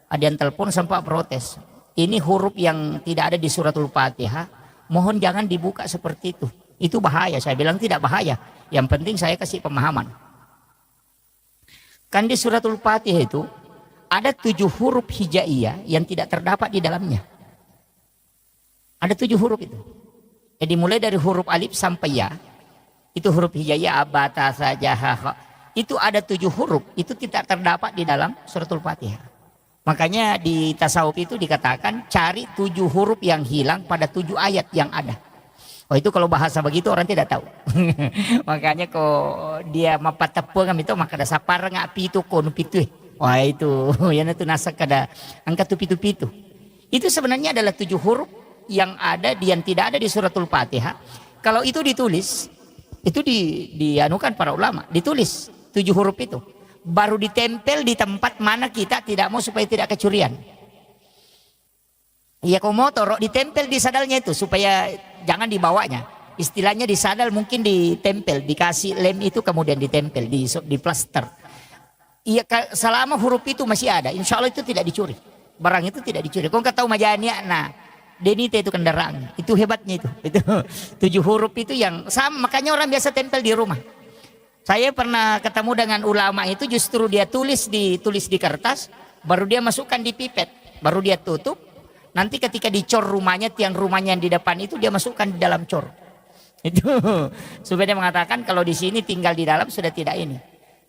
Ada yang telepon sempat protes. Ini huruf yang tidak ada di suratul Fatihah, mohon jangan dibuka seperti itu. Itu bahaya. Saya bilang tidak bahaya. Yang penting saya kasih pemahaman. Kan di suratul Fatihah itu ada 7 huruf hijaiyah yang tidak terdapat di dalamnya. Ada 7 huruf itu. Jadi mulai dari huruf alif sampai ya. Itu huruf hijaiyah abata saja. Itu ada 7 huruf. Itu tidak terdapat di dalam suratul Fatihah. Makanya di tasawuf itu dikatakan cari 7 huruf yang hilang pada 7 ayat yang ada. Oh itu kalau bahasa begitu orang tidak tahu. Makanya kok dia mapat tepung itu maka ada sapar ngak pitu kon pitu. Wah itu yang itu nasak kada angka tu pitu. Itu sebenarnya adalah 7 huruf yang ada yang tidak ada di suratul Fatihah. Kalau itu ditulis itu dianukan para ulama, ditulis 7 huruf itu. Baru ditempel di tempat mana kita tidak mau supaya tidak kecurian. Iya kau mau taruh ditempel di sadalnya itu supaya jangan dibawanya. Istilahnya di sadal mungkin ditempel, dikasih lem itu kemudian ditempel di plaster. Iya selama huruf itu masih ada, insya Allah itu tidak dicuri. Barang itu tidak dicuri. Kau nggak tahu majanya, nah denite itu kendaraan, itu hebatnya itu 7 huruf itu yang sama. Makanya orang biasa tempel di rumah. Saya pernah ketemu dengan ulama itu justru dia tulis di kertas, baru dia masukkan di pipet, baru dia tutup. Nanti ketika dicor rumahnya, tiang rumahnya yang di depan itu dia masukkan di dalam cor. Itu supaya dia mengatakan kalau di sini tinggal di dalam sudah tidak ini.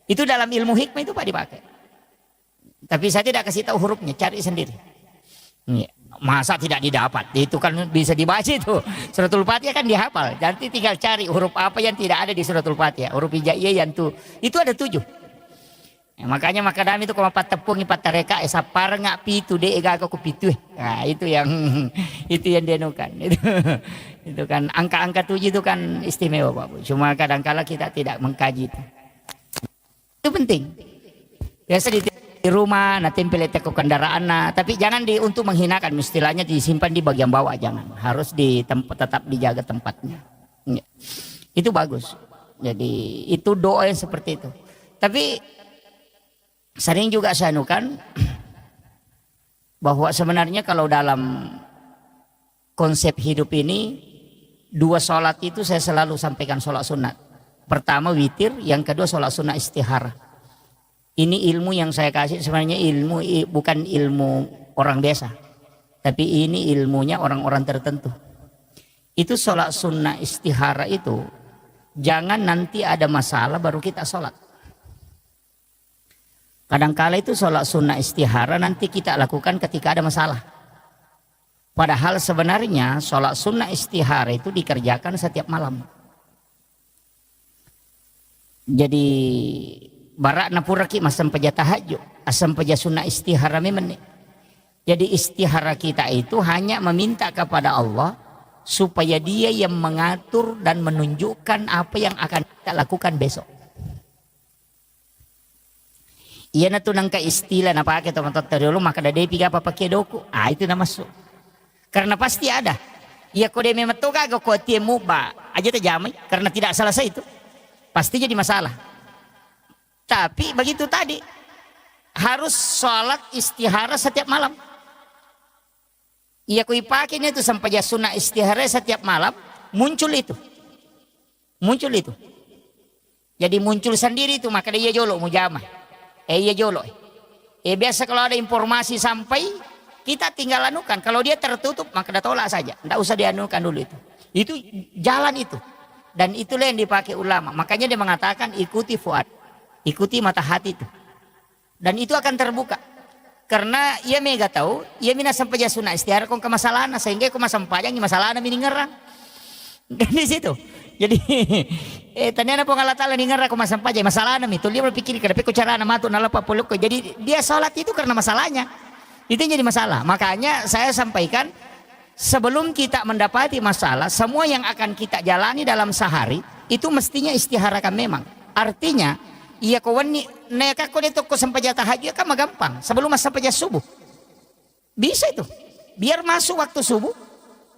Itu dalam ilmu hikmah itu Pak dipakai. Tapi saya tidak kasih tahu hurufnya, cari sendiri. Masa tidak didapat? Itu kan bisa dibaca itu. Suratul Fatihah kan dihafal. Nanti tinggal cari huruf apa yang tidak ada di suratul Fatihah. Huruf hijaiyah yang itu ada 7. Ya, makanya makadami itu kalau tepung ipat tareka sapar ngak pitu de ega aku pitu. Nah, itu yang dianukan. Itu kan angka-angka 7 itu kan istimewa Pak Bu. Cuma kadang-kala kita tidak mengkaji itu. Itu penting. Biasa di rumah, nah tempel ke kendaraan, nah, tapi jangan untuk menghinakan, istilahnya disimpan di bagian bawah, jangan. Harus tetap dijaga tempatnya. Ya. Itu bagus. Jadi itu doa yang seperti itu. Tapi sering juga saya anukan bahwa sebenarnya kalau dalam konsep hidup ini 2 sholat itu saya selalu sampaikan sholat sunat. Pertama witir, yang kedua sholat sunat istihara. Ini ilmu yang saya kasih sebenarnya ilmu bukan ilmu orang biasa. Tapi ini ilmunya orang-orang tertentu. Itu sholat sunnah istihara itu. Jangan nanti ada masalah baru kita sholat. Kadangkala itu sholat sunnah istihara nanti kita lakukan ketika ada masalah. Padahal sebenarnya sholat sunnah istihara itu dikerjakan setiap malam. Jadi barak napuraki masam paja tahajud, asam paja sunnah istihara memang. Jadi istihara kita itu hanya meminta kepada Allah supaya Dia yang mengatur dan menunjukkan apa yang akan kita lakukan besok. Iya na tunang ka istilah na pakai teman-teman dulu maka ada piga apa pakai doku. Ah itu nama masuk. Karena pasti ada. Iya kode memetoga kau tiemu ba aja terjamai karena tidak selesai itu. Pasti jadi masalah. Tapi begitu tadi harus sholat istihara setiap malam. Iya kui pakai itu sampai sunnah istihara setiap malam muncul itu. Jadi muncul sendiri itu maka dia jolo mujamah. Iya jolo. Biasa kalau ada informasi sampai kita tinggal anukan. Kalau dia tertutup maka dah tolak saja. Tidak usah dianukan dulu itu. Itu jalan itu. Dan itulah yang dipakai ulama. Makanya dia mengatakan ikuti fuad. Ikuti mata hati itu. Dan itu akan terbuka. Karena ia mega tahu, ia mina sampai sunnah istihara kong ke masalah sehingga kong masampajang di masalah mini ngerang. Dan di situ. Jadi tanya apa ngalah tala ni ngerang kong masampajang masalah itu dia berpikir kenapa kok cara nama tu nalapa poluk. Jadi dia sholat itu karena masalahnya. Itu jadi masalah. Makanya saya sampaikan sebelum kita mendapati masalah, semua yang akan kita jalani dalam sehari itu mestinya istiharakan memang. Artinya, iya kawani neka ko nito ko sampai tahajud kan gampang. Sebelum sampai subuh. Bisa itu. Biar masuk waktu subuh,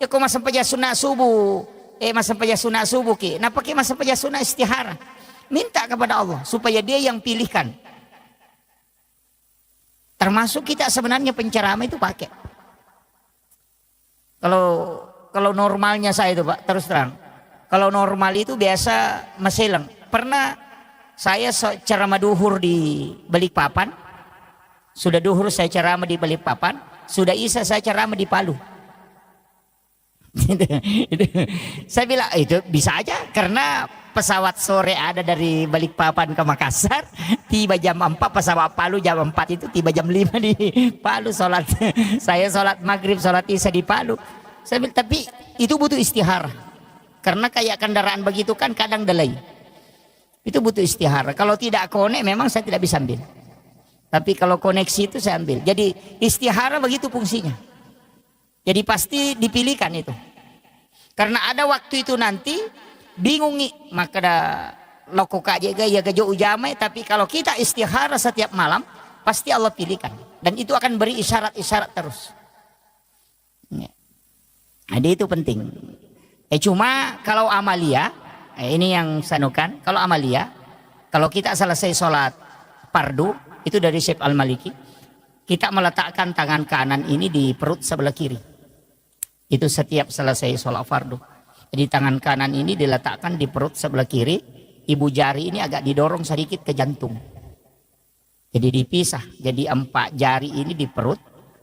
ya kau sampai sunat subuh. Sampai sunat subuh ki. Nah pakai sampai sunat istihara. Minta kepada Allah supaya Dia yang pilihkan. Termasuk kita sebenarnya penceramah itu pakai. Kalau normalnya saya itu Pak, terus terang. Kalau normal itu biasa meselang. Pernah saya ceramah duhur di Balikpapan. Sudah duhur saya ceramah di Balikpapan. Sudah isya saya ceramah di Palu. Saya bilang itu bisa aja karena pesawat sore ada dari Balikpapan ke Makassar, tiba jam 4, pesawat Palu jam 4 itu tiba jam 5 di Palu sholat. Saya sholat maghrib, sholat isya di Palu. Saya bilang, tapi itu butuh istihara. Karena kayak kendaraan begitu kan kadang delay. Itu butuh istihara. Kalau tidak konek memang saya tidak bisa ambil. Tapi kalau koneksi itu saya ambil. Jadi istihara begitu fungsinya. Jadi pasti dipilihkan itu. Karena ada waktu itu nanti bingung nih. Maka ada loko kajaga ya gajo ujamai. Tapi kalau kita istihara setiap malam, pasti Allah pilihkan. Dan itu akan beri isyarat-isyarat terus. Jadi itu penting. Cuma kalau amalia, ini yang sanukan. Kalau amalia, kalau kita selesai sholat fardu, itu dari Syekh Al-Maliki, kita meletakkan tangan kanan ini di perut sebelah kiri. Itu setiap selesai sholat fardu. Jadi tangan kanan ini diletakkan di perut sebelah kiri, ibu jari ini agak didorong sedikit ke jantung. Jadi dipisah, jadi 4 jari ini di perut,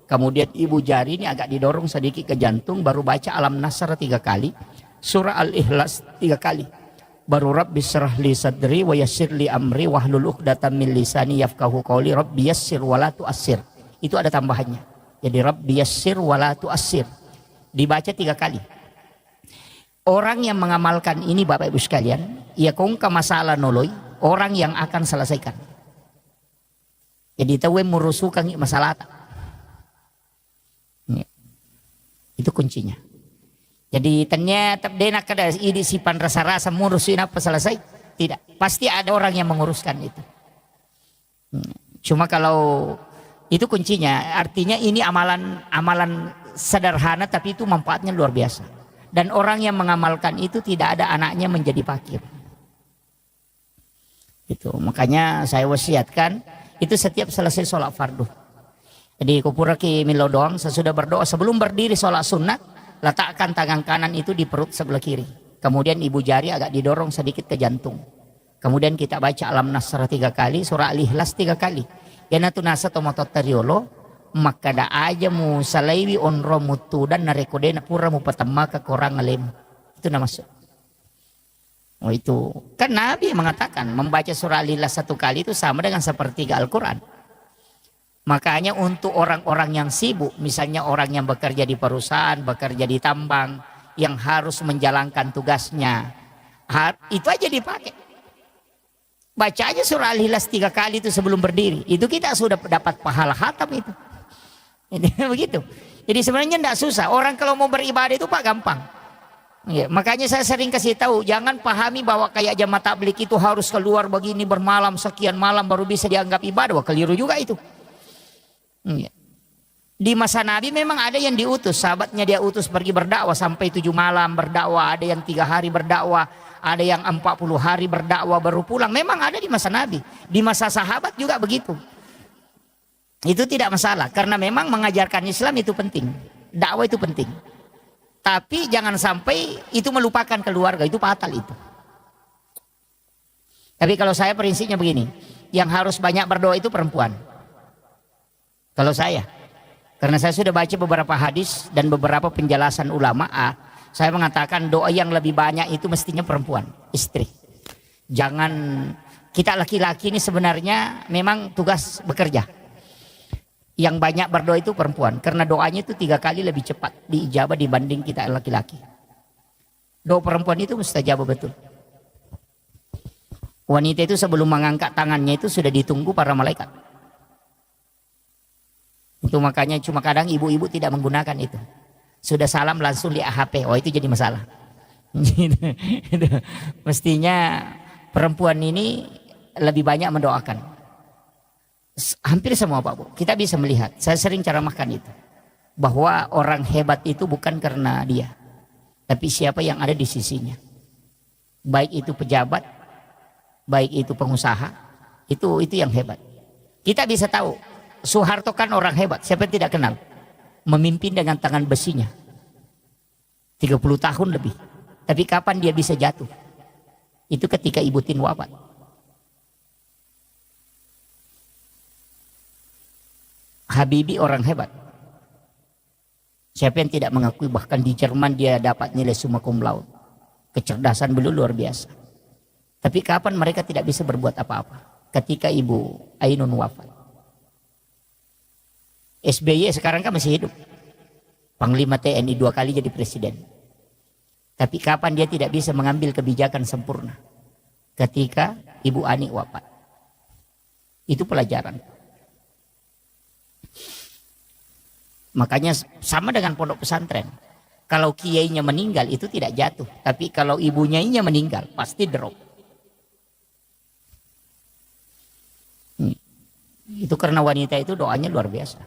kemudian ibu jari ini agak didorong sedikit ke jantung, baru baca Alam Nasr 3 kali, surah Al-Ikhlas 3 kali. Baru Rabbi syrah li sadri wa yassir li amri wahlul 'uqdatam min lisani yafqahu qawli Rabbi yassir wa la tu'assir. Itu ada tambahannya. Jadi Rabbi yassir wa la tu'assir. Dibaca 3 kali. Orang yang mengamalkan ini Bapak Ibu sekalian, ia kongka masalah noloi, orang yang akan selesaikan. Jadi tahu murusukan masalah. Itu kuncinya. Jadi ternyata denak kada ini sipan rasa-rasa ngurusin apa selesai. Tidak, pasti ada orang yang menguruskan itu. Cuma kalau itu kuncinya, artinya ini amalan sederhana tapi itu manfaatnya luar biasa. Dan orang yang mengamalkan itu tidak ada anaknya menjadi fakir. Itu makanya saya wasiatkan itu setiap selesai sholat fardu. Jadi kupura ki milo doang sesudah berdoa sebelum berdiri sholat sunat, letakkan tangan kanan itu di perut sebelah kiri. Kemudian ibu jari agak didorong sedikit ke jantung. Kemudian kita baca Alam Nasr 3 kali, surah Al-Ikhlas 3 kali. Yana tu nasa tomatot teriolo, maka da aja mu salaiwi onro mutu dan narekode na pura mu patama ke korang alem. Itu nama masuk. Oh itu kan Nabi mengatakan membaca surah Al-Ikhlas 1 kali itu sama dengan sepertiga Al-Quran. Makanya untuk orang-orang yang sibuk, misalnya orang yang bekerja di perusahaan, bekerja di tambang, yang harus menjalankan tugasnya, itu aja dipakai. Baca aja surah Al-Ikhlas 3 kali itu sebelum berdiri. Itu kita sudah dapat pahala khatam itu. Begitu. Jadi sebenarnya tidak susah. Orang kalau mau beribadah itu Pak gampang. Ya, makanya saya sering kasih tahu, jangan pahami bahwa kayak jamaah tabligh itu harus keluar begini bermalam sekian malam baru bisa dianggap ibadah. Wah, keliru juga itu. Di masa Nabi memang ada yang diutus, sahabatnya dia utus pergi berdakwah sampai 7 malam berdakwah, ada yang 3 hari berdakwah, ada yang 40 hari berdakwah baru pulang. Memang ada di masa Nabi, di masa sahabat juga begitu. Itu tidak masalah karena memang mengajarkan Islam itu penting, dakwah itu penting. Tapi jangan sampai itu melupakan keluarga, itu fatal itu. Tapi kalau saya prinsipnya begini, yang harus banyak berdoa itu perempuan. Kalau saya, karena saya sudah baca beberapa hadis dan beberapa penjelasan ulama, saya mengatakan doa yang lebih banyak itu mestinya perempuan, istri. Jangan, kita laki-laki ini sebenarnya memang tugas bekerja. Yang banyak berdoa itu perempuan, karena doanya itu 3 kali lebih cepat diijabah dibanding kita laki-laki. Doa perempuan itu mustajab betul. Wanita itu sebelum mengangkat tangannya itu sudah ditunggu para malaikat. Itu makanya cuma kadang ibu-ibu tidak menggunakan itu. Sudah salam langsung di AHP. Oh itu jadi masalah. Gitu. Mestinya perempuan ini lebih banyak mendoakan. Hampir semua Pak Bu, kita bisa melihat. Saya sering ceramahkan itu. Bahwa orang hebat itu bukan karena dia. Tapi siapa yang ada di sisinya. Baik itu pejabat, baik itu pengusaha, itu yang hebat. Kita bisa tahu, Soeharto kan orang hebat, siapa yang tidak kenal? Memimpin dengan tangan besinya. 30 tahun lebih. Tapi kapan dia bisa jatuh? Itu ketika Ibu Tin wafat. Habibie orang hebat. Siapa yang tidak mengakui, bahkan di Jerman dia dapat nilai summa cum laude. Kecerdasan beliau luar biasa. Tapi kapan mereka tidak bisa berbuat apa-apa? Ketika Ibu Ainun wafat. SBY sekarang kan masih hidup. Panglima TNI 2 kali jadi presiden. Tapi kapan dia tidak bisa mengambil kebijakan sempurna? Ketika Ibu Ani wafat. Itu pelajaran. Makanya sama dengan pondok pesantren. Kalau kiainya meninggal itu tidak jatuh. Tapi kalau ibunya meninggal pasti drop. Itu karena wanita itu doanya luar biasa.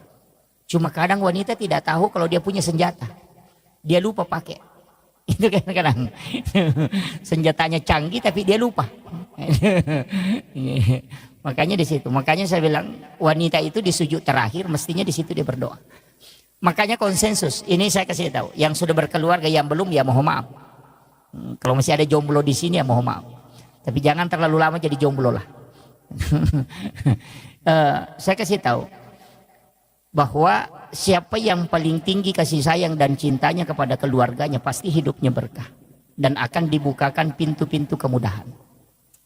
Cuma kadang wanita tidak tahu kalau dia punya senjata. Dia lupa pakai. Itu kadang-kadang senjatanya canggih tapi dia lupa. Makanya di situ. Makanya saya bilang wanita itu di sujud terakhir mestinya di situ dia berdoa. Makanya konsensus. Ini saya kasih tahu. Yang sudah berkeluarga, yang belum ya mohon maaf. Kalau masih ada jomblo di sini ya mohon maaf. Tapi jangan terlalu lama jadi jomblo lah. Saya kasih tahu bahwa siapa yang paling tinggi kasih sayang dan cintanya kepada keluarganya pasti hidupnya berkah dan akan dibukakan pintu-pintu kemudahan.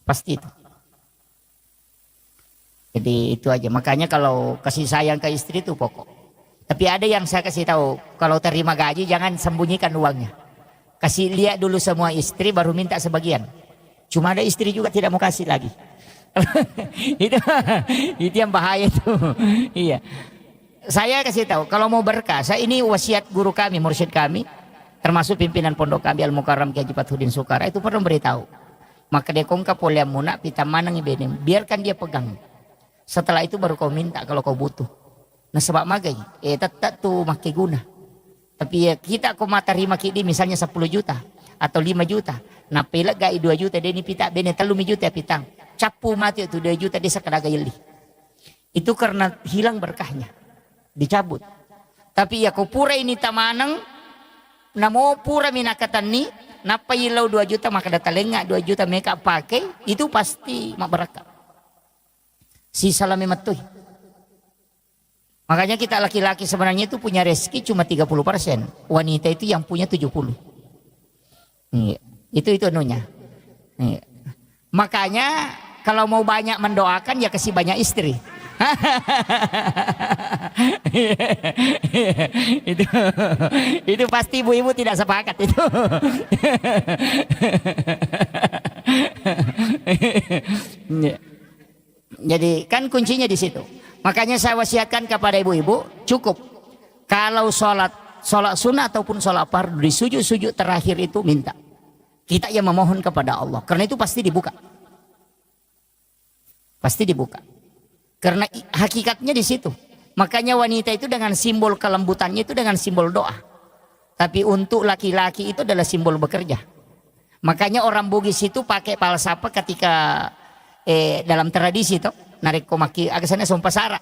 Pasti itu. Jadi itu aja. Makanya kalau kasih sayang ke istri itu pokok. Tapi ada yang saya kasih tahu, kalau terima gaji jangan sembunyikan uangnya. Kasih lihat dulu semua istri baru minta sebagian. Cuma ada istri juga tidak mau kasih lagi. itu yang bahaya itu. Iya. Saya kasih tahu, kalau mau berkah, saya ini wasiat guru kami, mursyid kami, termasuk pimpinan pondok kami Al-Mukarram Kiai Haji Fathudin Sukara itu pernah beritahu. Maka dia kongka poliamuna pita manang ibenem, biarkan dia pegang. Setelah itu baru kau minta kalau kau butuh. Nah sebab magai, tetap tuh makai guna. Tapi ya kita kau mata terima kidi misalnya 10 juta atau 5 juta. Nah pelak gai 2 juta dia ni pita bene 3 juta pitang. Capu mati itu 2 juta dia sekadar gayeli. Itu karena hilang berkahnya. Dicabut. Tapi ya kau pura ini tamanang, namo pura minakatan ni, napa ilau 2 juta maka datalengak 2 juta mereka pakai, itu pasti mak berkah. Si salami matuh. Makanya kita laki-laki sebenarnya itu punya rezeki cuma 30%. Wanita itu yang punya 70%. Itu anunya. Makanya kalau mau banyak mendoakan ya kasih banyak istri. itu pasti ibu-ibu tidak sepakat itu. Jadi kan kuncinya di situ. Makanya saya wasiatkan kepada ibu-ibu, cukup kalau sholat sunnah ataupun sholat fardu di sujud terakhir itu minta. Kita yang memohon kepada Allah, karena itu pasti dibuka. Pasti dibuka. Karena hakikatnya di situ. Makanya wanita itu dengan simbol kelembutannya itu dengan simbol doa. Tapi untuk laki-laki itu adalah simbol bekerja. Makanya orang Bugis itu pakai palsapa ketika dalam tradisi itu narik komaki agasana sompasara.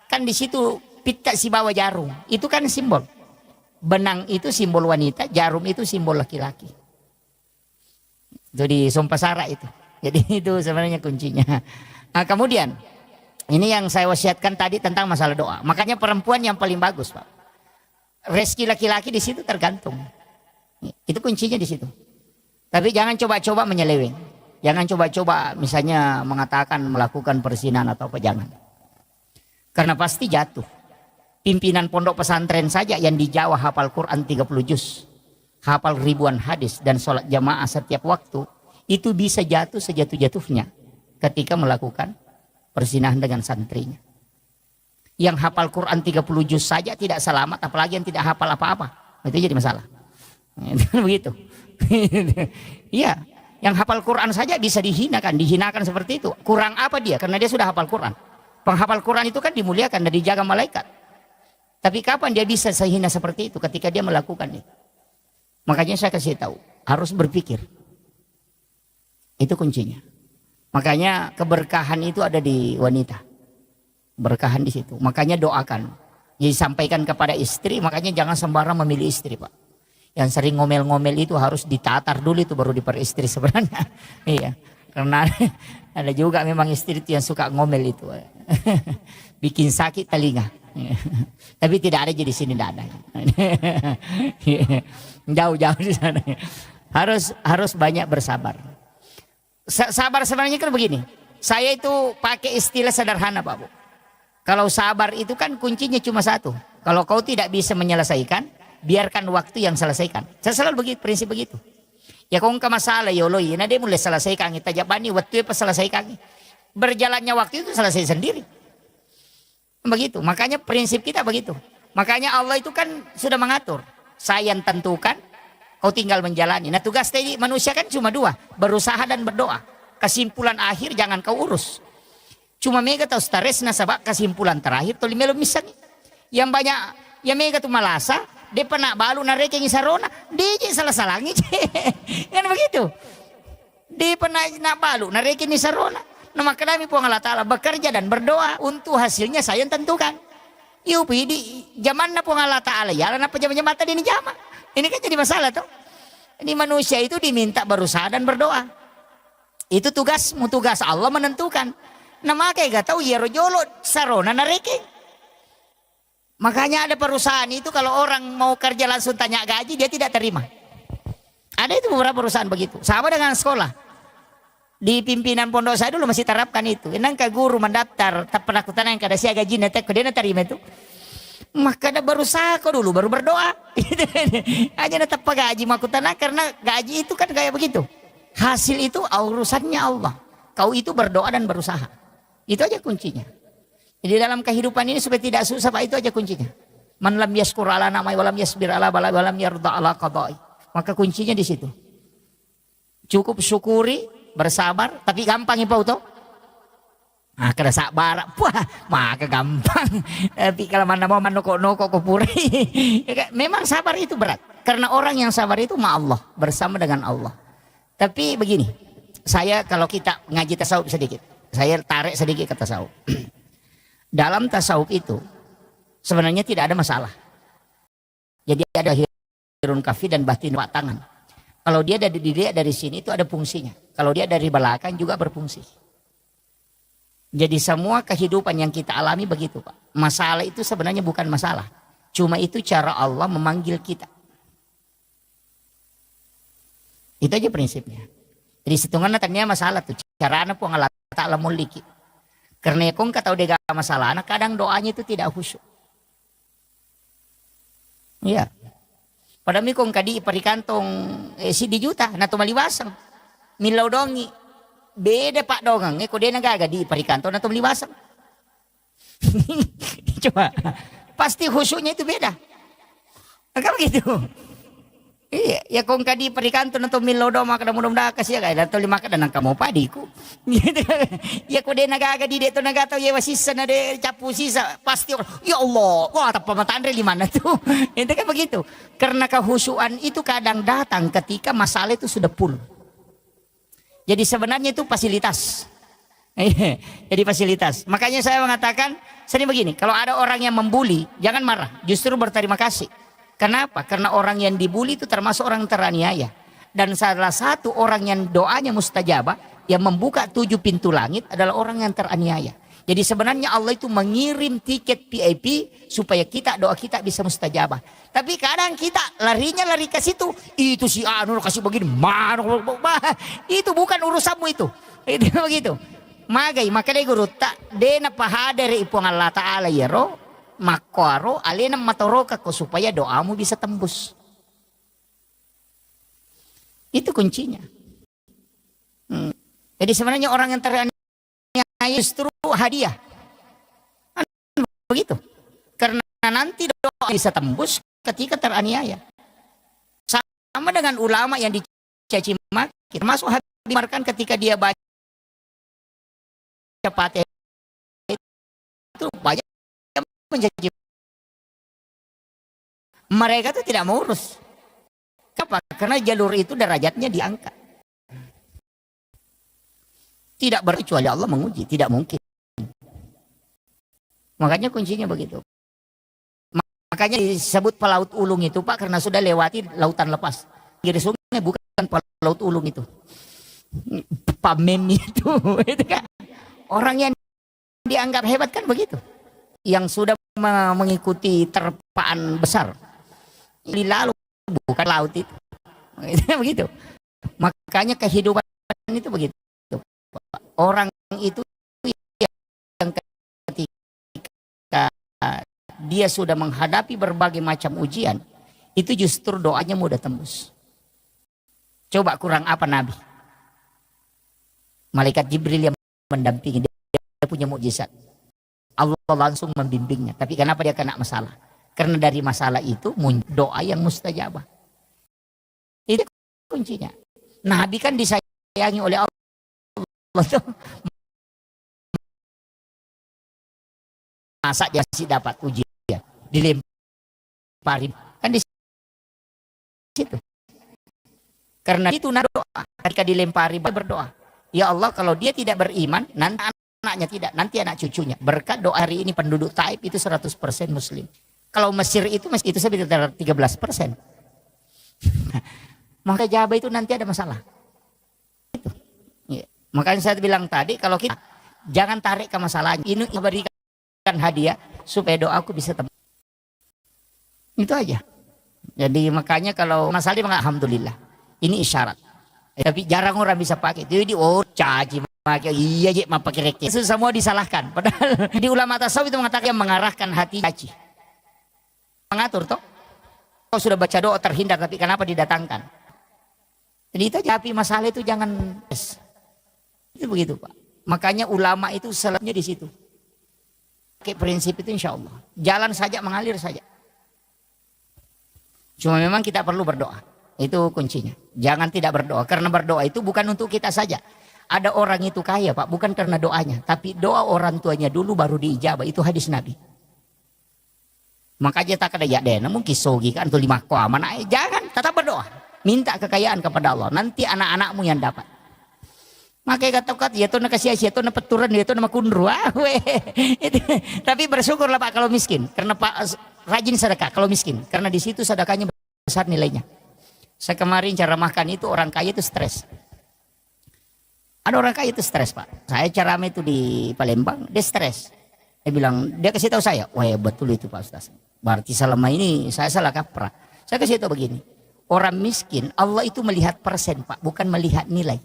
Kan di situ pita si bawa jarum. Itu kan simbol. Benang itu simbol wanita, jarum itu simbol laki-laki. Itu di sompasara itu. Jadi itu sebenarnya kuncinya. Nah, kemudian ini yang saya wasiatkan tadi tentang masalah doa. Makanya perempuan yang paling bagus, Pak. Rezeki laki-laki di situ tergantung. Itu kuncinya di situ. Tapi jangan coba-coba menyeleweng. Jangan coba-coba misalnya mengatakan melakukan perzinahan atau apa, jangan. Karena pasti jatuh. Pimpinan pondok pesantren saja yang di Jawa hafal Quran 30 juz. Hafal ribuan hadis dan sholat jamaah setiap waktu. Itu bisa jatuh sejatuh-jatuhnya ketika melakukan perzinahan dengan santrinya. Yang hafal Quran 30 juz saja tidak selamat, apalagi yang tidak hafal apa-apa. itu jadi masalah. Begitu. Iya, yang hafal Quran saja bisa dihinakan seperti itu. Kurang apa dia? Karena dia sudah hafal Quran. Penghafal Quran itu kan dimuliakan dan dijaga malaikat. Tapi kapan dia bisa sehina seperti itu? Ketika dia melakukan itu. Makanya saya kasih tahu, harus berpikir. Itu kuncinya. Makanya keberkahan itu ada di wanita. Berkahan di situ. Makanya doakan. Jadi sampaikan kepada istri, makanya jangan sembarang memilih istri, Pak. Yang sering ngomel-ngomel itu harus ditatar dulu, itu baru diperistri sebenarnya. Iya. Karena ada juga memang istri itu yang suka ngomel itu. Bikin sakit telinga. Tapi tidak ada jadi sini, tidak ada. Jauh-jauh di sana. Harus banyak bersabar. Sabar sebenarnya kan begini. Saya itu pakai istilah sederhana, Pak Bu. Kalau sabar itu kan kuncinya cuma satu. Kalau kau tidak bisa menyelesaikan, biarkan waktu yang selesaikan. Saya selalu begitu, prinsip begitu. Ya kau ke masalah ya Allah, ya dia mulai selesaikan kita jabani waktu apa selesaikan. Berjalannya waktu itu selesai sendiri. Begitu. Makanya prinsip kita begitu. Makanya Allah itu kan sudah mengatur. Saya yang tentukan, kau tinggal menjalani. Nah tugas tadi manusia kan cuma dua, berusaha dan berdoa. Kesimpulan akhir jangan kau urus. Cuma mega tahu stres nasabak kesimpulan terakhir tuh lima misalnya. Yang banyak ya mega tuh malasa, dia pernah balu nareke sarona, dia salah langit. Kan begitu. Dia pernah nak balu nareke sarona. Nama kami pun Allah Ta'ala bekerja dan berdoa untuk hasilnya saya yang tentukan. Yupi di zaman na pun Allah Ta'ala ya apa zaman mata di jama. Ini kan jadi masalah tuh. Ini manusia itu diminta berusaha dan berdoa. Itu tugasmu, tugas Allah menentukan. Nah makanya gak tahu ya rojolo sarona nareke. Makanya ada perusahaan itu kalau orang mau kerja langsung tanya gaji dia tidak terima. Ada itu beberapa perusahaan begitu. Sama dengan sekolah. Di pimpinan pondok saya dulu masih terapkan itu. Nangka guru mendaftar tak pernah kutanya yang kada sia gaji netek dia terima itu. Maka ada berusaha kok dulu baru berdoa. Aja tetap gaji makutana karena gaji itu kan kayak begitu. Hasil itu urusannya Allah. Kau itu berdoa dan berusaha. Itu aja kuncinya. Jadi dalam kehidupan ini supaya tidak susah, Pak, itu aja kuncinya. Man lam yaskur ala namai walam yasbir ala bala walam yarda ala qada'i. Maka kuncinya di situ. Cukup syukuri, bersabar, tapi gampang ya Pak Uto. Nah, kada sabar, wah, maka gampang. Tapi kalau mana mau noko kupuri. Memang sabar itu berat. Karena orang yang sabar itu ma Allah, bersama dengan Allah. Tapi begini, saya kalau kita ngaji tasawuf sedikit, saya tarik sedikit ke tasawuf. Dalam tasawuf itu sebenarnya tidak ada masalah. Jadi ada hirun kafi dan batin tangan. Kalau dia dari sini itu ada fungsinya. Kalau dia dari belakang juga berfungsi. Jadi semua kehidupan yang kita alami begitu, Pak. Masalah itu sebenarnya bukan masalah. Cuma itu cara Allah memanggil kita. Itu aja prinsipnya. Jadi setengahnya tanya masalah tuh. Cara anak pun Allah Ta'ala muliki. Karena kong kata udah gak masalah, anak kadang doanya itu tidak khusyuk. Iya. Pada mi kong kadi parikantong si di juta na tumaliwasang. Milaw dongi. Beda Pak dongang. Kung dia nagaga di parikantong na tumaliwasang. Coba. Pasti khusyuknya itu beda. Enggak begitu. Iya, ya kung kadi perikanto na to milodo maka mudah kasi ya kaya to lima ka nang kamo padiku. Ya ko de nagaga di dito nagataw ya wasisa na de capu sisa pasti ya Allah, wah tapa matandre lima na to. Itu kan begitu. Karena kehusuan itu kadang datang ketika masalah itu sudah full. Jadi sebenarnya itu fasilitas. Jadi fasilitas. Makanya saya mengatakan sering begini, kalau ada orang yang membuli, jangan marah, justru berterima kasih. Kenapa? Karena orang yang dibuli itu termasuk orang teraniaya. Dan salah satu orang yang doanya mustajabah, yang membuka 7 pintu langit adalah orang yang teraniaya. Jadi sebenarnya Allah itu mengirim tiket VIP supaya doa kita bisa mustajabah. Tapi kadang kita lari ke situ, itu si Anu kasih begini, itu bukan urusanmu itu. Itu begitu. Maka dia guru tak dena pahadere ipong Allah Ta'ala ya roh. Makaro alena matoroka ko supaya doamu bisa tembus. Itu kuncinya. Jadi sebenarnya orang yang teraniaya justru hadiah. Begitu. Karena nanti doa bisa tembus ketika teraniaya. sama dengan ulama yang dicaci maki, termasuk Habib Markan ketika dia baca Fatihah itu banyak mencaci. Mereka itu tidak mau urus. Kenapa? Karena jalur itu derajatnya diangkat. Tidak berkecuali Allah menguji, tidak mungkin. Makanya kuncinya begitu. Makanya disebut pelaut ulung itu Pak, karena sudah lewati lautan lepas. Kiri sungai bukan pelaut ulung itu. Pamem itu, itu kan. Orang yang dianggap hebat kan begitu. Yang sudah mengikuti terpaan besar. Lalu bukan laut itu. Begitu. Makanya kehidupan itu begitu. Orang itu yang ketika dia sudah menghadapi berbagai macam ujian, itu justru doanya mudah tembus. Coba kurang apa Nabi? Malaikat Jibril yang mendampingi, dia punya mukjizat. Allah langsung membimbingnya. Tapi kenapa dia kena masalah? Karena dari masalah itu doa yang mustajabah. Itu kuncinya. Nabi kan disayangi oleh Allah. Masa dia masih dapat ujian, dilempari kan di situ. Karena itu doa, ketika dilempari berdoa, ya Allah kalau dia tidak beriman, nanti anaknya tidak, nanti anak cucunya. Berkat doa hari ini penduduk Taif itu 100% Muslim. Kalau Mesir itu sekitar 13%. Maka Jabah itu nanti ada masalah. Itu. Ya. Makanya saya bilang tadi, kalau kita jangan tarik ke masalahnya. Ini berikan hadiah supaya doaku bisa tembus. Itu aja. Jadi makanya kalau masalah ini alhamdulillah. Ini isyarat. Tapi jarang orang bisa pakai. Jadi caci pakai iya je pakai rekti. Itu semua disalahkan. Padahal di ulama tasawuf itu mengatakan yang mengarahkan hati caci. Mengatur toh. Kau sudah baca doa terhindar tapi kenapa didatangkan? Jadi itu tapi masalah itu jangan itu begitu Pak. Makanya ulama itu selebnya di situ. Pakai prinsip itu insya Allah. Jalan saja mengalir saja. Cuma memang kita perlu berdoa. Itu kuncinya. Jangan tidak berdoa. Karena berdoa itu bukan untuk kita saja. Ada orang itu kaya Pak. Bukan karena doanya. Tapi doa orang tuanya dulu baru diijabah. Itu hadis Nabi. Makanya tak ada ya deh. Namun kisogi kan tuh 5 koaman. Jangan. Tetap berdoa. Minta kekayaan kepada Allah. Nanti anak-anakmu yang dapat. Makanya kata-kata ya tuh nakasih ya tuh napeturan ya tuh nama kundru. Tapi bersyukurlah Pak kalau miskin. Karena Pak rajin sedekah kalau miskin. Karena di situ sedekahnya besar nilainya. Saya kemarin cara makan itu orang kaya itu stres. Ada orang kaya itu stres Pak. Saya cara itu di Palembang dia stres. Dia bilang dia kasih tahu saya, wah ya betul itu Pak Ustaz. Berarti selama ini saya salah kaprah. Saya kasih tahu begini. Orang miskin Allah itu melihat persen Pak, bukan melihat nilai.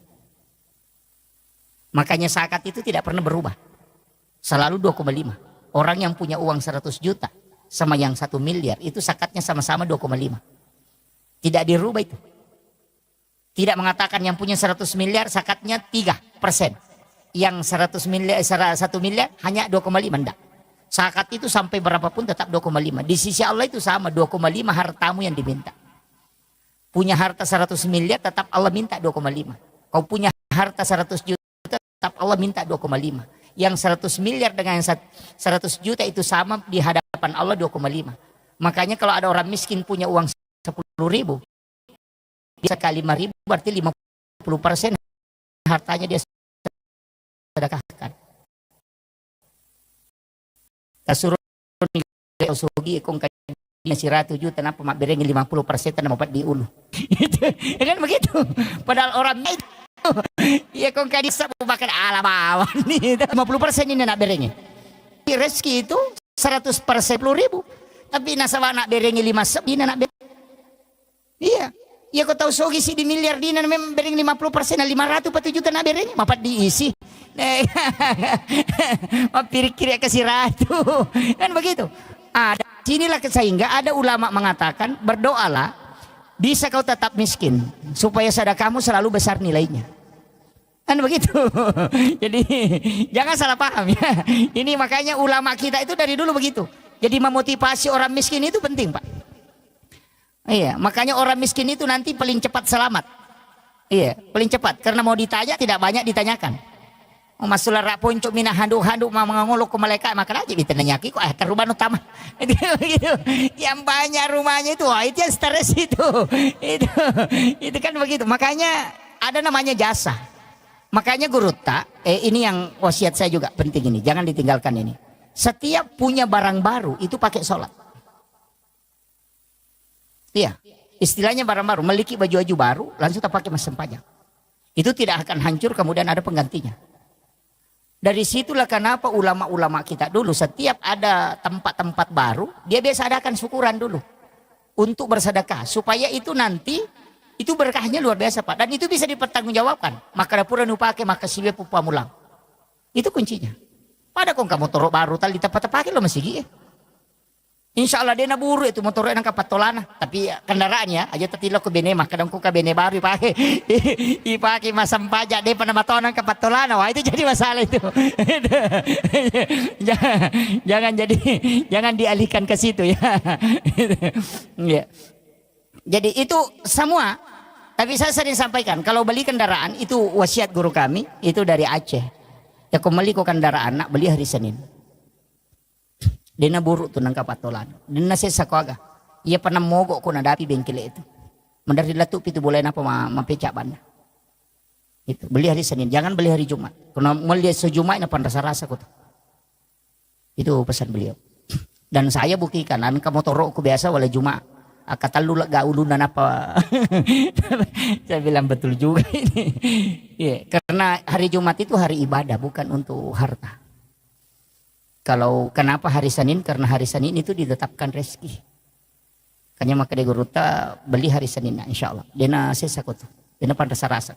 Makanya zakat itu tidak pernah berubah. Selalu 2,5. Orang yang punya uang 100 juta sama yang 1 miliar itu zakatnya sama-sama 2,5. Tidak dirubah itu. Tidak mengatakan yang punya 100 miliar zakatnya 3%. Yang 100 miliar, 1 miliar hanya 2,5. Enggak. Zakat itu sampai berapapun tetap 2,5. Di sisi Allah itu sama 2,5 hartamu yang diminta. Punya harta 100 miliar tetap Allah minta 2,5. Kau punya harta 100 juta tetap Allah minta 2,5. Yang 100 miliar dengan yang 100 juta itu sama di hadapan Allah 2,5. Makanya kalau ada orang miskin punya uang 10.000 sekali 5.000 berarti 50% hartanya dia sedekahkan. Kasuruh sugi kong kadi si ratu juta tanah pemak berengin 50% tanah dapat di ulu. Kan begitu. Padahal orang itu ya kong kadi sabu makan ala bawan itu 50% ini nak berengin. Rezeki itu 100% 10.000. Tapi nasabah nak berengi 5 sep dina nak berengin. Iya. Ya kau tahu sogi si di miliar dina memang bering 50% 500 4 juta nak bering mapat diisi. Pikir ke si ratu. Kan begitu. Ada sinilah sehingga ada ulama mengatakan berdoalah bisa kau tetap miskin supaya sedekahmu selalu besar nilainya. Kan begitu. Jadi jangan salah paham ya. Ini makanya ulama kita itu dari dulu begitu. Jadi memotivasi orang miskin itu penting, Pak. Iya, makanya orang miskin itu nanti paling cepat selamat. Iya, paling cepat karena mau ditanya tidak banyak ditanyakan. Oh, masulah rak poncok mina handuk-handuk mangangolo ke malaikat maka aja ditanyaki kok ke rumah utama. Gitu. Yang banyak rumahnya itu, wah, itu yang stres itu. Itu kan begitu. Makanya ada namanya jasa. Makanya guru tak, ini yang wasiat saya juga penting ini, jangan ditinggalkan ini. Setiap punya barang baru itu pakai sholat. Iya, istilahnya barang baru, memiliki baju-baju baru, langsung tak pakai mas sempajang. Itu tidak akan hancur, kemudian ada penggantinya. Dari situlah kenapa ulama-ulama kita dulu setiap ada tempat-tempat baru, dia biasa adakan syukuran dulu untuk bersedekah supaya itu nanti itu berkahnya luar biasa Pak, dan itu bisa dipertanggungjawabkan. Maka dapur nu pakai maka siwe pupa mulang. Itu kuncinya. Pada kong kamu motor baru tali tempat pakai lo masih gie. Insya Allah dia naburu itu motornya nang kapatolana, tapi kendaraannya aja tetilo ke bene mah kadang ku ke bene baru pakai ipakai masam pajak dia pernah matonan kapatolana, wah itu jadi masalah itu. jangan jangan dialihkan ke situ ya. Ya. Jadi itu semua, tapi saya sering sampaikan kalau beli kendaraan itu wasiat guru kami itu dari Aceh. Ya kembali ke kendaraan nak beli hari Senin. Dena buruk tuh nang kapatolan. Dena sesa ko aga. Ia pernah mogok ko nadapi bengkel itu. Mendari latup itu boleh napa mapecak banda. Itu beli hari Senin, jangan beli hari Jumat. Karena melihat sejumat napa rasa-rasa ko tuh. Itu pesan beliau. Dan saya buktikan an ka motor ko biasa wala Jumat. Kata lu gak ulunan apa. Saya bilang betul juga ini. Ya, karena hari Jumat itu hari ibadah bukan untuk harta. Kalau kenapa hari Senin? Karena hari Senin itu ditetapkan rezeki. Kanya maka de guruta beli hari Senin insya Allah. Dena sesa ko tuh. Dena pantas rasa.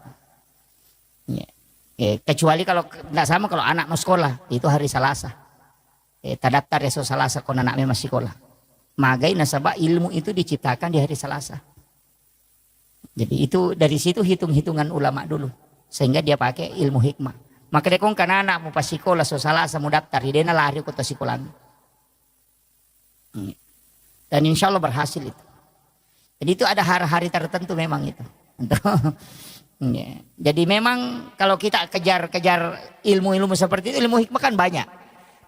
Ya. Kecuali kalau tidak sama kalau anak mau sekolah itu hari Selasa. Terdaftar esok Selasa kalau anak masih sekolah. Magai nasabah ilmu itu diciptakan di hari Selasa. Jadi itu dari situ hitung-hitungan ulama dulu. Sehingga dia pakai ilmu hikmah. Maka dia kong anak mau pas sekolah so Selasa mau daftar dia lari ke sekolah. Dan insya Allah berhasil itu. Jadi itu ada hari-hari tertentu memang itu. Jadi memang kalau kita kejar ilmu-ilmu seperti itu, ilmu hikmah kan banyak.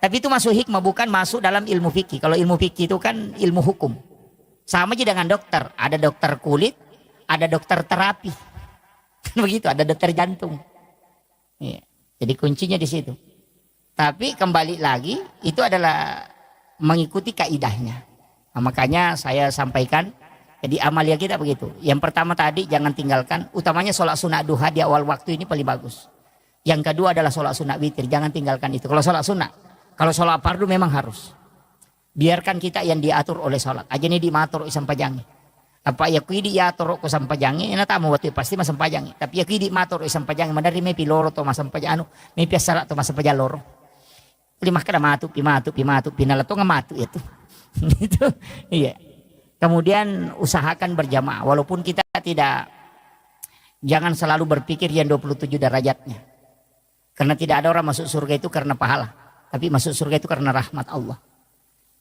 Tapi itu masuk hikmah bukan masuk dalam ilmu fikih. Kalau ilmu fikih itu kan ilmu hukum. Sama aja dengan dokter. Ada dokter kulit, ada dokter terapi. Begitu, ada dokter jantung. Ya. Jadi kuncinya di situ. Tapi kembali lagi itu adalah mengikuti kaidahnya. Nah, makanya saya sampaikan. Jadi amalia kita begitu. Yang pertama tadi jangan tinggalkan. Utamanya sholat sunat duha di awal waktu ini paling bagus. Yang kedua adalah sholat sunat witir. Jangan tinggalkan itu. Kalau sholat sunat. Kalau sholat fardu memang harus. Biarkan kita yang diatur oleh sholat. Aja ini dimatur isam pajangi. Apa ya kui diatur ko sampajangi. Ina tamu waktu pasti masam pajangi. Tapi ya kui di matur isam pajangi. Mandari may piloro to masam pajangi. May piasara to masam pajangi loro. Lima kada matu, pinalato nga matu itu. Itu. Iya. Kemudian usahakan berjamaah. Walaupun kita tidak. Jangan selalu berpikir yang 27 derajatnya. Karena tidak ada orang masuk surga itu karena pahala. Tapi masuk surga itu karena rahmat Allah.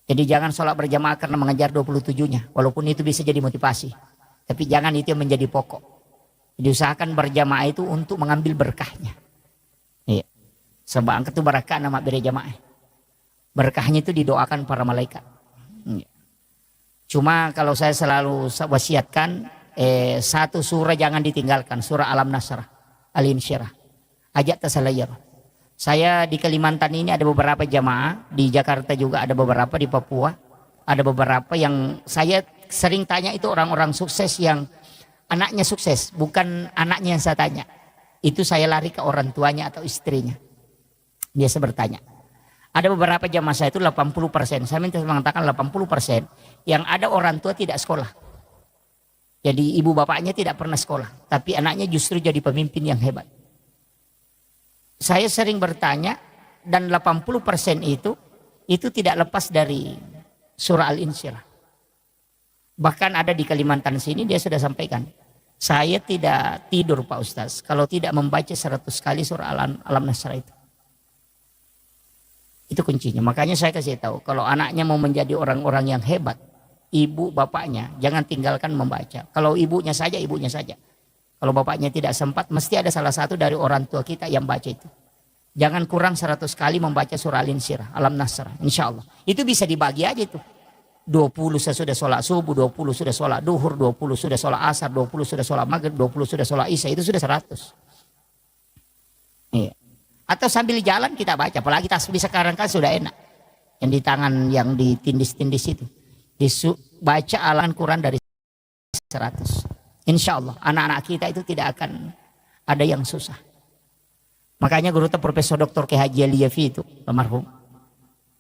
Jadi jangan sholat berjamaah karena mengejar 27-nya. Walaupun itu bisa jadi motivasi. Tapi jangan itu yang menjadi pokok. Jadi usahakan berjamaah itu untuk mengambil berkahnya. Iya. Sebab itu berkah nama berjamaah. Berkahnya itu didoakan para malaikat. Iya. Cuma kalau saya selalu wasiatkan. Satu surah jangan ditinggalkan. Surah Alam Nasrah. Al-Insyirah. Ajak tasalayar. Saya di Kalimantan ini ada beberapa jamaah, di Jakarta juga ada beberapa, di Papua ada beberapa yang saya sering tanya itu orang-orang sukses yang anaknya sukses, bukan anaknya yang saya tanya. Itu saya lari ke orang tuanya atau istrinya. Biasa bertanya. Ada beberapa jamaah saya itu 80%, saya minta mengatakan 80% yang ada orang tua tidak sekolah. Jadi ibu bapaknya tidak pernah sekolah, tapi anaknya justru jadi pemimpin yang hebat. Saya sering bertanya dan 80% itu tidak lepas dari surah Al-Insyirah. Bahkan ada di Kalimantan sini dia sudah sampaikan. Saya tidak tidur Pak Ustaz kalau tidak membaca 100 kali surah Alam Nasrah itu. Itu kuncinya. Makanya saya kasih tahu kalau anaknya mau menjadi orang-orang yang hebat, ibu bapaknya, jangan tinggalkan membaca. Kalau ibunya saja, ibunya saja. Kalau bapaknya tidak sempat, mesti ada salah satu dari orang tua kita yang baca itu. Jangan kurang 100 kali membaca surah Al-Insyirah, Alam Nasrah, insya Allah. Itu bisa dibagi aja itu. 20 sudah sholat subuh, 20 sudah sholat duhur, 20 sudah sholat asar, 20 sudah sholat maghrib, 20 sudah sholat isya, itu sudah 100. Iya. Atau sambil jalan kita baca, apalagi tasbih sekarang kan sudah enak. Yang di tangan, yang ditindis-tindis itu. Baca Al-Quran dari 100. Insya Allah anak-anak kita itu tidak akan ada yang susah. Makanya guru Profesor Dr. K. Haji Aliyafi itu almarhum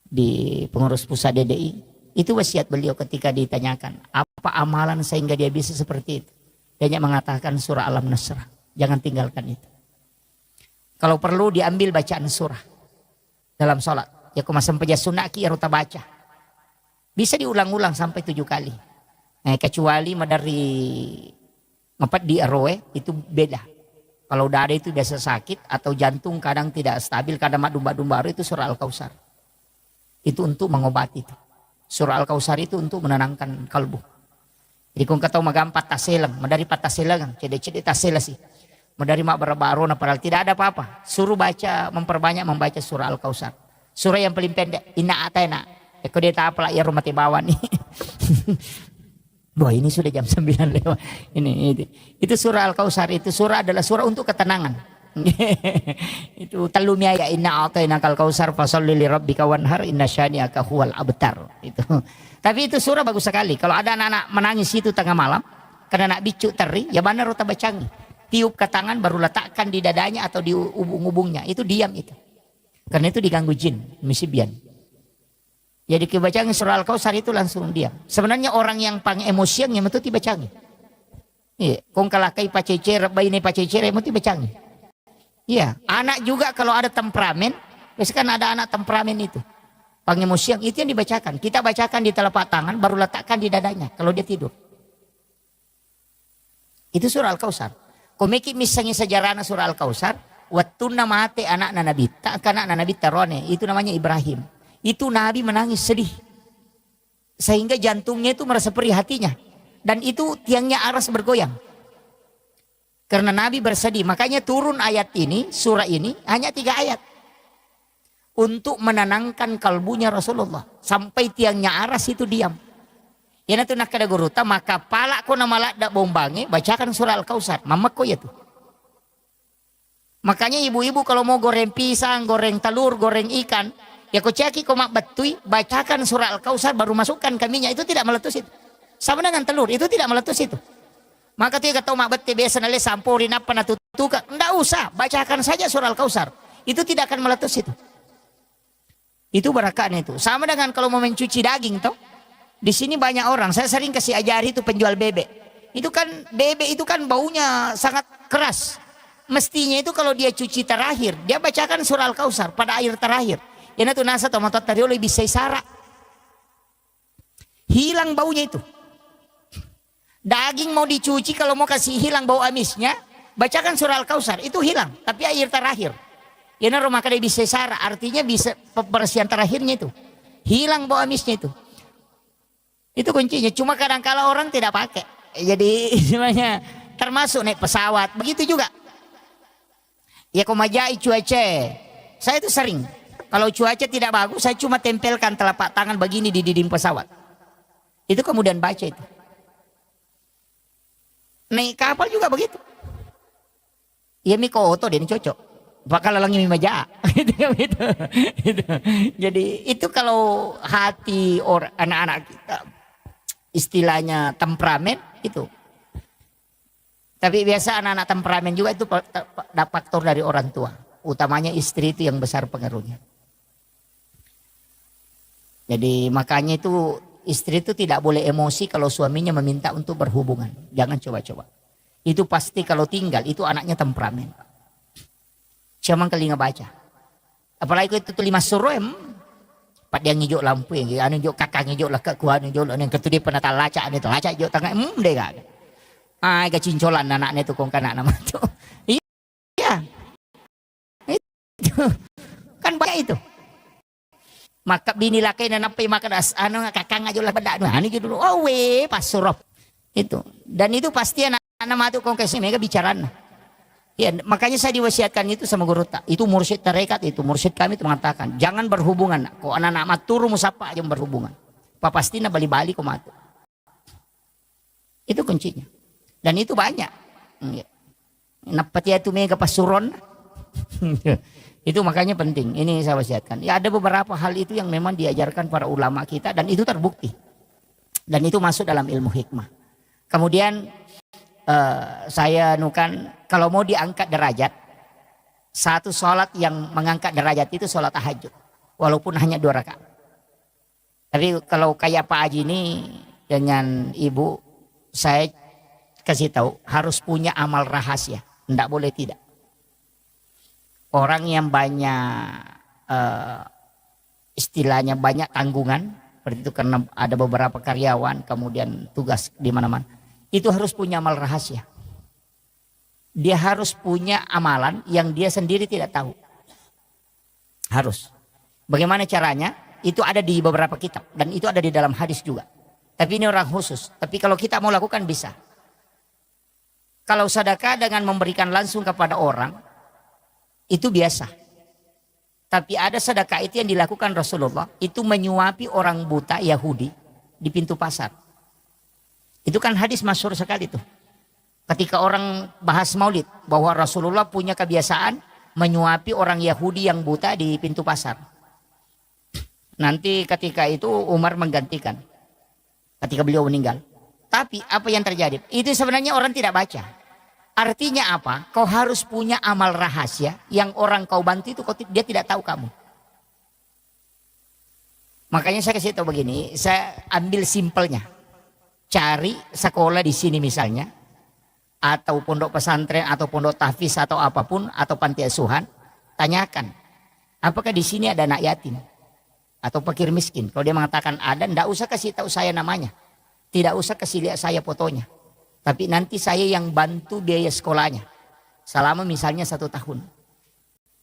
di pengurus pusat DDI, itu wasiat beliau ketika ditanyakan apa amalan sehingga dia bisa seperti itu. Dia mengatakan surah Alam Nasrah, jangan tinggalkan itu. Kalau perlu diambil bacaan surah dalam sholat. Ya kuma sampai sunaki ya ruta baca. Bisa diulang-ulang sampai 7 kali. Nah, kecuali dari ngepat di RW itu beda. Kalau dada itu biasa sakit atau jantung kadang tidak stabil, kadang domba-domba itu surah Al-Kautsar. Itu untuk mengobati itu. Surah Al-Kautsar itu untuk menenangkan kalbu. Jadi kung kataw magampat taselang, madari pataselang, cede-cede tasela sih. Madari mak barbarona padahal tidak ada apa-apa. Suruh baca, memperbanyak membaca surah Al-Kautsar. Surah yang paling pendek, inna atayna. Eko dia tak apalah ya rumah tibawan nih. Wah ini sudah jam 9 lewat. Ini itu surah Al-Kautsar, itu surah adalah surah untuk ketenangan. Itu talumia ya inna atayna kal-kautsar fasholli li rabbika wanhar inna syani'aka huwal abtar. Itu. Tapi itu surah bagus sekali. Kalau ada anak-anak menangis itu tengah malam karena nak bicu teri, ya benar rota bacangi. Tiup ke tangan baru letakkan di dadanya atau di ubung-ubungnya. Itu diam itu. Karena itu diganggu jin, misibian. Jadi kebacangi surah Al-Kautsar itu langsung diam. Sebenarnya orang yang pang emosian yang itu dibacangi. Iya, kong kalakai pacecer, bayi pacecer yang itu dibacangi. Iya, anak juga kalau ada temperamen, biasanya kan ada anak temperamen itu. Pang emosian itu yang dibacakan. Kita bacakan di telapak tangan baru letakkan di dadanya kalau dia tidur. Itu surah Al-Kautsar. Komeki misalnya sejarahnya surah Al-Kautsar, waktu namate anak Nabi, tak anak Nabi Tarone, itu namanya Ibrahim. Itu Nabi menangis sedih. Sehingga jantungnya itu merasa perih hatinya. Dan itu tiangnya aras bergoyang. Karena Nabi bersedih, makanya turun ayat ini, surah ini hanya 3 ayat. Untuk menenangkan kalbunya Rasulullah. Sampai tiangnya aras itu diam. Ya nanti nak kada guruta maka pala ko na malak dak bombange bacakan surah Al-Kautsar mamak ko ya tuh. Makanya ibu-ibu kalau mau goreng pisang, goreng telur, goreng ikan, ya ko ceki ko mak batui bacakan surah Al-Kautsar baru masukkan ke minyak, itu tidak meletus itu. Sama dengan telur itu tidak meletus itu. Maka tuh kata mak bette biasa nale sampurin apa natutuka, enggak usah, bacakan saja surah Al-Kautsar. Itu tidak akan meletus itu. Itu barakan itu. Sama dengan kalau mau mencuci daging toh. Di sini banyak orang, saya sering kasih ajari itu penjual bebek. Itu kan bebek itu kan baunya sangat keras. Mestinya itu kalau dia cuci terakhir, dia bacakan surah Al-Kautsar pada air terakhir. Yana tuh nasa tomato tario lebih sara. Hilang baunya itu. Daging mau dicuci kalau mau kasih hilang bau amisnya, bacakan surah Al-Kautsar, itu hilang, tapi air terakhir. Yana rumah kada bisa sara, artinya bisa pembersihan terakhirnya itu. Hilang bau amisnya itu. Itu kuncinya. Cuma kadang-kala orang tidak pakai. Jadi semuanya termasuk naik pesawat. Begitu juga. Ya komajai cuaca. Saya itu sering. Kalau cuaca tidak bagus, saya cuma tempelkan telapak tangan begini di dinding pesawat. Itu kemudian baca itu. Naik kapal juga begitu. Ya miko oto dia ini cocok. Bakal lagi mimaja. Gitu. Jadi itu kalau hati orang anak-anak kita istilahnya temperamen itu. Tapi biasa anak-anak temperamen juga itu faktor dari orang tua. Utamanya istri itu yang besar pengaruhnya. Jadi makanya itu istri itu tidak boleh emosi kalau suaminya meminta untuk berhubungan. Jangan coba-coba. Itu pasti kalau tinggal itu anaknya temperamen. Cuma kelinga baca. Apalagi itu 5 suruh Pak dia ngijok lampu yang anu ngijok kakak ngijok lah ke kuan ngijok lah yang ketudi penata laca itu laca ngijok tengah deh gak. Ah kecincolan anaknya tuh kong kanak nama tuh. Iya. Itu kan banyak itu. Maka bini laki na napay makadas ano kakang aja lah benda ano gitu. Oh we pasurop. Itu. Dan itu pasti anak-anak matu kong kasi mereka bicaraan. Ya, makanya saya diwasiatkan itu sama guru tak. Itu mursyid tarekat itu, mursyid kami itu mengatakan, jangan berhubungan. Kok anak-anak maturu musapa aja berhubungan. Pasti na bali-bali kok matu. Itu kuncinya. Dan itu banyak. Napati itu mega pasuron. Itu makanya penting. Ini saya wasiatkan. Ya ada beberapa hal itu yang memang diajarkan para ulama kita dan itu terbukti. Dan itu masuk dalam ilmu hikmah. Kemudian saya nukan kalau mau diangkat derajat, satu sholat yang mengangkat derajat itu sholat tahajud, walaupun hanya 2 rakaat. Tapi kalau kayak Pak Haji ini dengan ibu, saya kasih tahu harus punya amal rahasia, tidak boleh tidak. Orang yang banyak istilahnya banyak tanggungan, seperti itu karena ada beberapa karyawan, kemudian tugas di mana-mana. Itu harus punya amal rahasia. Dia harus punya amalan yang dia sendiri tidak tahu. Harus. Bagaimana caranya? Itu ada di beberapa kitab. Dan itu ada di dalam hadis juga. Tapi ini orang khusus. Tapi kalau kita mau lakukan bisa. Kalau sedekah dengan memberikan langsung kepada orang. Itu biasa. Tapi ada sedekah itu yang dilakukan Rasulullah. Itu menyuapi orang buta Yahudi di pintu pasar. Itu kan hadis masyhur sekali tuh. Ketika orang bahas maulid. Bahwa Rasulullah punya kebiasaan menyuapi orang Yahudi yang buta di pintu pasar. Nanti ketika itu Umar menggantikan. Ketika beliau meninggal. Tapi apa yang terjadi? Itu sebenarnya orang tidak baca. Artinya apa? Kau harus punya amal rahasia. Yang orang kau bantu itu dia tidak tahu kamu. Makanya saya kasih tahu begini. Saya ambil simpelnya. Cari sekolah di sini misalnya, atau pondok pesantren, atau pondok tahfiz, atau apapun, atau panti asuhan, tanyakan, apakah di sini ada anak yatim atau fakir miskin? Kalau dia mengatakan ada, tidak usah kasih tahu saya namanya, tidak usah kasih lihat saya fotonya, tapi nanti saya yang bantu biaya sekolahnya, selama misalnya 1 tahun.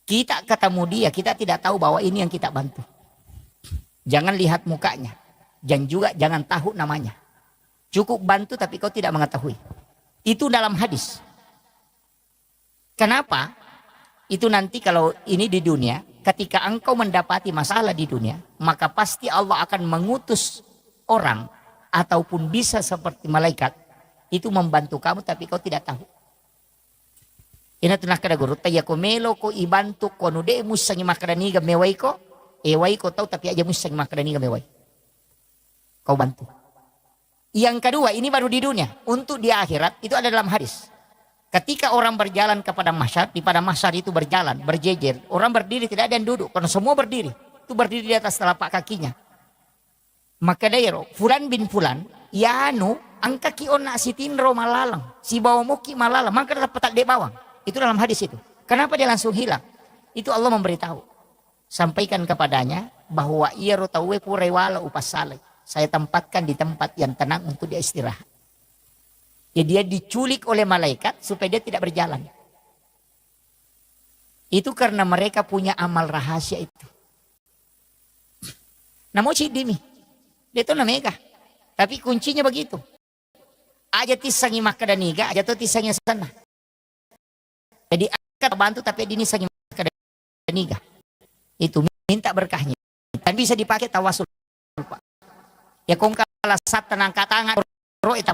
Kita ketemu dia, kita tidak tahu bahwa ini yang kita bantu. Jangan lihat mukanya, dan juga jangan tahu namanya. Cukup bantu tapi kau tidak mengetahui. Itu dalam hadis. Kenapa? Itu nanti kalau ini di dunia, ketika engkau mendapati masalah di dunia, maka pasti Allah akan mengutus orang ataupun bisa seperti malaikat itu membantu kamu tapi kau tidak tahu. Ina tunah kada guru tayako melo ko ibantu ko nude musangi makadani ga mewai ko tahu tapi aja musangi makadani ga mewai. Kau bantu. Yang kedua, ini baru di dunia. Untuk di akhirat, itu ada dalam hadis. Ketika orang berjalan kepada mahsyar, di pada mahsyar itu berjalan, berjejer. Orang berdiri, tidak ada yang duduk. Karena semua berdiri. Itu berdiri di atas telapak kakinya. Maka dairo, Fulan bin Fulan, yanu, angka kiona si tinro malalang. Si bawamuki malalang. Maka dapat petak de bawang. Itu dalam hadis itu. Kenapa dia langsung hilang? Itu Allah memberitahu. Sampaikan kepadanya, bahwa ia rotawe purewala upas saleh. Saya tempatkan di tempat yang tenang untuk dia istirahat. Ya dia diculik oleh malaikat supaya dia tidak berjalan. Itu karena mereka punya amal rahasia itu. Namun si dimi. Dia itu namanya. Tapi kuncinya begitu. Aja tisangi makadaniga, aja tuh tisangi sana. Jadi akan bantu tapi ini sangi makadaniga. Itu minta berkahnya. Dan bisa dipakai tawasul. Ya kung kalah sat tenang katangan ro ita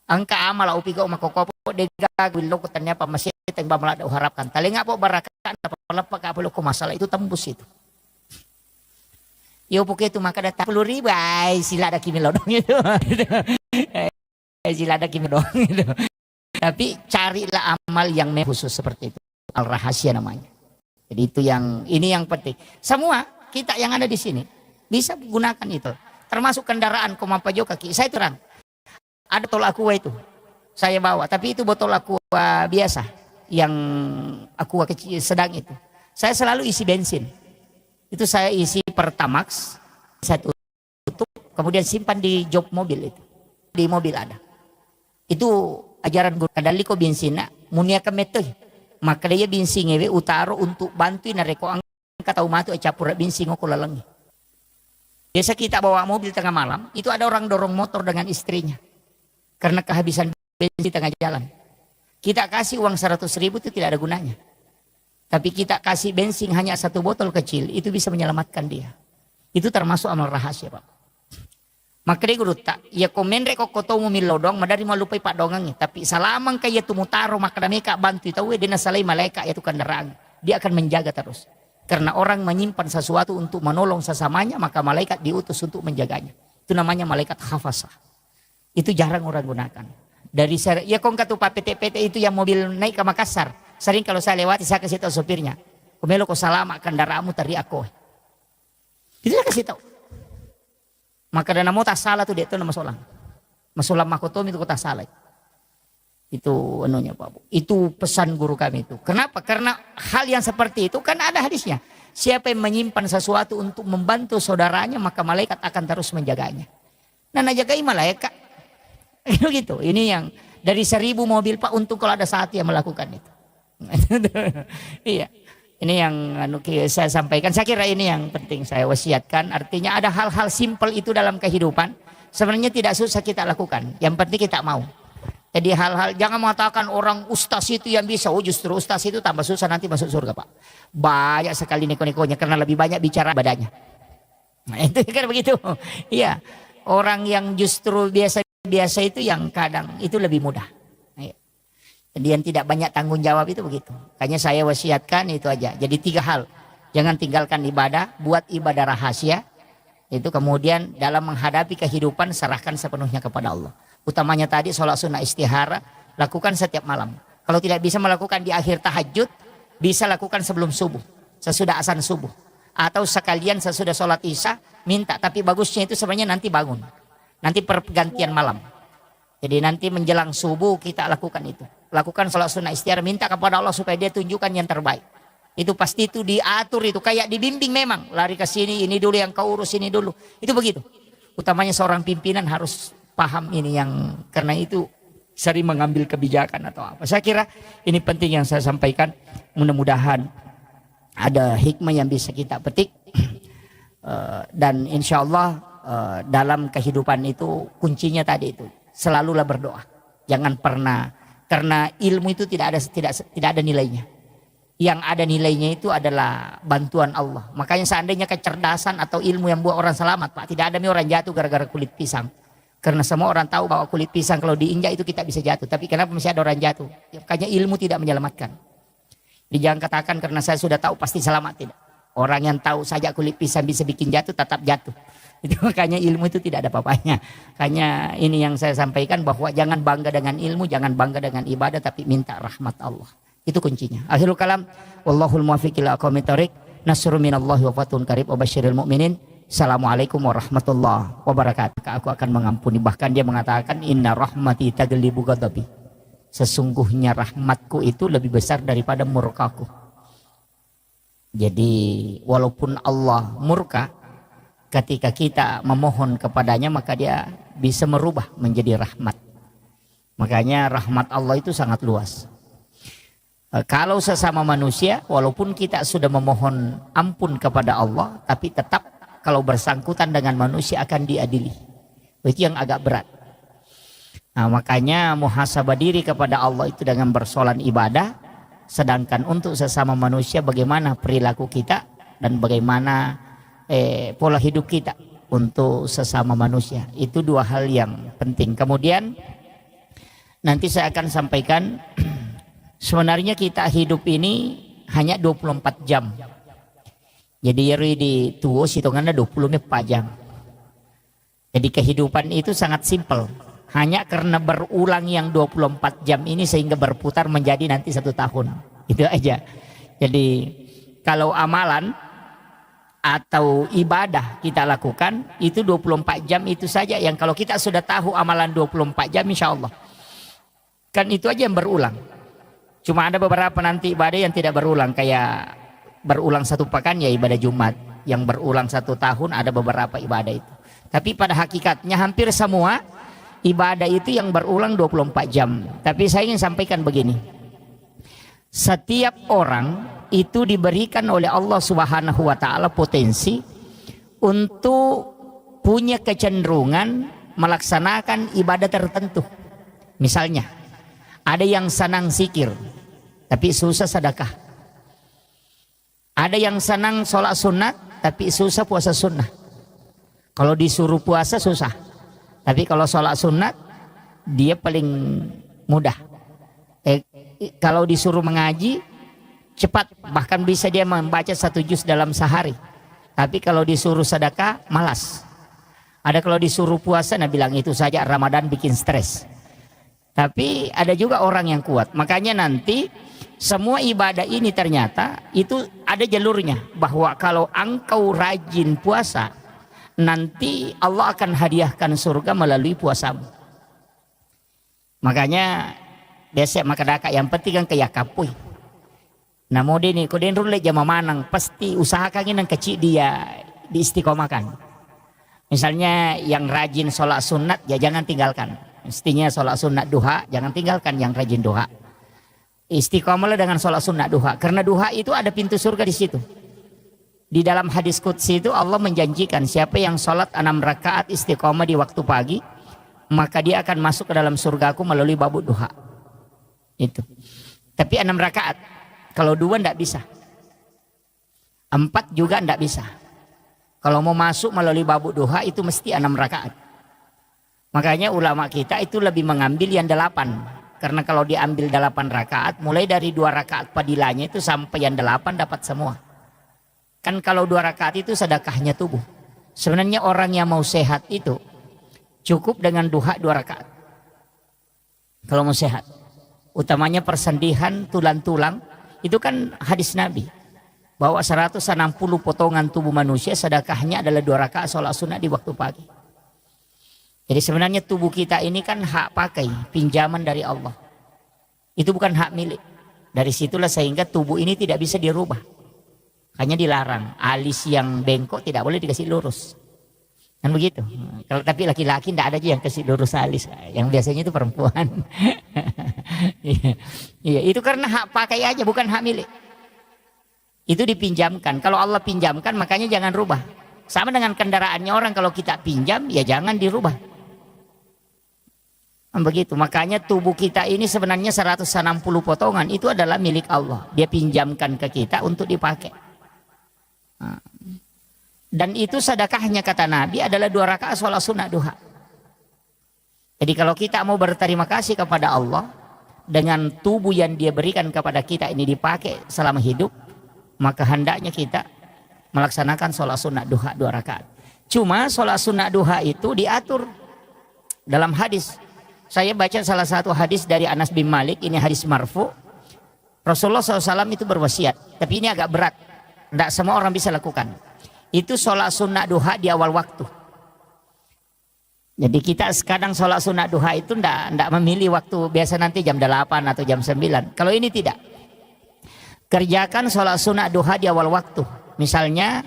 angka amala upi ko makokopo de gagawin lo kutanya pa masih teng bamala harapkan talinga po barakan palapak ka ko masalah itu tembus itu. Yo puke itu maka data 10.000 ay sila ada kimi lodong itu. Sila ada kimi lodong itu. Tapi carilah amal yang khusus seperti itu. Al rahasia namanya. Jadi itu ini yang penting. Semua kita yang ada di sini bisa gunakan itu. Termasuk kendaraan komampajo kaki. Saya terang. Ada tol aqua itu. Saya bawa. Tapi itu botol aqua biasa. Yang aqua kecil sedang itu. Saya selalu isi bensin. Itu saya isi Pertamax. Saya tutup. Kemudian simpan di jok mobil itu. Di mobil ada. Itu ajaran guru. Kadali ko bensin na. Munia ka metoy. Maka dia bensin ngewe utaro untuk bantu nareko ang kata umat itu capur binsing aku lalangi. Biasa kita bawa mobil tengah malam, itu ada orang dorong motor dengan istrinya. Karena kehabisan bensin di tengah jalan. Kita kasih uang 100.000 itu tidak ada gunanya. Tapi kita kasih bensin hanya 1 botol kecil, itu bisa menyelamatkan dia. Itu termasuk amal rahasia, Pak. Maka dia guru tak, ya komen rek kok tau milodong, madari malupai pak dongangnya. Tapi salamang kaya tumutaro, maka mereka bantu tahu dia nasalai malaikat itu kendaraan. Dia akan menjaga terus. Karena orang menyimpan sesuatu untuk menolong sesamanya, maka malaikat diutus untuk menjaganya. Itu namanya malaikat hafasah. Itu jarang orang gunakan. Dari ya kong katu pak PT-PT itu yang mobil naik ke Makassar. Sering kalau saya lewati saya kasih tahu sopirnya. Komelo ko salama kendaraanmu tadi aku. Itu saya kasih tahu. Maka dana mau tak salah tuh dia itu nama solang. Masolang makotomi itu kota salah. Itu anunya Pak Bu. Itu pesan guru kami itu. Kenapa? Karena hal yang seperti itu kan ada hadisnya. Siapa yang menyimpan sesuatu untuk membantu saudaranya maka malaikat akan terus menjaganya. Nah najagai malaikat. Gitu. Ini yang dari 1.000 mobil Pak untuk kalau ada saat yang melakukan itu. Iya. Ini yang saya sampaikan. Saya kira ini yang penting saya wasiatkan. Artinya ada hal-hal simpel itu dalam kehidupan. Sebenarnya tidak susah kita lakukan. Yang penting kita mau. Jadi hal-hal, jangan mengatakan orang ustaz itu yang bisa. Oh justru ustaz itu tambah susah nanti masuk surga Pak. Banyak sekali neko-nekonya karena lebih banyak bicara badannya. Nah itu kan begitu. Iya. Orang yang justru biasa itu yang kadang itu lebih mudah. Jadi yang tidak banyak tanggung jawab itu begitu. Makanya saya wasiatkan itu aja. Jadi 3 hal. Jangan tinggalkan ibadah, buat ibadah rahasia. Itu kemudian dalam menghadapi kehidupan serahkan sepenuhnya kepada Allah. Utamanya tadi sholat sunnah istihara, lakukan setiap malam. Kalau tidak bisa melakukan di akhir tahajud, bisa lakukan sebelum subuh, sesudah azan subuh. Atau sekalian sesudah sholat isya, minta. Tapi bagusnya itu sebenarnya nanti bangun. Nanti pergantian malam. Jadi nanti menjelang subuh kita lakukan itu. Lakukan sholat sunnah istihara, minta kepada Allah supaya dia tunjukkan yang terbaik. Itu pasti itu diatur itu, kayak dibimbing memang. Lari ke sini, ini dulu yang kau urus, ini dulu. Itu begitu. Utamanya seorang pimpinan harus paham ini yang karena itu sering mengambil kebijakan atau apa. Saya kira ini penting yang saya sampaikan. Mudah-mudahan ada hikmah yang bisa kita petik dan insya Allah dalam kehidupan itu kuncinya tadi itu selalulah berdoa. Jangan pernah, karena ilmu itu tidak ada nilainya. Yang ada nilainya itu adalah bantuan Allah. Makanya seandainya kecerdasan atau ilmu yang buat orang selamat Pak, tidak ada orang jatuh gara-gara kulit pisang. Karena semua orang tahu bahwa kulit pisang kalau diinjak itu kita bisa jatuh. Tapi kenapa masih ada orang jatuh? Ya, makanya ilmu tidak menyelamatkan. Jadi jangan katakan karena saya sudah tahu pasti selamat, tidak. Orang yang tahu saja kulit pisang bisa bikin jatuh tetap jatuh. Itu makanya ilmu itu tidak ada apa-apanya. Makanya ini yang saya sampaikan bahwa jangan bangga dengan ilmu, jangan bangga dengan ibadah, tapi minta rahmat Allah. Itu kuncinya. Akhirul kalam, wallahul muwaffiq ila aqwamit thoriq. Nasrun minallahi wa fathun qarib wa basyiril mu'minin. Assalamualaikum warahmatullahi wabarakatuh. Aku akan mengampuni. Bahkan dia mengatakan inna rahmati taglibu ghadabi. Sesungguhnya rahmatku itu lebih besar daripada murkaku. Jadi walaupun Allah murka, ketika kita memohon kepadanya maka dia bisa merubah menjadi rahmat. Makanya rahmat Allah itu sangat luas. Kalau sesama manusia walaupun kita sudah memohon ampun kepada Allah, tapi tetap kalau bersangkutan dengan manusia akan diadili. Itu yang agak berat. Nah, makanya muhasabah diri kepada Allah itu dengan bersolat ibadah. Sedangkan untuk sesama manusia bagaimana perilaku kita dan bagaimana pola hidup kita untuk sesama manusia. Itu 2 hal yang penting. Kemudian nanti saya akan sampaikan sebenarnya kita hidup ini hanya 24 jam. Jadi di tuos hitungannya 24 jam. Jadi kehidupan itu sangat simpel. Hanya karena berulang yang 24 jam ini sehingga berputar menjadi nanti 1 tahun. Itu aja. Jadi kalau amalan atau ibadah kita lakukan itu 24 jam itu saja. Yang kalau kita sudah tahu amalan 24 jam insya Allah. Kan itu aja yang berulang. Cuma ada beberapa nanti ibadah yang tidak berulang. Kayak berulang 1 pekan ya ibadah Jumat. Yang berulang 1 tahun ada beberapa ibadah itu. Tapi pada hakikatnya hampir semua ibadah itu yang berulang 24 jam. Tapi saya ingin sampaikan begini. Setiap orang itu diberikan oleh Allah Subhanahu wa taala potensi untuk punya kecenderungan melaksanakan ibadah tertentu. Misalnya, ada yang senang zikir tapi susah sedekah. Ada yang senang sholat sunat tapi susah puasa sunnah. Kalau disuruh puasa susah, tapi kalau sholat sunat dia paling mudah. Kalau disuruh mengaji cepat, bahkan bisa dia membaca 1 juz dalam sehari. Tapi kalau disuruh sedekah malas. Ada kalau disuruh puasa, nah bilang itu saja Ramadan bikin stres. Tapi ada juga orang yang kuat. Makanya nanti semua ibadah ini ternyata itu ada jalurnya, bahwa kalau engkau rajin puasa, nanti Allah akan hadiahkan surga melalui puasamu. Makanya biasa makadaka yang penting kan kayak kapui. Nah mau ini kuden rule jama manang pasti usahakan yang kecil dia diistiqomahkan. Misalnya yang rajin sholat sunat ya jangan tinggalkan. Mestinya sholat sunat duha jangan tinggalkan yang rajin duha. Istiqomahlah dengan sholat sunat duha, karena duha itu ada pintu surga di situ. Di dalam hadis qudsi itu Allah menjanjikan siapa yang sholat 6 rakaat istiqomah di waktu pagi, maka dia akan masuk ke dalam surgaku melalui babuk duha. Itu. Tapi 6 rakaat. Kalau 2 enggak bisa. 4 juga enggak bisa. Kalau mau masuk melalui babuk duha itu mesti 6 rakaat. Makanya ulama kita itu lebih mengambil yang 8. Karena kalau diambil 8 rakaat, mulai dari 2 rakaat padilanya itu sampai yang 8 dapat semua. Kan kalau 2 rakaat itu sedekahnya tubuh. Sebenarnya orang yang mau sehat itu cukup dengan duha 2 rakaat. Kalau mau sehat. Utamanya persendihan tulang-tulang, itu kan hadis Nabi. Bahwa 160 potongan tubuh manusia sedekahnya adalah 2 rakaat sholat sunat di waktu pagi. Jadi sebenarnya tubuh kita ini kan hak pakai, pinjaman dari Allah. Itu bukan hak milik. Dari situlah sehingga tubuh ini tidak bisa dirubah. Hanya dilarang, alis yang bengkok tidak boleh dikasih lurus. Kan begitu. Kalau tapi laki-laki tidak ada aja yang kasih lurus alis, yang biasanya itu perempuan. Iya, itu karena hak pakai aja, bukan hak milik. Itu dipinjamkan. Kalau Allah pinjamkan, makanya jangan rubah. Sama dengan kendaraannya orang, kalau kita pinjam, ya jangan dirubah. Begitu. Makanya tubuh kita ini sebenarnya 160 potongan itu adalah milik Allah. Dia pinjamkan ke kita untuk dipakai. Dan itu sedekahnya kata Nabi adalah 2 rakaat sholat sunat duha. Jadi kalau kita mau berterima kasih kepada Allah dengan tubuh yang dia berikan kepada kita ini dipakai selama hidup, maka hendaknya kita melaksanakan sholat sunat duha 2 rakaat. Cuma sholat sunat duha itu diatur dalam hadis. Saya baca salah satu hadis dari Anas bin Malik, ini hadis marfu. Rasulullah SAW itu berwasiat, tapi ini agak berat. Tidak semua orang bisa lakukan. Itu sholat sunat duha di awal waktu. Jadi kita sekarang sholat sunat duha itu tidak memilih waktu biasa nanti jam 8 atau jam 9. Kalau ini tidak. Kerjakan sholat sunat duha di awal waktu. Misalnya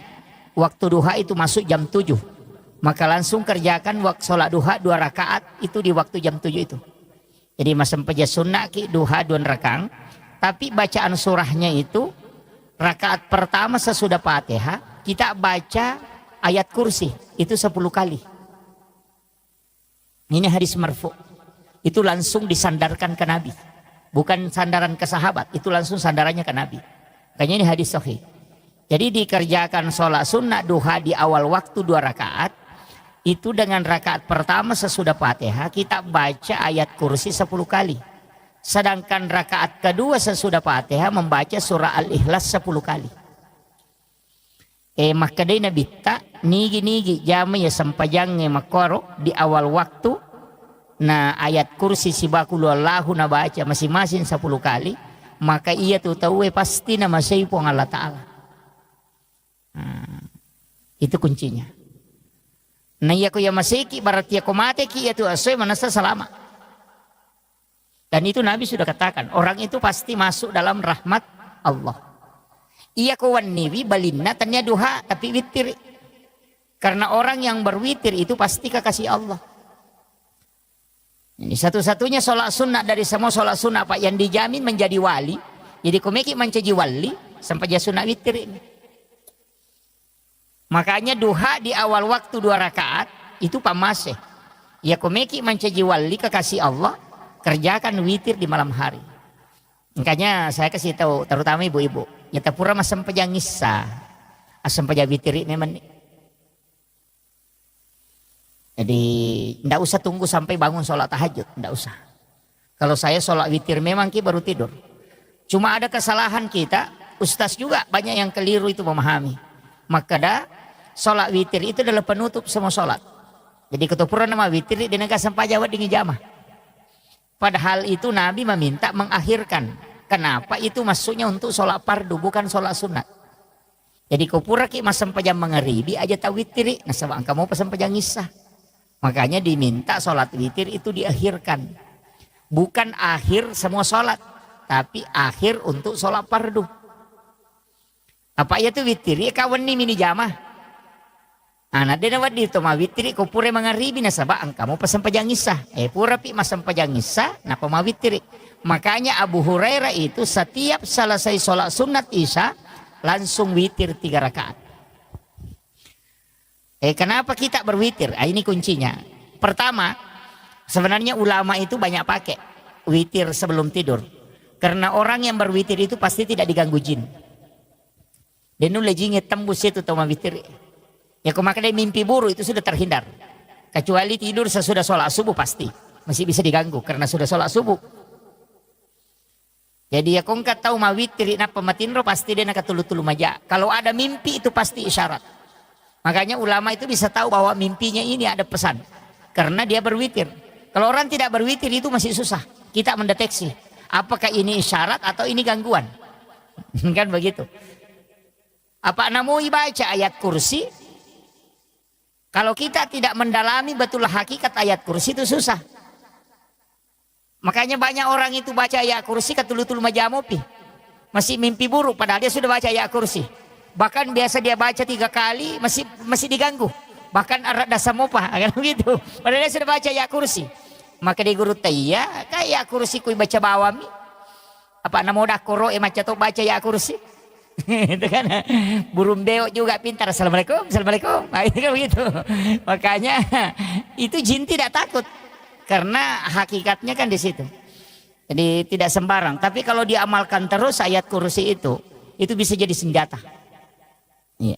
waktu duha itu masuk jam 7. Maka langsung kerjakan waktu sholat duha 2 rakaat itu di waktu jam 7 itu. Jadi masam peja sunnah ki duha 2 rakaat. Tapi bacaan surahnya itu rakaat pertama sesudah Fatihah kita baca ayat kursi itu 10 kali. Ini hadis marfu. Itu langsung disandarkan ke Nabi. Bukan sandaran ke sahabat, itu langsung sandarannya ke Nabi. Kayaknya ini hadis sahih. Jadi dikerjakan sholat sunnah duha di awal waktu 2 rakaat. Itu dengan rakaat pertama sesudah Fatihah kita baca ayat kursi 10 kali. Sedangkan rakaat kedua sesudah Fatihah membaca surah Al-Ikhlas 10 kali. Makadai Nabi tak nigi jama ya sampajang makoro di awal waktu. Nah ayat kursi sibakulullahu na baca masing-masing 10 kali. Maka ia tuh tahu pasti nama saipong Allah Ta'ala. Itu kuncinya. Nah iya ko ya masiki berarti aku mati ki itu asoy manasa selama. Dan itu Nabi sudah katakan orang itu pasti masuk dalam rahmat Allah. Iya ko waniwi balinna tanya duha tapi witir. Karena orang yang berwitir itu pasti kekasih Allah. Ini satu-satunya sholat sunnah dari semua sholat sunnah Pak yang dijamin menjadi wali Jadi komeki mencaji wali sampai dia sunat witir ini. Makanya duha di awal waktu 2 rakaat itu pamaseh. Ya komeki mencaji wali kekasih Allah, kerjakan witir di malam hari. Makanya saya kasih tahu terutama ibu-ibu, ya tapura masam pejang ngissa, asam pejang witir memang. Jadi tidak usah tunggu sampai bangun sholat tahajud, tidak usah. Kalau saya sholat witir memang ki baru tidur. Cuma ada kesalahan kita, ustaz juga banyak yang keliru itu memahami. Maka dah sholat witir itu adalah penutup semua sholat. Jadi ketupuran nama witir di negara sampai jawab dengan jamah. Padahal itu Nabi meminta mengakhirkan. Kenapa? Itu maksudnya untuk sholat fardu bukan sholat sunat. Jadi kau pura ki masam pajam mengeribi aja tak witir. Nah sebab kamu pasang pajang ngisah. Makanya diminta sholat witir itu diakhirkan. Bukan akhir semua sholat. Tapi akhir untuk sholat fardu. Apa itu witir? Ya kawan ni mini jamah. Anak dia nawat di itu mah witir. Kau pura mengeribi nah sebab kamu pasang pajang ngisah. Pura pi masam pajang ngisah. Napa mah witir? Makanya Abu Hurairah itu setiap selesai sholat sunat isya langsung witir 3 rakaat. Kenapa kita berwitir? Ini kuncinya. Pertama, sebenarnya ulama itu banyak pakai witir sebelum tidur. Karena orang yang berwitir itu pasti tidak diganggu jin. Dan nu lejingnya tembus itu toma witir. Ya kemakai mimpi buruk itu sudah terhindar. Kecuali tidur sesudah sholat subuh pasti masih bisa diganggu karena sudah sholat subuh. Jadi ya kau nggak tahu mau witir napa matinro pasti dia nak tulu-tulu maja. Kalau ada mimpi itu pasti isyarat. Makanya ulama itu bisa tahu bahwa mimpinya ini ada pesan karena dia berwitir. Kalau orang tidak berwitir itu masih susah kita mendeteksi apakah ini isyarat atau ini gangguan. Kan begitu. Apa namui baca ayat kursi? Kalau kita tidak mendalami betul hakikat ayat kursi itu susah. Makanya banyak orang itu baca ayat kursi ketulu-tulu majamopi. Masih mimpi buruk padahal dia sudah baca ayat kursi. Bahkan biasa dia baca 3 kali masih diganggu. Bahkan arat dasar mopah kan begitu. Padahal dia sudah baca ayat kursi. Maka dia guru taya kayak kursi kui baca bawami. Apa namo dah koro maca to baca ayat kursi. Itu kan burung beok juga pintar. Assalamualaikum, assalamualaikum. Nah, itu kan begitu. Makanya itu jin tidak takut karena hakikatnya kan di situ. Jadi tidak sembarang. Tapi kalau diamalkan terus ayat kursi itu bisa jadi senjata. Iya.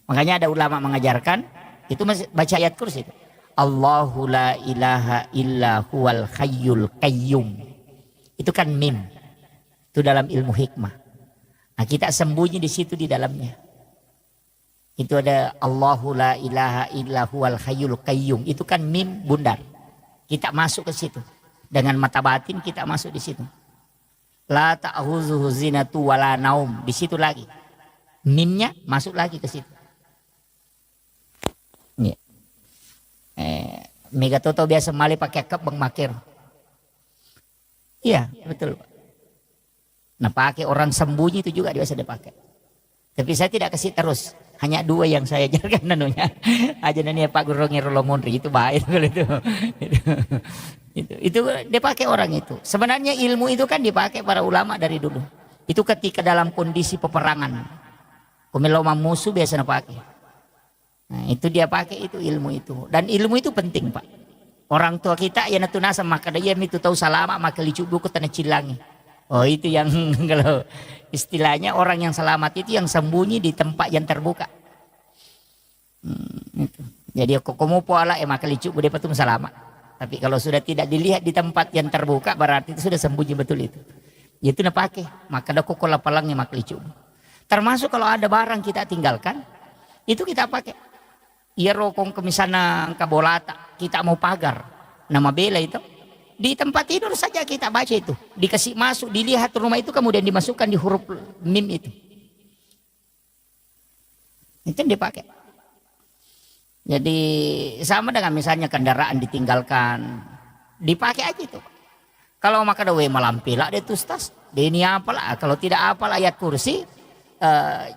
Makanya ada ulama mengajarkan itu baca ayat kursi itu. Allahu la ilaha illa huwal hayyul qayyum. Itu kan mim. Itu dalam ilmu hikmah. Nah, kita sembunyi di situ di dalamnya. Itu ada Allahu la ilaha illa huwal hayyul qayyum. Itu kan mim bundar. Kita masuk ke situ. Dengan mata batin kita masuk di situ. La ta'khuzuhu zinatu wala naum. Di situ lagi. Mimnya masuk lagi ke situ. Ya. Mega Toto biasa mali pakai kep bang makir. Iya, betul. Nah pakai orang sembunyi itu juga biasa dipakai. Tapi saya tidak kasih terus. Hanya 2 yang saya ajarkan nanunya. Aja nanya Pak Guru Ngirolo Mondri itu baik kalau itu. Itu dia pakai orang itu. Sebenarnya ilmu itu kan dipakai para ulama dari dulu. Itu ketika dalam kondisi peperangan. Kumeloma musuh biasa pakai. Nah, itu dia pakai itu ilmu itu. Dan ilmu itu penting, Pak. Orang tua kita ya natunasa maka dia itu tahu salama maka licu buku tanah cilangi. Oh itu yang kalau istilahnya orang yang selamat itu yang sembunyi di tempat yang terbuka. Itu. Jadi kok kamu pola maka licu bude patung selamat. Tapi kalau sudah tidak dilihat di tempat yang terbuka berarti itu sudah sembunyi betul itu. Itu nak pakai maka ada kok palangnya maka licu. Termasuk kalau ada barang kita tinggalkan itu kita pakai. Iya rokong ke misalnya kabolata kita mau pagar nama bela itu. Di tempat tidur saja kita baca itu. Dikasih masuk, dilihat rumah itu kemudian dimasukkan di huruf mim itu. Itu yang dipakai. Jadi sama dengan misalnya kendaraan ditinggalkan. Dipakai aja itu. Kalau maka dawe malampila dia tustas. Dia ini apalah. Kalau tidak apalah ayat kursi.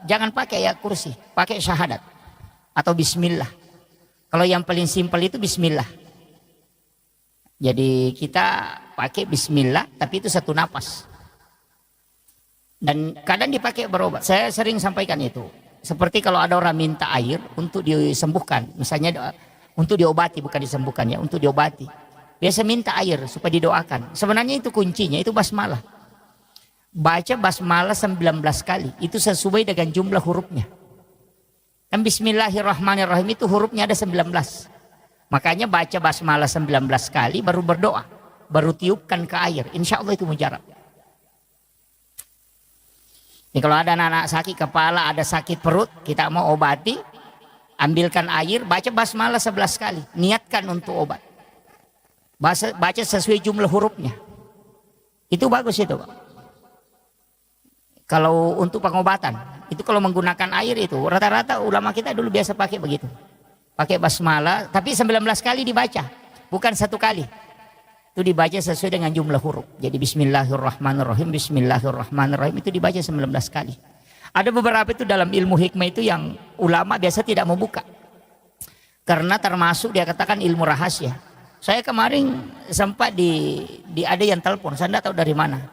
Jangan pakai ayat kursi. Pakai syahadat. Atau bismillah. Kalau yang paling simpel itu bismillah. Jadi kita pakai bismillah tapi itu 1 napas. Dan kadang dipakai berobat. Saya sering sampaikan itu. Seperti kalau ada orang minta air untuk disembuhkan, misalnya untuk diobati, bukan disembuhkan ya, untuk diobati. Biasa minta air supaya didoakan. Sebenarnya itu kuncinya, itu basmalah. Baca basmalah 19 kali, itu sesuai dengan jumlah hurufnya. Dan bismillahirrahmanirrahim itu hurufnya ada 19. Makanya baca basmalah 19 kali baru berdoa, baru tiupkan ke air. Insya Allah itu mujarab. Jadi kalau ada anak sakit kepala, ada sakit perut, kita mau obati, ambilkan air, baca basmalah 11 kali, niatkan untuk obat. Baca sesuai jumlah hurufnya. Itu bagus itu, Pak. Kalau untuk pengobatan, itu kalau menggunakan air itu, rata-rata ulama kita dulu biasa pakai begitu. Pakai basmalah, tapi 19 kali dibaca, bukan satu kali. Itu dibaca sesuai dengan jumlah huruf. Jadi bismillahirrahmanirrahim, bismillahirrahmanirrahim itu dibaca 19 kali. Ada beberapa itu dalam ilmu hikmah itu yang ulama biasa tidak membuka. Karena termasuk dia katakan ilmu rahasia. Saya kemarin sempat ada yang telepon, saya tidak tahu dari mana.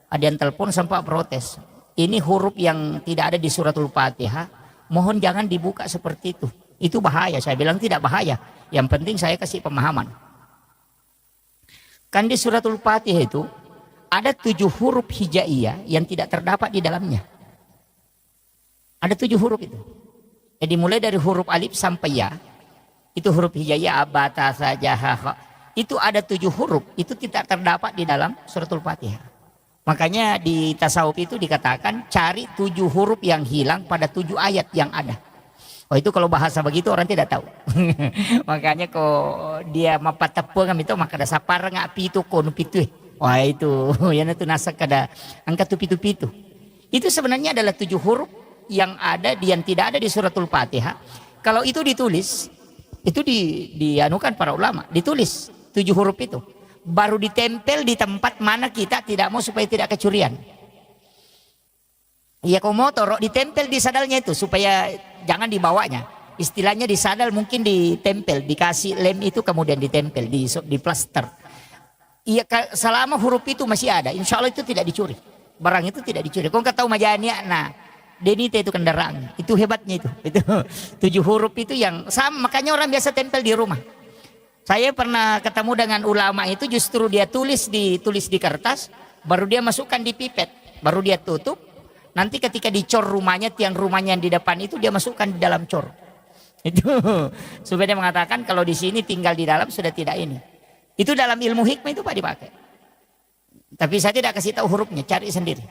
Ada yang telepon sempat protes. Ini huruf yang tidak ada di suratul Fatihah, mohon jangan dibuka seperti itu. Itu bahaya. Saya bilang tidak bahaya. Yang penting saya kasih pemahaman. Kan di suratul Fatihah itu ada 7 huruf hijaiyah yang tidak terdapat di dalamnya. Ada 7 huruf itu. Jadi mulai dari huruf alif sampai ya, itu huruf hijaiyah abata saja. Itu ada 7 huruf, itu tidak terdapat di dalam suratul Fatihah. Makanya di tasawuf itu dikatakan cari 7 huruf yang hilang pada 7 ayat yang ada. Oh itu kalau bahasa begitu orang tidak tahu. Makanya kok dia mapat tepung itu maka ada sapar ngak pitu kono pitu. Wah itu yang itu nasak kada angka tu pitu. Itu sebenarnya adalah 7 huruf yang ada yang tidak ada di suratul Fatihah. Kalau itu ditulis, itu dianukan para ulama, ditulis 7 huruf itu. Baru ditempel di tempat mana kita tidak mau supaya tidak kecurian. Iya kau motor ditempel di sadalnya itu supaya jangan dibawanya. Istilahnya di sadal mungkin ditempel, dikasih lem itu kemudian ditempel di plaster. Iya selama huruf itu masih ada, insya Allah itu tidak dicuri. Barang itu tidak dicuri. Kau nggak tahu majanya, nah denite itu kendaraan, itu hebatnya itu 7 huruf itu yang sama. Makanya orang biasa tempel di rumah. Saya pernah ketemu dengan ulama itu justru dia tulis di kertas, baru dia masukkan di pipet, baru dia tutup. Nanti ketika dicor rumahnya, tiang rumahnya yang di depan itu dia masukkan di dalam cor. Itu supaya dia mengatakan kalau di sini tinggal di dalam sudah tidak ini. Itu dalam ilmu hikmah itu Pak dipakai. Tapi saya tidak kasih tahu hurufnya, cari sendiri.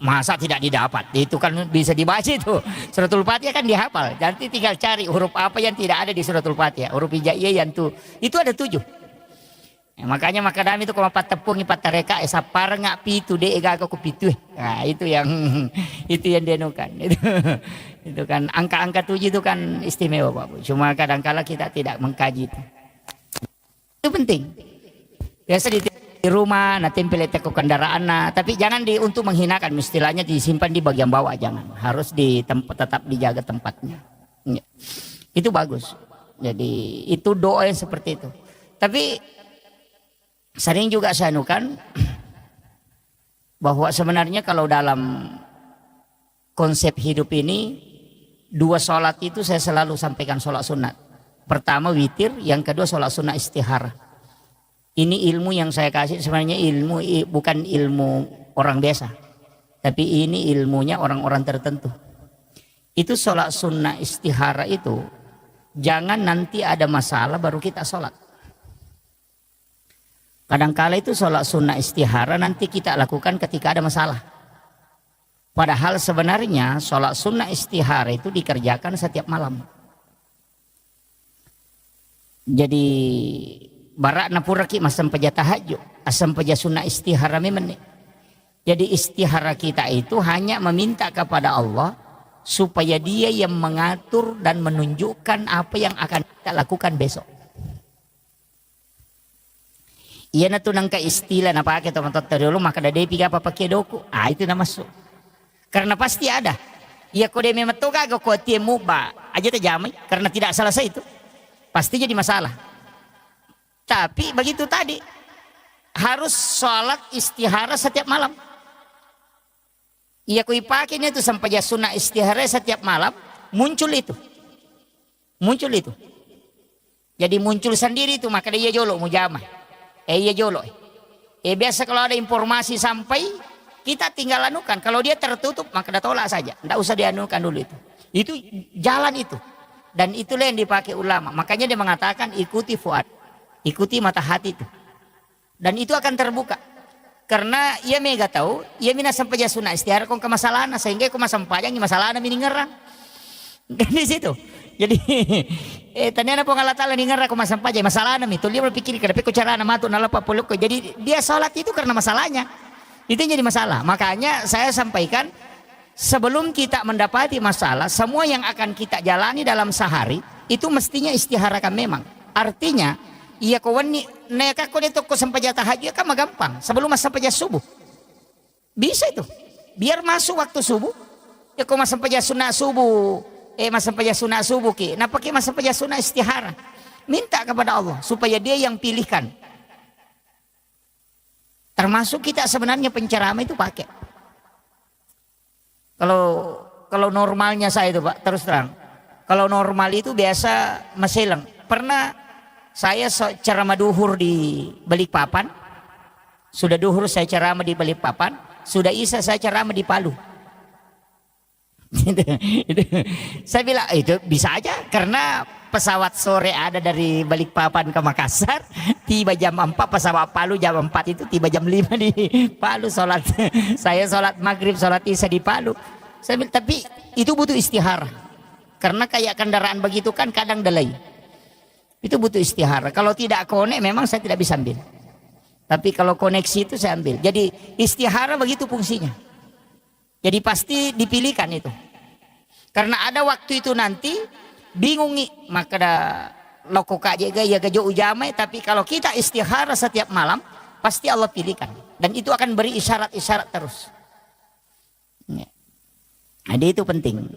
Masa tidak didapat? Itu kan bisa dibaca itu. Suratul Fatihah kan dihafal. Nanti tinggal cari huruf apa yang tidak ada di suratul Fatihah. Huruf hijaiyah yang itu ada 7. Makanya makadami itu kalau pat tepung pat tareka sapar ngak pitu de ega aku pitu. Nah, itu yang dianukan. Itu kan angka-angka 7 itu kan istimewa Pak. Cuma kadang-kala kita tidak mengkaji itu. Itu penting. Biasa di rumah, nah tempel ke kendaraan, nah, tapi jangan untuk menghinakan, istilahnya disimpan di bagian bawah, jangan. Harus tetap dijaga tempatnya. Ya. Itu bagus. Jadi itu doa yang seperti itu. Tapi sering juga saya anukan bahwa sebenarnya kalau dalam konsep hidup ini 2 sholat itu saya selalu sampaikan sholat sunat. Pertama witir, yang kedua sholat sunat istihara. Ini ilmu yang saya kasih sebenarnya ilmu bukan ilmu orang biasa, tapi ini ilmunya orang-orang tertentu. Itu sholat sunnah istihara itu jangan nanti ada masalah baru kita sholat. Kadangkala itu sholat sunnah istihara nanti kita lakukan ketika ada masalah. Padahal sebenarnya sholat sunnah istihara itu dikerjakan setiap malam. Jadi barak napuraki masam peja tahajud, asam peja sunnah istihara memang. Jadi istihara kita itu hanya meminta kepada Allah supaya Dia yang mengatur dan menunjukkan apa yang akan kita lakukan besok. Iya na tu nangka istilah na pakai teman-teman dulu maka ada piga apa pakai doku. Itu na masuk. Karena pasti ada. Iya kode memang tu kagak kau tiemu ba aja terjamai karena tidak selesai itu. Pasti jadi masalah. Tapi begitu tadi harus sholat istihara setiap malam. Iya kui pakainya itu sampai sunnah istihara setiap malam muncul itu. Muncul itu. Jadi muncul sendiri itu maka dia jolo mujamah. Iya jolo. Biasa kalau ada informasi sampai kita tinggal anukan. Kalau dia tertutup maka dah tolak saja. Tidak usah dianukan dulu itu. Itu jalan itu. Dan itulah yang dipakai ulama. Makanya dia mengatakan ikuti fuad. Ikuti mata hati itu. Dan itu akan terbuka. Karena ia mega tahu, ia mina sampai sunnah istihara kong kemasalahan sehingga kong masampajang masalah mini ngerang. Dan di situ. Jadi tanyana po Allah Ta'ala ni ngerang kong masampajang masalah itu dia berpikir kenapa ko cara nama tu nalapa peluk. Jadi dia sholat itu karena masalahnya. Itu yang jadi masalah. Makanya saya sampaikan sebelum kita mendapati masalah, semua yang akan kita jalani dalam sehari itu mestinya istiharakan memang. Artinya iya kawan ni neka ko nito ko sampai tahajud kan gampang sebelum sampai subuh. Bisa itu. Biar masuk waktu subuh. Ya ko sampai sunnah subuh. Sampai sunnah subuh ki. Napa ki sampai sunnah istihara. Minta kepada Allah supaya dia yang pilihkan. Termasuk kita sebenarnya penceramah itu pakai. Kalau normalnya saya itu Pak terus terang. Kalau normal itu biasa meselang. Pernah saya ceramah duhur di Balikpapan. Sudah duhur saya ceramah di Balikpapan. Sudah isya saya ceramah di Palu. Saya bilang itu bisa aja karena pesawat sore ada dari Balikpapan ke Makassar. Tiba jam 4 pesawat Palu jam 4 itu tiba jam 5 di Palu sholat. Saya sholat maghrib sholat isya di Palu. Saya bilang tapi itu butuh istihara. Karena kayak kendaraan begitu kan kadang delay. Itu butuh istihara. Kalau tidak konek memang saya tidak bisa ambil. Tapi kalau koneksi itu saya ambil. Jadi istihara begitu fungsinya. Jadi pasti dipilihkan itu. Karena ada waktu itu nanti bingung nih. Maka ada loko kajaga ya gajo ujamai. Tapi kalau kita istihara setiap malam pasti Allah pilihkan. Dan itu akan beri isyarat-isyarat terus. Jadi itu penting.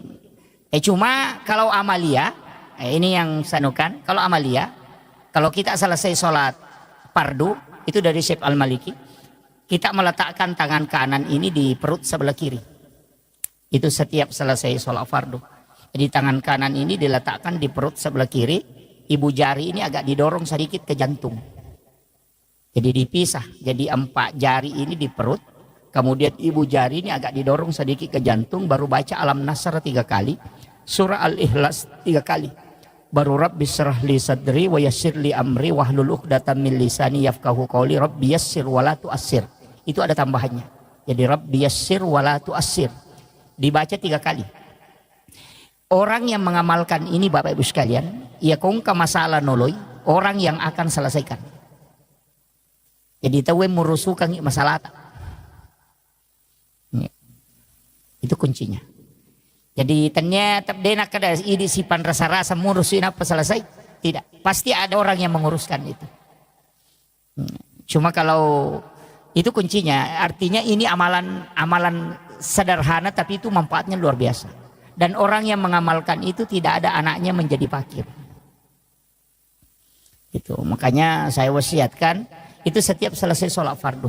Cuma kalau amalia. Ini yang sanukan. Kalau amalia, kalau kita selesai sholat fardu, itu dari Syekh Al-Maliki, kita meletakkan tangan kanan ini di perut sebelah kiri. Itu setiap selesai sholat fardu. Jadi tangan kanan ini diletakkan di perut sebelah kiri, ibu jari ini agak didorong sedikit ke jantung. Jadi dipisah, jadi 4 jari ini di perut, kemudian ibu jari ini agak didorong sedikit ke jantung, baru baca Alam Nasr 3 kali, surah Al-Ikhlas 3 kali. Baru Rabbi syrah li sadri wa yassir li amri wahlul 'uqdatam min lisani yafqahu qawli Rabbi yassir wa la tu'assir. Itu ada tambahannya. Jadi Rabbi yassir wa la tu'assir. Dibaca 3 kali. Orang yang mengamalkan ini Bapak Ibu sekalian, ia kongka masalah noloy, orang yang akan selesaikan. Jadi tahu murusukan masalah. Itu kuncinya. Jadi ternyata denak kada ini sipan rasa-rasa ngurusin apa selesai. Tidak. Pasti ada orang yang menguruskan itu. Cuma kalau itu kuncinya. Artinya ini amalan sederhana tapi itu manfaatnya luar biasa. Dan orang yang mengamalkan itu tidak ada anaknya menjadi fakir. Itu. Makanya saya wasiatkan itu setiap selesai sholat fardu.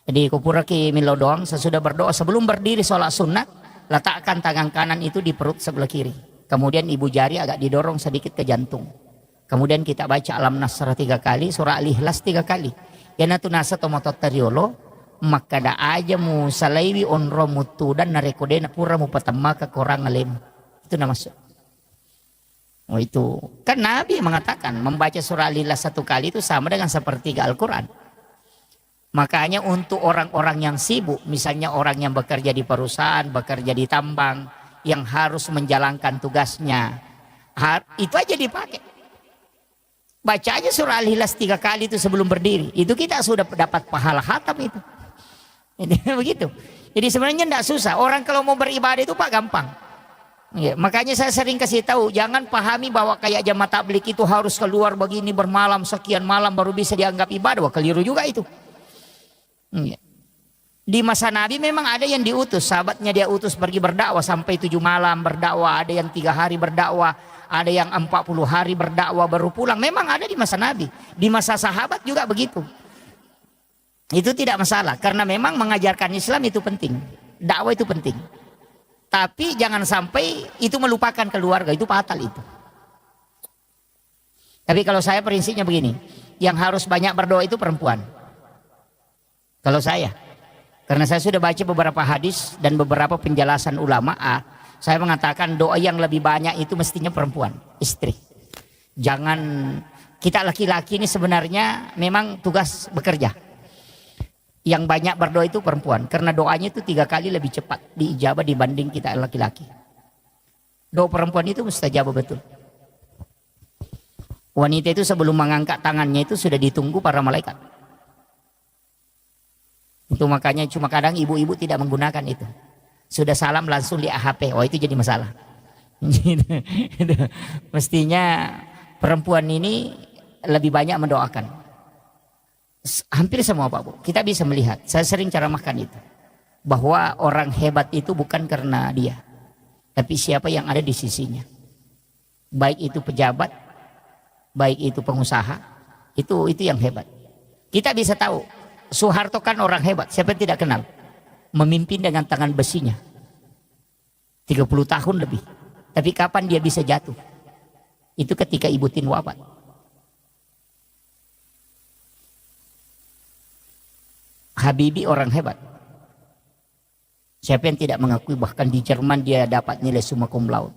Jadi kupuraki milo doang sesudah berdoa sebelum berdiri sholat sunat. Letakkan tangan kanan itu di perut sebelah kiri. Kemudian ibu jari agak didorong sedikit ke jantung. Kemudian kita baca Alam Nasr 3 kali, surah Al-Ikhlas 3 kali. Yana tu nasa tomotot tariolo, maka da aja mu salaiwi onro mutu dan narekode na pura mu patama ke korang alim. Itu nama masuk. Oh itu. Kan Nabi mengatakan membaca surah Al-Ikhlas 1 kali itu sama dengan sepertiga Al-Quran. Makanya untuk orang-orang yang sibuk, misalnya orang yang bekerja di perusahaan, bekerja di tambang, yang harus menjalankan tugasnya, itu aja dipakai. Baca aja surah Al-Ikhlas 3 kali itu sebelum berdiri. Itu kita sudah dapat pahala khatam itu. Begitu. Jadi sebenarnya tidak susah. Orang kalau mau beribadah itu Pak gampang. Ya, makanya saya sering kasih tahu, jangan pahami bahwa kayak jamaah tabligh itu harus keluar begini bermalam sekian malam baru bisa dianggap ibadah. Wah, keliru juga itu. Di masa Nabi memang ada yang diutus, sahabatnya dia utus pergi berdakwah sampai 7 malam berdakwah, ada yang 3 hari berdakwah, ada yang 40 hari berdakwah baru pulang. Memang ada di masa Nabi, di masa sahabat juga begitu. Itu tidak masalah karena memang mengajarkan Islam itu penting. Dakwah itu penting. Tapi jangan sampai itu melupakan keluarga, itu fatal itu. Tapi kalau saya prinsipnya begini, yang harus banyak berdoa itu perempuan. Kalau saya, karena saya sudah baca beberapa hadis dan beberapa penjelasan ulama, saya mengatakan doa yang lebih banyak itu mestinya perempuan, istri. Jangan, kita laki-laki ini sebenarnya memang tugas bekerja. Yang banyak berdoa itu perempuan, karena doanya itu 3 kali lebih cepat diijabah dibanding kita laki-laki. Doa perempuan itu mustajab betul. Wanita itu sebelum mengangkat tangannya itu sudah ditunggu para malaikat. Itu makanya cuma kadang ibu-ibu tidak menggunakan itu. Sudah salam langsung di AHP, oh itu jadi masalah. Mestinya perempuan ini lebih banyak mendoakan. Hampir semua Pak Bu, kita bisa melihat, saya sering ceramahkan itu, bahwa orang hebat itu bukan karena dia, tapi siapa yang ada di sisinya. Baik itu pejabat, baik itu pengusaha, itu yang hebat. Kita bisa tahu, Soeharto kan orang hebat, siapa yang tidak kenal? Memimpin dengan tangan besinya 30 tahun lebih. Tapi kapan dia bisa jatuh? Itu ketika Ibu Tin wafat. Habibie orang hebat. Siapa yang tidak mengakui, bahkan di Jerman dia dapat nilai summa cum laude.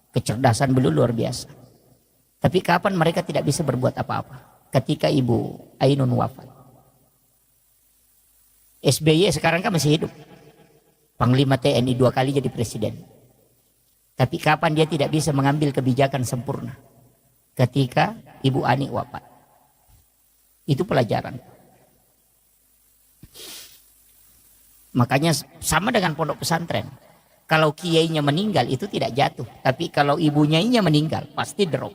Kecerdasan beliau luar biasa. Tapi kapan mereka tidak bisa berbuat apa-apa? Ketika Ibu Ainun wafat. SBY sekarang kan masih hidup. Panglima TNI 2 kali jadi presiden. Tapi kapan dia tidak bisa mengambil kebijakan sempurna? Ketika Ibu Ani wafat. Itu pelajaran. Makanya sama dengan pondok pesantren. Kalau kiainya meninggal itu tidak jatuh. Tapi kalau ibunya meninggal pasti drop.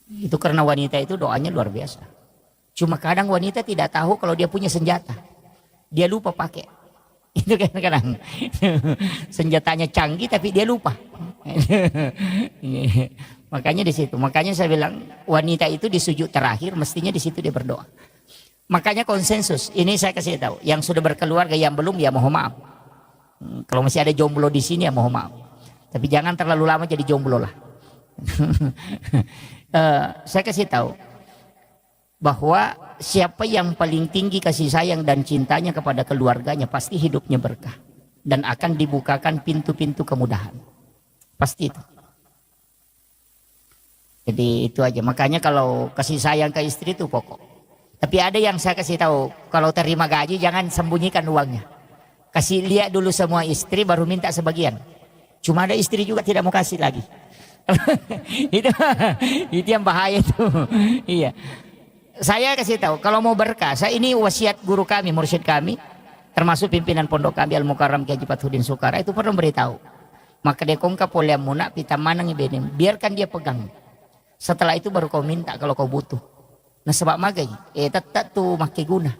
Itu karena wanita itu doanya luar biasa. Cuma kadang wanita tidak tahu kalau dia punya senjata. Dia lupa pakai. Itu kadang-kadang senjatanya canggih tapi dia lupa. Makanya di situ. Makanya saya bilang wanita itu di sujud terakhir mestinya di situ dia berdoa. Makanya konsensus. Ini saya kasih tahu. Yang sudah berkeluarga, yang belum ya mohon maaf. Kalau masih ada jomblo di sini ya mohon maaf. Tapi jangan terlalu lama jadi jomblo lah. Saya kasih tahu bahwa siapa yang paling tinggi kasih sayang dan cintanya kepada keluarganya pasti hidupnya berkah dan akan dibukakan pintu-pintu kemudahan. Pasti itu. Jadi itu aja. Makanya kalau kasih sayang ke istri itu pokok. Tapi ada yang saya kasih tahu, kalau terima gaji jangan sembunyikan uangnya. Kasih lihat dulu semua istri baru minta sebagian. Cuma ada istri juga tidak mau kasih lagi. itu yang bahaya itu. Iya. Saya kasih tahu, kalau mau berkah, saya ini wasiat guru kami, mursyid kami, termasuk pimpinan pondok kami Al-Mukarram Kiai Haji Fathudin Sukara itu pernah beritahu. Maka dia kongka polia muna pita manang ibenim, biarkan dia pegang. Setelah itu baru kau minta kalau kau butuh. Nah sebab magai, tetap tuh makai guna.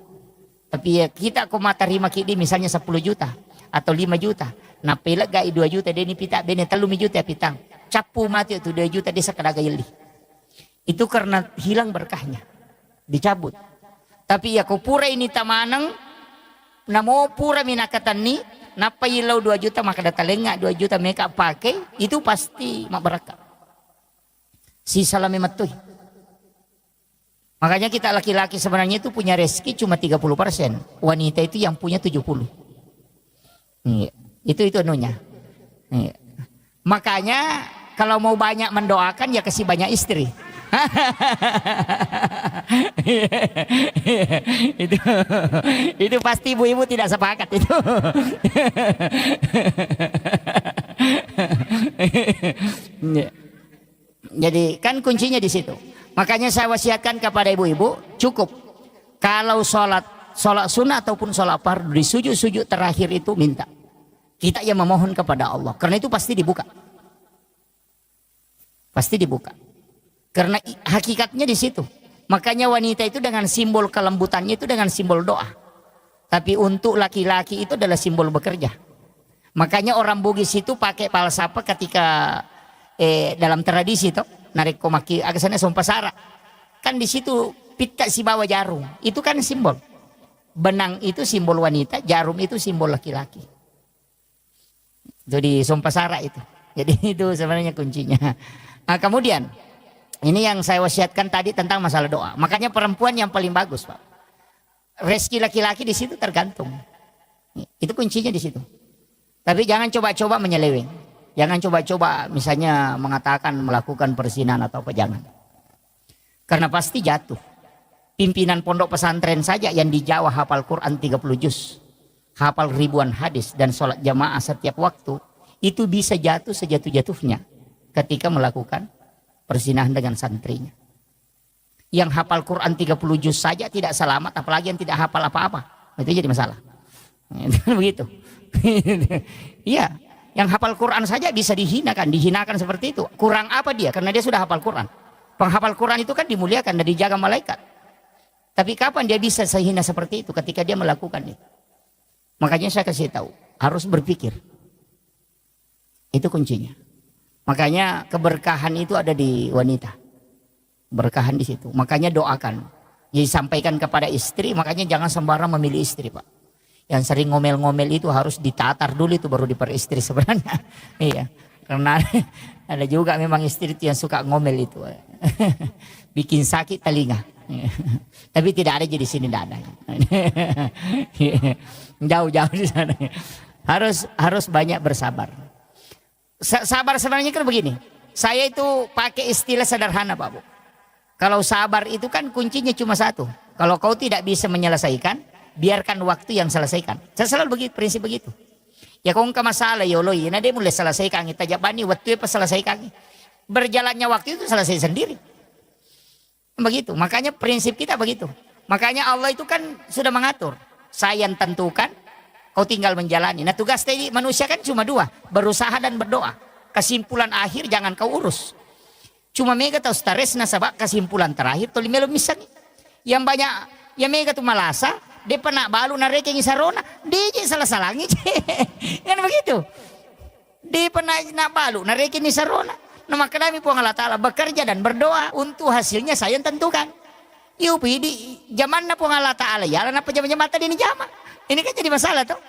Tapi ya kita kau mata terima kidi misalnya 10 juta atau 5 juta. Nah pelak gai 2 juta dia ni pita, dia ni 3 juta pitang. Capu mati itu 2 juta dia sekadar gayeli. Itu karena hilang berkahnya. Dicabut. Tapi ya kau pura ini tamanang, namo pura minakatan ni, napa ilau 2 juta maka data lengak 2 juta mereka pakai, itu pasti mak berkah. Sisa lami matuh. Makanya kita laki-laki sebenarnya itu punya rezeki cuma 30%. Wanita itu yang punya 70%. Itu anunya. Makanya kalau mau banyak mendoakan ya kasih banyak istri. itu pasti ibu-ibu tidak sepakat itu. Jadi kan kuncinya di situ. Makanya saya wasiatkan kepada ibu-ibu, cukup kalau sholat sunnah ataupun sholat fardu di sujud-sujud terakhir itu minta. Kita yang memohon kepada Allah, karena itu pasti dibuka. Pasti dibuka. Karena hakikatnya di situ. Makanya wanita itu dengan simbol kelembutannya itu dengan simbol doa. Tapi untuk laki-laki itu adalah simbol bekerja. Makanya orang Bugis itu pakai palsapa ketika dalam tradisi itu narik komaki agasana sompasara. Kan di situ pita si bawa jarum. Itu kan simbol. Benang itu simbol wanita, jarum itu simbol laki-laki. Itu di Sumpah Sara itu. Jadi itu sebenarnya kuncinya. Nah, kemudian ini yang saya wasiatkan tadi tentang masalah doa. Makanya perempuan yang paling bagus, Pak. Rezeki laki-laki di situ tergantung. Itu kuncinya di situ. Tapi jangan coba-coba menyeleweng. Jangan coba-coba misalnya mengatakan melakukan perzinahan atau apa, jangan. Karena pasti jatuh. Pimpinan pondok pesantren saja yang di Jawa hafal Quran 30 juz, hafal ribuan hadis dan sholat jamaah setiap waktu, itu bisa jatuh sejatuh-jatuhnya ketika melakukan perzinahan dengan santrinya. Yang hafal Quran 30 juz saja tidak selamat, apalagi yang tidak hafal apa-apa. Itu jadi masalah. Begitu. Iya, yang hafal Quran saja bisa dihinakan seperti itu. Kurang apa dia? Karena dia sudah hafal Quran. Penghafal Quran itu kan dimuliakan dan dijaga malaikat. Tapi kapan dia bisa sehina seperti itu? Ketika dia melakukan itu. Makanya saya kasih tahu, harus berpikir. Itu kuncinya. Makanya keberkahan itu ada di wanita. Berkahan di situ. Makanya doakan. Jadi sampaikan kepada istri, makanya jangan sembarang memilih istri, Pak. Yang sering ngomel-ngomel itu harus ditatar dulu, itu baru diperistri sebenarnya. Iya. Karena ada juga memang istri itu yang suka ngomel itu. Bikin sakit telinga. Tapi tidak ada jadi sini, tidak ada. Jauh-jauh di sana. Harus banyak bersabar. Sabar sebenarnya kan begini. Saya itu pakai istilah sederhana, Pak Bu. Kalau sabar itu kan kuncinya cuma satu. Kalau kau tidak bisa menyelesaikan, biarkan waktu yang selesaikan. Saya selalu begitu, prinsip begitu. Ya kau nggak masalah ya Allah, ya dia mulai selesaikan. Kita jabani waktu apa selesaikan. Berjalannya waktu itu selesai sendiri. Begitu, makanya prinsip kita begitu. Makanya Allah itu kan sudah mengatur. Saya yang tentukan, kau tinggal menjalani. Nah tugas tadi manusia kan cuma dua, berusaha dan berdoa. Kesimpulan akhir jangan kau urus. Cuma mega tahu stres nasabak kesimpulan terakhir toli melo misalnya. Yang banyak, ya mega tuh malasa, dia pernah balu nareking isarona, dia salah-salahnya. Kan begitu. Dia pernah nak balu nareking isarona. Nah maka kami pun Allah Ta'ala bekerja dan berdoa untuk hasilnya saya yang tentukan. Yupi di zaman na pun Allah Ta'ala ya, apa zaman-zaman tadi ini zaman. Ini kan jadi masalah tuh.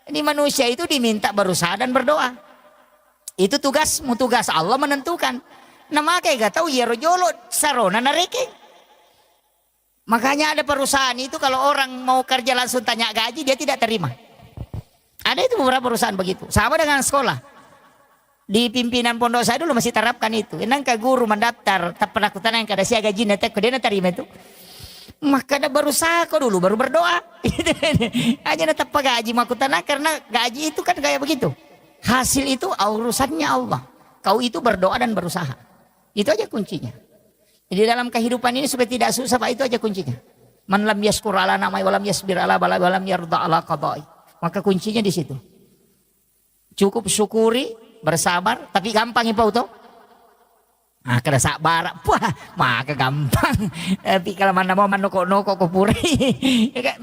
Ini manusia itu diminta berusaha dan berdoa. Itu tugas Allah menentukan. Nah makanya gak tahu ya rojolo sarona nareking. Makanya ada perusahaan itu kalau orang mau kerja langsung tanya gaji dia tidak terima. Ada itu beberapa perusahaan begitu. Sama dengan sekolah. Di pimpinan pondok saya dulu masih terapkan itu. Enang ke guru mendaftar, tak pernah kutanan kada sia gaji nanti dia terima itu. Maka ada berusaha kau dulu baru berdoa. Hanya tetap gaji makutana karena gaji itu kan kayak begitu. Hasil itu urusannya Allah. Kau itu berdoa dan berusaha. Itu aja kuncinya. Jadi dalam kehidupan ini supaya tidak susah, Pak, itu aja kuncinya. Man lam yaskur ala namai walam yasbir ala bala walam yarda ala qada'i. Maka kuncinya di situ. Cukup syukuri, bersabar, tapi gampang ya Pak Uto. Nah, kada sabar, wah, maka gampang. Tapi kalau mana mau manoko-noko kupuri.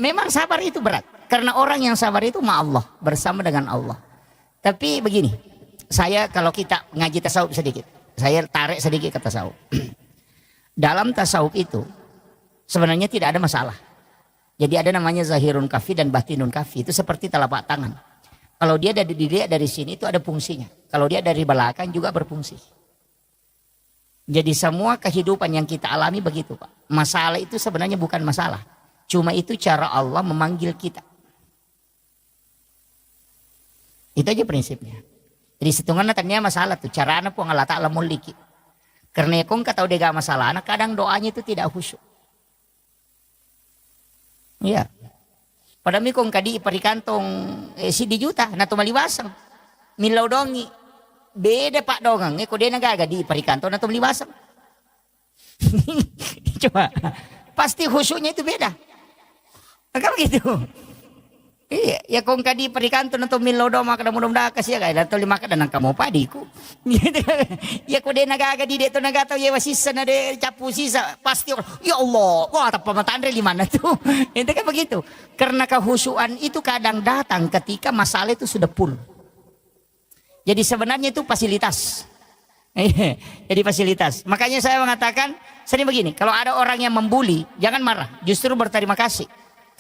Memang sabar itu berat. Karena orang yang sabar itu ma Allah, bersama dengan Allah. Tapi begini, saya kalau kita ngaji tasawuf sedikit, saya tarik sedikit ke tasawuf. Dalam tasawuf itu sebenarnya tidak ada masalah. Jadi ada namanya zahirun kafi dan batinun kafi. Itu seperti telapak tangan. Kalau dia dari sini itu ada fungsinya. Kalau dia dari belakang juga berfungsi. Jadi semua kehidupan yang kita alami begitu Pak. Masalah itu sebenarnya bukan masalah. Cuma itu cara Allah memanggil kita. Itu aja prinsipnya. Jadi setungan tanya masalah tuh. Cara anak pun Allah Ta'ala muliki. Karena kau nggak tahu dia gak masalah. Anak kadang doanya itu tidak khusyuk. Iya. Padahal mikong kadi parikantong si di juta. Nato maliwasang. Milaw dongi. Beda Pak dongang. Kau dia nagaga di parikantong nato maliwasang. Coba. Pasti khusyuknya itu beda. Maka begitu. Iya, ya kung kadi perikanto na to milaw daw maka mudah kasi ya kaya to lima ka nang kamo padiku. Ya ko de nagagadi de to nagataw ya wasisa na de capu sisa pasti ya Allah, wah pamataan re lima na to. Itu kan begitu. Karena kehusuan itu kadang datang ketika masalah itu sudah full. Jadi sebenarnya itu fasilitas. Jadi fasilitas. Makanya saya mengatakan sering begini, kalau ada orang yang membuli, jangan marah, justru berterima kasih.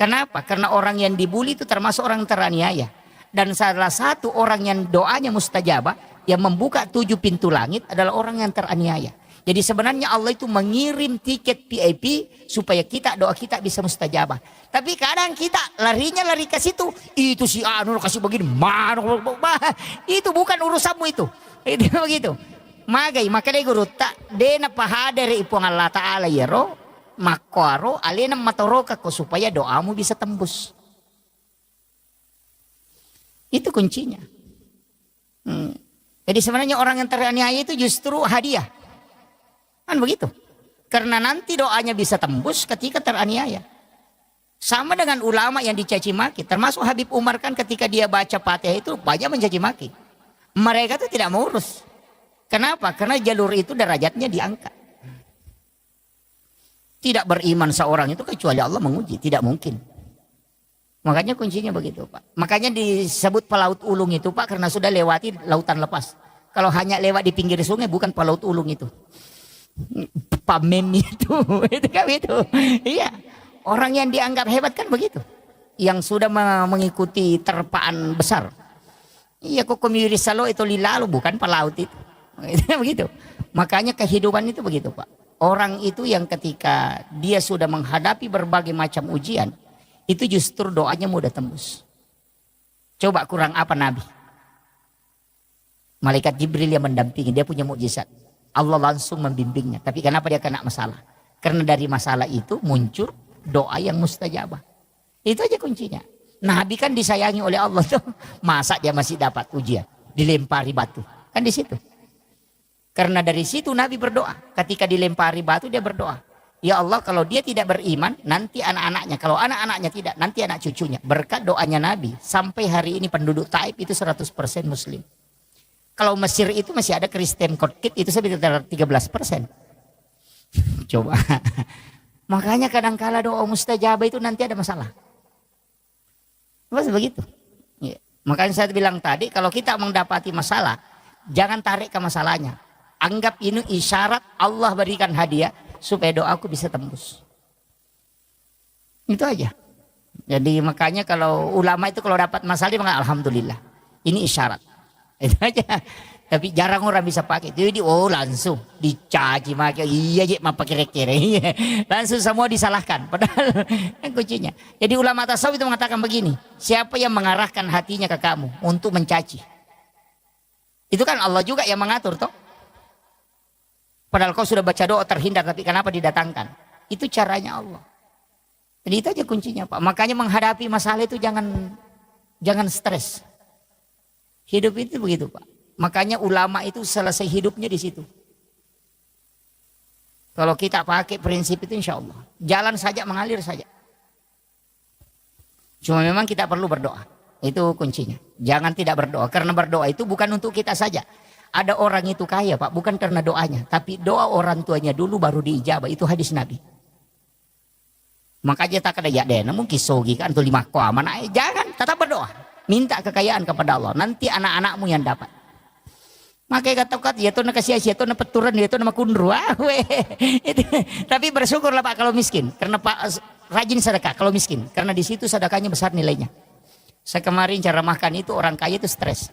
Kenapa? Karena orang yang dibully itu termasuk orang teraniaya. Dan salah satu orang yang doanya mustajabah, yang membuka 7 pintu langit adalah orang yang teraniaya. Jadi sebenarnya Allah itu mengirim tiket VIP supaya doa kita bisa mustajabah. Tapi kadang kita larinya lari ke situ. Itu si Anu kasih begini. Itu bukan urusanmu itu. Itu begitu. Maka dia guru tak dena pahadere ipung Allah Ta'ala ya roh. Makaro alena matoroka ko supaya doamu bisa tembus. Itu kuncinya. Jadi sebenarnya orang yang teraniaya itu justru hadiah. Kan begitu. Karena nanti doanya bisa tembus ketika teraniaya. Sama dengan ulama yang dicaci maki. Termasuk Habib Umar kan ketika dia baca Fatihah itu banyak mencaci maki. Mereka itu tidak mau urus. Kenapa? Karena jalur itu derajatnya diangkat. Tidak beriman seorang itu kecuali Allah menguji. Tidak mungkin. Makanya kuncinya begitu Pak. Makanya disebut pelaut ulung itu Pak karena sudah lewati lautan lepas. Kalau hanya lewat di pinggir sungai bukan pelaut ulung itu. Pamem itu. Itu kan itu. Iya. Orang yang dianggap hebat kan begitu. Yang sudah mengikuti terpaan besar. Iya kok komiri salo itu lilalu bukan pelaut itu. Begitu. Makanya kehidupan itu begitu Pak. Orang itu yang ketika dia sudah menghadapi berbagai macam ujian, itu justru doanya mudah tembus. Coba kurang apa Nabi? Malaikat Jibril yang mendampingi, dia punya mukjizat. Allah langsung membimbingnya. Tapi kenapa dia kena masalah? Karena dari masalah itu muncul doa yang mustajabah. Itu aja kuncinya. Nabi kan disayangi oleh Allah tuh. Masa dia masih dapat ujian? Dilempari batu. Kan di situ. Karena dari situ Nabi berdoa. Ketika dilempari batu dia berdoa. Ya Allah kalau dia tidak beriman nanti anak-anaknya. Kalau anak-anaknya tidak nanti anak cucunya. Berkat doanya Nabi. Sampai hari ini penduduk Taif itu 100% muslim. Kalau Mesir itu masih ada Kristen Kotkit itu sekitar 13%. Coba. Makanya kadang-kala doa mustajabah itu nanti ada masalah. Mas begitu. Ya. Makanya saya bilang tadi kalau kita mendapati masalah. Jangan tarik ke masalahnya. Anggap ini isyarat Allah berikan hadiah supaya doaku bisa tembus. Itu aja. Jadi makanya kalau ulama itu kalau dapat masalah dia mengatakan alhamdulillah. Ini isyarat. Itu aja. Tapi jarang orang bisa pakai. Jadi langsung dicaci maki. Iya je mapa kira-kira. Langsung semua disalahkan. Padahal yang kuncinya. Jadi ulama tasawuf itu mengatakan begini. Siapa yang mengarahkan hatinya ke kamu untuk mencaci? Itu kan Allah juga yang mengatur toh. Padahal kau sudah baca doa terhindar tapi kenapa didatangkan? Itu caranya Allah. Jadi itu aja kuncinya Pak. Makanya menghadapi masalah itu jangan stres. Hidup itu begitu Pak. Makanya ulama itu selesai hidupnya di situ. Kalau kita pakai prinsip itu insya Allah. Jalan saja mengalir saja. Cuma memang kita perlu berdoa. Itu kuncinya. Jangan tidak berdoa. Karena berdoa itu bukan untuk kita saja. Ada orang itu kaya Pak, bukan karena doanya. Tapi doa orang tuanya dulu baru diijabah. Itu hadis Nabi. Makanya tak ada ya deh, namun kisogi kan tuh 5 mana. Jangan, tetap berdoa. Minta kekayaan kepada Allah. Nanti anak-anakmu yang dapat. Makanya kata ya tuh nakasih ya tuh napeturan ya tuh nama kundru. Tapi bersyukurlah Pak kalau miskin. Karena Pak rajin sedekah kalau miskin. Karena di situ sedekahnya besar nilainya. Saya kemarin cara makan itu orang kaya itu stres.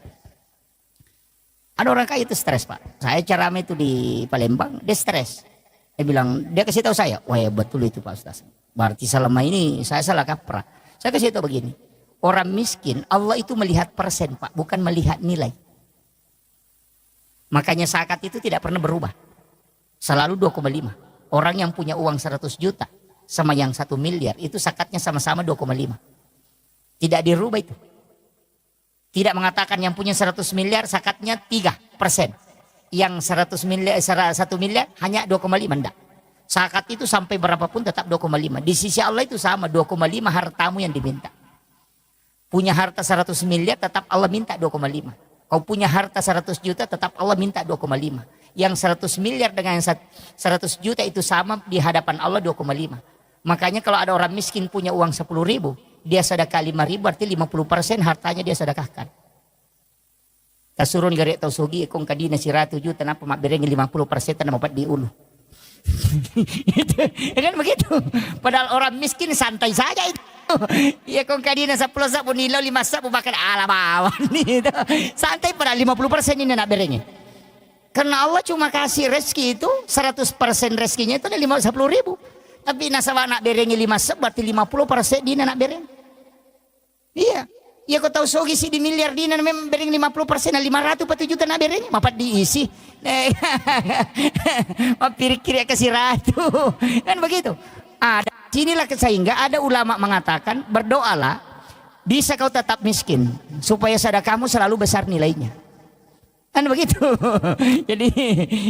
Ada orang kaya itu stres Pak. Saya ceramah itu di Palembang, dia stres. Dia bilang, dia kasih tahu saya, wah ya betul itu Pak Ustaz. Berarti selama ini saya salah kaprah. Saya kasih tahu begini, orang miskin Allah itu melihat persen Pak, bukan melihat nilai. Makanya zakat itu tidak pernah berubah. Selalu 2,5. Orang yang punya uang 100 juta sama yang 1 miliar itu zakatnya sama-sama 2,5. Tidak dirubah itu. Tidak mengatakan yang punya 100 miliar zakatnya 3%. Yang 100 miliar, 1 miliar hanya 2,5 enggak. Zakat itu sampai berapapun tetap 2,5. Di sisi Allah itu sama 2,5 hartamu yang diminta. Punya harta 100 miliar tetap Allah minta 2,5. Kau punya harta 100 juta tetap Allah minta 2,5. Yang 100 miliar dengan 100 juta itu sama di hadapan Allah 2,5. Makanya kalau ada orang miskin punya uang 10 ribu. Dia sedekah 5 ribu berarti 50% hartanya dia sedekahkan. Tasurun garek tau sogi kong kadina siratu juta napa mak bereng 50% tanah mapat di ulu. Itu kan begitu. Padahal orang miskin santai saja itu. Iya kong kadina 10 sak pun nilaw 5 sak pun bakal alabawan itu. Santai pada 50% ini nak berengnya. Karena Allah cuma kasih rezeki itu 100% rezekinya itu ada 10.000. Tapi nasabah nak berengi 5 sak berarti 50% dina nak bereng. Iya. Ya kau tahu sogi sih di miliar dina memang bereng 50% 500 juta nak bereng mapat diisi. Mapir-kiri kasih ratu. Kan begitu. Ada sinilah sehingga ada ulama mengatakan berdoalah bisa kau tetap miskin supaya sedekahmu selalu besar nilainya. Kan begitu. Jadi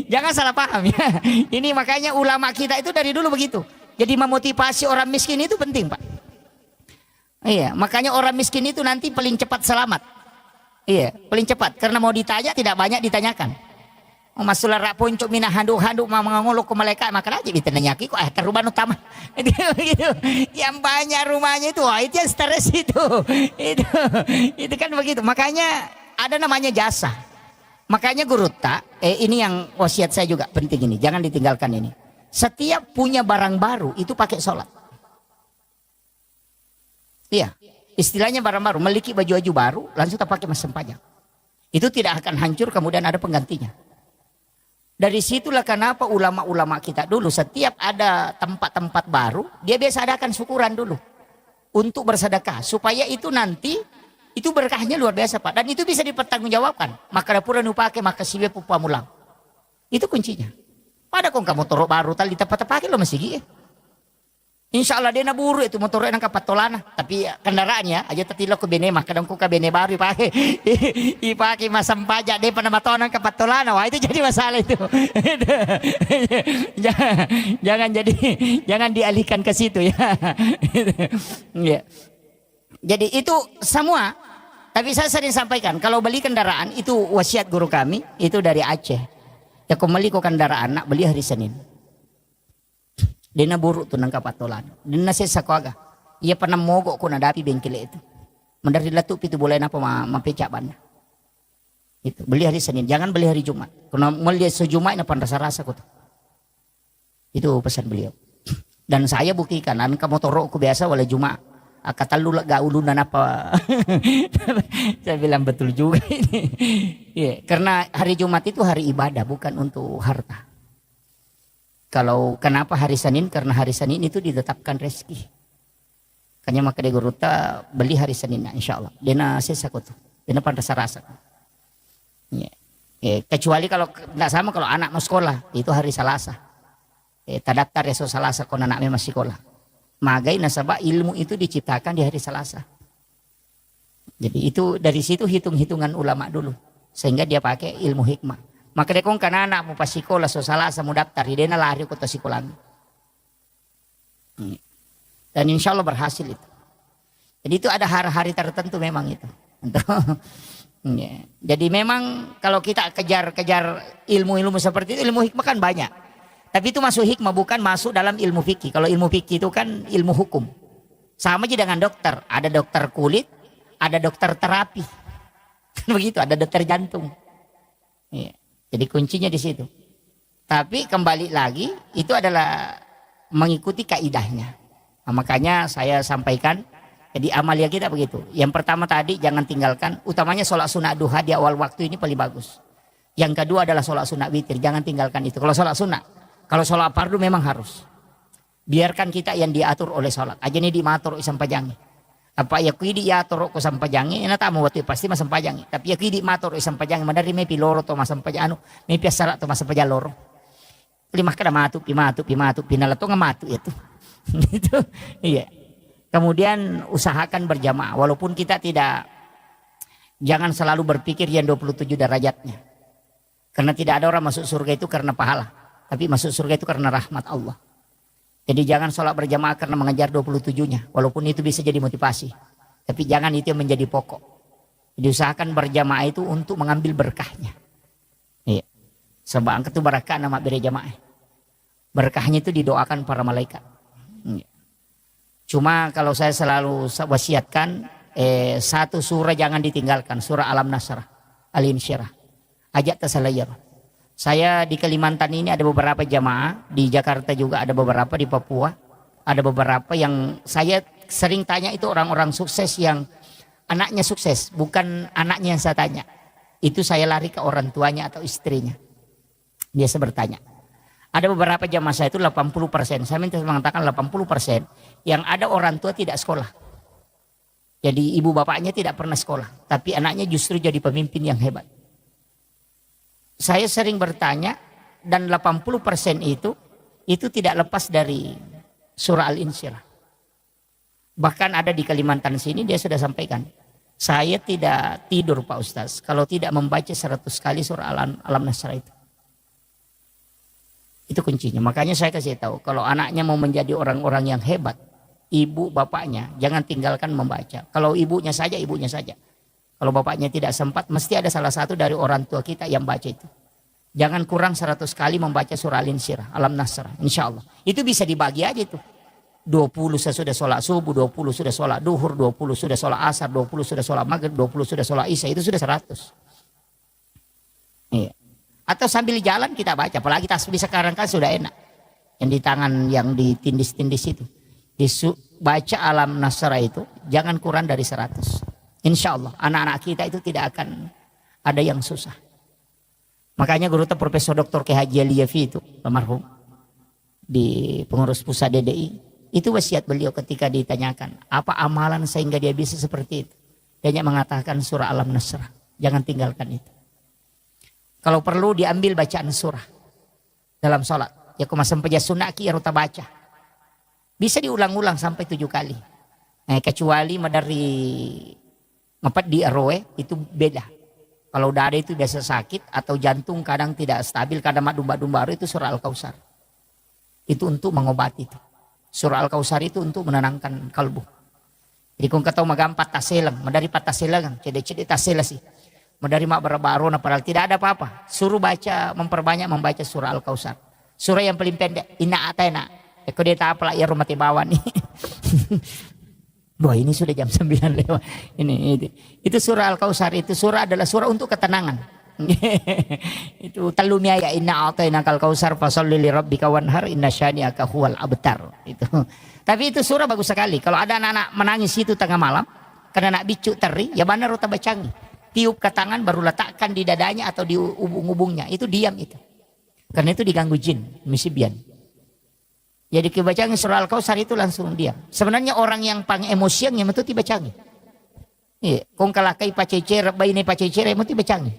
jangan salah paham ya. Ini makanya ulama kita itu dari dulu begitu. Jadi memotivasi orang miskin itu penting, Pak. Iya, makanya orang miskin itu nanti paling cepat selamat. Iya, paling cepat karena mau ditanya tidak banyak ditanyakan. Masulah rak poncok mina handuk-handuk mangolok ke malaikat maka aja ditanyaki kok ke rumah utama. Gitu. Yang banyak rumahnya itu, wah itu yang stres itu. Itu kan begitu. Makanya ada namanya jasa. Makanya guru tak, ini yang wasiat saya juga penting ini, jangan ditinggalkan ini. Setiap punya barang baru itu pakai sholat. Iya, istilahnya barang baru, memiliki baju-baju baru, langsung tak pakai mas sempajang. Itu tidak akan hancur, kemudian ada penggantinya. Dari situlah kenapa ulama-ulama kita dulu setiap ada tempat-tempat baru, dia biasa adakan syukuran dulu untuk bersedekah, supaya itu nanti itu berkahnya luar biasa Pak, dan itu bisa dipertanggungjawabkan. Maka dapur nu pakai maka siwe pupa mulang. Itu kuncinya. Pada kong kamu motor baru tali tempat pakai lo masih gih. Insya Allah dia naburu itu motor yang kapatolana, tapi kendaraannya aja tetilo ke bene mah kadang ku ke bene baru dipakai, dipakai masam pajak deh pada matonan kapatolana, wah itu jadi masalah itu. jangan jadi jangan dialihkan ke situ ya. Ya. Jadi itu semua, tapi saya sering sampaikan kalau beli kendaraan itu wasiat guru kami itu dari Aceh. Ya kembali ke kendaraan nak beli hari Senin. Dena buruk tuh nang kapatolan. Dena sesa ko aga. Ia pernah mogok ko nadapi bengkel itu. Mendari latup itu boleh apa mapecak ban. Itu beli hari Senin, jangan beli hari Jumat. Karena melihat sejumat ini pan rasa-rasa ko tuh. Itu pesan beliau. Dan saya buktikan an ka motor ko biasa wala Jumat. Kata lu gak ulunan apa. Saya bilang betul juga ini. Ya, karena hari Jumat itu hari ibadah bukan untuk harta. Kalau kenapa hari Senin? Karena hari Senin itu ditetapkan rezeki. Kanya maka dia guruta beli hari Senin insya Allah. Dena sesa tuh. Dena pantas rasa. Ya. Kecuali kalau tidak sama kalau anak mau sekolah itu hari Selasa. Tadaktar ya Selasa kalau anaknya masih sekolah. Magai nasabah ilmu itu diciptakan di hari Selasa. Jadi itu dari situ hitung-hitungan ulama dulu. Sehingga dia pakai ilmu hikmah. Maka dia kong anak mau pas sekolah so salah mau daftar dia lari kota sekolah. Dan insya Allah berhasil itu. Jadi itu ada hari-hari tertentu memang itu. Jadi memang kalau kita kejar ilmu-ilmu seperti itu, ilmu hikmah kan banyak. Tapi itu masuk hikmah bukan masuk dalam ilmu fikih. Kalau ilmu fikih itu kan ilmu hukum. Sama aja dengan dokter. Ada dokter kulit, ada dokter terapi. Begitu, ada dokter jantung. Ya. Jadi kuncinya di situ. Tapi kembali lagi itu adalah mengikuti kaidahnya. Nah, makanya saya sampaikan jadi amalia kita begitu. Yang pertama tadi jangan tinggalkan, utamanya sholat sunat duha di awal waktu ini paling bagus. Yang kedua adalah sholat sunat witir, jangan tinggalkan itu. Kalau sholat sunat, kalau sholat fardu memang harus. Biarkan kita yang diatur oleh sholat. Aja nih dimatur isam pajangi. Apa ya kui di atur ko sampajangi ina tamu waktu pasti masam pajangi. Tapi ya kui di matur isam pajangi mandari me piloro to masam pajano, me piasara to masam pajaloro. Lima kada matu pinala to ngamatu itu. Gitu. Iya. Kemudian usahakan berjamaah walaupun kita tidak, jangan selalu berpikir yang 27 derajatnya. Karena tidak ada orang masuk surga itu karena pahala, tapi masuk surga itu karena rahmat Allah. Jadi jangan sholat berjamaah karena mengejar 27-nya. Walaupun itu bisa jadi motivasi. Tapi jangan itu yang menjadi pokok. Jadi usahakan berjamaah itu untuk mengambil berkahnya. Iya. Sebab angkat itu berkah nama beri jamaah. Berkahnya itu didoakan para malaikat. Iya. Cuma kalau saya selalu wasiatkan, satu surah jangan ditinggalkan. Surah Alam Nasrah, Al-Insyirah. Ajak tasalayar. Saya di Kalimantan ini ada beberapa jamaah, di Jakarta juga ada beberapa, di Papua ada beberapa yang saya sering tanya itu orang-orang sukses yang anaknya sukses, bukan anaknya yang saya tanya. Itu saya lari ke orang tuanya atau istrinya. Biasa bertanya. Ada beberapa jamaah saya itu 80%, saya minta mengatakan 80% yang ada orang tua tidak sekolah. Jadi ibu bapaknya tidak pernah sekolah, tapi anaknya justru jadi pemimpin yang hebat. Saya sering bertanya, dan 80% itu tidak lepas dari surah Al-Insyirah. Bahkan ada di Kalimantan sini dia sudah sampaikan, saya tidak tidur Pak Ustaz kalau tidak membaca 100 kali surah Al-Nasr itu. Itu kuncinya. Makanya saya kasih tahu, kalau anaknya mau menjadi orang-orang yang hebat, ibu bapaknya jangan tinggalkan membaca. Kalau ibunya saja, ibunya saja. Kalau bapaknya tidak sempat, mesti ada salah satu dari orang tua kita yang baca itu. Jangan kurang 100 kali membaca surah Al-Insyirah, Al-Nasr, insya Allah. Itu bisa dibagi aja itu. 20 sesudah sholat subuh, 20 sudah sholat duhur, 20 sudah sholat asar, 20 sudah sholat maghrib, 20 sudah sholat isya, itu sudah 100. Iya. Atau sambil jalan kita baca, apalagi tasbih sekarang kan sudah enak. Yang di tangan, yang ditindis-tindis itu. Baca Alam Nasr itu, jangan kurang dari 100. Insya Allah, anak-anak kita itu tidak akan ada yang susah. Makanya guru Profesor Dr. K. Haji Aliyafi itu, almarhum, di pengurus pusat DDI, itu wasiat beliau ketika ditanyakan, apa amalan sehingga dia bisa seperti itu. Dia mengatakan surah Alam Nasr, jangan tinggalkan itu. Kalau perlu diambil bacaan surah dalam sholat. Ya kumasam peja sunaki ya ruta baca. Bisa diulang-ulang sampai 7 kali. Kecuali dari ngapat di RW itu beda. Kalau dada itu biasa sakit atau jantung kadang tidak stabil, kadang domba-domba itu surah Al-Kautsar. Itu untuk mengobati itu. Surah Al-Kautsar itu untuk menenangkan kalbu. Jadi kung kataw magampat taselang, madari pataselang, cede-cede tasela sih. Madari mak barbarona padahal tidak ada apa-apa. Suruh baca, memperbanyak membaca surah Al-Kautsar. Surah yang paling pendek, inna atayna. Kau dia tak apalah ya rumah tibawan nih. Wah ini sudah jam 9 lewat. Itu surah Al-Kautsar, itu surah adalah surah untuk ketenangan. Itu talumia ya inna atayna kal kautsar fasholli li rabbika wanhar inna syani'aka huwal abtar. Itu. Tapi itu surah bagus sekali. Kalau ada anak-anak menangis itu tengah malam karena nak bicu teri, ya benar ruta bacangi. Tiup ke tangan baru letakkan di dadanya atau di ubung-ubungnya. Itu diam itu. Karena itu diganggu jin, misibian. Jadi kebacangi surah Al-Kautsar itu langsung diam. Sebenarnya orang yang pang emosian yang itu dibacangi. Iya, kong kalakai pacecer, bayi pacecer itu dibacangi.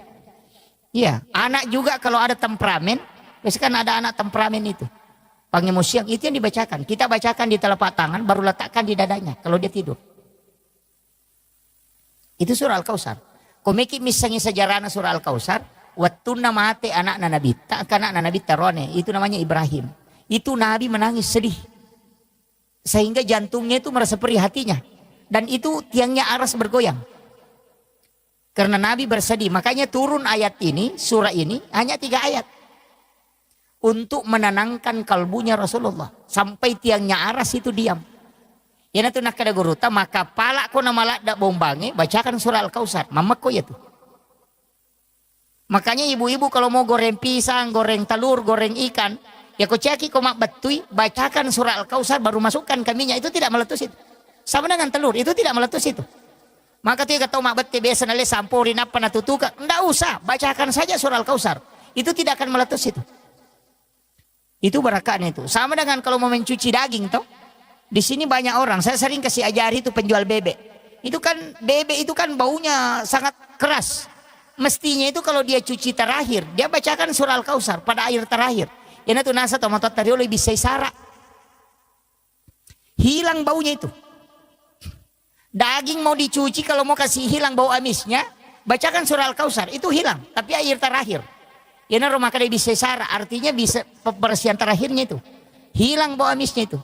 Iya, anak juga kalau ada temperamen, biasanya kan ada anak temperamen itu. Pang emosian itu yang dibacakan. Kita bacakan di telapak tangan baru letakkan di dadanya kalau dia tidur. Itu surah Al-Kautsar. Komiki misalnya sejarahnya surah Al-Kautsar, waktu namate anak Nabi, tak anak Nabi Tarone, itu namanya Ibrahim. Itu Nabi menangis sedih. Sehingga jantungnya itu merasa perih hatinya. Dan itu tiangnya aras bergoyang. Karena Nabi bersedih. Makanya turun ayat ini, surah ini, hanya 3 ayat. Untuk menenangkan kalbunya Rasulullah. Sampai tiangnya aras itu diam. Ya itu nak kada guruta, maka pala ko na malak dak bombange, bacakan surah Al-Kautsar. Mamak ko ya tuh. Makanya ibu-ibu kalau mau goreng pisang, goreng telur, goreng ikan, ya kau ceki kau mak betui, bacakan surah Al-Kautsar baru masukkan ke minyak, itu tidak meletus itu. Sama dengan telur, itu tidak meletus itu. Maka tu kata mak beti biasa nale sampurin apa natutuka, enggak usah, bacakan saja surah Al-Kautsar. Itu tidak akan meletus itu. Itu berakan itu. Sama dengan kalau mau mencuci daging toh. Di sini banyak orang, saya sering kasih ajari itu penjual bebek. Itu kan bebek itu kan baunya sangat keras. Mestinya itu kalau dia cuci terakhir, dia bacakan surah Al-Kautsar pada air terakhir. Yana tu nasa tomato tadi oleh bisa sara. Hilang baunya itu. Daging mau dicuci kalau mau kasih hilang bau amisnya, bacakan surah Al-Kautsar itu hilang, tapi air terakhir. Yana rumah kada bisa sara, artinya bisa pembersihan terakhirnya itu. Hilang bau amisnya itu.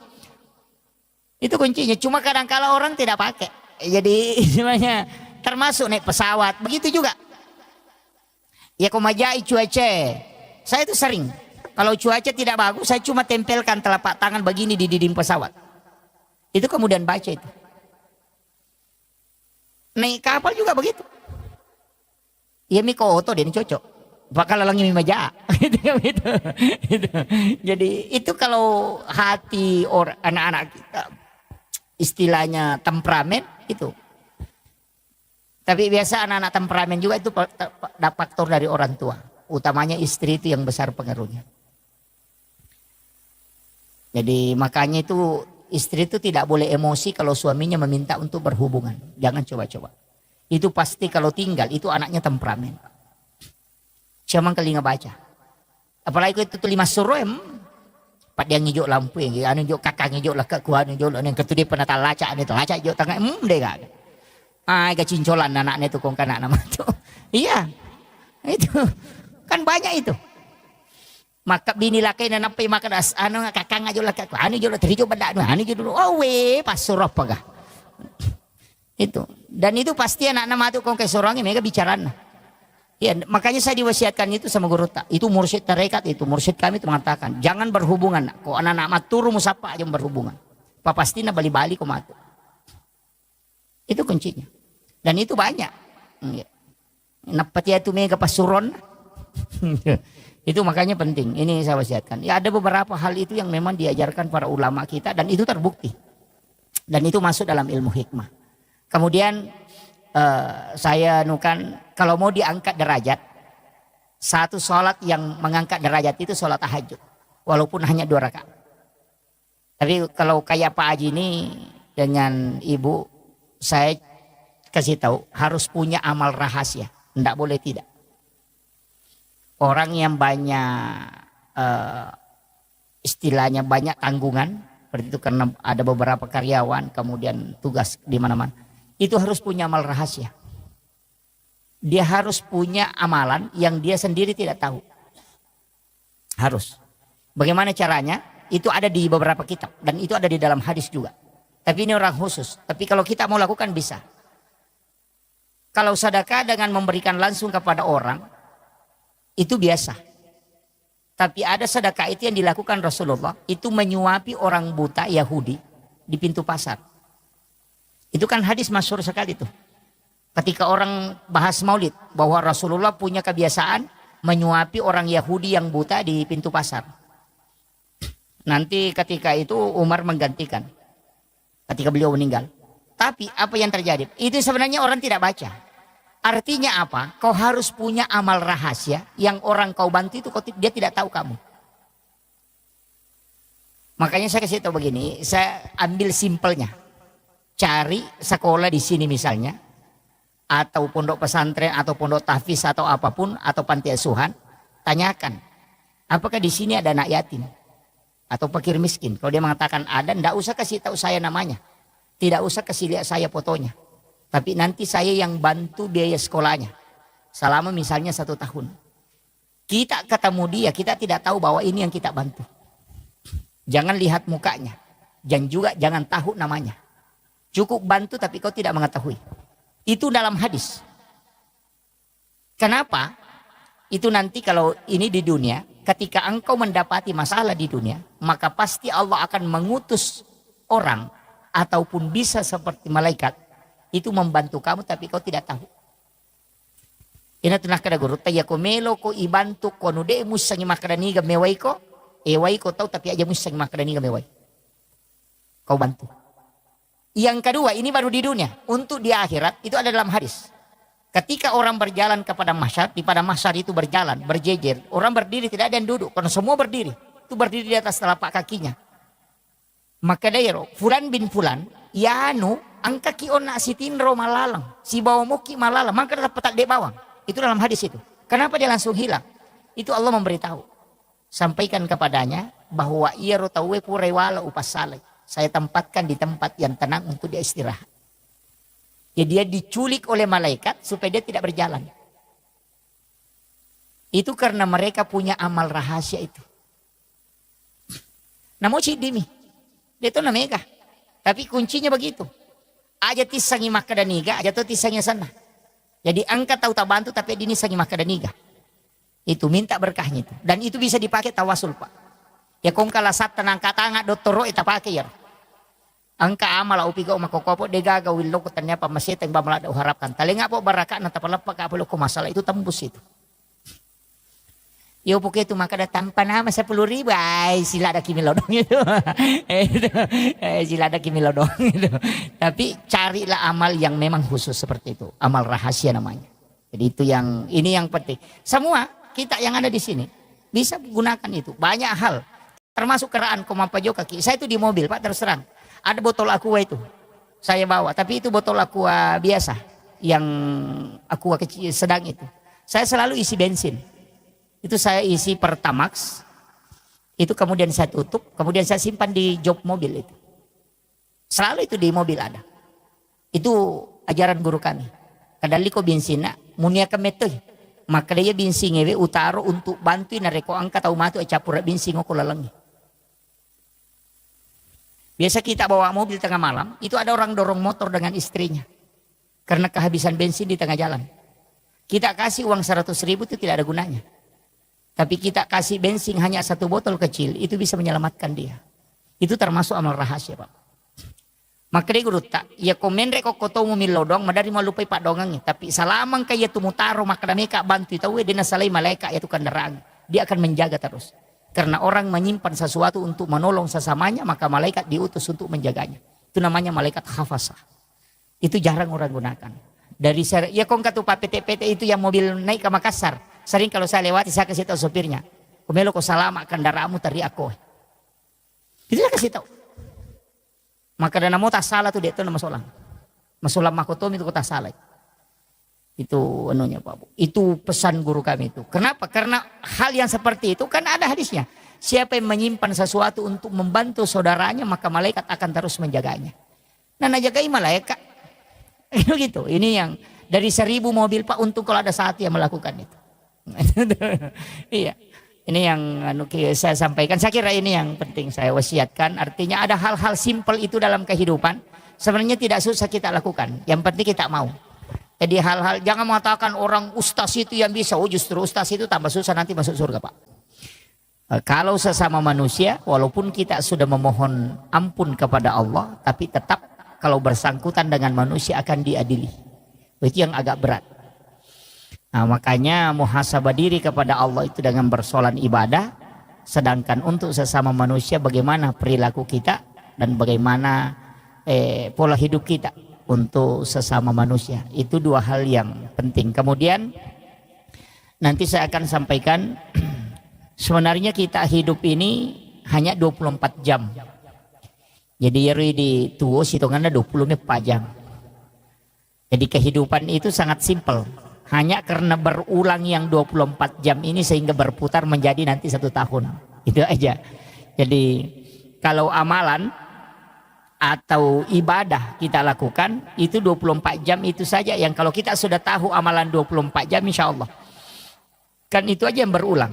Itu kuncinya. Cuma kadang-kala orang tidak pakai. Jadi semuanya termasuk naik pesawat, begitu juga. Ya komajai cuaca. Saya itu sering. Kalau cuaca tidak bagus, saya cuma tempelkan telapak tangan begini di dinding pesawat. Itu kemudian baca itu. Naik kapal juga begitu. Ya miko oto dia cocok. Bakal langi mimaja. Gitu. Jadi itu kalau hati orang anak-anak kita istilahnya temperamen itu. Tapi biasa anak-anak temperamen juga itu faktor dari orang tua. Utamanya istri itu yang besar pengaruhnya. Jadi makanya itu istri itu tidak boleh emosi kalau suaminya meminta untuk berhubungan. Jangan coba-coba. Itu pasti kalau tinggal itu anaknya temperamen. Siapa kali ngebaca. Apalagi itu 5 suruh Pak dia ngijuk lampu yang anu ngijuk kakak ngijuk lah kuan ngijuk yang ketu dia pernah laca itu laca ngijuk tengah deh gak. Kecincolan anaknya itu kong kanak nama itu. Iya. Itu kan banyak itu. Maka bini laki dan apa makan anu kakak ngajul laki anu jul terijo benda anu jul pas surah pagah. Itu. Dan itu pasti anak nama itu kong ke sorangnya mereka bicaraan. Ya, makanya saya diwasiatkan itu sama guru tak. Itu mursyid tarekat itu mursyid kami itu mengatakan jangan berhubungan. Kok anak-anak maturu musapa aja berhubungan. Pasti na bali-bali kok matu. Itu kuncinya. Dan itu banyak. Napati itu mega pasuron. Itu makanya penting. Ini saya wasiatkan. Ya ada beberapa hal itu yang memang diajarkan para ulama kita dan itu terbukti. Dan itu masuk dalam ilmu hikmah. Kemudian saya nukan kalau mau diangkat derajat, satu sholat yang mengangkat derajat itu sholat tahajud. Walaupun hanya 2 rakaat. Tapi kalau kayak Pak Haji ini dengan ibu, saya kasih tahu harus punya amal rahasia. Tidak boleh tidak. Orang yang banyak istilahnya banyak tanggungan, seperti itu karena ada beberapa karyawan, kemudian tugas di mana-mana. Itu harus punya amal rahasia. Dia harus punya amalan yang dia sendiri tidak tahu. Harus. Bagaimana caranya? Itu ada di beberapa kitab dan itu ada di dalam hadis juga. Tapi ini orang khusus. Tapi kalau kita mau lakukan bisa. Kalau sedekah dengan memberikan langsung kepada orang, itu biasa. Tapi ada sedekah itu yang dilakukan Rasulullah, itu menyuapi orang buta Yahudi di pintu pasar. Itu kan hadis masyhur sekali tuh. Ketika orang bahas maulid, bahwa Rasulullah punya kebiasaan menyuapi orang Yahudi yang buta di pintu pasar. Nanti ketika itu Umar menggantikan. Ketika beliau meninggal. Tapi apa yang terjadi? Itu sebenarnya orang tidak baca. Artinya apa? Kau harus punya amal rahasia yang orang kau bantu itu dia tidak tahu kamu. Makanya saya kasih tahu begini, saya ambil simpelnya. Cari sekolah di sini misalnya, atau pondok pesantren, atau pondok tahfiz, atau apapun, atau panti asuhan, tanyakan, apakah di sini ada anak yatim atau fakir miskin? Kalau dia mengatakan ada, tidak usah kasih tahu saya namanya, tidak usah kasih lihat saya fotonya, tapi nanti saya yang bantu biaya sekolahnya, selama misalnya 1 tahun. Kita ketemu dia, kita tidak tahu bahwa ini yang kita bantu. Jangan lihat mukanya, dan juga jangan tahu namanya. Cukup bantu tapi kau tidak mengetahui. Itu dalam hadis. Kenapa? Itu nanti kalau ini di dunia, ketika engkau mendapati masalah di dunia, maka pasti Allah akan mengutus orang ataupun bisa seperti malaikat itu membantu kamu tapi kau tidak tahu. Ina tunah kada guru taya ko melo ko ibantu ko nude musangi makadani ga mewai ko tahu tapi aja musangi makadani ga mewai. Kau bantu. Yang kedua, ini baru di dunia. Untuk di akhirat, itu ada dalam hadis. Ketika orang berjalan kepada mahsyar, di pada mahsyar itu berjalan, berjejer. Orang berdiri, tidak ada yang duduk. Karena semua berdiri. Itu berdiri di atas telapak kakinya. Maka dairo, Fulan bin Fulan, yanu, angka kiona sitinro malalang. Si bawa muki malalang. Maka dapat tak bawang. Itu dalam hadis itu. Kenapa dia langsung hilang? Itu Allah memberitahu. Sampaikan kepadanya, bahwa ia rotawe purewala upas saleh. Saya tempatkan di tempat yang tenang untuk dia istirahat. Ya dia diculik oleh malaikat supaya dia tidak berjalan. Itu karena mereka punya amal rahasia itu. Namo cidimi. Dia itu namanya. Tapi kuncinya begitu. Aja tisangi makadaniga, aja tuh tisangi sana. Jadi angkat tahu tak bantu tapi dini sangi makadaniga. Itu minta berkahnya itu. Dan itu bisa dipakai tawasul Pak. Ya kong kala sat tenang katanga doktoro ita pakai ya. Angka amala upiga umakokopo dega gawin lo kutanya pamasita yang bamala da uharapkan. Talinga po baraka na tapalapa ka apolo ko masalah itu tembus itu. Yo pokoknya itu maka ada tanpa nama 10.000, sila ada kimi lodong itu. Sila ada kimi lodong itu. Tapi carilah amal yang memang khusus seperti itu, amal rahasia namanya. Jadi itu ini yang penting. Semua kita yang ada di sini bisa gunakan itu. Banyak hal, termasuk keraan komapa jo kaki. Saya itu di mobil Pak, terus terang. Ada botol aqua itu, saya bawa. Tapi itu botol aqua biasa, yang aqua kecil sedang itu. Saya selalu isi bensin. Itu saya isi Pertamax, itu kemudian saya tutup, kemudian saya simpan di jok mobil itu. Selalu itu di mobil ada. Itu ajaran guru kami. Kadali ko bensina, munia kemetoy. Maka dia bensin ewe utaro untuk bantu nareko angka tau matu capura bensin ko lalangi. Biasa kita bawa mobil tengah malam, itu ada orang dorong motor dengan istrinya. Karena kehabisan bensin di tengah jalan. Kita kasih uang 100.000 itu tidak ada gunanya. Tapi kita kasih bensin hanya 1 botol kecil, itu bisa menyelamatkan dia. Itu termasuk amal rahasia Pak. Maka dia guru tak, ya komen reko kotomu milodong, madari malupai Pak dongangnya. Tapi salamang kaya tumutaro, maka mereka bantu, tahu dia nasalai malaikat yaitu kendaraan. Dia akan menjaga terus. Karena orang menyimpan sesuatu untuk menolong sesamanya, maka malaikat diutus untuk menjaganya. Itu namanya malaikat hafazah. Itu jarang orang gunakan. Dari ya kong katu Pak PT-PT itu yang mobil naik ke Makassar. Sering kalau saya lewati saya kasih tahu sopirnya, "Kumelo ko salama kendaraanmu tari aku." Itu saya kasih tahu. Maka dana mau tak salah tuh dia itu nama solang. Masolam makotom itu kota salah. Itu anunya Pak Bu. Itu pesan guru kami itu. Kenapa? Karena hal yang seperti itu kan ada hadisnya. Siapa yang menyimpan sesuatu untuk membantu saudaranya, maka malaikat akan terus menjaganya. Nah, najagai malaikat. Gitu. Ini yang dari 1.000 mobil Pak, untuk kalau ada saat yang melakukan itu. Iya, ini yang saya sampaikan. Saya kira ini yang penting saya wasiatkan. Artinya ada hal-hal simpel itu dalam kehidupan. Sebenarnya tidak susah kita lakukan. Yang penting kita mau. Jadi hal-hal, jangan mengatakan orang ustaz itu yang bisa. Oh justru ustaz itu tambah susah, nanti masuk surga Pak. Kalau sesama manusia, walaupun kita sudah memohon ampun kepada Allah, tapi tetap kalau bersangkutan dengan manusia akan diadili. Itu yang agak berat. Nah, makanya muhasabah diri kepada Allah itu dengan bersolat ibadah. Sedangkan untuk sesama manusia bagaimana perilaku kita dan bagaimana pola hidup kita untuk sesama manusia. Itu 2 hal yang penting. Kemudian nanti saya akan sampaikan sebenarnya kita hidup ini hanya 24 jam. Jadi di tuo hitungannya 24 jam. Jadi kehidupan itu sangat simpel. Hanya karena berulang yang 24 jam ini sehingga berputar menjadi nanti 1 tahun. Itu aja. Jadi kalau amalan atau ibadah kita lakukan itu 24 jam itu saja. Yang kalau kita sudah tahu amalan 24 jam insya Allah. Kan itu aja yang berulang.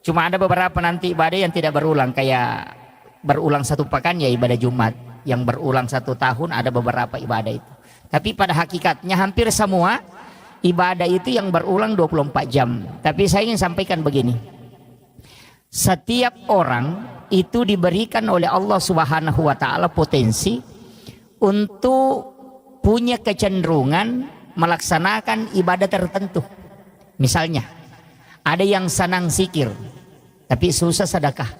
Cuma ada beberapa nanti ibadah yang tidak berulang. Kayak berulang 1 pekan ya ibadah Jumat. Yang berulang 1 tahun ada beberapa ibadah itu. Tapi pada hakikatnya hampir semua ibadah itu yang berulang 24 jam. Tapi saya ingin sampaikan begini. Setiap orang itu diberikan oleh Allah Subhanahu wa taala potensi untuk punya kecenderungan melaksanakan ibadah tertentu. Misalnya, ada yang senang zikir tapi susah sedekah.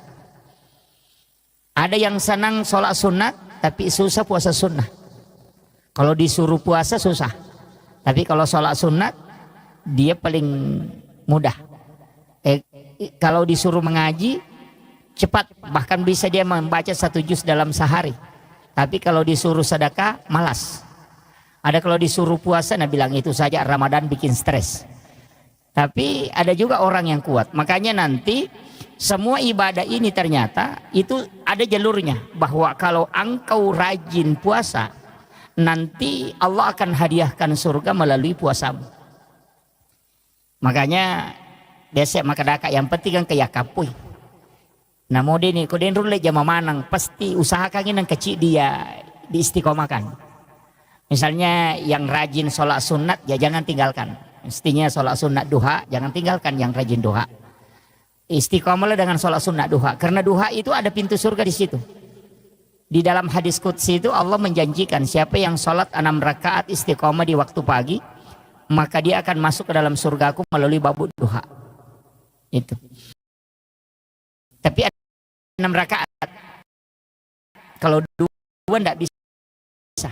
Ada yang senang sholat sunat tapi susah puasa sunnah. Kalau disuruh puasa susah. Tapi kalau sholat sunat dia paling mudah. Kalau disuruh mengaji cepat, bahkan bisa dia membaca 1 juz dalam sehari. Tapi kalau disuruh sedekah malas. Ada kalau disuruh puasa, nah bilang itu saja Ramadan bikin stres. Tapi ada juga orang yang kuat. Makanya nanti semua ibadah ini ternyata itu ada jalurnya. Bahwa kalau engkau rajin puasa, nanti Allah akan hadiahkan surga melalui puasamu. Makanya biasa maka daka yang penting kan kayak kapui. Nah mau dini koden rule jama manang pasti usahakan yang kecil dia diistiqomahkan. Misalnya yang rajin sholat sunat ya jangan tinggalkan. Mestinya sholat sunat duha jangan tinggalkan yang rajin duha. Istiqomahlah dengan sholat sunat duha karena duha itu ada pintu surga di situ. Di dalam hadis qudsi itu Allah menjanjikan siapa yang sholat 6 rakaat istiqomah di waktu pagi, maka dia akan masuk ke dalam surgaku melalui bab duha. Itu. Tapi ada 6 rakaat. Kalau 2 enggak bisa.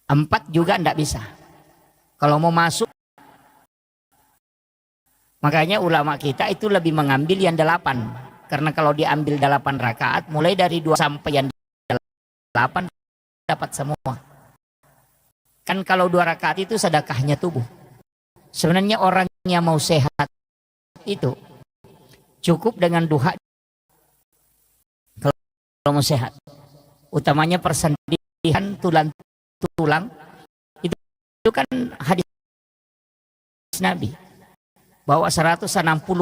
4 juga enggak bisa. Kalau mau masuk, makanya ulama kita itu lebih mengambil yang 8. Karena kalau diambil 8 rakaat, mulai dari 2 sampai yang 8 dapat semua. Kan kalau 2 rakaat itu sedekahnya tubuh. Sebenarnya orang yang mau sehat itu cukup dengan duha kalau mau sehat. Utamanya persendihan tulang itu kan hadis Nabi bahwa 160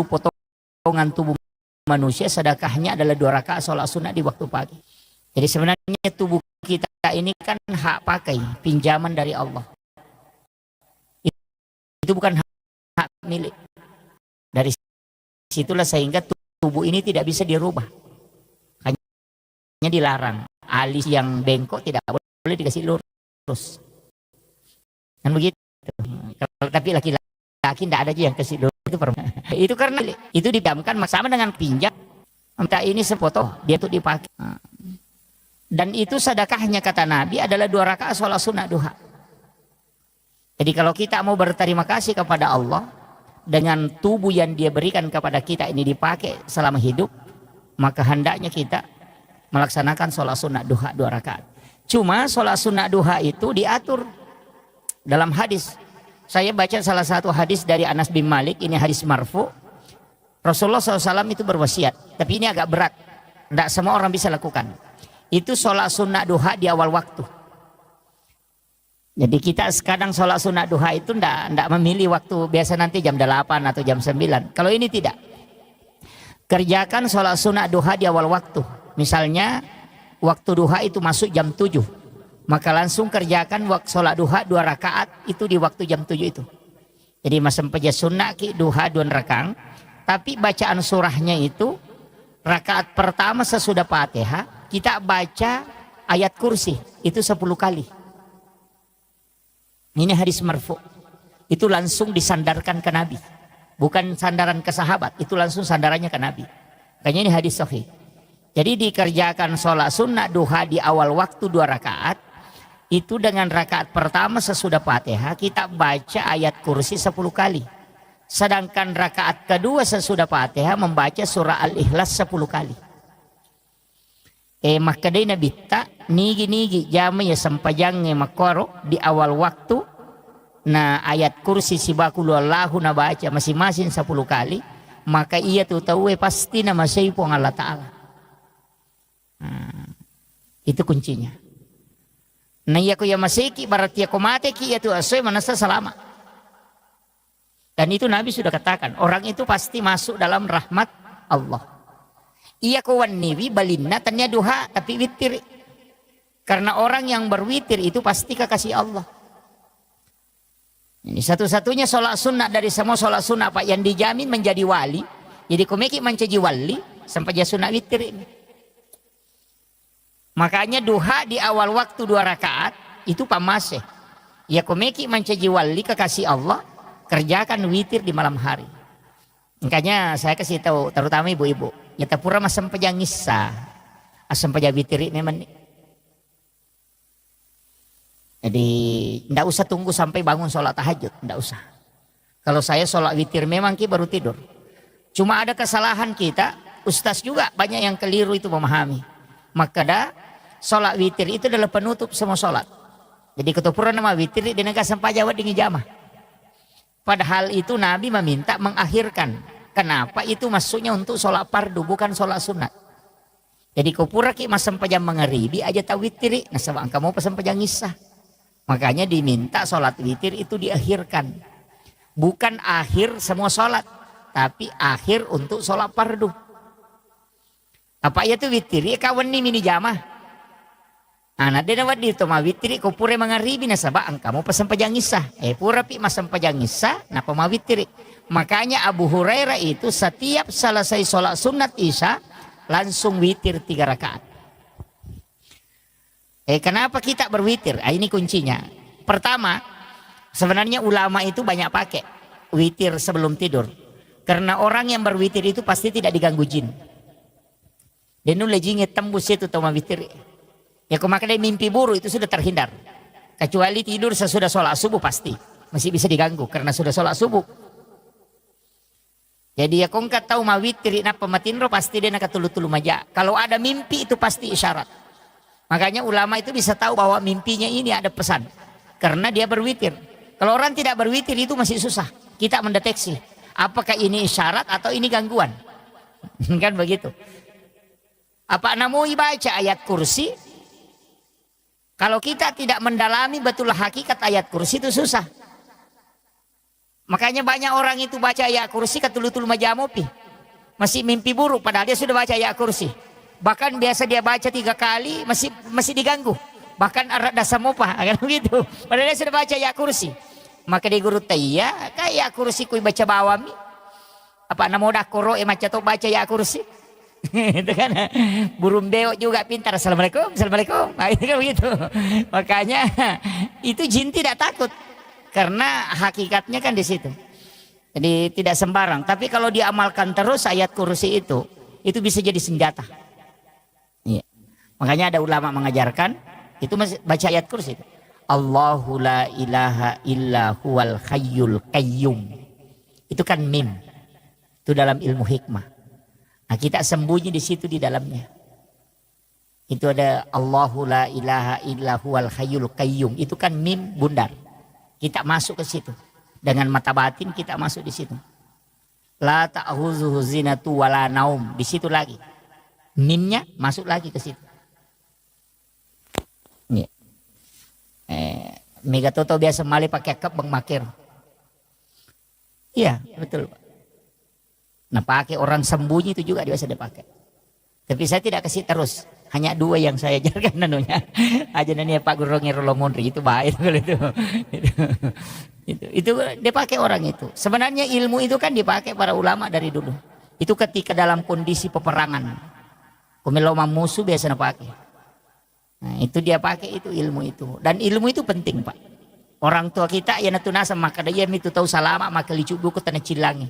potongan tubuh manusia sedekahnya adalah 2 rakaat sholat sunnah di waktu pagi. Jadi sebenarnya tubuh kita ini kan hak pakai, pinjaman dari Allah. Itu bukan hak milik. Dari situlah sehingga tubuh ini tidak bisa dirubah. Hanya dilarang. Alis yang bengkok tidak boleh dikasih lurus. Dan begitu. Tapi laki-laki tidak ada aja yang kasih lurus. Itu karena itu dipinjamkan sama dengan pinjam. Entah ini sefoto dia tuh dipakai. Dan itu sedekahnya kata Nabi adalah 2 rakaat sholat sunnah duha. Jadi kalau kita mau berterima kasih kepada Allah dengan tubuh yang dia berikan kepada kita ini dipakai selama hidup, maka hendaknya kita melaksanakan sholat sunnah duha 2 rakaat. Cuma sholat sunnah duha itu diatur dalam hadis. Saya baca salah satu hadis dari Anas bin Malik, ini hadis marfu. Rasulullah SAW itu berwasiat, tapi ini agak berat, tidak semua orang bisa lakukan. Itu sholat sunnah duha di awal waktu. Jadi kita sekarang sholat sunnah duha itu tidak memilih waktu, biasa nanti jam 8 atau jam 9. Kalau ini tidak. Kerjakan sholat sunnah duha di awal waktu. Misalnya waktu duha itu masuk jam 7. Maka langsung kerjakan waktu sholat duha 2 rakaat itu di waktu jam 7 itu. Jadi masam peja sunnah ki duha 2 rakaat. Tapi bacaan surahnya itu rakaat pertama sesudah Fatihah kita baca ayat kursi itu 10 kali. Ini hadis marfu. Itu langsung disandarkan ke Nabi. Bukan sandaran ke sahabat, itu langsung sandarannya ke Nabi. Makanya ini hadis sahih. Jadi dikerjakan sholat sunnah duha di awal waktu 2 rakaat. Itu dengan rakaat pertama sesudah Fatihah kita baca ayat kursi 10 kali. Sedangkan rakaat kedua sesudah Fatihah membaca surah Al-Ikhlas 10 kali. Makadai Nabi tak nigi jamnya sampajangnya makoro di awal waktu. Nah ayat kursi sibakulu Allahu na baca masing-masing 10 kali. Maka ia tuh tahu pasti nama saipong Allah Ta'ala. Itu kuncinya. Nah iya ko ya masiki berarti aku mati ki itu asoy manasa selama. Dan itu Nabi sudah katakan orang itu pasti masuk dalam rahmat Allah. Iya ko waniwi balinna tanya duha tapi witir. Karena orang yang berwitir itu pasti kekasih Allah. Ini satu-satunya sholat sunnah dari semua sholat sunnah Pak yang dijamin menjadi wali. Jadi komeki menjadi wali sampai dia sunnah witir ini. Makanya duha di awal waktu 2 rakaat itu pamase. Ya komeki menjadi wali kekasih Allah, kerjakan witir di malam hari. Makanya saya kasih tahu terutama ibu-ibu, nyata pura masam pejang ngissa, asam pejang witir memang. Jadi tidak usah tunggu sampai bangun sholat tahajud, tidak usah. Kalau saya sholat witir memang ki baru tidur. Cuma ada kesalahan kita, ustaz juga banyak yang keliru itu memahami. Maka dah sholat witir itu adalah penutup semua sholat. Jadi ketupuran nama witir di negara sampai Jawa dengan jamah. Padahal itu Nabi meminta mengakhirkan. Kenapa? Itu masuknya untuk sholat fardu bukan sholat sunat. Jadi kupura ki masam pajam mengeribi aja tahu witir. Nah sebab kamu pesan pajang ngisah. Makanya diminta sholat witir itu diakhirkan. Bukan akhir semua sholat. Tapi akhir untuk sholat fardu. Apa ya itu witir? Ya kawan ni mini jamah. Anak dia nawat dito mawitiri ko pure mangaribi na saba ang kamu pasang pajangisa. Pura pi masang pajangisa na pamawitiri. Makanya Abu Hurairah itu setiap selesai sholat sunat isya langsung witir 3 rakaat. Kenapa kita berwitir? Ini kuncinya. Pertama, sebenarnya ulama itu banyak pakai. witir sebelum tidur. Karena orang yang berwitir itu pasti tidak diganggu jin. Dan nula jinnya tembus itu toma witir. Ya kau makan mimpi buruk itu sudah terhindar. Kecuali tidur sesudah sholat subuh pasti. Masih bisa diganggu karena sudah sholat subuh. Jadi ya kau nggak tahu ma witir napa matinro pasti dia nak tulu-tulu maja. Kalau ada mimpi itu pasti isyarat. Makanya ulama itu bisa tahu bahwa mimpinya ini ada pesan. Karena dia berwitir. Kalau orang tidak berwitir itu masih susah. Kita mendeteksi. Apakah ini isyarat atau ini gangguan? Kan begitu. Apa namui baca ayat kursi? Kalau kita tidak mendalami betul hakikat ayat kursi itu susah. Makanya banyak orang itu baca ayat kursi ketulu-tulu majamopi. Masih mimpi buruk padahal dia sudah baca ayat kursi. Bahkan biasa dia baca 3 kali masih diganggu. Bahkan arat dasamopa kan begitu. Padahal dia sudah baca ayat kursi. Maka di guru taya kayak kursi kui baca bawami apa namo dah koro maca to baca ya kursi itu kan burung beo juga pintar assalamualaikum nah, itu kan begitu. Makanya itu jin tidak takut karena hakikatnya kan di situ. Jadi tidak sembarang, tapi kalau diamalkan terus ayat kursi itu bisa jadi senjata. Iya. Makanya ada ulama mengajarkan itu baca ayat kursi itu. Allahu la ilaha illa huwal hayyul qayyum. Itu kan mim. Itu dalam ilmu hikmah. Nah, kita sembunyi di situ di dalamnya. Itu ada Allahu la ilaha illa huwal hayyul qayyum. Itu kan mim bundar. Kita masuk ke situ. Dengan mata batin kita masuk di situ. La ta'khuzuhu zinatu wala naum. Di situ lagi. Mimnya masuk lagi ke situ. Ya. Mega Toto biasa mali pakai kep bang makir. Iya betul Pak. Nah pakai orang sembunyi itu juga biasa dipakai. Tapi saya tidak kasih terus. Hanya 2 yang saya ajarkan nanunya. Aja nanya Pak Guru Ngirolo Mondri itu baik itu. Itu dia pakai orang itu. Sebenarnya ilmu itu kan dipakai para ulama dari dulu. Itu ketika dalam kondisi peperangan. Kumeloma musuh biasa pakai. Nah, itu dia pakai itu ilmu itu. Dan ilmu itu penting Pak. Orang tua kita ya natunasa maka dia itu tahu salama maka licu buku tanah cilangi.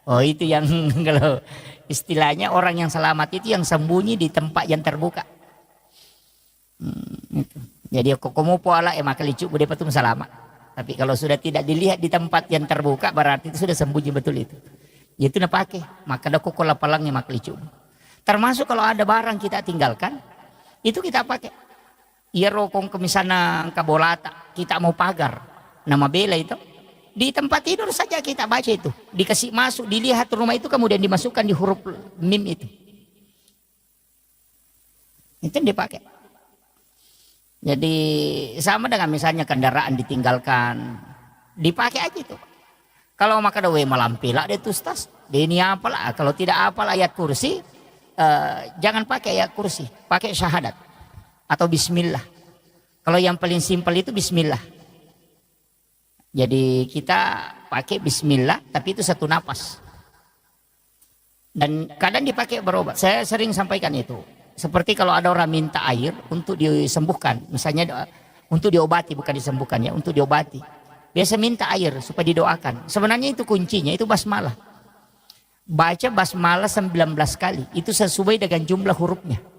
Oh itu yang kalau istilahnya orang yang selamat itu yang sembunyi di tempat yang terbuka. Itu. Jadi kok kamu pola maka licu bude patung selamat. Tapi kalau sudah tidak dilihat di tempat yang terbuka berarti itu sudah sembunyi betul itu. Itu nak pakai maka ada kokola palangnya maka licu. Termasuk kalau ada barang kita tinggalkan itu kita pakai. Iya rokong ke misalnya kabolata kita mau pagar nama bela itu di tempat tidur saja kita baca itu dikasih masuk dilihat rumah itu kemudian dimasukkan di huruf mim itu dipakai. Jadi sama dengan misalnya kendaraan ditinggalkan dipakai aja itu. Kalau maka dawe malampila dia tustas ini apalah kalau tidak apal ayat kursi jangan pakai ayat kursi pakai syahadat atau bismillah. Kalau yang paling simpel itu bismillah. Jadi kita pakai bismillah tapi itu 1 napas. Dan kadang dipakai berobat. Saya sering sampaikan itu. Seperti kalau ada orang minta air untuk disembuhkan. Misalnya untuk diobati bukan disembuhkan ya. Untuk diobati. Biasa minta air supaya didoakan. Sebenarnya itu kuncinya itu basmalah. Baca basmalah 19 kali. Itu sesuai dengan jumlah hurufnya.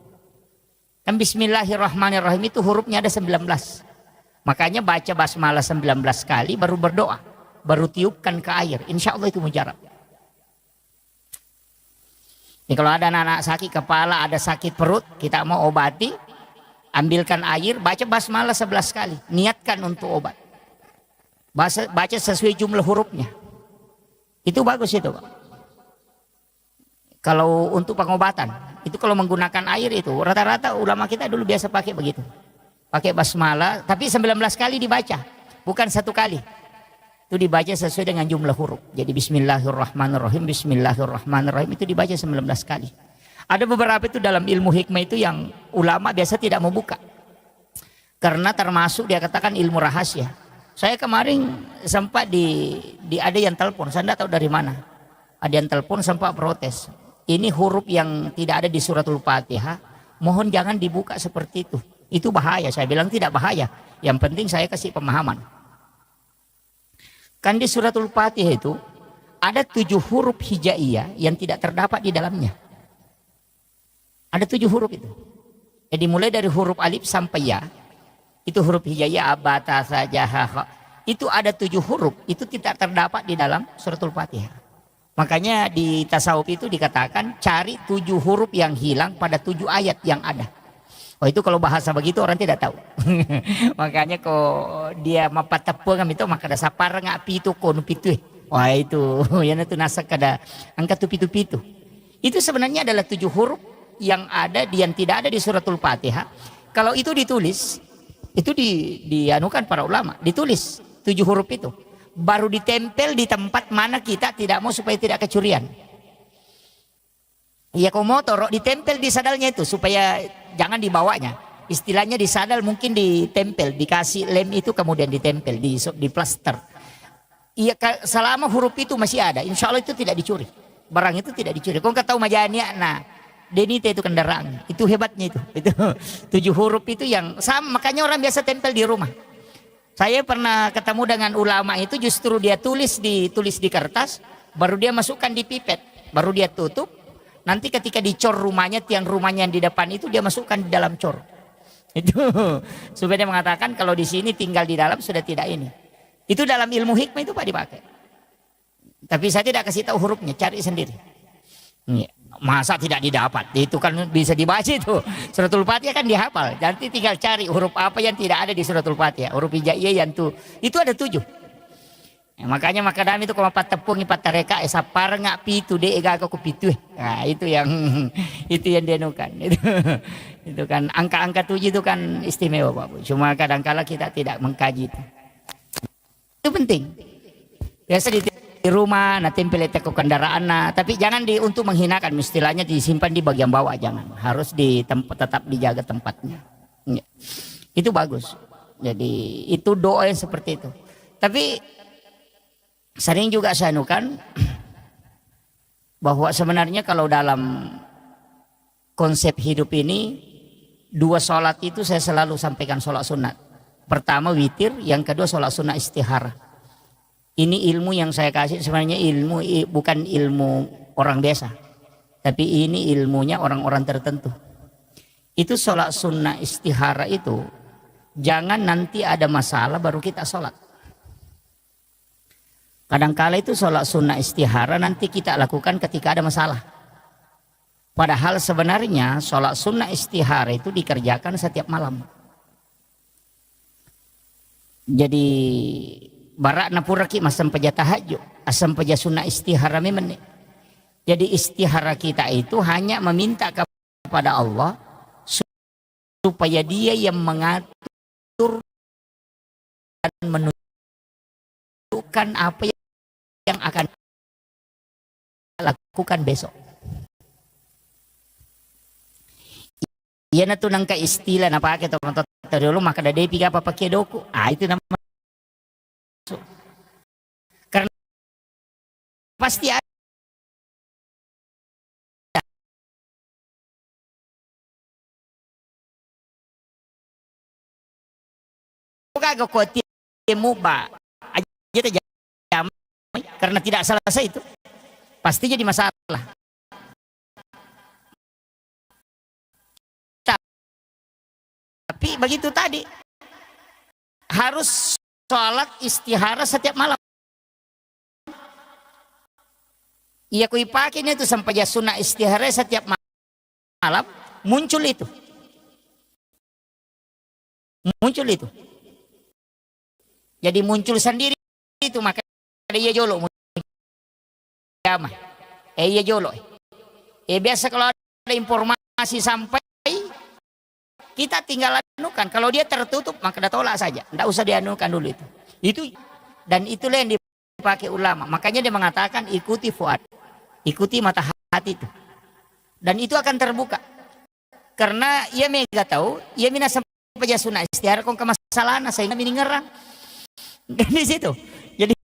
Kan bismillahirrahmanirrahim itu hurufnya ada 19. Makanya baca basmalah 19 kali baru berdoa. Baru tiupkan ke air. Insya Allah itu mujarab. Jadi kalau ada anak sakit kepala, ada sakit perut, kita mau obati. Ambilkan air, baca basmalah 11 kali. Niatkan untuk obat. Baca sesuai jumlah hurufnya. Itu bagus itu Pak. Kalau untuk pengobatan. Itu kalau menggunakan air itu rata-rata ulama kita dulu biasa pakai begitu. Pakai basmalah tapi 19 kali dibaca, bukan 1 kali. Itu dibaca sesuai dengan jumlah huruf. Jadi bismillahirrahmanirrahim, bismillahirrahmanirrahim itu dibaca 19 kali. Ada beberapa itu dalam ilmu hikmah itu yang ulama biasa tidak mau buka. Karena termasuk dia katakan ilmu rahasia. Saya kemarin sempat ada yang telepon, saya tidak tahu dari mana. Ada yang telepon sempat protes. Ini huruf yang tidak ada di suratul Fatihah, mohon jangan dibuka seperti itu. Itu bahaya. Saya bilang tidak bahaya. Yang penting saya kasih pemahaman. Kan di suratul Fatihah itu ada 7 huruf hijaiyah yang tidak terdapat di dalamnya. Ada 7 huruf itu. Jadi mulai dari huruf alif sampai ya, itu huruf hijaiyah abata saja. Itu ada 7 huruf, itu tidak terdapat di dalam suratul Fatihah. Makanya di tasawuf itu dikatakan cari 7 huruf yang hilang pada 7 ayat yang ada. Oh itu kalau bahasa begitu orang tidak tahu. Makanya kok dia mapat tepung itu maka ada sapar ngak pitu kono pitu. Wah itu yang itu nasak kada angka tu pitu-pitu. Itu sebenarnya adalah 7 huruf yang ada yang tidak ada di suratul Fatihah. Kalau itu ditulis, itu dianukan para ulama, ditulis 7 huruf itu. Baru ditempel di tempat mana kita tidak mau supaya tidak kecurian. Iya kau motor ditempel di sadalnya itu supaya jangan dibawanya. Istilahnya di sadal mungkin ditempel, dikasih lem itu kemudian ditempel di plaster. Iya selama huruf itu masih ada, insya Allah itu tidak dicuri. Barang itu tidak dicuri. Kau nggak tahu majanya, nah denite itu kendaraan, itu hebatnya itu. Itu 7 huruf itu yang sama, makanya orang biasa tempel di rumah. Saya pernah ketemu dengan ulama itu justru dia tulis di kertas, baru dia masukkan di pipet, baru dia tutup. Nanti ketika dicor rumahnya, tiang rumahnya yang di depan itu dia masukkan di dalam cor. Itu supaya dia mengatakan kalau di sini tinggal di dalam sudah tidak ini. Itu dalam ilmu hikmah itu Pak dipakai. Tapi saya tidak kasih tahu hurufnya, cari sendiri. Masa tidak didapat? Itu kan bisa dibaca itu. Suratul Fatihah kan dihafal. Nanti tinggal cari huruf apa yang tidak ada di suratul Fatihah. Huruf hijaiyah yang itu ada 7. Makanya makadami itu kalau 4 tepung 4 tareka sapar ngak pitu de ega aku pitu. Nah itu yang dianukan. Itu kan angka-angka 7 itu kan istimewa Pak Bu. Cuma kadang-kala kita tidak mengkaji itu. Itu penting. Biasa di rumah nah tempel ke kendaraan tapi jangan untuk menghinakan, istilahnya disimpan di bagian bawah, jangan. Harus di tempat tetap dijaga tempatnya. Ya. Itu bagus. Jadi itu doa yang seperti itu. Tapi sering juga saya anukan bahwa sebenarnya kalau dalam konsep hidup ini 2 sholat itu saya selalu sampaikan sholat sunat. Pertama witir, yang kedua sholat sunat istihara. Ini ilmu yang saya kasih sebenarnya ilmu bukan ilmu orang biasa, tapi ini ilmunya orang-orang tertentu. Itu sholat sunnah istihara itu jangan nanti ada masalah baru kita sholat. Kadangkala itu sholat sunnah istihara nanti kita lakukan ketika ada masalah. Padahal sebenarnya sholat sunnah istihara itu dikerjakan setiap malam. Jadi barak napuraki masam paja tahajud, asam paja sunnah istihara memang. Jadi istihara kita itu hanya meminta kepada Allah supaya Dia yang mengatur dan menentukan apa yang akan lakukan besok. Iya na tunang ka istilah na pakai teman-teman dulu maka ada depi apa pakai doku. Itu nama. Karena pasti ada. Kagak kuat temu ba aja jam karena tidak selesai itu pasti jadi masalah. Tapi begitu tadi harus sholat istihara setiap malam. Iya kui pakai itu sampai sunnah istihara setiap malam muncul itu. Muncul itu. Jadi muncul sendiri itu maka dia jolo jama. Iya jolo. Biasa kalau ada informasi sampai kita tinggal anukan. Kalau dia tertutup maka dia tolak saja. Tidak usah dianukan dulu itu. Itu dan itulah yang dipakai ulama. Makanya dia mengatakan ikuti fuad. Ikuti mata hati itu. Dan itu akan terbuka. Karena ia mega tahu, ia mina sampai sunnah istihara kong kemasalahan sehingga mini ngerang. Di situ. Jadi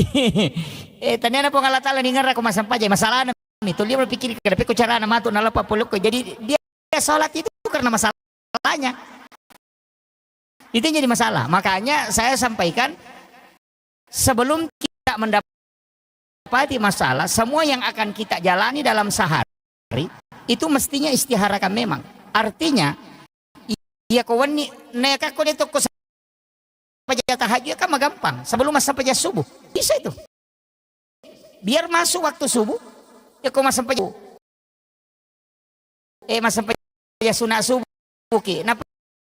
tanya apa Allah Taala ni ngerang ko masampaja masalah itu dia berpikir kenapa ko cara nama tu nala papuluk ko. Jadi dia salat itu karena masalahnya. Itu jadi masalah. Makanya saya sampaikan sebelum kita mendapat dapati masalah, semua yang akan kita jalani dalam sehari itu mestinya istiharakan memang. Artinya, iya kawan ni neka ko nito ko sapaja tahajud kan gampang. Sebelum masa sapaja subuh bisa itu. Biar masuk waktu subuh, ya kau masa sapaja. Masa sapaja sunat subuh ki. Nah,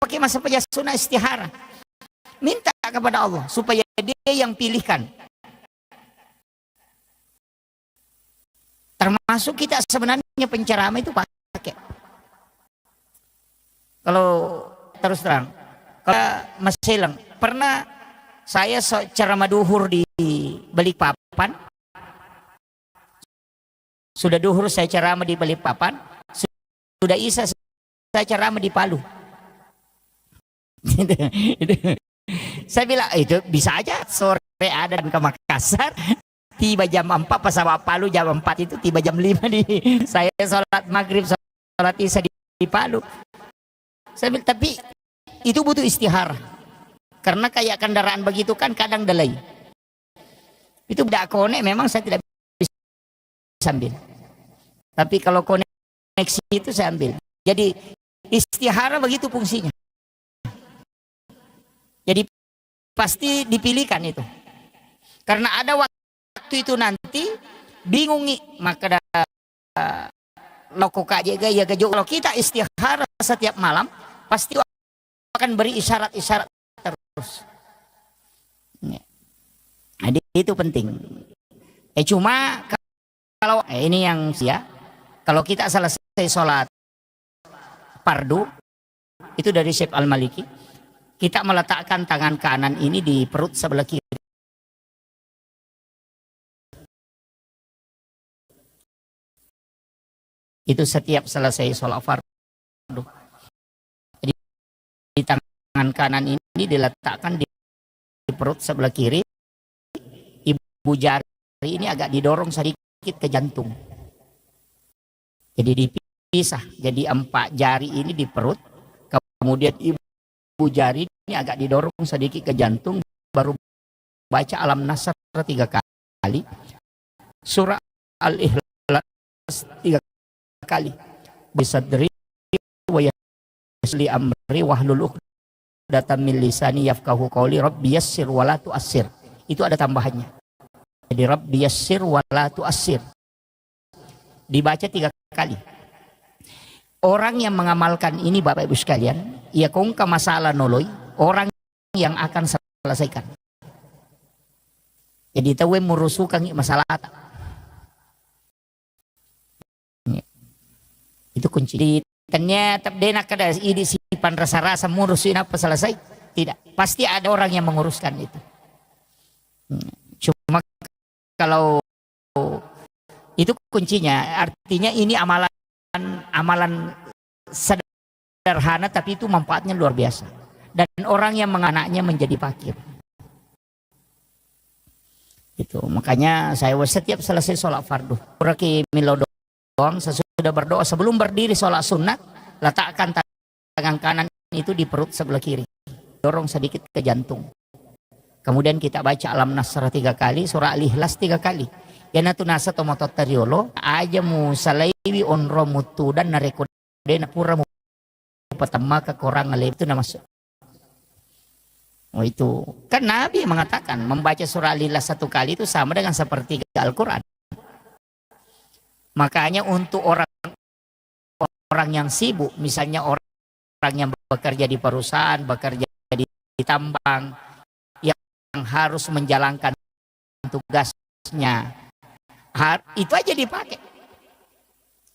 pakai masa sapaja sunat istihara. Minta kepada Allah supaya dia yang pilihkan. Termasuk kita sebenarnya penceramah itu pakai. Kalau terus terang, kalau Mas Selang, pernah saya ceramah duhur di Balikpapan. Sudah duhur saya ceramah di Balikpapan. Sudah isya saya ceramah di Palu. Saya bilang itu bisa aja sore ada ke Makassar. Tiba jam 4 pas sama Palu jam 4 itu tiba jam 5 di saya sholat maghrib sholat isya di Palu. Saya bilang, tapi itu butuh istihara karena kayak kendaraan begitu kan kadang delay. Itu tidak konek memang saya tidak bisa ambil. Tapi kalau koneksi itu saya ambil. Jadi istihara begitu fungsinya. Jadi pasti dipilihkan itu. Karena ada waktu itu nanti bingung nih maka loko kajaga ya gajo. Kalau kita istihara setiap malam pasti akan beri isyarat-isyarat terus. Jadi itu penting. Cuma kalau ini yang kalau kita selesai sholat fardu itu dari Syekh Al-Maliki, kita meletakkan tangan kanan ini di perut sebelah kiri. Itu setiap selesai sholat fardu. Jadi di tangan kanan ini diletakkan di perut sebelah kiri. Ibu jari ini agak didorong sedikit ke jantung. Jadi dipisah. Jadi 4 jari ini di perut. Kemudian ibu jari ini agak didorong sedikit ke jantung. Baru baca Alam Nasr 3 kali. Surah Al-Ikhlas 3 kali. Bisadri wa yasli amri wahlul uqdatam min lisani yafqahu qawli rabbi yassir wa la tu'assir. Itu ada tambahannya. Jadi rabbi yassir wa la tu'assir. Dibaca 3 kali. Orang yang mengamalkan ini Bapak Ibu sekalian, ia kongka masalah noloi, orang yang akan selesaikan. Jadi tahu merusukan masalah. Itu kunci. Ternyata denak kada ini sipan rasa-rasa ngurusin apa selesai? Tidak. Pasti ada orang yang menguruskan itu. Cuma kalau itu kuncinya, artinya ini amalan sederhana tapi itu manfaatnya luar biasa. Dan orang yang menganaknya menjadi fakir. Itu makanya saya setiap selesai sholat fardu, kuraki milo doang sesudah berdoa sebelum berdiri sholat sunat, letakkan tangan kanan itu di perut sebelah kiri, dorong sedikit ke jantung. Kemudian kita baca Alam Nasr 3 kali, surah Al-Ikhlas 3 kali. Yana tunasa tomatot tariolo aja mu salaiwi onro mutu dan narekode na pura mu patama ke korang alif itu nama. Oh itu kan Nabi mengatakan membaca surah Al-Ikhlas 1 kali itu sama dengan sepertiga Al-Quran. Makanya untuk orang yang sibuk, misalnya orang yang bekerja di perusahaan, bekerja di tambang, yang harus menjalankan tugasnya, itu aja dipakai.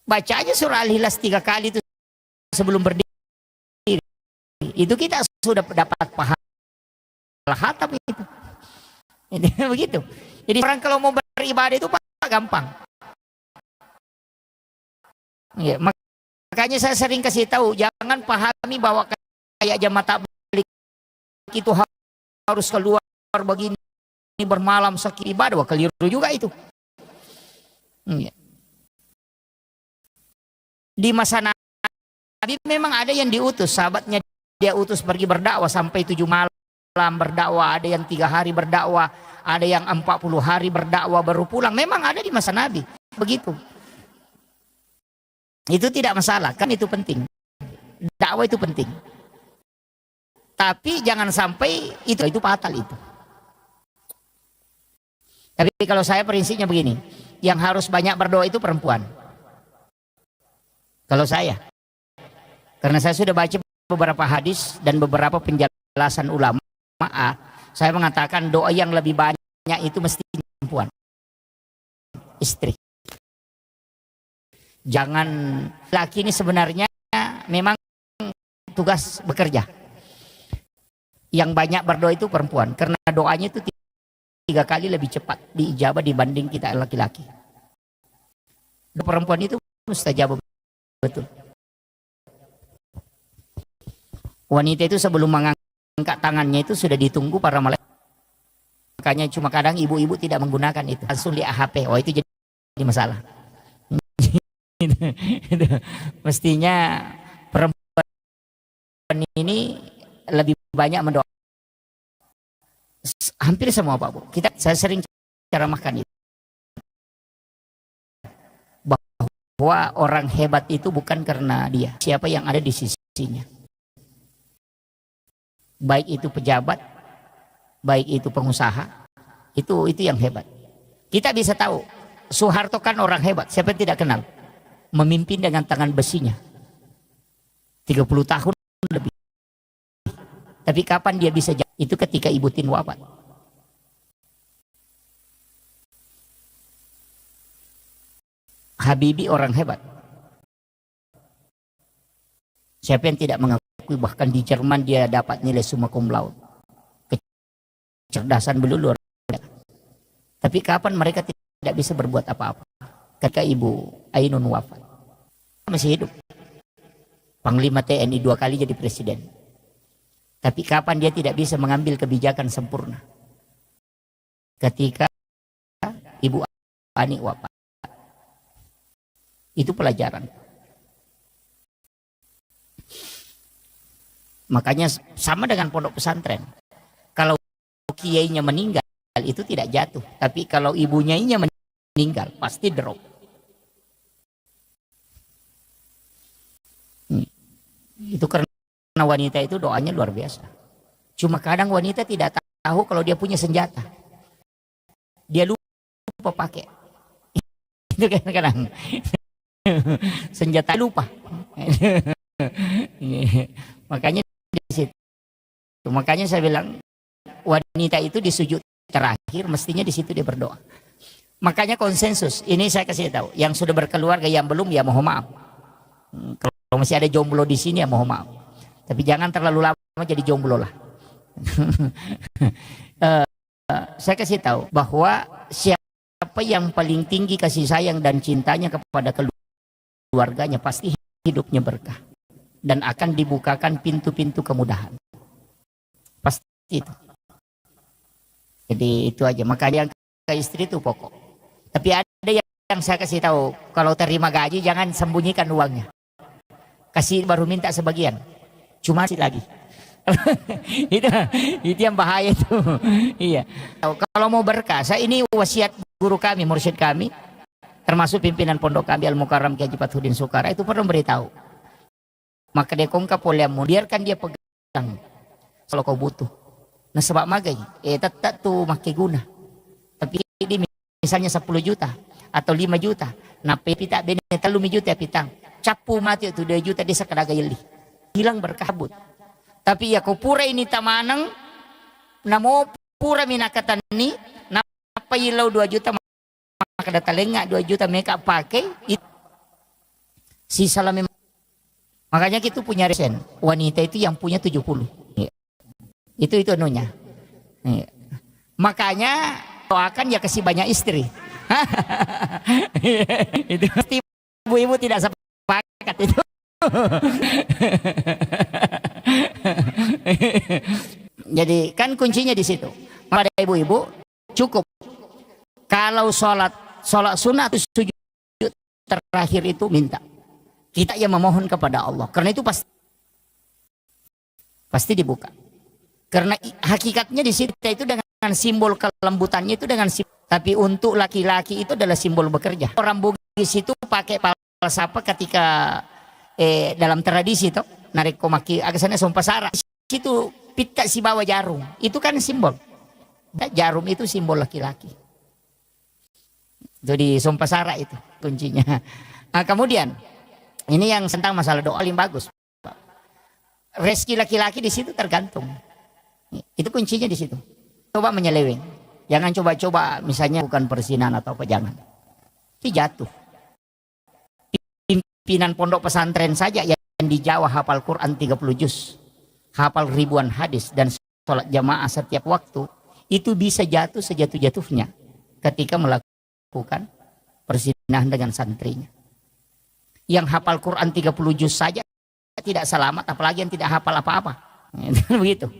Baca aja surah Al-Ikhlas 3 kali itu sebelum berdiri. Itu kita sudah dapat pahala hatam itu. Ini begitu. Jadi orang kalau mau beribadah itu gampang. Ya, makanya saya sering kasih tahu, jangan pahami bahwa kayak jamaah tabligh itu harus keluar begini bermalam sakit ibadah, keliru juga itu. Ya. Di masa Nabi memang ada yang diutus, sahabatnya dia utus pergi berdakwah sampai 7 malam berdakwah, ada yang 3 hari berdakwah, ada yang 40 hari berdakwah baru pulang. Memang ada di masa Nabi begitu. Itu tidak masalah, kan itu penting. Dakwah itu penting. Tapi jangan sampai itu fatal itu. Tapi kalau saya prinsipnya begini, yang harus banyak berdoa itu perempuan. Kalau saya, karena saya sudah baca beberapa hadis dan beberapa penjelasan ulama, saya mengatakan doa yang lebih banyak itu mesti perempuan, istri. Jangan, laki ini sebenarnya memang tugas bekerja. Yang banyak berdoa itu perempuan, karena doanya itu 3 kali lebih cepat diijabah dibanding kita laki-laki. Perempuan itu mustajab betul. Wanita itu sebelum mengangkat tangannya itu sudah ditunggu para malaikat. Makanya cuma kadang ibu-ibu tidak menggunakan itu, langsung di AHP. Oh itu jadi masalah. Mestinya perempuan ini lebih banyak mendoa. Hampir semua Pak Bu. Saya sering ceramahkan itu. Bahwa orang hebat itu bukan karena dia, siapa yang ada di sisinya. Baik itu pejabat, baik itu pengusaha, itu yang hebat. Kita bisa tahu, Soeharto kan orang hebat, siapa yang tidak kenal? Memimpin dengan tangan besinya 30 tahun lebih. Tapi kapan dia bisa jadi? Itu ketika Ibu Tin wafat. Habibie orang hebat. Siapa yang tidak mengakui, bahkan di Jerman dia dapat nilai summa cum laude. Kecerdasan beliau luar biasa. Tapi kapan mereka tidak bisa berbuat apa-apa? Ketika Ibu Ainun wafat. Masih hidup. Panglima TNI 2 kali jadi presiden. Tapi kapan dia tidak bisa mengambil kebijakan sempurna? Ketika Ibu Ani wafat. Itu pelajaran. Makanya sama dengan pondok pesantren. Kalau kiainya meninggal itu tidak jatuh. Tapi kalau ibunya meninggal pasti drop. Itu karena wanita itu doanya luar biasa. Cuma kadang wanita tidak tahu kalau dia punya senjata. Dia lupa pakai. Itu kadang-kadang. Senjata lupa. Makanya di situ. Makanya saya bilang wanita itu di sujud terakhir mestinya di situ dia berdoa. Makanya konsensus. Ini saya kasih tahu. Yang sudah berkeluarga, yang belum ya mohon maaf. Kalau masih ada jomblo di sini ya mohon maaf. Tapi jangan terlalu lama jadi jomblo lah. Saya kasih tahu bahwa siapa yang paling tinggi kasih sayang dan cintanya kepada keluarganya pasti hidupnya berkah dan akan dibukakan pintu-pintu kemudahan. Pasti itu. Jadi itu aja. Makanya yang ke istri itu pokok. Tapi ada yang saya kasih tahu, kalau terima gaji jangan sembunyikan uangnya. Kasih baru minta sebagian. Cuma sih lagi. itu yang bahaya itu. Iya. Kalau mau berkah, saya ini wasiat guru kami, mursyid kami, termasuk pimpinan pondok kami Al Mukarram Kiai Haji Fathudin Sukara itu pernah beritahu. Maka dia kongkap poliamu, biarkan dia pegang kalau kau butuh. Nah sebab magai, tetap tuh makai guna. Tapi ini misalnya 10 juta atau 5 juta. Nah pita bene 3 juta pitang. Capu mati itu 2 juta desa kadagayeli. Hilang berkabut. Tapi ya kau pura ini tamanang, namo pura minakatan ini, napa ilau 2 juta maka data lengak 2 juta mereka pakai itu. Sisa lah memang. Makanya kita punya resen wanita itu yang punya 70. Ya. Itu anunya. Ya. Makanya doakan ya kasih banyak istri. Itu ibu-ibu tidak sepakat itu. Jadi kan kuncinya di situ. Pada ibu-ibu cukup kalau sholat sunat sujud terakhir itu minta. Kita yang memohon kepada Allah. Karena itu pasti dibuka. Karena hakikatnya di situ itu dengan simbol kelembutannya itu dengan simbol. Tapi untuk laki-laki itu adalah simbol bekerja. Orang Bugis itu pakai falsafah ketika dalam tradisi itu narik komaki agasana sompasara itu pita si bawa jarum itu kan simbol. Jarum itu simbol laki-laki. Jadi sompasara itu kuncinya. Nah, kemudian ini yang tentang masalah doa paling bagus. Rezeki laki-laki di situ tergantung. Itu kuncinya di situ. Coba menyeleweng. Jangan coba-coba misalnya bukan persinan atau apa, jangan. Itu jatuh. Pimpinan pondok pesantren saja yang di Jawa hafal Quran 30 juz, hafal ribuan hadis dan sholat jamaah setiap waktu, itu bisa jatuh sejatuh-jatuhnya ketika melakukan persinahan dengan santrinya. Yang hafal Quran 30 juz saja tidak selamat, apalagi yang tidak hafal apa-apa. Begitu.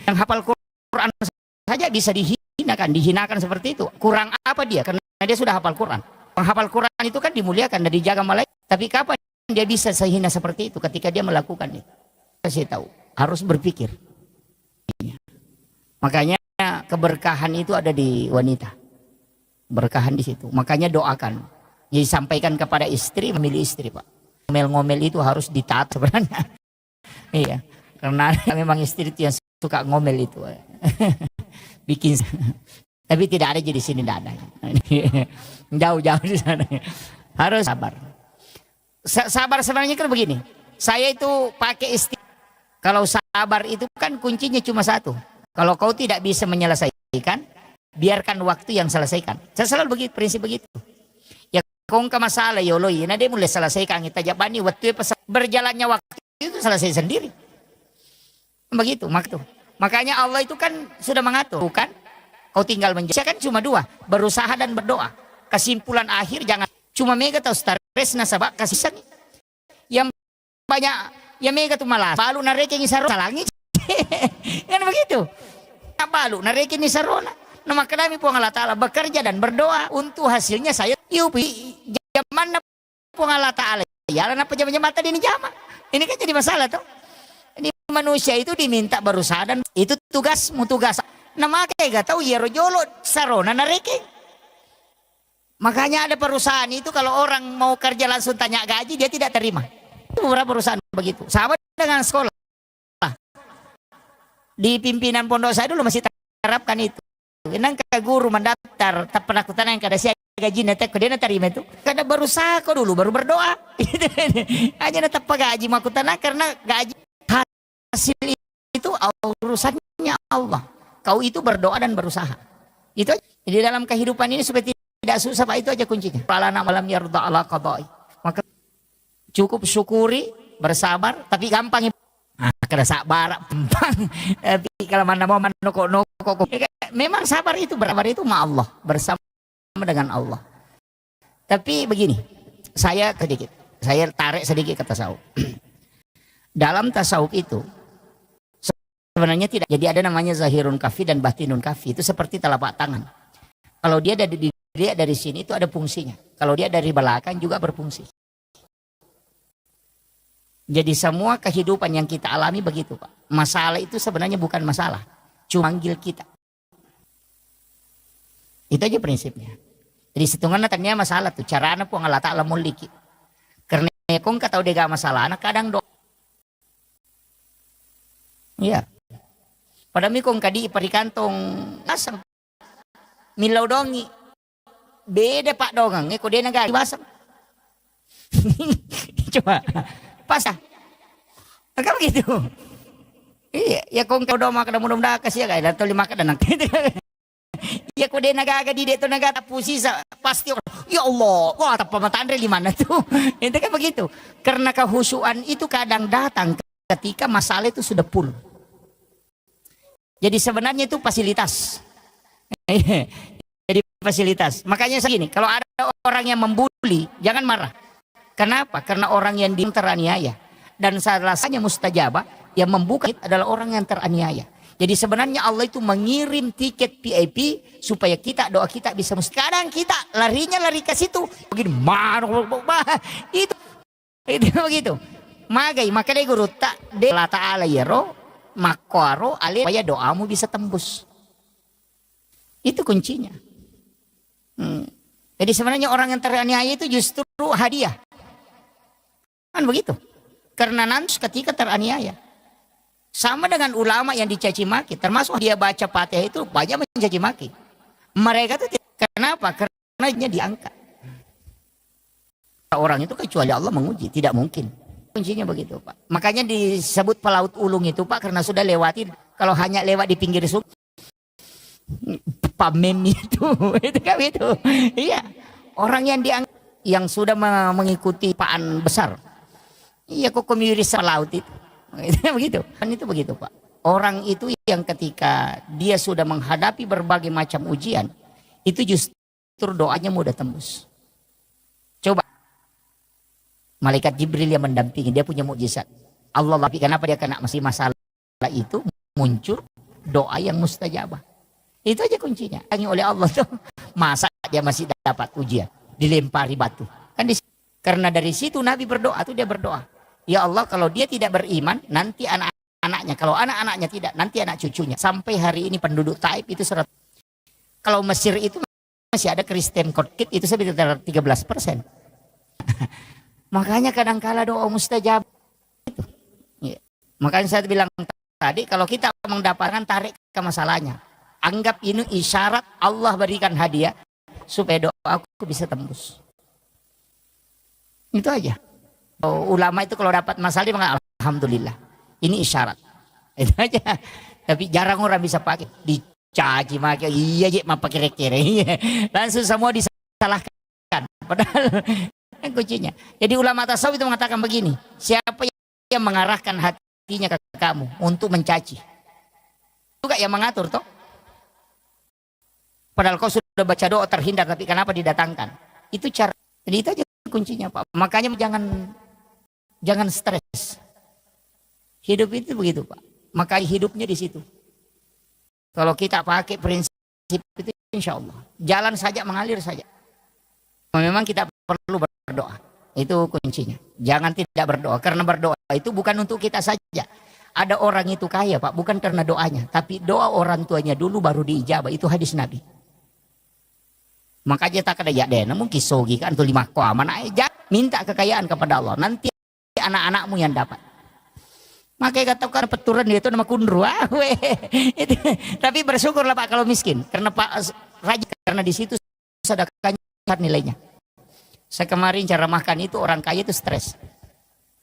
Yang hafal Quran saja bisa dihinakan seperti itu. Kurang apa dia? Karena dia sudah hafal Quran. Penghafal Quran itu kan dimuliakan dan dijaga malaikat. Tapi kapan dia bisa sehina seperti itu ketika dia melakukan itu? Saya tahu, harus berpikir. Makanya keberkahan itu ada di wanita. Berkahan di situ. Makanya doakan. Jadi sampaikan kepada istri, memilih istri, Pak. Ngomel-ngomel itu harus ditaat sebenarnya. Iya, karena memang istri itu yang suka ngomel itu. Bikin, tapi tidak ada jadi sini, tidak ada. Jauh-jauh di sana. Harus sabar. Sabar sebenarnya kan begini. Saya itu pakai istilah. Kalau sabar itu kan kuncinya cuma satu. Kalau kau tidak bisa menyelesaikan, biarkan waktu yang selesaikan. Saya selalu begitu, prinsip begitu. Kung ka masalah yoloy, na dia mulai selesaikan kita jabani waktu berjalannya waktu itu selesai sendiri. Begitu, makanya Allah itu kan sudah mengatur, bukan? Kau tinggal menjaga kan cuma dua, berusaha dan berdoa. Kesimpulan akhir jangan cuma mega atau stres nasabak kasih yang banyak ya mega tuh malas. Balu nareke ngisaro salangit. Kan begitu. Balu nareke ngisarona. Nama kami pun Allah Ta'ala bekerja dan berdoa untuk hasilnya saya yupi zaman pun Allah Ta'ala ya apa jam-jam mata ini jama ini kan jadi masalah tuh. Ini manusia itu diminta berusaha dan itu tugasmu tugas nama kayak gak tahu ya rojolo sarona nareke. Makanya ada perusahaan itu kalau orang mau kerja langsung tanya gaji dia tidak terima. Itu beberapa perusahaan begitu. Sama dengan sekolah. Di pimpinan pondok saya dulu masih terapkan itu. Nang ka guru mendaftar tak pernah kutanya yang kada siya gaji nanti dia terima itu kada berusaha kok dulu baru berdoa aja tetap gaji makutana karena gaji hasil itu urusannya Allah. Kau itu berdoa dan berusaha itu aja. Jadi dalam kehidupan ini supaya tidak susah Pak, itu aja kuncinya. Falana malam yarda ala qadai, maka cukup syukuri, bersabar, tapi gampang kada sabar tapi kalau mana mau noko memang sabar itu bersabar itu ma Allah, bersama dengan Allah. Tapi begini, saya tarik sedikit ke tasawuf. Dalam tasawuf itu sebenarnya tidak, jadi ada namanya zahirun kafi dan batinun kafi. Itu seperti telapak tangan. Kalau dia dari sini itu ada fungsinya. Kalau dia dari belakang juga berfungsi. Jadi semua kehidupan yang kita alami begitu Pak. Masalah itu sebenarnya bukan masalah, cuma manggil kita. Itu aja prinsipnya. Jadi setengah natanya masalah tuh cara anak pun Allah Ta'ala muliki. Karena kong kata udah gak masalah anak kadang doa. Iya. Pada mikong kadi parikantong asam. Milau dongi. Beda Pak dongang. Kok dia nagari basam. Coba. Pasah. Agak begitu. Iya, ya kung kau doa maka mudah-mudahan kasih ya kayak atau lima kada nak. Ya kau dia nagaga di itu naga tapusi pasti ya Allah, wah apa matandre di mana tuh? Itu kan begitu. Karena kehusuan itu kadang datang ketika masalah itu sudah full. Jadi sebenarnya itu fasilitas. Jadi fasilitas. Makanya segini, kalau ada orang yang membuli, jangan marah. Kenapa? Karena orang yang teraniaya dan salah satunya mustajabah yang membuka adalah orang yang teraniaya. Jadi sebenarnya Allah itu mengirim tiket VIP supaya kita doa kita bisa. Sekarang kita lari ke situ. Begini itu begitu. Magai maka dia guru tak de Allah Ta'ala yero makaro ale supaya doamu bisa tembus. Itu kuncinya. Jadi sebenarnya orang yang teraniaya itu justru hadiah. Kan begitu. Karena nanti ketika teraniaya. Sama dengan ulama yang dicaci maki. Termasuk dia baca Fatihah itu banyak mencaci maki. Mereka itu kenapa? Karena dia diangkat. Orang itu kecuali Allah menguji. Tidak mungkin. Kuncinya begitu Pak. Makanya disebut pelaut ulung itu Pak. Karena sudah lewatin. Kalau hanya lewat di pinggir sungai. Pamem itu. Itu kan itu. Iya. Orang yang diangkat. Yang sudah mengikuti paan besar. Iya kok komunis pelaut itu. Begitu. Kan itu begitu Pak. Orang itu yang ketika dia sudah menghadapi berbagai macam ujian. Itu justru doanya mudah tembus. Coba. Malaikat Jibril yang mendampingi, dia punya mukjizat. Allah tapi kenapa dia kena masih masalah itu muncul doa yang mustajabah. Itu aja kuncinya. Yang oleh Allah tuh masa dia masih dapat ujian, dilempari batu. Kan karena dari situ Nabi berdoa tuh dia berdoa, ya Allah kalau dia tidak beriman nanti anak-anaknya, kalau anak-anaknya tidak nanti anak cucunya. Sampai hari ini penduduk Taif itu 100. Kalau Mesir itu masih ada Kristen Kotkit itu sekitar 13%. Makanya kadang-kala doa mustajab itu. Ya. Makanya saya bilang tadi kalau kita mendapatkan tarik ke masalahnya. Anggap ini isyarat Allah berikan hadiah supaya doaku bisa tembus. Itu aja. Ulama itu kalau dapat masalah dia mengatakan alhamdulillah. Ini isyarat. Itu aja. Tapi jarang orang bisa pakai. Dicaci maki. Iya aja mau pakai kere. Langsung semua disalahkan. Padahal kuncinya. Jadi ulama tasawuf itu mengatakan begini, siapa yang mengarahkan hatinya ke kamu untuk mencaci? Juga yang mengatur toh. Padahal kau sudah baca doa terhindar tapi kenapa didatangkan? Itu cara. Jadi itu aja kuncinya Pak. Makanya jangan stres. Hidup itu begitu Pak. Makanya hidupnya di situ. Kalau kita pakai prinsip itu insya Allah jalan saja mengalir saja. Memang kita perlu berdoa. Itu kuncinya. Jangan tidak berdoa. Karena berdoa itu bukan untuk kita saja. Ada orang itu kaya Pak. Bukan karena doanya. Tapi doa orang tuanya dulu baru diijabah. Itu hadis Nabi. Makanya tak ada ya deh. Namun kisogi kan. Itu 5 koaman. Minta kekayaan kepada Allah. Nanti anak-anakmu yang dapat. Makanya katakan peturan dia itu nama kundru. Tapi bersyukurlah Pak kalau miskin. Karena Pak rajin. Karena di situ sedekahnya nilainya. Saya kemarin cara makan itu orang kaya itu stres.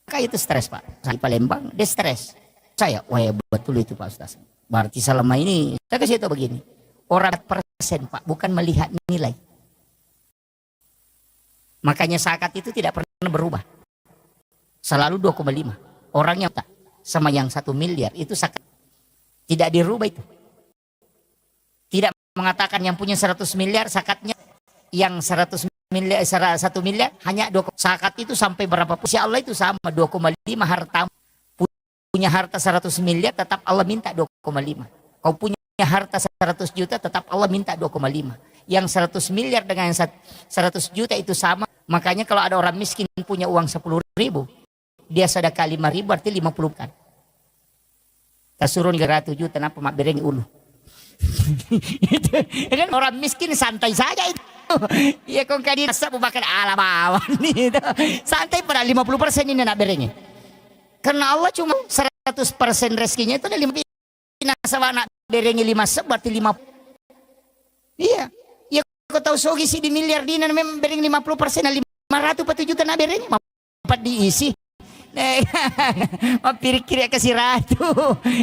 Kaya itu stres Pak. Saya di Palembang dia stres. Saya, wah ya betul itu Pak Ustaz. Berarti selama ini saya kasih tahu begini. Orang persen Pak bukan melihat nilai. Makanya zakat itu tidak pernah berubah. Selalu 2,5. Orang yang tak sama yang 1 miliar itu zakat tidak dirubah itu. Tidak mengatakan yang punya 100 miliar zakatnya yang 100 miliar 1 miliar hanya 2 zakat itu sampai berapa pun insya Allah itu sama 2,5 harta punya harta 100 miliar tetap Allah minta 2,5 kau punya harta 100 juta tetap Allah minta 2,5 yang 100 miliar dengan yang 100 juta itu sama. Makanya kalau ada orang miskin punya uang 10.000 dia sedekah 5.000 berarti 50 kan kasurun 100 juta kenapa mak bereng ulu. Itu kan orang miskin santai saja itu. Ya kong kadi rasa bukan alabawan itu. Santai pada 50% ini nak berengnya. Karena Allah cuma 100% rezekinya itu ada 5. Nasabah nak berengnya 5 berarti 50. Iya. Ya kau tahu sogi sih di miliar dina memang bereng 50% 500 juta nak berengnya. Empat diisi. Pikir-pikir kasih ratu.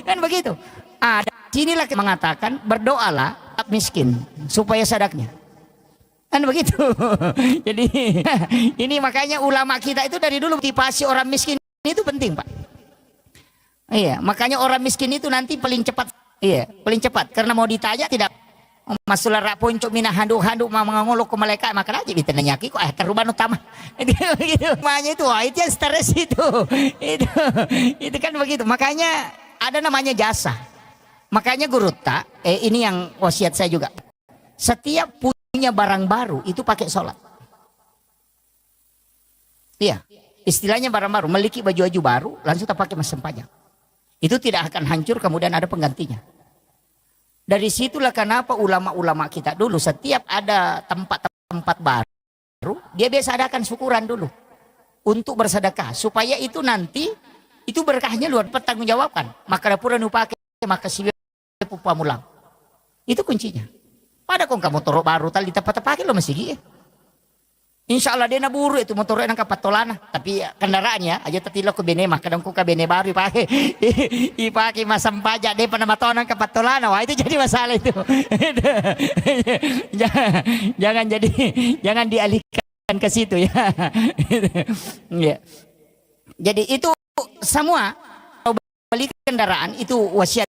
Kan begitu. Ada sinilah mengatakan berdoalah miskin supaya sadaknya. Kan begitu. Jadi ini makanya ulama kita itu dari dulu motivasi orang miskin itu penting Pak. Iya, makanya orang miskin itu nanti paling cepat. Iya, paling cepat karena mau ditanya tidak masulah rak puncuk minah handuk-handuk mangolok ke malaikat maka aja ditanyaki kok teruban utama. Begitu makanya itu wah itu yang stres itu. Itu kan begitu. Makanya ada namanya jasa. Makanya guru tak ini yang wasiat saya juga. Setiap punya barang baru itu pakai sholat. Iya, istilahnya barang baru, memiliki baju-baju baru langsung tak pakai mesin pajak. Itu tidak akan hancur kemudian ada penggantinya. Dari situlah kenapa ulama-ulama kita dulu setiap ada tempat-tempat baru, dia biasa adakan syukuran dulu untuk bersedekah supaya itu nanti itu berkahnya luar pertanggungjawabkan. Maka dapur nu pakai maka si pamulang. Itu kuncinya. Pada kong kamu motor baru tali tempat pakai lo masih gini. Insya Allah dia naburu itu motor yang kapat tolana, tapi kendaraannya aja tetilo ke bene mah kadang ku ke bene baru pakai ipakai masam pajak deh pada matonan kapat tolana, wah itu jadi masalah itu. jangan jadi jangan dialihkan ke situ ya. Ya. Jadi itu semua beli kendaraan itu wasiat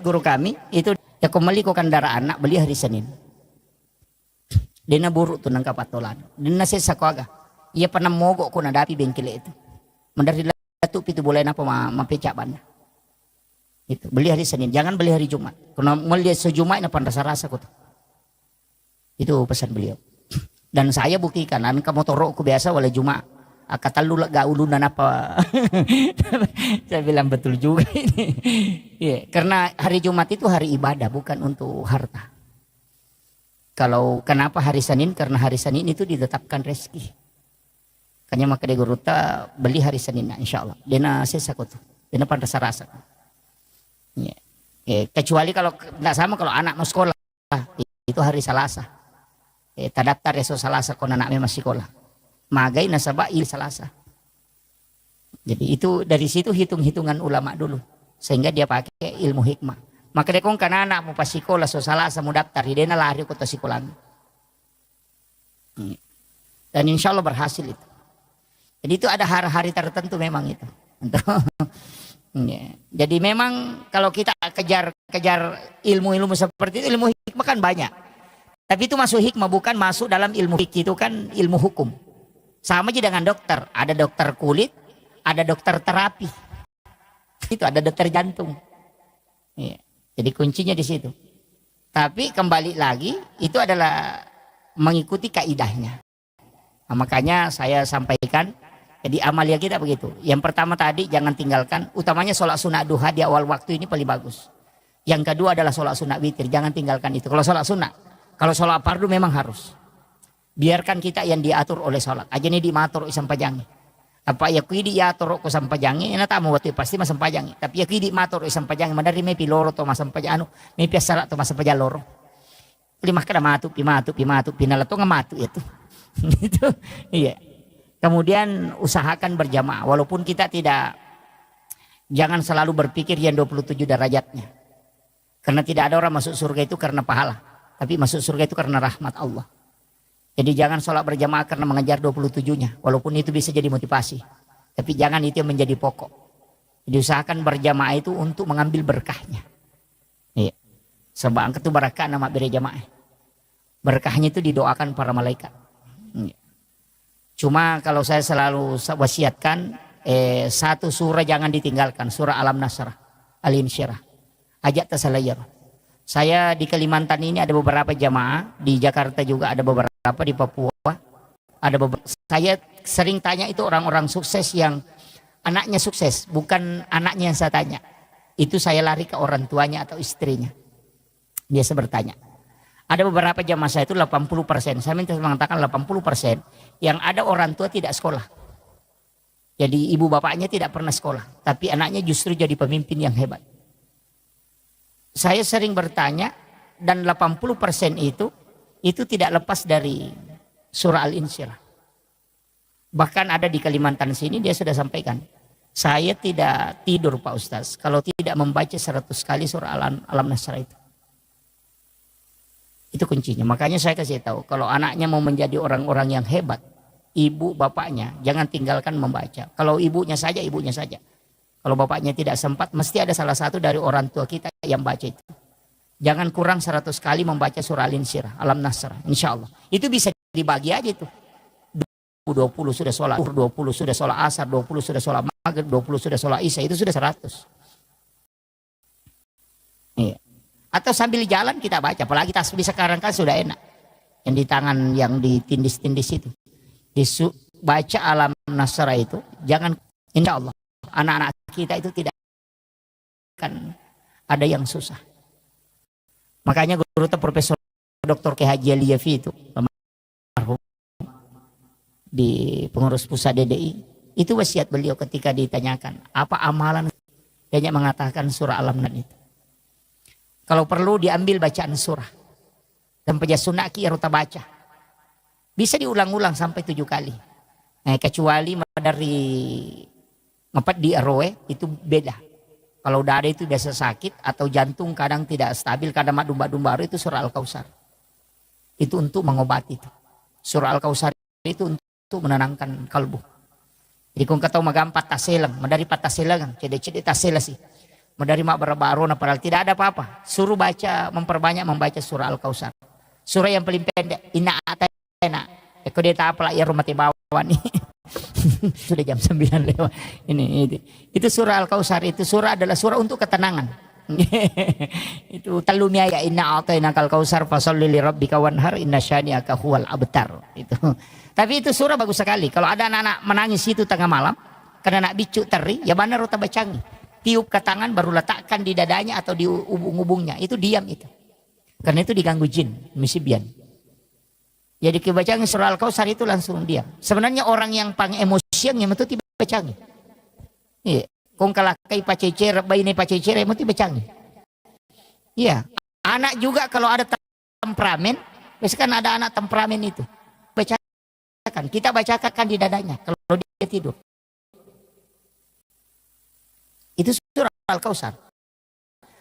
guru kami itu ya kembali ke kendaraan nak beli hari Senin. Dena buruk tuh nangka patolan. Dena sesa ko aga. Ia pernah mogok ko nadapi bengkel itu. Mendari latu pitu boleh napa mapecak banda. Itu beli hari Senin, jangan beli hari Jumat. Karena melihat sejumat na rasa ko tuh. Itu pesan beliau. Dan saya buktikan an ka motorok ko biasa wala Jumat. Kata lu gak ulunan apa. Saya bilang betul juga ini. Yeah, karena hari Jumat itu hari ibadah bukan untuk harta. Kalau kenapa hari Senin? Karena hari Senin itu ditetapkan rezeki. Kanya maka de guruta beli hari Senin insya Allah. Dena sesa tuh. Dena pada rasa. Ya. Kecuali kalau tidak sama kalau anak mau sekolah itu hari Selasa. Tadaptar esok Selasa kalau anaknya masih sekolah. Magai nasabah il Selasa. Jadi itu dari situ hitung-hitungan ulama dulu. Sehingga dia pakai ilmu hikmah. Maka dia kong kana anak mau pas sekolah so salah mau daftar dia lari ke sekolah. Dan insya Allah berhasil itu. Jadi itu ada hari-hari tertentu memang itu. Jadi memang kalau kita kejar ilmu-ilmu seperti itu, ilmu hikmah kan banyak. Tapi itu masuk hikmah bukan masuk dalam ilmu hikmah, itu kan ilmu hukum. Sama aja dengan dokter, ada dokter kulit, ada dokter terapi. Itu ada dokter jantung. Ya. Jadi kuncinya di situ. Tapi kembali lagi itu adalah mengikuti kaidahnya. Nah, makanya saya sampaikan jadi amalia kita begitu. Yang pertama tadi jangan tinggalkan, utamanya sholat sunat duha di awal waktu ini paling bagus. Yang kedua adalah sholat sunat witir, jangan tinggalkan itu. Kalau sholat sunat, kalau sholat fardu memang harus. Biarkan kita yang diatur oleh sholat. Aja ini dimatur sampajangi. Apa ya kuidi ya toro ko sampajangi ina tamu waktu pasti mas sampajangi tapi ya kuidi matur sampajangi madari me piloro to mas sampajano me piasara to mas sampajan loro lima kada matu pinala to ngamatu itu itu iya. Kemudian usahakan berjamaah walaupun kita tidak, jangan selalu berpikir yang 27 derajatnya, karena tidak ada orang masuk surga itu karena pahala, tapi masuk surga itu karena rahmat Allah. Jadi jangan sholat berjamaah karena mengejar 27-nya. Walaupun itu bisa jadi motivasi. Tapi jangan itu yang menjadi pokok. Jadi usahakan berjamaah itu untuk mengambil berkahnya. Iya. Sebab angkat itu berkah nama berjamaah. Berkahnya itu didoakan para malaikat. Iya. Cuma kalau saya selalu wasiatkan, satu surah jangan ditinggalkan. Surah Alam Nasrah, Al-Insyirah. Ajak tasalayar. Saya di Kalimantan ini ada beberapa jamaah, di Jakarta juga ada beberapa, di Papua ada beberapa. Saya sering tanya itu orang-orang sukses yang anaknya sukses, bukan anaknya yang saya tanya. Itu saya lari ke orang tuanya atau istrinya. Biasa bertanya. Ada beberapa jamaah saya itu 80%, saya minta mengatakan 80% yang ada orang tua tidak sekolah. Jadi ibu bapaknya tidak pernah sekolah, tapi anaknya justru jadi pemimpin yang hebat. Saya sering bertanya dan 80% itu tidak lepas dari surah Al-Insyirah. Bahkan ada di Kalimantan sini dia sudah sampaikan, saya tidak tidur Pak Ustaz kalau tidak membaca 100 kali surah Alam Nasrah itu. Itu kuncinya. Makanya saya kasih tahu kalau anaknya mau menjadi orang-orang yang hebat, ibu bapaknya jangan tinggalkan membaca. Kalau ibunya saja, ibunya saja. Kalau bapaknya tidak sempat, mesti ada salah satu dari orang tua kita yang baca itu. Jangan kurang 100 kali membaca surah Al-Insyirah, Alam Nasrah, insya Allah. Itu bisa dibagi aja itu. 20 sudah sholat, 20 sudah sholat asar, 20 sudah sholat maghrib, 20 sudah sholat isya, itu sudah 100. Iya. Atau sambil jalan kita baca, apalagi tasbih sekarang kan sudah enak. Yang di tangan, yang ditindis-tindis itu. Baca Alam Nasrah itu, jangan, insya Allah. Anak-anak kita itu tidak akan ada yang susah. Makanya guru Profesor Dr. K. Haji Aliyafi itu di pengurus pusat DDI, itu wasiat beliau ketika ditanyakan apa amalan, banyak mengatakan surah Al-Amnan itu. Kalau perlu diambil bacaan surah dan pejasunaki ya ruta baca. Bisa diulang-ulang sampai 7 kali. Nah, kecuali dari ngepat di RW itu beda. Kalau dada itu biasa sakit atau jantung kadang tidak stabil, kadang madumba-dumba itu surah Al-Kautsar. Itu untuk mengobati itu. Surah Al-Kautsar itu untuk menenangkan kalbu. Jadi kung kataw magampat taselang, madari pataselang, cede-cede tasela sih. Madari mak barbarona padahal tidak ada apa-apa. Suruh baca, memperbanyak membaca surah Al-Kautsar. Surah yang paling pendek, inna atayna. Eko dia tak apalah ya rumah tibawan nih. Sudah jam 9 lewat. Ini. Itu surah Al-Kautsar, itu surah adalah surah untuk ketenangan. Itu talumia ya inna atayna kal-kautsar fasholli li rabbika wanhar inna syani'aka huwal abtar. Itu. Tapi itu surah bagus sekali. Kalau ada anak-anak menangis itu tengah malam karena nak bicu teri, ya benar rota bacangi. Tiup ke tangan baru letakkan di dadanya atau di ubung-ubungnya. Itu diam itu. Karena itu diganggu jin, misibian. Jadi kebacangi surah Al-Kautsar itu langsung diam. Sebenarnya orang yang pang emosian yang itu tiba bacangi. Iya. Kung kalakai pacecer, bayi pacecer, yang itu bacangi. Iya. Anak juga kalau ada temperamen, biasanya ada anak temperamen itu. Bacakan, kita bacakan di dadanya kalau dia tidur. Itu surah Al-Kautsar.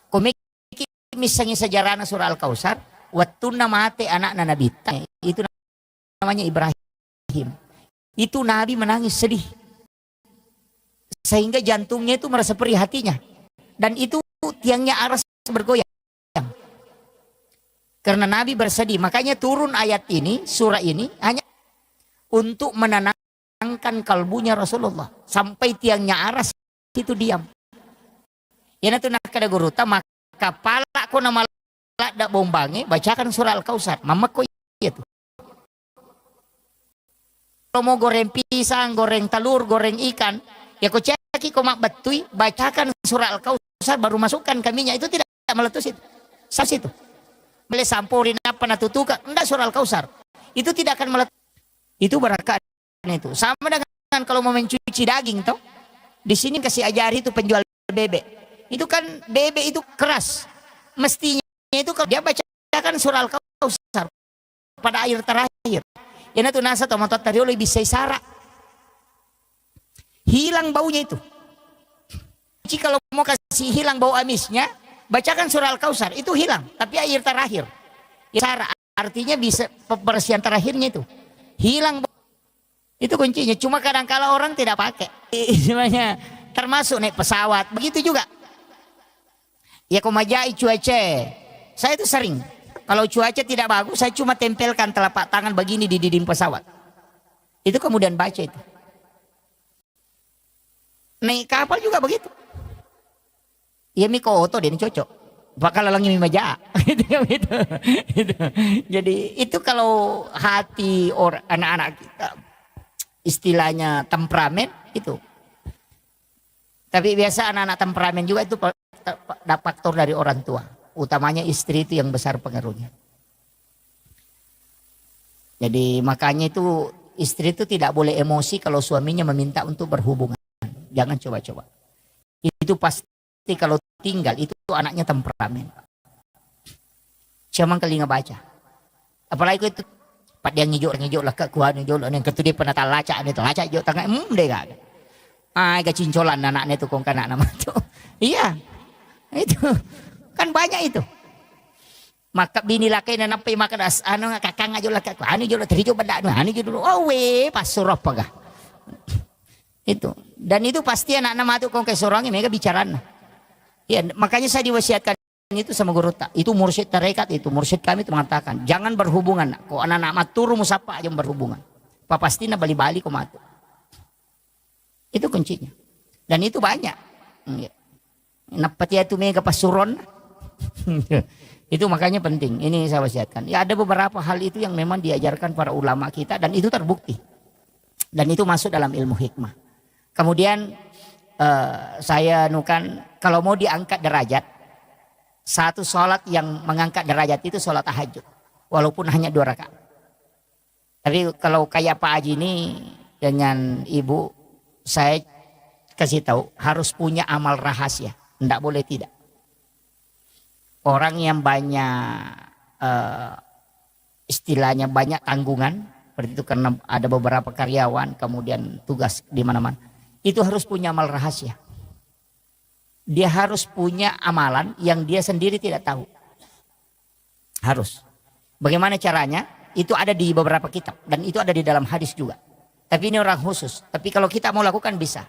Komik misalnya sejarahnya surah Al-Kautsar, waktu namate anak Nabi itu namanya Ibrahim. Itu Nabi menangis sedih. Sehingga jantungnya itu merasa perih hatinya. Dan itu tiangnya aras bergoyang. Karena Nabi bersedih. Makanya turun ayat ini, surah ini hanya untuk menenangkan kalbunya Rasulullah. Sampai tiangnya aras itu diam. Ya nanti nak kada guruta maka pala ko na malak da bombange bacakan surah Al-Kautsar. Mama ko itu. Kalau mau goreng pisang, goreng telur, goreng ikan, ya ko ceki ko mak betui bacakan surah Al-Kautsar baru masukkan ke minyak itu tidak meletus itu. Sas itu. Boleh sampurin apa natutuka, enggak surah Al-Kautsar. Itu tidak akan meletus. Itu berkah itu. Sama dengan kalau mau mencuci daging toh. Di sini kasih ajari itu penjual bebek. Itu kan bebek itu keras. Mestinya itu kalau dia bacakan surah Al-Kautsar pada air terakhir. Yana tuh nasa tomatot tadi oleh bisa sara. Hilang baunya itu. Jadi kalau mau kasih hilang bau amisnya, bacakan surah Al-Kautsar itu hilang. Tapi air terakhir. Ya, sara artinya bisa pembersihan terakhirnya itu. Hilang bau. Itu kuncinya. Cuma kadang-kala orang tidak pakai. Semuanya termasuk naik pesawat. Begitu juga. Ya komajai cuaca. Saya itu sering. Kalau cuaca tidak bagus, saya cuma tempelkan telapak tangan begini di dinding pesawat. Itu kemudian baca itu. Naik kapal juga begitu. Ya miko oto dia cocok. Bakal lalangi mimaja. Gitu. Jadi itu kalau hati orang anak-anak kita istilahnya temperamen itu. Tapi biasa anak-anak temperamen juga itu faktor dari orang tua. Utamanya istri itu yang besar pengaruhnya. Jadi makanya itu istri itu tidak boleh emosi kalau suaminya meminta untuk berhubungan. Jangan coba-coba. Itu pasti kalau tinggal itu anaknya temperamen. Siapa kali ngebaca. Apalagi itu pak dia ngijok lah ke kuah ngijok yang ketu dia pernah laca itu laca hijau tengah deh gak ada. Kecincolan anaknya itu kong kanak nama itu. Iya. Itu kan banyak itu. Maka bini laki dan apa makan kakang aja lah anu jo lah terijo benda anu jo dulu pas surah pagah. Itu. Dan itu pasti anak nama itu kong ke sorangnya mereka bicaraan. Ya, makanya saya diwasiatkan itu sama guru tak. Itu mursyid tarekat itu mursyid kami itu mengatakan jangan berhubungan. Kok anak-anak maturu musapa aja berhubungan. Pasti na bali-bali kok matu. Itu kuncinya. Dan itu banyak. Napati itu mega pasuron. Itu makanya penting. Ini saya wasiatkan. Ya ada beberapa hal itu yang memang diajarkan para ulama kita dan itu terbukti. Dan itu masuk dalam ilmu hikmah. Kemudian saya nukan kalau mau diangkat derajat Satu sholat yang mengangkat derajat itu sholat tahajud. Walaupun hanya 2 rakaat. Tapi kalau kayak Pak Haji ini dengan Ibu, saya kasih tahu harus punya amal rahasia. Tidak boleh tidak. Orang yang banyak istilahnya banyak tanggungan, seperti itu karena ada beberapa karyawan, kemudian tugas di mana-mana. Itu harus punya amal rahasia. Dia harus punya amalan yang dia sendiri tidak tahu. Harus. Bagaimana caranya? Itu ada di beberapa kitab dan itu ada di dalam hadis juga. Tapi ini orang khusus. Tapi kalau kita mau lakukan bisa.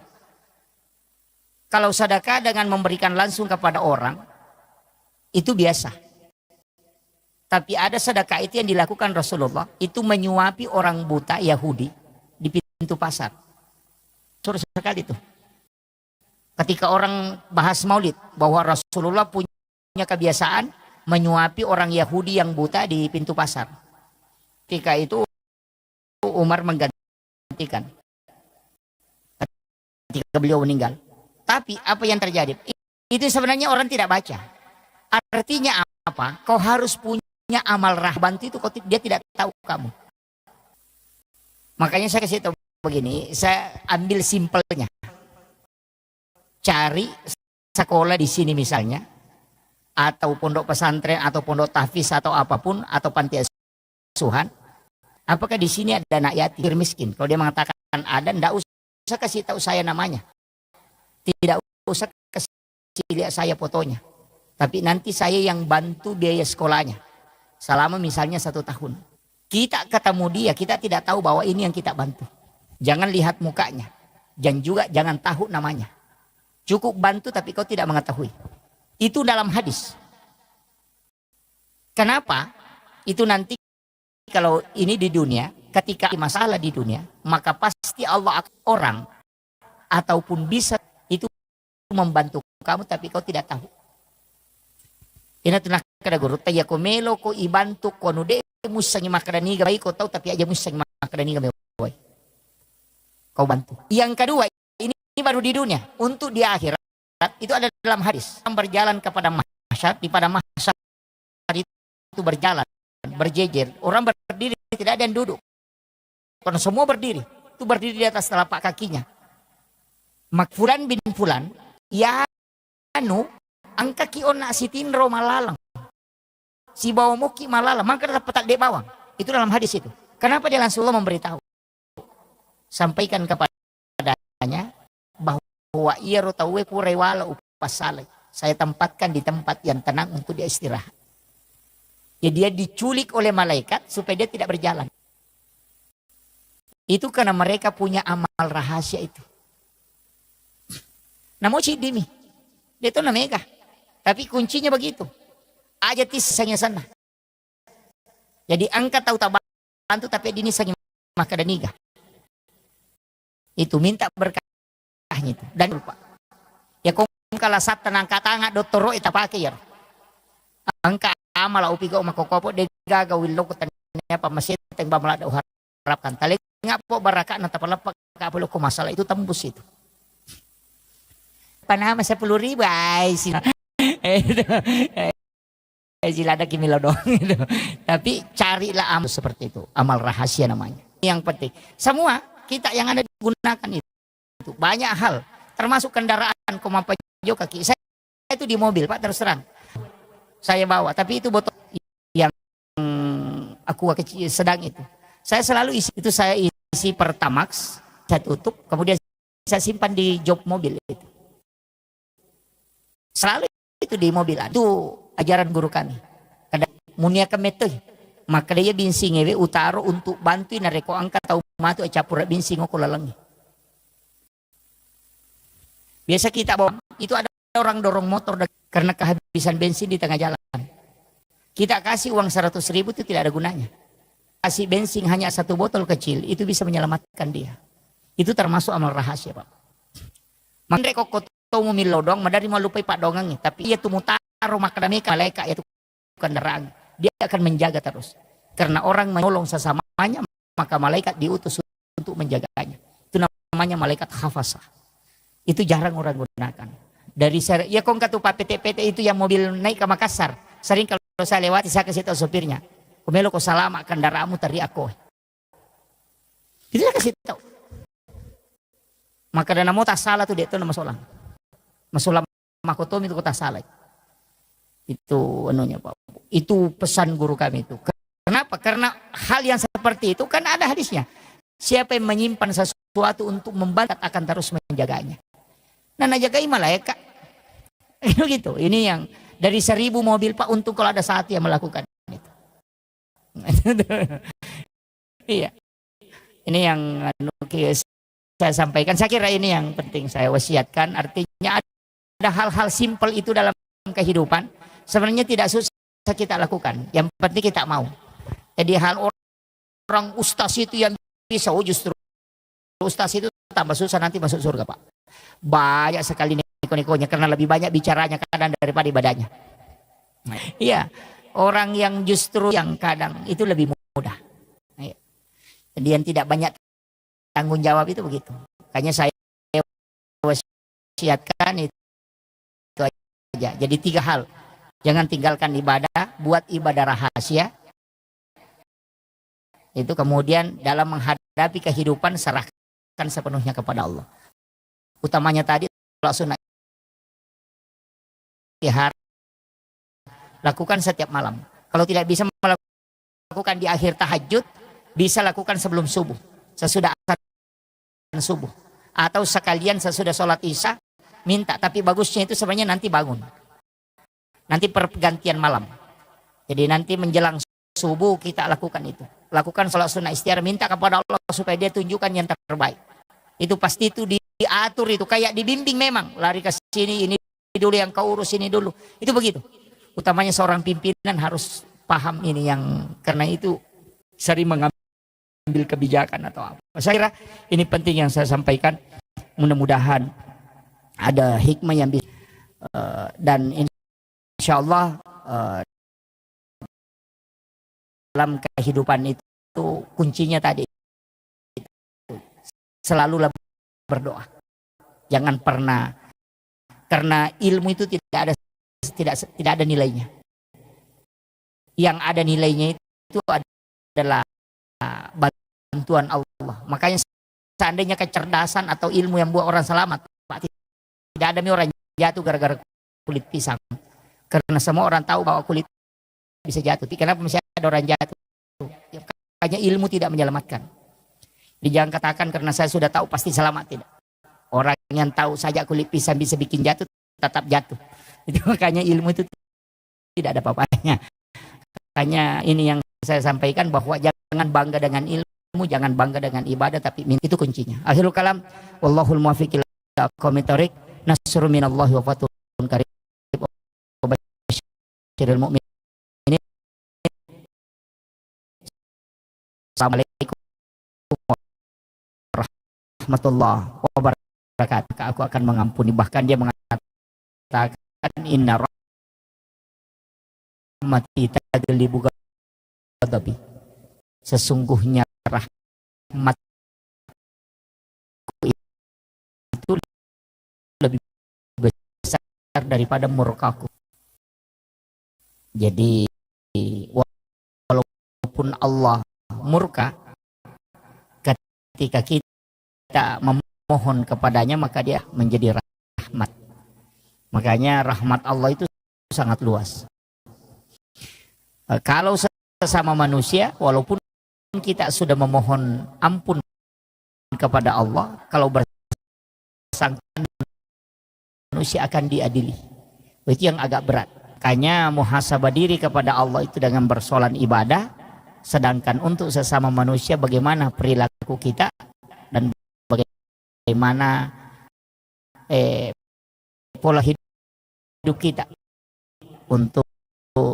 Kalau sedekah dengan memberikan langsung kepada orang, itu biasa. Tapi ada sedekah itu yang dilakukan Rasulullah, itu menyuapi orang buta Yahudi di pintu pasar. Suruh sekali itu. Ketika orang bahas maulid, bahwa Rasulullah punya kebiasaan menyuapi orang Yahudi yang buta di pintu pasar. Ketika itu Umar menggantikan. Ketika beliau meninggal. Tapi apa yang terjadi? Itu sebenarnya orang tidak baca. Artinya apa? Kau harus punya amal rahmat itu, dia tidak tahu kamu. Makanya saya kasih tahu begini, saya ambil simpelnya. Cari sekolah di sini misalnya, atau pondok pesantren, atau pondok tahfiz, atau apapun, atau panti asuhan. Apakah di sini ada anak yatim miskin? Kalau dia mengatakan ada, tidak usah kasih tahu saya namanya. Tidak usah kasih lihat saya fotonya. Tapi nanti saya yang bantu biaya sekolahnya. Selama misalnya 1 tahun. Kita ketemu dia, kita tidak tahu bahwa ini yang kita bantu. Jangan lihat mukanya. Dan juga jangan tahu namanya. Cukup bantu tapi kau tidak mengetahui. Itu dalam hadis. Kenapa? Itu nanti kalau ini di dunia, ketika masalah di dunia, maka pasti Allah orang ataupun bisa itu membantu kamu tapi kau tidak tahu. Ina tunah kada guru taya ko melo ko ibantu ko nude musangi makadaniga baik kau tahu tapi aja musangi makadaniga boy. Kau bantu. Yang kedua, ini baru di dunia. Untuk di akhirat itu ada dalam hadis. Berjalan kepada mahsyar, di pada mahsyar itu berjalan, berjejer. Orang berdiri, tidak ada yang duduk. Karena semua berdiri. Itu berdiri di atas telapak kakinya. Fulan bin Fulan, ya anu, angka kiona sitinro malalang. Si bawa muki malalang, maka dapat tak bawang. Itu dalam hadis itu. Kenapa dia langsung Allah memberitahu? Sampaikan kepadanya bahwa ia rotawe kurewala upasale. Saya tempatkan di tempat yang tenang untuk dia istirahat. Ya, dia diculik oleh malaikat supaya dia tidak berjalan. Itu karena mereka punya amal rahasia itu. Namo dimi. Dia itu namanya. Tapi kuncinya begitu. Aja tisanya sana. Jadi angkat tahu tak bantu tapi ini sangi maka daniga. Itu minta berkahnya itu. Dan lupa. Ya kung kala sat tenang katanga doktoro ita pakai ya. Angka amala upi ko makokopo de gagawin lo ko tanya pa masit teng bamalada harapkan. Tali nga po baraka na tapalapak kapulo ko masalah itu tembus itu. Panama 10.000 ay sila. Sila ada kimilo dong gitu. Tapi carilah amal seperti itu. Amal rahasia namanya. Yang penting. Semua kita yang ada digunakan itu. Banyak hal. Termasuk kendaraan komapajo kaki. Saya itu di mobil Pak terus terang. Saya bawa. Tapi itu botol yang aku kecil sedang itu. Saya selalu isi. Itu saya isi Pertamax. Saya tutup. Kemudian saya simpan di jok mobil itu. Selalu itu di mobil. Itu ajaran guru kami. Kada munia kemetoy. Maka dia binsing ewe utaro untuk bantu nareko angkat tau matu capura binsing ko lalangi. Biasa kita bawa itu ada orang dorong motor karena kehabisan bensin di tengah jalan. Kita kasih uang 100.000 itu tidak ada gunanya. Kasih bensin hanya 1 botol kecil itu bisa menyelamatkan dia. Itu termasuk amal rahasia Pak. Mandreko koto memilodong madari malupai Pak dongangnya tapi ia tumutaro makadamika malaikat itu kendaraan. Dia akan menjaga terus. Karena orang menolong sesamanya, maka malaikat diutus untuk menjaganya. Itu namanya malaikat hafasah. Itu jarang orang gunakan. Dari ya kong katu Pak PT-PT itu yang mobil naik ke Makassar. Sering kalau saya lewati saya kasih tahu sopirnya. Kumelo ko salama kendaraanmu tadi aku. Itu saya kasih tahu. Maka dana mau tak salah tuh dia itu nama solang. Masalah makotom itu kota salah. Itu anunya Pak. Itu pesan guru kami itu. Kenapa? Karena hal yang seperti itu kan ada hadisnya. Siapa yang menyimpan sesuatu untuk membantu akan terus menjaganya. Nah, najagai malaikat. Gitu. Ini yang dari 1000 mobil Pak untuk kalau ada satu yang melakukan itu. Iya. Ini yang saya sampaikan. Saya kira ini yang penting saya wasiatkan. Artinya ada hal-hal simpel itu dalam kehidupan. Sebenarnya tidak susah kita lakukan. Yang penting kita mau. Jadi hal orang ustaz itu yang bisa, justru ustaz itu tambah susah nanti masuk surga Pak. Banyak sekali neko-nekonya karena lebih banyak bicaranya kadang daripada ibadahnya. Iya, orang yang justru yang kadang itu lebih mudah. Jadi yang tidak banyak tanggung jawab itu begitu. Makanya saya wasiatkan itu aja. Jadi 3 hal. Jangan tinggalkan ibadah, buat ibadah rahasia. Itu kemudian dalam menghadapi kehidupan serahkan sepenuhnya kepada Allah. Utamanya tadi sunnah istihar lakukan setiap malam. Kalau tidak bisa melakukan di akhir tahajud, bisa lakukan sebelum subuh, sesudah azan subuh, atau sekalian sesudah sholat isya minta. Tapi bagusnya itu sebenarnya nanti bangun, nanti pergantian malam. Jadi nanti menjelang subuh kita lakukan itu. Lakukan sholat sunnah istihar, minta kepada Allah supaya dia tunjukkan yang terbaik. Itu pasti itu diatur, itu kayak dibimbing memang. Lari ke sini, ini dulu yang kau urus, ini dulu. Itu begitu. Utamanya seorang pimpinan harus paham ini, yang karena itu sering mengambil kebijakan atau apa. Saya kira ini penting yang saya sampaikan. Mudah-mudahan ada hikmah yang bisa dan insya Allah dalam kehidupan itu kuncinya tadi selalu berdoa. Jangan pernah, karena ilmu itu tidak ada nilainya. Yang ada nilainya itu adalah bantuan Allah. Makanya seandainya kecerdasan atau ilmu yang buat orang selamat, tidak ada orang jatuh gara-gara kulit pisang. Karena semua orang tahu bahwa kulit bisa jatuh. Kenapa masih ada orang jatuh? Makanya ilmu tidak menyelamatkan. Jadi jangan katakan karena saya sudah tahu pasti selamat, tidak. Orang yang tahu saja kulit pisang bisa bikin jatuh, tetap jatuh. Itu makanya ilmu itu tidak ada apa-apanya. Makanya ini yang saya sampaikan, bahwa jangan bangga dengan ilmu, jangan bangga dengan ibadah, tapi itu kuncinya. Akhirul kalam, wallahul muwaffiq ila aqwamit thoriq, nasrun minallahi wa fathun qarib wa basyiril mu'minin. Assalamualaikum warahmatullahi wabarakatuh. Aku akan mengampuni. Bahkan dia mengatakan inna rahmati taglibu ghadabi. Sesungguhnya rahmatku itu lebih besar daripada murkaku. Jadi walaupun Allah murka, ketika kita memohon kepadanya maka dia menjadi rahmat. Makanya rahmat Allah itu sangat luas. Kalau sesama manusia, walaupun kita sudah memohon ampun kepada Allah, kalau bersangkutan manusia akan diadili. Itu yang agak berat. Makanya muhasabah diri kepada Allah itu dengan bersolat ibadah. Sedangkan untuk sesama manusia bagaimana perilaku kita dan bagaimana pola hidup kita untuk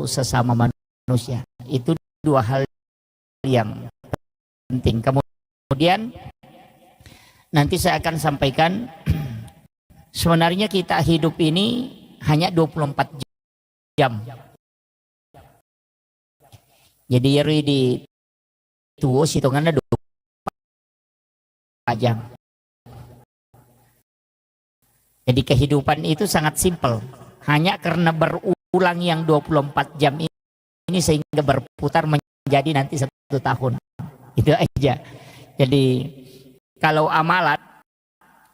sesama manusia. Itu 2 hal yang penting. Kemudian nanti saya akan sampaikan sebenarnya kita hidup ini hanya 24 jam. Jadi yari di tuwo hitungannya 24 jam. Jadi kehidupan itu sangat simpel. Hanya karena berulang yang 24 jam ini sehingga berputar menjadi nanti 1 tahun. Itu aja. Jadi kalau amalan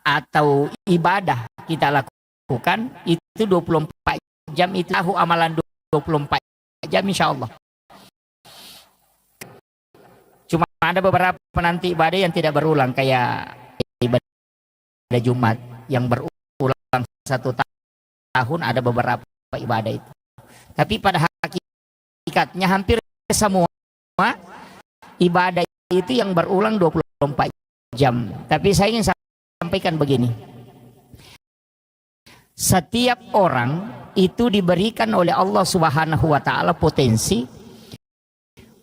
atau ibadah kita lakukan itu 24 jam, itu tahu amalan 24 jam insya Allah. Cuma ada beberapa nanti ibadah yang tidak berulang, kayak ibadah Jumat yang berulang 1 tahun, ada beberapa ibadah itu. Tapi pada hakikatnya hampir semua ibadah itu yang berulang 24 jam. Tapi saya ingin sampaikan begini. Setiap orang itu diberikan oleh Allah Subhanahu wa taala potensi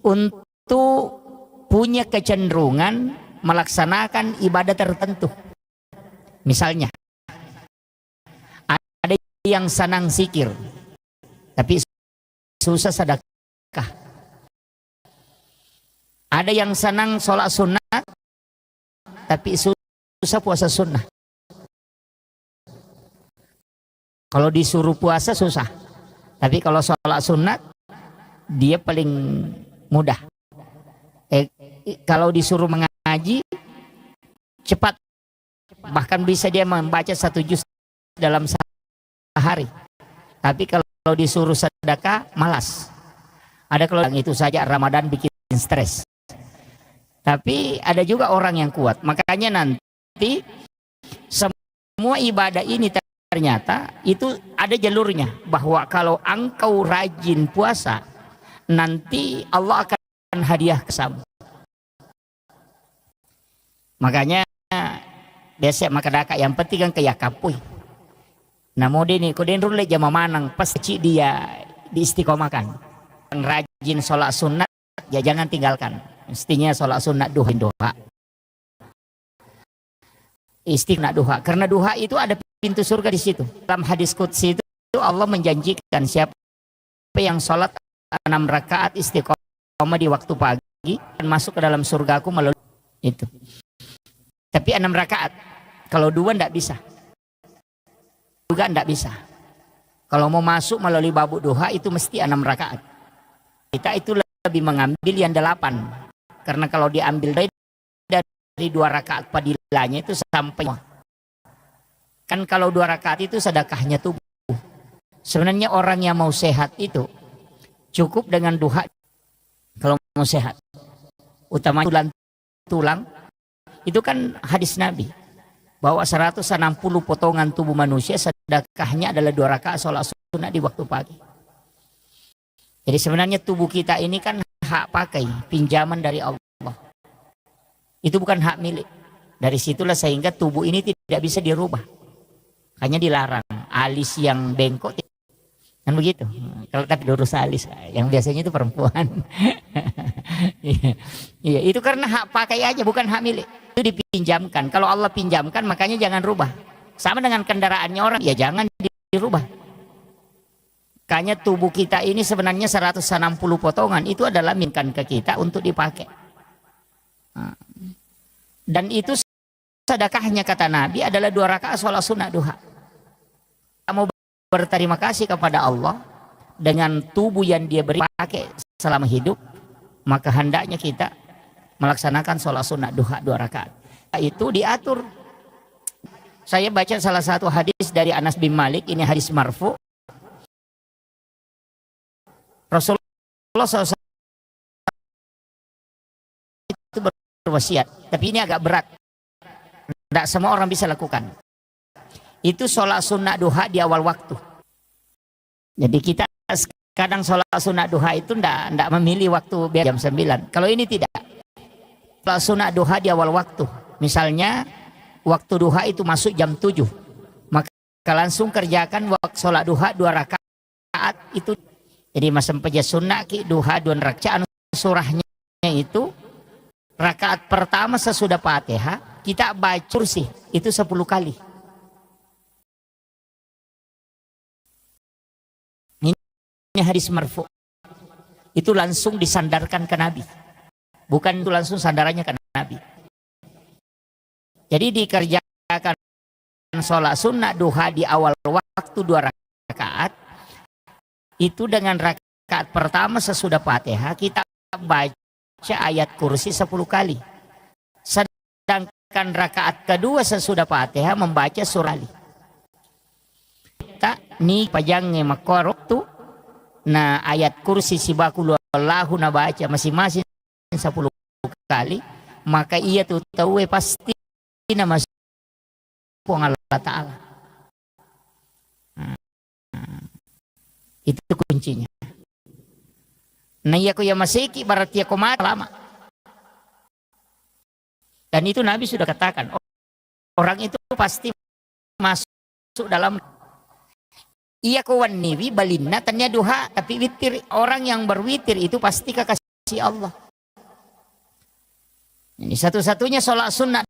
untuk punya kecenderungan melaksanakan ibadah tertentu. Misalnya ada yang senang zikir tapi susah sedekah. Ada yang senang sholat sunnah tapi susah puasa sunnah. Kalau disuruh puasa susah, tapi kalau sholat sunat dia paling mudah. Kalau disuruh mengaji cepat, bahkan bisa dia membaca 1 juz dalam sehari. Tapi kalau disuruh sedekah malas. Ada kalau itu saja Ramadan bikin stres. Tapi ada juga orang yang kuat. Makanya nanti semua ibadah ini ternyata itu ada jalurnya, bahwa kalau engkau rajin puasa nanti Allah akan hadiah kesamu. Makanya biasa maka daka yang penting kan kayak kapui. Nah mau dini kuden rule jama manang pasti dia diistiqomahkan. Yang rajin sholat sunat ya jangan tinggalkan. Mestinya sholat sunat duha. Istiqomah duha, karena duha itu ada pintu surga di situ. Dalam hadis qudsi itu Allah menjanjikan siapa yang sholat 6 rakaat istiqomah di waktu pagi dan masuk ke dalam surgaku melalui itu. Tapi 6 rakaat. Kalau 2 enggak bisa. Juga enggak bisa. Kalau mau masuk melalui babuk duha itu mesti 6 rakaat. Kita itu lebih mengambil yang 8. Karena kalau diambil dari 2 rakaat padilanya itu sampai, kan kalau 2 rakaat itu sedekahnya tubuh. Sebenarnya orang yang mau sehat itu cukup dengan duha. Kalau mau sehat, utama tulang itu kan hadis Nabi bahwa 160 potongan tubuh manusia sedekahnya adalah 2 rakaat sholat sunat di waktu pagi. Jadi sebenarnya tubuh kita ini kan hak pakai, pinjaman dari Allah. Itu bukan hak milik. Dari situlah sehingga tubuh ini tidak bisa dirubah. Hanya dilarang. Alis yang bengkok kan begitu. Kalau tapi lurus alis, yang biasanya itu perempuan. Iya, itu karena hak pakai aja, bukan hak milik. Itu dipinjamkan. Kalau Allah pinjamkan, makanya jangan rubah. Sama dengan kendaraannya orang, ya jangan dirubah. Makanya tubuh kita ini sebenarnya 160 potongan itu adalah minkan ke kita untuk dipakai. Dan itu sedekahnya kata Nabi adalah 2 rakaat sholat sunat duha. Kamu berterima kasih kepada Allah dengan tubuh yang dia beri pakai selama hidup, maka hendaknya kita melaksanakan sholat sunat duha 2 rakaat. Itu diatur. Saya baca salah satu hadis dari Anas bin Malik, ini hadis marfu. Rasulullah SAW itu berwasiat, tapi ini agak berat. Tidak semua orang bisa lakukan. Itu sholat sunat duha di awal waktu. Jadi kita kadang sholat sunat duha itu tidak memilih waktu biar jam 9. Kalau ini tidak. Sholat sunat duha di awal waktu. Misalnya waktu duha itu masuk jam 7. Maka langsung kerjakan waktu sholat duha 2 rakaat itu. Jadi masa peja sunnah ki duha 2 rakaat, surahnya itu rakaat pertama sesudah Fatihah kita baca kursi itu 10 kali. Ini hadis marfu. Itu langsung disandarkan ke Nabi. Bukan itu langsung sandarannya ke Nabi. Jadi dikerjakan sholat sunnah duha di awal waktu 2 rakaat, itu dengan rakaat pertama sesudah Fatihah kita baca ayat kursi 10 kali. Sedangkan rakaat kedua sesudah Fatihah membaca surah Ali. Kita ni pajangnya makorok tu na ayat kursi sibakullahu na baca masing-masing 10 kali, maka ia tu tahu pasti nama Allah Ta'ala. Itu kuncinya. Nah ya ya masiki berarti ya mati lama. Dan itu Nabi sudah katakan, orang itu pasti masuk dalam iya kawan niwi balinna tanya duha, tapi witir, orang yang berwitir itu pasti kekasih Allah. Ini satu-satunya sholat sunnah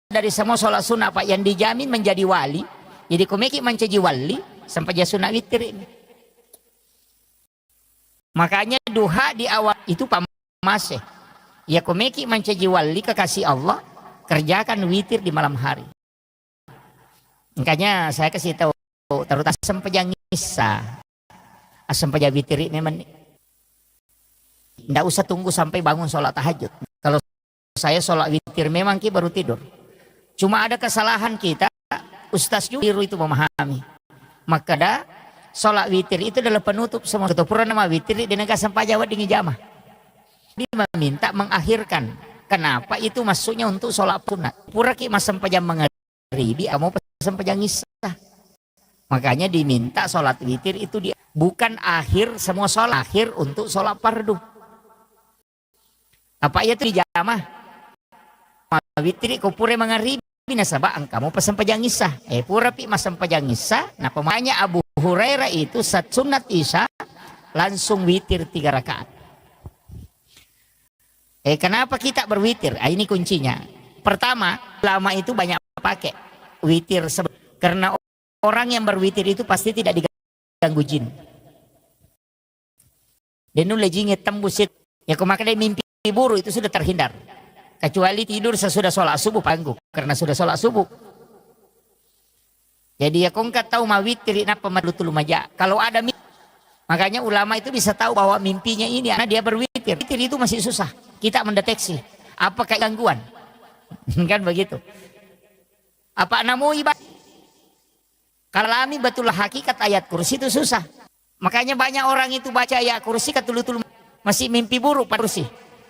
dari semua sholat sunnah Pak yang dijamin menjadi wali. Jadi komeki menjadi wali sampai dia sunnah witir ini. Makanya duha di awal itu pamaseh. Ya komeki menjadi wali kekasih Allah, kerjakan witir di malam hari. Makanya saya kasih tahu terutama asam pejang ngisa, asam pejang witir ini memang tidak usah tunggu sampai bangun sholat tahajud. Kalau saya sholat witir memang kita baru tidur. Cuma ada kesalahan kita, Ustaz juga itu memahami. Maka dah sholat witir itu adalah penutup semua. Ketupurana nama witir di negara sampai Jawa dengan jamaah. Dia meminta mengakhirkan. Kenapa itu masuknya untuk sholat sunat? Pura ki masam pejam mengharibi, kamu pasam pejang isah. Makanya diminta sholat witir itu dia bukan akhir semua sholat, akhir untuk sholat fardu. Apa itu di jamaah? Witir kau pura mengharibi. Nasabah kamu pesan pejang isah. Pura pi masam pejang isah. Nah pemaknya Abu Hurairah itu saat sunat isya langsung witir 3 rakaat. Kenapa kita berwitir? Ini kuncinya. Pertama, lama itu banyak pakai witir karena orang yang berwitir itu pasti tidak diganggu jin. Dan nu lejingnya tembusit. Ya kemakai mimpi buruk itu sudah terhindar. Kecuali tidur sesudah sholat subuh panggung. Karena sudah sholat subuh. Jadi ya kau nggak tahu mau witir apa madlutul maja. Kalau ada mimpi, makanya ulama itu bisa tahu bahwa mimpinya ini karena dia berwitir. Witir itu masih susah kita mendeteksi apa kayak gangguan. Kan begitu. Apa namu ibadah? Kalami betul hakikat ayat kursi itu susah. Makanya banyak orang itu baca ayat kursi ketulu-tulu masih mimpi buruk pada kursi.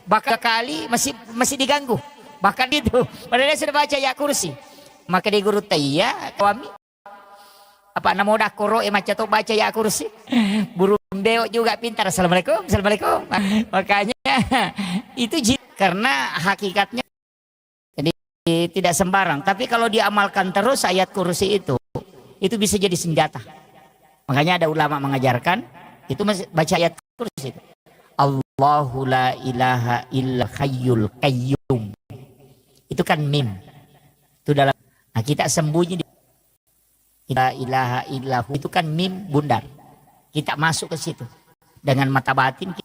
Bahkan kali masih diganggu. Bahkan itu padahal dia sudah baca ayat kursi. Maka di guru taya kami apa nama dah koro macam tu baca ayat kursi. Burung beok juga pintar. Assalamualaikum, assalamualaikum. Makanya itu karena hakikatnya jadi tidak sembarang. Tapi kalau diamalkan terus ayat kursi itu bisa jadi senjata. Makanya ada ulama mengajarkan itu baca ayat kursi itu. Allahu la ilaha illa hayyul qayyum. Itu kan mim. Itu dalam kita sembunyi di la ilaha illahu itu kan mim bundar. Kita masuk ke situ dengan mata batin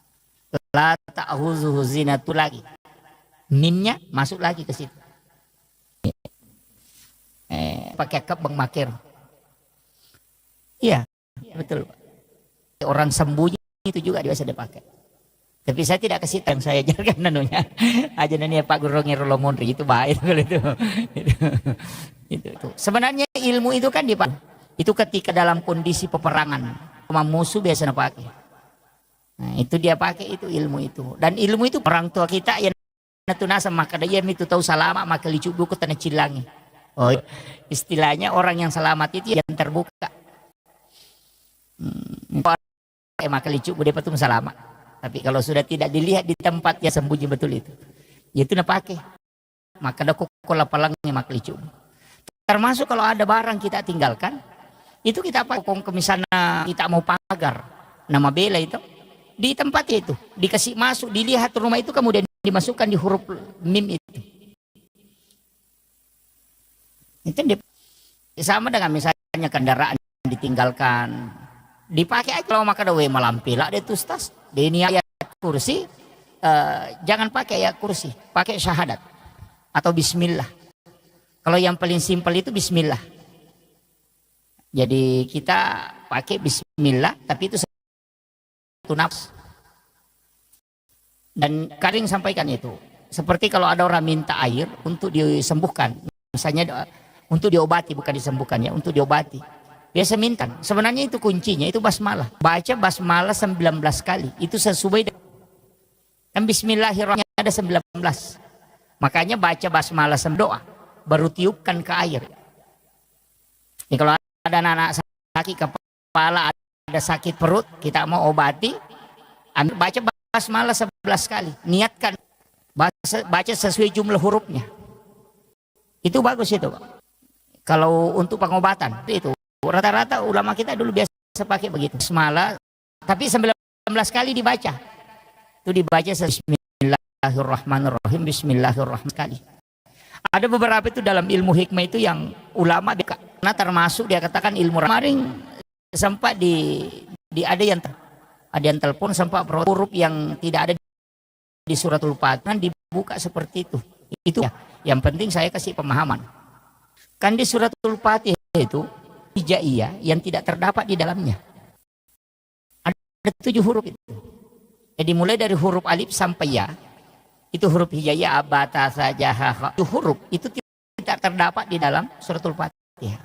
la ta'khuzuhu zinatu lagi. Mimnya masuk lagi ke situ. Pakai kebang makir. Iya, betul. Orang sembunyi itu juga biasa dipakai. Tapi saya tidak kasih yang saya ajarkan nanunya. Aja nanya Pak Guru Ngirolo Mondri itu baik kalau itu. Itu. Sebenarnya ilmu itu kan itu ketika dalam kondisi peperangan sama musuh biasanya pakai. Nah, itu dia pakai itu ilmu itu. Dan ilmu itu orang tua kita yang tunasa maka dia itu tahu selamat maka licuk buku tanah cilangi. Oh, istilahnya orang yang selamat itu yang terbuka. Maka licuk bude patung selamat. Tapi kalau sudah tidak dilihat di tempat yang sembunyi betul itu nak pakai. Maka ada kokola palangnya maka licuk. Termasuk kalau ada barang kita tinggalkan, itu kita pakai. Ke misalnya kita mau pagar, nama bela itu di tempat itu dikasih masuk, dilihat rumah itu kemudian dimasukkan di huruf mim itu. Itu sama dengan misalnya kendaraan ditinggalkan, dipakai aja kalau maka dawe malampila dia tustas. Ini ayat kursi, jangan pakai ayat kursi, pakai syahadat atau bismillah. Kalau yang paling simpel itu bismillah. Jadi kita pakai bismillah, tapi itu satu nafas. Dan kadang sampaikan itu, seperti kalau ada orang minta air untuk disembuhkan, misalnya untuk diobati, bukan disembuhkan ya, untuk diobati. Biasa minta. Sebenarnya itu kuncinya, itu basmalah. Baca basmalah 19 kali. Itu sesuai dengan bismillahirrahmanirrahim ada 19. Makanya baca basmalah doa, baru tiupkan ke air. Jadi kalau ada anak sakit kepala, ada sakit perut, kita mau obati, baca basmalah 11 kali. Niatkan, baca sesuai jumlah hurufnya. Itu bagus itu, Pak. Kalau untuk pengobatan, itu rata-rata ulama kita dulu biasa pakai begitu. Basmalah, tapi 19 kali dibaca. Itu dibaca Bismillahirrahmanirrahim, Bismillahirrahmanirrahim sekali. Ada beberapa itu dalam ilmu hikmah itu yang ulama karena termasuk dia katakan ilmu kemarin sempat ada yang telepon sempat huruf yang tidak ada di suratul Fatihah dibuka seperti itu. Itu ya, yang penting saya kasih pemahaman. Kan di suratul Fatihah itu hijaiyah yang tidak terdapat di dalamnya. Ada 7 huruf itu. Jadi mulai dari huruf alif sampai ya, itu huruf hijaiyah abata saja itu huruf itu tidak terdapat di dalam suratul Fatihah.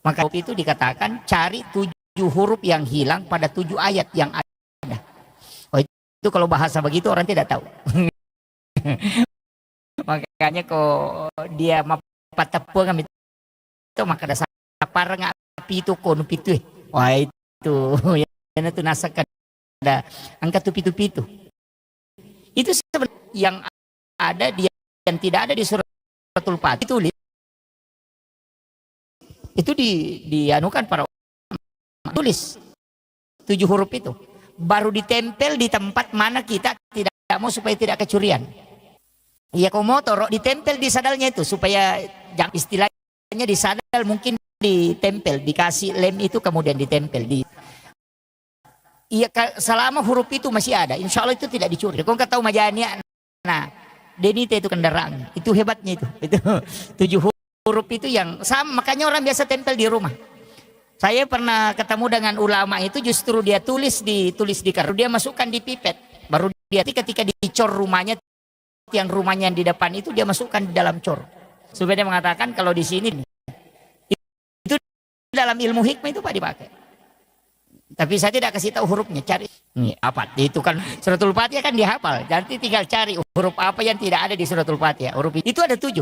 Maka itu dikatakan cari 7 huruf yang hilang pada 7 ayat yang ada. Oh, itu kalau bahasa begitu orang tidak tahu. Makanya kok dia mapatapung itu maka dasar parang api itu kono pitu. Wah itu ya itu nasakan ada angka tupi-tupi itu. Itu sebenarnya yang ada yang tidak ada di suratul Fatihah tulis. Itu dianukan para tulis 7 huruf itu baru ditempel di tempat mana kita tidak mau supaya tidak kecurian. Ya komotor ditempel di sadalnya itu supaya jangan istilahnya di sadal mungkin ditempel dikasih lem itu kemudian ditempel di. Iya selama huruf itu masih ada, insya Allah itu tidak dicuri. Kau nggak tahu majanya, nah denite itu kendaraan, itu hebatnya itu 7 huruf itu yang sama, makanya orang biasa tempel di rumah. Saya pernah ketemu dengan ulama itu justru dia tulis di kartu, dia masukkan di pipet, baru dia ketika dicor rumahnya, yang rumahnya di depan itu dia masukkan di dalam cor. Supaya dia mengatakan kalau di sini itu dalam ilmu hikmah itu Pak dipakai. Tapi saya tidak kasih tahu hurufnya, cari apa itu kan suratul Fatihah kan dihafal, nanti tinggal cari huruf apa yang tidak ada di suratul Fatihah. Huruf itu ada 7.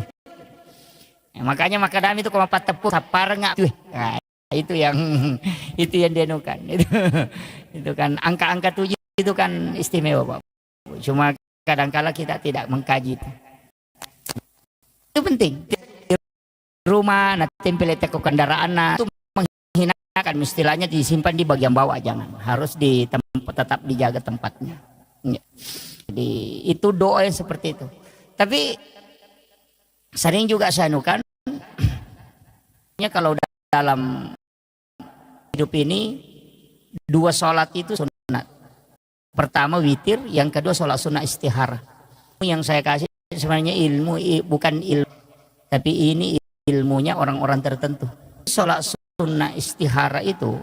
Makanya makadam itu kalau tepuk sapar nggak tuh. Nah, itu yang dianukan. Itu kan angka-angka 7 itu kan istimewa Pak. Cuma kadang-kala kita tidak mengkaji itu. Itu penting. Di rumah nanti tempel ke kendaraan itu menghinakan, istilahnya disimpan di bagian bawah, jangan, harus di tempat, tetap dijaga tempatnya. Jadi itu doa yang seperti itu. Tapi sering juga saya anukan kalau dalam hidup ini 2 sholat itu sunat. Pertama witir, yang kedua sholat sunnah istihara. Yang saya kasih sebenarnya ilmu bukan ilmu, tapi ini ilmunya orang-orang tertentu. Sholat sunnah istihara itu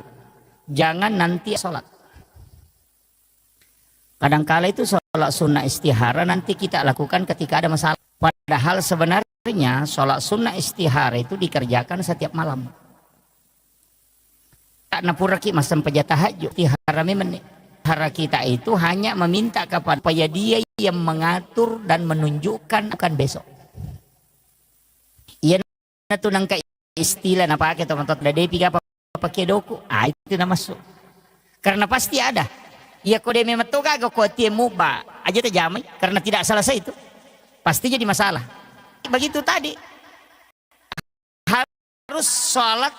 jangan nanti sholat. Kadang-kala itu sholat sunnah istihara nanti kita lakukan ketika ada masalah. Padahal sebenarnya sholat sunnah istihara itu dikerjakan setiap malam. Karena puraki masam tahajud istihara istihara kita itu hanya meminta kepada supaya dia yang mengatur dan menunjukkan akan besok. Ia itu nangka istilah apa pakai teman-teman ada piga apa pakai doku, itu nama masuk. Karena pasti ada. Ya kode memetoga kok tie muba aja terjamai karena tidak selesai itu. Pasti jadi masalah. Begitu tadi harus sholat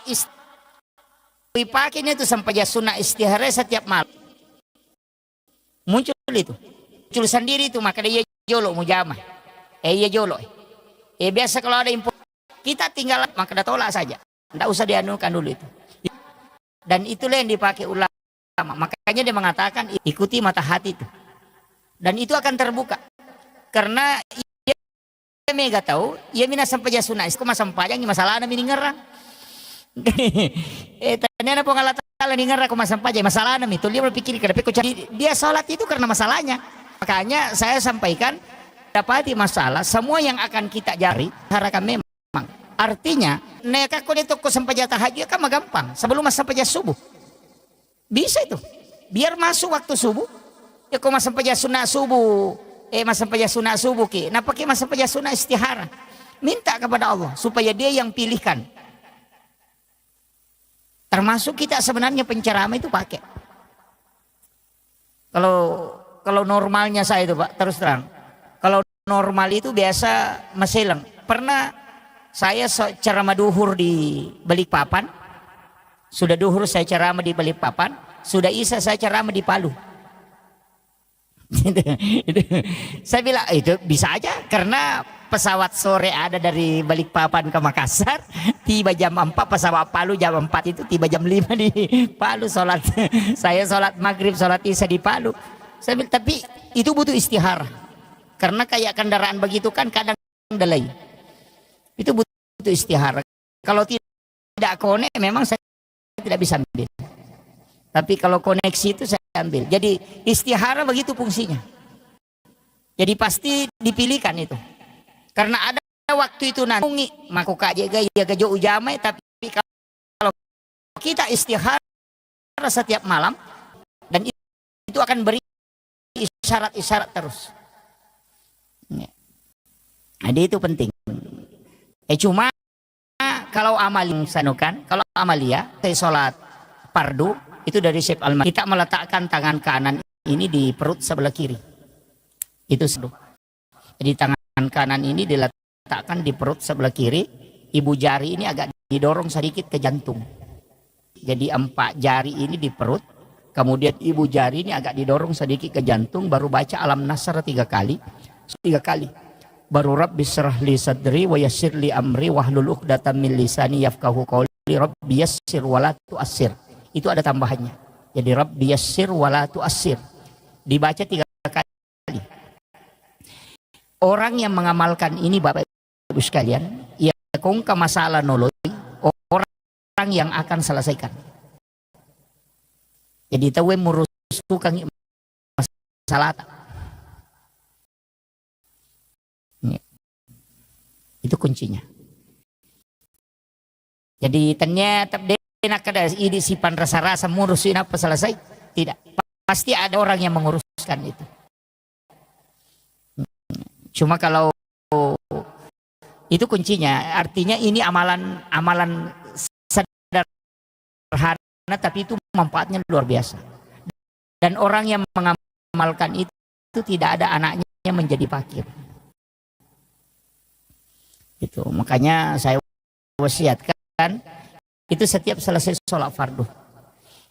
pakainya itu sampai sunnah istihara setiap malam. Muncul itu. Muncul sendiri itu maka dia jolo mujamah. Iya jolo. Biasa kalau ada info kita tinggal maka dah tolak saja. Tidak usah dianukan dulu itu. Dan itulah yang dipakai ulama. Makanya dia mengatakan ikuti mata hati itu. Dan itu akan terbuka. Karena ia mega tahu, ia mina sampai sunnah. Isko masam pajang masalah na miningerang. Tanya apa Allah Ta'ala dengar aku masam paja masalah itu dia berpikir dia sholat itu karena masalahnya. Makanya saya sampaikan dapati masalah semua yang akan kita jari harakan memang artinya neka ko nito ko sampai tahajud kan gampang sebelum sampai subuh bisa itu biar masuk waktu subuh ya kok sampai sunat subuh sampai sunat subuh ki nah pakai sampai sunat istihara minta kepada Allah supaya dia yang pilihkan. Termasuk kita sebenarnya penceramah itu pakai. Kalau normalnya saya itu Pak, terus terang. Kalau normal itu biasa meselang. Pernah saya ceramah duhur di Balikpapan. Sudah duhur saya ceramah di Balikpapan. Sudah isya saya ceramah di Palu. Saya bilang itu bisa aja karena pesawat sore ada dari Balikpapan ke Makassar tiba jam 4 pesawat Palu jam 4 itu tiba jam 5 di Palu sholat saya sholat maghrib sholat isya di Palu saya bilang, tapi itu butuh istihara karena kayak kendaraan begitu kan kadang delay itu butuh istihara kalau tidak konek memang saya tidak bisa ambil tapi kalau koneksi itu saya ambil jadi istihara begitu fungsinya jadi pasti dipilihkan itu karena ada waktu itu nanti maku kajaga ya gajo ujamai tapi kalau kita istihara setiap malam dan itu akan beri isyarat-isyarat terus. Jadi itu penting. Cuma kalau amal yang sanukan, kalau amalia saya sholat fardu itu dari Syekh Alman kita meletakkan tangan kanan ini di perut sebelah kiri. Itu seduh. Jadi tangan kanan ini diletakkan di perut sebelah kiri, ibu jari ini agak didorong sedikit ke jantung. Jadi 4 jari ini di perut, kemudian ibu jari ini agak didorong sedikit ke jantung, baru baca alam nasr 3 kali. 3 kali. Baru Rabbi syrah li sadri wa yassir li amri wahlul 'uqdatam min lisani yafqahu qawli Rabbi yassir wa la tu'assir. Itu ada tambahannya. Jadi Rabbi yassir wa la tu'assir. Dibaca 3 kali. Orang yang mengamalkan ini Bapak Ibu sekalian, ya kong ke masalah noloi, orang yang akan selesaikan. Jadi tahu murus tukang masalah. Itu kuncinya. Jadi ternyata nak ada ide sipan rasa-rasa ngurusin apa selesai? Tidak. Pasti ada orang yang menguruskan itu. Cuma kalau itu kuncinya, artinya ini amalan sederhana tapi itu manfaatnya luar biasa. Dan orang yang mengamalkan itu tidak ada anaknya yang menjadi fakir. Itu makanya saya wasiatkan itu setiap selesai sholat fardu.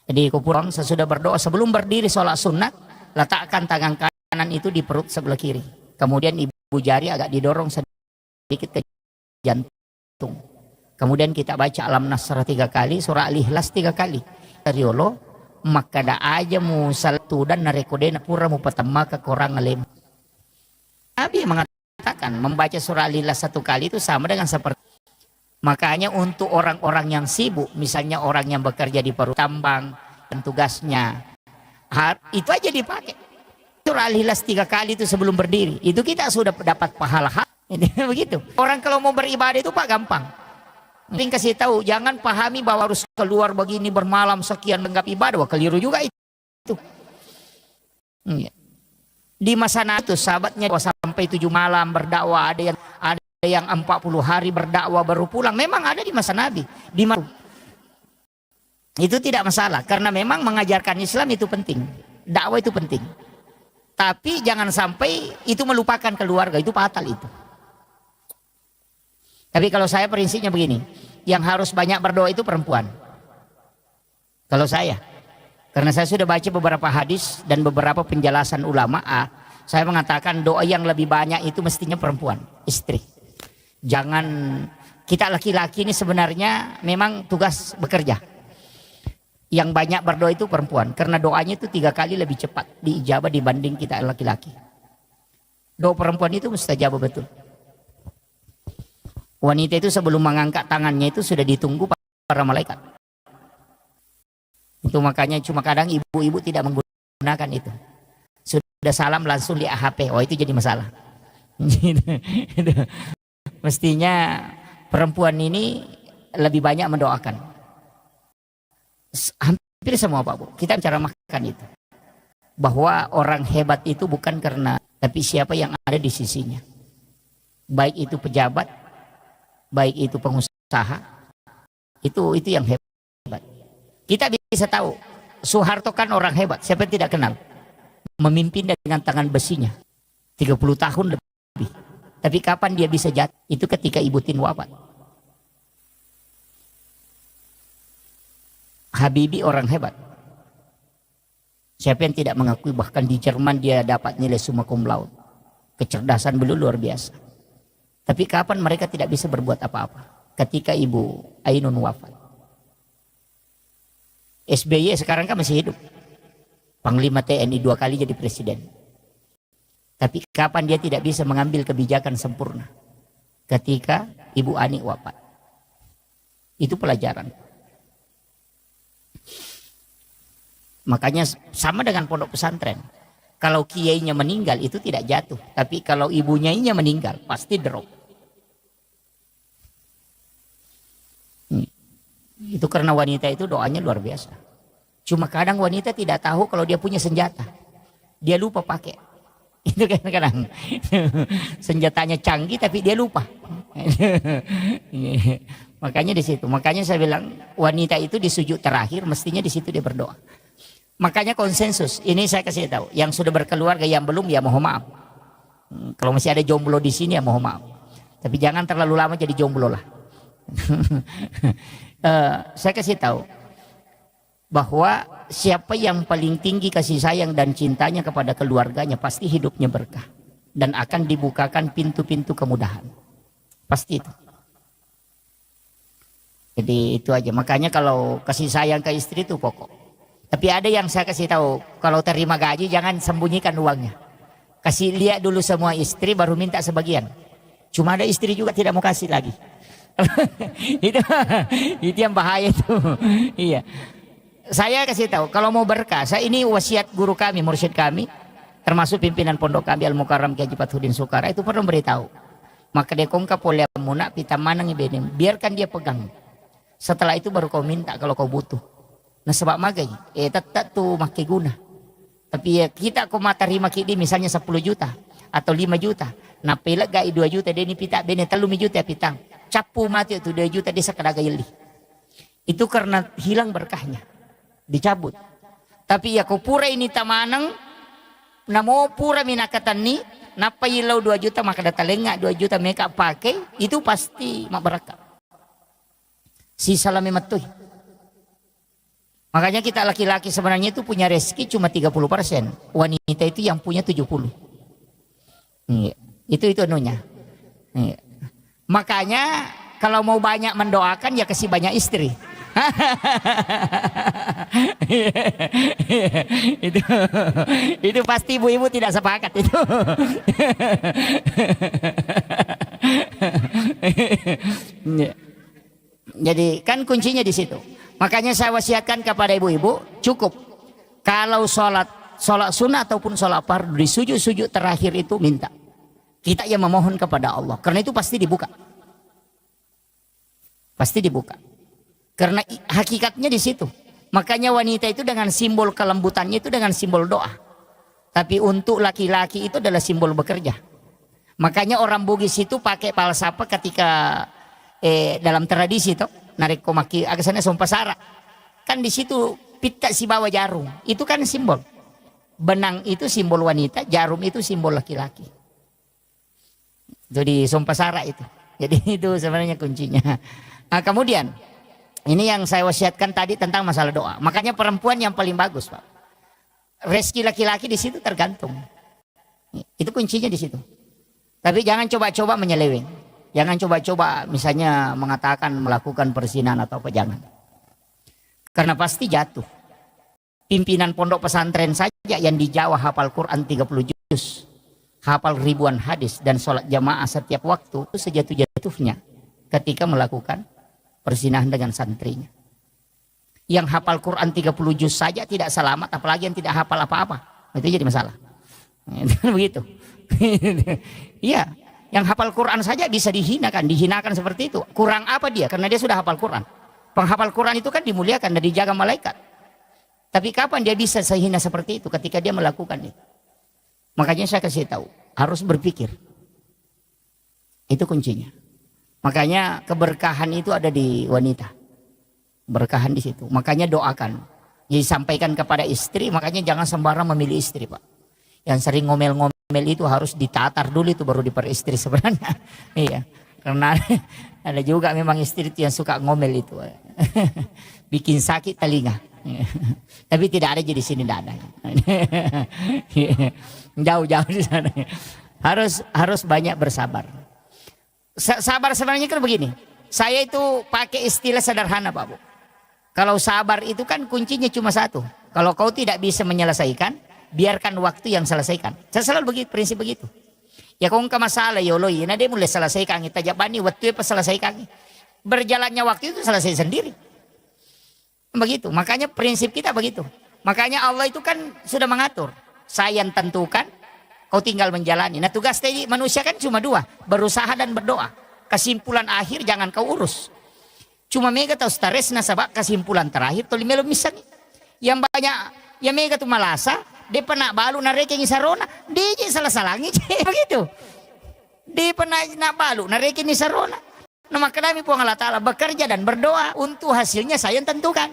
Jadi kupurang sesudah berdoa sebelum berdiri sholat sunat letakkan tangan kanan itu di perut sebelah kiri. Kemudian ibu jari agak didorong sedikit ke jantung. Kemudian kita baca alam nasr 3 kali, surah al-ikhlas 3 kali. Teriolo maka da aja mu saltu dan narekodena pura mu pertama ke korang alim. Nabi mengatakan membaca surah al-ikhlas 1 kali itu sama dengan seperti. Makanya untuk orang-orang yang sibuk, misalnya orang yang bekerja di perut tambang dan tugasnya, itu aja dipakai. Surah al-ikhlas 3 kali itu sebelum berdiri, itu kita sudah dapat pahala. Begitu. Orang kalau mau beribadah itu Pak gampang. Mending kasih tahu, jangan pahami bahwa harus keluar begini bermalam sekian menganggap ibadah, wah keliru juga itu. Di masa itu sahabatnya sampai 7 malam berdakwah, ada yang 40 hari berdakwah baru pulang. Memang ada di masa Nabi. Itu tidak masalah karena memang mengajarkan Islam itu penting. Dakwah itu penting. Tapi jangan sampai itu melupakan keluarga, itu fatal itu. Tapi kalau saya prinsipnya begini, yang harus banyak berdoa itu perempuan. Kalau saya, karena saya sudah baca beberapa hadis dan beberapa penjelasan ulama, saya mengatakan doa yang lebih banyak itu mestinya perempuan, istri. Jangan, kita laki-laki ini sebenarnya memang tugas bekerja. Yang banyak berdoa itu perempuan, karena doanya itu 3 kali lebih cepat diijabah dibanding kita laki-laki. Doa perempuan itu mustajab betul. Wanita itu sebelum mengangkat tangannya itu sudah ditunggu para malaikat. Itu makanya cuma kadang ibu-ibu tidak menggunakan itu. Sudah salam langsung di AHP. Oh, itu jadi masalah. Mestinya perempuan ini lebih banyak mendoakan. Hampir semua Pak Bu, kita bicara makan itu. Bahwa orang hebat itu bukan karena, tapi siapa yang ada di sisinya. Baik itu pejabat, baik itu pengusaha, itu yang hebat. Kita bisa tahu, Soeharto kan orang hebat, siapa yang tidak kenal? Memimpin dengan tangan besinya, 30 tahun lebih. Tapi kapan dia bisa jatuh? Itu ketika Ibu Tin wafat. Habibie orang hebat. Siapa yang tidak mengakui, bahkan di Jerman dia dapat nilai summa cum laude. Kecerdasan beliau luar biasa. Tapi kapan mereka tidak bisa berbuat apa-apa? Ketika Ibu Ainun wafat. SBY sekarang kan masih hidup. Panglima TNI 2 kali jadi presiden. Tapi kapan dia tidak bisa mengambil kebijakan sempurna? Ketika Ibu Ani wafat. Itu pelajaran. Makanya sama dengan pondok pesantren. Kalau kiainya meninggal itu tidak jatuh. Tapi kalau ibunya meninggal pasti drop. Itu karena wanita itu doanya luar biasa. Cuma kadang wanita tidak tahu kalau dia punya senjata. Dia lupa pakai. Itu kadang-kadang senjatanya canggih tapi dia lupa. Makanya di situ. Makanya saya bilang wanita itu di sujud terakhir mestinya di situ dia berdoa. Makanya konsensus. Ini saya kasih tahu. Yang sudah berkeluarga, yang belum ya mohon maaf. Kalau masih ada jomblo di sini ya mohon maaf. Tapi jangan terlalu lama jadi jomblo lah. Saya kasih tahu bahwa siapa yang paling tinggi kasih sayang dan cintanya kepada keluarganya pasti hidupnya berkah dan akan dibukakan pintu-pintu kemudahan. Pasti itu. Jadi itu aja. Makanya kalau kasih sayang ke istri itu pokok. Tapi ada yang saya kasih tahu, kalau terima gaji jangan sembunyikan uangnya. Kasih lihat dulu semua istri baru minta sebagian. Cuma ada istri juga tidak mau kasih lagi. itu yang bahaya itu. Iya. Saya kasih tahu kalau mau berkah, saya ini wasiat guru kami, mursyid kami, termasuk pimpinan pondok kami Al Mukarram Kiai Haji Fathudin Sukara itu pernah beritahu. Maka dia kongkap oleh muna pita manang ibenim, biarkan dia pegang. Setelah itu baru kau minta kalau kau butuh. Nah sebab magai, tetap tuh makai guna. Tapi ya kita kau mata terima kidi misalnya 10 juta atau 5 juta. Nah pelak gai 2 juta dia ni pita bene 3 juta pitang. Capu mati itu 2 juta dia sakadaga yeli. Itu karena hilang berkahnya. Dicabut. Tapi ya kau pura ini tamanang namo pura minakatan ni napa ilau 2 juta maka data lengak 2 juta mereka pakai itu pasti mak berkah. Sisa lami matuh. Makanya kita laki-laki sebenarnya itu punya rezeki cuma 30%. Wanita itu yang punya 70%. Iya. Itu anunya. Iya. Makanya kalau mau banyak mendoakan ya kasih banyak istri. itu pasti ibu-ibu tidak sepakat itu. Jadi kan kuncinya di situ. Makanya saya wasiatkan kepada ibu-ibu cukup kalau sholat sunnah ataupun sholat fardu di sujud terakhir itu minta. Kita yang memohon kepada Allah. Karena itu pasti dibuka. Pasti dibuka. Karena hakikatnya di situ. Makanya wanita itu dengan simbol kelembutannya itu dengan simbol doa. Tapi untuk laki-laki itu adalah simbol bekerja. Makanya orang Bugis itu pakai palsapa ketika dalam tradisi itu narik komaki agasana sompasara. Kan di situ pita si bawa jarum. Itu kan simbol. Benang itu simbol wanita, jarum itu simbol laki-laki. Itu di sompasara itu. Jadi itu sebenarnya kuncinya. Nah, kemudian ini yang saya wasiatkan tadi tentang masalah doa. Makanya perempuan yang paling bagus, Pak. Rezeki laki-laki di situ tergantung. Itu kuncinya di situ. Tapi jangan coba-coba menyeleweng. Jangan coba-coba misalnya mengatakan melakukan perzinahan atau apa, jangan. Karena pasti jatuh. Pimpinan pondok pesantren saja yang di Jawa hafal Quran 30 juz. Hafal ribuan hadis dan sholat jamaah setiap waktu itu sejatuh-jatuhnya ketika melakukan perzinahan dengan santrinya. Yang hafal Quran 30 juz saja tidak selamat, apalagi yang tidak hafal apa-apa. Itu jadi masalah. Begitu. Iya, yang hafal Quran saja bisa dihinakan seperti itu. Kurang apa dia? Karena dia sudah hafal Quran. Penghafal Quran itu kan dimuliakan dan dijaga malaikat. Tapi kapan dia bisa sehina seperti itu? Ketika dia melakukan itu. Makanya saya kasih tahu, harus berpikir. Itu kuncinya. Makanya keberkahan itu ada di wanita. Berkahan di situ. Makanya doakan. Jadi sampaikan kepada istri, makanya jangan sembarang memilih istri, Pak. Yang sering ngomel-ngomel itu harus ditatar dulu, itu baru diperistri sebenarnya. Iya. Karena ada juga memang istri itu yang suka ngomel itu. Bikin sakit telinga. Tapi tidak ada jadi sini, tidak ada. Jauh-jauh di sana. Harus banyak bersabar. Sabar sebenarnya kan begini. Saya itu pakai istilah sederhana, Pak Bu. Kalau sabar itu kan kuncinya cuma satu. Kalau kau tidak bisa menyelesaikan, biarkan waktu yang selesaikan. Saya selalu begitu, prinsip begitu. Ya kau nggak masalah ya Allah, nah dia mulai selesaikan. Kita jabani waktu apa selesaikan. Berjalannya waktu itu selesai sendiri. Begitu. Makanya prinsip kita begitu. Makanya Allah itu kan sudah mengatur. Saya yang tentukan, kau tinggal menjalani. Nah tugas tadi manusia kan cuma dua, berusaha dan berdoa. Kesimpulan akhir jangan kau urus. Cuma mega tahu stres nasabak kesimpulan terakhir toli melo misalnya. Yang banyak yang mega tuh malasa, dia pernah balu nareking isarona, dia salah-salangi begitu. Dia pernah nak balu nareking isarona. Nama kami pun Allah Ta'ala bekerja dan berdoa untuk hasilnya saya yang tentukan.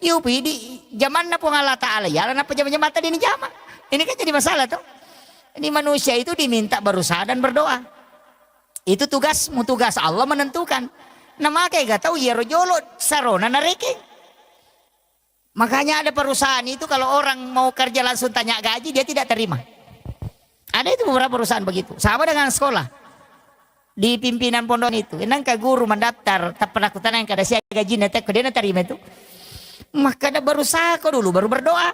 Yupi di zaman na pun Allah Ta'ala ya, apa jam-jam mata di ini jama. Ini kan jadi masalah tuh. Ini manusia itu diminta berusaha dan berdoa. Itu tugasmu, tugas Allah menentukan. Nama kayak gak tahu ya rojolo sarona nareking. Makanya ada perusahaan itu kalau orang mau kerja langsung tanya gaji dia tidak terima. Ada itu beberapa perusahaan begitu. Sama dengan sekolah. Di pimpinan pondok itu, enang ke guru mendaftar, tak pernah kutanya yang kada siya gaji netek, dia terima itu. Maka ada berusaha kau dulu baru berdoa.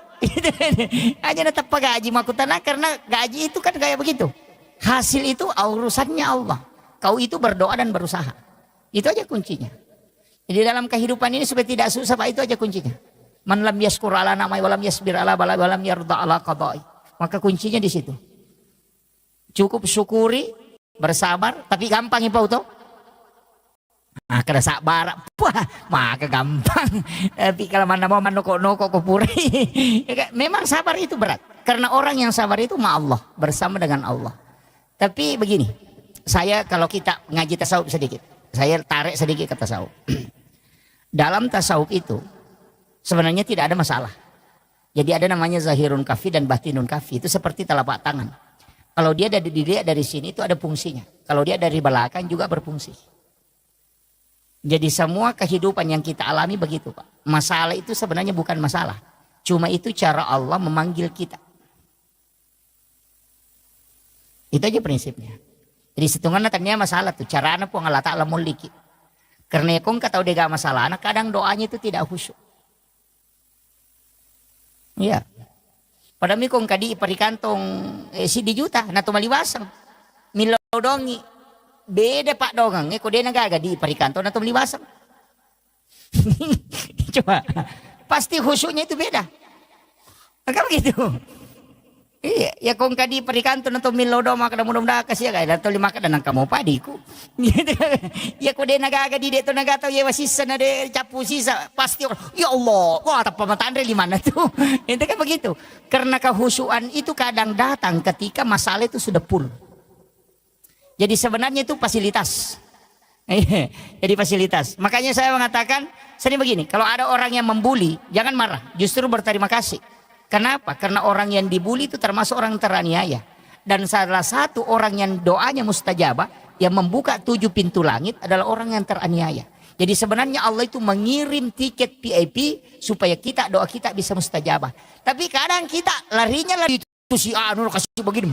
Aja netap gaji makutana karena gaji itu kan kayak begitu. Hasil itu urusannya Allah. Kau itu berdoa dan berusaha. Itu aja kuncinya. Jadi dalam kehidupan ini supaya tidak susah, Pak, itu aja kuncinya. Man lam yaskur ala namai walam yasbir ala bala walam yarda ala qada'i. Maka kuncinya di situ. Cukup syukuri, bersabar, tapi gampang ya Pak toh. Nah, kada sabar, wah, maka gampang. Tapi kalau mana mau noko kupuri. Memang sabar itu berat. Karena orang yang sabar itu ma Allah, bersama dengan Allah. Tapi begini, saya kalau kita ngaji tasawuf sedikit, saya tarik sedikit ke tasawuf. Dalam tasawuf itu sebenarnya tidak ada masalah. Jadi ada namanya zahirun kafi dan batinun kafi. Itu seperti telapak tangan. Kalau dia dari sini itu ada fungsinya. Kalau dia dari belakang juga berfungsi. Jadi semua kehidupan yang kita alami begitu, Pak. Masalah itu sebenarnya bukan masalah. Cuma itu cara Allah memanggil kita. Itu aja prinsipnya. Jadi setengahnya tanya masalah tuh. Cara anak pun Allah Ta'ala muliki. Karena kau nggak tahu dia gak masalah. Anak kadang doanya itu tidak khusyuk. Iya. Pada mi kong kadi iparikantong si di juta. Na tumaliwasang. Milaw dongi. Beda Pak dongang. Kung dia nagaga di iparikantong na tumaliwasang. Coba. Pasti khusyuknya itu beda. Maka begitu. Iya, ya kung kadi perikanto na to milodo maka mudah-mudahan kasi kay dato lima ka nang kamo padiku. Ya ko de nagagadi dito nagato ye wasisa na de capu sisa pasti ya Allah, wah tapa matandre lima na to. Itu kan begitu. Karena kehusuan itu kadang datang ketika masalah itu sudah full. Jadi sebenarnya itu fasilitas. Jadi fasilitas. Makanya saya mengatakan sering begini, kalau ada orang yang membuli, jangan marah, justru berterima kasih. Kenapa? Karena orang yang dibuli itu termasuk orang teraniaya. Dan salah satu orang yang doanya mustajabah, yang membuka 7 pintu langit adalah orang yang teraniaya. Jadi sebenarnya Allah itu mengirim tiket VIP supaya doa kita bisa mustajabah. Tapi kadang kita larinya lari itu si anu kasih begini,